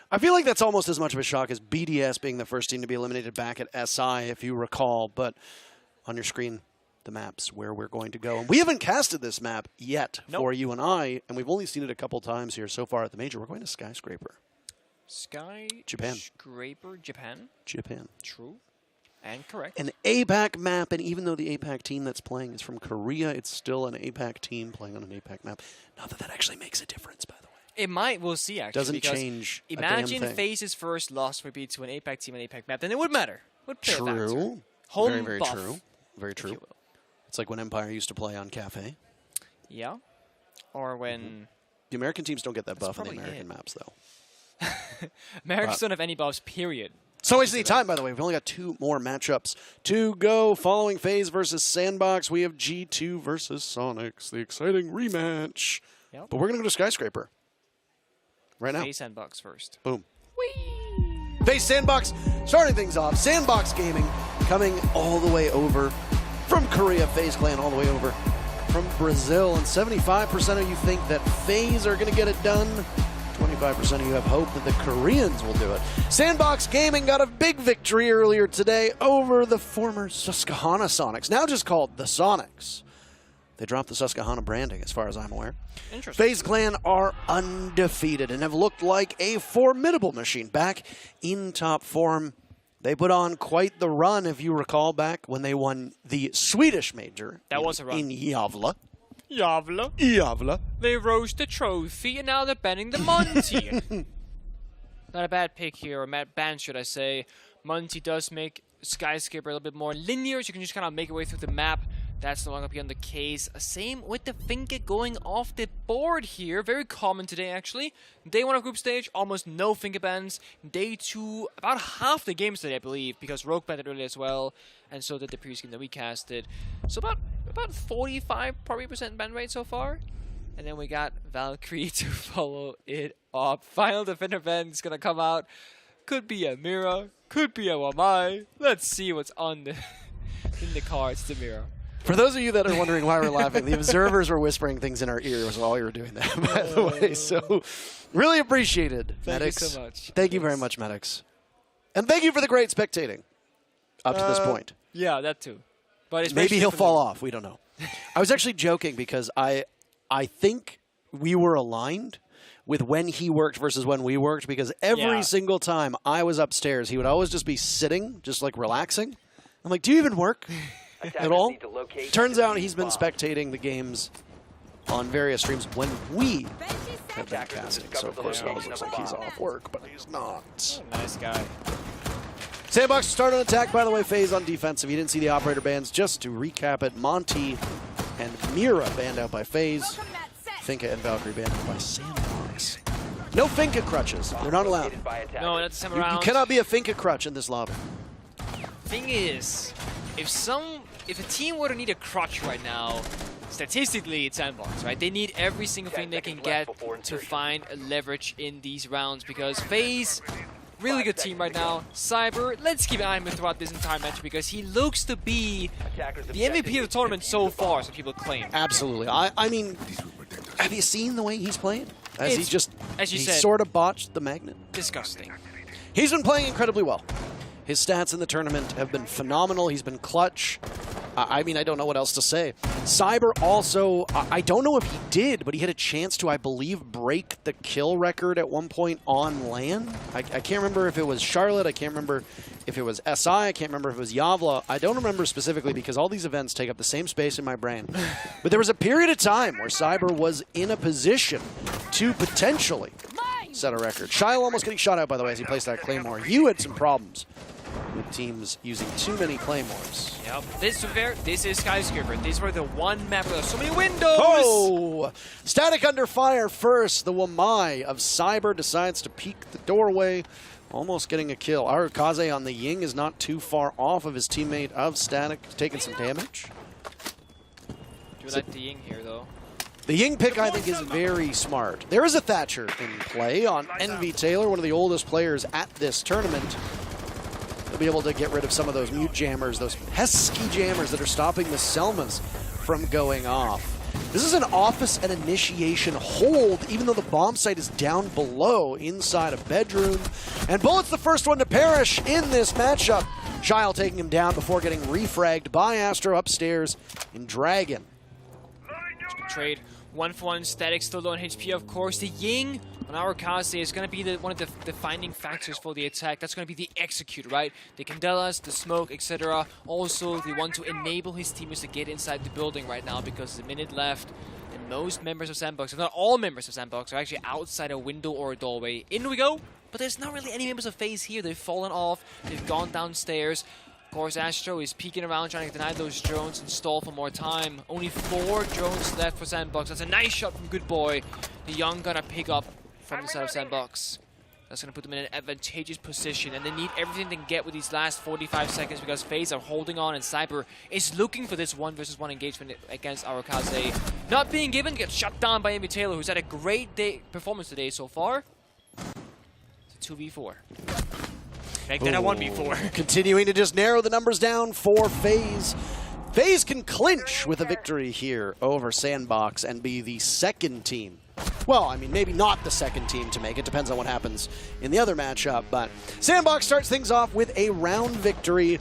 [SPEAKER 6] I feel like that's almost as much of a shock as BDS being the first team to be eliminated back at SI, if you recall. But on your screen, the maps where we're going to go. And we haven't casted this map yet for you and I, and we've only seen it a couple times here so far at the major. We're going to Skyscraper. Japan.
[SPEAKER 11] Skyscraper, Japan.
[SPEAKER 6] Japan.
[SPEAKER 11] True. And correct.
[SPEAKER 6] An APAC map, and even though the APAC team that's playing is from Korea, it's still an APAC team playing on an APAC map. Not that that actually makes a difference, by the way.
[SPEAKER 11] It might, we'll see actually.
[SPEAKER 6] Doesn't change a damn
[SPEAKER 11] imagine
[SPEAKER 6] thing.
[SPEAKER 11] FaZe's first loss would be to an APAC team, an APAC map, then it would matter. Would play a factor.
[SPEAKER 6] True.
[SPEAKER 11] Home
[SPEAKER 6] very, very
[SPEAKER 11] buff,
[SPEAKER 6] true. Very true. It's like when Empire used to play on Cafe.
[SPEAKER 11] Yeah. Or when...
[SPEAKER 6] The American teams don't get that buff on the American maps, though.
[SPEAKER 11] Merrick's don't have any buffs, period.
[SPEAKER 6] So wasting time, by the way. We've only got 2 more matchups to go. Following FaZe versus SANDBOX, we have G2 versus Soniqs, the exciting rematch.
[SPEAKER 11] Yep.
[SPEAKER 6] But we're going to go to Skyscraper right now.
[SPEAKER 11] FaZe SANDBOX first.
[SPEAKER 6] Boom. FaZe SANDBOX, starting things off. SANDBOX Gaming coming all the way over from Korea. FaZe Clan all the way over from Brazil. And 75% of you think that FaZe are going to get it done. 25% of you have hope that the Koreans will do it. SANDBOX Gaming got a big victory earlier today over the former Susquehanna Soniqs, now just called the Soniqs. They dropped the Susquehanna branding, as far as I'm aware.
[SPEAKER 11] Interesting.
[SPEAKER 6] FaZe Clan are undefeated and have looked like a formidable machine. Back in top form, they put on quite the run, if you recall, back when they won the Swedish major.
[SPEAKER 11] That was a run.
[SPEAKER 6] In Gävle.
[SPEAKER 11] Gävle. They rose the trophy, and now they're banning the Monty. Not a bad pick here, or bad ban, should I say. Monty does make Skyscraper a little bit more linear, so you can just kind of make your way through the map. That's no longer beyond the case. Same with the Finka going off the board here. Very common today, actually. Day 1 of group stage, almost no Finka bans. Day 2, about half the games today, I believe, because Rogue banned it earlier as well, and so did the previous game that we casted. So about 45 probably % ban rate so far. And then we got Valkyrie to follow it up. Final Defender ban is gonna come out. Could be a Mira, could be a Wamai. Let's see what's on the in the cards, the Mira.
[SPEAKER 6] For those of you that are wondering why we're laughing, the observers were whispering things in our ears while we were doing that, by the way. So, really appreciated, Medics.
[SPEAKER 11] Thank you so much.
[SPEAKER 6] Thank you very much, Medics. And thank you for the great spectating up to this point.
[SPEAKER 11] Yeah, that too. But
[SPEAKER 6] maybe he'll fall off. We don't know. I was actually joking because I think we were aligned with when he worked versus when we worked, because every single time I was upstairs, he would always just be sitting, just like relaxing. I'm like, do you even work at all? Turns out he's been spectating the games on various streams when we have been casting. So, of course, it always looks like he's off work, but he's not.
[SPEAKER 11] Nice guy.
[SPEAKER 6] SANDBOX start on attack, by the way. FaZe on defensive. You didn't see the operator bans. Just to recap it, Monty and Mira banned out by FaZe. Finka and Valkyrie banned out by SANDBOX. No Finka crutches. They're not allowed.
[SPEAKER 11] No, not this time
[SPEAKER 6] You
[SPEAKER 11] around.
[SPEAKER 6] cannot be a Finka crutch in this lobby.
[SPEAKER 11] Thing is, if a team were to need a crutch right now, statistically it's SANDBOX, right? They need every single thing they can get to find a leverage in these rounds, because FaZe, really good team right now. Cyber, let's keep an eye on him throughout this entire match, because he looks to be the MVP of the tournament so far, so people claim.
[SPEAKER 6] Absolutely. I mean, have you seen the way he's playing? As he
[SPEAKER 11] said,
[SPEAKER 6] sort of botched the magnet.
[SPEAKER 11] Disgusting.
[SPEAKER 6] He's been playing incredibly well. His stats in the tournament have been phenomenal. He's been clutch. I mean, I don't know what else to say. Cyber also, I don't know if he did, but he had a chance to, I believe, break the kill record at one point on LAN. I can't remember if it was Charlotte. I can't remember if it was SI. I can't remember if it was Gävle. I don't remember specifically because all these events take up the same space in my brain. But there was a period of time where Cyber was in a position to potentially set a record. Shyle almost getting shot out, by the way, as he placed that Claymore. You had some problems with teams using too many Claymores.
[SPEAKER 11] Yep. This is Skyscraper. These were the one map where there's so many windows.
[SPEAKER 6] Oh! Static under fire first. The Wamai of Cyber decides to peek the doorway, almost getting a kill. Arakaze on the Ying is not too far off of his teammate of Static, taking some damage.
[SPEAKER 11] Do you like the Ying here, though?
[SPEAKER 6] The Ying pick, I think, is very smart. There is a Thatcher in play on Envy Taylor, one of the oldest players at this tournament. He'll be able to get rid of some of those mute jammers, those pesky jammers that are stopping the Selmas from going off. This is an office and initiation hold, even though the bomb site is down below inside a bedroom. And Bullet's the first one to perish in this matchup. Shyle taking him down before getting refragged by Astro upstairs in Dragon.
[SPEAKER 11] Trade 1-for-1, Static still low on HP, of course. The Ying on Arakaze is going to be one of the defining factors for the attack. That's going to be the execute, right? The Candelas, the smoke, etc. Also, they want to enable his teammates to get inside the building right now because there's a minute left. And most members of SANDBOX, if not all members of SANDBOX, are actually outside a window or a doorway. In we go, but there's not really any members of FaZe here. They've fallen off. They've gone downstairs. Of course, Astro is peeking around trying to deny those drones and stall for more time. Only 4 drones left for SANDBOX. That's a nice shot from Good Boy. The Young gonna pick up from the side of SANDBOX. That's going to put them in an advantageous position, and they need everything they can get with these last 45 seconds because FaZe are holding on, and Cyber is looking for this 1v1 engagement against Arukaze. Not being given, gets shut down by Envy Taylor, who's had a great performance today so far. It's a 2v4. Make that a 1v4.
[SPEAKER 6] Continuing to just narrow the numbers down for FaZe. FaZe can clinch with a victory here over SANDBOX and be the second team. Well, I mean, maybe not the second team to make it. Depends on what happens in the other matchup. But SANDBOX starts things off with a round victory,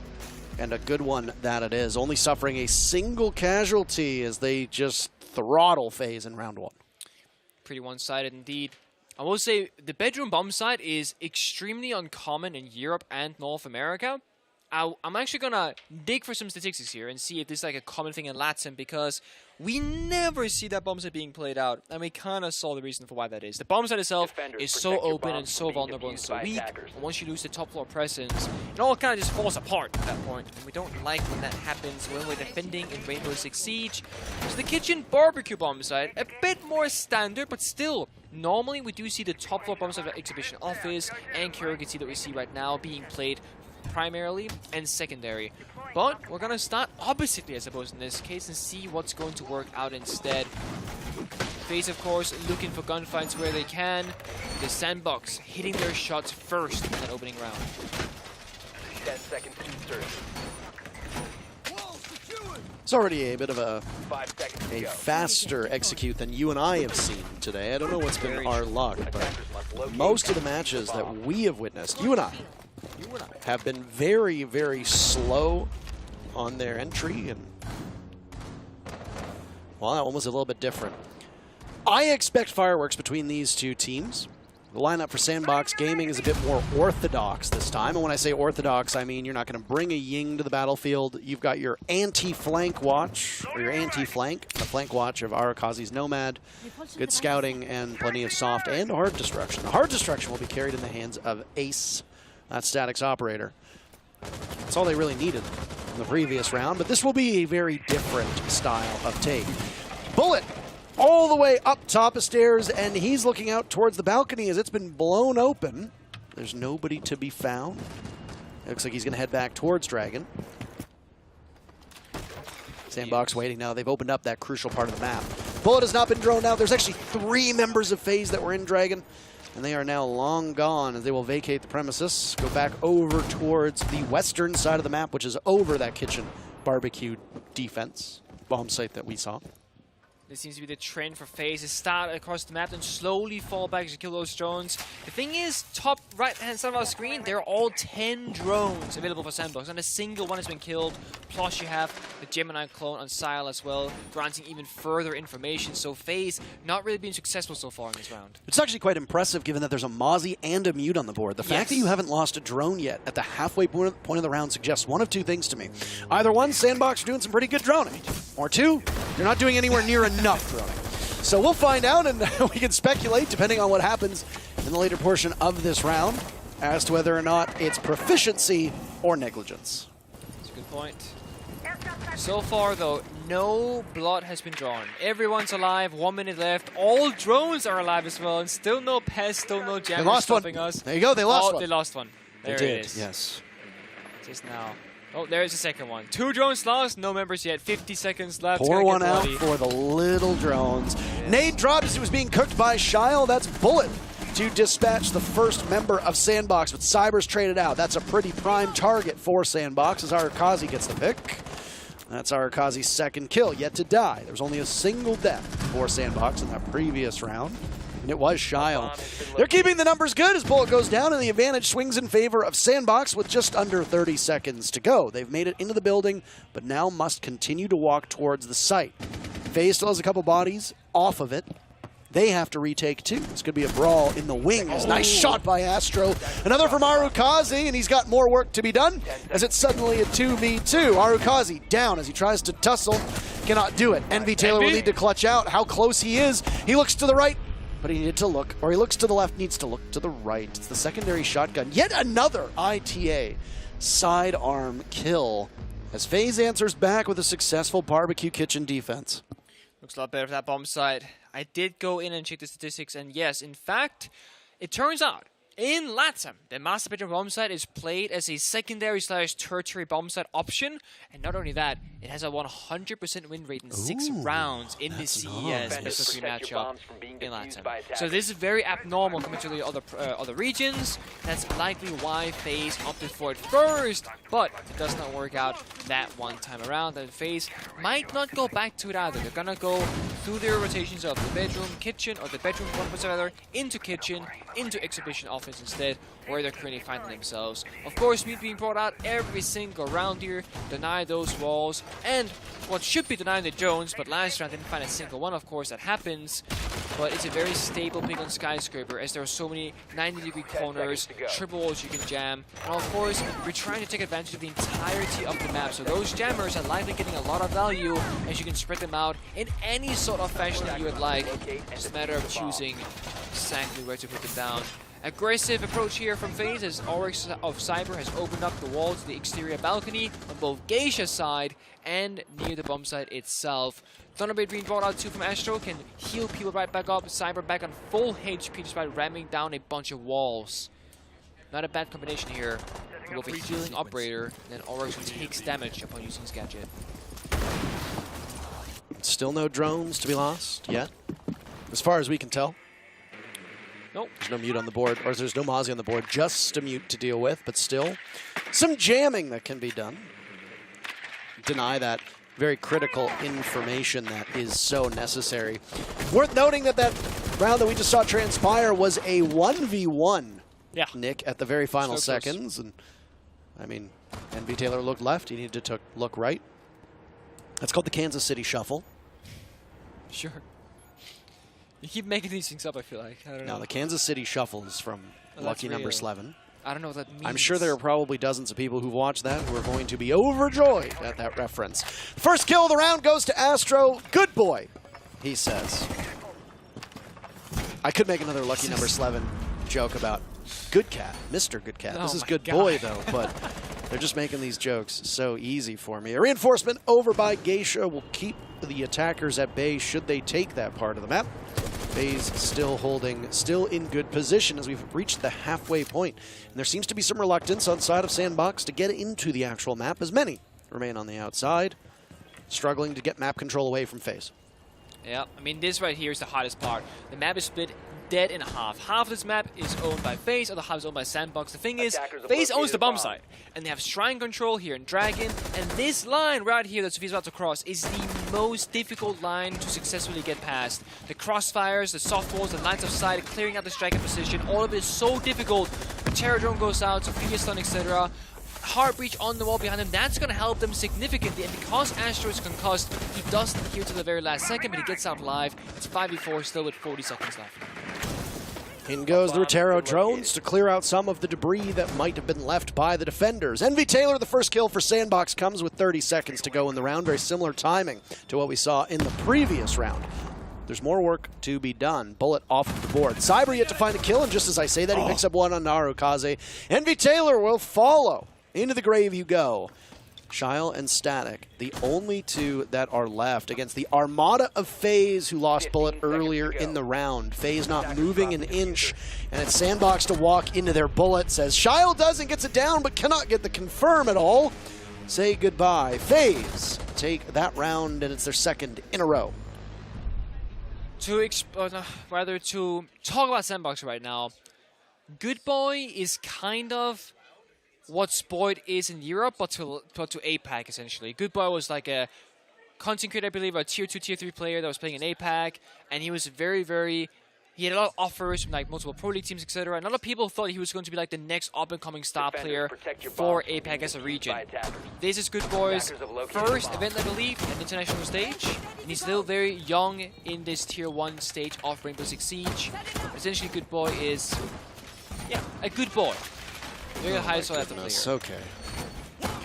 [SPEAKER 6] and a good one that it is. Only suffering a single casualty as they just throttle FaZe in round 1.
[SPEAKER 11] Pretty one-sided indeed. I will say the bedroom bomb site is extremely uncommon in Europe and North America. I'm actually going to dig for some statistics here and see if this is like a common thing in Latin, because we never see that bomb site being played out, and we kind of saw the reason for why that is. The bomb site itself is so open and so vulnerable and so weak, and once you lose the top floor presence, it all kind of just falls apart at that point, and we don't like when that happens when we're defending in Rainbow Six Siege. So the kitchen barbecue bomb site, a bit more standard, but still, normally we do see the top floor bomb site of Exhibition Office and Kurogati that we see right now being played primarily and secondary. But we're going to start oppositely, I suppose, in this case and see what's going to work out instead. FaZe, of course, looking for gunfights where they can. The SANDBOX hitting their shots first in that opening round.
[SPEAKER 17] 10 seconds to insert.
[SPEAKER 6] It's already a bit of a faster execute than you and I have seen today. I don't know what's been our luck, but most of the matches that we have witnessed, you and I, have been very, very slow on their entry, and well, that one was a little bit different. I expect fireworks between these two teams. The lineup for SANDBOX Gaming is a bit more orthodox this time, and when I say orthodox, I mean you're not going to bring a Ying to the battlefield. You've got your anti-flank watch, or your anti-flank, the flank watch of Arukaze's Nomad, good scouting, and plenty of soft and hard destruction. The hard destruction will be carried in the hands of Ace, that Static's operator. That's all they really needed in the previous round, but this will be a very different style of take. Bullet all the way up top of stairs, and he's looking out towards the balcony as it's been blown open. There's nobody to be found. It looks like he's going to head back towards Dragon. SANDBOX waiting now. They've opened up that crucial part of the map. Bullet has not been droned out. There's actually 3 members of FaZe that were in Dragon, and they are now long gone as they will vacate the premises, go back over towards the western side of the map, which is over that kitchen barbecue defense bomb site that we saw.
[SPEAKER 11] This seems to be the trend for FaZe, to start across the map and slowly fall back to kill those drones. The thing is, top right-hand side of our screen, there are all 10 drones available for SANDBOX, and a single one has been killed. Plus you have the Gemini clone on Sile as well, granting even further information. So FaZe not really being successful so far in this round.
[SPEAKER 6] It's actually quite impressive given that there's a Mozzie and a Mute on the board. The fact that you haven't lost a drone yet at the halfway point of the round suggests one of 2 things to me. Either one, SANDBOX are doing some pretty good droning, or 2, you're not doing anywhere near enough droning. So we'll find out, and we can speculate, depending on what happens in the later portion of this round, as to whether or not it's proficiency or negligence.
[SPEAKER 11] That's a good point. So far, though, no blood has been drawn. Everyone's alive, 1 minute left. All drones are alive as well, and still no pest, still no jammers stopping us.
[SPEAKER 6] There you go, they lost one.
[SPEAKER 11] They lost one. There
[SPEAKER 6] they did,
[SPEAKER 11] it is.
[SPEAKER 6] yes.
[SPEAKER 11] Just now. Oh, there's the second one. 2 drones lost, no members yet. 50 seconds left.
[SPEAKER 6] Pour one out for the little drones. Yes. Nade dropped as it was being cooked by Shyle. That's Bullet to dispatch the first member of SANDBOX, but Cyber's traded out. That's a pretty prime target for SANDBOX as Arukaze gets the pick. That's Arukaze's second kill, yet to die. There was only a single death for SANDBOX in that previous round, and it was Shyle. They're keeping the numbers good as Bullet goes down, and the advantage swings in favor of SANDBOX with just under 30 seconds to go. They've made it into the building, but now must continue to walk towards the site. FaZe still has a couple bodies off of it. They have to retake 2. This could be a brawl in the wings. Nice shot by Astro. Another from Arukaze, and he's got more work to be done as it's suddenly a 2v2. Arukaze down as he tries to tussle. Cannot do it. Envy Taylor will need to clutch out how close he is. He looks to the right, but he needed to look, or he looks to the left, needs to look to the right. It's the secondary shotgun. Yet another ITA sidearm kill as FaZe answers back with a successful barbecue kitchen defense.
[SPEAKER 11] Looks a lot better for that bomb site. I did go in and check the statistics, and yes, in fact, it turns out In LATAM, the Master Bedroom bomb site is played as a secondary/tertiary bomb site option, and not only that, it has a 100% win rate in 6 rounds in the CES best of 3 matchup in LATAM. So this is very abnormal compared to the other regions. That's likely why FaZe opted for it first, but it does not work out that one time around. And FaZe might not go back to it either. They're gonna go through their rotations of the bedroom, kitchen, or the bedroom one rather, into kitchen, into exhibition offense instead, where they're currently finding themselves. Of course, me being brought out every single round here, deny those walls, and what should be denying the Jones, but last round didn't find a single one, of course, that happens. But it's a very stable pick on Skyscraper, as there are so many 90-degree corners, triple walls you can jam, and of course, we're trying to take advantage of the entirety of the map, so those jammers are likely getting a lot of value, as you can spread them out in any sort of fashion that you would like. It's a matter of choosing exactly where to put them down. Aggressive approach here from FaZe as Oryx of Cyber has opened up the wall to the exterior balcony on both Geisha's side and near the bomb site itself. Thunderblade being brought out too from Astro can heal people right back up. Cyber back on full HP just by ramming down a bunch of walls. Not a bad combination here. With a healing operator, then Oryx takes damage upon using his gadget.
[SPEAKER 6] Still no drones to be lost yet, as far as we can tell.
[SPEAKER 11] Nope.
[SPEAKER 6] There's no mute on the board, or there's no Mozzie on the board, just a mute to deal with, but still some jamming that can be done. Deny that very critical information that is so necessary. Worth noting that that round that we just saw transpire was a 1v1, Nick, at the very final seconds. And I mean, NB Taylor looked left, he needed to look right. That's called the Kansas City Shuffle.
[SPEAKER 11] Sure. You keep making these things up, I feel like. I don't know.
[SPEAKER 6] Now, the Kansas City Shuffle is from Lucky Number 11.
[SPEAKER 11] I don't know what that means.
[SPEAKER 6] I'm sure there are probably dozens of people who've watched that who are going to be overjoyed at that reference. First kill of the round goes to Astro. Good boy, he says. I could make another Lucky Number 11 joke about Good Cat, Mr. Good Cat. This is Good Boy, though, but they're just making these jokes so easy for me. A reinforcement over by Geisha will keep the attackers at bay should they take that part of the map. FaZe still in good position as we've reached the halfway point. And there seems to be some reluctance on side of SANDBOX to get into the actual map, as many remain on the outside, struggling to get map control away from FaZe.
[SPEAKER 11] Yeah, I mean, this right here is the hardest part. The map is split dead in half. Half of this map is owned by FaZe, other half is owned by SANDBOX. The thing is, FaZe owns the bomb site, and they have Shrine control here in Dragon, and this line right here that Sophie's about to cross is the most difficult line to successfully get past. The crossfires, the soft walls, the lines of sight, clearing out the striker position, all of it is so difficult. The Terror Drone goes out, Sophia stun, etc. Heart breach on the wall behind him, that's going to help them significantly, and because Astro is concussed, he doesn't heal to the very last second, but he gets out live. It's 5v4 still with 40 seconds left.
[SPEAKER 6] In goes the Rotero drones to clear out some of the debris that might have been left by the defenders. NV Taylor, the first kill for SANDBOX, comes with 30 seconds to go in the round. Very similar timing to what we saw in the previous round. There's more work to be done. Bullet off the board. Cyber yet to find a kill, and just as I say that, he picks up one on Narukaze. NV Taylor will follow. Into the grave you go. Shile and Static, the only two that are left against the armada of FaZe who lost Bullet earlier in the round. FaZe not moving an inch, and it's SANDBOX to walk into their Bullet. Says Shile does and gets it down, but cannot get the confirm at all. Say goodbye. FaZe take that round, and it's their second in a row.
[SPEAKER 11] To talk about SANDBOX right now, Good Boy is kind of what Spoiled is in Europe, but to APAC, essentially. Good Boy was like a content creator, I believe, a tier 2, tier 3 player that was playing in APAC, and he was he had a lot of offers from like multiple Pro League teams, etc. And a lot of people thought he was going to be like the next up-and-coming star player for APAC as a region. This is Good Boy's first event, I believe, at the international stage, and he's still very young in this tier 1 stage of Rainbow Six Siege. Essentially, Good Boy is, a good boy. Very high soul at the player.
[SPEAKER 6] Okay.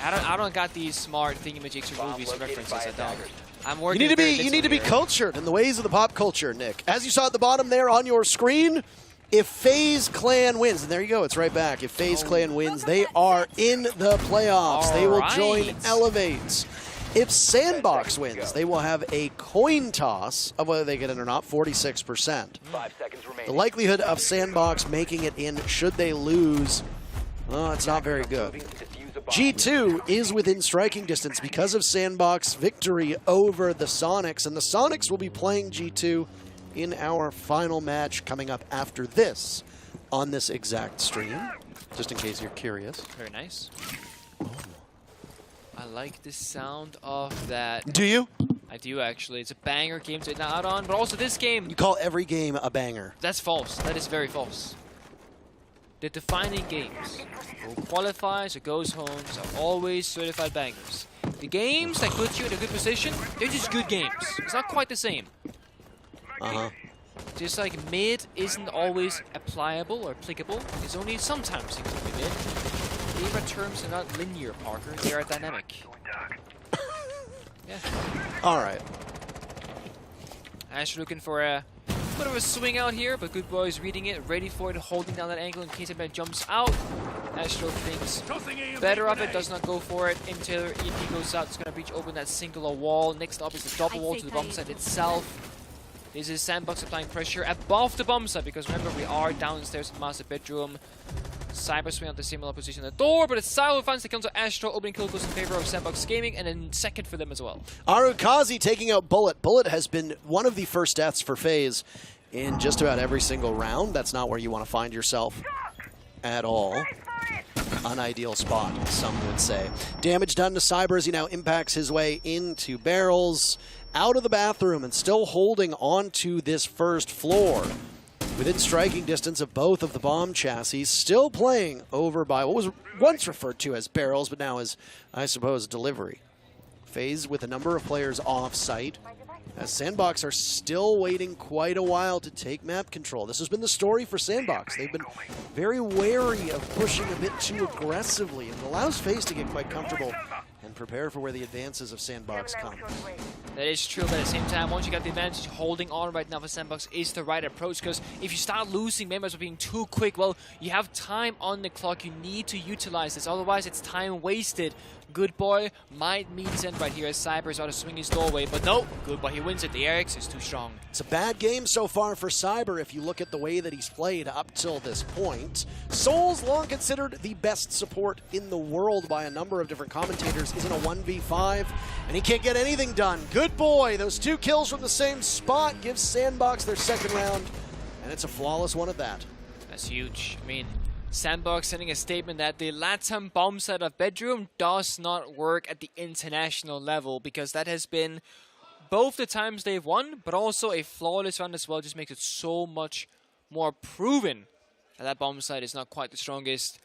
[SPEAKER 11] I don't got these smart thingamajigs or movies references. I don't. I'm working.
[SPEAKER 6] You need to be cultured in the ways of the pop culture, Nick. As you saw at the bottom there on your screen, if FaZe Clan wins, and there you go, it's right back. If FaZe Clan wins, they are in the playoffs. They will join Elevate. If SANDBOX wins, they will have a coin toss of whether they get in or not, 46%. The likelihood of SANDBOX making it in should they lose, it's not very good. G2 is within striking distance because of SANDBOX victory over the Soniqs, and the Soniqs will be playing G2 in our final match coming up after this on this exact stream, just in case you're curious.
[SPEAKER 11] Very nice. I like the sound of that.
[SPEAKER 6] Do you?
[SPEAKER 11] I do, actually. It's a banger game to add on, but also this game.
[SPEAKER 6] You call every game a banger.
[SPEAKER 11] That's false. That is very false. The defining games, who qualifies or goes homes, are always certified bangers. The games that put you in a good position, they're just good games. It's not quite the same. Just like mid isn't always applicable or applicable. It's only sometimes things can be mid. Gamer terms are not linear, Parker. They are dynamic. Yeah.
[SPEAKER 6] All right.
[SPEAKER 11] Ash looking for a bit of a swing out here, but Good Boy is reading it, ready for it, holding down that angle in case it jumps out. Astro thinks better of it, does not go for it until EP goes out. It's going to reach open that singular wall. Next up is the double wall to the bomb site itself. This is SANDBOX applying pressure above the bomb site, because remember, we are downstairs in the master bedroom. Cyber swing out the similar position at the door, but it's Silo finds the counter. Astro opening kill goes in favor of SANDBOX Gaming, and then second for them as well.
[SPEAKER 6] Arukazi taking out Bullet. Bullet has been one of the first deaths for FaZe in just about every single round. That's not where you want to find yourself at all. Unideal spot, some would say. Damage done to Cyber as he now impacts his way into barrels, out of the bathroom, and still holding on to this first floor. Within striking distance of both of the bomb chassis, still playing over by what was once referred to as barrels, but now as, I suppose, delivery. FaZe with a number of players off-site, as SANDBOX are still waiting quite a while to take map control. This has been the story for SANDBOX. They've been very wary of pushing a bit too aggressively, and it allows FaZe to get quite comfortable and prepare for where the advances of SANDBOX come.
[SPEAKER 11] That is true, but at the same time, once you got the advantage, holding on right now for SANDBOX is the right approach, because if you start losing members by being too quick, well, you have time on the clock. You need to utilize this, otherwise it's time wasted. Good Boy might meet his end right here as Cyber is out to swing his doorway, but no, Good Boy, he wins it. The RX is too strong.
[SPEAKER 6] It's a bad game so far for Cyber if you look at the way that he's played up till this point. Soul's long considered the best support in the world by a number of different commentators. Is in a 1v5, and he can't get anything done. Good Boy, those 2 kills from the same spot gives SANDBOX their second round, and it's a flawless one at that.
[SPEAKER 11] That's huge. I mean, SANDBOX sending a statement that the LATAM bomb site of bedroom does not work at the international level, because that has been both the times they've won, but also a flawless run as well. Just makes it so much more proven that that bomb site is not quite the strongest.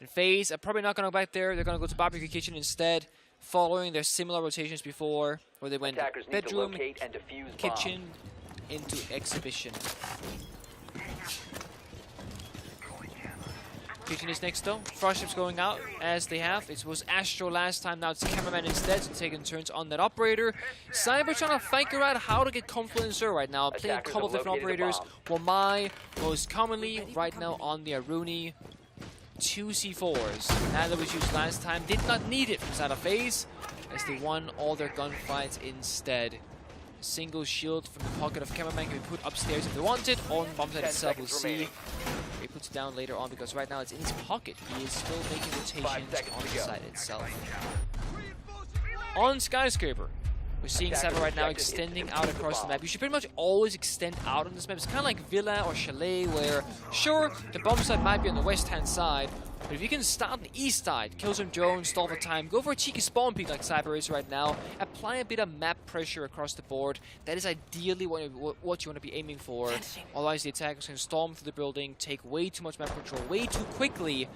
[SPEAKER 11] And FaZe are probably not going to go back there. They're going to go to Barbecue Kitchen instead, following their similar rotations before, where they went bedroom, kitchen, into exhibition. Kitchen is next though. Frostship's going out as they have. It was Astro last time, now it's Cameraman instead, so taking turns on that operator. Cyber trying to figure out how to get comfortable in Zero right now. Playing a couple of different operators. Wamai most commonly right now on the Aruni. 2 C4s. Now that was used last time. Did not need it from side of FaZe, as they won all their gunfights instead. Single shield from the pocket of Cameraman can be put upstairs if they want it. On bomb site itself, we'll see. He puts it down later on, because right now it's in his pocket. He is still making rotations on the side itself. On Skyscraper, we're seeing Cyber right now extending out across the map. You should pretty much always extend out on this map. It's kind of like Villa or Chalet, where, sure, the bomb site might be on the west-hand side, but if you can start on the east side, kill some drones, stall for time, go for a cheeky spawn peek like Cyber is right now, apply a bit of map pressure across the board. That is ideally what you want to be aiming for. Otherwise, the attackers can storm through the building, take way too much map control way too quickly.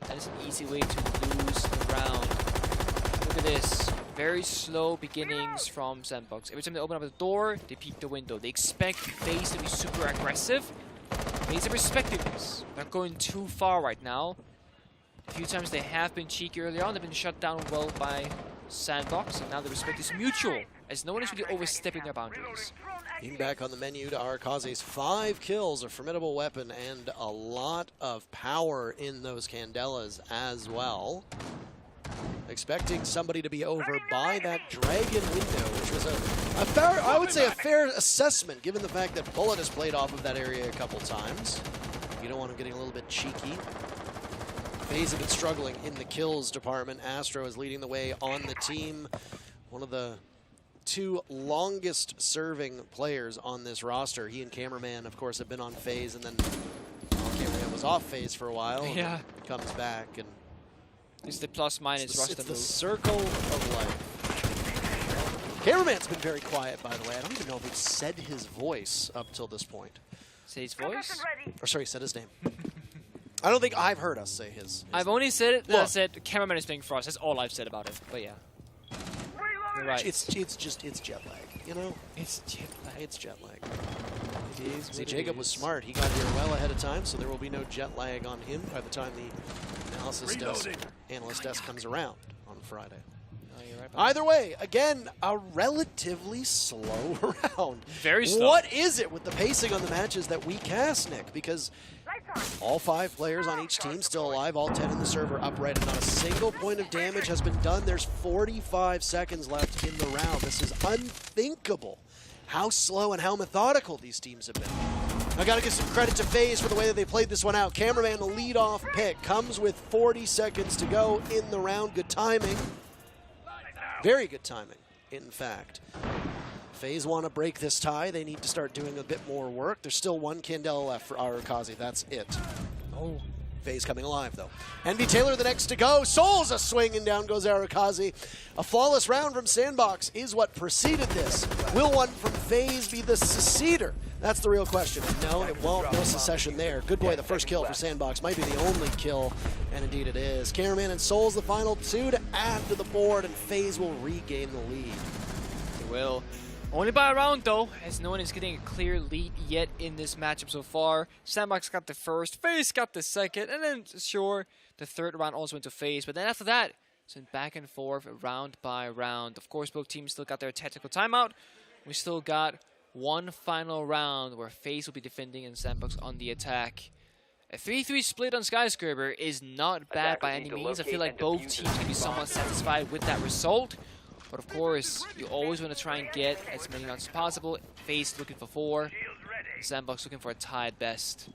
[SPEAKER 11] That is an easy way to lose the round. Look at this. Very slow beginnings from SANDBOX. Every time they open up the door, they peek the window. They expect FaZe to be super aggressive. FaZe are respecting this. They're going too far right now. A few times they have been cheeky early on. They've been shut down well by SANDBOX, and now the respect is mutual, as no one is really overstepping their boundaries.
[SPEAKER 6] Being back on the menu to Arakaze's 5 kills, a formidable weapon, and a lot of power in those Candelas as well. expecting somebody to be over by that dragon window, which was a fair, I would say a fair assessment given the fact that Bullet has played off of that area a couple times. You don't want him getting a little bit cheeky. FaZe have been struggling in the kills department. Astro is leading the way on the team. One of the 2 longest serving players on this roster. He and Cameraman, of course, have been on FaZe, and then Cameraman was off FaZe for a while.
[SPEAKER 11] Yeah.
[SPEAKER 6] And comes back, and
[SPEAKER 11] it's the plus-minus roster
[SPEAKER 6] it's the circle of life. Cameraman's been very quiet, by the way. I don't even know if he's said his voice up till this point.
[SPEAKER 11] Say his voice?
[SPEAKER 6] Or sorry, said his name. I don't think I've heard us say his
[SPEAKER 11] I've only said it. I said Cameraman is playing for us. That's all I've said about it. But yeah. You're right.
[SPEAKER 6] It's jet lag, you know?
[SPEAKER 11] It's jet lag.
[SPEAKER 6] It's jet lag.
[SPEAKER 11] It is.
[SPEAKER 6] See, Jacob was smart. He got here well ahead of time, so there will be no jet lag on him by the time the analyst desk comes around on Friday.
[SPEAKER 11] Oh, you're right.
[SPEAKER 6] Either way, again, a relatively slow round.
[SPEAKER 11] Very slow.
[SPEAKER 6] What is it with the pacing on the matches that we cast, Nick? Because all 5 players on each team still alive, all 10 in the server upright, and not a single point of damage has been done. There's 45 seconds left in the round. This is unthinkable how slow and how methodical these teams have been. I gotta give some credit to FaZe for the way that they played this one out. Cameraman, the lead-off pick, comes with 40 seconds to go in the round. Good timing. Very good timing, in fact. FaZe want to break this tie. They need to start doing a bit more work. There's still 1 Candela left for Arukazi. That's it.
[SPEAKER 11] Oh.
[SPEAKER 6] FaZe coming alive, though. Envy Taylor the next to go. Souls a swing, and down goes Arukazi. A flawless round from SANDBOX is what preceded this. Will one from FaZe be the seceder? That's the real question. No, it won't. No secession there. Good boy, the first kill for SANDBOX. Might be the only kill, and indeed it is. Cameraman and Souls the final 2 to add to the board, and FaZe will regain the lead.
[SPEAKER 11] They will. Only by a round, though, as no one is getting a clear lead yet in this matchup so far. SANDBOX got the first, FaZe got the second, and then, sure, the third round also went to FaZe. But then after that, it's been back and forth, round by round. Of course, both teams still got their tactical timeout. We still got one final round where FaZe will be defending and SANDBOX on the attack. A 3-3 split on Skyscraper is not bad by any means. I feel like both teams can be somewhat satisfied with that result. But of course, you always want to try and get as many rounds as possible. FaZe looking for 4. SANDBOX looking for a tie at best.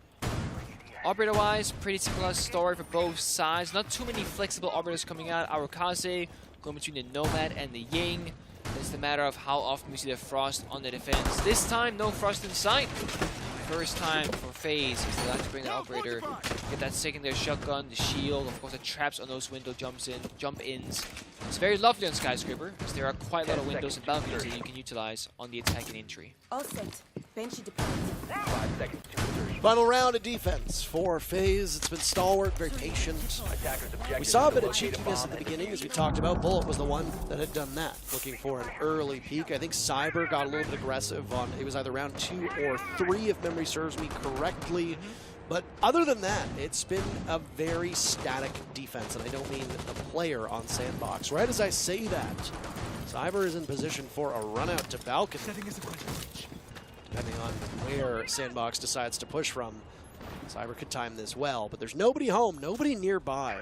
[SPEAKER 11] Operator-wise, pretty similar story for both sides. Not too many flexible operators coming out. Arukazi going between the Nomad and the Ying. It's the matter of how often we see the Frost on the defense. This time, no Frost in sight. First time for FaZe is they like to bring the operator, get that secondary shotgun, the shield, of course the traps on those window jump-ins. It's very lovely on Skyscraper, because there are quite a lot of windows and balconies that you can utilize on the attack and entry.
[SPEAKER 9] All set. Benchy deployed.
[SPEAKER 17] 5 seconds to insertion.
[SPEAKER 6] Final round of defense for FaZe. It's been stalwart, very patient. We saw a bit of cheekiness at the beginning, as we talked about. Bullet was the one that had done that, looking for an early peek. I think Cyber got a little bit aggressive on, it was either round 2 or 3, if memory serves me correctly. But other than that, it's been a very static defense, and I don't mean the player on SANDBOX. Right as I say that, Cyber is in position for a run out to balcony. Depending on where SANDBOX decides to push from. Cyber could time this well, but there's nobody home, nobody nearby.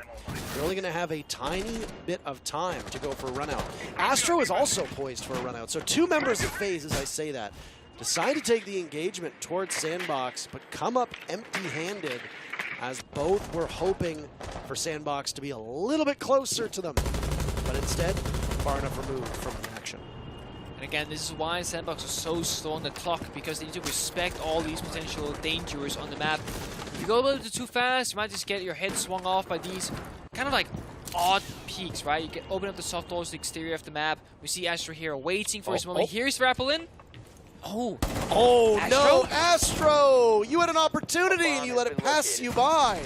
[SPEAKER 6] They're only going to have a tiny bit of time to go for a run out. Astro is also poised for a run out, so 2 members of FaZe, as I say that, decide to take the engagement towards SANDBOX, but come up empty-handed, as both were hoping for SANDBOX to be a little bit closer to them, but instead, far enough removed from the action.
[SPEAKER 11] And again, this is why SANDBOX is so slow on the clock, because they need to respect all these potential dangers on the map. If you go a little bit too fast, you might just get your head swung off by these kind of like odd peaks, right? You can open up the soft doors to the exterior of the map. We see Astro here waiting for his moment. Here's Rappelin. Oh, Astro?
[SPEAKER 6] No, Astro! You had an opportunity and you let it pass you by.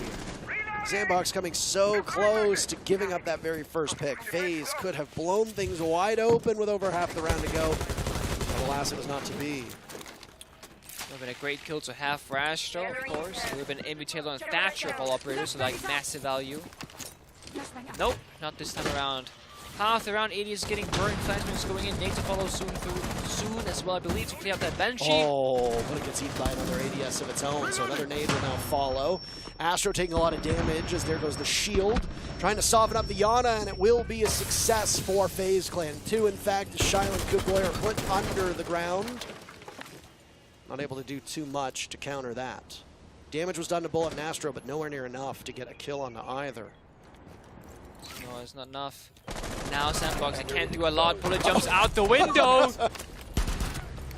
[SPEAKER 6] SANDBOX coming so close to giving up that very first pick. FaZe could have blown things wide open with over half the round to go. But alas, it was not to be.
[SPEAKER 11] Would have been a great kill to have for Astro, of course. Would have been Envy Taylor and Thatcher ball operators, so like massive value. Nope, not this time around. Half the round, 80 is getting burned. Flashman is going in. Nate to follow soon through. soon as well, I believe, to clear out that Banshee.
[SPEAKER 6] Oh, but it gets eaten by another ADS of its own, so another nade will now follow. Astro taking a lot of damage as there goes the shield. Trying to soften up the Yana, and it will be a success for FaZe Clan. 2, in fact, Shiloh and Good Boy are put under the ground. Not able to do too much to counter that. Damage was done to Bullet and Astro, but nowhere near enough to get a kill onto either.
[SPEAKER 11] No, it's not enough. Now SANDBOX, it can't do a lot. Bullet jumps out the window.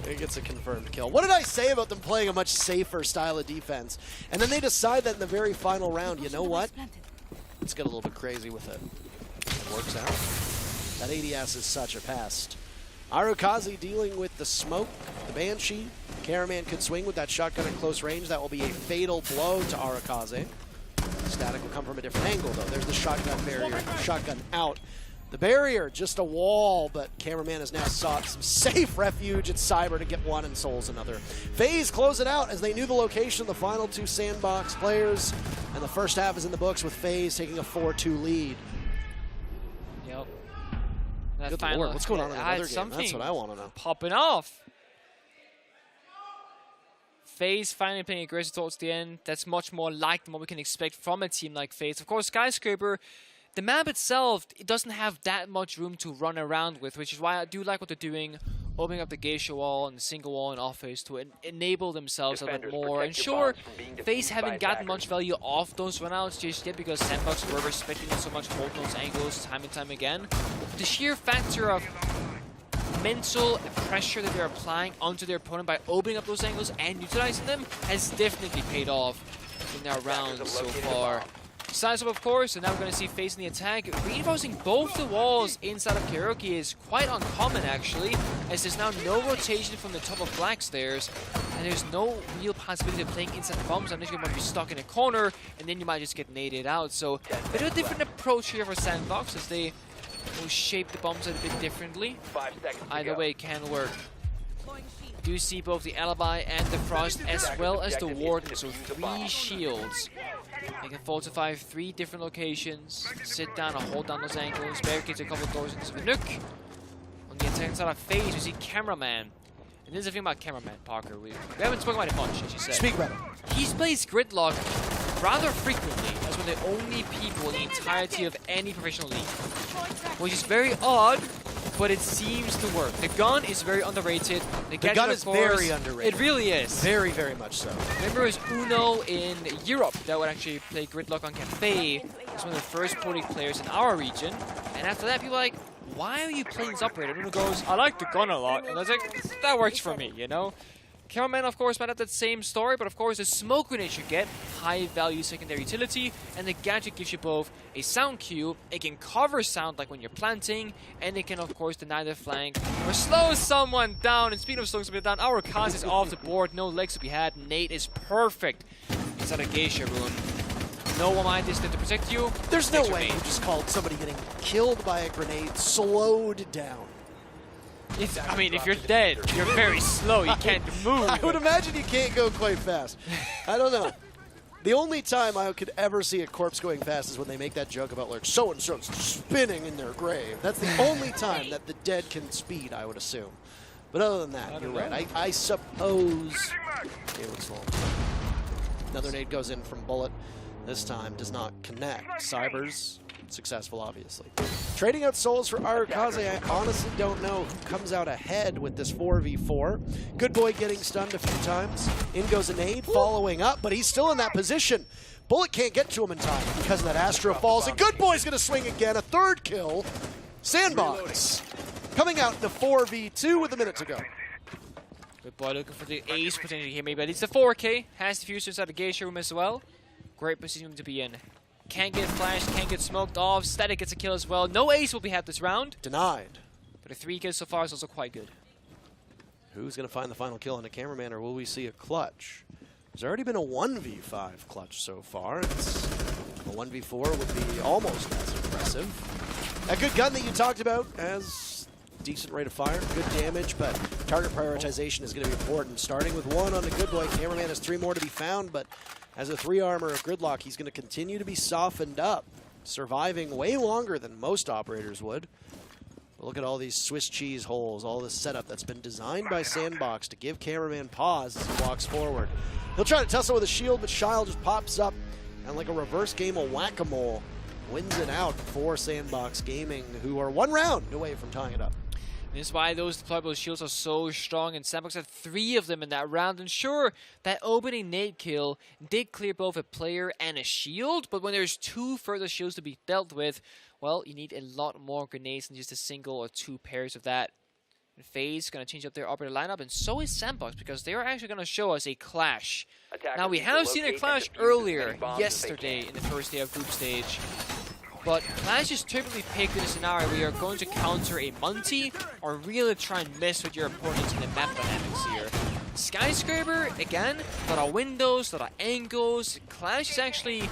[SPEAKER 6] It gets a confirmed kill. What did I say about them playing a much safer style of defense? And then they decide that in the very final round, you know what? Let's get a little bit crazy with it. It works out. That ADS is such a pest. Arukaze dealing with the smoke, the Banshee. Caraman could swing with that shotgun at close range. That will be a fatal blow to Arukaze. Static will come from a different angle, though. There's the shotgun barrier. Shotgun out. The barrier, just a wall, but Cameraman has now sought some safe refuge at Cyber to get one and Souls another. FaZe close it out as they knew the location of the final 2 SANDBOX players, and the first half is in the books with FaZe taking a 4-2 lead.
[SPEAKER 11] Yep.
[SPEAKER 6] Good Lord, what's going on in another game? That's what I want to know.
[SPEAKER 11] Popping off. FaZe finally playing aggressive towards the end. That's much more like than what we can expect from a team like FaZe. Of course, Skyscraper, the map itself, it doesn't have that much room to run around with, which is why I do like what they're doing, opening up the geisha wall and the single wall in offense to enable themselves a bit more. And sure, FaZe haven't gotten much value off those runouts just yet because SANDBOX were respecting so much holding those angles time and time again. The sheer factor of mental pressure that they're applying onto their opponent by opening up those angles and utilizing them has definitely paid off in their rounds so far. Size up, of course, and now we're going to see FaZe in the attack. Reinforcing both the walls inside of Karaoke is quite uncommon, actually, as there's now no rotation from the top of Black Stairs, and there's no real possibility of playing inside the bombs unless you're going to be stuck in a corner, and then you might just get naded out. So, a bit of a different approach here for SANDBOX as they will shape the bombs a bit differently. Either way, it can work. Do see both the Alibi and the Frost as well as the Warden, so 3 shields. They can fortify 3 different locations, sit down and hold down those angles, barricades a couple of doors into the Nook. On the attack side of FaZe, we see Cameraman. And this is the thing about Cameraman, Parker. We haven't spoken about it much, as you said.
[SPEAKER 6] Speak about it.
[SPEAKER 11] He plays Gridlock rather frequently as one of the only people in the entirety of any professional league. Which is very odd, but it seems to work. The gun is very underrated. The
[SPEAKER 6] gun is very underrated.
[SPEAKER 11] It really is.
[SPEAKER 6] Very, very much so.
[SPEAKER 11] Remember, it was Uno in Europe that would actually play Gridlock on Cafe. He's one of the first Pro League players in our region. And after that, people are like, why are you playing this operator? And Uno goes, I like the gun a lot. And I was like, that works for me, you know? Cameraman, of course, might have that same story, but of course, the smoke grenade you get, high value secondary utility, and the gadget gives you both a sound cue, it can cover sound like when you're planting, and it can, of course, deny the flank or slow someone down. And speaking of slowing someone down, our cause is off the board, no legs to be had. Nate is perfect inside a Geisha rune. No one mind this to protect you.
[SPEAKER 6] There's no way you just called somebody getting killed by a grenade slowed down.
[SPEAKER 11] I mean, if you're dead, you're very slow. You can't move.
[SPEAKER 6] I would imagine you can't go quite fast. I don't know. The only time I could ever see a corpse going fast is when they make that joke about, like, so-and-so's spinning in their grave. That's the only time that the dead can speed, I would assume. But other than that, you're right. I suppose it looks slow. Another nade goes in from Bullet. This time does not connect. Cyber's successful, obviously. Trading out souls for Arukaze, I honestly don't know who comes out ahead with this 4v4. Good Boy getting stunned a few times. In goes a nade, following up, but he's still in that position. Bullet can't get to him in time because of that Astro falls, and Good Boy's going to swing again, a 3rd kill. SANDBOX coming out in the 4v2 with a minute to go.
[SPEAKER 11] Good Boy looking for the ace potentially here, maybe, but it's the 4K. Has the fuse inside the Geisha room as well. Great position to be in. Can't get flashed, can't get smoked off. Static gets a kill as well. No ace will be had this round.
[SPEAKER 6] Denied.
[SPEAKER 11] But a 3 kills so far is also quite good.
[SPEAKER 6] Who's going to find the final kill on the Cameraman, or will we see a clutch? There's already been a 1v5 clutch so far. It's a 1v4 would be almost as impressive. That good gun that you talked about has decent rate of fire, good damage, but target prioritization is going to be important. Starting with 1 on the Good Boy. Cameraman has 3 more to be found, but as a 3 armor of Gridlock, he's going to continue to be softened up, surviving way longer than most operators would. But look at all these Swiss cheese holes, all this setup that's been designed by SANDBOX to give cameraman pause as he walks forward. He'll try to tussle with a shield, but Shyle just pops up and like a reverse game of whack-a-mole wins it out for SANDBOX Gaming, who are 1 round away from tying it up.
[SPEAKER 11] This is why those deployable shields are so strong, and SANDBOX had 3 of them in that round. And sure, that opening nade kill did clear both a player and a shield, but when there's 2 further shields to be dealt with, well, you need a lot more grenades than just a single or 2 pairs of that. And FaZe going to change up their operator lineup, and so is SANDBOX, because they are actually going to show us a clash. Now, we have seen a clash earlier, yesterday, in the first day of group stage. But Clash is typically picked in a scenario where you're going to counter a Monty or really try and mess with your opponents in the map dynamics here. Skyscraper, again, a lot of windows, a lot of angles. Clash is actually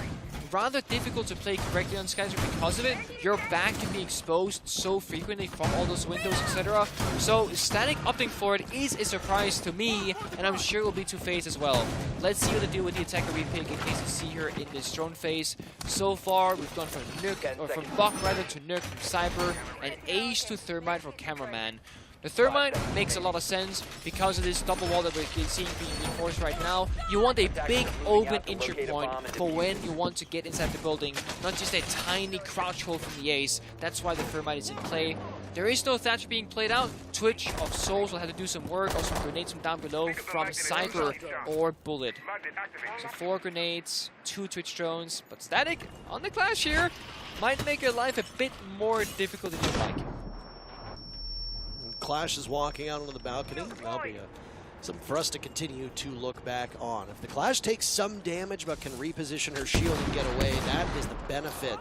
[SPEAKER 11] rather difficult to play correctly on Skyscraper because of it. Your back can be exposed so frequently from all those windows, etc. So Static opting for it is a surprise to me, and I'm sure it will be to FaZe as well. Let's see what they do with the attacker repick in case you see her in this drone phase. So far, we've gone from Nuke, or from Buck rather to Nuke, from Cyber, and Ace to Thermite for Cameraman. The Thermite makes a lot of sense because of this double wall that we're seeing being reinforced right now. You want a big open entry point for when you want to get inside the building, not just a tiny crouch hole from the Ace. That's why the Thermite is in play. There is no Thatcher being played out. Twitch of Souls will have to do some work. Also grenades from down below from Cyber or Bullet. So 4 grenades, 2 Twitch drones, but Static on the Clash here might make your life a bit more difficult than you'd like.
[SPEAKER 6] Clash is walking out onto the balcony. That'll be something for us to continue to look back on. If the Clash takes some damage but can reposition her shield and get away, that is the benefit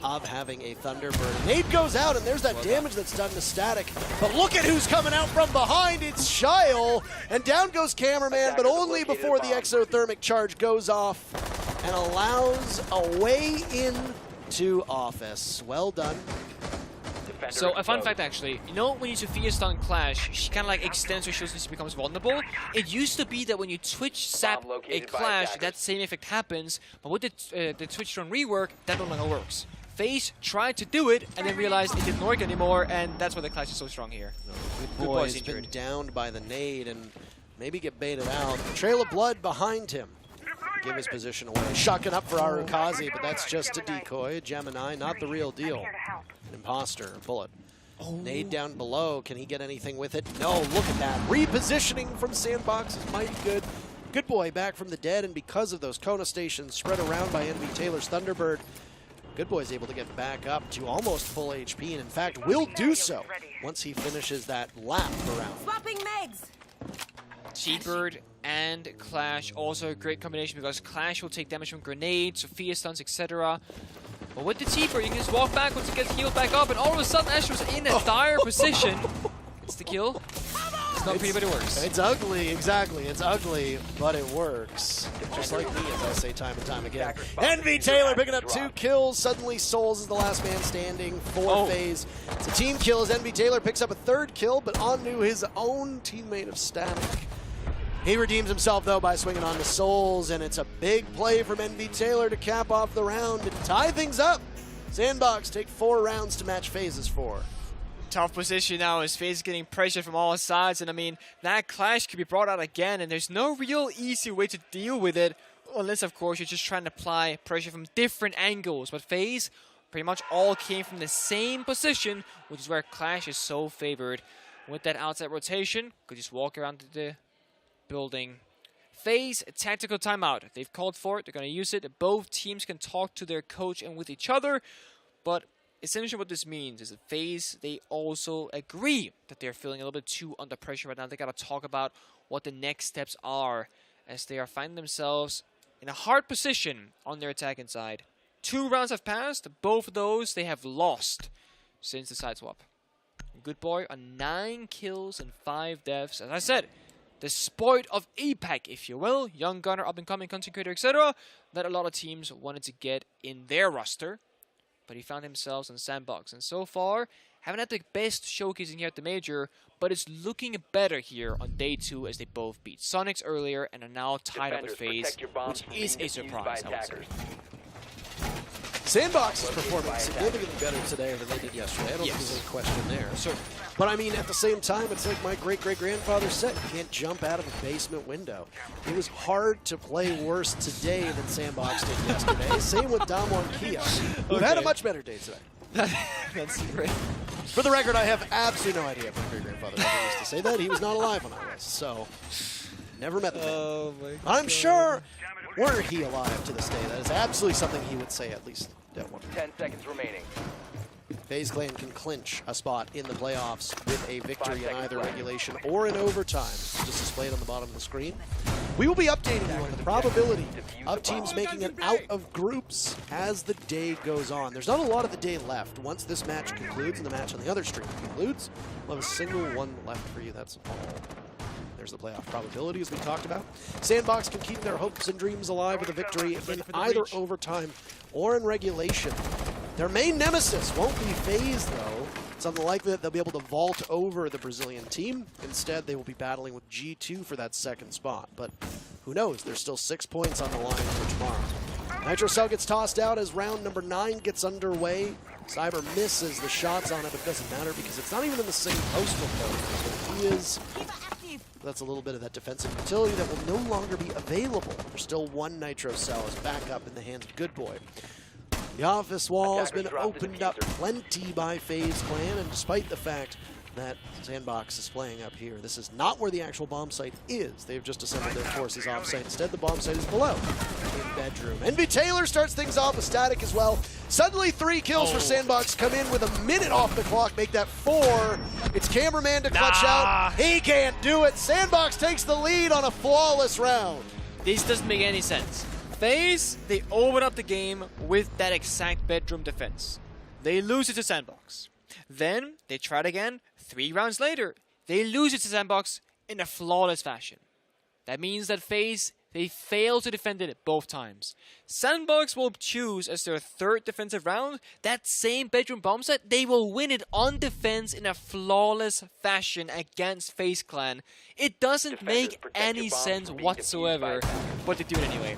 [SPEAKER 6] of having a Thunderbird. Nade goes out, and there's that damage that's done to Static. But look at who's coming out from behind. It's Shyle. And down goes Cameraman, but only before the exothermic charge goes off and allows a way in to Office. Well done.
[SPEAKER 11] So, a fun fact actually, you know when you Sophia stun Clash, she kind of like extends her shield since she becomes vulnerable? It used to be that when you Twitch zap a Clash, that same effect happens, but with the Twitch drone rework, that no longer works. FaZe tried to do it, and then realized it didn't work anymore, and that's why the Clash is so strong here.
[SPEAKER 6] Good boy has been downed by the nade, and maybe get baited out. Trail of Blood behind him. Give his position away. Shotgun up for Arukazi, but that's just a decoy. Gemini, not the real deal. An imposter, a bullet. Nade down below. Can he get anything with it? No, look at that. Repositioning from SANDBOX is mighty good. Good boy back from the dead, and because of those Kona stations spread around by Envy Taylor's Thunderbird, Good boy is able to get back up to almost full HP, and in fact will do so once he finishes that lap around.
[SPEAKER 9] Swapping Megs!
[SPEAKER 11] T-Bird and Clash, also a great combination because Clash will take damage from grenades, Sophia stuns, etc. But with the T-Bird, you can just walk backwards and get healed back up, and all of a sudden Astralis in a dire position. It's the kill. It's not pretty, but it works.
[SPEAKER 6] It's ugly, exactly. It's ugly, but it works. Just like me, as I say time and time again. Envy Taylor picking up 2 kills. Suddenly Souls is the last man standing for FaZe. It's a team kill as Envy Taylor picks up a 3rd kill, but onto his own teammate of Static. He redeems himself, though, by swinging on to Souls, and it's a big play from Envy Taylor to cap off the round and tie things up. SANDBOX take 4 rounds to match FaZe's 4.
[SPEAKER 11] Tough position now as FaZe is getting pressure from all sides, and I mean, that Clash could be brought out again, and there's no real easy way to deal with it, unless, of course, you're just trying to apply pressure from different angles. But FaZe pretty much all came from the same position, which is where Clash is so favored. With that outside rotation, could just walk around the building. FaZe, tactical timeout. They've called for it. They're going to use it. Both teams can talk to their coach and with each other. But essentially what this means is that FaZe, they also agree that they're feeling a little bit too under pressure right now. They got to talk about what the next steps are as they are finding themselves in a hard position on their attacking side. 2 rounds have passed. Both of those they have lost since the side swap. Good boy on 9 kills and 5 deaths. As I said, the sport of APAC, if you will, young gunner, up-and-coming content creator, etc., that a lot of teams wanted to get in their roster, but he found himself on SANDBOX. And so far, haven't had the best showcasing here at the Major, but it's looking better here on day 2 as they both beat Soniqs earlier and are now tied up with FaZe, which is a surprise, I would say.
[SPEAKER 6] SANDBOX is performing significantly better today than they did yesterday. I don't think there's any question there. But I mean, at the same time, it's like my great-great-grandfather said, you can't jump out of a basement window. It was hard to play worse today than SANDBOX did yesterday. Same with DWG KIA, who had a much better day today.
[SPEAKER 11] That's great.
[SPEAKER 6] For the record, I have absolutely no idea if my great-grandfather ever used to say that. He was not alive when I was, so never met the man.
[SPEAKER 11] Oh my God.
[SPEAKER 6] I'm sure, were he alive to this day, that is absolutely something he would say, at least at one.
[SPEAKER 17] 10 seconds remaining.
[SPEAKER 6] FaZe Clan can clinch a spot in the playoffs with a victory in either regulation or in overtime, just displayed on the bottom of the screen. We will be updating you on the probability of teams making it out of groups as the day goes on. There's not a lot of the day left. Once this match concludes and the match on the other stream concludes, we'll have a single one left for you. That's all. There's the playoff probability, as we talked about. SANDBOX can keep their hopes and dreams alive with a victory in either overtime or in regulation. Their main nemesis won't be FaZe, though. It's unlikely that they'll be able to vault over the Brazilian team. Instead, they will be battling with G2 for that second spot. But who knows? There's still 6 points on the line for tomorrow. NitroCell gets tossed out as round number 9 gets underway. Cyber misses the shots on it, but it doesn't matter because it's not even in the same postal code. So he is... That's a little bit of that defensive utility that will no longer be available. There's still one NitroCell as backup in the hands of Good Boy. The office wall has been opened up plenty by FaZe Clan, and despite the fact that SANDBOX is playing up here, this is not where the actual bomb site is. They've just assembled their forces off-site. Instead, the bomb site is below, in bedroom. Envy Taylor starts things off with Static as well. Suddenly 3 kills for SANDBOX come in with a minute off the clock, make that 4. It's Cameraman to clutch out. He can't do it. SANDBOX takes the lead on a flawless round.
[SPEAKER 11] This doesn't make any sense. FaZe, they open up the game with that exact bedroom defense. They lose it to SANDBOX. Then they try it again 3 rounds later. They lose it to SANDBOX in a flawless fashion. That means that FaZe, they fail to defend it both times. SANDBOX will choose as their 3rd defensive round that same bedroom bomb set. They will win it on defense in a flawless fashion against FaZe Clan. It doesn't make any sense whatsoever, but they do it anyway.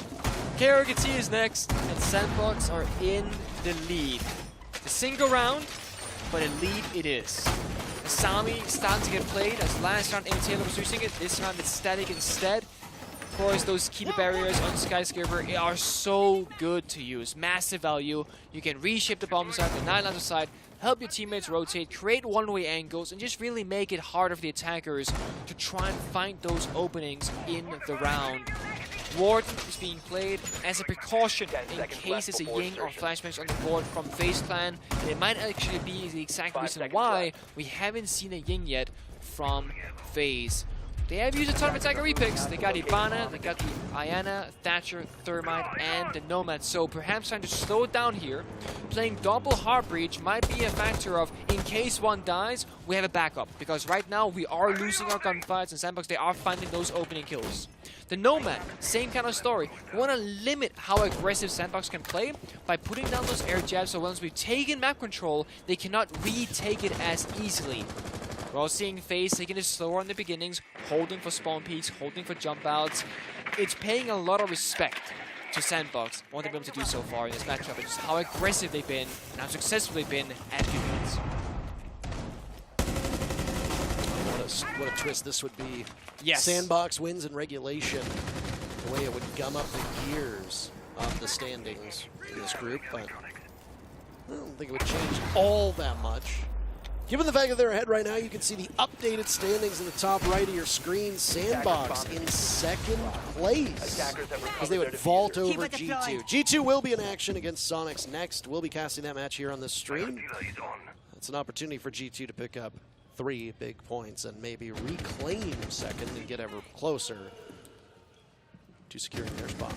[SPEAKER 11] KRGT is next, and SANDBOX are in the lead. It's a single round, but a lead it is. Asami starting to get played, as last round Taylor was using it. This round it's Static instead. Of course, those keeper barriers on Skyscraper are so good to use. Massive value. You can reshape the bomb side, the 9 lander side, help your teammates rotate, create one-way angles, and just really make it harder for the attackers to try and find those openings in the round. Warden is being played as a precaution in case it's a Ying or flashbangs on the board from FaZe Clan. And it might actually be the exact reason why we haven't seen a Ying yet from FaZe. They have used a ton of attacker repicks. They got Ivana, they got the Ayana, Thatcher, Thermite, and the Nomad. So perhaps trying to slow it down here. Playing double Heart Breach might be a factor of, in case one dies, we have a backup. Because right now we are losing our gunfights, and SANDBOX, they are finding those opening kills. The Nomad, same kind of story. We want to limit how aggressive SANDBOX can play by putting down those air jabs, so once we've taken map control, they cannot retake it as easily. We're all seeing FaZe taking it slower in the beginnings, holding for spawn peaks, holding for jump outs. It's paying a lot of respect to SANDBOX, what they've been able to do so far in this matchup, and just how aggressive they've been and how successful they've been at units.
[SPEAKER 6] What a twist this would be.
[SPEAKER 11] Yes.
[SPEAKER 6] SANDBOX wins in regulation. The way it would gum up the gears of the standings in this group, but I don't think it would change all that much. Given the fact that they're ahead right now, you can see the updated standings in the top right of your screen. SANDBOX in 2nd place as they would vault over G2. G2 will be in action against Soniqs next. We'll be casting that match here on this stream. It's an opportunity for G2 to pick up 3 big points and maybe reclaim 2nd and get ever closer to securing their spot.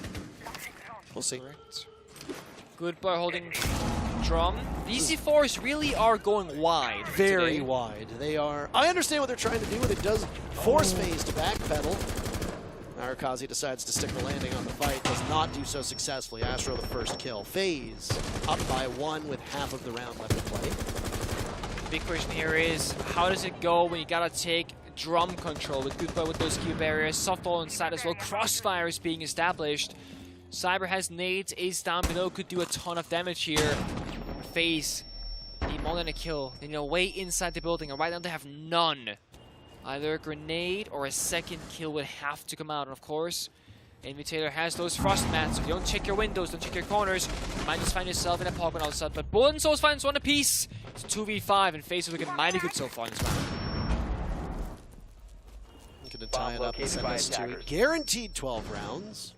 [SPEAKER 6] We'll see.
[SPEAKER 11] Good by holding drum. These C4s really are going wide.
[SPEAKER 6] Very wide. They are. I understand what they're trying to do, and it does force FaZe to backpedal. Narakazi decides to stick the landing on the fight, does not do so successfully. Astro the first kill. FaZe up by 1 with half of the round left to play.
[SPEAKER 11] The big question here is, how does it go when you gotta take drum control with Goodbye with those keeper barriers, softball inside as well, crossfire is being established. Cyber has nades, is down below, could do a ton of damage here. FaZe need more than a kill. They need a way inside the building, and right now they have none. Either a grenade or a second kill would have to come out, and of course, Invitator has those frost mats, so if you don't check your windows, don't check your corners, you might just find yourself in a pocket outside. But Bullet and Souls finds one apiece. It's 2v5, and FaZe is looking mighty good so far in this round.
[SPEAKER 6] Going to tie it up and send us to a guaranteed 12 rounds.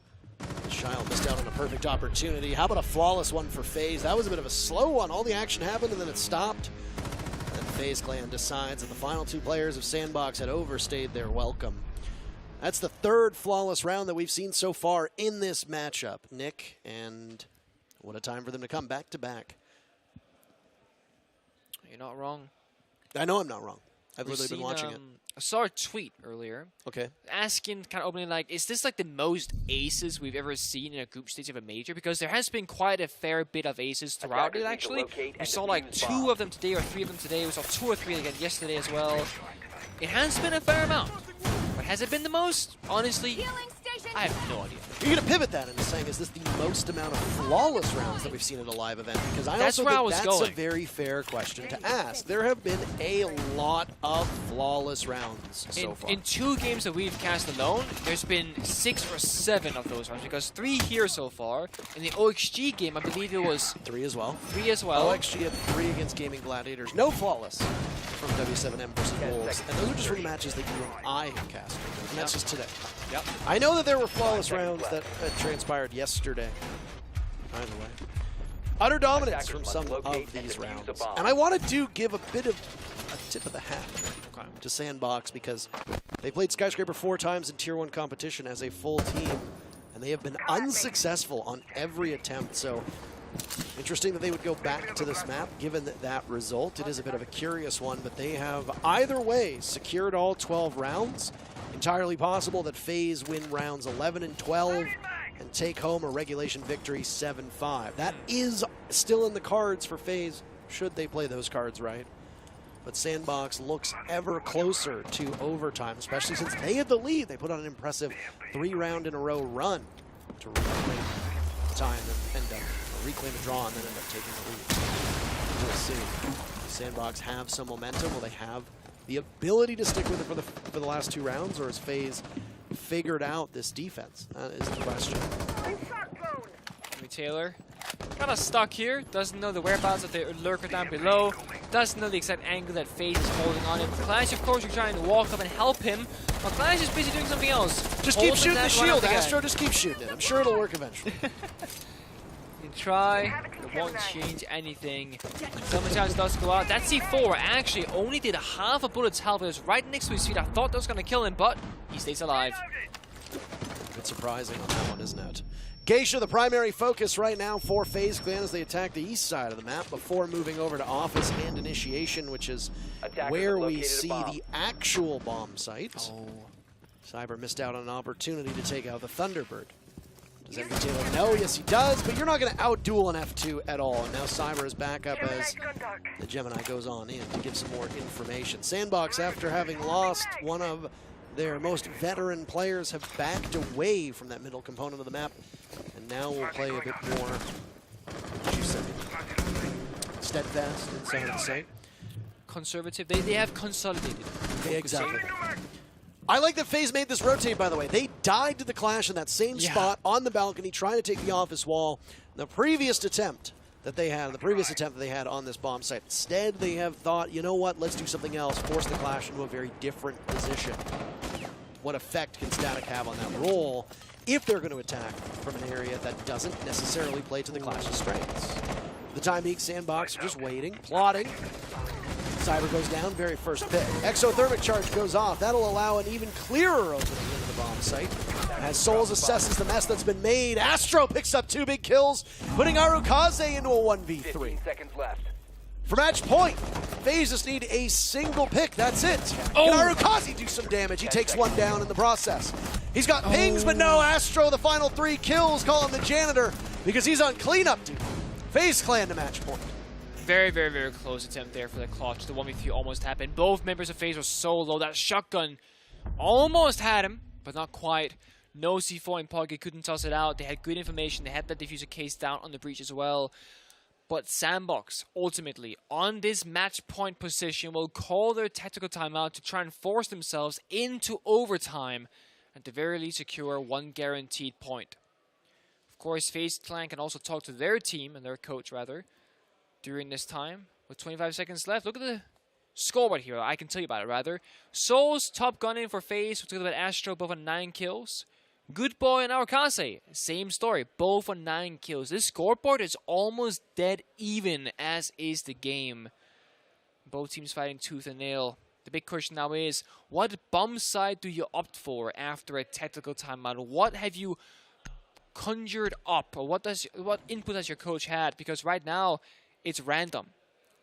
[SPEAKER 6] Shile missed out on a perfect opportunity. How about a flawless one for FaZe? That was a bit of a slow one. All the action happened and then it stopped. And then FaZe Clan decides that the final two players of SANDBOX had overstayed their welcome. That's the third flawless round that we've seen so far in this matchup. Nick, and what a time for them to come back to back.
[SPEAKER 11] You're not wrong.
[SPEAKER 6] I know I'm not wrong. I've literally been watching it.
[SPEAKER 11] I saw a tweet earlier.
[SPEAKER 6] Okay.
[SPEAKER 11] Asking kind of openly, like, is this like the most aces we've ever seen in a group stage of a major? Because there has been quite a fair bit of aces throughout it, actually. We saw like 2 of them today or 3 of them today. We saw 2 or 3 again yesterday as well. It has been a fair amount. But has it been the most? Honestly, I have no idea.
[SPEAKER 6] You're going to pivot that into saying, is this the most amount of flawless rounds that we've seen at a live event? Because I also think that's a very fair question to ask. There have been a lot of flawless rounds so far.
[SPEAKER 11] In 2 games that we've cast alone, there's been 6 or 7 of those rounds, because 3 here so far. In the OXG game, I believe it was
[SPEAKER 6] 3 as well.
[SPEAKER 11] 3 as well.
[SPEAKER 6] OXG had 3 against Gaming Gladiators. No flawless from W7M versus Wolves. And those are just from the matches that you and I have cast. And that's just today.
[SPEAKER 11] Yep.
[SPEAKER 6] I know that there were flawless rounds that transpired yesterday. Either way. Utter dominance from some of these rounds. And I want to give a bit of a tip of the hat to SANDBOX, because they played Skyscraper 4 times in Tier 1 competition as a full team, and they have been unsuccessful on every attempt. So interesting that they would go back to this map given that result. It is a bit of a curious one, but they have either way secured all 12 rounds. Entirely possible that FaZe win rounds 11 and 12 and take home a regulation victory 7-5. That is still in the cards for FaZe, should they play those cards right. But SANDBOX looks ever closer to overtime, especially since they had the lead. They put on an impressive 3-round-in-a-row run to reclaim time and reclaim a draw and then end up taking the lead. We'll see. SANDBOX have some momentum. Will they have the ability to stick with it for the last 2 rounds, or has FaZe figured out this defense? That is the question.
[SPEAKER 11] Taylor kind of stuck here, doesn't know the whereabouts of the lurker down below, doesn't know the exact angle that FaZe is holding on him. Clash, of course, you're trying to walk up and help him, but Clash is busy doing something else.
[SPEAKER 6] Just keep shooting the shield, Astro. Just keep shooting it. I'm sure it'll work eventually.
[SPEAKER 11] You try, it won't change anything. Some chance does go out. That C4 actually only did half a bullet's health. It was right next to his feet. I thought that was going to kill him, but he stays alive.
[SPEAKER 6] A bit surprising on that one, isn't it? Geisha, the primary focus right now for FaZe Clan as they attack the east side of the map before moving over to Office and Initiation, which is where we see the actual bomb site. Oh. Cyber missed out on an opportunity to take out the Thunderbird. Does MV Taylor know? Yes, he does, but you're not going to outduel an F2 at all. And now Cyber is back up as the Gemini goes on in to give some more information. SANDBOX, after having lost one of their most veteran players, have backed away from that middle component of the map, and now we'll play a bit more, what you said, steadfast inside the site.
[SPEAKER 11] Conservative. They have consolidated.
[SPEAKER 6] Yeah, exactly. I like that FaZe made this rotate, by the way. They died to the Clash in that same spot on the balcony, trying to take the office wall. The previous attempt that they had on this bomb site. Instead, they have thought, you know what, let's do something else, force the Clash into a very different position. What effect can Static have on that role if they're going to attack from an area that doesn't necessarily play to the Clash's strengths? For the time being, SANDBOX are just waiting, plotting. Cyber goes down, very first pick. Exothermic charge goes off. That'll allow an even clearer opening into the bomb site. As Souls assesses the mess that's been made, Astro picks up 2 big kills, putting Arukaze into a 1v3.
[SPEAKER 17] 15 seconds left.
[SPEAKER 6] For match point, FaZe just need a single pick, that's it. Can Arukaze do some damage? He takes 1 down in the process. He's got pings, but no, Astro, the final 3 kills, call him the janitor, because he's on cleanup duty. FaZe Clan to match point.
[SPEAKER 11] Very, very, very close attempt there for the clutch. The 1v3 almost happened. Both members of FaZe were so low. That shotgun almost had him, but not quite. No C4 in pocket, couldn't toss it out. They had good information. They had that diffuser case down on the breach as well. But SANDBOX, ultimately, on this match point position, will call their tactical timeout to try and force themselves into overtime, and at the very least secure one guaranteed point. Of course, FaZe Clan can also talk to their team, and their coach rather, during this time. With 25 seconds left, look at the scoreboard here. I can tell you about it, rather. Souls top gunning for FaZe. We're talking about Astro, both on 9 kills. Good Boy and Arakase, same story, both on 9 kills. This scoreboard is almost dead even, as is the game. Both teams fighting tooth and nail. The big question now is, what bomb side do you opt for after a tactical timeout? What have you conjured up, or what input has your coach had? Because right now, it's random,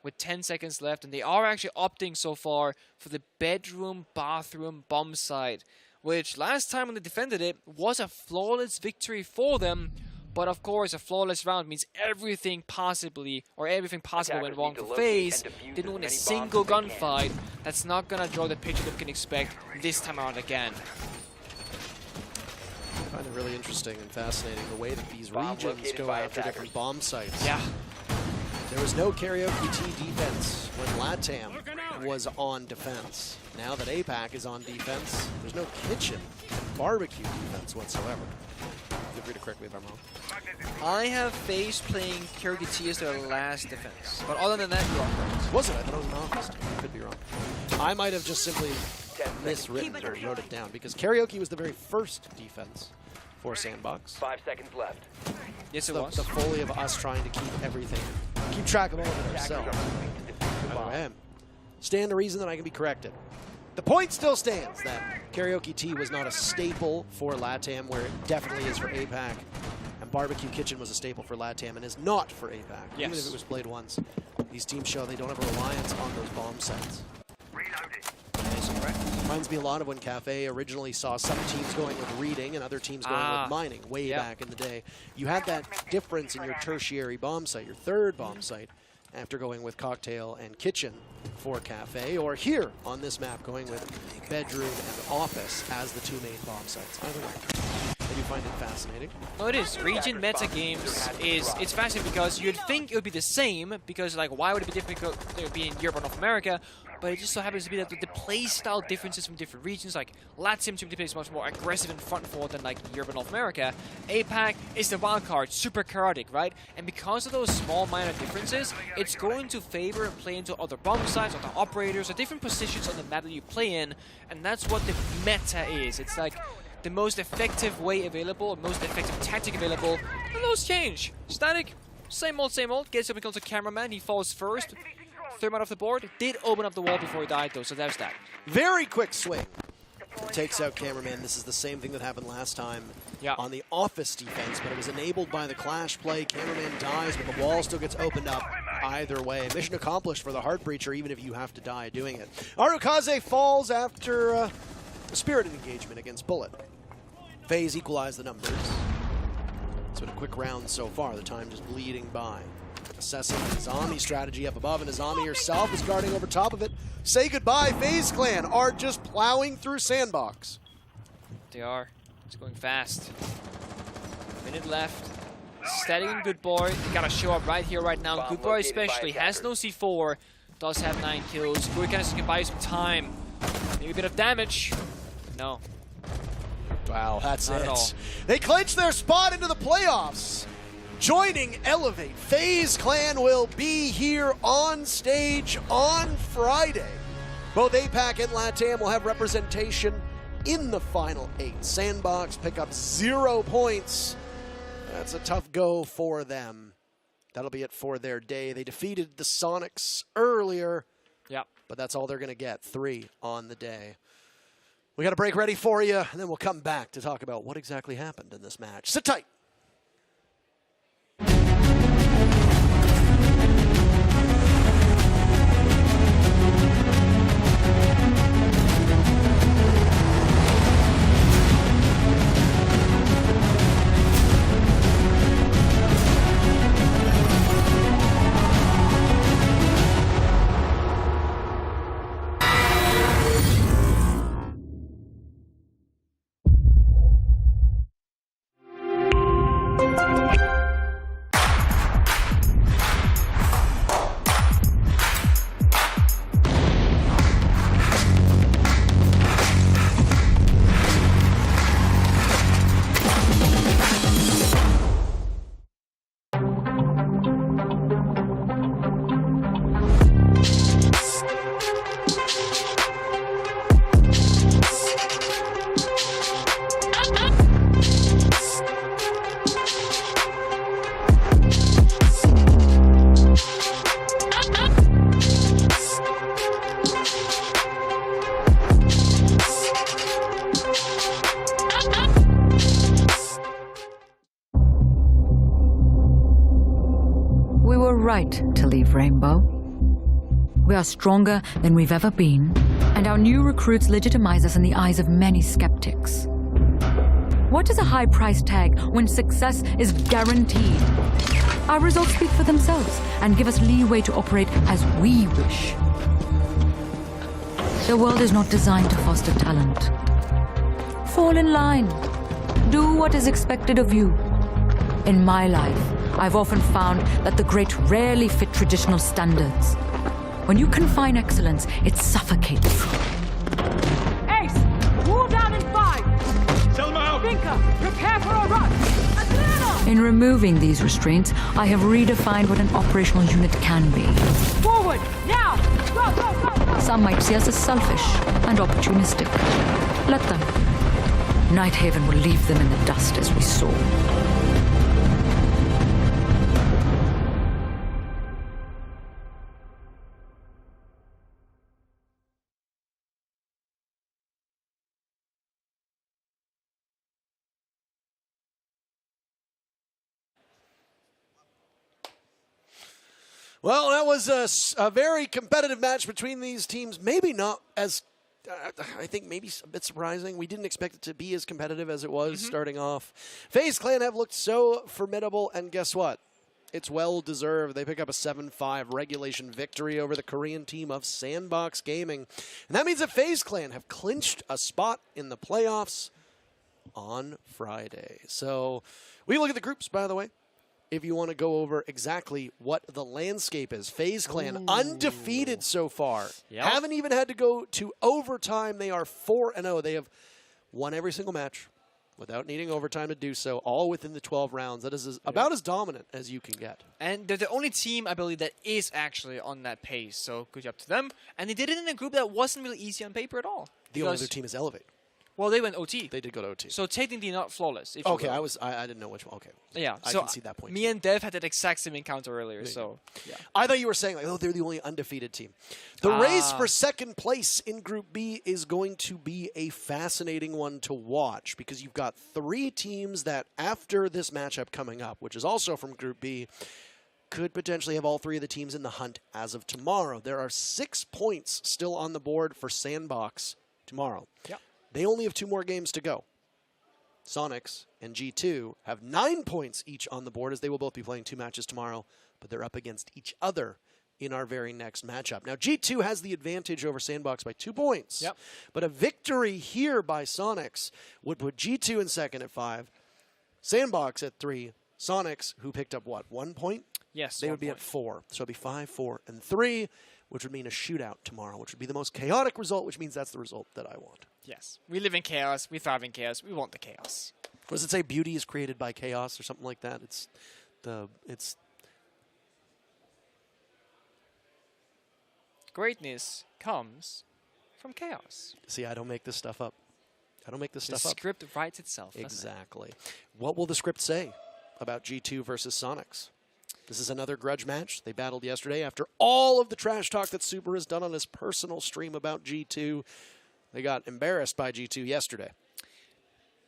[SPEAKER 11] with 10 seconds left, and they are actually opting so far for the bedroom, bathroom bomb side, which last time when they defended it was a flawless victory for them. But of course, a flawless round means everything possible went wrong for FaZe. Didn't win a single gunfight. That's not gonna draw the picture that we can expect this time around again.
[SPEAKER 6] I find it really interesting and fascinating the way that these regions go after different bomb sites.
[SPEAKER 11] Yeah.
[SPEAKER 6] There was no karaoke T defense when LATAM was on defense. Now that APAC is on defense, there's no kitchen barbecue defense whatsoever. Feel free to correct me if I'm wrong.
[SPEAKER 11] I have FaZe playing karaoke T as their last defense. But other than that, you're correct.
[SPEAKER 6] Was it? I thought it was an office team. I could be wrong. I might have just simply miswritten or wrote it down, because karaoke was the very first defense for SANDBOX.
[SPEAKER 17] 5 seconds left.
[SPEAKER 11] Yes, it was.
[SPEAKER 6] The folly of us trying to keep track of all of it ourselves. Anyway, stand to reason that I can be corrected. The point still stands that karaoke T was not a staple for LATAM, where it definitely is for APAC. And barbecue kitchen was a staple for LATAM and is not for APAC.
[SPEAKER 11] Yes.
[SPEAKER 6] Even if it was played once. These teams show they don't have a reliance on those bomb sites. Reminds me a lot of when Cafe originally saw some teams going with reading and other teams going with mining way back in the day. You had that difference in your tertiary bomb site, your third bomb site, after going with cocktail and kitchen for Cafe, or here on this map going with bedroom and office as the two main bomb sites. Either way, I do find it fascinating.
[SPEAKER 11] No, it is. Region meta games it's fascinating because you'd think it would be the same, because like why would it be difficult to be in Europe or North America? But it just so happens to be that the play style differences from different regions, like LATAM typically plays much more aggressive and front forward than like Europe and North America. APAC is the wild card, super chaotic, right? And because of those small minor differences, it's going to favor and play into other bomb sites, other operators, or different positions on the map that you play in, and that's what the meta is. It's like the most effective way available, most effective tactic available, and those change. Static, same old, gets up and kills a cameraman, he falls first. Third man off the board, did open up the wall before he died though, so there's that.
[SPEAKER 6] Very quick swing. Takes out cameraman. This is the same thing that happened last time on the office defense, but it was enabled by the clash play. Cameraman dies, but the wall still gets opened up either way. Mission accomplished for the Heart Breacher, even if you have to die doing it. Arukaze falls after a spirited engagement against Bullet. FaZe equalize the numbers. It's been a quick round so far. The time just bleeding by. Assessing the Azami strategy up above, and Azami herself is guarding over top of it. Say goodbye, FaZe Clan are just plowing through SANDBOX.
[SPEAKER 11] They are. It's going fast. Minute left. Static and Good Boy. They gotta show up right here, right now. Good Boy especially has no C4. Does have 9 kills. Furias can buy you some time. Maybe a bit of damage. No.
[SPEAKER 6] Wow, that's
[SPEAKER 11] Not
[SPEAKER 6] it.
[SPEAKER 11] at all.
[SPEAKER 6] They clinch their spot into the playoffs. Joining Elevate, FaZe Clan will be here on stage on Friday. Both APAC and LATAM will have representation in the Final 8. SANDBOX pick up 0 points. That's a tough go for them. That'll be it for their day. They defeated the Soniqs earlier, but that's all they're going to get, 3 on the day. We got a break ready for you, and then we'll come back to talk about what exactly happened in this match. Sit tight.
[SPEAKER 12] right to leave, Rainbow. We are stronger than we've ever been, and our new recruits legitimize us in the eyes of many skeptics. What is a high price tag when success is guaranteed? Our results speak for themselves and give us leeway to operate as we wish. The world is not designed to foster talent. Fall in line. Do what is expected of you. In my life, I've often found that the great rarely fit traditional standards. When you confine excellence, it suffocates.
[SPEAKER 9] Ace, wall down in 5. Tell them out. Finka, prepare for a rush. Atlanta!
[SPEAKER 12] In removing these restraints, I have redefined what an operational unit can be.
[SPEAKER 9] Forward, now! Go, go, go, go!
[SPEAKER 12] Some might see us as selfish and opportunistic. Let them. Nighthaven will leave them in the dust as we soar.
[SPEAKER 6] Well, that was a very competitive match between these teams. Maybe not as, I think maybe a bit surprising. We didn't expect it to be as competitive as it was starting off. FaZe Clan have looked so formidable, and guess what? It's well-deserved. They pick up a 7-5 regulation victory over the Korean team of SANDBOX Gaming. And that means that FaZe Clan have clinched a spot in the playoffs on Friday. So we look at the groups, by the way. If you want to go over exactly what the landscape is. FaZe Clan undefeated so far.
[SPEAKER 4] Yep.
[SPEAKER 6] Haven't even had to go to overtime. They are 4-0. They have won every single match without needing overtime to do so, all within the 12 rounds. That is about as dominant as you can get.
[SPEAKER 11] And they're the only team, I believe, that is actually on that pace. So good job to them. And they did it in a group that wasn't really easy on paper at all.
[SPEAKER 6] The only other team is Elevate.
[SPEAKER 11] Well, they went OT.
[SPEAKER 6] They did go to OT.
[SPEAKER 11] So technically not flawless. If
[SPEAKER 6] Okay,
[SPEAKER 11] you will.
[SPEAKER 6] I didn't know which one. Okay.
[SPEAKER 11] Yeah,
[SPEAKER 6] I
[SPEAKER 11] so
[SPEAKER 6] can see that point.
[SPEAKER 11] Me and Dev had that exact same encounter earlier, so yeah.
[SPEAKER 6] I thought you were saying, like, oh, they're the only undefeated team. The race for second place in Group B is going to be a fascinating one to watch because you've got 3 teams that, after this matchup coming up, which is also from Group B, could potentially have all 3 of the teams in the hunt as of tomorrow. There are 6 points still on the board for SANDBOX tomorrow.
[SPEAKER 11] Yep.
[SPEAKER 6] They only have 2 more games to go. Soniqs and G2 have 9 points each on the board as they will both be playing 2 matches tomorrow, but they're up against each other in our very next matchup. Now, G2 has the advantage over SANDBOX by 2 points,
[SPEAKER 11] Yep.
[SPEAKER 6] but a victory here by Soniqs would put G2 in second at 5, SANDBOX at 3, Soniqs, who picked up, what, 1 point?
[SPEAKER 11] Yes,
[SPEAKER 6] They would be at 4, so it'd be 5, 4, and 3, which would mean a shootout tomorrow, which would be the most chaotic result, which means that's the result that I want.
[SPEAKER 11] Yes. We live in chaos. We thrive in chaos. We want the chaos.
[SPEAKER 6] What does it say? Beauty is created by chaos or something like that?
[SPEAKER 11] Greatness comes from chaos.
[SPEAKER 6] See, I don't make this stuff up. I don't make this
[SPEAKER 11] The
[SPEAKER 6] stuff up.
[SPEAKER 11] script writes itself. doesn't it?
[SPEAKER 6] Exactly. What will the script say about G2 versus Soniqs? This is another grudge match. They battled yesterday after all of the trash talk that Super has done on his personal stream about G2. They got embarrassed by G2 yesterday.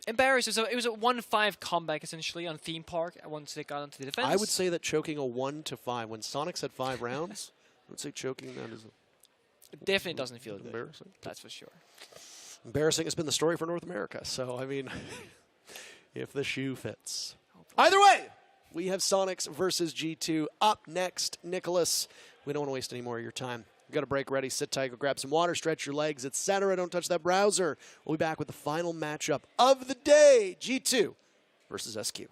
[SPEAKER 11] Embarrassed. It was a 1-5 comeback, essentially, on Theme Park once they got into the defense.
[SPEAKER 6] I would say that choking a 1-5, when Soniqs had 5 rounds, I would say choking that is
[SPEAKER 11] It definitely doesn't feel good.
[SPEAKER 6] Embarrassing.
[SPEAKER 11] That's for sure.
[SPEAKER 6] Embarrassing has been the story for North America. So, I mean, if the shoe fits. Either way, we have Soniqs versus G2 up next. Nicholas, we don't want to waste any more of your time. You've got a break ready. Sit tight, go grab some water, stretch your legs, etc. Don't touch that browser. We'll be back with the final matchup of the day. G2 versus SQ.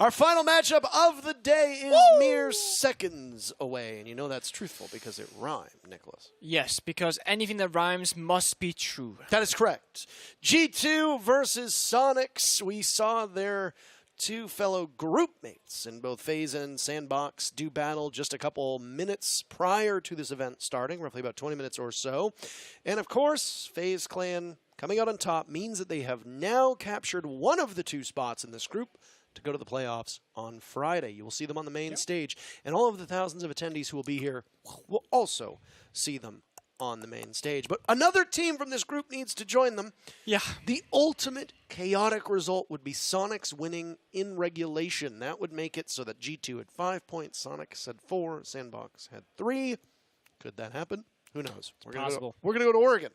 [SPEAKER 6] Our final matchup of the day is mere seconds away. And you know that's truthful because it rhymed, Nicholas.
[SPEAKER 11] Yes, because anything that rhymes must be true.
[SPEAKER 6] That is correct. G2 versus Soniqs. We saw their two fellow group mates in both FaZe and SANDBOX do battle just a couple minutes prior to this event starting, roughly about 20 minutes or so. And of course, FaZe Clan coming out on top means that they have now captured one of the two spots in this group to go to the playoffs on Friday. You will see them on the main stage, and all of the thousands of attendees who will be here will also see them on the main stage. But another team from this group needs to join them.
[SPEAKER 11] Yeah.
[SPEAKER 6] The ultimate chaotic result would be Soniqs winning in regulation. That would make it so that G2 had 5 points, Soniqs had 4, SANDBOX had 3. Could that happen? Who knows? We're gonna go to Oregon.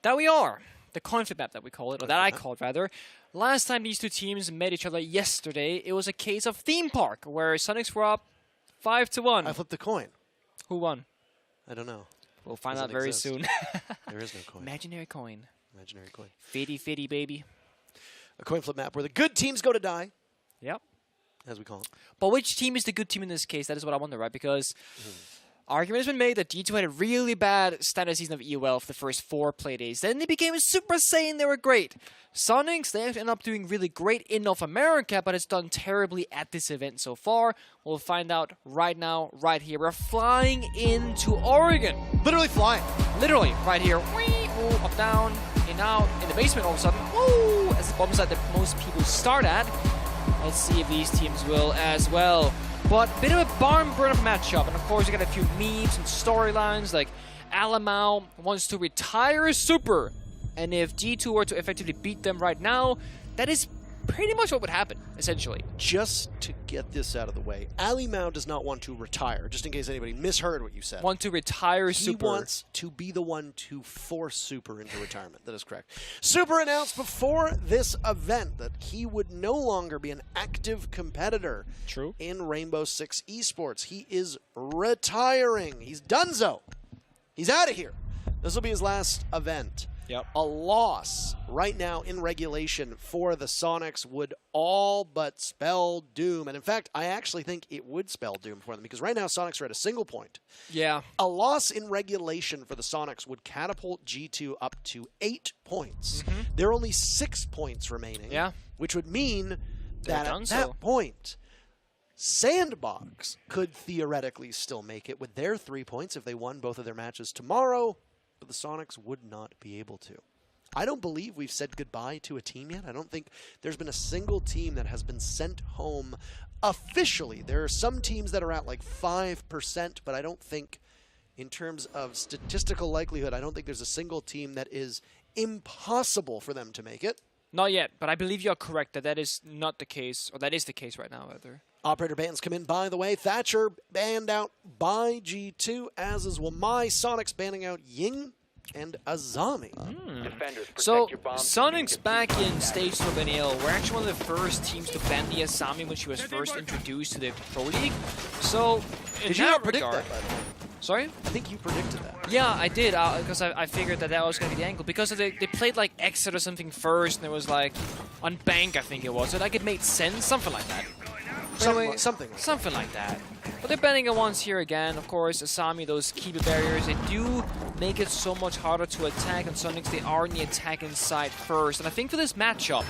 [SPEAKER 11] That we are. The coin flip map that we call it, or that I call it rather. Last time these two teams met each other yesterday, it was a case of theme park, where Soniqs were up 5-1.
[SPEAKER 6] I flipped the coin.
[SPEAKER 11] Who won?
[SPEAKER 6] I don't know.
[SPEAKER 11] We'll find out very soon.
[SPEAKER 6] There is no coin.
[SPEAKER 11] Imaginary coin.
[SPEAKER 6] Imaginary coin.
[SPEAKER 11] Fitty, fitty, baby.
[SPEAKER 6] A coin flip map where the good teams go to die.
[SPEAKER 11] Yep.
[SPEAKER 6] As we call it.
[SPEAKER 11] But which team is the good team in this case? That is what I wonder, right? Because argument has been made that G2 had a really bad standard season of EOL for the first 4 play days. Then they became Super Saiyan. They were great. Soniqs, they ended up doing really great in North America, but it's done terribly at this event so far. We'll find out right now, right here. We're flying into Oregon.
[SPEAKER 6] Literally flying.
[SPEAKER 11] Literally, right here. Whee, ooh, up, down, in, out, in the basement all of a sudden. Woo! As the bomb site that most people start at. Let's see if these teams will as well. But a bit of a barn burner matchup, and of course you got a few memes and storylines like Alamau wants to retire Super, and if G2 were to effectively beat them right now, that is pretty much what would happen, essentially.
[SPEAKER 6] Just to get this out of the way, Alamau does not want to retire, just in case anybody misheard what you said.
[SPEAKER 11] Want to retire Super.
[SPEAKER 6] He wants to be the one to force Super into retirement. That is correct. Super announced before this event that he would no longer be an active competitor in Rainbow Six Esports. He is retiring. He's donezo. He's out of here. This will be his last event.
[SPEAKER 11] Yep.
[SPEAKER 6] A loss right now in regulation for the Soniqs would all but spell doom. And in fact, I actually think it would spell doom for them because right now Soniqs are at a single point.
[SPEAKER 11] Yeah.
[SPEAKER 6] A loss in regulation for the Soniqs would catapult G2 up to 8 points. There are only 6 points remaining, which would mean that at that point, SANDBOX could theoretically still make it with their 3 points if they won both of their matches tomorrow. But the Soniqs would not be able to. I don't believe we've said goodbye to a team yet. I don't think there's been a single team that has been sent home officially. There are some teams that are at like 5%, but I don't think in terms of statistical likelihood, I don't think there's a single team that is impossible for them to make it.
[SPEAKER 11] Not yet, but I believe you're correct that that is not the case, or that is the case right now, rather.
[SPEAKER 6] Operator bans come in, by the way. Thatcher banned out by G2, as is Wamai. Soniqs banning out Ying and Azami.
[SPEAKER 11] So, Soniqs back in stage 2 of NAL were actually one of the first teams to ban the Azami when she was first introduced to the Pro League. So,
[SPEAKER 6] Did you not predict that, by the way?
[SPEAKER 11] Sorry?
[SPEAKER 6] I think you predicted that.
[SPEAKER 11] Yeah, I did, because I figured that was going to be the angle. Because they played like XSET or something first, and it was like on Bank, I think it was. So like it made sense, something like that. Anyway, something like that. But they're banning it once here again. Of course, Asami, those keeper barriers, they do make it so much harder to attack. And Soniqs, they are in the attacking side first. And I think for this matchup,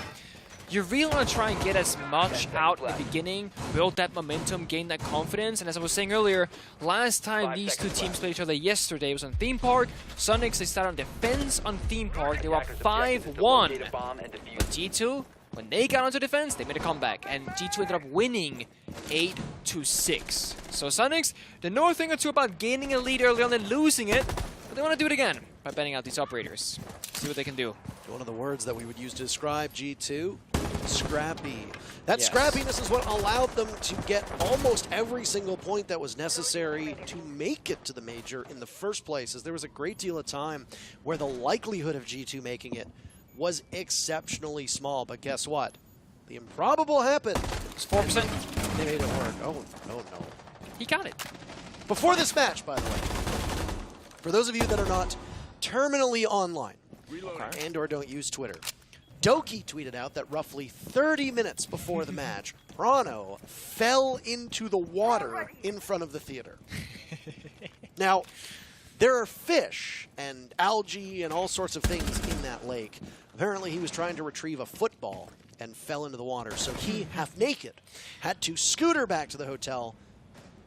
[SPEAKER 11] you really want to try and get as much out in the beginning, build that momentum, gain that confidence. And as I was saying earlier, last time these two teams played each other yesterday was on Theme Park. Soniqs, they started on defense on Theme Park. They were up 5-1. But G2, when they got onto defense, they made a comeback. And G2 ended up winning 8-6. So Soniqs, they know a thing or two about gaining a lead early on and losing it. But they want to do it again by banning out these operators. See what they can do.
[SPEAKER 6] One of the words that we would use to describe G2, scrappy. That scrappiness is what allowed them to get almost every single point that was necessary to make it to the major in the first place, as there was a great deal of time where the likelihood of G2 making it was exceptionally small. But guess what? The improbable happened.
[SPEAKER 11] It's 4%.
[SPEAKER 6] They made it work. Oh no.
[SPEAKER 11] He got it.
[SPEAKER 6] Before this match, by the way, for those of you that are not terminally online and or don't use Twitter, Doki tweeted out that roughly 30 minutes before the match, Prano fell into the water in front of the theater. Now, there are fish and algae and all sorts of things in that lake. Apparently, he was trying to retrieve a football and fell into the water. So he, half naked, had to scooter back to the hotel,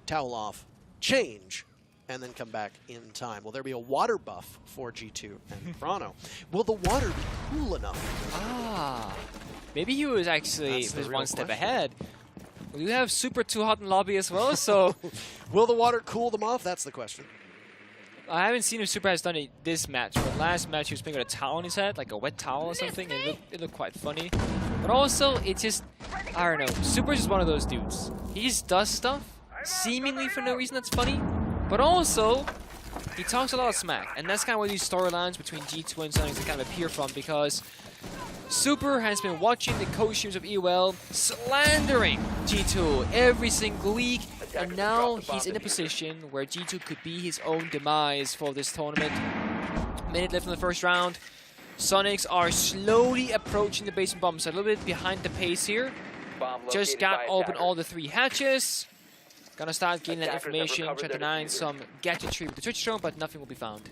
[SPEAKER 6] towel off, change, and then come back in time. Will there be a water buff for G2 and Prano? Will the water be cool enough?
[SPEAKER 11] Ah, maybe he was actually
[SPEAKER 6] That's
[SPEAKER 11] one step ahead. We do have Super Too Hot in lobby as well, so...
[SPEAKER 6] Will the water cool them off? That's the question.
[SPEAKER 11] I haven't seen if Super has done it this match, but last match he was playing with a towel on his head, like a wet towel or something, and it looked quite funny. But also, it just, I don't know, Super's just one of those dudes. He just does stuff, seemingly for no reason that's funny, but also, he talks a lot of smack, and that's kind of where these storylines between G2 and Soniqs kind of appear from, because Super has been watching the coach teams of EOL slandering G2 every single week, and now he's in a position where G2 could be his own demise for this tournament. Minute left in the first round. Soniqs are slowly approaching the basement bomb site, a little bit behind the pace here. Just got open all the 3 hatches. Gonna start getting that information, try to deny some gadgetry with the Twitch drone, but nothing will be found.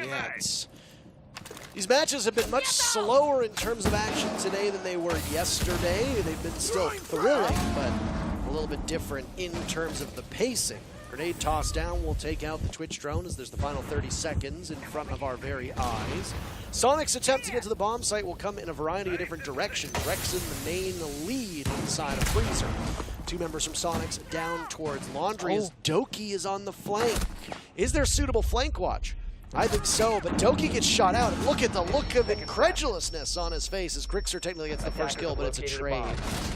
[SPEAKER 6] Yes. These matches have been much slower in terms of action today than they were yesterday. They've been still thrilling, but a little bit different in terms of the pacing. Grenade toss down will take out the Twitch drone as there's the final 30 seconds in front of our very eyes. Soniqs' attempt to get to the bomb site will come in a variety of different directions. Rexon, the main lead inside of Freezer. 2 members from Soniqs down towards Laundry as Doki is on the flank. Is there suitable flank watch? I think so, but Doki gets shot out. And look at the look of incredulousness on his face as Grixer technically gets the first kill, but it's a trade.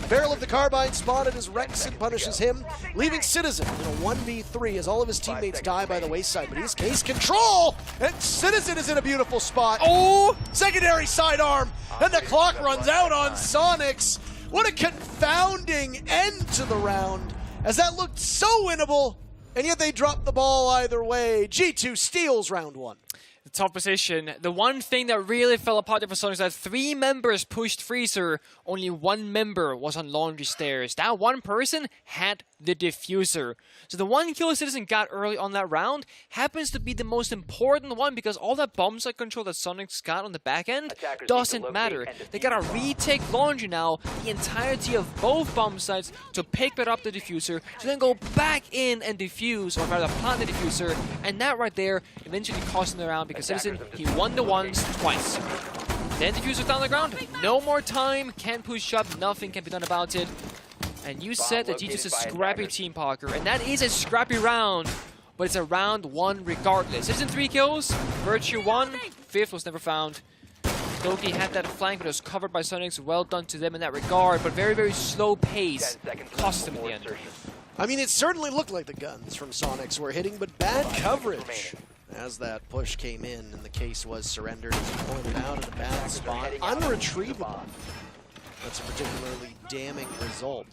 [SPEAKER 6] Barrel of the Carbine spotted as Rexon punishes him, leaving Citizen in a 1v3 as all of his teammates die by the wayside. But he has case control, and Citizen is in a beautiful spot. Oh! Secondary sidearm, and the clock runs out on Soniqs. What a confounding end to the round, as that looked so winnable. And yet they dropped the ball either way. G2 steals round 1.
[SPEAKER 11] The top position. The one thing that really fell apart there for Soniqs is that 3 members pushed Freezer. Only 1 member was on Laundry stairs. That one person had the diffuser. So the 1 kill Citizen got early on that round happens to be the most important one, because all that bomb site control that Soniqs got on the back end doesn't matter. They gotta retake Laundry now, the entirety of both bomb sites, to pick back up the diffuser, to then go back in and defuse, or rather plant the diffuser, and that right there eventually cost him the round, because Citizen, he won the ones twice. Then diffuser down the ground, no more time, can't push up, nothing can be done about it. And you said that G2's a scrappy team, Parker, and that is a scrappy round, but it's a round 1 regardless. Citizen 3 kills, Virtue 1, 5th was never found. Doki had that flank, but it was covered by Soniqs. Well done to them in that regard, but very, very slow pace cost them in the end.
[SPEAKER 6] I mean, it certainly looked like the guns from Soniqs were hitting, but bad coverage as that push came in and the case was surrendered, as you pointed out, in a bad spot. Unretrievable. That's a particularly damning result.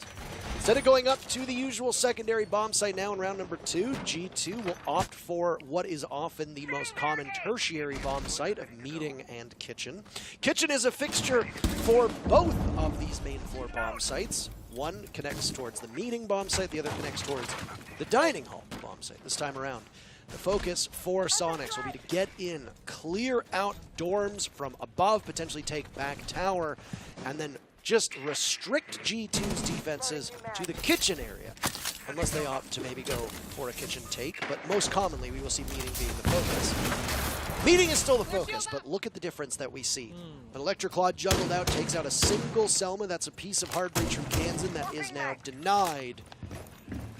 [SPEAKER 6] Instead of going up to the usual secondary bomb site now in round number 2, G2 will opt for what is often the most common tertiary bomb site of Meeting and Kitchen. Kitchen is a fixture for both of these main floor bomb sites. One connects towards the Meeting bomb site, the other connects towards the Dining Hall bomb site this time around. The focus for Soniqs will be to get in, clear out dorms from above, potentially take back tower, and then just restrict G2's defenses to the kitchen area, unless they opt to maybe go for a kitchen take, but most commonly we will see Meeting being the focus. Meeting is still the focus, but look at the difference that we see. An Electric Claw juggled out, takes out a single Selma. That's a piece of hard breach from Kansan that is now denied.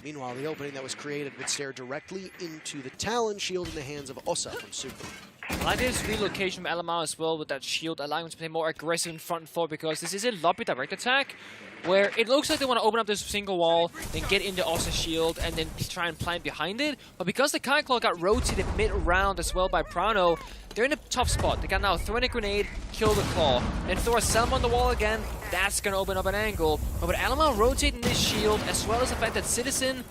[SPEAKER 6] Meanwhile, the opening that was created would stare directly into the Talon shield in the hands of Osa from Super.
[SPEAKER 11] I like this relocation from LMR as well with that shield, allowing him to play more aggressive in front and forward, because this is a lobby direct attack where it looks like they want to open up this single wall, then get into Osa's shield, and then try and plant behind it. But because the Kai Claw got rotated mid-round as well by Prano, they're in a tough spot. They can now throw in a grenade, kill the Claw, then throw a Selma on the wall again. That's going to open up an angle. But with LMR rotating this shield, as well as the fact that Citizen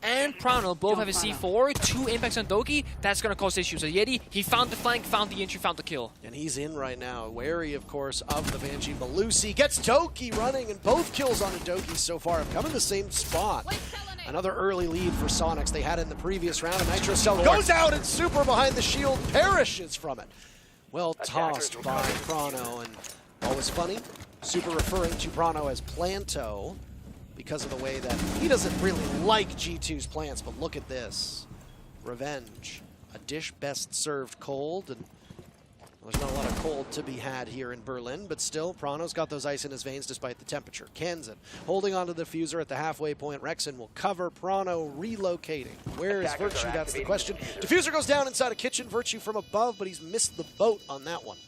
[SPEAKER 11] and Prano both have a C4, 2 impacts on Doki. That's going to cause issues. So Yeti, he found the flank, found the entry, found the kill.
[SPEAKER 6] And he's in right now, wary, of course, of the Banshee. Malusi gets Doki running, and both kills on Doki so far have come in the same spot. Another early lead for Soniqs they had in the previous round. And Nitro Cell goes out, and Super behind the shield perishes from it. Well tossed by Prano, and what was funny, Super referring to Prano as Planto because of the way that he doesn't really like G2's plants, but look at this. Revenge. A dish best served cold, and there's not a lot of cold to be had here in Berlin, but still, Prano's got those ice in his veins despite the temperature. Kansan holding onto the diffuser at the halfway point. Rexen will cover. Prano relocating. Where is Virtue? That's the question. Diffuser goes down inside a kitchen. Virtue from above, but he's missed the boat on that one.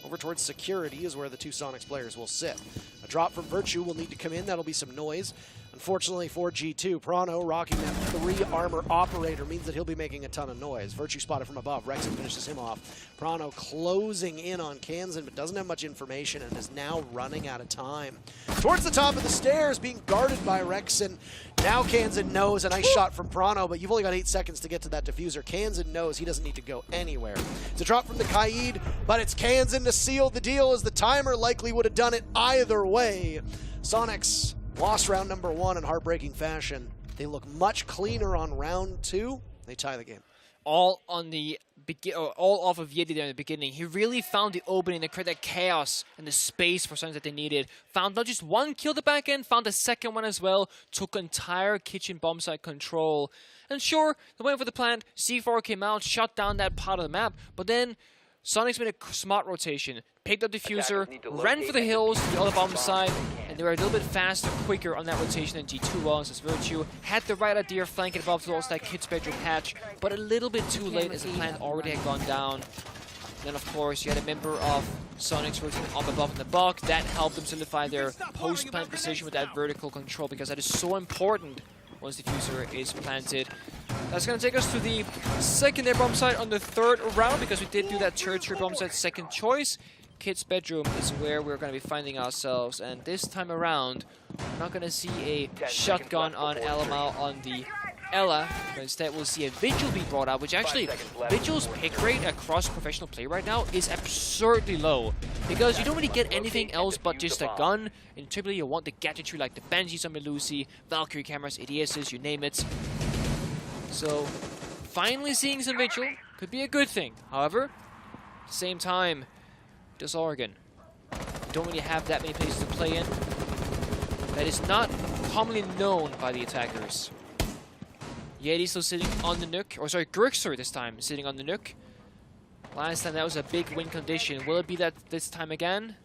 [SPEAKER 6] Over towards security is where the two Soniqs players will sit. A drop from Virtue will need to come in. That'll be some noise. Unfortunately for G2, Prano rocking that 3 armor operator means that he'll be making a ton of noise. Virtue spotted from above. Rexen finishes him off. Prano closing in on Kansan, but doesn't have much information and is now running out of time. Towards the top of the stairs, being guarded by Rexen. Now Kansan knows a nice shot from Prano, but you've only got 8 seconds to get to that diffuser. Kansan knows he doesn't need to go anywhere. It's a drop from the Kaid, but it's Kansan to seal the deal, as the timer likely would have done it either way. Soniqs lost round number 1 in heartbreaking fashion. They look much cleaner on round 2. They tie the game.
[SPEAKER 11] All on the all off of Yeti there in the beginning. He really found the opening to create that chaos and the space for something that they needed. Found not just one kill the back end, found a second one as well. Took entire kitchen bomb site control. And sure, they went for the plant. C4 came out, shut down that part of the map. But then Soniqs made a smart rotation. Picked up diffuser, ran for the hills, the other bomb side, and they were a little bit faster, quicker on that rotation than G2 was, as Virtue had the right idea of flanking above towards that kid's bedroom hatch, but a little bit too late as the plant already had gone down. Then, of course, you had a member of Soniqs rotating up above in the box. That helped them solidify their post-plant position with that vertical control, because that is so important once diffuser is planted. That's going to take us to the secondary bomb site on the 3rd round, because we did do that tertiary bomb site second choice. Kid's bedroom is where we're going to be finding ourselves, and this time around, we're not going to see a shotgun on Alamau on the Ella, but instead we'll see a Vigil be brought out, which actually, Vigil's pick rate across professional play right now is absurdly low, because you don't really get anything else but just a gun, and typically you want the gadgetry like the Banshees on Melusi, Valkyrie cameras, ADSs, you name it. So, finally seeing some Vigil could be a good thing. However, at the same time, does Oregon don't really have that many places to play in. That is not commonly known by the attackers. Yeti still sitting on the Nook, or sorry, Grixer this time sitting on the Nook. Last time that was a big win condition. Will it be that this time again?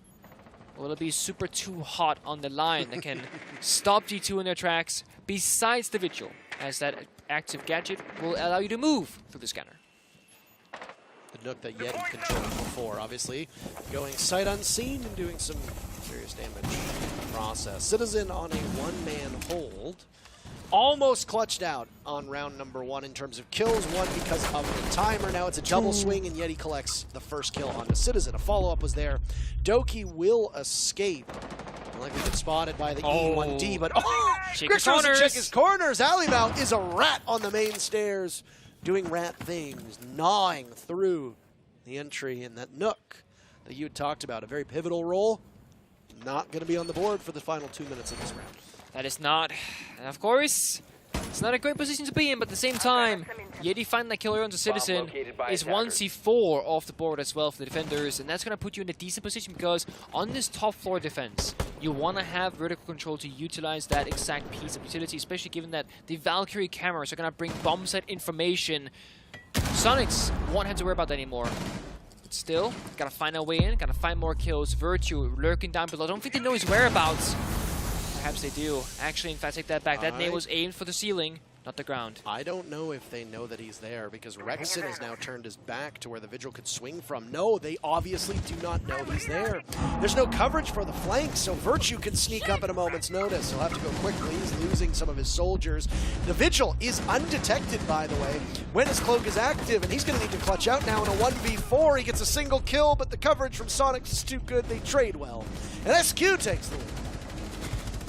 [SPEAKER 11] Will it be Super too hot on the line that can stop G2 in their tracks, besides the Vigil, as that active gadget will allow you to move through the scanner?
[SPEAKER 6] The Nook that Yeti controlled before, obviously going sight unseen and doing some serious damage in the process. Citizen on a one-man hold. Almost clutched out on round number 1 in terms of kills. 1 because of the timer. Now it's a double swing, and Yeti collects the first kill onto Citizen. A follow-up was there. Doki will escape. Likely been spotted by the E1D, but Grixer doesn't check his corners. Alimau is a rat on the main stairs, doing rat things, gnawing through the entry in that Nook that you had talked about. A very pivotal role. Not going to be on the board for the final 2 minutes of this round.
[SPEAKER 11] That is not, and of course, it's not a great position to be in, but at the same time, Yeti finding that killer onto Citizen is 1C4 off the board as well for the defenders, and that's going to put you in a decent position, because on this top floor defense, you want to have vertical control to utilize that exact piece of utility, especially given that the Valkyrie cameras are going to bring bomb set information. Soniqs won't have to worry about that anymore. But still, got to find our way in, got to find more kills. Virtue lurking down below. I don't think they know his whereabouts. Perhaps they do. Actually, in fact, take that back. That nade was aimed for the ceiling, not the ground.
[SPEAKER 6] I don't know if they know that he's there, because Rexen has now turned his back to where the Vigil could swing from. No, they obviously do not know he's there. There's no coverage for the flank, so Virtue can sneak up at a moment's notice. He'll have to go quickly. He's losing some of his soldiers. The Vigil is undetected, by the way, when his cloak is active, and he's going to need to clutch out now in a 1v4. He gets a single kill, but the coverage from Soniqs is too good. They trade well. And SQ takes the lead.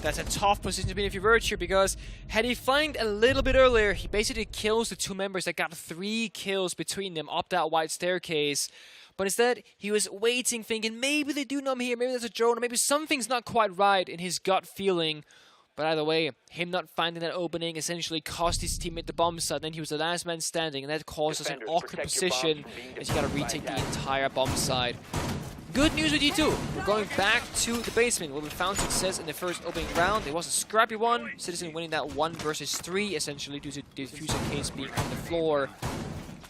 [SPEAKER 11] That's a tough position to be in if you're Virtue, because had he flanked a little bit earlier, he basically kills the two members that got 3 kills between them up that wide staircase. But instead, he was waiting, thinking maybe they do numb here, maybe there's a drone, or maybe something's not quite right in his gut feeling. But either way, him not finding that opening essentially cost his teammate the bomb site, then he was the last man standing, and that causes an awkward position as you gotta retake the entire bomb site. Good news with G2. We're going back to the basement where we found success in the first opening round. It was a scrappy one. Citizen winning that 1 versus 3 essentially due to Diffuser case being on the floor.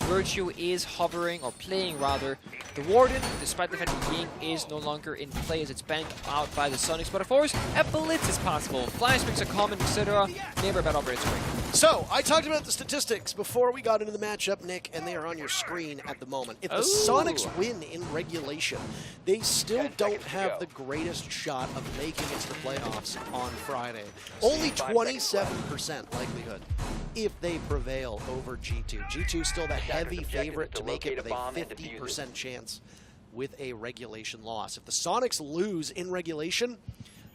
[SPEAKER 11] Virtue is hovering, or playing rather, the Warden, despite the fact that Ying is no longer in play as it's banked out by the Soniqs. But of course, a blitz is possible. Flash swings are common, etc. Never about operator swing.
[SPEAKER 6] So, I talked about the statistics before we got into the matchup, Nick, and they are on your screen at the moment. If the Soniqs win in regulation, they still don't have the greatest shot of making it to the playoffs on Friday. Only 27% likelihood if they prevail over G2. G2 still the heavy favorite to make it with a 50% chance with a regulation loss. If the Soniqs lose in regulation,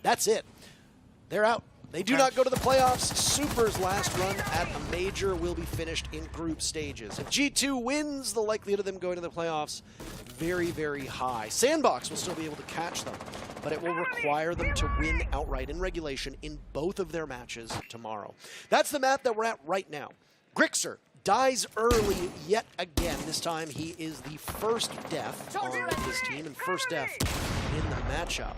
[SPEAKER 6] that's it. They're out. They do not go to the playoffs. Super's last run at a major will be finished in group stages. If G2 wins, the likelihood of them going to the playoffs, very, very high. SANDBOX will still be able to catch them, but it will require them to win outright in regulation in both of their matches tomorrow. That's the map that we're at right now. Grixer dies early yet again. This time he is the first death on this team and first death in the matchup.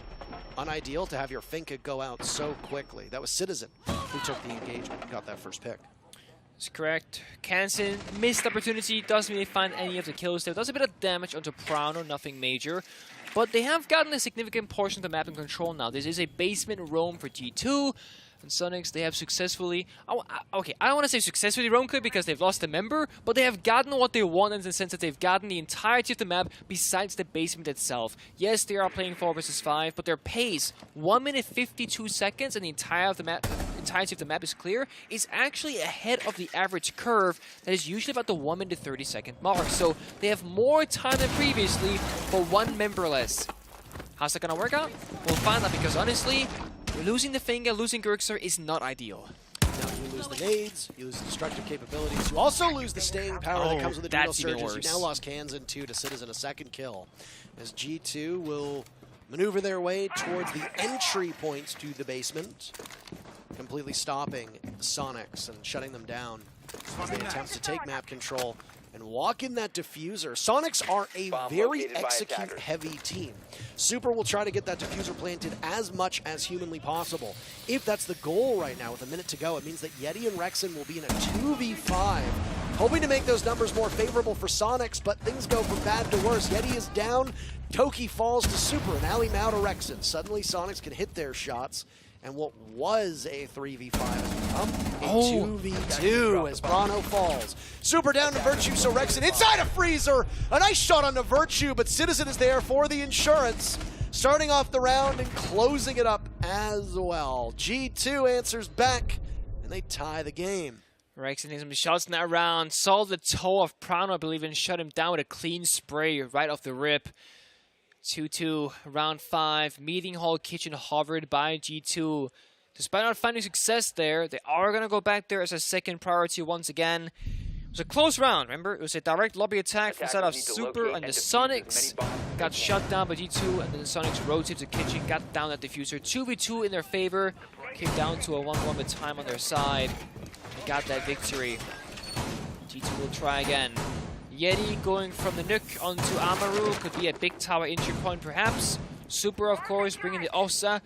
[SPEAKER 6] Unideal to have your Finka go out so quickly. That was Citizen who took the engagement and got that first pick.
[SPEAKER 11] That's correct. Kansen, missed opportunity, doesn't really find any of the kills there. Does a bit of damage onto Prowler, nothing major. But they have gotten a significant portion of the map in control now. This is a basement roam for G2. And Soniqs, they have successfully... okay, I don't want to say successfully roam clip because they've lost a member, but they have gotten what they want in the sense that they've gotten the entirety of the map besides the basement itself. Yes, they are playing 4 versus 5, but their pace, 1 minute 52 seconds, and the entirety of the map is clear, is actually ahead of the average curve that is usually about the 1 minute 30 second mark. So they have more time than previously for 1 member less. How's that gonna work out? We'll find out, because honestly, losing the finger, losing Grixer is not ideal.
[SPEAKER 6] Now you lose the nades, you lose the destructive capabilities, you also lose the staying power that comes with the Dino Surges. You now lost Kansen 2 to Citizen, a second kill. As G2 will maneuver their way towards the entry points to the basement, completely stopping the Soniqs and shutting them down as they attempt to take map control and walk in that diffuser. Soniqs are a very execute-heavy team. Super will try to get that diffuser planted as much as humanly possible. If that's the goal right now with a minute to go, it means that Yeti and Rexen will be in a 2v5, hoping to make those numbers more favorable for Soniqs, but things go from bad to worse. Yeti is down, Toki falls to Super, and Ali Mao to Rexen. Suddenly Soniqs can hit their shots, and what was a 3v5 has become a 2v2 as Brano falls. Super down to Virtue, so Rexen inside a freezer! A nice shot on the Virtue, but Citizen is there for the insurance. Starting off the round and closing it up as well. G2 answers back, and they tie the game.
[SPEAKER 11] Rexen takes some shots in that round, saw the toe of Prano, I believe, and shut him down with a clean spray right off the rip. 2-2, round 5, meeting hall kitchen hovered by G2. Despite not finding success there, they are going to go back there as a second priority once again. It was a close round, remember? It was a direct lobby attack from the side of Super, and the Soniqs got shut down by G2, and then the Soniqs rotated to kitchen, got down that diffuser. 2v2 in their favor, came down to a 1-1 with time on their side. They got that victory. G2 will try again. Yeti going from the Nuke onto Amaru could be a big tower entry point perhaps. Super, of course, bringing the Osa.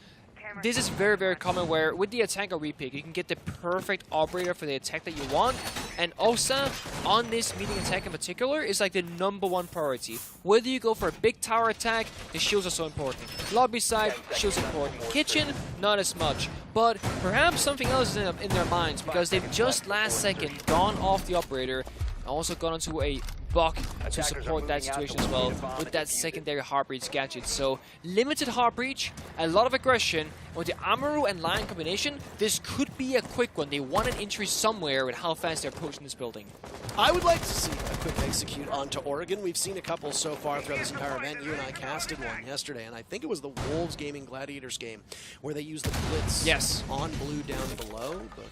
[SPEAKER 11] This is very, very common where with the attack or repick, you can get the perfect operator for the attack that you want. And Osa, on this meeting attack in particular, is like the #1 priority. Whether you go for a big tower attack, the shields are so important. Lobby side, shields important. Kitchen, not as much. But perhaps something else is in their minds because they've just last second gone off the operator. Also gone into a buck to support that situation as well with that secondary heart breach gadget. So limited heart breach, a lot of aggression. With the Amaru and Lion combination, this could be a quick one. They want an entry somewhere with how fast they're approaching this building.
[SPEAKER 6] I would like to see a quick execute onto Oregon. We've seen a couple so far throughout this entire event. You and I casted one yesterday, and I think it was the Wolves Gaming Gladiators game where they used the blitz on blue down below, but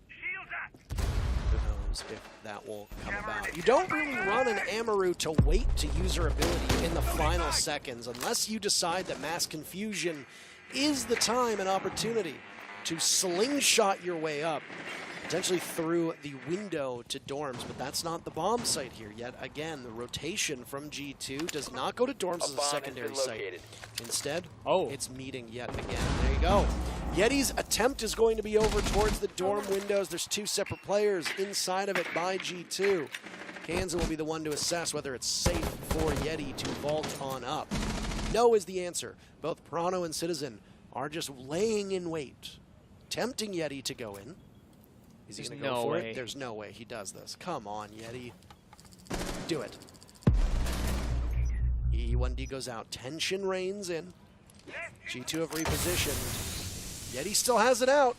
[SPEAKER 6] who knows if that will come about. You don't really run an Amaru to wait to use her ability in the final seconds unless you decide that Mass Confusion is the time and opportunity to slingshot your way up, potentially through the window to dorms, but that's not the bomb site here yet. Again, the rotation from G2 does not go to dorms as a secondary site. Instead, it's meeting yet again. There you go. Yeti's attempt is going to be over towards the dorm windows. There's two separate players inside of it by G2. Kanza will be the one to assess whether it's safe for Yeti to vault on up. No is the answer. Both Prano and Citizen are just laying in wait, tempting Yeti to go in. Is he going to go for it? There's no way he does this. Come on, Yeti. Do it. E1D goes out. Tension reigns in. G2 have repositioned. Yeti still has it out.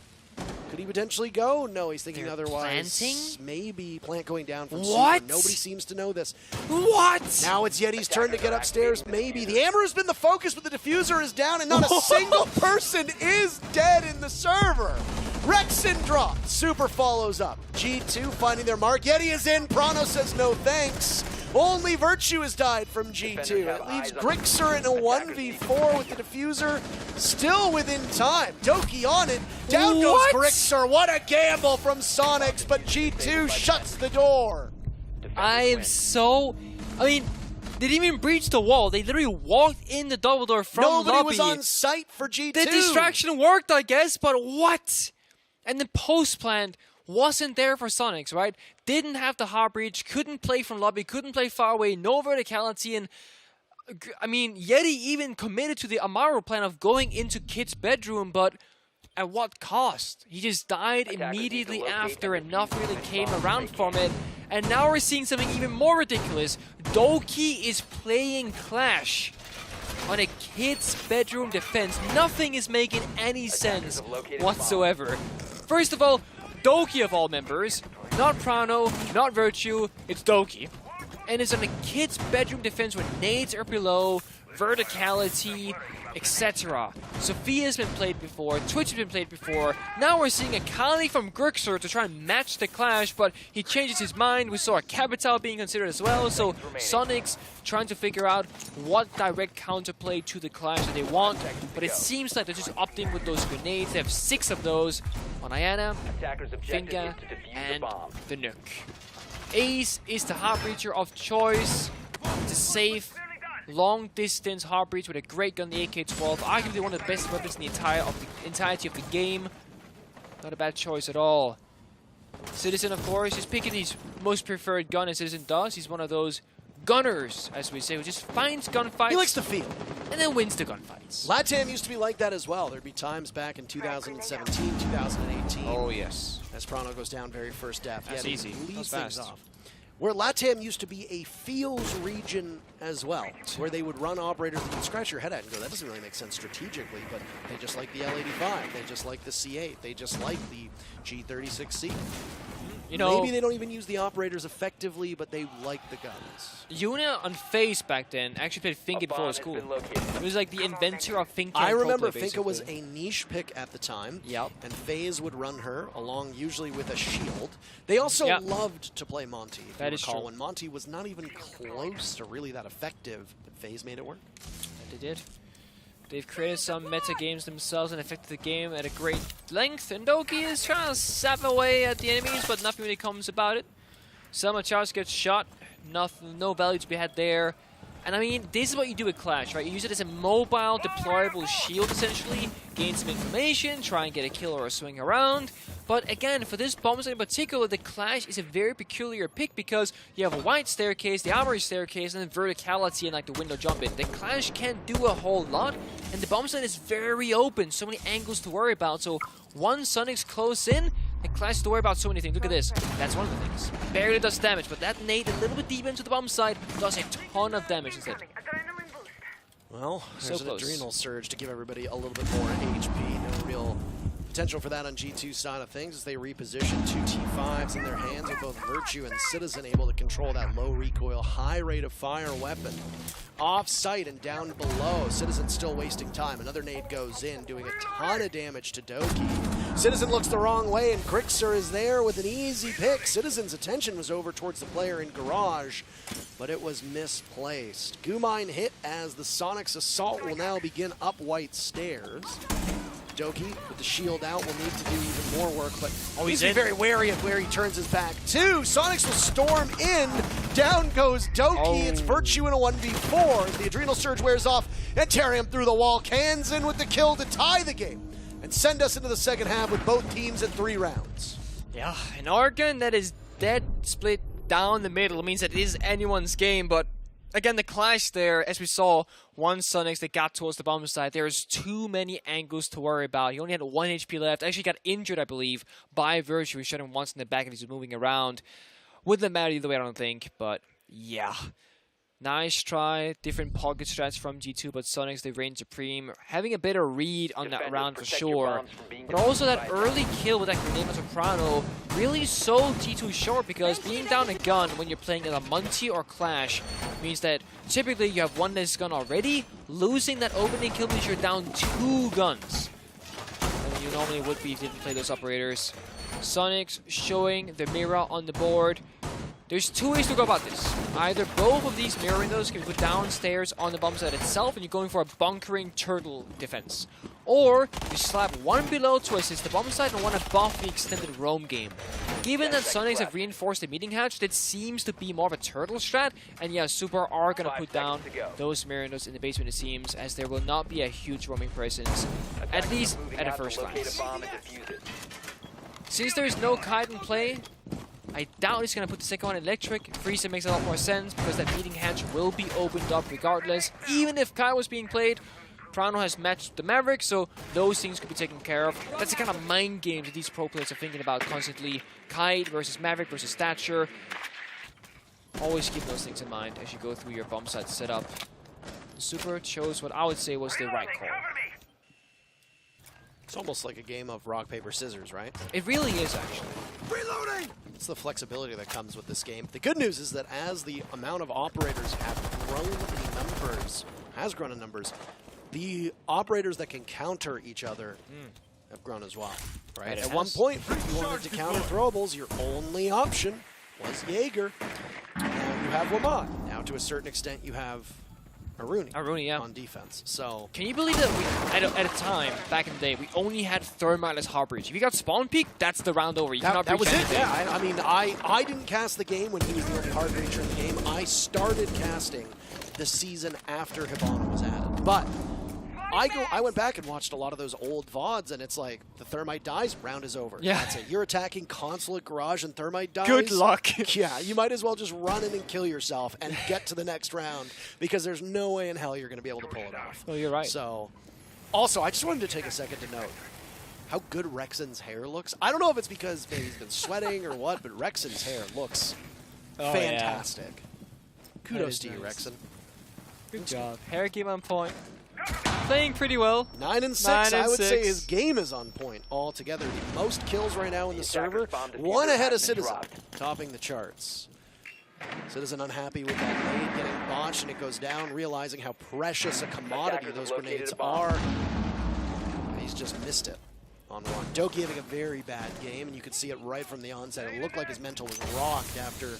[SPEAKER 6] Could he potentially go? No, he's thinking otherwise.
[SPEAKER 11] Planting?
[SPEAKER 6] Maybe plant going down from
[SPEAKER 11] What?
[SPEAKER 6] Super. Nobody seems to know this.
[SPEAKER 11] What?
[SPEAKER 6] Now it's Yeti's turn to get upstairs. Maybe. The Amaru's been the focus, but the diffuser is down, and not a single person is dead in the server. Rexen dropped. Super follows up. G2 finding their mark. Yeti is in. Prano says no thanks. Only Virtue has died from G2. It leaves Grixer in a 1v4 with the diffuser still within time. Doki on it. Down goes Grixer. What a gamble from Soniqs, but G2 shuts the door.
[SPEAKER 11] I am so... I mean, they didn't even breach the wall. They literally walked in the double door from
[SPEAKER 6] Nobody
[SPEAKER 11] lobby.
[SPEAKER 6] was on site for G2.
[SPEAKER 11] The distraction worked, I guess, but what? And the post-plant wasn't there for Soniqs, right? Didn't have the hard breach, couldn't play from lobby, couldn't play far away, no verticality, and I mean, Yeti even committed to the Amaru plan of going into Kid's bedroom, but at what cost? He just died immediately after and nothing really came around from it. And now we're seeing something even more ridiculous. Doki is playing Clash on a Kid's bedroom defense. Nothing is making any sense whatsoever. First of all, Doki of all members, not Prano, not Virtue, it's Doki. And it's on a Kid's bedroom defense with nades are below, verticality, etc. Sophia's been played before, Twitch has been played before. Now we're seeing a Kali from Grixer to try and match the Clash, but he changes his mind. We saw a Capital being considered as well, so Soniqs trying to figure out what direct counterplay to the Clash that they want, but it seems like they're just opting with those grenades. They have 6 of those on Ayana, Finka, and the Nuke. Ace is the heart breacher of choice. It's a safe, long-distance heart breach with a great gun, the AK-12. Arguably one of the best weapons in the entirety of the game. Not a bad choice at all. Citizen, of course, is picking his most preferred gun, as Citizen does. He's one of those gunners, as we say, who just finds gunfights.
[SPEAKER 6] He likes to feel.
[SPEAKER 11] And then wins the gunfights.
[SPEAKER 6] LATAM used to be like that as well. There'd be times back in 2017, 2018.
[SPEAKER 11] Oh, yes.
[SPEAKER 6] As Prano goes down very first death.
[SPEAKER 11] That's easy.
[SPEAKER 6] Leaves
[SPEAKER 11] That's
[SPEAKER 6] things
[SPEAKER 11] fast.
[SPEAKER 6] off. Where LATAM used to be a feels region as well, where they would run operators and you'd scratch your head at and go, that doesn't really make sense strategically, but they just like the L85, they just like the C8, they just like the G36C.
[SPEAKER 11] You know,
[SPEAKER 6] maybe they don't even use the operators effectively, but they like the guns.
[SPEAKER 11] Yuna on FaZe back then actually played Finka before it was cool. It was like the inventor of Finka.
[SPEAKER 6] I remember
[SPEAKER 11] Finka
[SPEAKER 6] Finka was a niche pick at the time, and FaZe would run her along usually with a shield. They also loved to play Monty, if you recall, when Monty was not even close to really that effective, but FaZe made it work.
[SPEAKER 11] They did. They've created some meta games themselves and affected the game at a great length, and Doki is trying to sap away at the enemies, but nothing really comes about it. Selma Charles gets shot, no value to be had there. And I mean, this is what you do with Clash, right? You use it as a mobile, deployable shield, essentially. Gain some information, try and get a kill or a swing around. But again, for this bomb site in particular, the Clash is a very peculiar pick because you have a wide staircase, the armory staircase, and then verticality and like the window jump in. The Clash can't do a whole lot, and the bomb site is very open, so many angles to worry about. So once Soniqs close in, And Clash to worry about so many things. Look at this. That's one of the things. Barely does damage, but that nade a little bit deep into the bomb side does a ton of damage instead.
[SPEAKER 6] Well, there's
[SPEAKER 11] So
[SPEAKER 6] an
[SPEAKER 11] close.
[SPEAKER 6] adrenal surge to give everybody a little bit more HP. No real potential for that on G2's side of things as they reposition 2 T5s in their hands with both Virtue and Citizen able to control that low recoil, high rate of fire weapon. Off site and down below, Citizen still wasting time. Another nade goes in, doing a ton of damage to Doki. Citizen looks the wrong way and Krixer is there with an easy pick. Citizen's attention was over towards the player in Garage, but it was misplaced. Gaimin hit as the Soniqs assault will now begin up white stairs. Doki, with the shield out, will need to do even more work, but he's very wary of where he turns his back to. Soniqs will storm in. Down goes Doki. It's Virtue in a 1v4 as the adrenal surge wears off, and Tarium through the wall. Cans in with the kill to tie the game and send us into the second half with both teams at 3 rounds.
[SPEAKER 11] Yeah, an Argon that is dead split down the middle means that it is anyone's game, but again, the clash there, as we saw, one Soniqs that got towards the bomb side. There's too many angles to worry about. He only had 1 HP left. Actually got injured, I believe, by Virtue. He shot him once in the back and he's moving around. Wouldn't matter either way, I don't think, but yeah. Nice try, different pocket strats from G2, but Soniqs, they reign supreme. Having a better read on that round for sure. But also that early kill with that grenade on Soprano really sold G2 short, because being down a gun when you're playing either Munty or Clash means that typically you have one less gun already. Losing that opening kill means you're down 2 guns than you normally would be if you didn't play those operators. Soniqs showing the mirror on the board. There's 2 ways to go about this. Either both of these mirror windows can be put downstairs on the bomb site itself and you're going for a bunkering turtle defense. Or you slap one below to assist the bomb site and one above the extended roam game. Given that Soniqs have reinforced the meeting hatch, that seems to be more of a turtle strat. And yeah, Super are going to put down those mirror windows in the basement, it seems, as there will not be a huge roaming presence, at least at a first glance. Since there is no kite in play, I doubt he's going to put the second one electric. Freezer makes a lot more sense because that meeting hatch will be opened up regardless. Even if Kai was being played, Prano has matched the Maverick, so those things could be taken care of. That's the kind of mind game that these pro players are thinking about constantly. Kite versus Maverick versus Stature. Always keep those things in mind as you go through your bomb site setup. Super chose what I would say was the right call.
[SPEAKER 6] It's almost like a game of rock, paper, scissors, right?
[SPEAKER 11] It really is, actually.
[SPEAKER 6] Reloading! It's the flexibility that comes with this game. The good news is that as the amount of operators have grown in numbers, the operators that can counter each other have grown as well, right? At one point, if you wanted to counter throwables, your only option was Jaeger. Now you have Lamont. Now to a certain extent, you have Aruni
[SPEAKER 11] yeah.
[SPEAKER 6] on defense. So
[SPEAKER 11] can you believe that we, at a time back in the day, we only had Thermite as hard breach? If you got spawn peak, that's the round over. You cannot
[SPEAKER 6] that
[SPEAKER 11] breach
[SPEAKER 6] was
[SPEAKER 11] anything.
[SPEAKER 6] it. Yeah, I mean, I didn't cast the game when he was the only hard breacher in the game. I started casting the season after Hibana was added, but I went back and watched a lot of those old VODs, and it's like, the Thermite dies, round is over.
[SPEAKER 11] Yeah.
[SPEAKER 6] That's it. You're attacking Consulate Garage and Thermite dies.
[SPEAKER 11] Good luck.
[SPEAKER 6] Yeah, you might as well just run in and kill yourself and get to the next round, because there's no way in hell you're going to be able to pull it off.
[SPEAKER 11] Oh, you're right.
[SPEAKER 6] So, also, I just wanted to take a second to note how good Rexon's hair looks. I don't know if it's because maybe he's been sweating or what, but Rexon's hair looks fantastic. Kudos to you,
[SPEAKER 11] nice.
[SPEAKER 6] Rexon.
[SPEAKER 11] Good job. Hair game on point. Playing pretty well.
[SPEAKER 6] 9 and 6. I would say his game is on point altogether. The most kills right now in the server. 1 ahead of Citizen, topping the charts. Citizen unhappy with that grenade getting botched, and it goes down, realizing how precious a commodity those grenades are. He's just missed it on one. Doki having a very bad game, and you could see it right from the onset. It looked like his mental was rocked after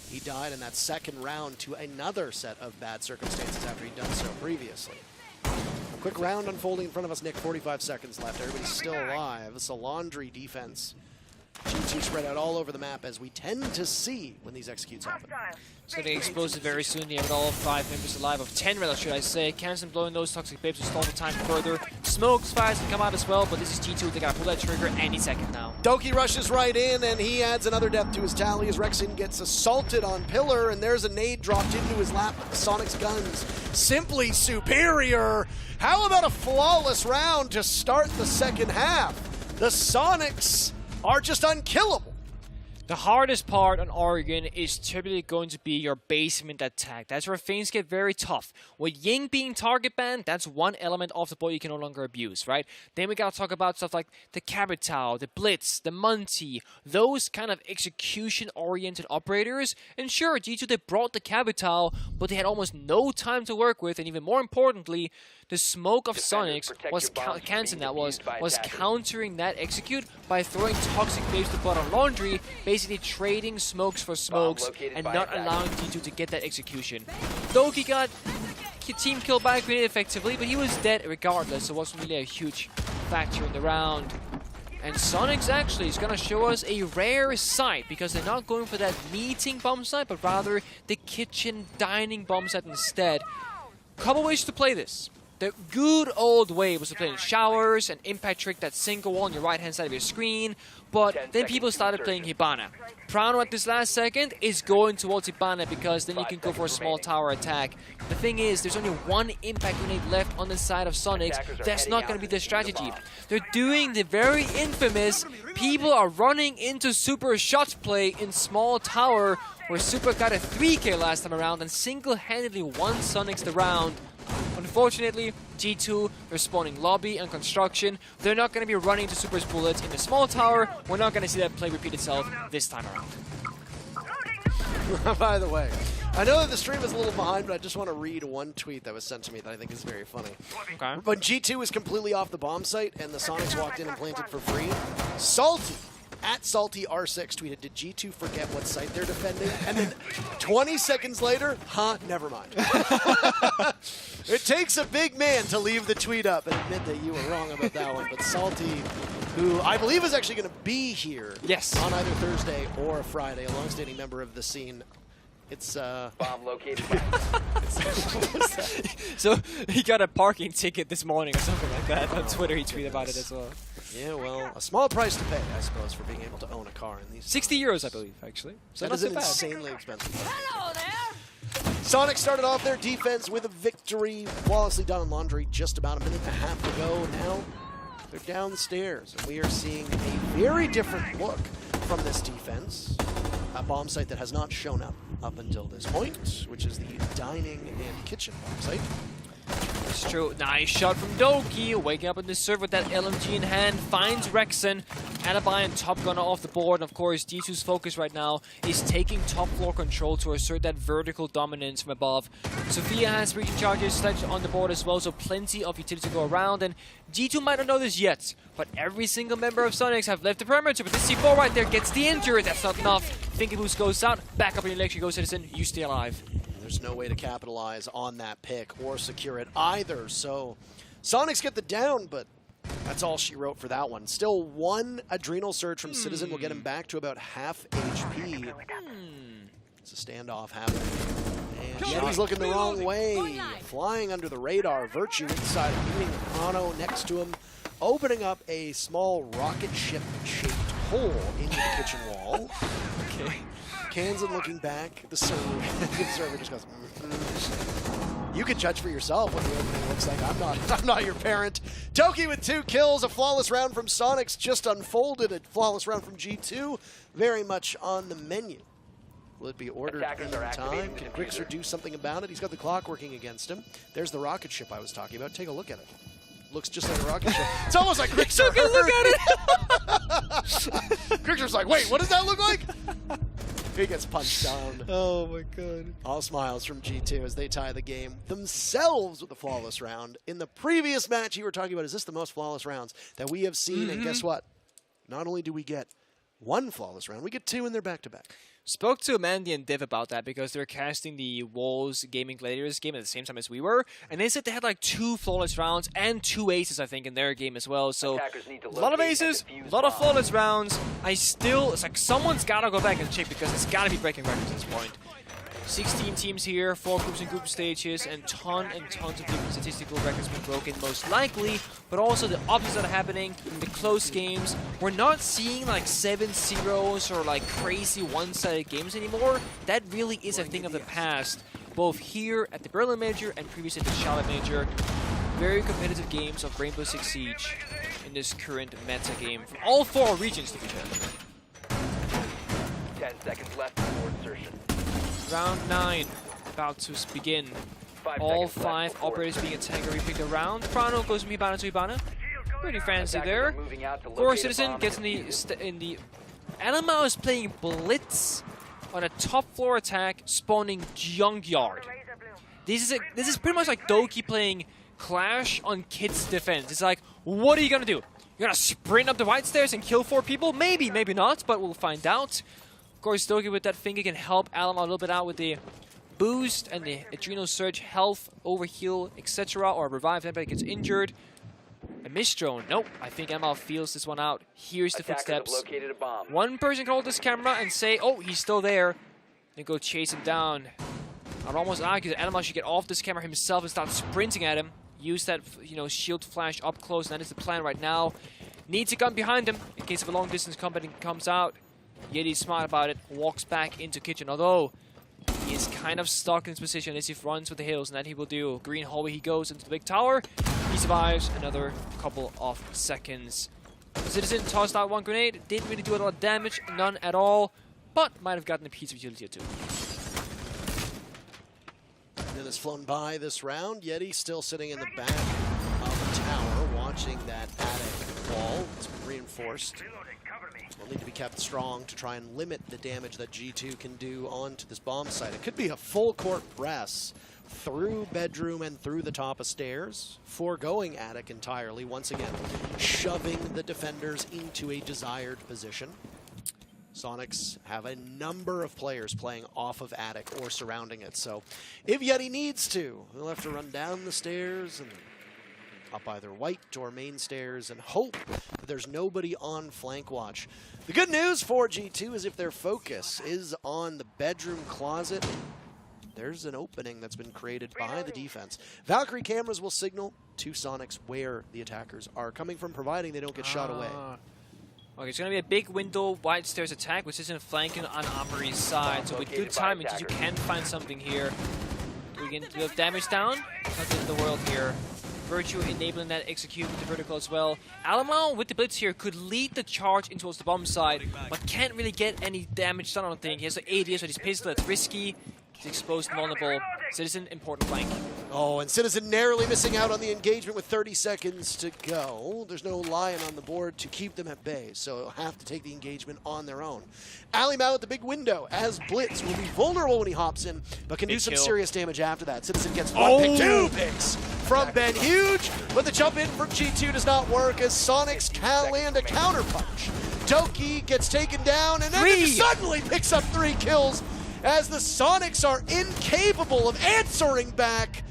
[SPEAKER 6] he died in that second round to another set of bad circumstances after he'd done so previously. A quick round unfolding in front of us, Nick. 45 seconds left. Everybody's still alive. It's a laundry defense. G2 spread out all over the map, as we tend to see when these executes happen.
[SPEAKER 11] It's going to expose it very soon. You have all 5 members alive, of 10 rather, should I say. Cancel blowing those toxic babes to stall the time further. Smokes, fires can come out as well, but this is G2. They got to pull that trigger any second now.
[SPEAKER 6] Doki rushes right in, and he adds another death to his tally as Rexon gets assaulted on Pillar, and there's a nade dropped into his lap. Soniqs guns simply superior. How about a flawless round to start the second half? The Soniqs are just unkillable.
[SPEAKER 11] The hardest part on Oregon is typically going to be your basement attack. That's where things get very tough. With Ying being target banned, that's one element of the ball you can no longer abuse, right? Then we gotta talk about stuff like the Capital, the Blitz, the Munty, those kind of execution-oriented operators. And sure, G2, they brought the Capital, but they had almost no time to work with, and even more importantly, the smoke of Soniqs was countering that execute by throwing toxic waves to bottom laundry, basically trading smokes for smokes and not allowing G2 to get that execution. Doki got team killed by a grenade effectively, but he was dead regardless, so it wasn't really a huge factor in the round. And Soniqs actually is going to show us a rare sight, because they're not going for that meeting bomb site, but rather the kitchen dining bomb site instead. Couple ways to play this. The good old way was to play in showers and impact trick that single wall on your right hand side of your screen, but then people started playing Hibana. Prano at this last second is going towards Hibana because then you can go for a small tower attack. The thing is, there's only one impact grenade left on the side of Soniqs. That's not going to be the strategy. They're doing the very infamous, people are running into Super shot play in small tower, where Super got a 3K last time around and single-handedly won Soniqs the round. Unfortunately, G2, they're spawning lobby and construction. They're not going to be running to Super's bullets in the small tower. We're not going to see that play repeat itself this time around.
[SPEAKER 6] By the way, I know that the stream is a little behind, but I just want to read one tweet that was sent to me that I think is very funny.
[SPEAKER 11] Okay.
[SPEAKER 6] When G2 was completely off the bomb site and the Soniqs walked in and planted for free, Salty, at SaltyR6 tweeted, "Did G2 forget what site they're defending?" And then 20 seconds later, never mind. It takes a big man to leave the tweet up and admit that you were wrong about that one. But Salty, who I believe is actually going to be here on either Thursday or Friday, a long-standing member of the scene. It's
[SPEAKER 17] bomb located.
[SPEAKER 11] So he got a parking ticket this morning or something like that. On Twitter he tweeted about it as well.
[SPEAKER 6] Yeah, well, a small price to pay, I suppose, for being able to own a car in these
[SPEAKER 11] 60 euros, I believe, actually. So
[SPEAKER 6] that
[SPEAKER 11] not
[SPEAKER 6] is
[SPEAKER 11] so bad.
[SPEAKER 6] insanely expensive. Hello there! Soniqs started off their defense with a victory, flawlessly done on laundry just about a minute and a half ago. Now they're downstairs, and we are seeing a very different look from this defense. A bomb site that has not shown up until this point, which is the dining and kitchen bomb site.
[SPEAKER 11] It's true. Nice shot from Doki, waking up in the serve with that LMG in hand, finds Rexon. Alibi and Top Gunner off the board, and of course G2's focus right now is taking top floor control to assert that vertical dominance from above. Sophia has breaching charges sledged on the board as well, so plenty of utility to go around, and G2 might not know this yet, but every single member of Soniqs have left the perimeter, but this C4 right there gets the injury. That's not enough. Thinking Boost goes out, back up in your electric, go Citizen, you stay alive.
[SPEAKER 6] There's no way to capitalize on that pick or secure it either, so Soniqs get the down, but that's all she wrote for that one. Still one adrenal surge from Citizen will get him back to about half HP. It's a standoff happening. And Yeti's looking the wrong way. Flying under the radar. Virtue inside, meeting Chrono next to him, opening up a small rocket ship-shaped hole into the kitchen wall. Okay. Kansan looking back. The server just goes, You can judge for yourself what the opening looks like. I'm not your parent. Toki with 2 kills. A flawless round from Soniqs just unfolded. A flawless round from G2. Very much on the menu. Will it be ordered in time? Can Grixer do something about it? He's got the clock working against him. There's the rocket ship I was talking about. Take a look at it. Looks just like a rocket ship. It's almost like Grixer.
[SPEAKER 11] Took a look at it.
[SPEAKER 6] Grixer's like, wait, what does that look like? He gets punched down.
[SPEAKER 11] Oh my god.
[SPEAKER 6] All smiles from G2 as they tie the game themselves with a flawless round. In the previous match you were talking about, is this the most flawless rounds that we have seen? And guess what? Not only do we get 1 flawless round, we get 2 in their back-to-back.
[SPEAKER 11] Spoke to Mandy and Div about that because they're casting the Wolves Gaming Gladiators game at the same time as we were, and they said they had like 2 flawless rounds and 2 aces, I think, in their game as well. So a lot of aces, a lot of flawless rounds. It's like someone's gotta go back and check because it's gotta be breaking records at this point. 16 teams here, 4 groups and group stages, and tons of different statistical records being broken, most likely, but also the opposites that are happening, the close games. We're not seeing like 7-0s or like crazy one-sided games anymore. That really is a thing of the past, both here at the Berlin Major and previously at the Charlotte Major. Very competitive games of Rainbow Six Siege. in this current meta game from all 4 regions to be fair.
[SPEAKER 17] 10 seconds left before insertion.
[SPEAKER 11] Round 9 about to begin. All 5 operators being attacked or repicked around. Prano goes from Hibana to Hibana. Pretty fancy there. Core Citizen gets in the Anima is playing Blitz on a top floor attack, spawning Junkyard. This is pretty much like Doki playing Clash on Kids Defense. It's like, what are you gonna do? You're gonna sprint up the white stairs and kill 4 people? Maybe, maybe not, but we'll find out. Of course, Doki with that finger can help Alama a little bit out with the boost and the Adrenal Surge, health, overheal, etc. Or revive if anybody gets injured. A Mistron. Nope. I think ML feels this one out. Here's the footsteps. One person can hold this camera and say, oh, he's still there. And go chase him down. I'd almost argue that ML should get off this camera himself and start sprinting at him. Use that, shield flash up close. And that is the plan right now. Needs a gun behind him in case of a long distance combat comes out. Yeti's smart about it. Walks back into kitchen. Although he is kind of stuck in his position as he runs with the hills, and that he will do. Green hallway he goes into the big tower. He survives another couple of seconds. Citizen tossed out 1 grenade. Didn't really do a lot of damage, none at all, but might have gotten a piece of utility or 2.
[SPEAKER 6] And has flown by this round. Yeti still sitting in the back of the tower, watching that attic wall. It's been reinforced. Will need to be kept strong to try and limit the damage that G2 can do onto this bomb site. It could be a full court press through bedroom and through the top of stairs, foregoing attic entirely, once again shoving the defenders into a desired position. Soniqs have a number of players playing off of attic or surrounding it, so if Yeti needs to, he'll have to run down the stairs and up either white or main stairs and hope that there's nobody on flank watch. The good news for G2 is if their focus is on the bedroom closet, there's an opening that's been created by the defense. Valkyrie cameras will signal to Soniqs where the attackers are coming from, providing they don't get shot away.
[SPEAKER 11] Okay, it's going to be a big window white stairs attack, which isn't flanking on Amory's side. So with good timing, you can find something here. We can do damage down. Not in the world here. Virtue enabling that execute with the vertical as well. Alamo with the blitz here could lead the charge in towards the bomb side, but can't really get any damage done, I don't think. He has the ADS with his pistol, it's risky. He's exposed and vulnerable. Citizen, important flank.
[SPEAKER 6] Oh, and Citizen narrowly missing out on the engagement with 30 seconds to go. There's no Lion on the board to keep them at bay, so they'll have to take the engagement on their own. Ali Mao at the big window, as Blitz will be vulnerable when he hops in, but can do some serious damage after that. Citizen gets 1 pick, 2 picks from Ben Huge, but the jump in from G2 does not work as Soniqs can land a counter punch. Doki gets taken down and then suddenly picks up 3 kills as the Soniqs are incapable of answering back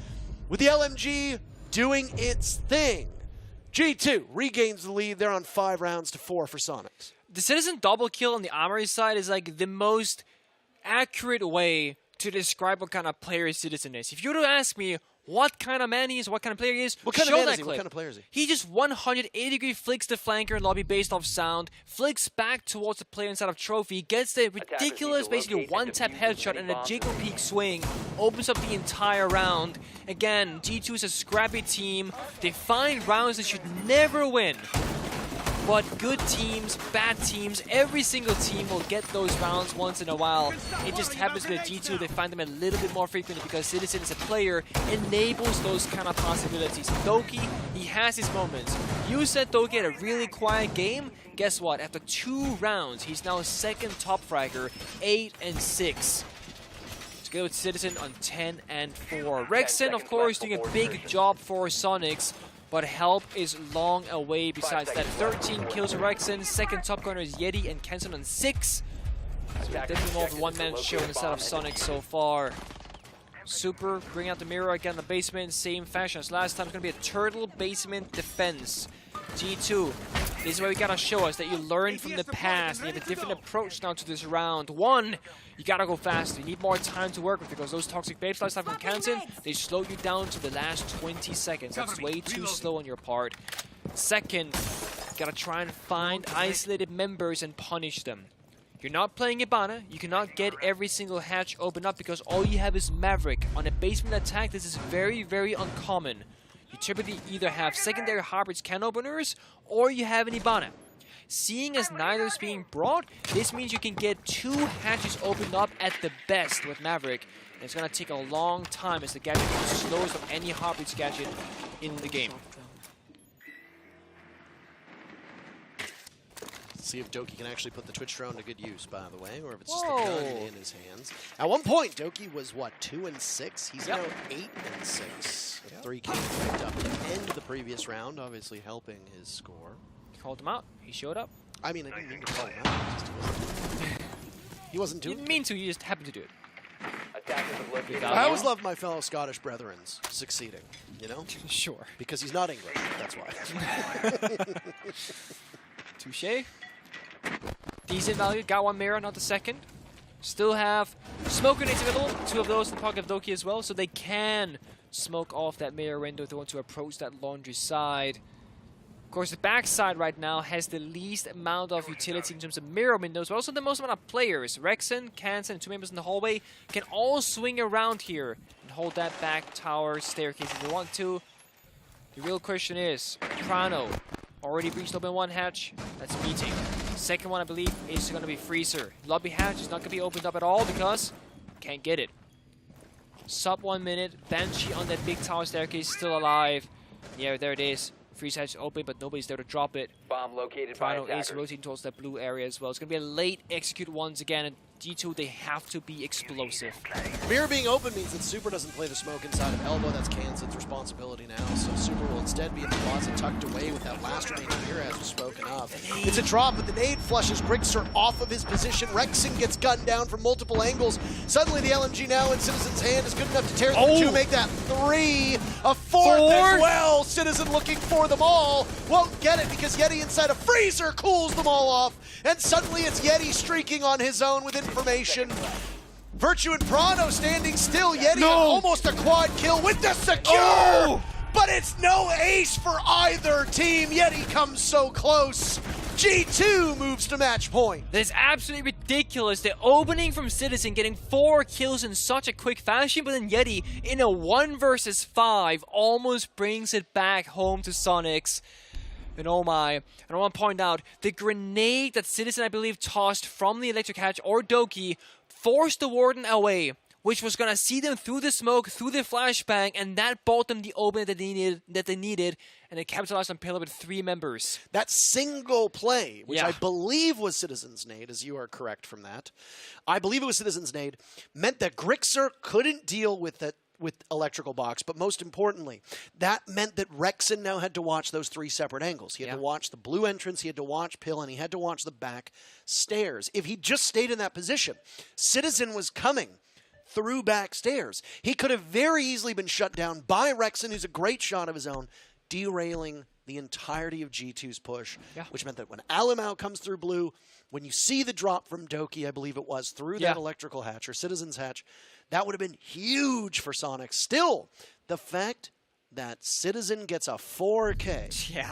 [SPEAKER 6] with the LMG doing its thing. G2 regains the lead. They're on 5 rounds to 4 for Soniqs.
[SPEAKER 11] The Citizen double kill on the Armory side is like the most accurate way to describe what kind of player Citizen is. If you were to ask me what kind of man he is, what kind of player he is,
[SPEAKER 6] what kind of man is he? What kind of player is he?
[SPEAKER 11] He just 180-degree flicks the flanker in lobby based off sound, flicks back towards the player inside of trophy, gets the ridiculous basically one-tap headshot and a jiggle peek swing, opens up the entire round. Again, G2 is a scrappy team. They find rounds they should never win. But good teams, bad teams, every single team will get those rounds once in a while. It just happens with G2, they find them a little bit more frequently because Citizen as a player enables those kind of possibilities. Doki, he has his moments. You said Doki had a really quiet game. Guess what? After 2 rounds, he's now 2nd top fragger, 8 and 6. Let's go with Citizen on 10 and 4. Rexen, of course, doing a big job for Soniqs. But help is long away besides that. 13 kills for Rexen. 2nd top corner is Yeti and Kenson on 6. So definitely more of a one-man show in the side of Soniqs so far. Super, bring out the mirror again in the basement. Same fashion as last time. It's going to be a turtle basement defense. G2, this is where we gotta show us that you learn from the past. You have a different approach now to this round. 1, you gotta go faster. You need more time to work with because those toxic babes last time from Canton, they slow you down to the last 20 seconds. That's way too slow on your part. 2nd, you gotta try and find isolated members and punish them. You're not playing Hibana. You cannot get every single hatch open up because all you have is Maverick. On a basement attack, this is very, very uncommon. you typically either have secondary Harvard's can openers or you have an Ibana. Seeing as neither is being brought, this means you can get 2 hatches opened up at the best with Maverick. And it's going to take a long time as the gadget is the slowest of any Harvard's gadget in the game.
[SPEAKER 6] See if Doki can actually put the Twitch drone to good use, by the way, or if it's just a gun in his hands. At one point, Doki was, what, 2-6? He's now 8-6. 3 kills picked up at the end of the previous round, obviously helping his score.
[SPEAKER 11] Called him out. He showed up.
[SPEAKER 6] I mean, I didn't mean to call him out. He wasn't doing it.
[SPEAKER 11] You didn't mean to, you just happened to do it.
[SPEAKER 6] I always love my fellow Scottish brethrens succeeding, you know?
[SPEAKER 11] Sure.
[SPEAKER 6] Because he's not English, that's why.
[SPEAKER 11] Touché. Decent value. Got 1 mirror, not the second. Still have smoke grenades available. 2 of those in the pocket of Doki as well, so they can smoke off that mirror window if they want to approach that laundry side. Of course, the backside right now has the least amount of utility in terms of mirror windows, but also the most amount of players. Rexen, Kansan, and 2 members in the hallway can all swing around here and hold that back tower staircase if they want to. The real question is, Prano already breached open 1 hatch. That's meeting. Second one, I believe, is going to be Freezer. Lobby hatch is not going to be opened up at all because can't get it. Sub 1 minute. Banshee on that big tower staircase still alive. Yeah, there it is. Freeze hatch open, but nobody's there to drop it.
[SPEAKER 17] Bomb located by
[SPEAKER 11] Prano is
[SPEAKER 17] attackers.
[SPEAKER 11] rotating towards that blue area as well. It's going to be a late execute once again, and G2, they have to be explosive.
[SPEAKER 6] Mirror being open means that Super doesn't play the smoke inside of Elbow. That's Kansan's responsibility now. So Super will instead be in the closet tucked away with that last remaining mirror as was spoken of. It's a drop, but the nade flushes Grixer off of his position. Rexen gets gunned down from multiple angles. Suddenly the LMG now in Citizen's hand is good enough to tear through 2, make that 3. A 4th as well. Citizen looking for them all. Won't get it because Yeti inside a freezer cools them all off. And suddenly it's Yeti streaking on his own with information. Virtue and Prano standing still. Yeti almost a quad kill with the secure. But it's no ace for either team. Yeti comes so close. G2 moves to match point.
[SPEAKER 11] That's absolutely ridiculous. The opening from Citizen getting 4 kills in such a quick fashion, but then Yeti in a 1 versus 5 almost brings it back home to Soniqs. And oh my, and I want to point out, the grenade that Citizen, I believe, tossed from the electric hatch or Doki forced the Warden away, which was going to see them through the smoke, through the flashbang, and that bought them the opening that they needed, and they capitalized on Pillar with 3 members.
[SPEAKER 6] That single play, which I believe was Citizen's nade, as you are correct from that, I believe it was Citizen's nade, meant that Grixer couldn't deal with that with electrical box, but most importantly, that meant that Rexen now had to watch those 3 separate angles. He had to watch the blue entrance, he had to watch Pill, and he had to watch the back stairs. If he just stayed in that position, Citizen was coming through back stairs. He could have very easily been shut down by Rexen, who's a great shot of his own, derailing the entirety of G2's push, which meant that when Alamau comes through blue, when you see the drop from Doki, I believe it was, through that electrical hatch or Citizen's hatch, that would have been huge for Sonic. Still, the fact that Citizen gets a 4K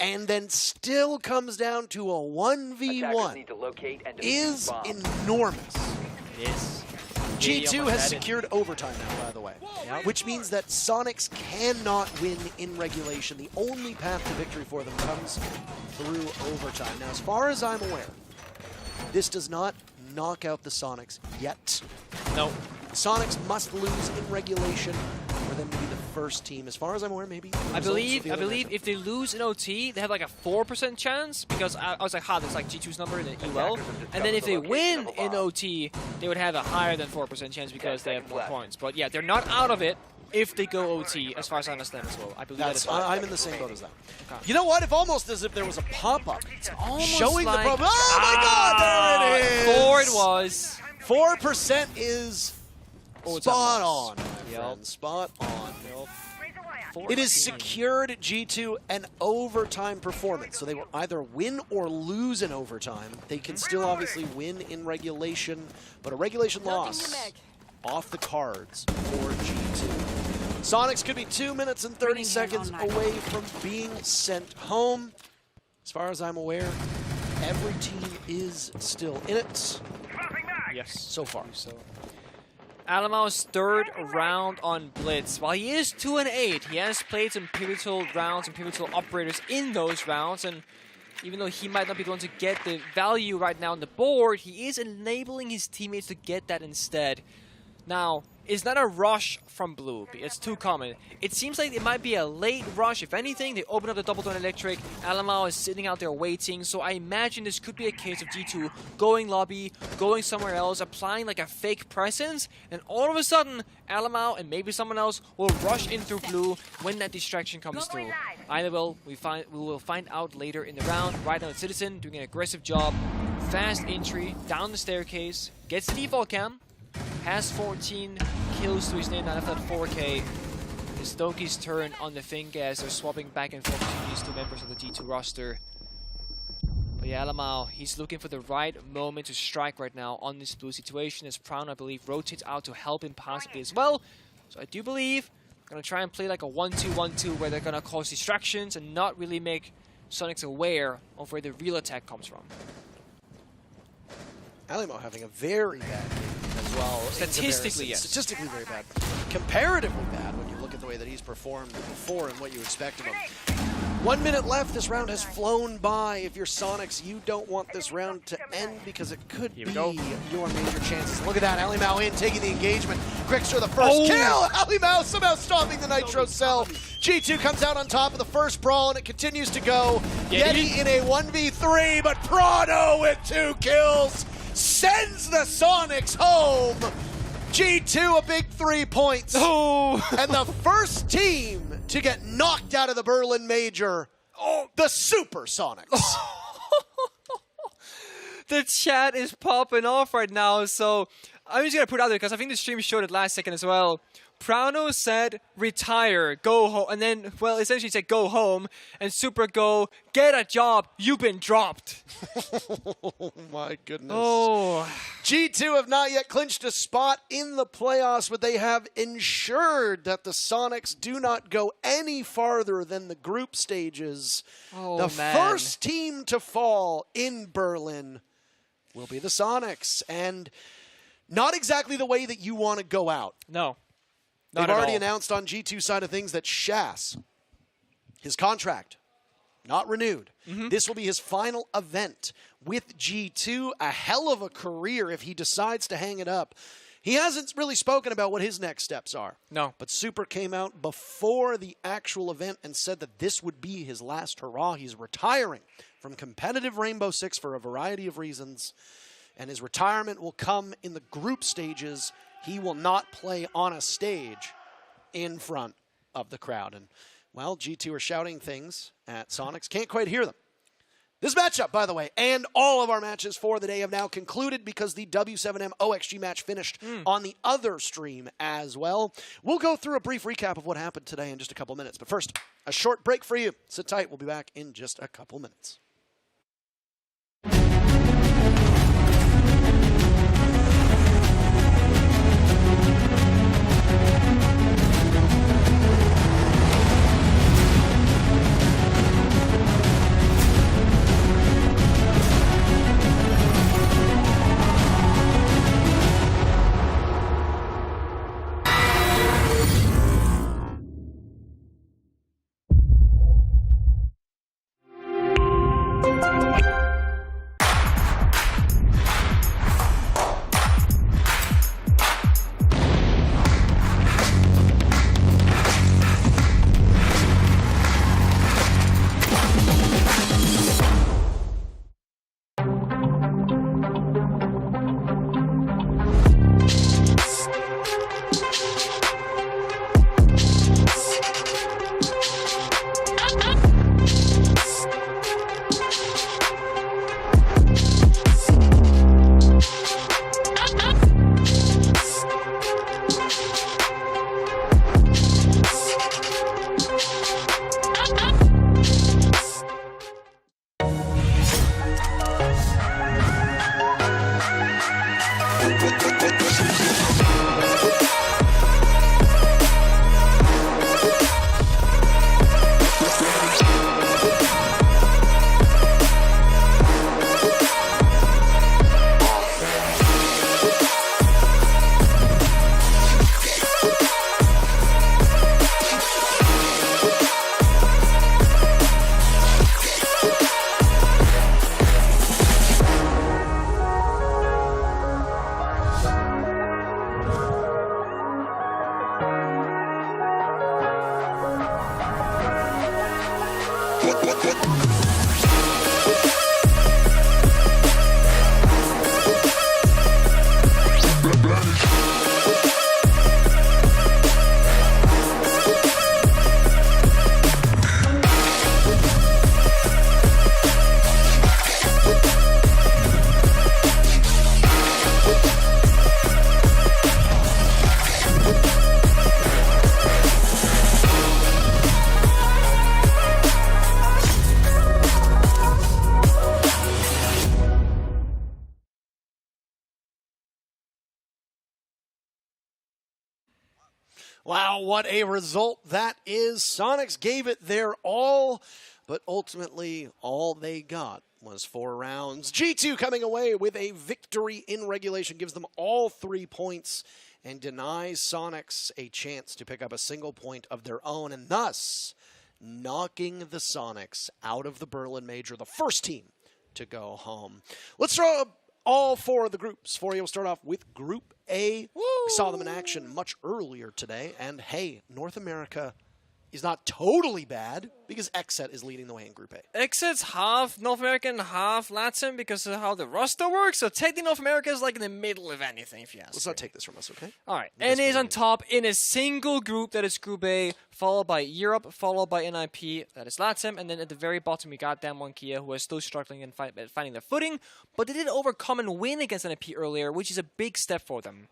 [SPEAKER 6] and then still comes down to a 1v1 is enormous.
[SPEAKER 11] It is.
[SPEAKER 6] G2 has secured overtime now, by the way, which means that Soniqs cannot win in regulation. The only path to victory for them comes through overtime. Now, as far as I'm aware, this does not knock out the Soniqs yet.
[SPEAKER 11] No.
[SPEAKER 6] Soniqs must lose in regulation for them to be the first team. As far as I'm aware, maybe.
[SPEAKER 11] I believe if they lose in OT, they have like a 4% chance, because I was like, there's like G2's number in UL. And then if they win in OT, they would have a higher than 4% chance because they have more points. But yeah, they're not out of it if they go OT, as far as I understand as well. I believe that is
[SPEAKER 6] I'm in the same boat as that. Okay. You know what? If almost as if there was a pop-up showing
[SPEAKER 11] like,
[SPEAKER 6] the problem. Oh my God, there it is!
[SPEAKER 11] 4 it was.
[SPEAKER 6] 4% is spot on, my friend. Spot on. It is secured G2 an overtime performance. So they will either win or lose in overtime. They can still obviously win in regulation, but a regulation loss off the cards for G2. Soniqs could be 2 minutes and 30 seconds away from being sent home. As far as I'm aware, every team is still in it.
[SPEAKER 11] Yes.
[SPEAKER 6] So far.
[SPEAKER 11] So Alamao's third round on Blitz. While he is 2-8, he has played some pivotal rounds and pivotal operators in those rounds, and even though he might not be the one to get the value right now on the board, he is enabling his teammates to get that instead. Now, it's not a rush from Blue. It's too common. It seems like it might be a late rush. If anything, they open up the double down electric. Alamao is sitting out there waiting. So I imagine this could be a case of G2 going lobby, going somewhere else, applying like a fake presence, and all of a sudden, Alamao and maybe someone else will rush in through Blue when that distraction comes through. Either will we will find out later in the round. Right now, it's Citizen doing an aggressive job. Fast entry down the staircase, gets the default cam. Has 14 kills to his name, now left at 4K. It's Doki's turn on the Finka as they're swapping back and forth between these two members of the G2 roster. But yeah, Alamao, he's looking for the right moment to strike right now on this blue situation as Prown, I believe, rotates out to help him possibly as well. So I do believe they're going to try and play like a 1-2-1-2 where they're going to cause distractions and not really make Soniqs aware of where the real attack comes from.
[SPEAKER 6] Alamao having a very bad game as well.
[SPEAKER 11] Statistically, yes.
[SPEAKER 6] Statistically very bad. Comparatively bad when you look at the way that he's performed before and what you expect of him. 1 minute left. This round has flown by. If you're Soniqs, you don't want this round to end because it could be your major chances. Look at that. Alamao in, taking the engagement. Quickster the first kill. Alamao somehow stopping the Nitro cell. G2 comes out on top of the first brawl, and it continues to go. Yeti in a 1v3, but Prado with 2 kills sends the Soniqs home. G2 a big 3 points. And the first team to get knocked out of the Berlin Major, the Super Soniqs.
[SPEAKER 11] The chat is popping off right now, so I'm just going to put it out there because I think the stream showed it last second as well. Prano said, retire, go home, and then, well, essentially said, go home, and Super go, get a job, you've been dropped.
[SPEAKER 6] Oh my goodness. G2 have not yet clinched a spot in the playoffs, but they have ensured that the Soniqs do not go any farther than the group stages. The first team to fall in Berlin will be the Soniqs, and not exactly the way that you want to go out.
[SPEAKER 11] No.
[SPEAKER 6] They've already announced on G2 side of things that Shas, his contract, not renewed. This will be his final event with G2. A hell of a career if he decides to hang it up. He hasn't really spoken about what his next steps are.
[SPEAKER 11] No.
[SPEAKER 6] But Super came out before the actual event and said that this would be his last hurrah. He's retiring from competitive Rainbow Six for a variety of reasons. And his retirement will come in the group stages. He will not play on a stage in front of the crowd. And, well, G2 are shouting things at Soniqs. Can't quite hear them. This matchup, by the way, and all of our matches for the day have now concluded because the W7M OXG match finished on the other stream as well. We'll go through a brief recap of what happened today in just a couple minutes. But first, a short break for you. Sit tight. We'll be back in just a couple minutes. Wow, what a result that is. Soniqs gave it their all, but ultimately all they got was 4 rounds. G2 coming away with a victory in regulation, gives them all 3 points and denies Soniqs a chance to pick up a single point of their own, and thus knocking the Soniqs out of the Berlin Major, the first team to go home. Let's throw up all 4 of the groups. FURIA will start off with Group A. Woo! We saw them in action much earlier today, and hey, North America is not totally bad because XSET is leading the way in Group A.
[SPEAKER 11] XSET's half North American, half Latin because of how the roster works. So technically North America is like in the middle of anything, if you ask
[SPEAKER 6] Let's
[SPEAKER 11] me.
[SPEAKER 6] not take this from us, okay?
[SPEAKER 11] All right. NA is on top in a single group, that is Group A, followed by Europe, followed by NIP, that is Latin, and then at the very bottom we got DWG KIA, who are still struggling and finding their footing, but they did overcome and win against NIP earlier, which is a big step for them.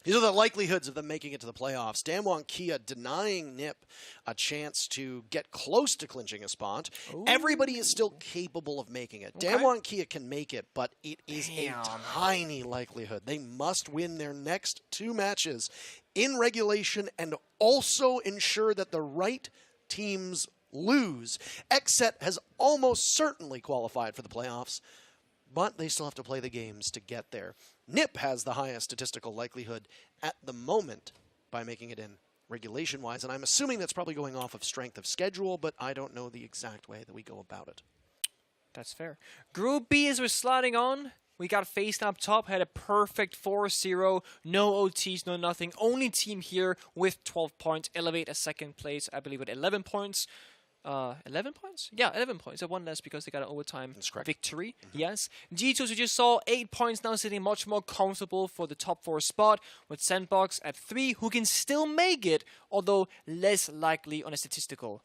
[SPEAKER 6] These are the likelihoods of them making it to the playoffs. DWG KIA denying NIP a chance to get close to clinching a spot. Ooh. Everybody is still capable of making it. Okay. DWG KIA can make it, but it is a tiny likelihood. They must win their next 2 matches in regulation and also ensure that the right teams lose. XSET has almost certainly qualified for the playoffs, but they still have to play the games to get there. NIP has the highest statistical likelihood at the moment by making it in regulation-wise, and I'm assuming that's probably going off of strength of schedule, but I don't know the exact way that we go about it.
[SPEAKER 11] That's fair. Group B, as we're sliding on, we got FaZe up top, had a perfect 4-0, no OTs, no nothing. Only team here with 12 points, elevate a second place, I believe, with 11 points. 11 points? Yeah, 11 points. So 1 less because they got an overtime victory. Yes. G2, as we just saw, 8 points now, sitting much more comfortable for the top 4 spot with SANDBOX at 3, who can still make it, although less likely on a statistical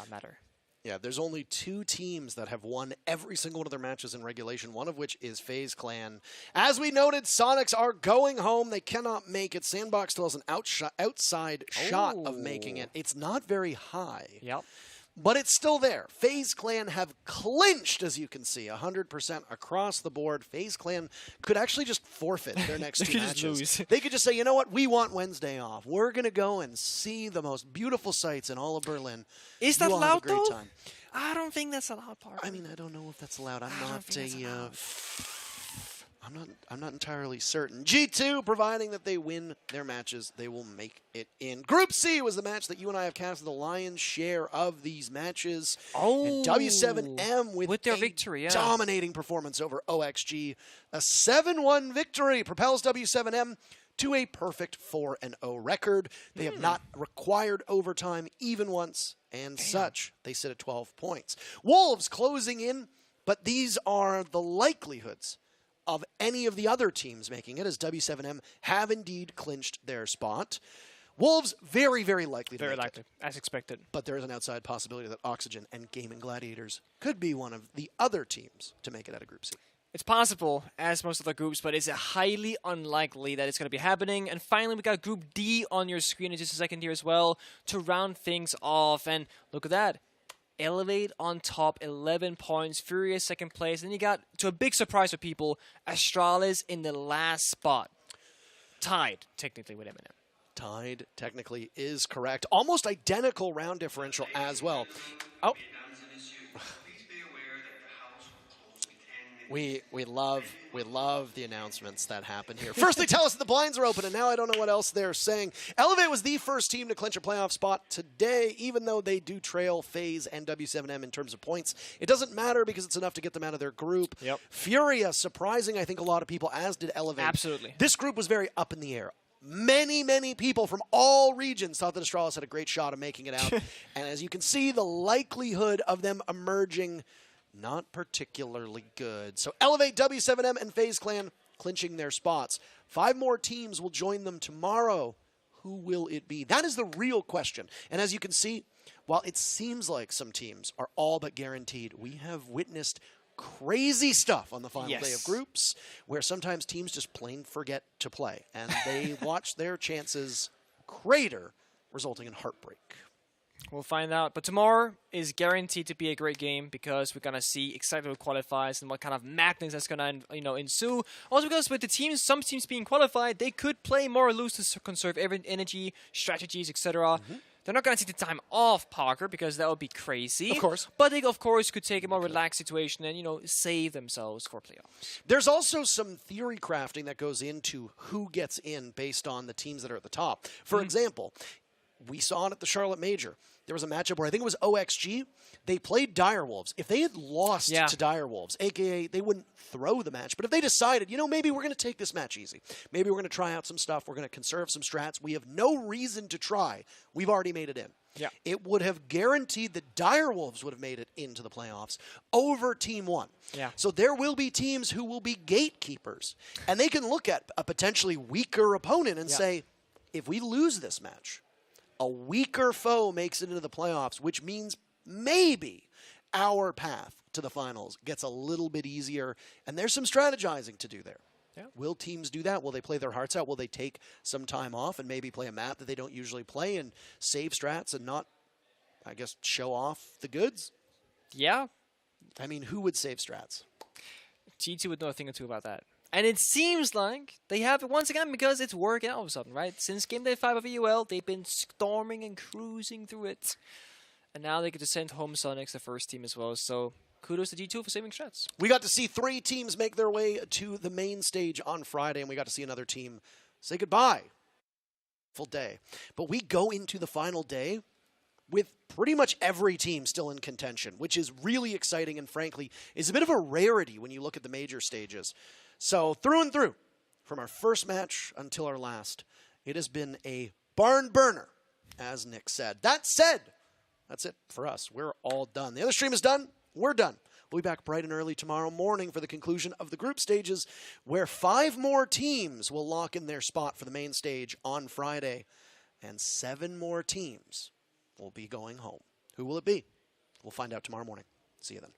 [SPEAKER 11] matter.
[SPEAKER 6] Yeah, there's only 2 teams that have won every single one of their matches in regulation, one of which is FaZe Clan. As we noted, Soniqs are going home. They cannot make it. SANDBOX still has an outside shot of making it. It's not very high.
[SPEAKER 11] Yep.
[SPEAKER 6] But it's still there. FaZe Clan have clinched, as you can see, 100% across the board. FaZe Clan could actually just forfeit their next 2 matches. They could just say, you know what, we want Wednesday off. We're going to go and see the most beautiful sights in all of Berlin.
[SPEAKER 11] Is that allowed, though? Time. I don't think that's allowed, part.
[SPEAKER 6] I mean, I don't know if that's allowed. I'm not entirely certain. G2, providing that they win their matches, they will make it in. Group C was the match that you and I have cast the lion's share of these matches.
[SPEAKER 11] Oh,
[SPEAKER 6] and W7M with
[SPEAKER 11] their victory,
[SPEAKER 6] dominating performance over OXG. A 7-1 victory propels W7M to a perfect 4-0 record. They have not required overtime even once, and such. They sit at 12 points. Wolves closing in, but these are the likelihoods of any of the other teams making it, as W7M have indeed clinched their spot. Wolves, very, very likely to make it.
[SPEAKER 11] As expected.
[SPEAKER 6] But there is an outside possibility that Oxygen and Gaimin Gladiators could be one of the other teams to make it out of Group C.
[SPEAKER 11] It's possible, as most of the groups, but it's highly unlikely that it's going to be happening. And finally, we got Group D on your screen in just a second here as well to round things off. And look at that. Elevate on top, 11 points. FURIA second place. And you got, to a big surprise for people, Astralis in the last spot. Tied, technically, with Eminem.
[SPEAKER 6] Tied, technically, is correct. Almost identical round differential as well. Oh. We love the announcements that happen here. First, they tell us that the blinds are open, and now I don't know what else they're saying. Elevate was the first team to clinch a playoff spot today, even though they do trail FaZe and W7M in terms of points. It doesn't matter because it's enough to get them out of their group.
[SPEAKER 11] Yep.
[SPEAKER 6] FURIA, surprising, I think, a lot of people, as did Elevate.
[SPEAKER 11] Absolutely.
[SPEAKER 6] This group was very up in the air. many, many people from all regions thought that Astralis had a great shot of making it out. And as you can see, the likelihood of them emerging, not particularly good. So Elevate, W7M, and FaZe Clan clinching their spots. 5 more teams will join them tomorrow. Who will it be? That is the real question. And as you can see, while it seems like some teams are all but guaranteed, we have witnessed crazy stuff on the final day of groups where sometimes teams just plain forget to play and they watch their chances crater, resulting in heartbreak.
[SPEAKER 11] We'll find out. But tomorrow is guaranteed to be a great game because we're going to see exactly what qualifies and what kind of madness that's going to ensue. Also because with the teams, some teams being qualified, they could play more loose to conserve energy, strategies, etc. They're not going to take the time off, Parker, because that would be crazy.
[SPEAKER 6] Of course.
[SPEAKER 11] But they, of course, could take a more relaxed situation and, save themselves for playoffs.
[SPEAKER 6] There's also some theory crafting that goes into who gets in based on the teams that are at the top. For example, we saw it at the Charlotte Major. There was a matchup where I think it was OXG. They played Direwolves. If they had lost to Direwolves, a.k.a. they wouldn't throw the match, but if they decided, maybe we're going to take this match easy. Maybe we're going to try out some stuff. We're going to conserve some strats. We have no reason to try. We've already made it in.
[SPEAKER 11] Yeah.
[SPEAKER 6] It would have guaranteed that Direwolves would have made it into the playoffs over Team 1.
[SPEAKER 11] Yeah.
[SPEAKER 6] So there will be teams who will be gatekeepers, and they can look at a potentially weaker opponent and say, if we lose this match, a weaker foe makes it into the playoffs, which means maybe our path to the finals gets a little bit easier, and there's some strategizing to do there.
[SPEAKER 11] Yeah.
[SPEAKER 6] Will teams do that? Will they play their hearts out? Will they take some time off and maybe play a map that they don't usually play and save strats and not, I guess, show off the goods?
[SPEAKER 11] Yeah.
[SPEAKER 6] I mean, who would save strats?
[SPEAKER 11] G2 would know a thing or two about that. And it seems like they have it once again because it's working out all of a sudden, right? Since game day 5 of EUL, they've been storming and cruising through it. And now they get to send home Soniqs, the first team as well. So kudos to G2 for saving strats.
[SPEAKER 6] We got to see 3 teams make their way to the main stage on Friday, and we got to see another team say goodbye. Full day. But we go into the final day with pretty much every team still in contention, which is really exciting and frankly is a bit of a rarity when you look at the major stages. So through and through, from our first match until our last, it has been a barn burner, as Nick said. That said, that's it for us. We're all done. The other stream is done. We're done. We'll be back bright and early tomorrow morning for the conclusion of the group stages, where 5 more teams will lock in their spot for the main stage on Friday, and 7 more teams will be going home. Who will it be? We'll find out tomorrow morning. See you then.